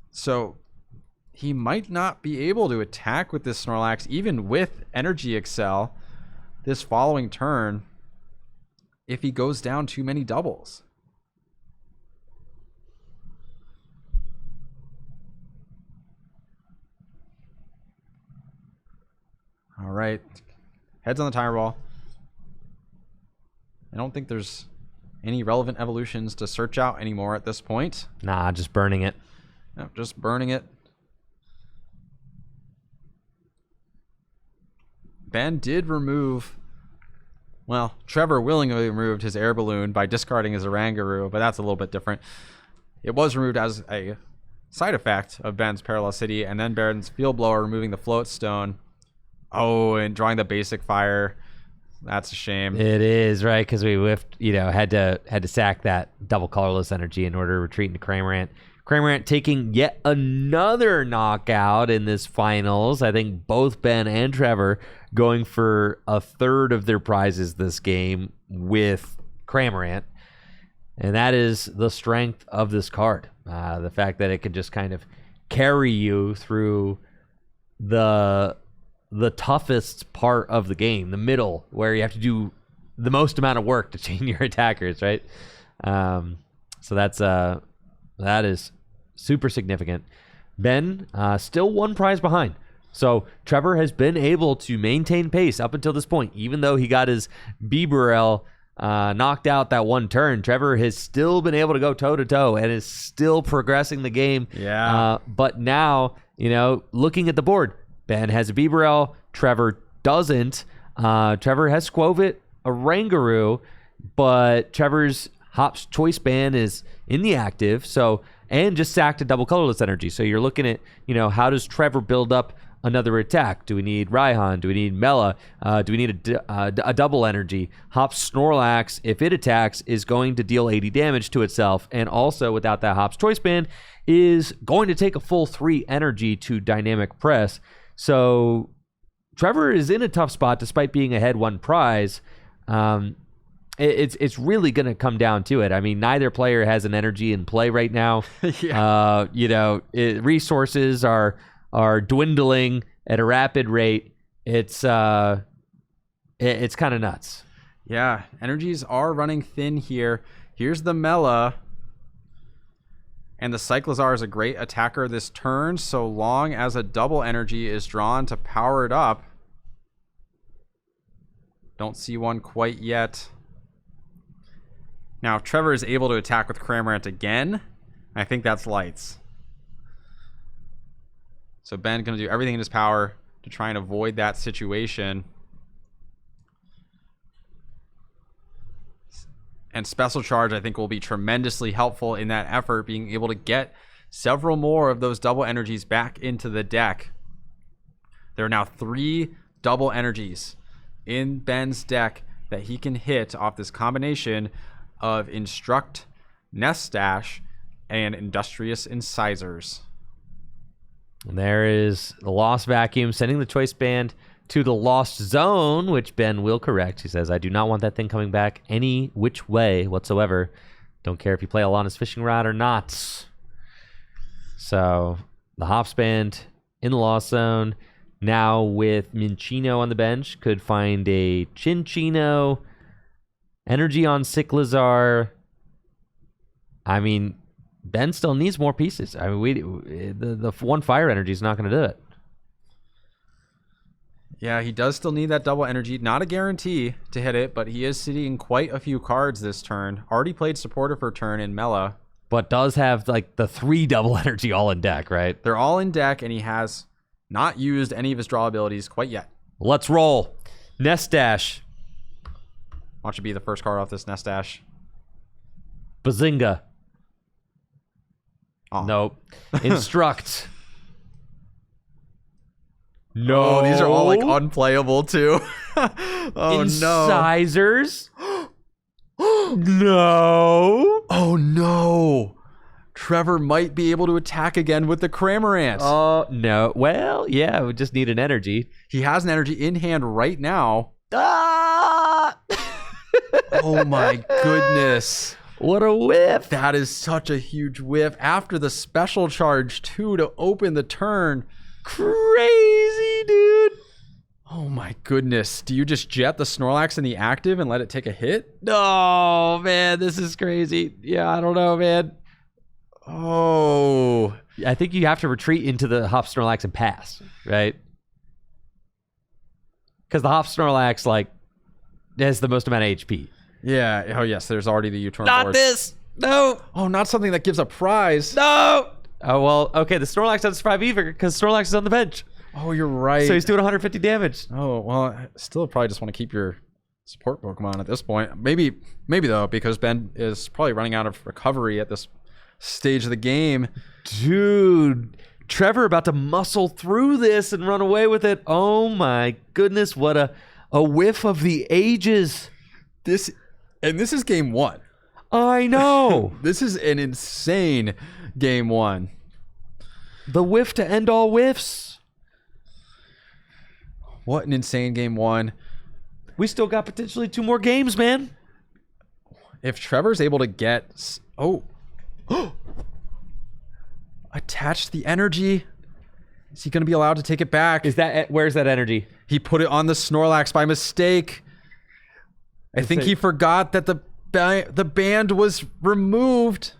So he might not be able to attack with this Snorlax, even with Energy Excel, this following turn, if he goes down too many doubles. All right. Heads on the tire ball. I don't think there's any relevant evolutions to search out anymore at this point. Nah, just burning it. No, just burning it. Ben did remove... Well, Trevor willingly removed his air balloon by discarding his Orangaroo, but that's a little bit different. It was removed as a side effect of Ben's Parallel City, and then Ben's Field Blower removing the Float Stone. Oh, and drawing the basic fire. That's a shame. It is, right? Because we whiffed, had to sack that double colorless energy in order to retreat into Cramorant. Cramorant taking yet another knockout in this finals. I think both Ben and Trevor going for a third of their prizes this game with Cramorant. And that is the strength of this card. The fact that it can just kind of carry you through the toughest part of the game, the middle, where you have to do the most amount of work to chain your attackers, right? So that is super significant. Ben still one prize behind. So Trevor has been able to maintain pace up until this point, even though he got his Bibarel knocked out that one turn. Trevor has still been able to go toe-to-toe and is still progressing the game. Yeah. But now, looking at the board, Ben has a Bibarel, Trevor doesn't. Trevor has Squovit, a Rangaroo, but Trevor's Hop's Choice Band is in the active, and just sacked a double colorless energy. So you're looking at, how does Trevor build up another attack? Do we need Raihan? Do we need Mela? Do we need a double energy? Hop's Snorlax, if it attacks, is going to deal 80 damage to itself, and also without that Hop's Choice Band, is going to take a full 3 energy to dynamic press. So Trevor is in a tough spot despite being ahead 1 prize. It's really going to come down to it. I mean, neither player has an energy in play right now. Yeah. Resources are dwindling at a rapid rate. It's kind of nuts. Yeah, energies are running thin here. Here's the Mela. And the Cyclizar is a great attacker this turn, so long as a double energy is drawn to power it up. Don't see one quite yet. Now, if Trevor is able to attack with Cramorant again, I think that's lights. So Ben's going to do everything in his power to try and avoid that situation. And Special Charge, I think, will be tremendously helpful in that effort, being able to get several more of those double energies back into the deck. There are now 3 double energies in Ben's deck that he can hit off this combination of Instruct, Nest Dash, and Industrious Incisors. And there is the Lost Vacuum sending the Choice Band to the Lost Zone, which Ben will correct. He says, I do not want that thing coming back any which way whatsoever. Don't care if you play Alana's Fishing Rod or not. So the Hops Band in the Lost Zone. Now with Minchino on the bench, could find a Chinchino, energy on Cyclizar. I mean, Ben still needs more pieces. I mean, the 1 fire energy is not going to do it. Yeah, he does still need that double energy. Not a guarantee to hit it, but he is sitting quite a few cards this turn. Already played supporter for turn in Mela. But does have like the 3 double energy all in deck, right? They're all in deck, and he has not used any of his draw abilities quite yet. Let's roll. Nest Dash. Watch it be the first card off this Nest Dash. Bazinga. Oh. Nope. Instruct. No. Oh, these are all like unplayable too. Oh Incisors. No. Oh no. Trevor might be able to attack again with the Cramorant. Oh, no. Well, yeah, we just need an energy. He has an energy in hand right now. Ah! Oh my goodness. What a whiff. That is such a huge whiff. After the Special Charge too to open the turn. Crazy, dude. Oh my goodness. Do you just jet the Snorlax in the active and let it take a hit? No, man, this is crazy. Yeah, I don't know, man. Oh. I think you have to retreat into the Hop Snorlax and pass, right? Because the Hop Snorlax, like, has the most amount of HP. Yeah. Oh, yes. There's already the U-turn Not board. this. No. Oh, not something that gives a prize. No. Oh, well, okay. The Snorlax doesn't survive either because Snorlax is on the bench. Oh, you're right. So he's doing 150 damage. Oh, well, I still probably just want to keep your support Pokemon at this point. Maybe though, because Ben is probably running out of recovery at this stage of the game. Dude, Trevor about to muscle through this and run away with it. Oh my goodness, what a whiff of the ages. This is game one. I know. This is an insane game one. The whiff to end all whiffs. What an insane game one. We still got potentially 2 more games, man. If Trevor's able to get... Oh. Attach the energy. Is he going to be allowed to take it back? Where's that energy? He put it on the Snorlax by mistake. I think he forgot that the band was removed.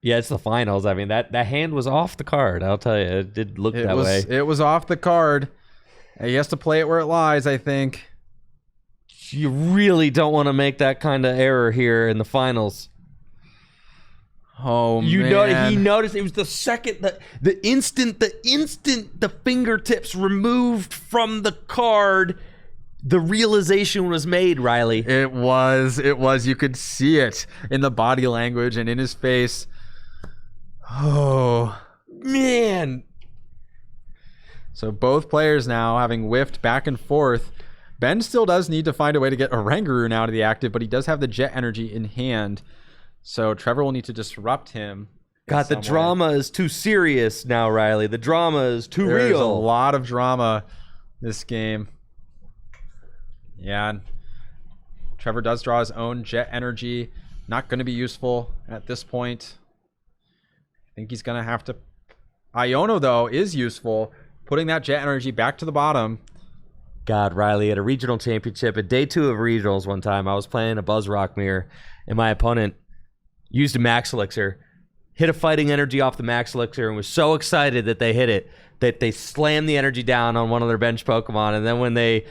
Yeah, it's the finals. I mean, that hand was off the card. I'll tell you, it did look that way. It was off the card. He has to play it where it lies, I think. You really don't want to make that kind of error here in the finals. Oh, man. He noticed it was the second, the instant the fingertips removed from the card, the realization was made, Riley. It was. You could see it in the body language and in his face. Oh, man. So both players now having whiffed back and forth. Ben still does need to find a way to get Oranguru now to the active, but he does have the Jet Energy in hand. So Trevor will need to disrupt him. God, the drama is too serious now, Riley. The drama is too real. There's a lot of drama this game. Yeah. Trevor does draw his own Jet Energy. Not going to be useful at this point. I think he's going to have to... Iono, though, is useful. Putting that Jet Energy back to the bottom. God, Riley, at a regional championship, at day 2 of regionals one time, I was playing a Buzz Rock Mirror, and my opponent used a Max Elixir, hit a Fighting Energy off the Max Elixir, and was so excited that they hit it, that they slammed the energy down on one of their bench Pokemon, and then when they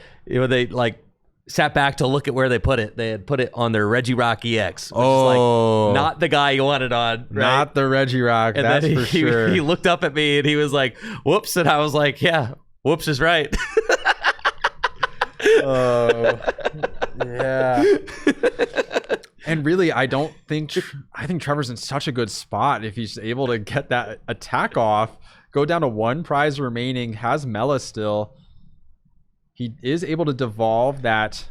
like sat back to look at where they had put it on their Regirock EX. Which is like not the guy you wanted on. Right? Not the Regirock, and that's for sure. He looked up at me and he was like, whoops, and I was like, yeah, whoops is right. Oh, yeah. And really, I think Trevor's in such a good spot if he's able to get that attack off, go down to 1 prize remaining, has Mela still. He is able to devolve that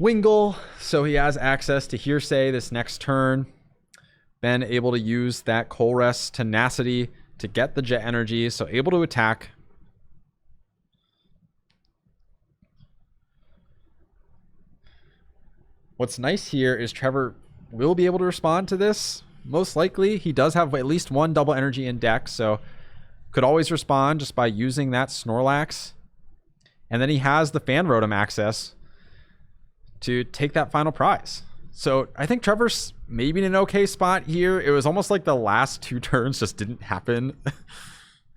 Wingull, so he has access to Hearsay this next turn. Ben able to use that Colress Tenacity to get the Jet Energy, so able to attack. What's nice here is Trevor will be able to respond to this. Most likely, he does have at least 1 double energy in deck, so could always respond just by using that Snorlax. And then he has the Fan Rotom access to take that final prize. So I think Trevor's maybe in an okay spot here. It was almost like the last 2 turns just didn't happen.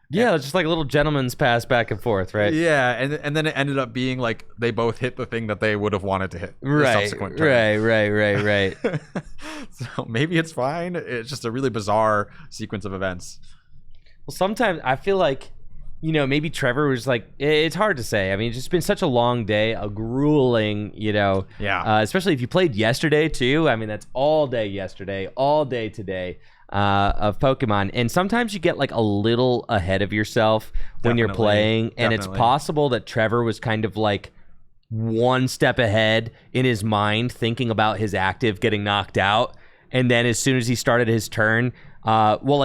Yeah, it's just like a little gentleman's pass back and forth, right? Yeah, and then it ended up being like they both hit the thing that they would have wanted to hit. Right, subsequent turn. right. So maybe it's fine. It's just a really bizarre sequence of events. Well, sometimes I feel like, maybe Trevor was like, it's hard to say. I mean, it's just been such a long day, a grueling, Yeah. Especially if you played yesterday too. I mean, that's all day yesterday, all day today. Of Pokemon, and sometimes you get like a little ahead of yourself when you're playing, and it's possible that Trevor was kind of like 1 step ahead in his mind, thinking about his active getting knocked out, and then as soon as he started his turn,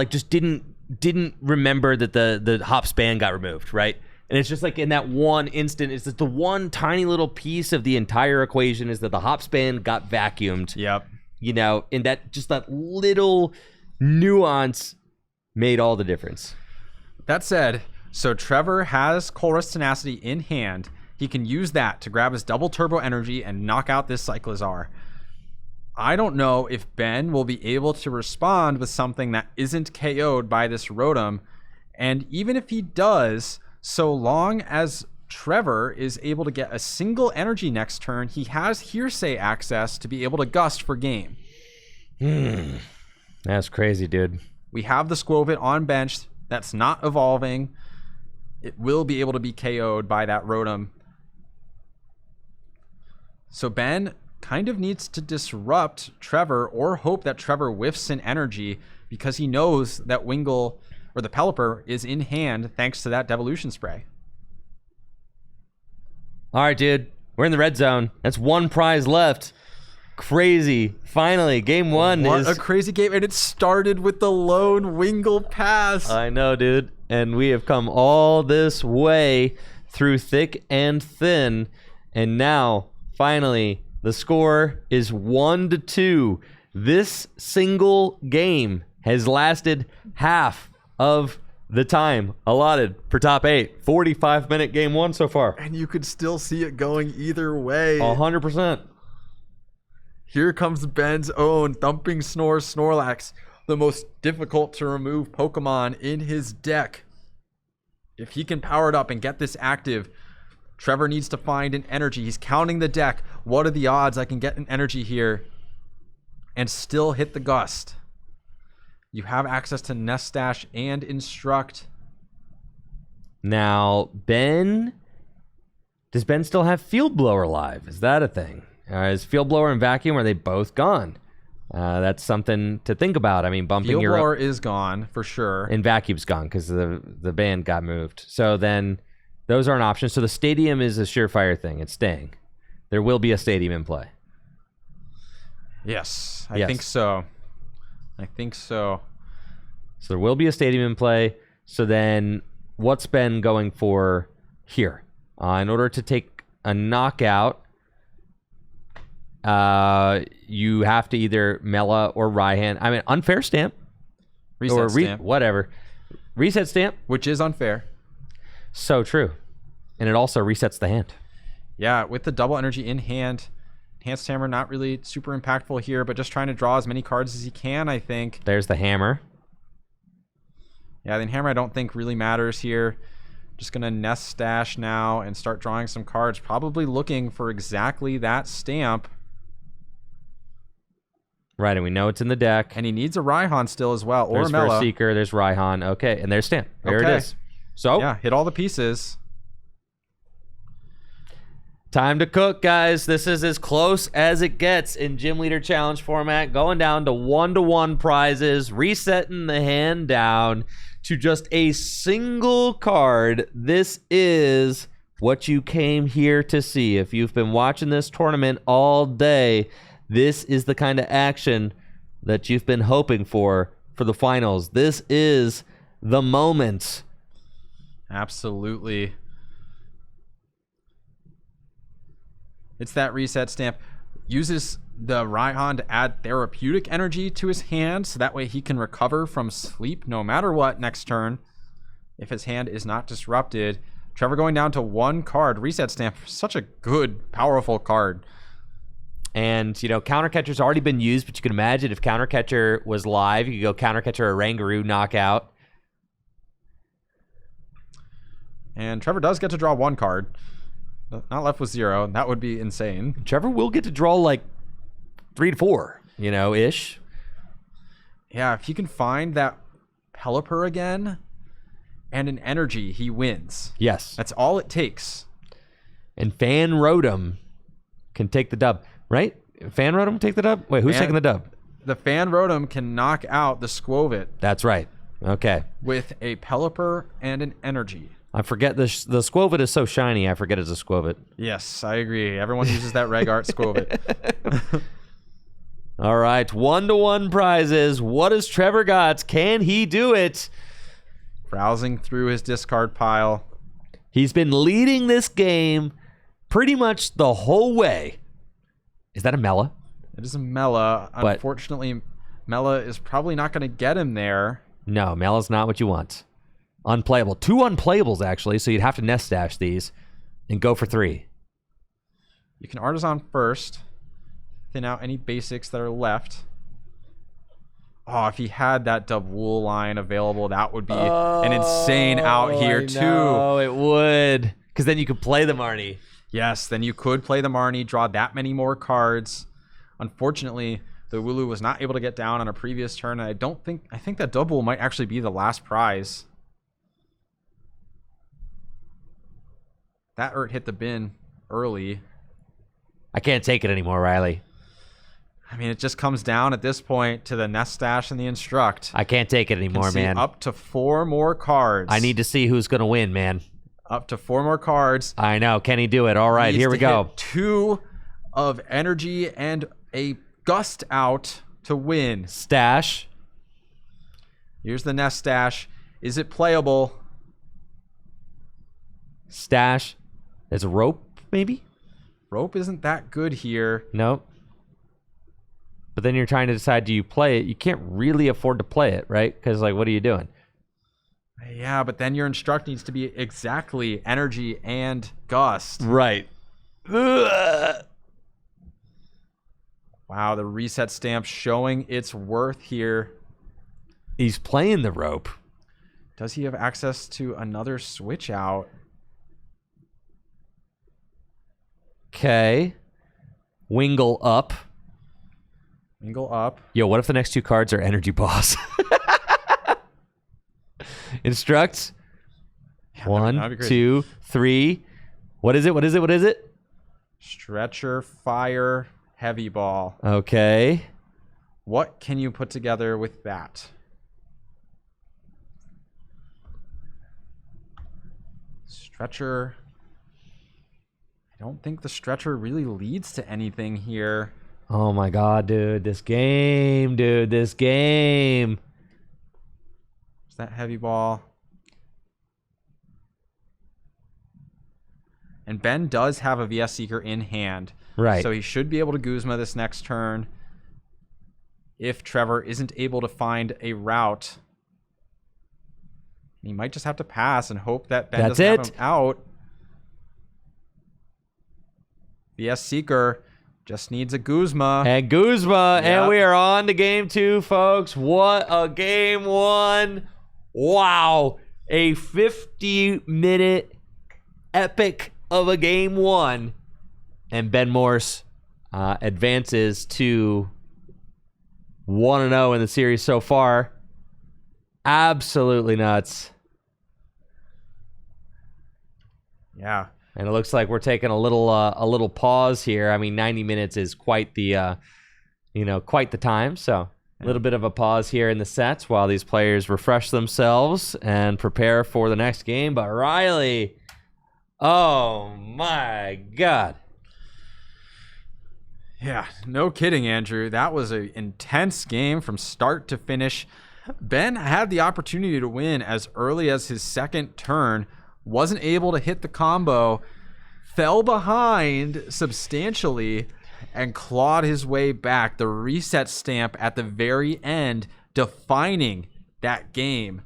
just didn't remember that the hop span got removed, right? And it's just like in that one instant, it's just the one tiny little piece of the entire equation is that the hop span got vacuumed. Yep. And that little nuance made all the difference. That said, so Trevor has Colress Tenacity in hand. He can use that to grab his double turbo energy and knock out this Cyclizar. I don't know if Ben will be able to respond with something that isn't KO'd by this Rotom. And even if he does, so long as Trevor is able to get a single energy next turn, he has Hearsay access to be able to gust for game. That's crazy, dude. We have the Squovit on bench that's not evolving. It will be able to be KO'd by that Rotom. So Ben kind of needs to disrupt Trevor or hope that Trevor whiffs an energy because he knows that Wingull or the Pelipper is in hand thanks to that Devolution Spray. All right, dude. We're in the red zone. That's one prize left. Crazy. Finally, game one What a crazy game. And it started with the lone Wingull pass. I know, dude. And we have come all this way through thick and thin. And now, finally, the score is 1-2. This single game has lasted half of the time allotted for top 8. 45-minute game one so far. And you could still see it going either way. 100%. Here comes Ben's own Thumping Snore Snorlax, the most difficult to remove Pokemon in his deck. If he can power it up and get this active, Trevor needs to find an energy. He's counting the deck. What are the odds I can get an energy here and still hit the Gust? You have access to Nest Stash and Instruct. Now, does Ben still have Field Blower live? Is that a thing? Is Field Blower and Vacuum, are they both gone? That's something to think about. I mean, bumping Field your... Blower is gone, for sure. And Vacuum's gone because the band got moved. So then those aren't options. So the Stadium is a surefire thing. It's staying. There will be a Stadium in play. Yes, I think so. I think so. So there will be a Stadium in play. So then what's Ben going for here? In order to take a knockout, you have to either Mela or Raihan. I mean, unfair stamp. Reset stamp. Whatever. Reset stamp. Which is unfair. So true. And it also resets the hand. Yeah, with the double energy in hand, Enhanced Hammer not really super impactful here, but just trying to draw as many cards as he can, I think. There's the hammer. Yeah, the hammer I don't think really matters here. Just going to Nest Stash now and start drawing some cards, probably looking for exactly that stamp. Right, and we know it's in the deck. And he needs a Raihan still as well, or there's a Mela. There's Seeker, there's Raihan. Okay, and there's Stamp. There it is. So, yeah, hit all the pieces. Time to cook, guys. This is as close as it gets in Gym Leader Challenge format. Going down to 1-to-1 prizes, resetting the hand down to just a single card. This is what you came here to see. If you've been watching this tournament all day, this is the kind of action that you've been hoping for the finals. This is the moment. Absolutely. It's that reset stamp. Uses the Raihan to add therapeutic energy to his hand, so that way he can recover from sleep no matter what next turn if his hand is not disrupted. Trevor going down to one card. Reset stamp. Such a good, powerful card. And, you know, Counter Catcher's already been used, but you can imagine if Counter Catcher was live, you could go Counter Catcher or Rangaroo knockout. And Trevor does get to draw one card. Not left with 0. That would be insane. Trevor will get to draw like 3 to 4, you know, ish. Yeah, if he can find that Pelipper again and an energy, he wins. Yes. That's all it takes. And Fan Rotom can take the dub, right? Fan Rotom take the dub? Wait, who's taking the dub? The Fan Rotom can knock out the Squovit. That's right. Okay. With a Pelipper and an energy. I forget the Squovit is so shiny. I forget it's a Squovit. Yes, I agree. Everyone uses that Reg Art Squovit. All right, 1-to-1 prizes. What does Trevor got? Can he do it? Browsing through his discard pile. He's been leading this game pretty much the whole way. Is that a Mela? It is a Mela. Unfortunately, Mela is probably not going to get him there. No, Mela's not what you want. Unplayable. 2 unplayables, actually, so you'd have to Nest Stash these and go for 3. You can Artisan first. Thin out any basics that are left. Oh, if he had that Dubwool line available, that would be an insane out here, too. Oh, it would. Because then you could play the Marnie. Yes, then you could play the Marnie, draw that many more cards. Unfortunately, the Wooloo was not able to get down on a previous turn. And I think that Dubwool might actually be the last prize. That hit the bin early. I can't take it anymore, Riley. I mean, it just comes down at this point to the Nest Stash and the Instruct. I can't take it anymore, man. Up to 4 more cards. I need to see who's going to win, man. Up to 4 more cards. I know. Can he do it? All right, here we go. 2 of energy and a gust out to win. Stash. Here's the Nest Stash. Is it playable? Stash. There's a rope, maybe? Rope isn't that good here. Nope. But then you're trying to decide, do you play it? You can't really afford to play it, right? Because, like, what are you doing? Yeah, but then your Instruct needs to be exactly energy and gust. Right. Ugh. Wow, the reset stamp showing its worth here. He's playing the rope. Does he have access to another switch out? Okay. Wingle up. Wingle up. Yo, what if the next 2 cards are Energy Boss? Instruct. Yeah, 1, 2, 3. What is it? Stretcher, fire, heavy ball. Okay. What can you put together with that? Stretcher. I don't think the stretcher really leads to anything here. Oh my god, dude. This game. Is that heavy ball? And Ben does have a VS Seeker in hand. Right. So he should be able to Guzma this next turn. If Trevor isn't able to find a route, he might just have to pass and hope that Ben doesn't have him out. VS Seeker just needs a Guzma. And Guzma, Yep. And we are on to game 2, folks. What a game 1. Wow. A 50-minute epic of a game 1. And Ben Morse advances to 1-0 in the series so far. Absolutely nuts. Yeah. And it looks like we're taking a little pause here. I mean, 90 minutes is quite the quite the time. So a little bit of a pause here in the sets while these players refresh themselves and prepare for the next game. But Riley, oh my God. Yeah, no kidding, Andrew. That was an intense game from start to finish. Ben had the opportunity to win as early as his second turn, wasn't able to hit the combo, fell behind substantially, and clawed his way back. The reset stamp at the very end defining that game.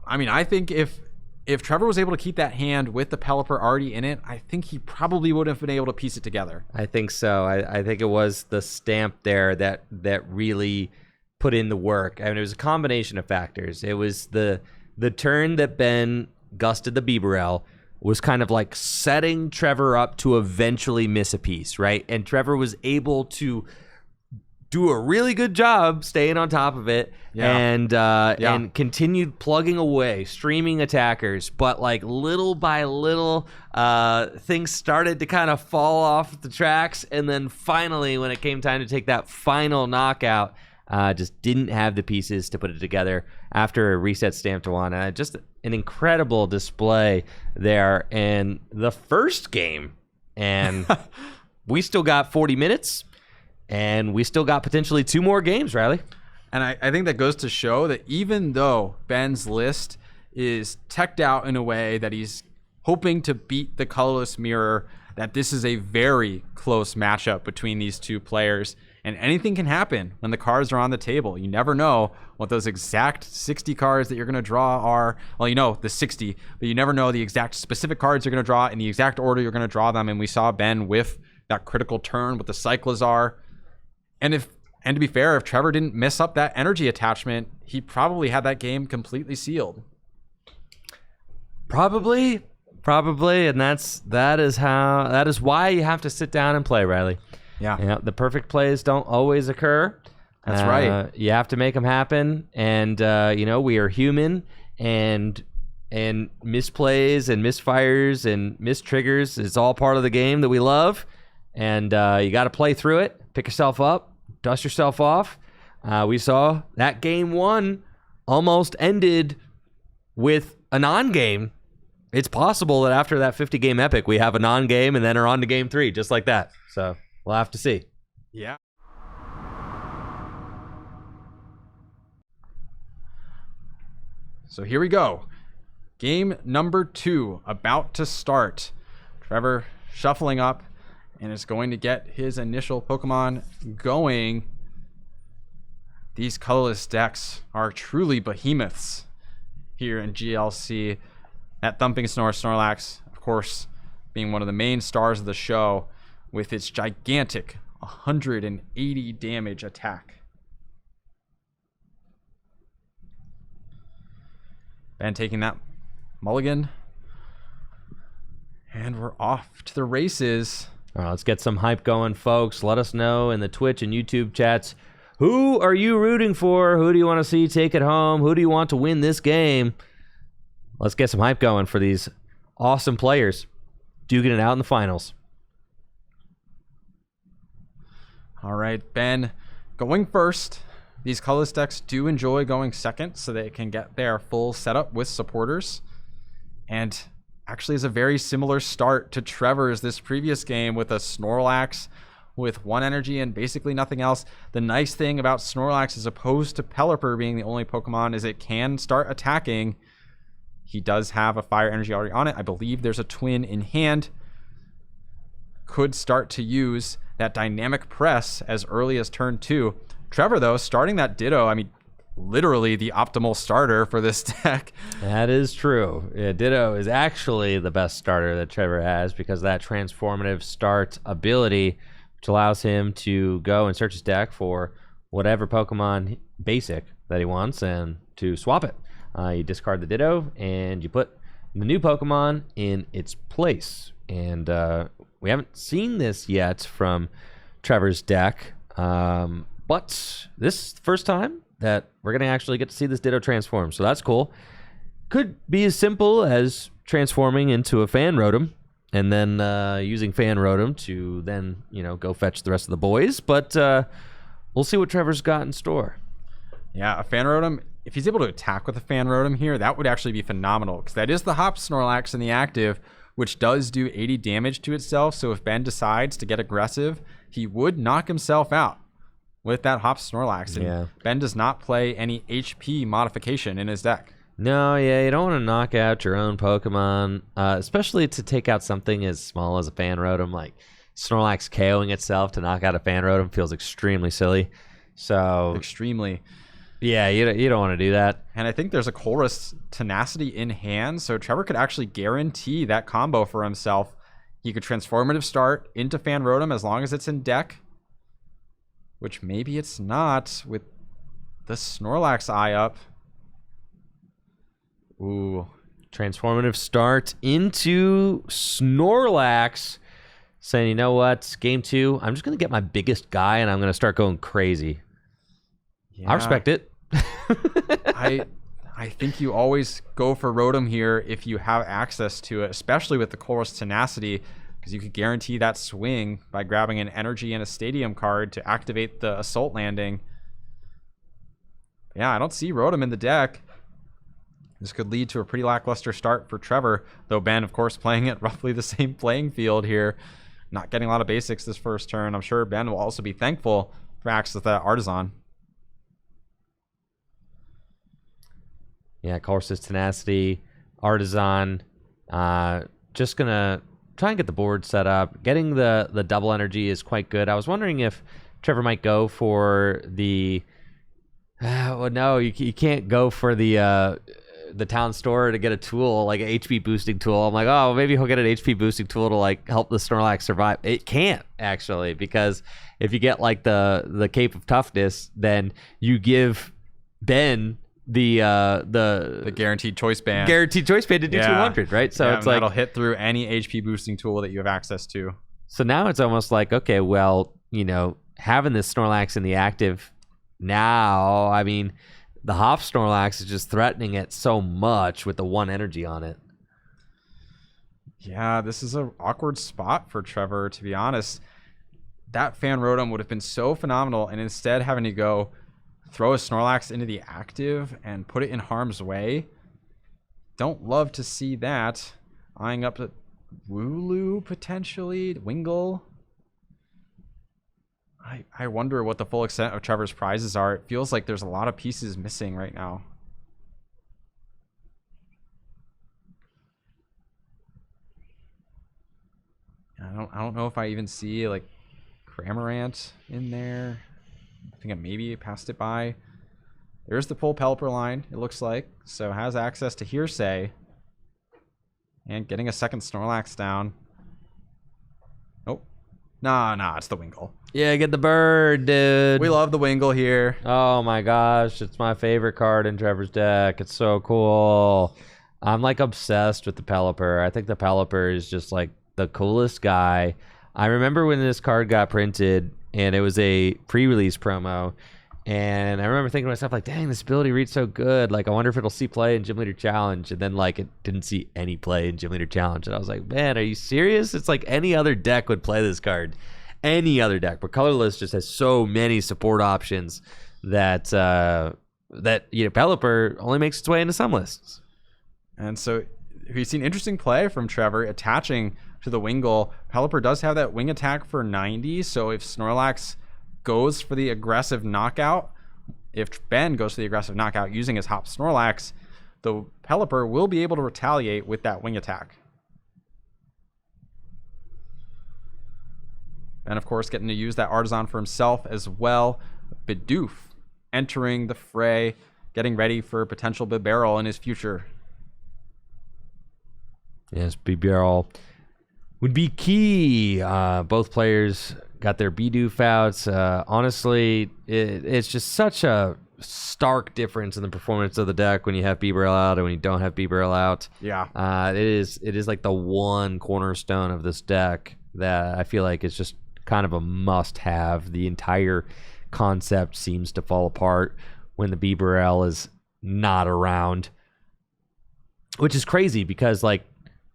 I mean, I think if Trevor was able to keep that hand with the Pelipper already in it, I think he probably would have been able to piece it together. I think so. I think it was the stamp there that really put in the work. I mean, it was a combination of factors. It was the turn that Ben gusted the Bieberell was kind of like setting Trevor up to eventually miss a piece, right? And Trevor was able to do a really good job staying on top of it and continued plugging away, streaming attackers. But like little by little, things started to kind of fall off the tracks. And then finally, when it came time to take that final knockout, just didn't have the pieces to put it together after a reset stamp to one. Just an incredible display there in the first game. And we still got 40 minutes. And we still got potentially 2 more games, Riley. And I think that goes to show that even though Ben's list is teched out in a way that he's hoping to beat the Colorless Mirror, that this is a very close matchup between these two players. And anything can happen when the cards are on the table. You never know what those exact 60 cards that you're going to draw are. Well, you know the 60, but you never know the exact specific cards you're going to draw in the exact order you're going to draw them. And we saw Ben whiff that critical turn with the Cyclozar. And to be fair, if Trevor didn't mess up that energy attachment, he probably had that game completely sealed. Probably, and that is why you have to sit down and play, Riley. Yeah. The perfect plays don't always occur. That's right. You have to make them happen, and we are human, and misplays and misfires and mistriggers is all part of the game that we love. and you got to play through it, pick yourself up, dust yourself off. We saw that game 1 almost ended with a non-game. It's possible that after that 50-game epic, we have a non-game and then are on to game 3, just like that. So we'll have to see. Yeah. So here we go. Game number 2 about to start. Trevor shuffling up and is going to get his initial Pokemon going. These colorless decks are truly behemoths here in GLC. That Thumping Snore Snorlax, of course, being one of the main stars of the show with its gigantic 180 damage attack. Ben taking that mulligan. And we're off to the races. All right, let's get some hype going, folks. Let us know in the Twitch and YouTube chats. Who are you rooting for? Who do you want to see take it home? Who do you want to win this game? Let's get some hype going for these awesome players duking it out in the finals. All right, Ben going first. These colorless decks do enjoy going second so they can get their full setup with supporters. And actually is a very similar start to Trevor's this previous game with a Snorlax with 1 energy and basically nothing else. The nice thing about Snorlax as opposed to Pelipper being the only Pokemon is it can start attacking. He does have a fire energy already on it. I believe there's a twin in hand. Could start to use that dynamic press as early as turn 2. Trevor, though, starting that Ditto, I mean, literally the optimal starter for this deck. That is true. Yeah, Ditto is actually the best starter that Trevor has because of that transformative start ability, which allows him to go and search his deck for whatever Pokemon basic that he wants and to swap it. You discard the Ditto and you put the new Pokemon in its place. And we haven't seen this yet from Trevor's deck, but this is the first time that we're going to actually get to see this Ditto transform. So that's cool. Could be as simple as transforming into a Fan Rotom and then using Fan Rotom to then, go fetch the rest of the boys. But we'll see what Trevor's got in store. Yeah, a Fan Rotom, if he's able to attack with a Fan Rotom here, that would actually be phenomenal because that is the Hop Snorlax in the active, which does do 80 damage to itself. So if Ben decides to get aggressive, he would knock himself out with that Hop Snorlax. And Ben does not play any HP modification in his deck. No, you don't want to knock out your own Pokemon, especially to take out something as small as a Fan Rotom. Like Snorlax KOing itself to knock out a Fan Rotom feels extremely silly. So extremely. Yeah, you don't want to do that. And I think there's a Colress Tenacity in hand, so Trevor could actually guarantee that combo for himself. He could Transformative Start into Fan Rotom as long as it's in deck, which maybe it's not with the Snorlax eye up. Ooh. Transformative Start into Snorlax, saying, you know what, game 2, I'm just going to get my biggest guy and I'm going to start going crazy. Yeah. I respect it. I think you always go for Rotom here if you have access to it, especially with the Colress Tenacity, because you could guarantee that swing by grabbing an Energy and a Stadium card to activate the Assault Landing. Yeah, I don't see Rotom in the deck. This could lead to a pretty lackluster start for Trevor, though Ben, of course, playing at roughly the same playing field here. Not getting a lot of basics this first turn. I'm sure Ben will also be thankful for access to that Artisan. Yeah, Colress's Tenacity, Artisan. Just going to try and get the board set up. Getting the double energy is quite good. I was wondering if Trevor might go for the... well, no, you can't go for the town store to get a tool, like an HP boosting tool. I'm like, oh, maybe he'll get an HP boosting tool to like help the Snorlax survive. It can't actually, because if you get like the Cape of Toughness, then you give Ben the guaranteed choice band to do 200, right? So it's like that'll hit through any HP boosting tool that you have access to. So now it's almost like, okay, well, having this Snorlax in the active now, I mean, the Hop Snorlax is just threatening it so much with the 1 energy on it. Yeah, this is an awkward spot for Trevor, to be honest. that Fan Rotom would have been so phenomenal, and instead having to go throw a Snorlax into the active and put it in harm's way. Don't love to see that. Eyeing up at Wooloo potentially, Wingull. I wonder what the full extent of Trevor's prizes are. It feels like there's a lot of pieces missing right now. I don't know if I even see like Cramorant in there. I think I maybe passed it by. There's the full Pelipper line, it looks like. So has access to Hearsay. And getting a second Snorlax down. Nope. Nah, it's the Wingull. Yeah, get the bird, dude. We love the Wingull here. Oh my gosh, it's my favorite card in Trevor's deck. It's so cool. I'm like obsessed with the Pelipper. I think the Pelipper is just like the coolest guy. I remember when this card got printed and it was a pre-release promo, and I remember thinking to myself like, dang, this ability reads so good. Like, I wonder if it'll see play in Gym Leader Challenge. And then like it didn't see any play in Gym Leader Challenge. And I was like, man, are you serious? It's like any other deck would play this card. Any other deck. But Colorless just has so many support options that Pelipper only makes its way into some lists. And so we've seen interesting play from Trevor attaching to the Wingull. Pelipper does have that wing attack for 90, so if Snorlax goes for the aggressive knockout, if Ben goes for the aggressive knockout using his Hop Snorlax, the Pelipper will be able to retaliate with that wing attack. And of course, getting to use that Artisan for himself as well. Bidoof entering the fray, getting ready for potential Bibarel in his future. Yes, Bibarel would be key. Both players got their Bidoof outs. Honestly, it's just such a stark difference in the performance of the deck when you have Bibarel out and when you don't have Bibarel out. Yeah. It is like the one cornerstone of this deck that I feel like is just kind of a must-have. The entire concept seems to fall apart when the Bibarel is not around, which is crazy because like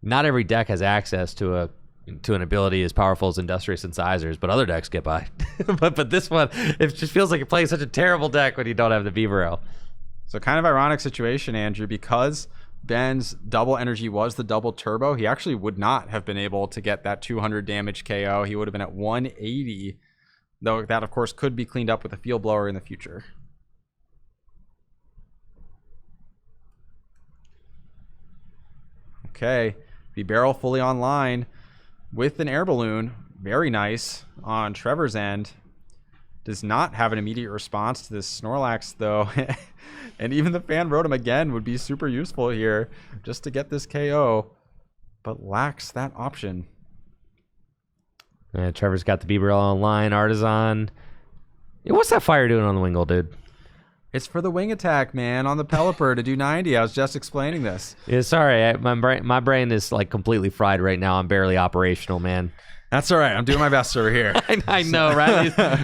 not every deck has access to an ability as powerful as Industrious Incisors, but other decks get by. but this one, it just feels like you're playing such a terrible deck when you don't have the Bibarel. So kind of ironic situation, Andrew, because Ben's double energy was the double turbo, he actually would not have been able to get that 200 damage KO. He would have been at 180, though that of course could be cleaned up with a field blower in the future. Okay, Bibarel fully online with an air balloon. Very nice on Trevor's end. Does not have an immediate response to this Snorlax though. And even the Fan Rotom again would be super useful here just to get this KO, but lacks that option. Trevor's got the Bibarel online, Artisan. What's that fire doing on the Wingull, dude? It's for the wing attack, man, on the Pelipper to do 90. I was just explaining this. Yeah, sorry. My brain is like completely fried right now. I'm barely operational, man. That's all right. I'm doing my best over here. I know.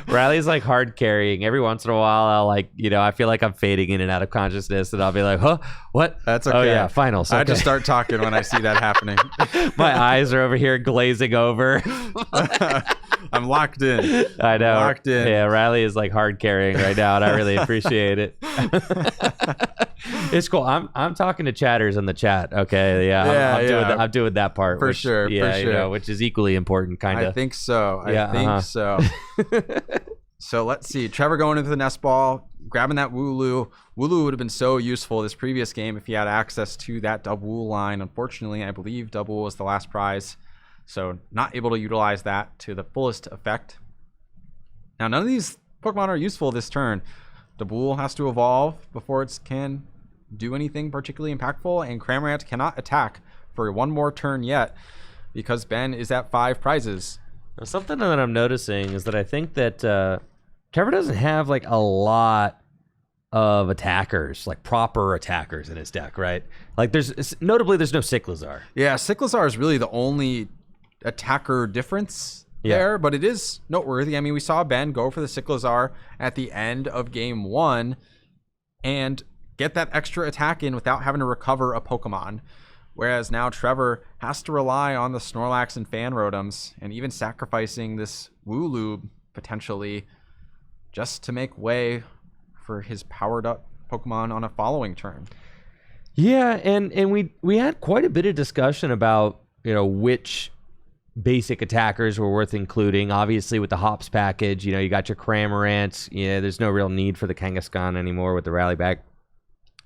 Riley's like hard carrying. Every once in a while, I'll I feel like I'm fading in and out of consciousness, and I'll be like, huh? What? That's okay. Oh, yeah, finals. Okay. I just start talking when I see that happening. My eyes are over here glazing over. I'm locked in. I know. Locked in. Yeah, Riley is like hard carrying right now, and I really appreciate it. It's cool. I'm talking to chatters in the chat. Okay, yeah, I'm doing that part for sure. Which is equally important, kind of. I think so. I think so. So let's see. Trevor going into the nest ball, grabbing that Wooloo. Wooloo would have been so useful this previous game if he had access to that Double line. Unfortunately, I believe Double was the last prize. So not able to utilize that to the fullest effect. Now, none of these Pokemon are useful this turn. Double has to evolve before it can do anything particularly impactful, and Cramorant cannot attack for one more turn yet because Ben is at 5 prizes. Now, something that I'm noticing is that I think that Trevor doesn't have like a lot of attackers, like proper attackers in his deck, right? Like there's no Cyclizar. Yeah, Cyclizar is really the only attacker difference there, but it is noteworthy. I mean, we saw Ben go for the Cyclizar at the end of game 1 and get that extra attack in without having to recover a Pokemon. Whereas now Trevor has to rely on the Snorlax and Fan Rotoms, and even sacrificing this Wooloo potentially just to make way for his powered up Pokemon on a following turn. Yeah, and we had quite a bit of discussion about, which basic attackers were worth including. Obviously, with the Hops package, you got your Cramorant. There's no real need for the Kangaskhan anymore with the Rally back.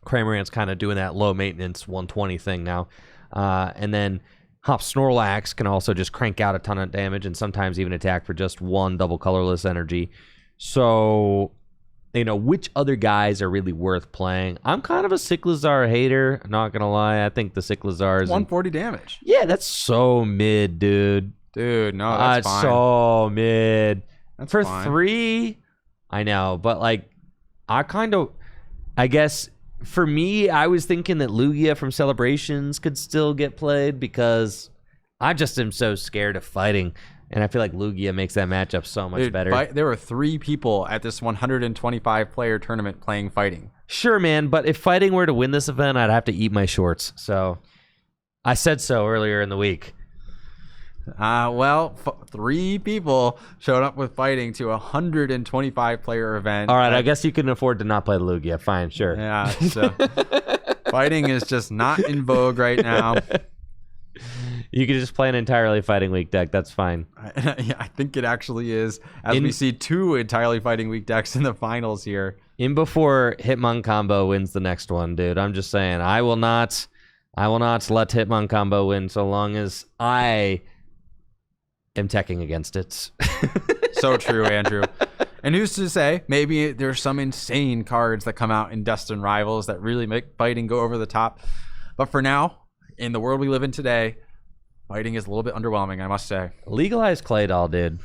Cramorant's kind of doing that low maintenance 120 thing now. And then Hops Snorlax can also just crank out a ton of damage and sometimes even attack for just one double colorless energy. So, which other guys are really worth playing? I'm kind of a Cyclizar hater, not going to lie. I think the Cyclizar is 140 damage. Yeah, that's so mid, dude. Dude, no, that's fine. So mid. That's for fine. 3, I know, but I guess for me, I was thinking that Lugia from Celebrations could still get played because I just am so scared of fighting. And I feel like Lugia makes that matchup so much better. There were 3 people at this 125-player tournament playing fighting. Sure, man, but if fighting were to win this event, I'd have to eat my shorts. So I said so earlier in the week. 3 people showed up with fighting to a 125-player event. All right, I guess you can afford to not play Lugia. Fine, sure. Yeah, so fighting is just not in vogue right now. You could just play an entirely Fighting Week deck. That's fine. I think it actually is. As we see 2 entirely Fighting Week decks in the finals here. In before Hitmoncombo wins the next one, dude. I'm just saying. I will not let Hitmoncombo win so long as I am teching against it. So true, Andrew. And who's to say, maybe there's some insane cards that come out in Destined Rivals that really make fighting go over the top. But for now, in the world we live in today, fighting is a little bit underwhelming, I must say. Legalize Claydol, dude.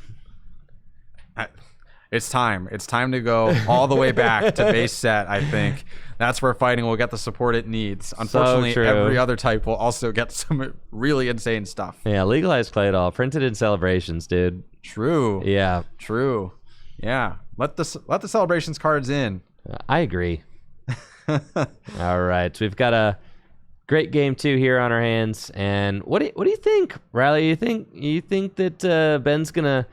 It's time. It's time to go all the way back to base set, I think. That's where fighting will get the support it needs. Unfortunately, every other type will also get some really insane stuff. Yeah, legalize Claydol. Printed in Celebrations, dude. True. Yeah. True. Yeah. Let the Celebrations cards in. I agree. All right. So we've got a great game 2 here on our hands. And what do you think, Riley? You think that Ben's gonna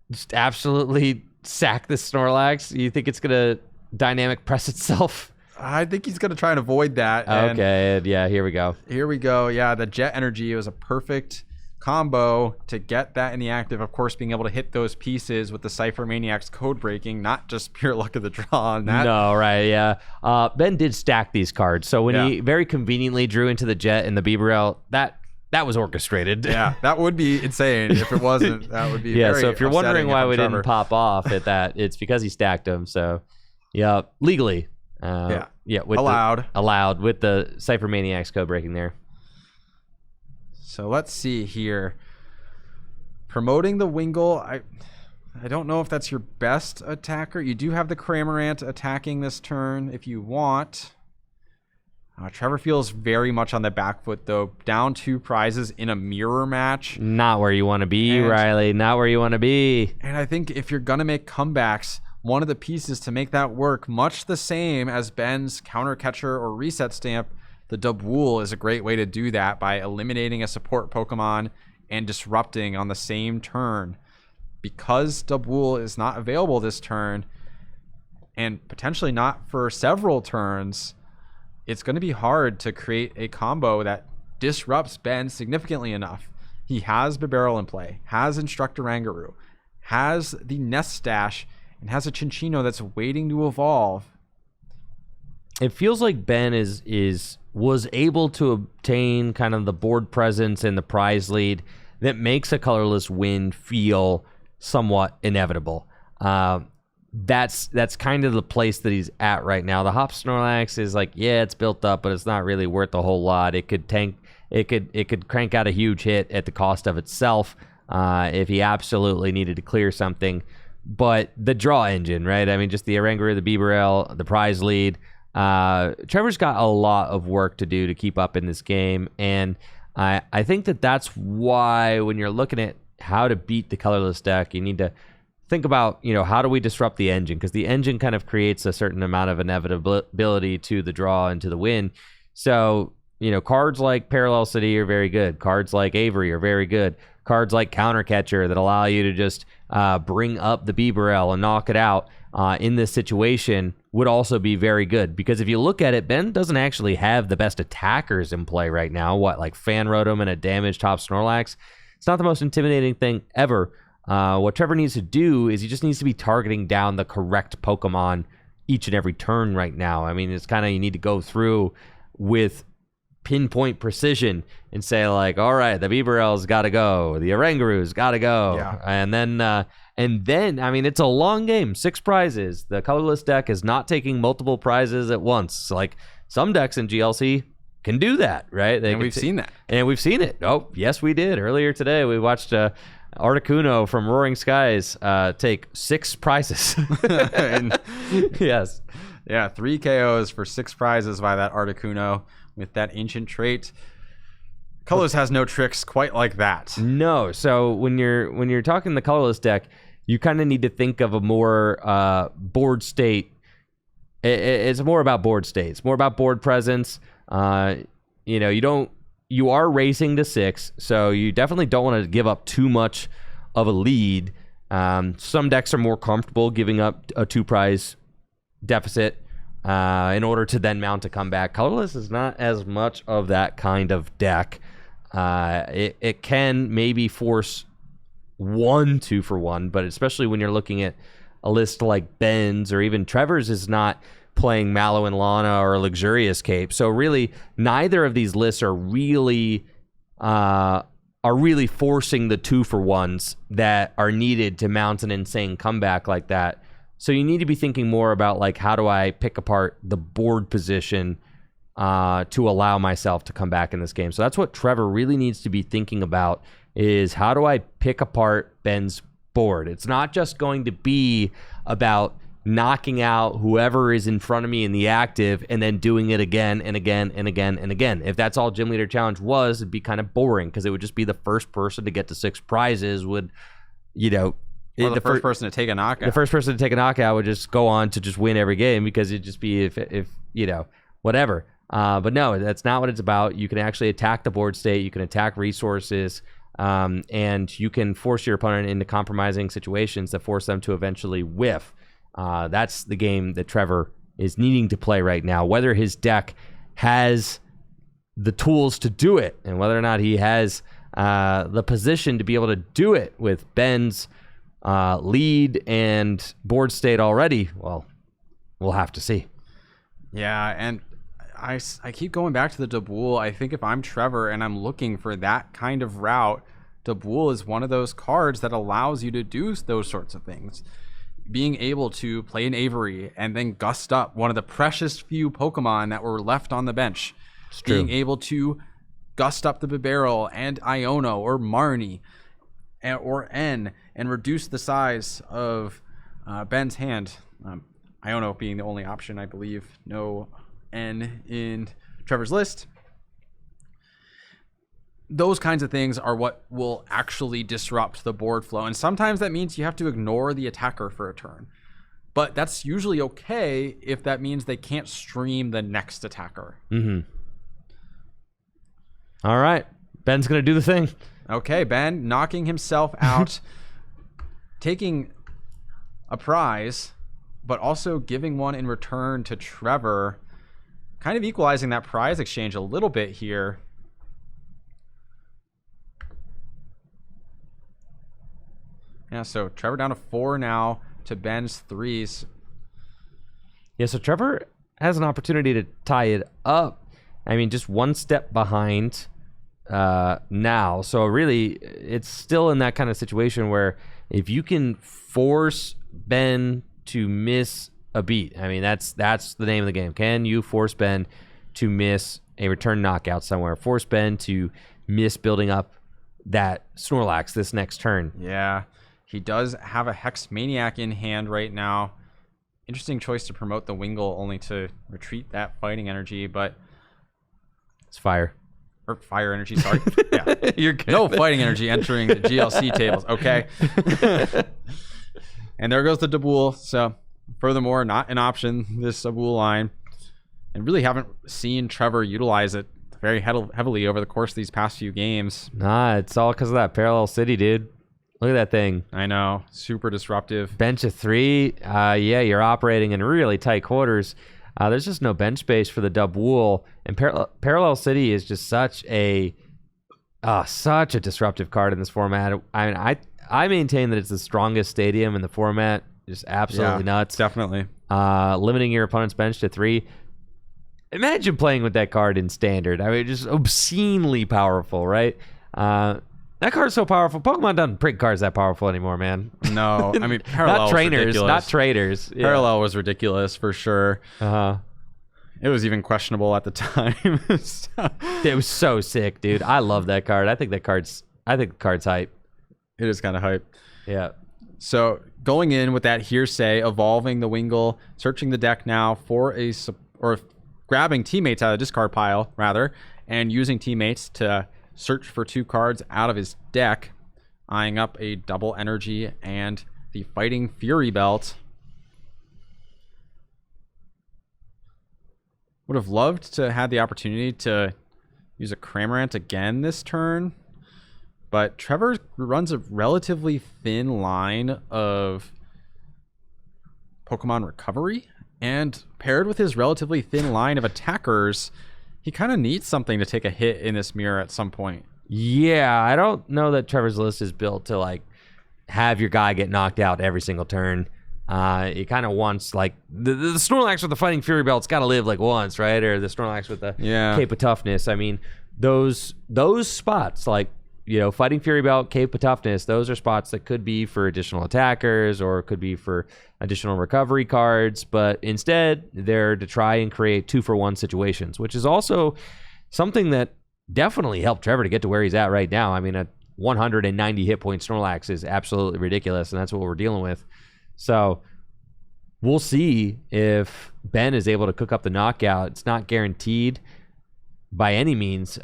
just absolutely sack this Snorlax? You think it's gonna dynamic press itself? I think he's gonna try and avoid that. Okay, yeah, here we go. Here we go. Yeah, the Jet Energy was a perfect combo to get that in the active. Of course, being able to hit those pieces with the Cypher Maniac's code breaking, not just pure luck of the draw on that. No, right, yeah. Ben did stack these cards, so when he very conveniently drew into the Jet and the Bibarel, that was orchestrated. Yeah, that would be insane if it wasn't. That would be so if you're wondering why we didn't pop off at that, it's because he stacked them. So yeah, legally. With allowed with the Cypher Maniac's code breaking there. So let's see here. Promoting the Wingull, I don't know if that's your best attacker. You do have the Cramorant attacking this turn if you want. Trevor feels very much on the back foot, though. Down 2 prizes in a mirror match. Not where you want to be, Riley. Not where you want to be. And I think if you're going to make comebacks, one of the pieces to make that work, much the same as Ben's Counter Catcher or Reset Stamp, the Dubwool is a great way to do that by eliminating a support Pokemon and disrupting on the same turn. Because Dubwool is not available this turn, and potentially not for several turns, it's going to be hard to create a combo that disrupts Ben significantly enough. He has Bibarel in play, has Instructor Rangaroo, has the Nest Stash, and has a Chinchino that's waiting to evolve. It feels like Ben was able to obtain kind of the board presence and the prize lead that makes a colorless win feel somewhat inevitable. That's kind of the place that he's at right now. The Hop Snorlax is like, yeah, it's built up, but it's not really worth a whole lot. It could tank. It could crank out a huge hit at the cost of itself if he absolutely needed to clear something. But the draw engine, right? I mean, just the Oranguru, the Bibarel, the prize lead. Trevor's got a lot of work to do to keep up in this game, and I think that's why when you're looking at how to beat the colorless deck, you need to think about, how do we disrupt the engine? Because the engine kind of creates a certain amount of inevitability to the draw and to the win. So cards like Parallel City are very good. Cards like Avery are very good. Cards like Countercatcher that allow you to just bring up the Bibarel and knock it out in this situation would also be very good. Because if you look at it, Ben doesn't actually have the best attackers in play right now. Like Fan Rotom and a damaged top Snorlax? It's not the most intimidating thing ever. What Trevor needs to do is he just needs to be targeting down the correct Pokemon each and every turn right now. I mean, it's kind of, you need to go through with pinpoint precision and say like, all right, the Bibarel's got to go, the Orangaru's got to go, and then I mean, it's a long game. 6 prizes. The Colorless deck is not taking multiple prizes at once. Like some decks in GLC can do that, right? And we've seen that. And we've seen it. Oh, yes, we did. Earlier today, we watched Articuno from Roaring Skies take 6 prizes. Yes. Yeah, 3 KOs for 6 prizes by that Articuno with that ancient trait. Colorless has no tricks quite like that. No. So when you're talking the Colorless deck, you kind of need to think of a more board state. It's more about board state. It's more about board presence. You are racing to 6, so you definitely don't want to give up too much of a lead. Some decks are more comfortable giving up a 2 prize deficit in order to then mount a comeback. Colorless is not as much of that kind of deck. It can maybe force 1 2-for-1, but especially when you're looking at a list like Ben's or even Trevor's is not playing Mallow and Lana or Luxurious Cape. So really, neither of these lists are really forcing the 2-for-1s that are needed to mount an insane comeback like that. So you need to be thinking more about like, how do I pick apart the board position to allow myself to come back in this game? So that's what Trevor really needs to be thinking about, is how do I pick apart Ben's board? It's not just going to be about knocking out whoever is in front of me in the active and then doing it again and again and again and again. If that's all Gym Leader Challenge was, it'd be kind of boring, because it would just be the first person to get to 6 prizes would, or the first person to take a knockout. The first person to take a knockout would just go on to just win every game, because it'd just be if whatever. But no, that's not what it's about. You can actually attack the board state. You can attack resources, and you can force your opponent into compromising situations that force them to eventually whiff. That's the game that Trevor is needing to play right now. Whether his deck has the tools to do it, and whether or not he has the position to be able to do it with Ben's lead and board state already, well, we'll have to see. Yeah, and I keep going back to the Daboul. I think if I'm Trevor and I'm looking for that kind of route, Daboul is one of those cards that allows you to do those sorts of things. Being able to play an Avery and then gust up one of the precious few Pokemon that were left on the bench. It's true. Being able to gust up the Bibarel and Iono or Marnie or N and reduce the size of Ben's hand. Iono being the only option, I believe. No N in Trevor's list. Those kinds of things are what will actually disrupt the board flow. And sometimes that means you have to ignore the attacker for a turn. But that's usually okay if that means they can't stream the next attacker. Mm-hmm. All right. Ben's going to do the thing. Okay, Ben knocking himself out, taking a prize, but also giving one in return to Trevor. Kind of equalizing that prize exchange a little bit here. Yeah, so Trevor down to 4 now to Ben's 3s. Yeah, so Trevor has an opportunity to tie it up. I mean, just one step behind now. So really, it's still in that kind of situation where if you can force Ben to miss a beat, I mean, that's the name of the game. Can you force Ben to miss a return knockout somewhere? Force Ben to miss building up that Snorlax this next turn. Yeah. He does have a Hex Maniac in hand right now. Interesting choice to promote the Wingull, only to retreat that fighting energy, but it's fire. Or fire energy, sorry. Yeah. You're good. No fighting energy entering the GLC tables. Okay. And there goes the Daboul. So, furthermore, not an option, this Daboul line. And really haven't seen Trevor utilize it very heavily over the course of these past few games. Nah, it's all because of that Parallel City, dude. Look at that thing. I know. Super disruptive. Bench of 3. Yeah, you're operating in really tight quarters. There's just no bench space for the Dub Wool. And Parallel City is just such a disruptive card in this format. I mean, I maintain that it's the strongest stadium in the format. Just absolutely nuts. Definitely. Limiting your opponent's bench to 3. Imagine playing with that card in Standard. I mean, just obscenely powerful, right? That card's so powerful. Pokemon doesn't print cards that powerful anymore, man. No, I mean, Parallel not trainers, was ridiculous. not traders. Yeah. Parallel was ridiculous for sure. It was even questionable at the time. It was so sick, dude. I love that card. I think the card's hype. It is kind of hype. Yeah. So going in with that Hearsay, evolving the Wingull, searching the deck now for grabbing teammates out of the discard pile rather, and using teammates to search for 2 cards out of his deck, eyeing up a double energy and the Fighting Fury Belt. Would have loved to have the opportunity to use a Cramorant again this turn, but Trevor runs a relatively thin line of Pokemon Recovery, and paired with his relatively thin line of attackers, he kind of needs something to take a hit in this mirror at some point. Yeah, I don't know that Trevor's list is built to like have your guy get knocked out every single turn. He kind of wants like the Snorlax with the Fighting Fury Belt's got to live like once, right? Or the Snorlax with the Cape of Toughness. I mean, those spots like, you know, Fighting Fury Belt, Cape of Toughness, those are spots that could be for additional attackers or could be for additional recovery cards, but instead they're to try and create 2-for-1 situations, which is also something that definitely helped Trevor to get to where he's at right now. I mean, a 190 hit point Snorlax is absolutely ridiculous, and that's what we're dealing with. So we'll see if Ben is able to cook up the knockout. It's not guaranteed by any means.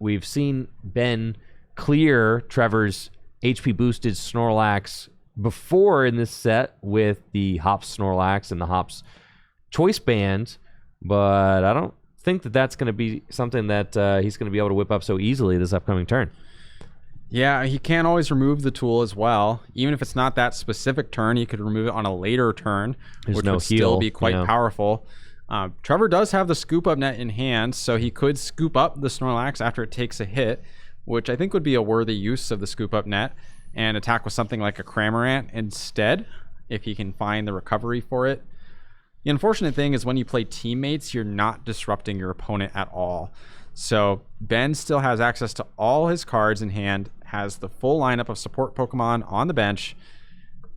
We've seen Ben clear Trevor's HP boosted Snorlax before in this set with the Hops Snorlax and the Hops Choice Band, but I don't think that that's going to be something that he's going to be able to whip up so easily this upcoming turn. Yeah, he can't always remove the tool as well. Even if it's not that specific turn, he could remove it on a later turn, which would still be quite powerful. Trevor does have the Scoop Up Net in hand, so he could scoop up the Snorlax after it takes a hit, which I think would be a worthy use of the Scoop Up Net, and attack with something like a Cramorant instead, if he can find the recovery for it. The unfortunate thing is when you play teammates, you're not disrupting your opponent at all. So Ben still has access to all his cards in hand, has the full lineup of support Pokemon on the bench,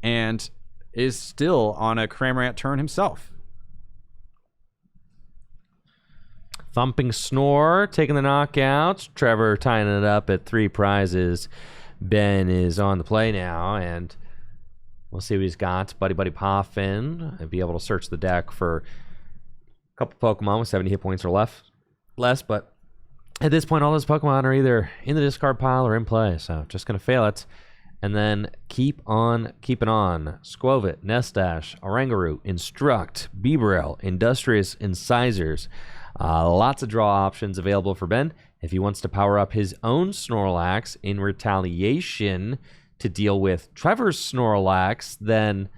and is still on a Cramorant turn himself. Thumping Snore, taking the knockout. Trevor tying it up at 3 prizes. Ben is on the play now, and we'll see what he's got. Buddy Poffin. I'd be able to search the deck for a couple Pokemon with 70 hit points or less, but at this point, all those Pokemon are either in the discard pile or in play, so just going to fail it. And then keep on keeping on. Squovit, Nestash, Oranguru, Instruct, Beebrel, Industrious Incisors. Lots of draw options available for Ben. If he wants to power up his own Snorlax in retaliation to deal with Trevor's Snorlax, then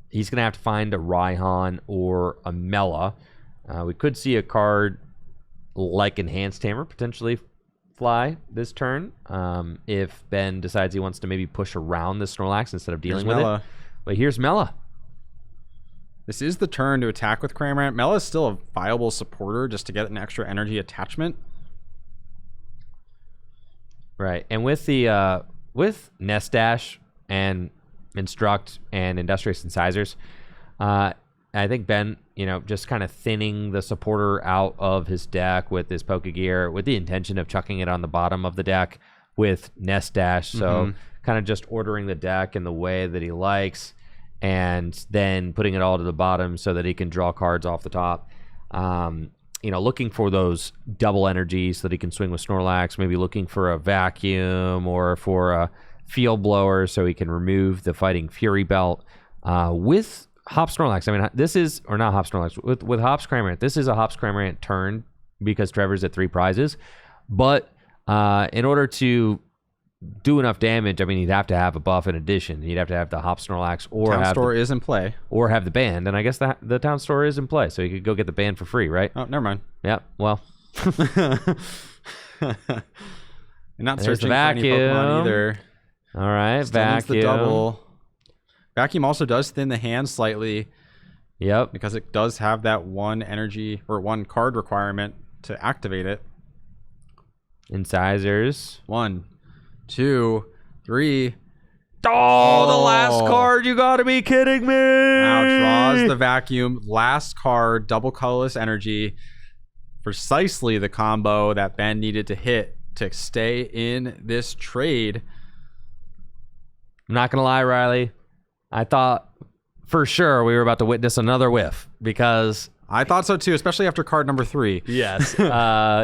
he's going to have to find a Raihan or a Mela. We could see a card like Enhanced Hammer potentially fly this turn if Ben decides he wants to maybe push around the Snorlax instead of dealing with it. But here's Mela. This is the turn to attack with Cramorant. Mela is still a viable supporter just to get an extra energy attachment. Right, and with the with Nestash and Instruct and Industrious Incisors, I think Ben, just kind of thinning the supporter out of his deck with his Pokegear with the intention of chucking it on the bottom of the deck with Nestash. So kind of just ordering the deck in the way that he likes and then putting it all to the bottom so that he can draw cards off the top. Looking for those double energies so that he can swing with Snorlax, maybe looking for a Vacuum or for a Field Blower so he can remove the Fighting Fury Belt with Hops Snorlax. I mean, this is, or not Hops Snorlax, with Hops Cramorant. This is a Hops Cramorant turn because Trevor's at 3 prizes. But in order to do enough damage, I mean, he'd have to have a buff in addition. He'd have to have the Hop Snorlax or Town have store is in play. Or have the band. And I guess the town store is in play, so you could go get the band for free, right? Oh, never mind. Yeah, well. You're not There's searching the for any Pokemon vacuum. either. All right, Still needs vacuum. the double. Vacuum also does thin the hand slightly Yep. because it does have that 1 energy or 1 card requirement to activate it. Incisors. 1, 2, 3. Oh, the last card. You got to be kidding me. Now draws the vacuum. Last card, double colorless energy. Precisely the combo that Ben needed to hit to stay in this trade. I'm not going to lie, Riley. I thought for sure we were about to witness another whiff because... I thought so too, especially after card number 3. Yes.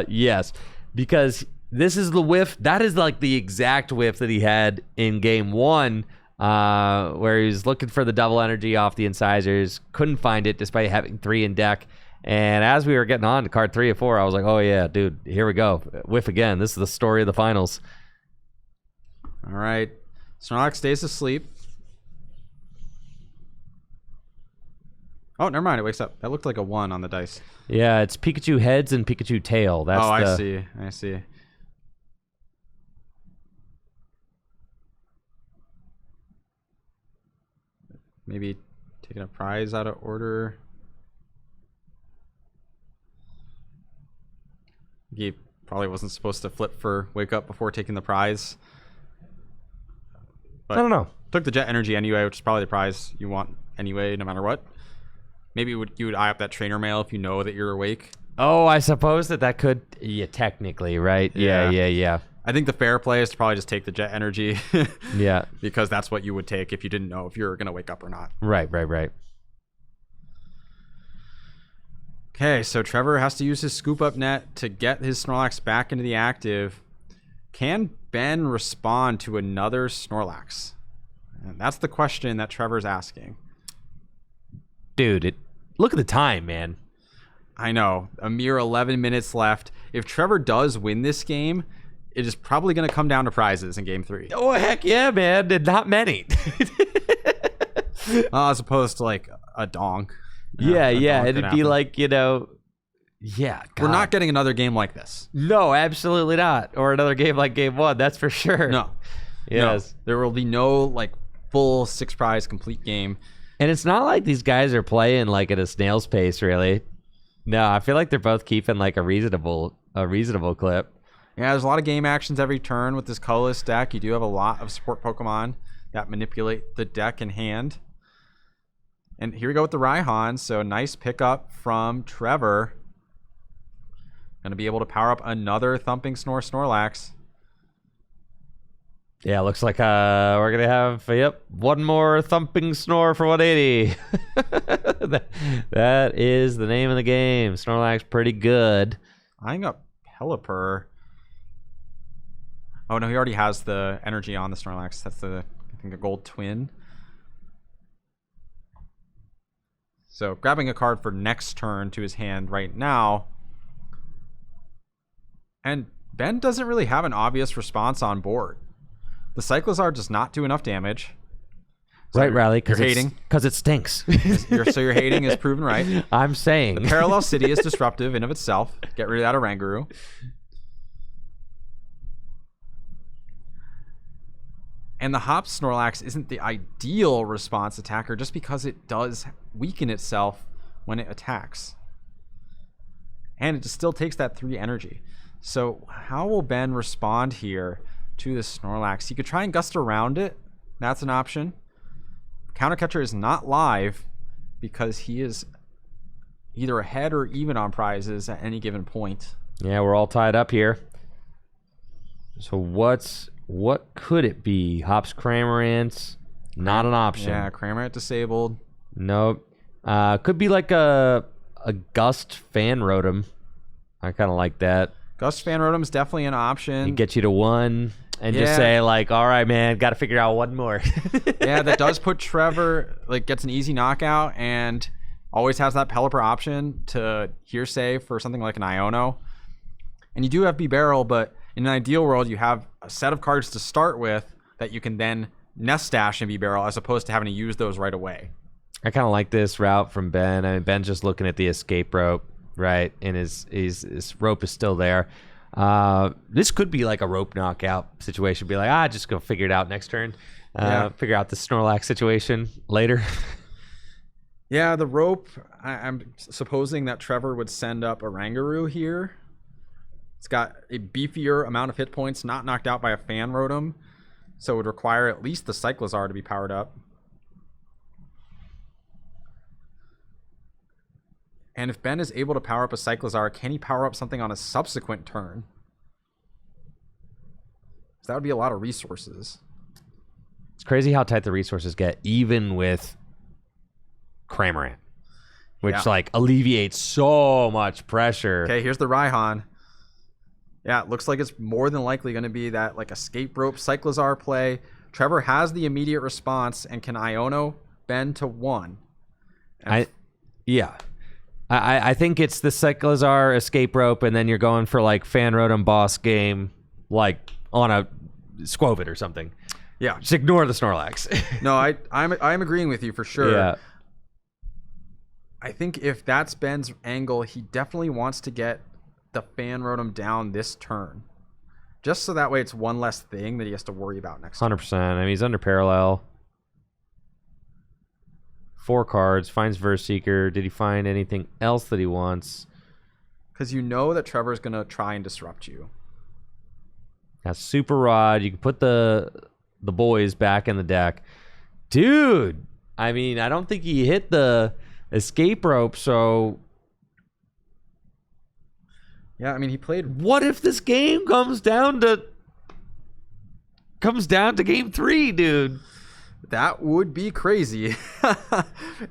Yes. Because this is the whiff. That is like the exact whiff that he had in game 1 where he was looking for the double energy off the incisors. Couldn't find it despite having 3 in deck. And as we were getting on to card 3 or 4, I was like, oh yeah, dude, here we go. Whiff again. This is the story of the finals. All right. Snorlax stays asleep. Oh, never mind. It wakes up. That looked like a 1 on the dice. Yeah, it's Pikachu heads and Pikachu tail. That's I see. I see. Maybe taking a prize out of order. He probably wasn't supposed to flip for wake up before taking the prize. But I don't know. Took the jet energy anyway, which is probably the prize you want anyway, no matter what. Maybe you would eye up that trainer mail if you know that you're awake. Oh, I suppose that could... Yeah, technically, right? Yeah. I think the fair play is to probably just take the jet energy. Yeah. Because that's what you would take if you didn't know if you were going to wake up or not. Right. Okay, so Trevor has to use his scoop up net to get his Snorlax back into the active. Can Ben respond to another Snorlax? And that's the question that Trevor's asking. Dude, look at the time, man. I know. A mere 11 minutes left. If Trevor does win this game, it is probably going to come down to prizes in game 3. Oh, heck yeah, man. And not many. As opposed to like a donk. Yeah. Donk It'd could be happen. like, yeah. God. We're not getting another game like this. No, absolutely not. Or another game like game 1. That's for sure. No. Yes. No. There will be no like full 6 prize complete game. And it's not like these guys are playing like at a snail's pace, really. No, I feel like they're both keeping like a reasonable clip. Yeah, there's a lot of game actions every turn with this colorless deck. You do have a lot of support Pokemon that manipulate the deck in hand. And here we go with the Raihan. So nice pickup from Trevor. Going to be able to power up another Thumping Snore Snorlax. Yeah, looks like we're going to have, one more Thumping Snore for 180. that is the name of the game. Snorlax pretty good. Eyeing up Pelipper. Oh, no, he already has the energy on the Snorlax. That's I think, a gold twin. So grabbing a card for next turn to his hand right now. And Ben doesn't really have an obvious response on board. The Cyclizar does not do enough damage. So Right, Riley? You're hating. Because it stinks. So your hating is proven right. I'm saying. The Parallel City is disruptive in of itself. Get rid of that Oranguru. And the Hop Snorlax isn't the ideal response attacker just because it does weaken itself when it attacks. And it just still takes that 3 energy. So how will Ben respond here to the Snorlax? He could try and gust around it. That's an option. Counter Catcher is not live because he is either ahead or even on prizes at any given point. Yeah, we're all tied up here. So what could it be? Hops Cramorant, not an option. Yeah, Cramorant disabled. Nope. Could be like a Gust Fan Rotom. I kind of like that. Gust Fan Rotom is definitely an option. You get you to 1 and just say like, all right, man, got to figure out one more. Yeah, that does put Trevor, like, gets an easy knockout and always has that Pelipper option to hearsay for something like an Iono. And you do have B-Barrel, but in an ideal world, you have a set of cards to start with that you can then nest stash in B-Barrel as opposed to having to use those right away. I kind of like this route from Ben. I mean, Ben's just looking at the escape rope, right? And his rope is still there. This could be like a rope knockout situation. Be like, just go figure it out next turn. Figure out the Snorlax situation later. Yeah, the rope, I'm supposing that Trevor would send up a Rangaroo here. It's got a beefier amount of hit points, not knocked out by a Fan Rotom. So it would require at least the Cyclizar to be powered up. And if Ben is able to power up a Cyclizar, can he power up something on a subsequent turn? So that would be a lot of resources. It's crazy how tight the resources get, even with Cramorant, which like alleviates so much pressure. Okay, here's the Raihan. Yeah, it looks like it's more than likely going to be that like escape rope Cyclizar play. Trevor has the immediate response and can Iono Ben to 1. I think it's the Cyclizar escape rope, and then you're going for like Fan Rotom boss game, like on a Squovit or something. Yeah, just ignore the Snorlax. No, I'm agreeing with you for sure. Yeah. I think if that's Ben's angle, he definitely wants to get the Fan Rotom down this turn. Just so that way it's one less thing that he has to worry about next turn. 100%. I mean, he's under parallel. 4 cards, finds Verseeker. Did he find anything else that he wants? Because you know that Trevor's going to try and disrupt you. Got Super Rod. You can put the boys back in the deck. Dude, I mean, I don't think he hit the escape rope, so... Yeah, I mean, he played... What if this game comes down to game 3, dude? That would be crazy.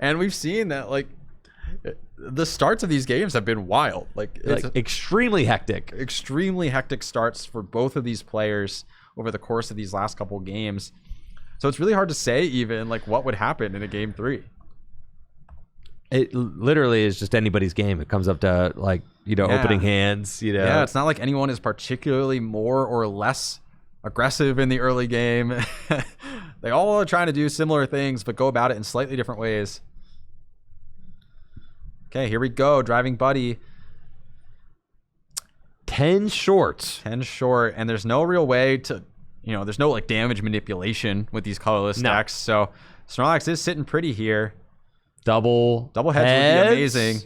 And we've seen that, like, the starts of these games have been wild. Like extremely hectic. Extremely hectic starts for both of these players over the course of these last couple games. So it's really hard to say even, like, what would happen in a game 3. It literally is just anybody's game. It comes up to, like, opening hands, Yeah, it's not like anyone is particularly more or less aggressive in the early game. They all are trying to do similar things, but go about it in slightly different ways. Okay, here we go. Driving Buddy. 10 short. 10 short, and there's no real way to, there's no, like, damage manipulation with these colorless decks. So Snorlax is sitting pretty here. Double heads would be amazing.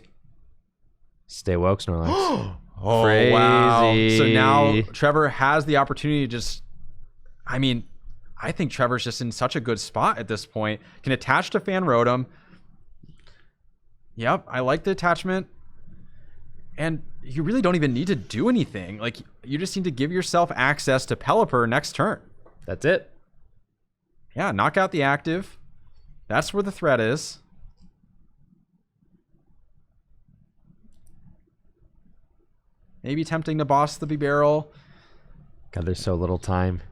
Stay woke, Snorlax. Oh, crazy. Wow. So now Trevor has the opportunity to just... I mean, I think Trevor's just in such a good spot at this point. Can attach to Fan Rotom. Yep, I like the attachment. And you really don't even need to do anything. Like, you just need to give yourself access to Pelipper next turn. That's it. Yeah, knock out the active. That's where the threat is. Maybe tempting to boss the B-Barrel. God, there's so little time.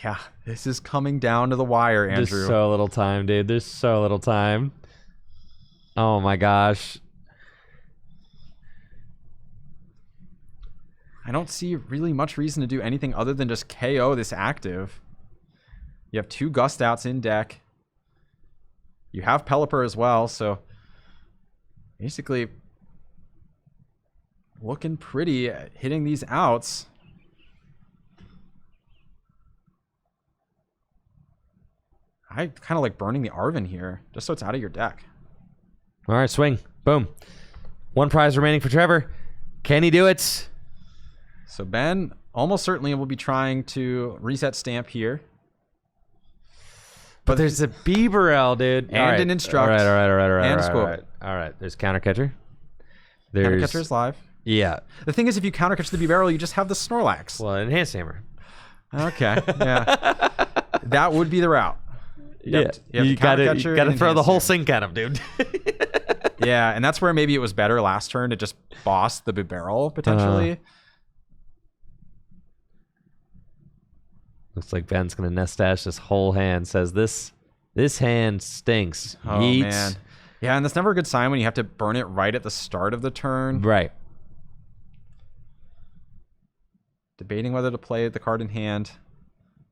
Yeah, this is coming down to the wire, Andrew. There's so little time, dude. There's so little time. Oh, my gosh. I don't see really much reason to do anything other than just KO this active. You have 2 Gust Outs in deck. You have Pelipper as well, so basically looking pretty at hitting these outs. I kind of like burning the Arven here, just so it's out of your deck. All right, swing. Boom. 1 prize remaining for Trevor. Can he do it? So Ben almost certainly will be trying to reset Stamp here. But there's a Beaverell, dude. And an Instruct. All right. And a Squirtle. All right. There's Counter Catcher. Counter Catcher is live. Yeah. The thing is, if you Counter Catch the B-Barrel, you just have the Snorlax. Well, Enhanced Hammer. Okay. Yeah. That would be the route. You gotta throw the whole sink at him, dude. Yeah, and that's where maybe it was better last turn to just boss the B-Barrel potentially. Looks like Ben's gonna nest stash this whole hand. Says this hand stinks. Oh man. Yeah, and that's never a good sign when you have to burn it right at the start of the turn. Right. Debating whether to play the card in hand.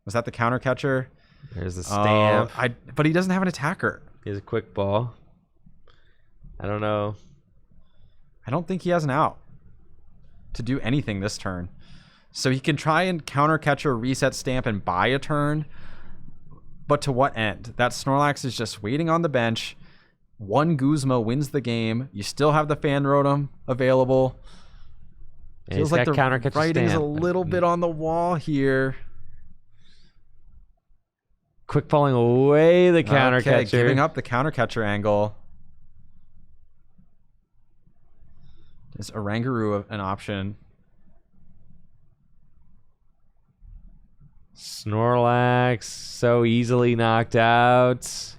Was that the counter catcher? There's the stamp. But he doesn't have an attacker. He has a quick ball. I don't know. I don't think he has an out to do anything this turn. So he can try and counter catcher, reset stamp, and buy a turn. But to what end? That Snorlax is just waiting on the bench. One Guzma wins the game. You still have the Fan Rotom available. And Feels like the counter catcher writing's stamp. a little bit on the wall here. Quick falling away the counter catcher. Giving up the counter catcher angle. Is Oranguru an option? Snorlax so easily knocked out.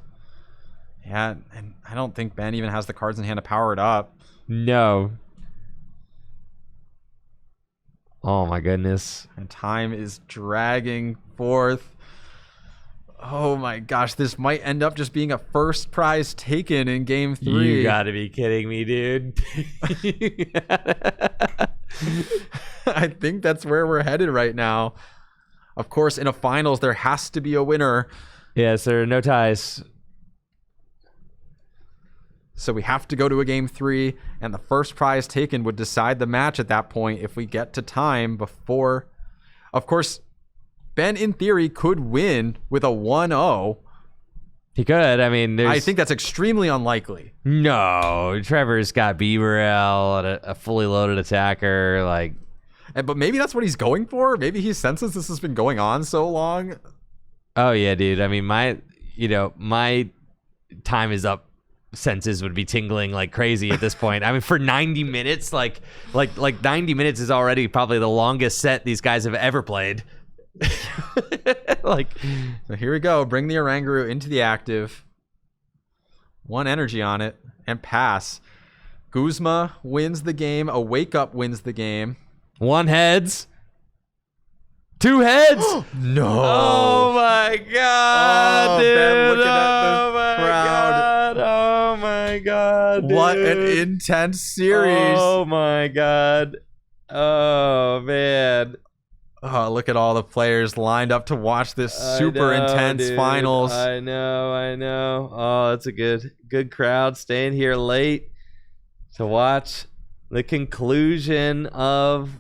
Yeah, and I don't think Ben even has the cards in hand to power it up. No. Oh my goodness. And time is dragging forth. Oh my gosh, this might end up just being a first prize taken in game 3. You gotta be kidding me, dude. I think that's where we're headed right now. Of course, in a finals, there has to be a winner. Yes, there are no ties. So we have to go to a game 3, and the first prize taken would decide the match at that point if we get to time before. Of course, Ben, in theory, could win with a 1-0. He could. I mean, I think that's extremely unlikely. No, Trevor's got Beaverell and a fully loaded attacker. But maybe that's what he's going for. Maybe he senses this has been going on so long. Oh yeah, dude. I mean, my time is up senses would be tingling like crazy at this point. I mean, for 90 minutes, like 90 minutes is already probably the longest set these guys have ever played. So here we go. Bring the Oranguru into the active. 1 energy on it and pass. Guzma wins the game. A Wake Up wins the game. 1 heads. 2 heads. No. Oh my god, dude. Ben looking at the crowd. Oh my god, dude. What an intense series. Oh my god. Oh man. Oh, look at all the players lined up to watch this super intense finals. I know. Oh, that's a good crowd staying here late to watch the conclusion of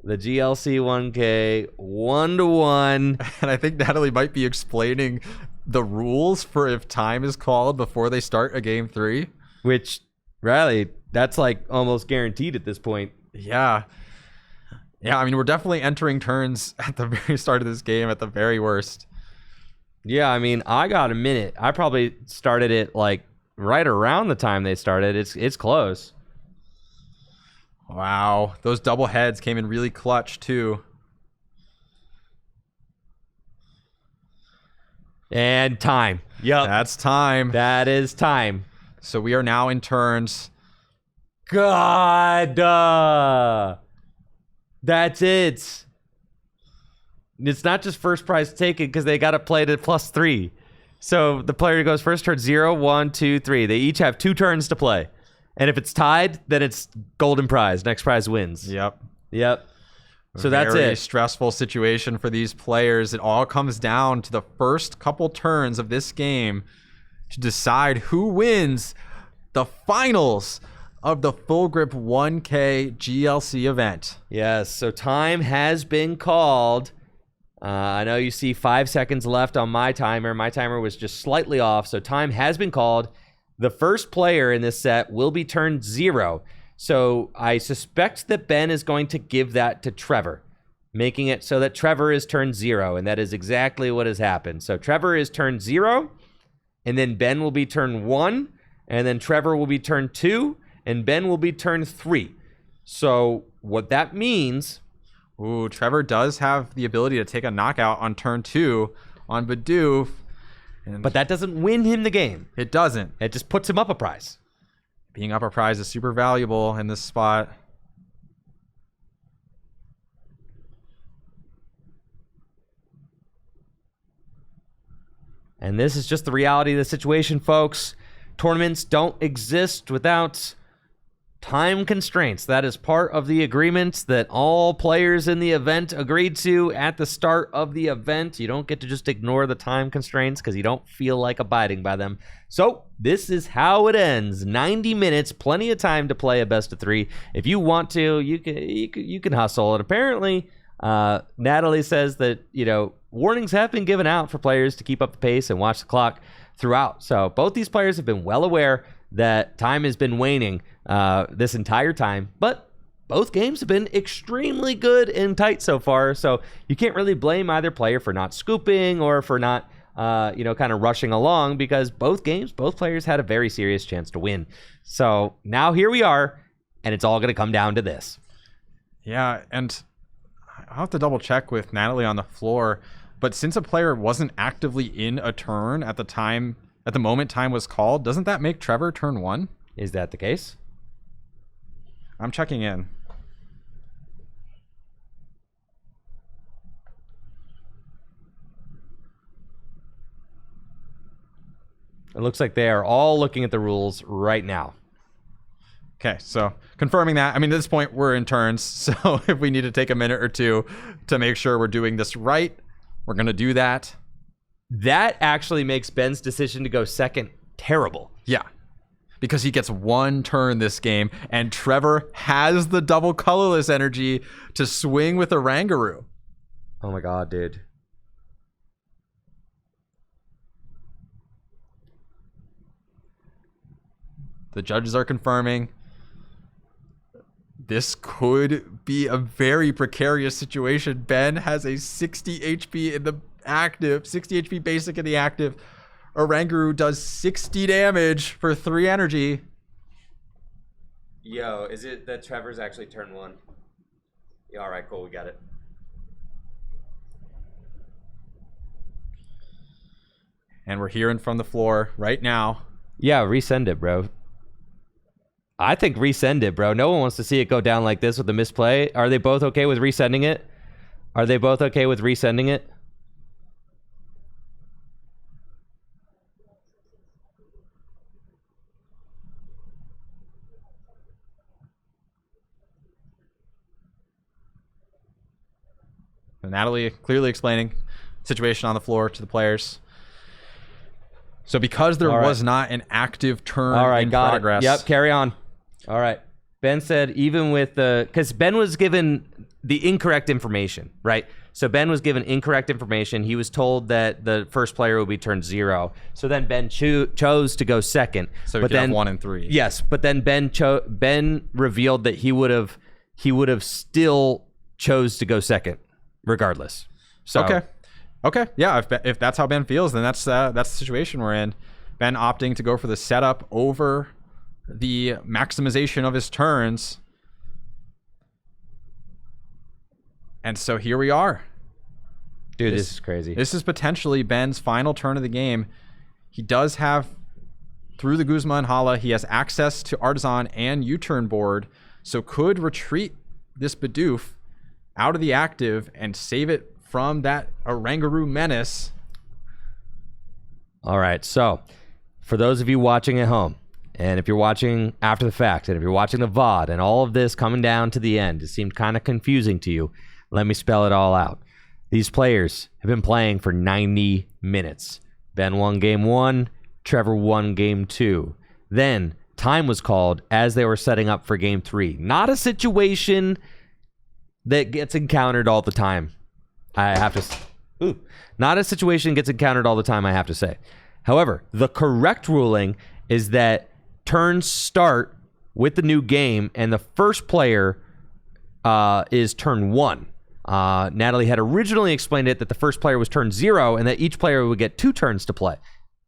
the GLC 1K 1-1. And I think Natalie might be explaining the rules for if time is called before they start a game 3. Which, Riley, that's like almost guaranteed at this point. Yeah. Yeah, I mean, we're definitely entering turns at the very start of this game at the very worst. Yeah, I mean, I got a minute. I probably started it like right around the time they started. It's close. Wow, those double heads came in really clutch too. And time. Yep. That's time. That is time. So we are now in turns. God. That's it. It's not just first prize taken because they got to play to +3. So the player who goes first turn 0, 1, 2, 3. They each have 2 turns to play. And if it's tied, then it's golden prize. Next prize wins. Yep. So that's it. Very stressful situation for these players. It all comes down to the first couple turns of this game to decide who wins the finals of the Full Grip 1K GLC event. Yes, so time has been called. I know you see 5 seconds left on my timer. My timer was just slightly off, so time has been called. The first player in this set will be turned 0. So I suspect that Ben is going to give that to Trevor, making it so that Trevor is turned 0, and that is exactly what has happened. So Trevor is turned 0, and then Ben will be turned 1, and then Trevor will be turned 2, and Ben will be turned 3. So what that means... Ooh, Trevor does have the ability to take a knockout on turn 2 on Bidoof. But that doesn't win him the game. It doesn't. It just puts him up a prize. Being up a prize is super valuable in this spot. And this is just the reality of the situation, folks. Tournaments don't exist without time constraints. That is part of the agreements that all players in the event agreed to at the start of the event. You don't get to just ignore the time constraints because you don't feel like abiding by them. So this is how it ends. 90 minutes, plenty of time to play a best of 3. If you want to, you can hustle. And apparently, Natalie says that, warnings have been given out for players to keep up the pace and watch the clock throughout. So both these players have been well aware that time has been waning this entire time, but both games have been extremely good and tight so far. So you can't really blame either player for not scooping or for not, kind of rushing along, because both players had a very serious chance to win. So now here we are, and it's all going to come down to this. Yeah, and I'll have to double check with Natalie on the floor, but since a player wasn't actively in a turn at the moment time was called, doesn't that make Trevor turn 1? Is that the case? I'm checking in. It looks like they are all looking at the rules right now. Okay, so confirming that. I mean, at this point, we're in turns, so if we need to take a minute or two to make sure we're doing this right, we're going to do that. That actually makes Ben's decision to go second terrible. Yeah, because he gets 1 turn this game, and Trevor has the double colorless energy to swing with a Rangaroo. Oh my god, dude. The judges are confirming. This could be a very precarious situation. Ben has a 60 HP in the active, 60 HP basic in the active. Oranguru does 60 damage for 3 energy. Yo, is it that Trevor's actually turn 1? Yeah, all right, cool, we got it. And we're hearing from the floor right now. Yeah, resend it, bro. I think resend it, bro. No one wants to see it go down like this with a misplay. Are they both okay with resending it? Are they both okay with resending it? And Natalie clearly explaining situation on the floor to the players. So because there was not an active turn in progress. Yep, carry on. All right. Ben said even with the... Because Ben was given the incorrect information, right? So Ben was given incorrect information. He was told that the first player would be turn 0. So then Ben chose to go second. So he could have 1 and 3. Yes, but then Ben revealed that he would have still chose to go second, regardless. So Okay. Yeah, if that's how Ben feels, then that's the situation we're in. Ben opting to go for the setup over the maximization of his turns. And so here we are. Dude, this is crazy. This is potentially Ben's final turn of the game. He does have, through the Guzma and Hala, he has access to Artisan and U-turn board, so could retreat this Bidoof out of the active and save it from that Oranguru menace. All right, so for those of you watching at home, and if you're watching after the fact, and if you're watching the VOD, and all of this coming down to the end, it seemed kind of confusing to you, let me spell it all out. These players have been playing for 90 minutes. Ben won game 1, Trevor won game 2. Then time was called as they were setting up for game 3. Not a situation that gets encountered all the time. Not a situation gets encountered all the time, I have to say. However, the correct ruling is that turns start with the new game, and the first player is turn 1. Natalie had originally explained it that the first player was turn 0, and that each player would get 2 turns to play.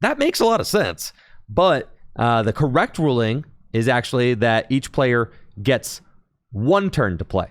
That makes a lot of sense. But the correct ruling is actually that each player gets 1 turn to play.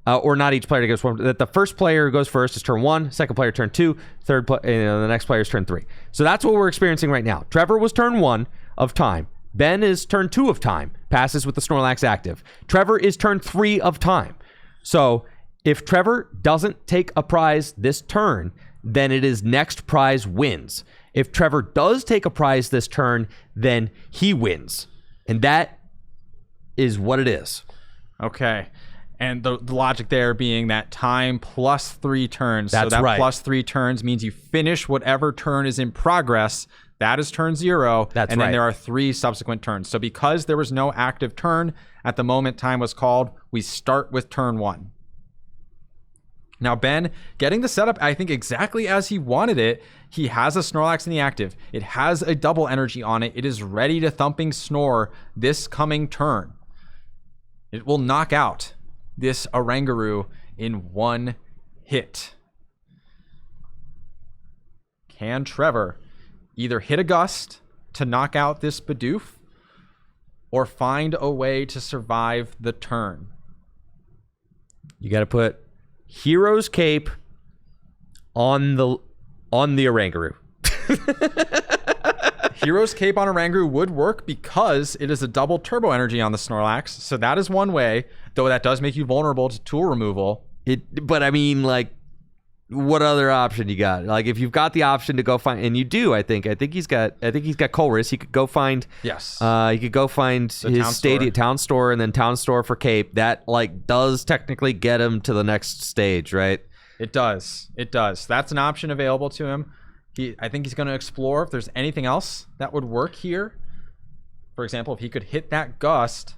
Or not each player gets 1. That the first player goes first is turn 1, second player turn 2, the next player is turn 3. So that's what we're experiencing right now. Trevor was turn 1 of time. Ben is turn 2 of time, passes with the Snorlax active. Trevor is turn 3 of time. So if Trevor doesn't take a prize this turn, then it is next prize wins. If Trevor does take a prize this turn, then he wins. And that is what it is. Okay. And the logic there being that time plus 3 turns. That's so that right. plus 3 turns means you finish whatever turn is in progress. That is turn 0. That's and then right. there are 3 subsequent turns. So because there was no active turn at the moment time was called, we start with turn 1. Now, Ben, getting the setup, I think, exactly as he wanted it. He has a Snorlax in the active. It has a double energy on it. It is ready to thumping snore this coming turn. It will knock out this Oranguru in 1 hit. Can Trevor either hit a gust to knock out this Bidoof or find a way to survive the turn? You got to put Hero's Cape on the Oranguru. Hero's Cape on Oranguru would work because it is a double turbo energy on the Snorlax. So that is one way, though that does make you vulnerable to tool removal. But I mean, like, what other option you got? Like, if you've got the option to go find, and you do, I think he's got Colress. He could go find. Yes. He could go find his town store, and then town store for Cape. That like does technically get him to the next stage, right? It does. It does. That's an option available to him. I think he's going to explore if there's anything else that would work here. For example, if he could hit that gust,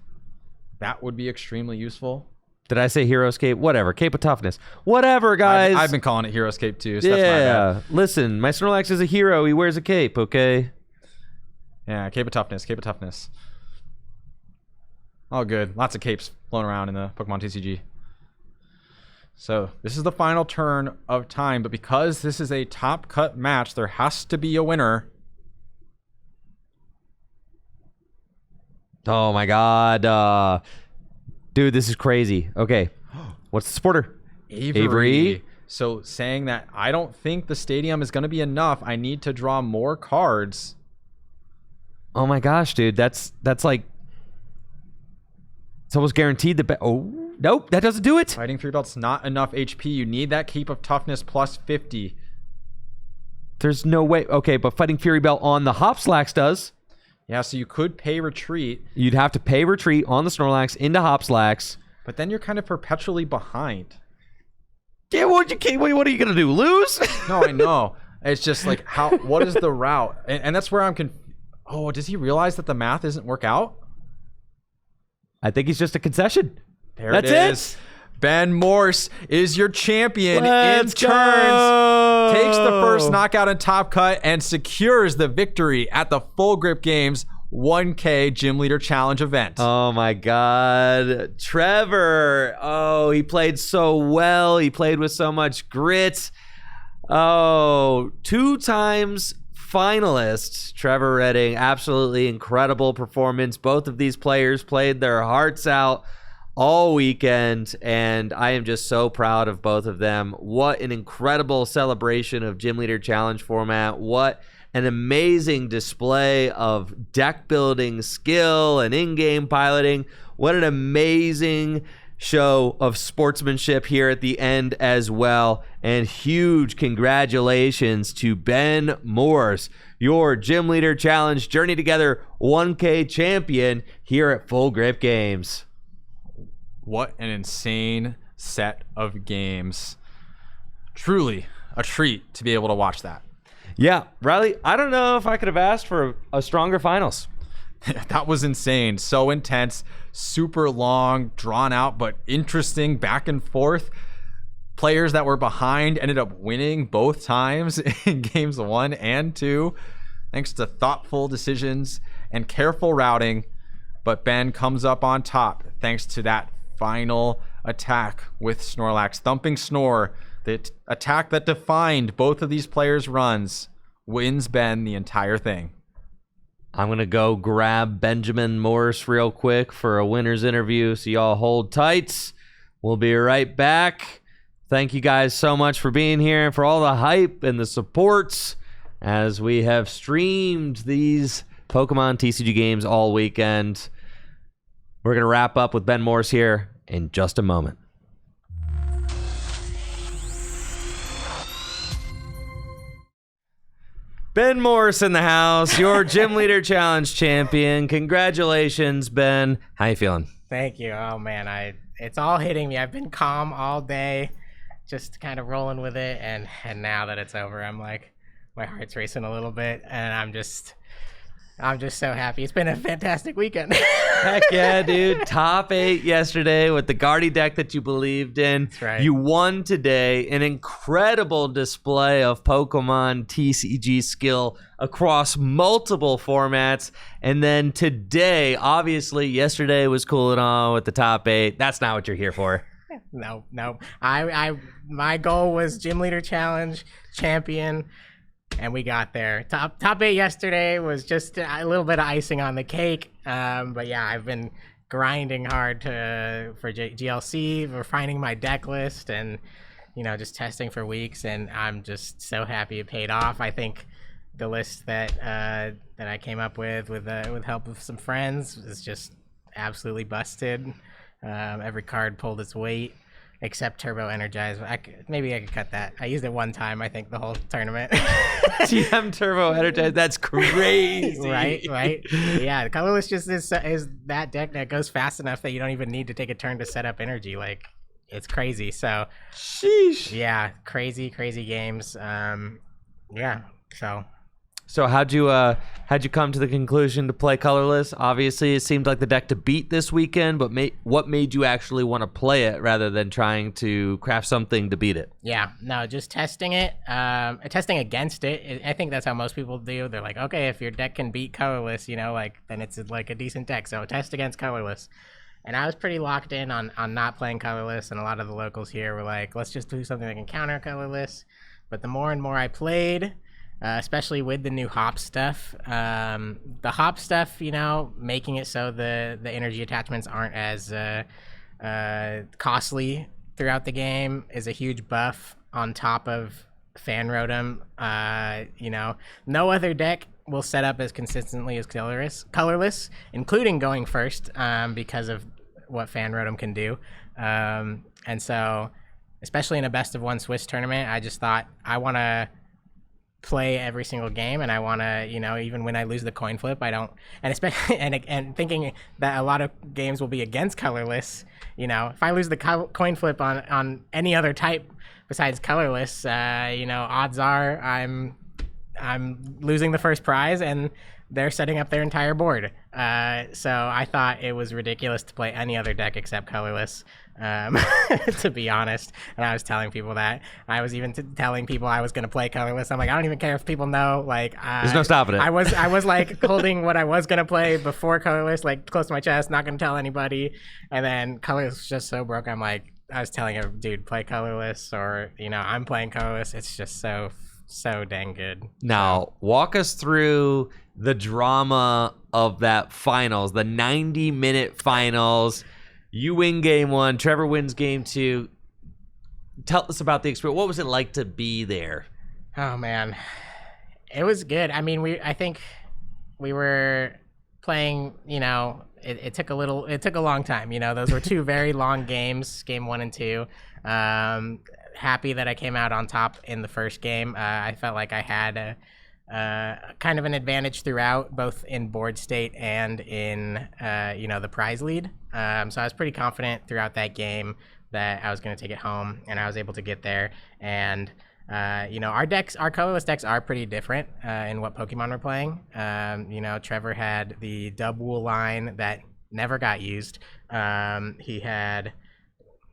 that would be extremely useful. Did I say Hero's Cape? Whatever. Cape of Toughness. Whatever, guys. I've been calling it Hero's Cape too, so that's my bad. Listen, my Snorlax is a hero. He wears a cape, okay? Yeah, Cape of Toughness. Cape of Toughness. All good. Lots of capes flown around in the Pokemon TCG. So this is the final turn of time, but because this is a top cut match, there has to be a winner. Oh my god. Dude, this is crazy. Okay. What's the supporter? Avery. So saying that I don't think the stadium is going to be enough. I need to draw more cards. Oh my gosh, dude. That's like... It's almost guaranteed the... Oh, nope. That doesn't do it. Fighting 3 belts not enough HP. You need that Cape of Toughness plus 50. There's no way. Okay, but Fighting Fury Belt on the Hopslax does. Yeah, so you could pay retreat. You'd have to pay retreat on the Snorlax into Hopslax. But then you're kind of perpetually behind. Yeah, what are you going to do? Lose? No, I know. It's just like, what is the route? And that's where I'm Oh, does he realize that the math doesn't work out? I think he's just a concession. That's it. Ben Morse is your champion in turns. Takes the first knockout in Top Cut and secures the victory at the Full Grip Games 1K Gym Leader Challenge event. Oh my God. Trevor. Oh, he played so well. He played with so much grit. Oh, 2 times finalist Trevor Redding. Absolutely incredible performance. Both of these players played their hearts out all weekend, and I am just so proud of both of them. What an incredible celebration of Gym Leader Challenge format. What an amazing display of deck building skill and in-game piloting. What an amazing show of sportsmanship here at the end as well. And huge congratulations to Ben Morse, your Gym Leader Challenge Journey Together 1K champion here at Full Grip Games. What an insane set of games. Truly a treat to be able to watch that. Yeah, Riley, I don't know if I could have asked for a stronger finals. That was insane. So intense, super long, drawn out, but interesting back and forth. Players that were behind ended up winning both times in games 1 and 2, thanks to thoughtful decisions and careful routing. But Ben comes up on top thanks to that final attack with Snorlax. Thumping Snore, the attack that defined both of these players' runs, wins Ben the entire thing. I'm going to go grab Benjamin Morse real quick for a winner's interview, so y'all hold tight. We'll be right back. Thank you guys so much for being here and for all the hype and the supports as we have streamed these Pokemon TCG games all weekend. We're going to wrap up with Ben Morse here in just a moment. Ben Morris in the house, your Gym Leader Challenge champion. Congratulations, Ben. How you feeling? Thank you. Oh man, it's all hitting me. I've been calm all day, just kind of rolling with it, and now that it's over, I'm like, my heart's racing a little bit, and I'm just so happy. It's been a fantastic weekend. Heck yeah, dude. Top 8 yesterday with the Guardy deck that you believed in. That's right. You won today. An incredible display of Pokemon TCG skill across multiple formats. And then today, obviously, yesterday was cool and all with the top 8. That's not what you're here for. No. My goal was Gym Leader Challenge champion. And we got there. Top 8 yesterday was just a little bit of icing on the cake. But yeah, I've been grinding hard for GLC, refining my deck list, and just testing for weeks. And I'm just so happy it paid off. I think the list that I came up with help of some friends is just absolutely busted. Every card pulled its weight. Except Turbo Energize. Maybe I could cut that. I used it one time, I think, the whole tournament. TM Turbo Energize. That's crazy. Right. Yeah, the Colorless just is that deck that goes fast enough that you don't even need to take a turn to set up energy. Like, it's crazy. So, sheesh. Yeah, crazy games. Yeah. So how'd you come to the conclusion to play Colorless? Obviously, it seemed like the deck to beat this weekend, but what made you actually want to play it rather than trying to craft something to beat it? Yeah, no, just testing it, testing against it. I think that's how most people do. They're like, okay, if your deck can beat Colorless, then it's like a decent deck. So test against Colorless. And I was pretty locked in on not playing Colorless, and a lot of the locals here were like, let's just do something that can counter Colorless. But the more and more I played, especially with the new hop stuff, making it so the energy attachments aren't as costly throughout the game is a huge buff on top of Fan Rotom. No other deck will set up as consistently as Colorless, including going first, because of what Fan Rotom can do. And so, especially in a best of one Swiss tournament, I just thought I want to play every single game, and I want to, even when I lose the coin flip, I don't, and especially and thinking that a lot of games will be against Colorless. If I lose the coin flip on any other type besides Colorless, odds are I'm losing the first prize, and they're setting up their entire board. So I thought it was ridiculous to play any other deck except Colorless, to be honest. And I was telling people that. I was even telling people I was going to play Colorless. I'm like, I don't even care if people know. Like, there's no stopping it. I was like holding what I was going to play before Colorless, like close to my chest, not going to tell anybody. And then Colorless was just so broke. I'm like, I was telling her, dude, play Colorless, or, I'm playing Colorless. It's just so dang good. Now, walk us through the drama of that finals, the 90-minute finals. You win game 1, Trevor wins game 2. Tell us about the experience. What was it like to be there? Oh man, it was good. I mean, I think we were playing, it took a long time. Those were 2 very long games, game 1 and 2. Happy that I came out on top in the first game. I felt like I had kind of an advantage throughout, both in board state and in the prize lead. So I was pretty confident throughout that game that I was going to take it home, and I was able to get there. And our colorless decks are pretty different in what Pokemon we're playing. Trevor had the Dub Wool line that never got used. He had,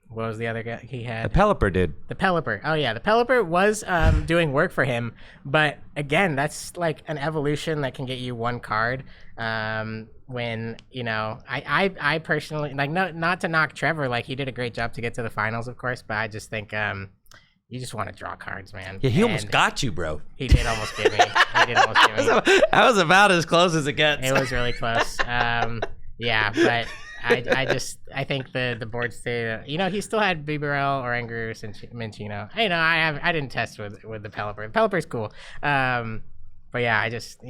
what was the other guy? He had the Pelipper, dude. The Pelipper. Oh yeah, the Pelipper was doing work for him, but again, that's like an evolution that can get you 1 card. When I personally, like, not to knock Trevor, like, he did a great job to get to the finals, of course, but I just think you just want to draw cards, man. Yeah, he almost got you, bro. He did almost get me. That was about as close as it gets. It was really close. Yeah, but I think the board state, he still had Bibarel, Oranger, Minchino. I didn't test with the Pelipper. The Pelipper's cool. But yeah, I just,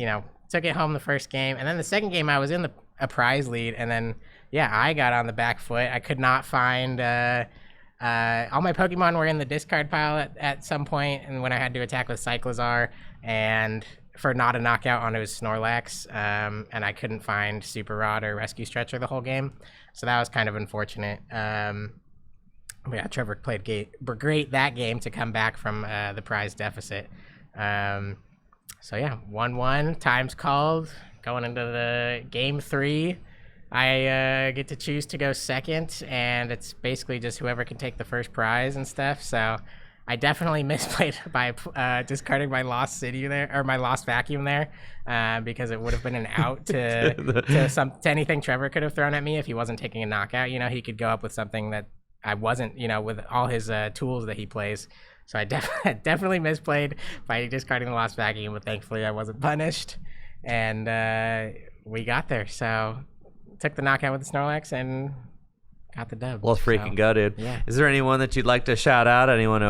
took it home the first game. And then the second game, I was in a prize lead. And then, yeah, I got on the back foot. I could not find, all my Pokemon were in the discard pile at some point, and when I had to attack with Cyclizar. And for not a knockout on his Snorlax, and I couldn't find Super Rod or Rescue Stretcher the whole game, so that was kind of unfortunate. Yeah, Trevor played great that game to come back from the prize deficit. So yeah, 1-1, time's called. Going into the game 3, I get to choose to go second, and it's basically just whoever can take the first prize and stuff. So I definitely misplayed by discarding my lost city there, or my lost vacuum there, because it would have been an out to anything Trevor could have thrown at me if he wasn't taking a knockout. You know, he could go up with something that I wasn't, you know, with all his tools that he plays. So I definitely misplayed by discarding the lost vacuum, but thankfully I wasn't punished, and we got there. So took the knockout with the Snorlax and got the dub. Let's freaking go, dude. Yeah. Is there anyone that you'd like to shout out? Anyone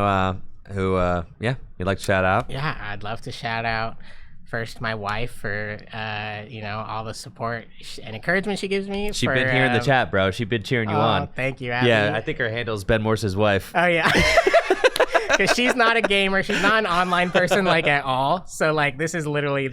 who you'd like to shout out? Yeah, I'd love to shout out first my wife for all the support and encouragement she gives me. She's been here in the chat, bro. She's been cheering you on. Thank you, Abby. Yeah, I think her handle is Ben Morse's wife. Oh yeah. Because she's not a gamer, she's not an online person like at all. So like this is literally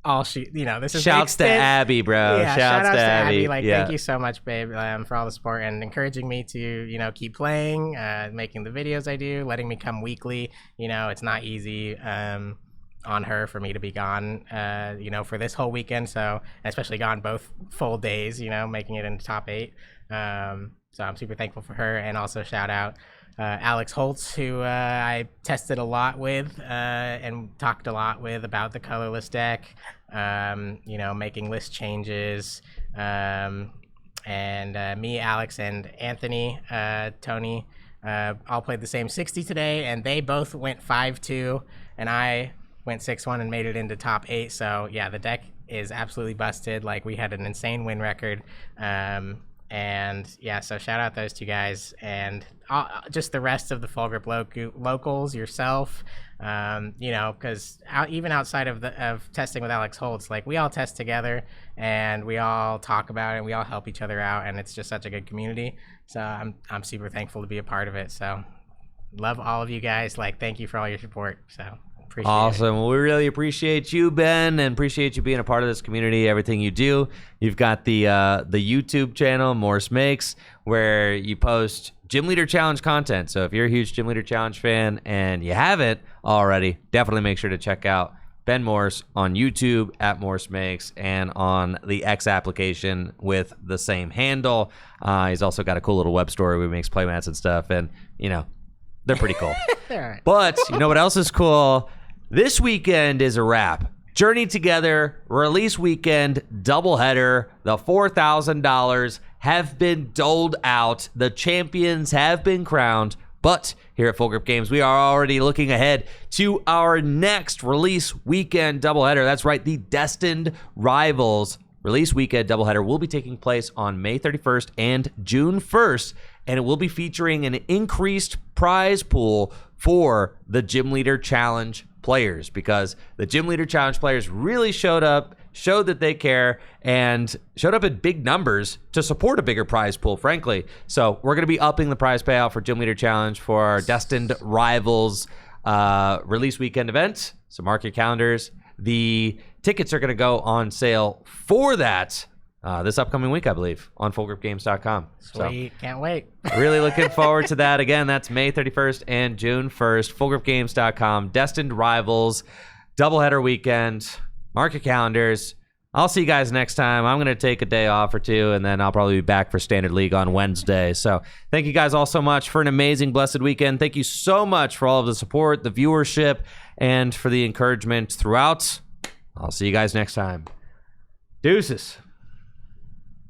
all she, this is shouts to Abby, bro. Yeah, shouts to Abby. Like, thank you so much, babe, for all the support and encouraging me to keep playing, making the videos I do, letting me come weekly. It's not easy on her for me to be gone, for this whole weekend. So especially gone both full days, making it into top 8. So I'm super thankful for her, and also shout out Alex Holtz, who I tested a lot with and talked a lot with about the Colorless deck, making list changes, and me, Alex, and Anthony, Tony, all played the same 60 today, and they both went 5-2, and I went 6-1 and made it into top 8. So yeah, the deck is absolutely busted. Like, we had an insane win record. And yeah, so shout out those two guys, and just the rest of the Full Grip locals, yourself, because even outside of testing with Alex Holtz, like, we all test together and we all talk about it and we all help each other out, and it's just such a good community. So I'm super thankful to be a part of it. So love all of you guys. Like, thank you for all your support. So awesome. Well, we really appreciate you, Ben, and appreciate you being a part of this community, everything you do. You've got the YouTube channel, Morse Makes, where you post Gym Leader Challenge content. So if you're a huge Gym Leader Challenge fan and you haven't already, definitely make sure to check out Ben Morse on YouTube at Morse Makes, and on the X application with the same handle. He's also got a cool little web store where he makes playmats and stuff, and, they're pretty cool. But you know what else is cool? This weekend is a wrap. Journey Together, release weekend, doubleheader. The $4,000 have been doled out. The champions have been crowned. But here at Full Grip Games, we are already looking ahead to our next release weekend doubleheader. That's right, the Destined Rivals release weekend doubleheader will be taking place on May 31st and June 1st, and it will be featuring an increased prize pool for the Gym Leader Challenge players, because the Gym Leader Challenge players really showed that they care, and showed up in big numbers to support a bigger prize pool, frankly. So we're going to be upping the prize payout for Gym Leader Challenge for our Destined Rivals release weekend event. So mark your calendars. The tickets are going to go on sale for that this upcoming week, I believe, on fullgripgames.com. Sweet. So, can't wait. Really looking forward to that. Again, that's May 31st and June 1st, fullgripgames.com. Destined Rivals, doubleheader weekend. Mark your calendars. I'll see you guys next time. I'm going to take a day off or two, and then I'll probably be back for Standard League on Wednesday. So thank you guys all so much for an amazing, blessed weekend. Thank you so much for all of the support, the viewership, and for the encouragement throughout. I'll see you guys next time. Deuces.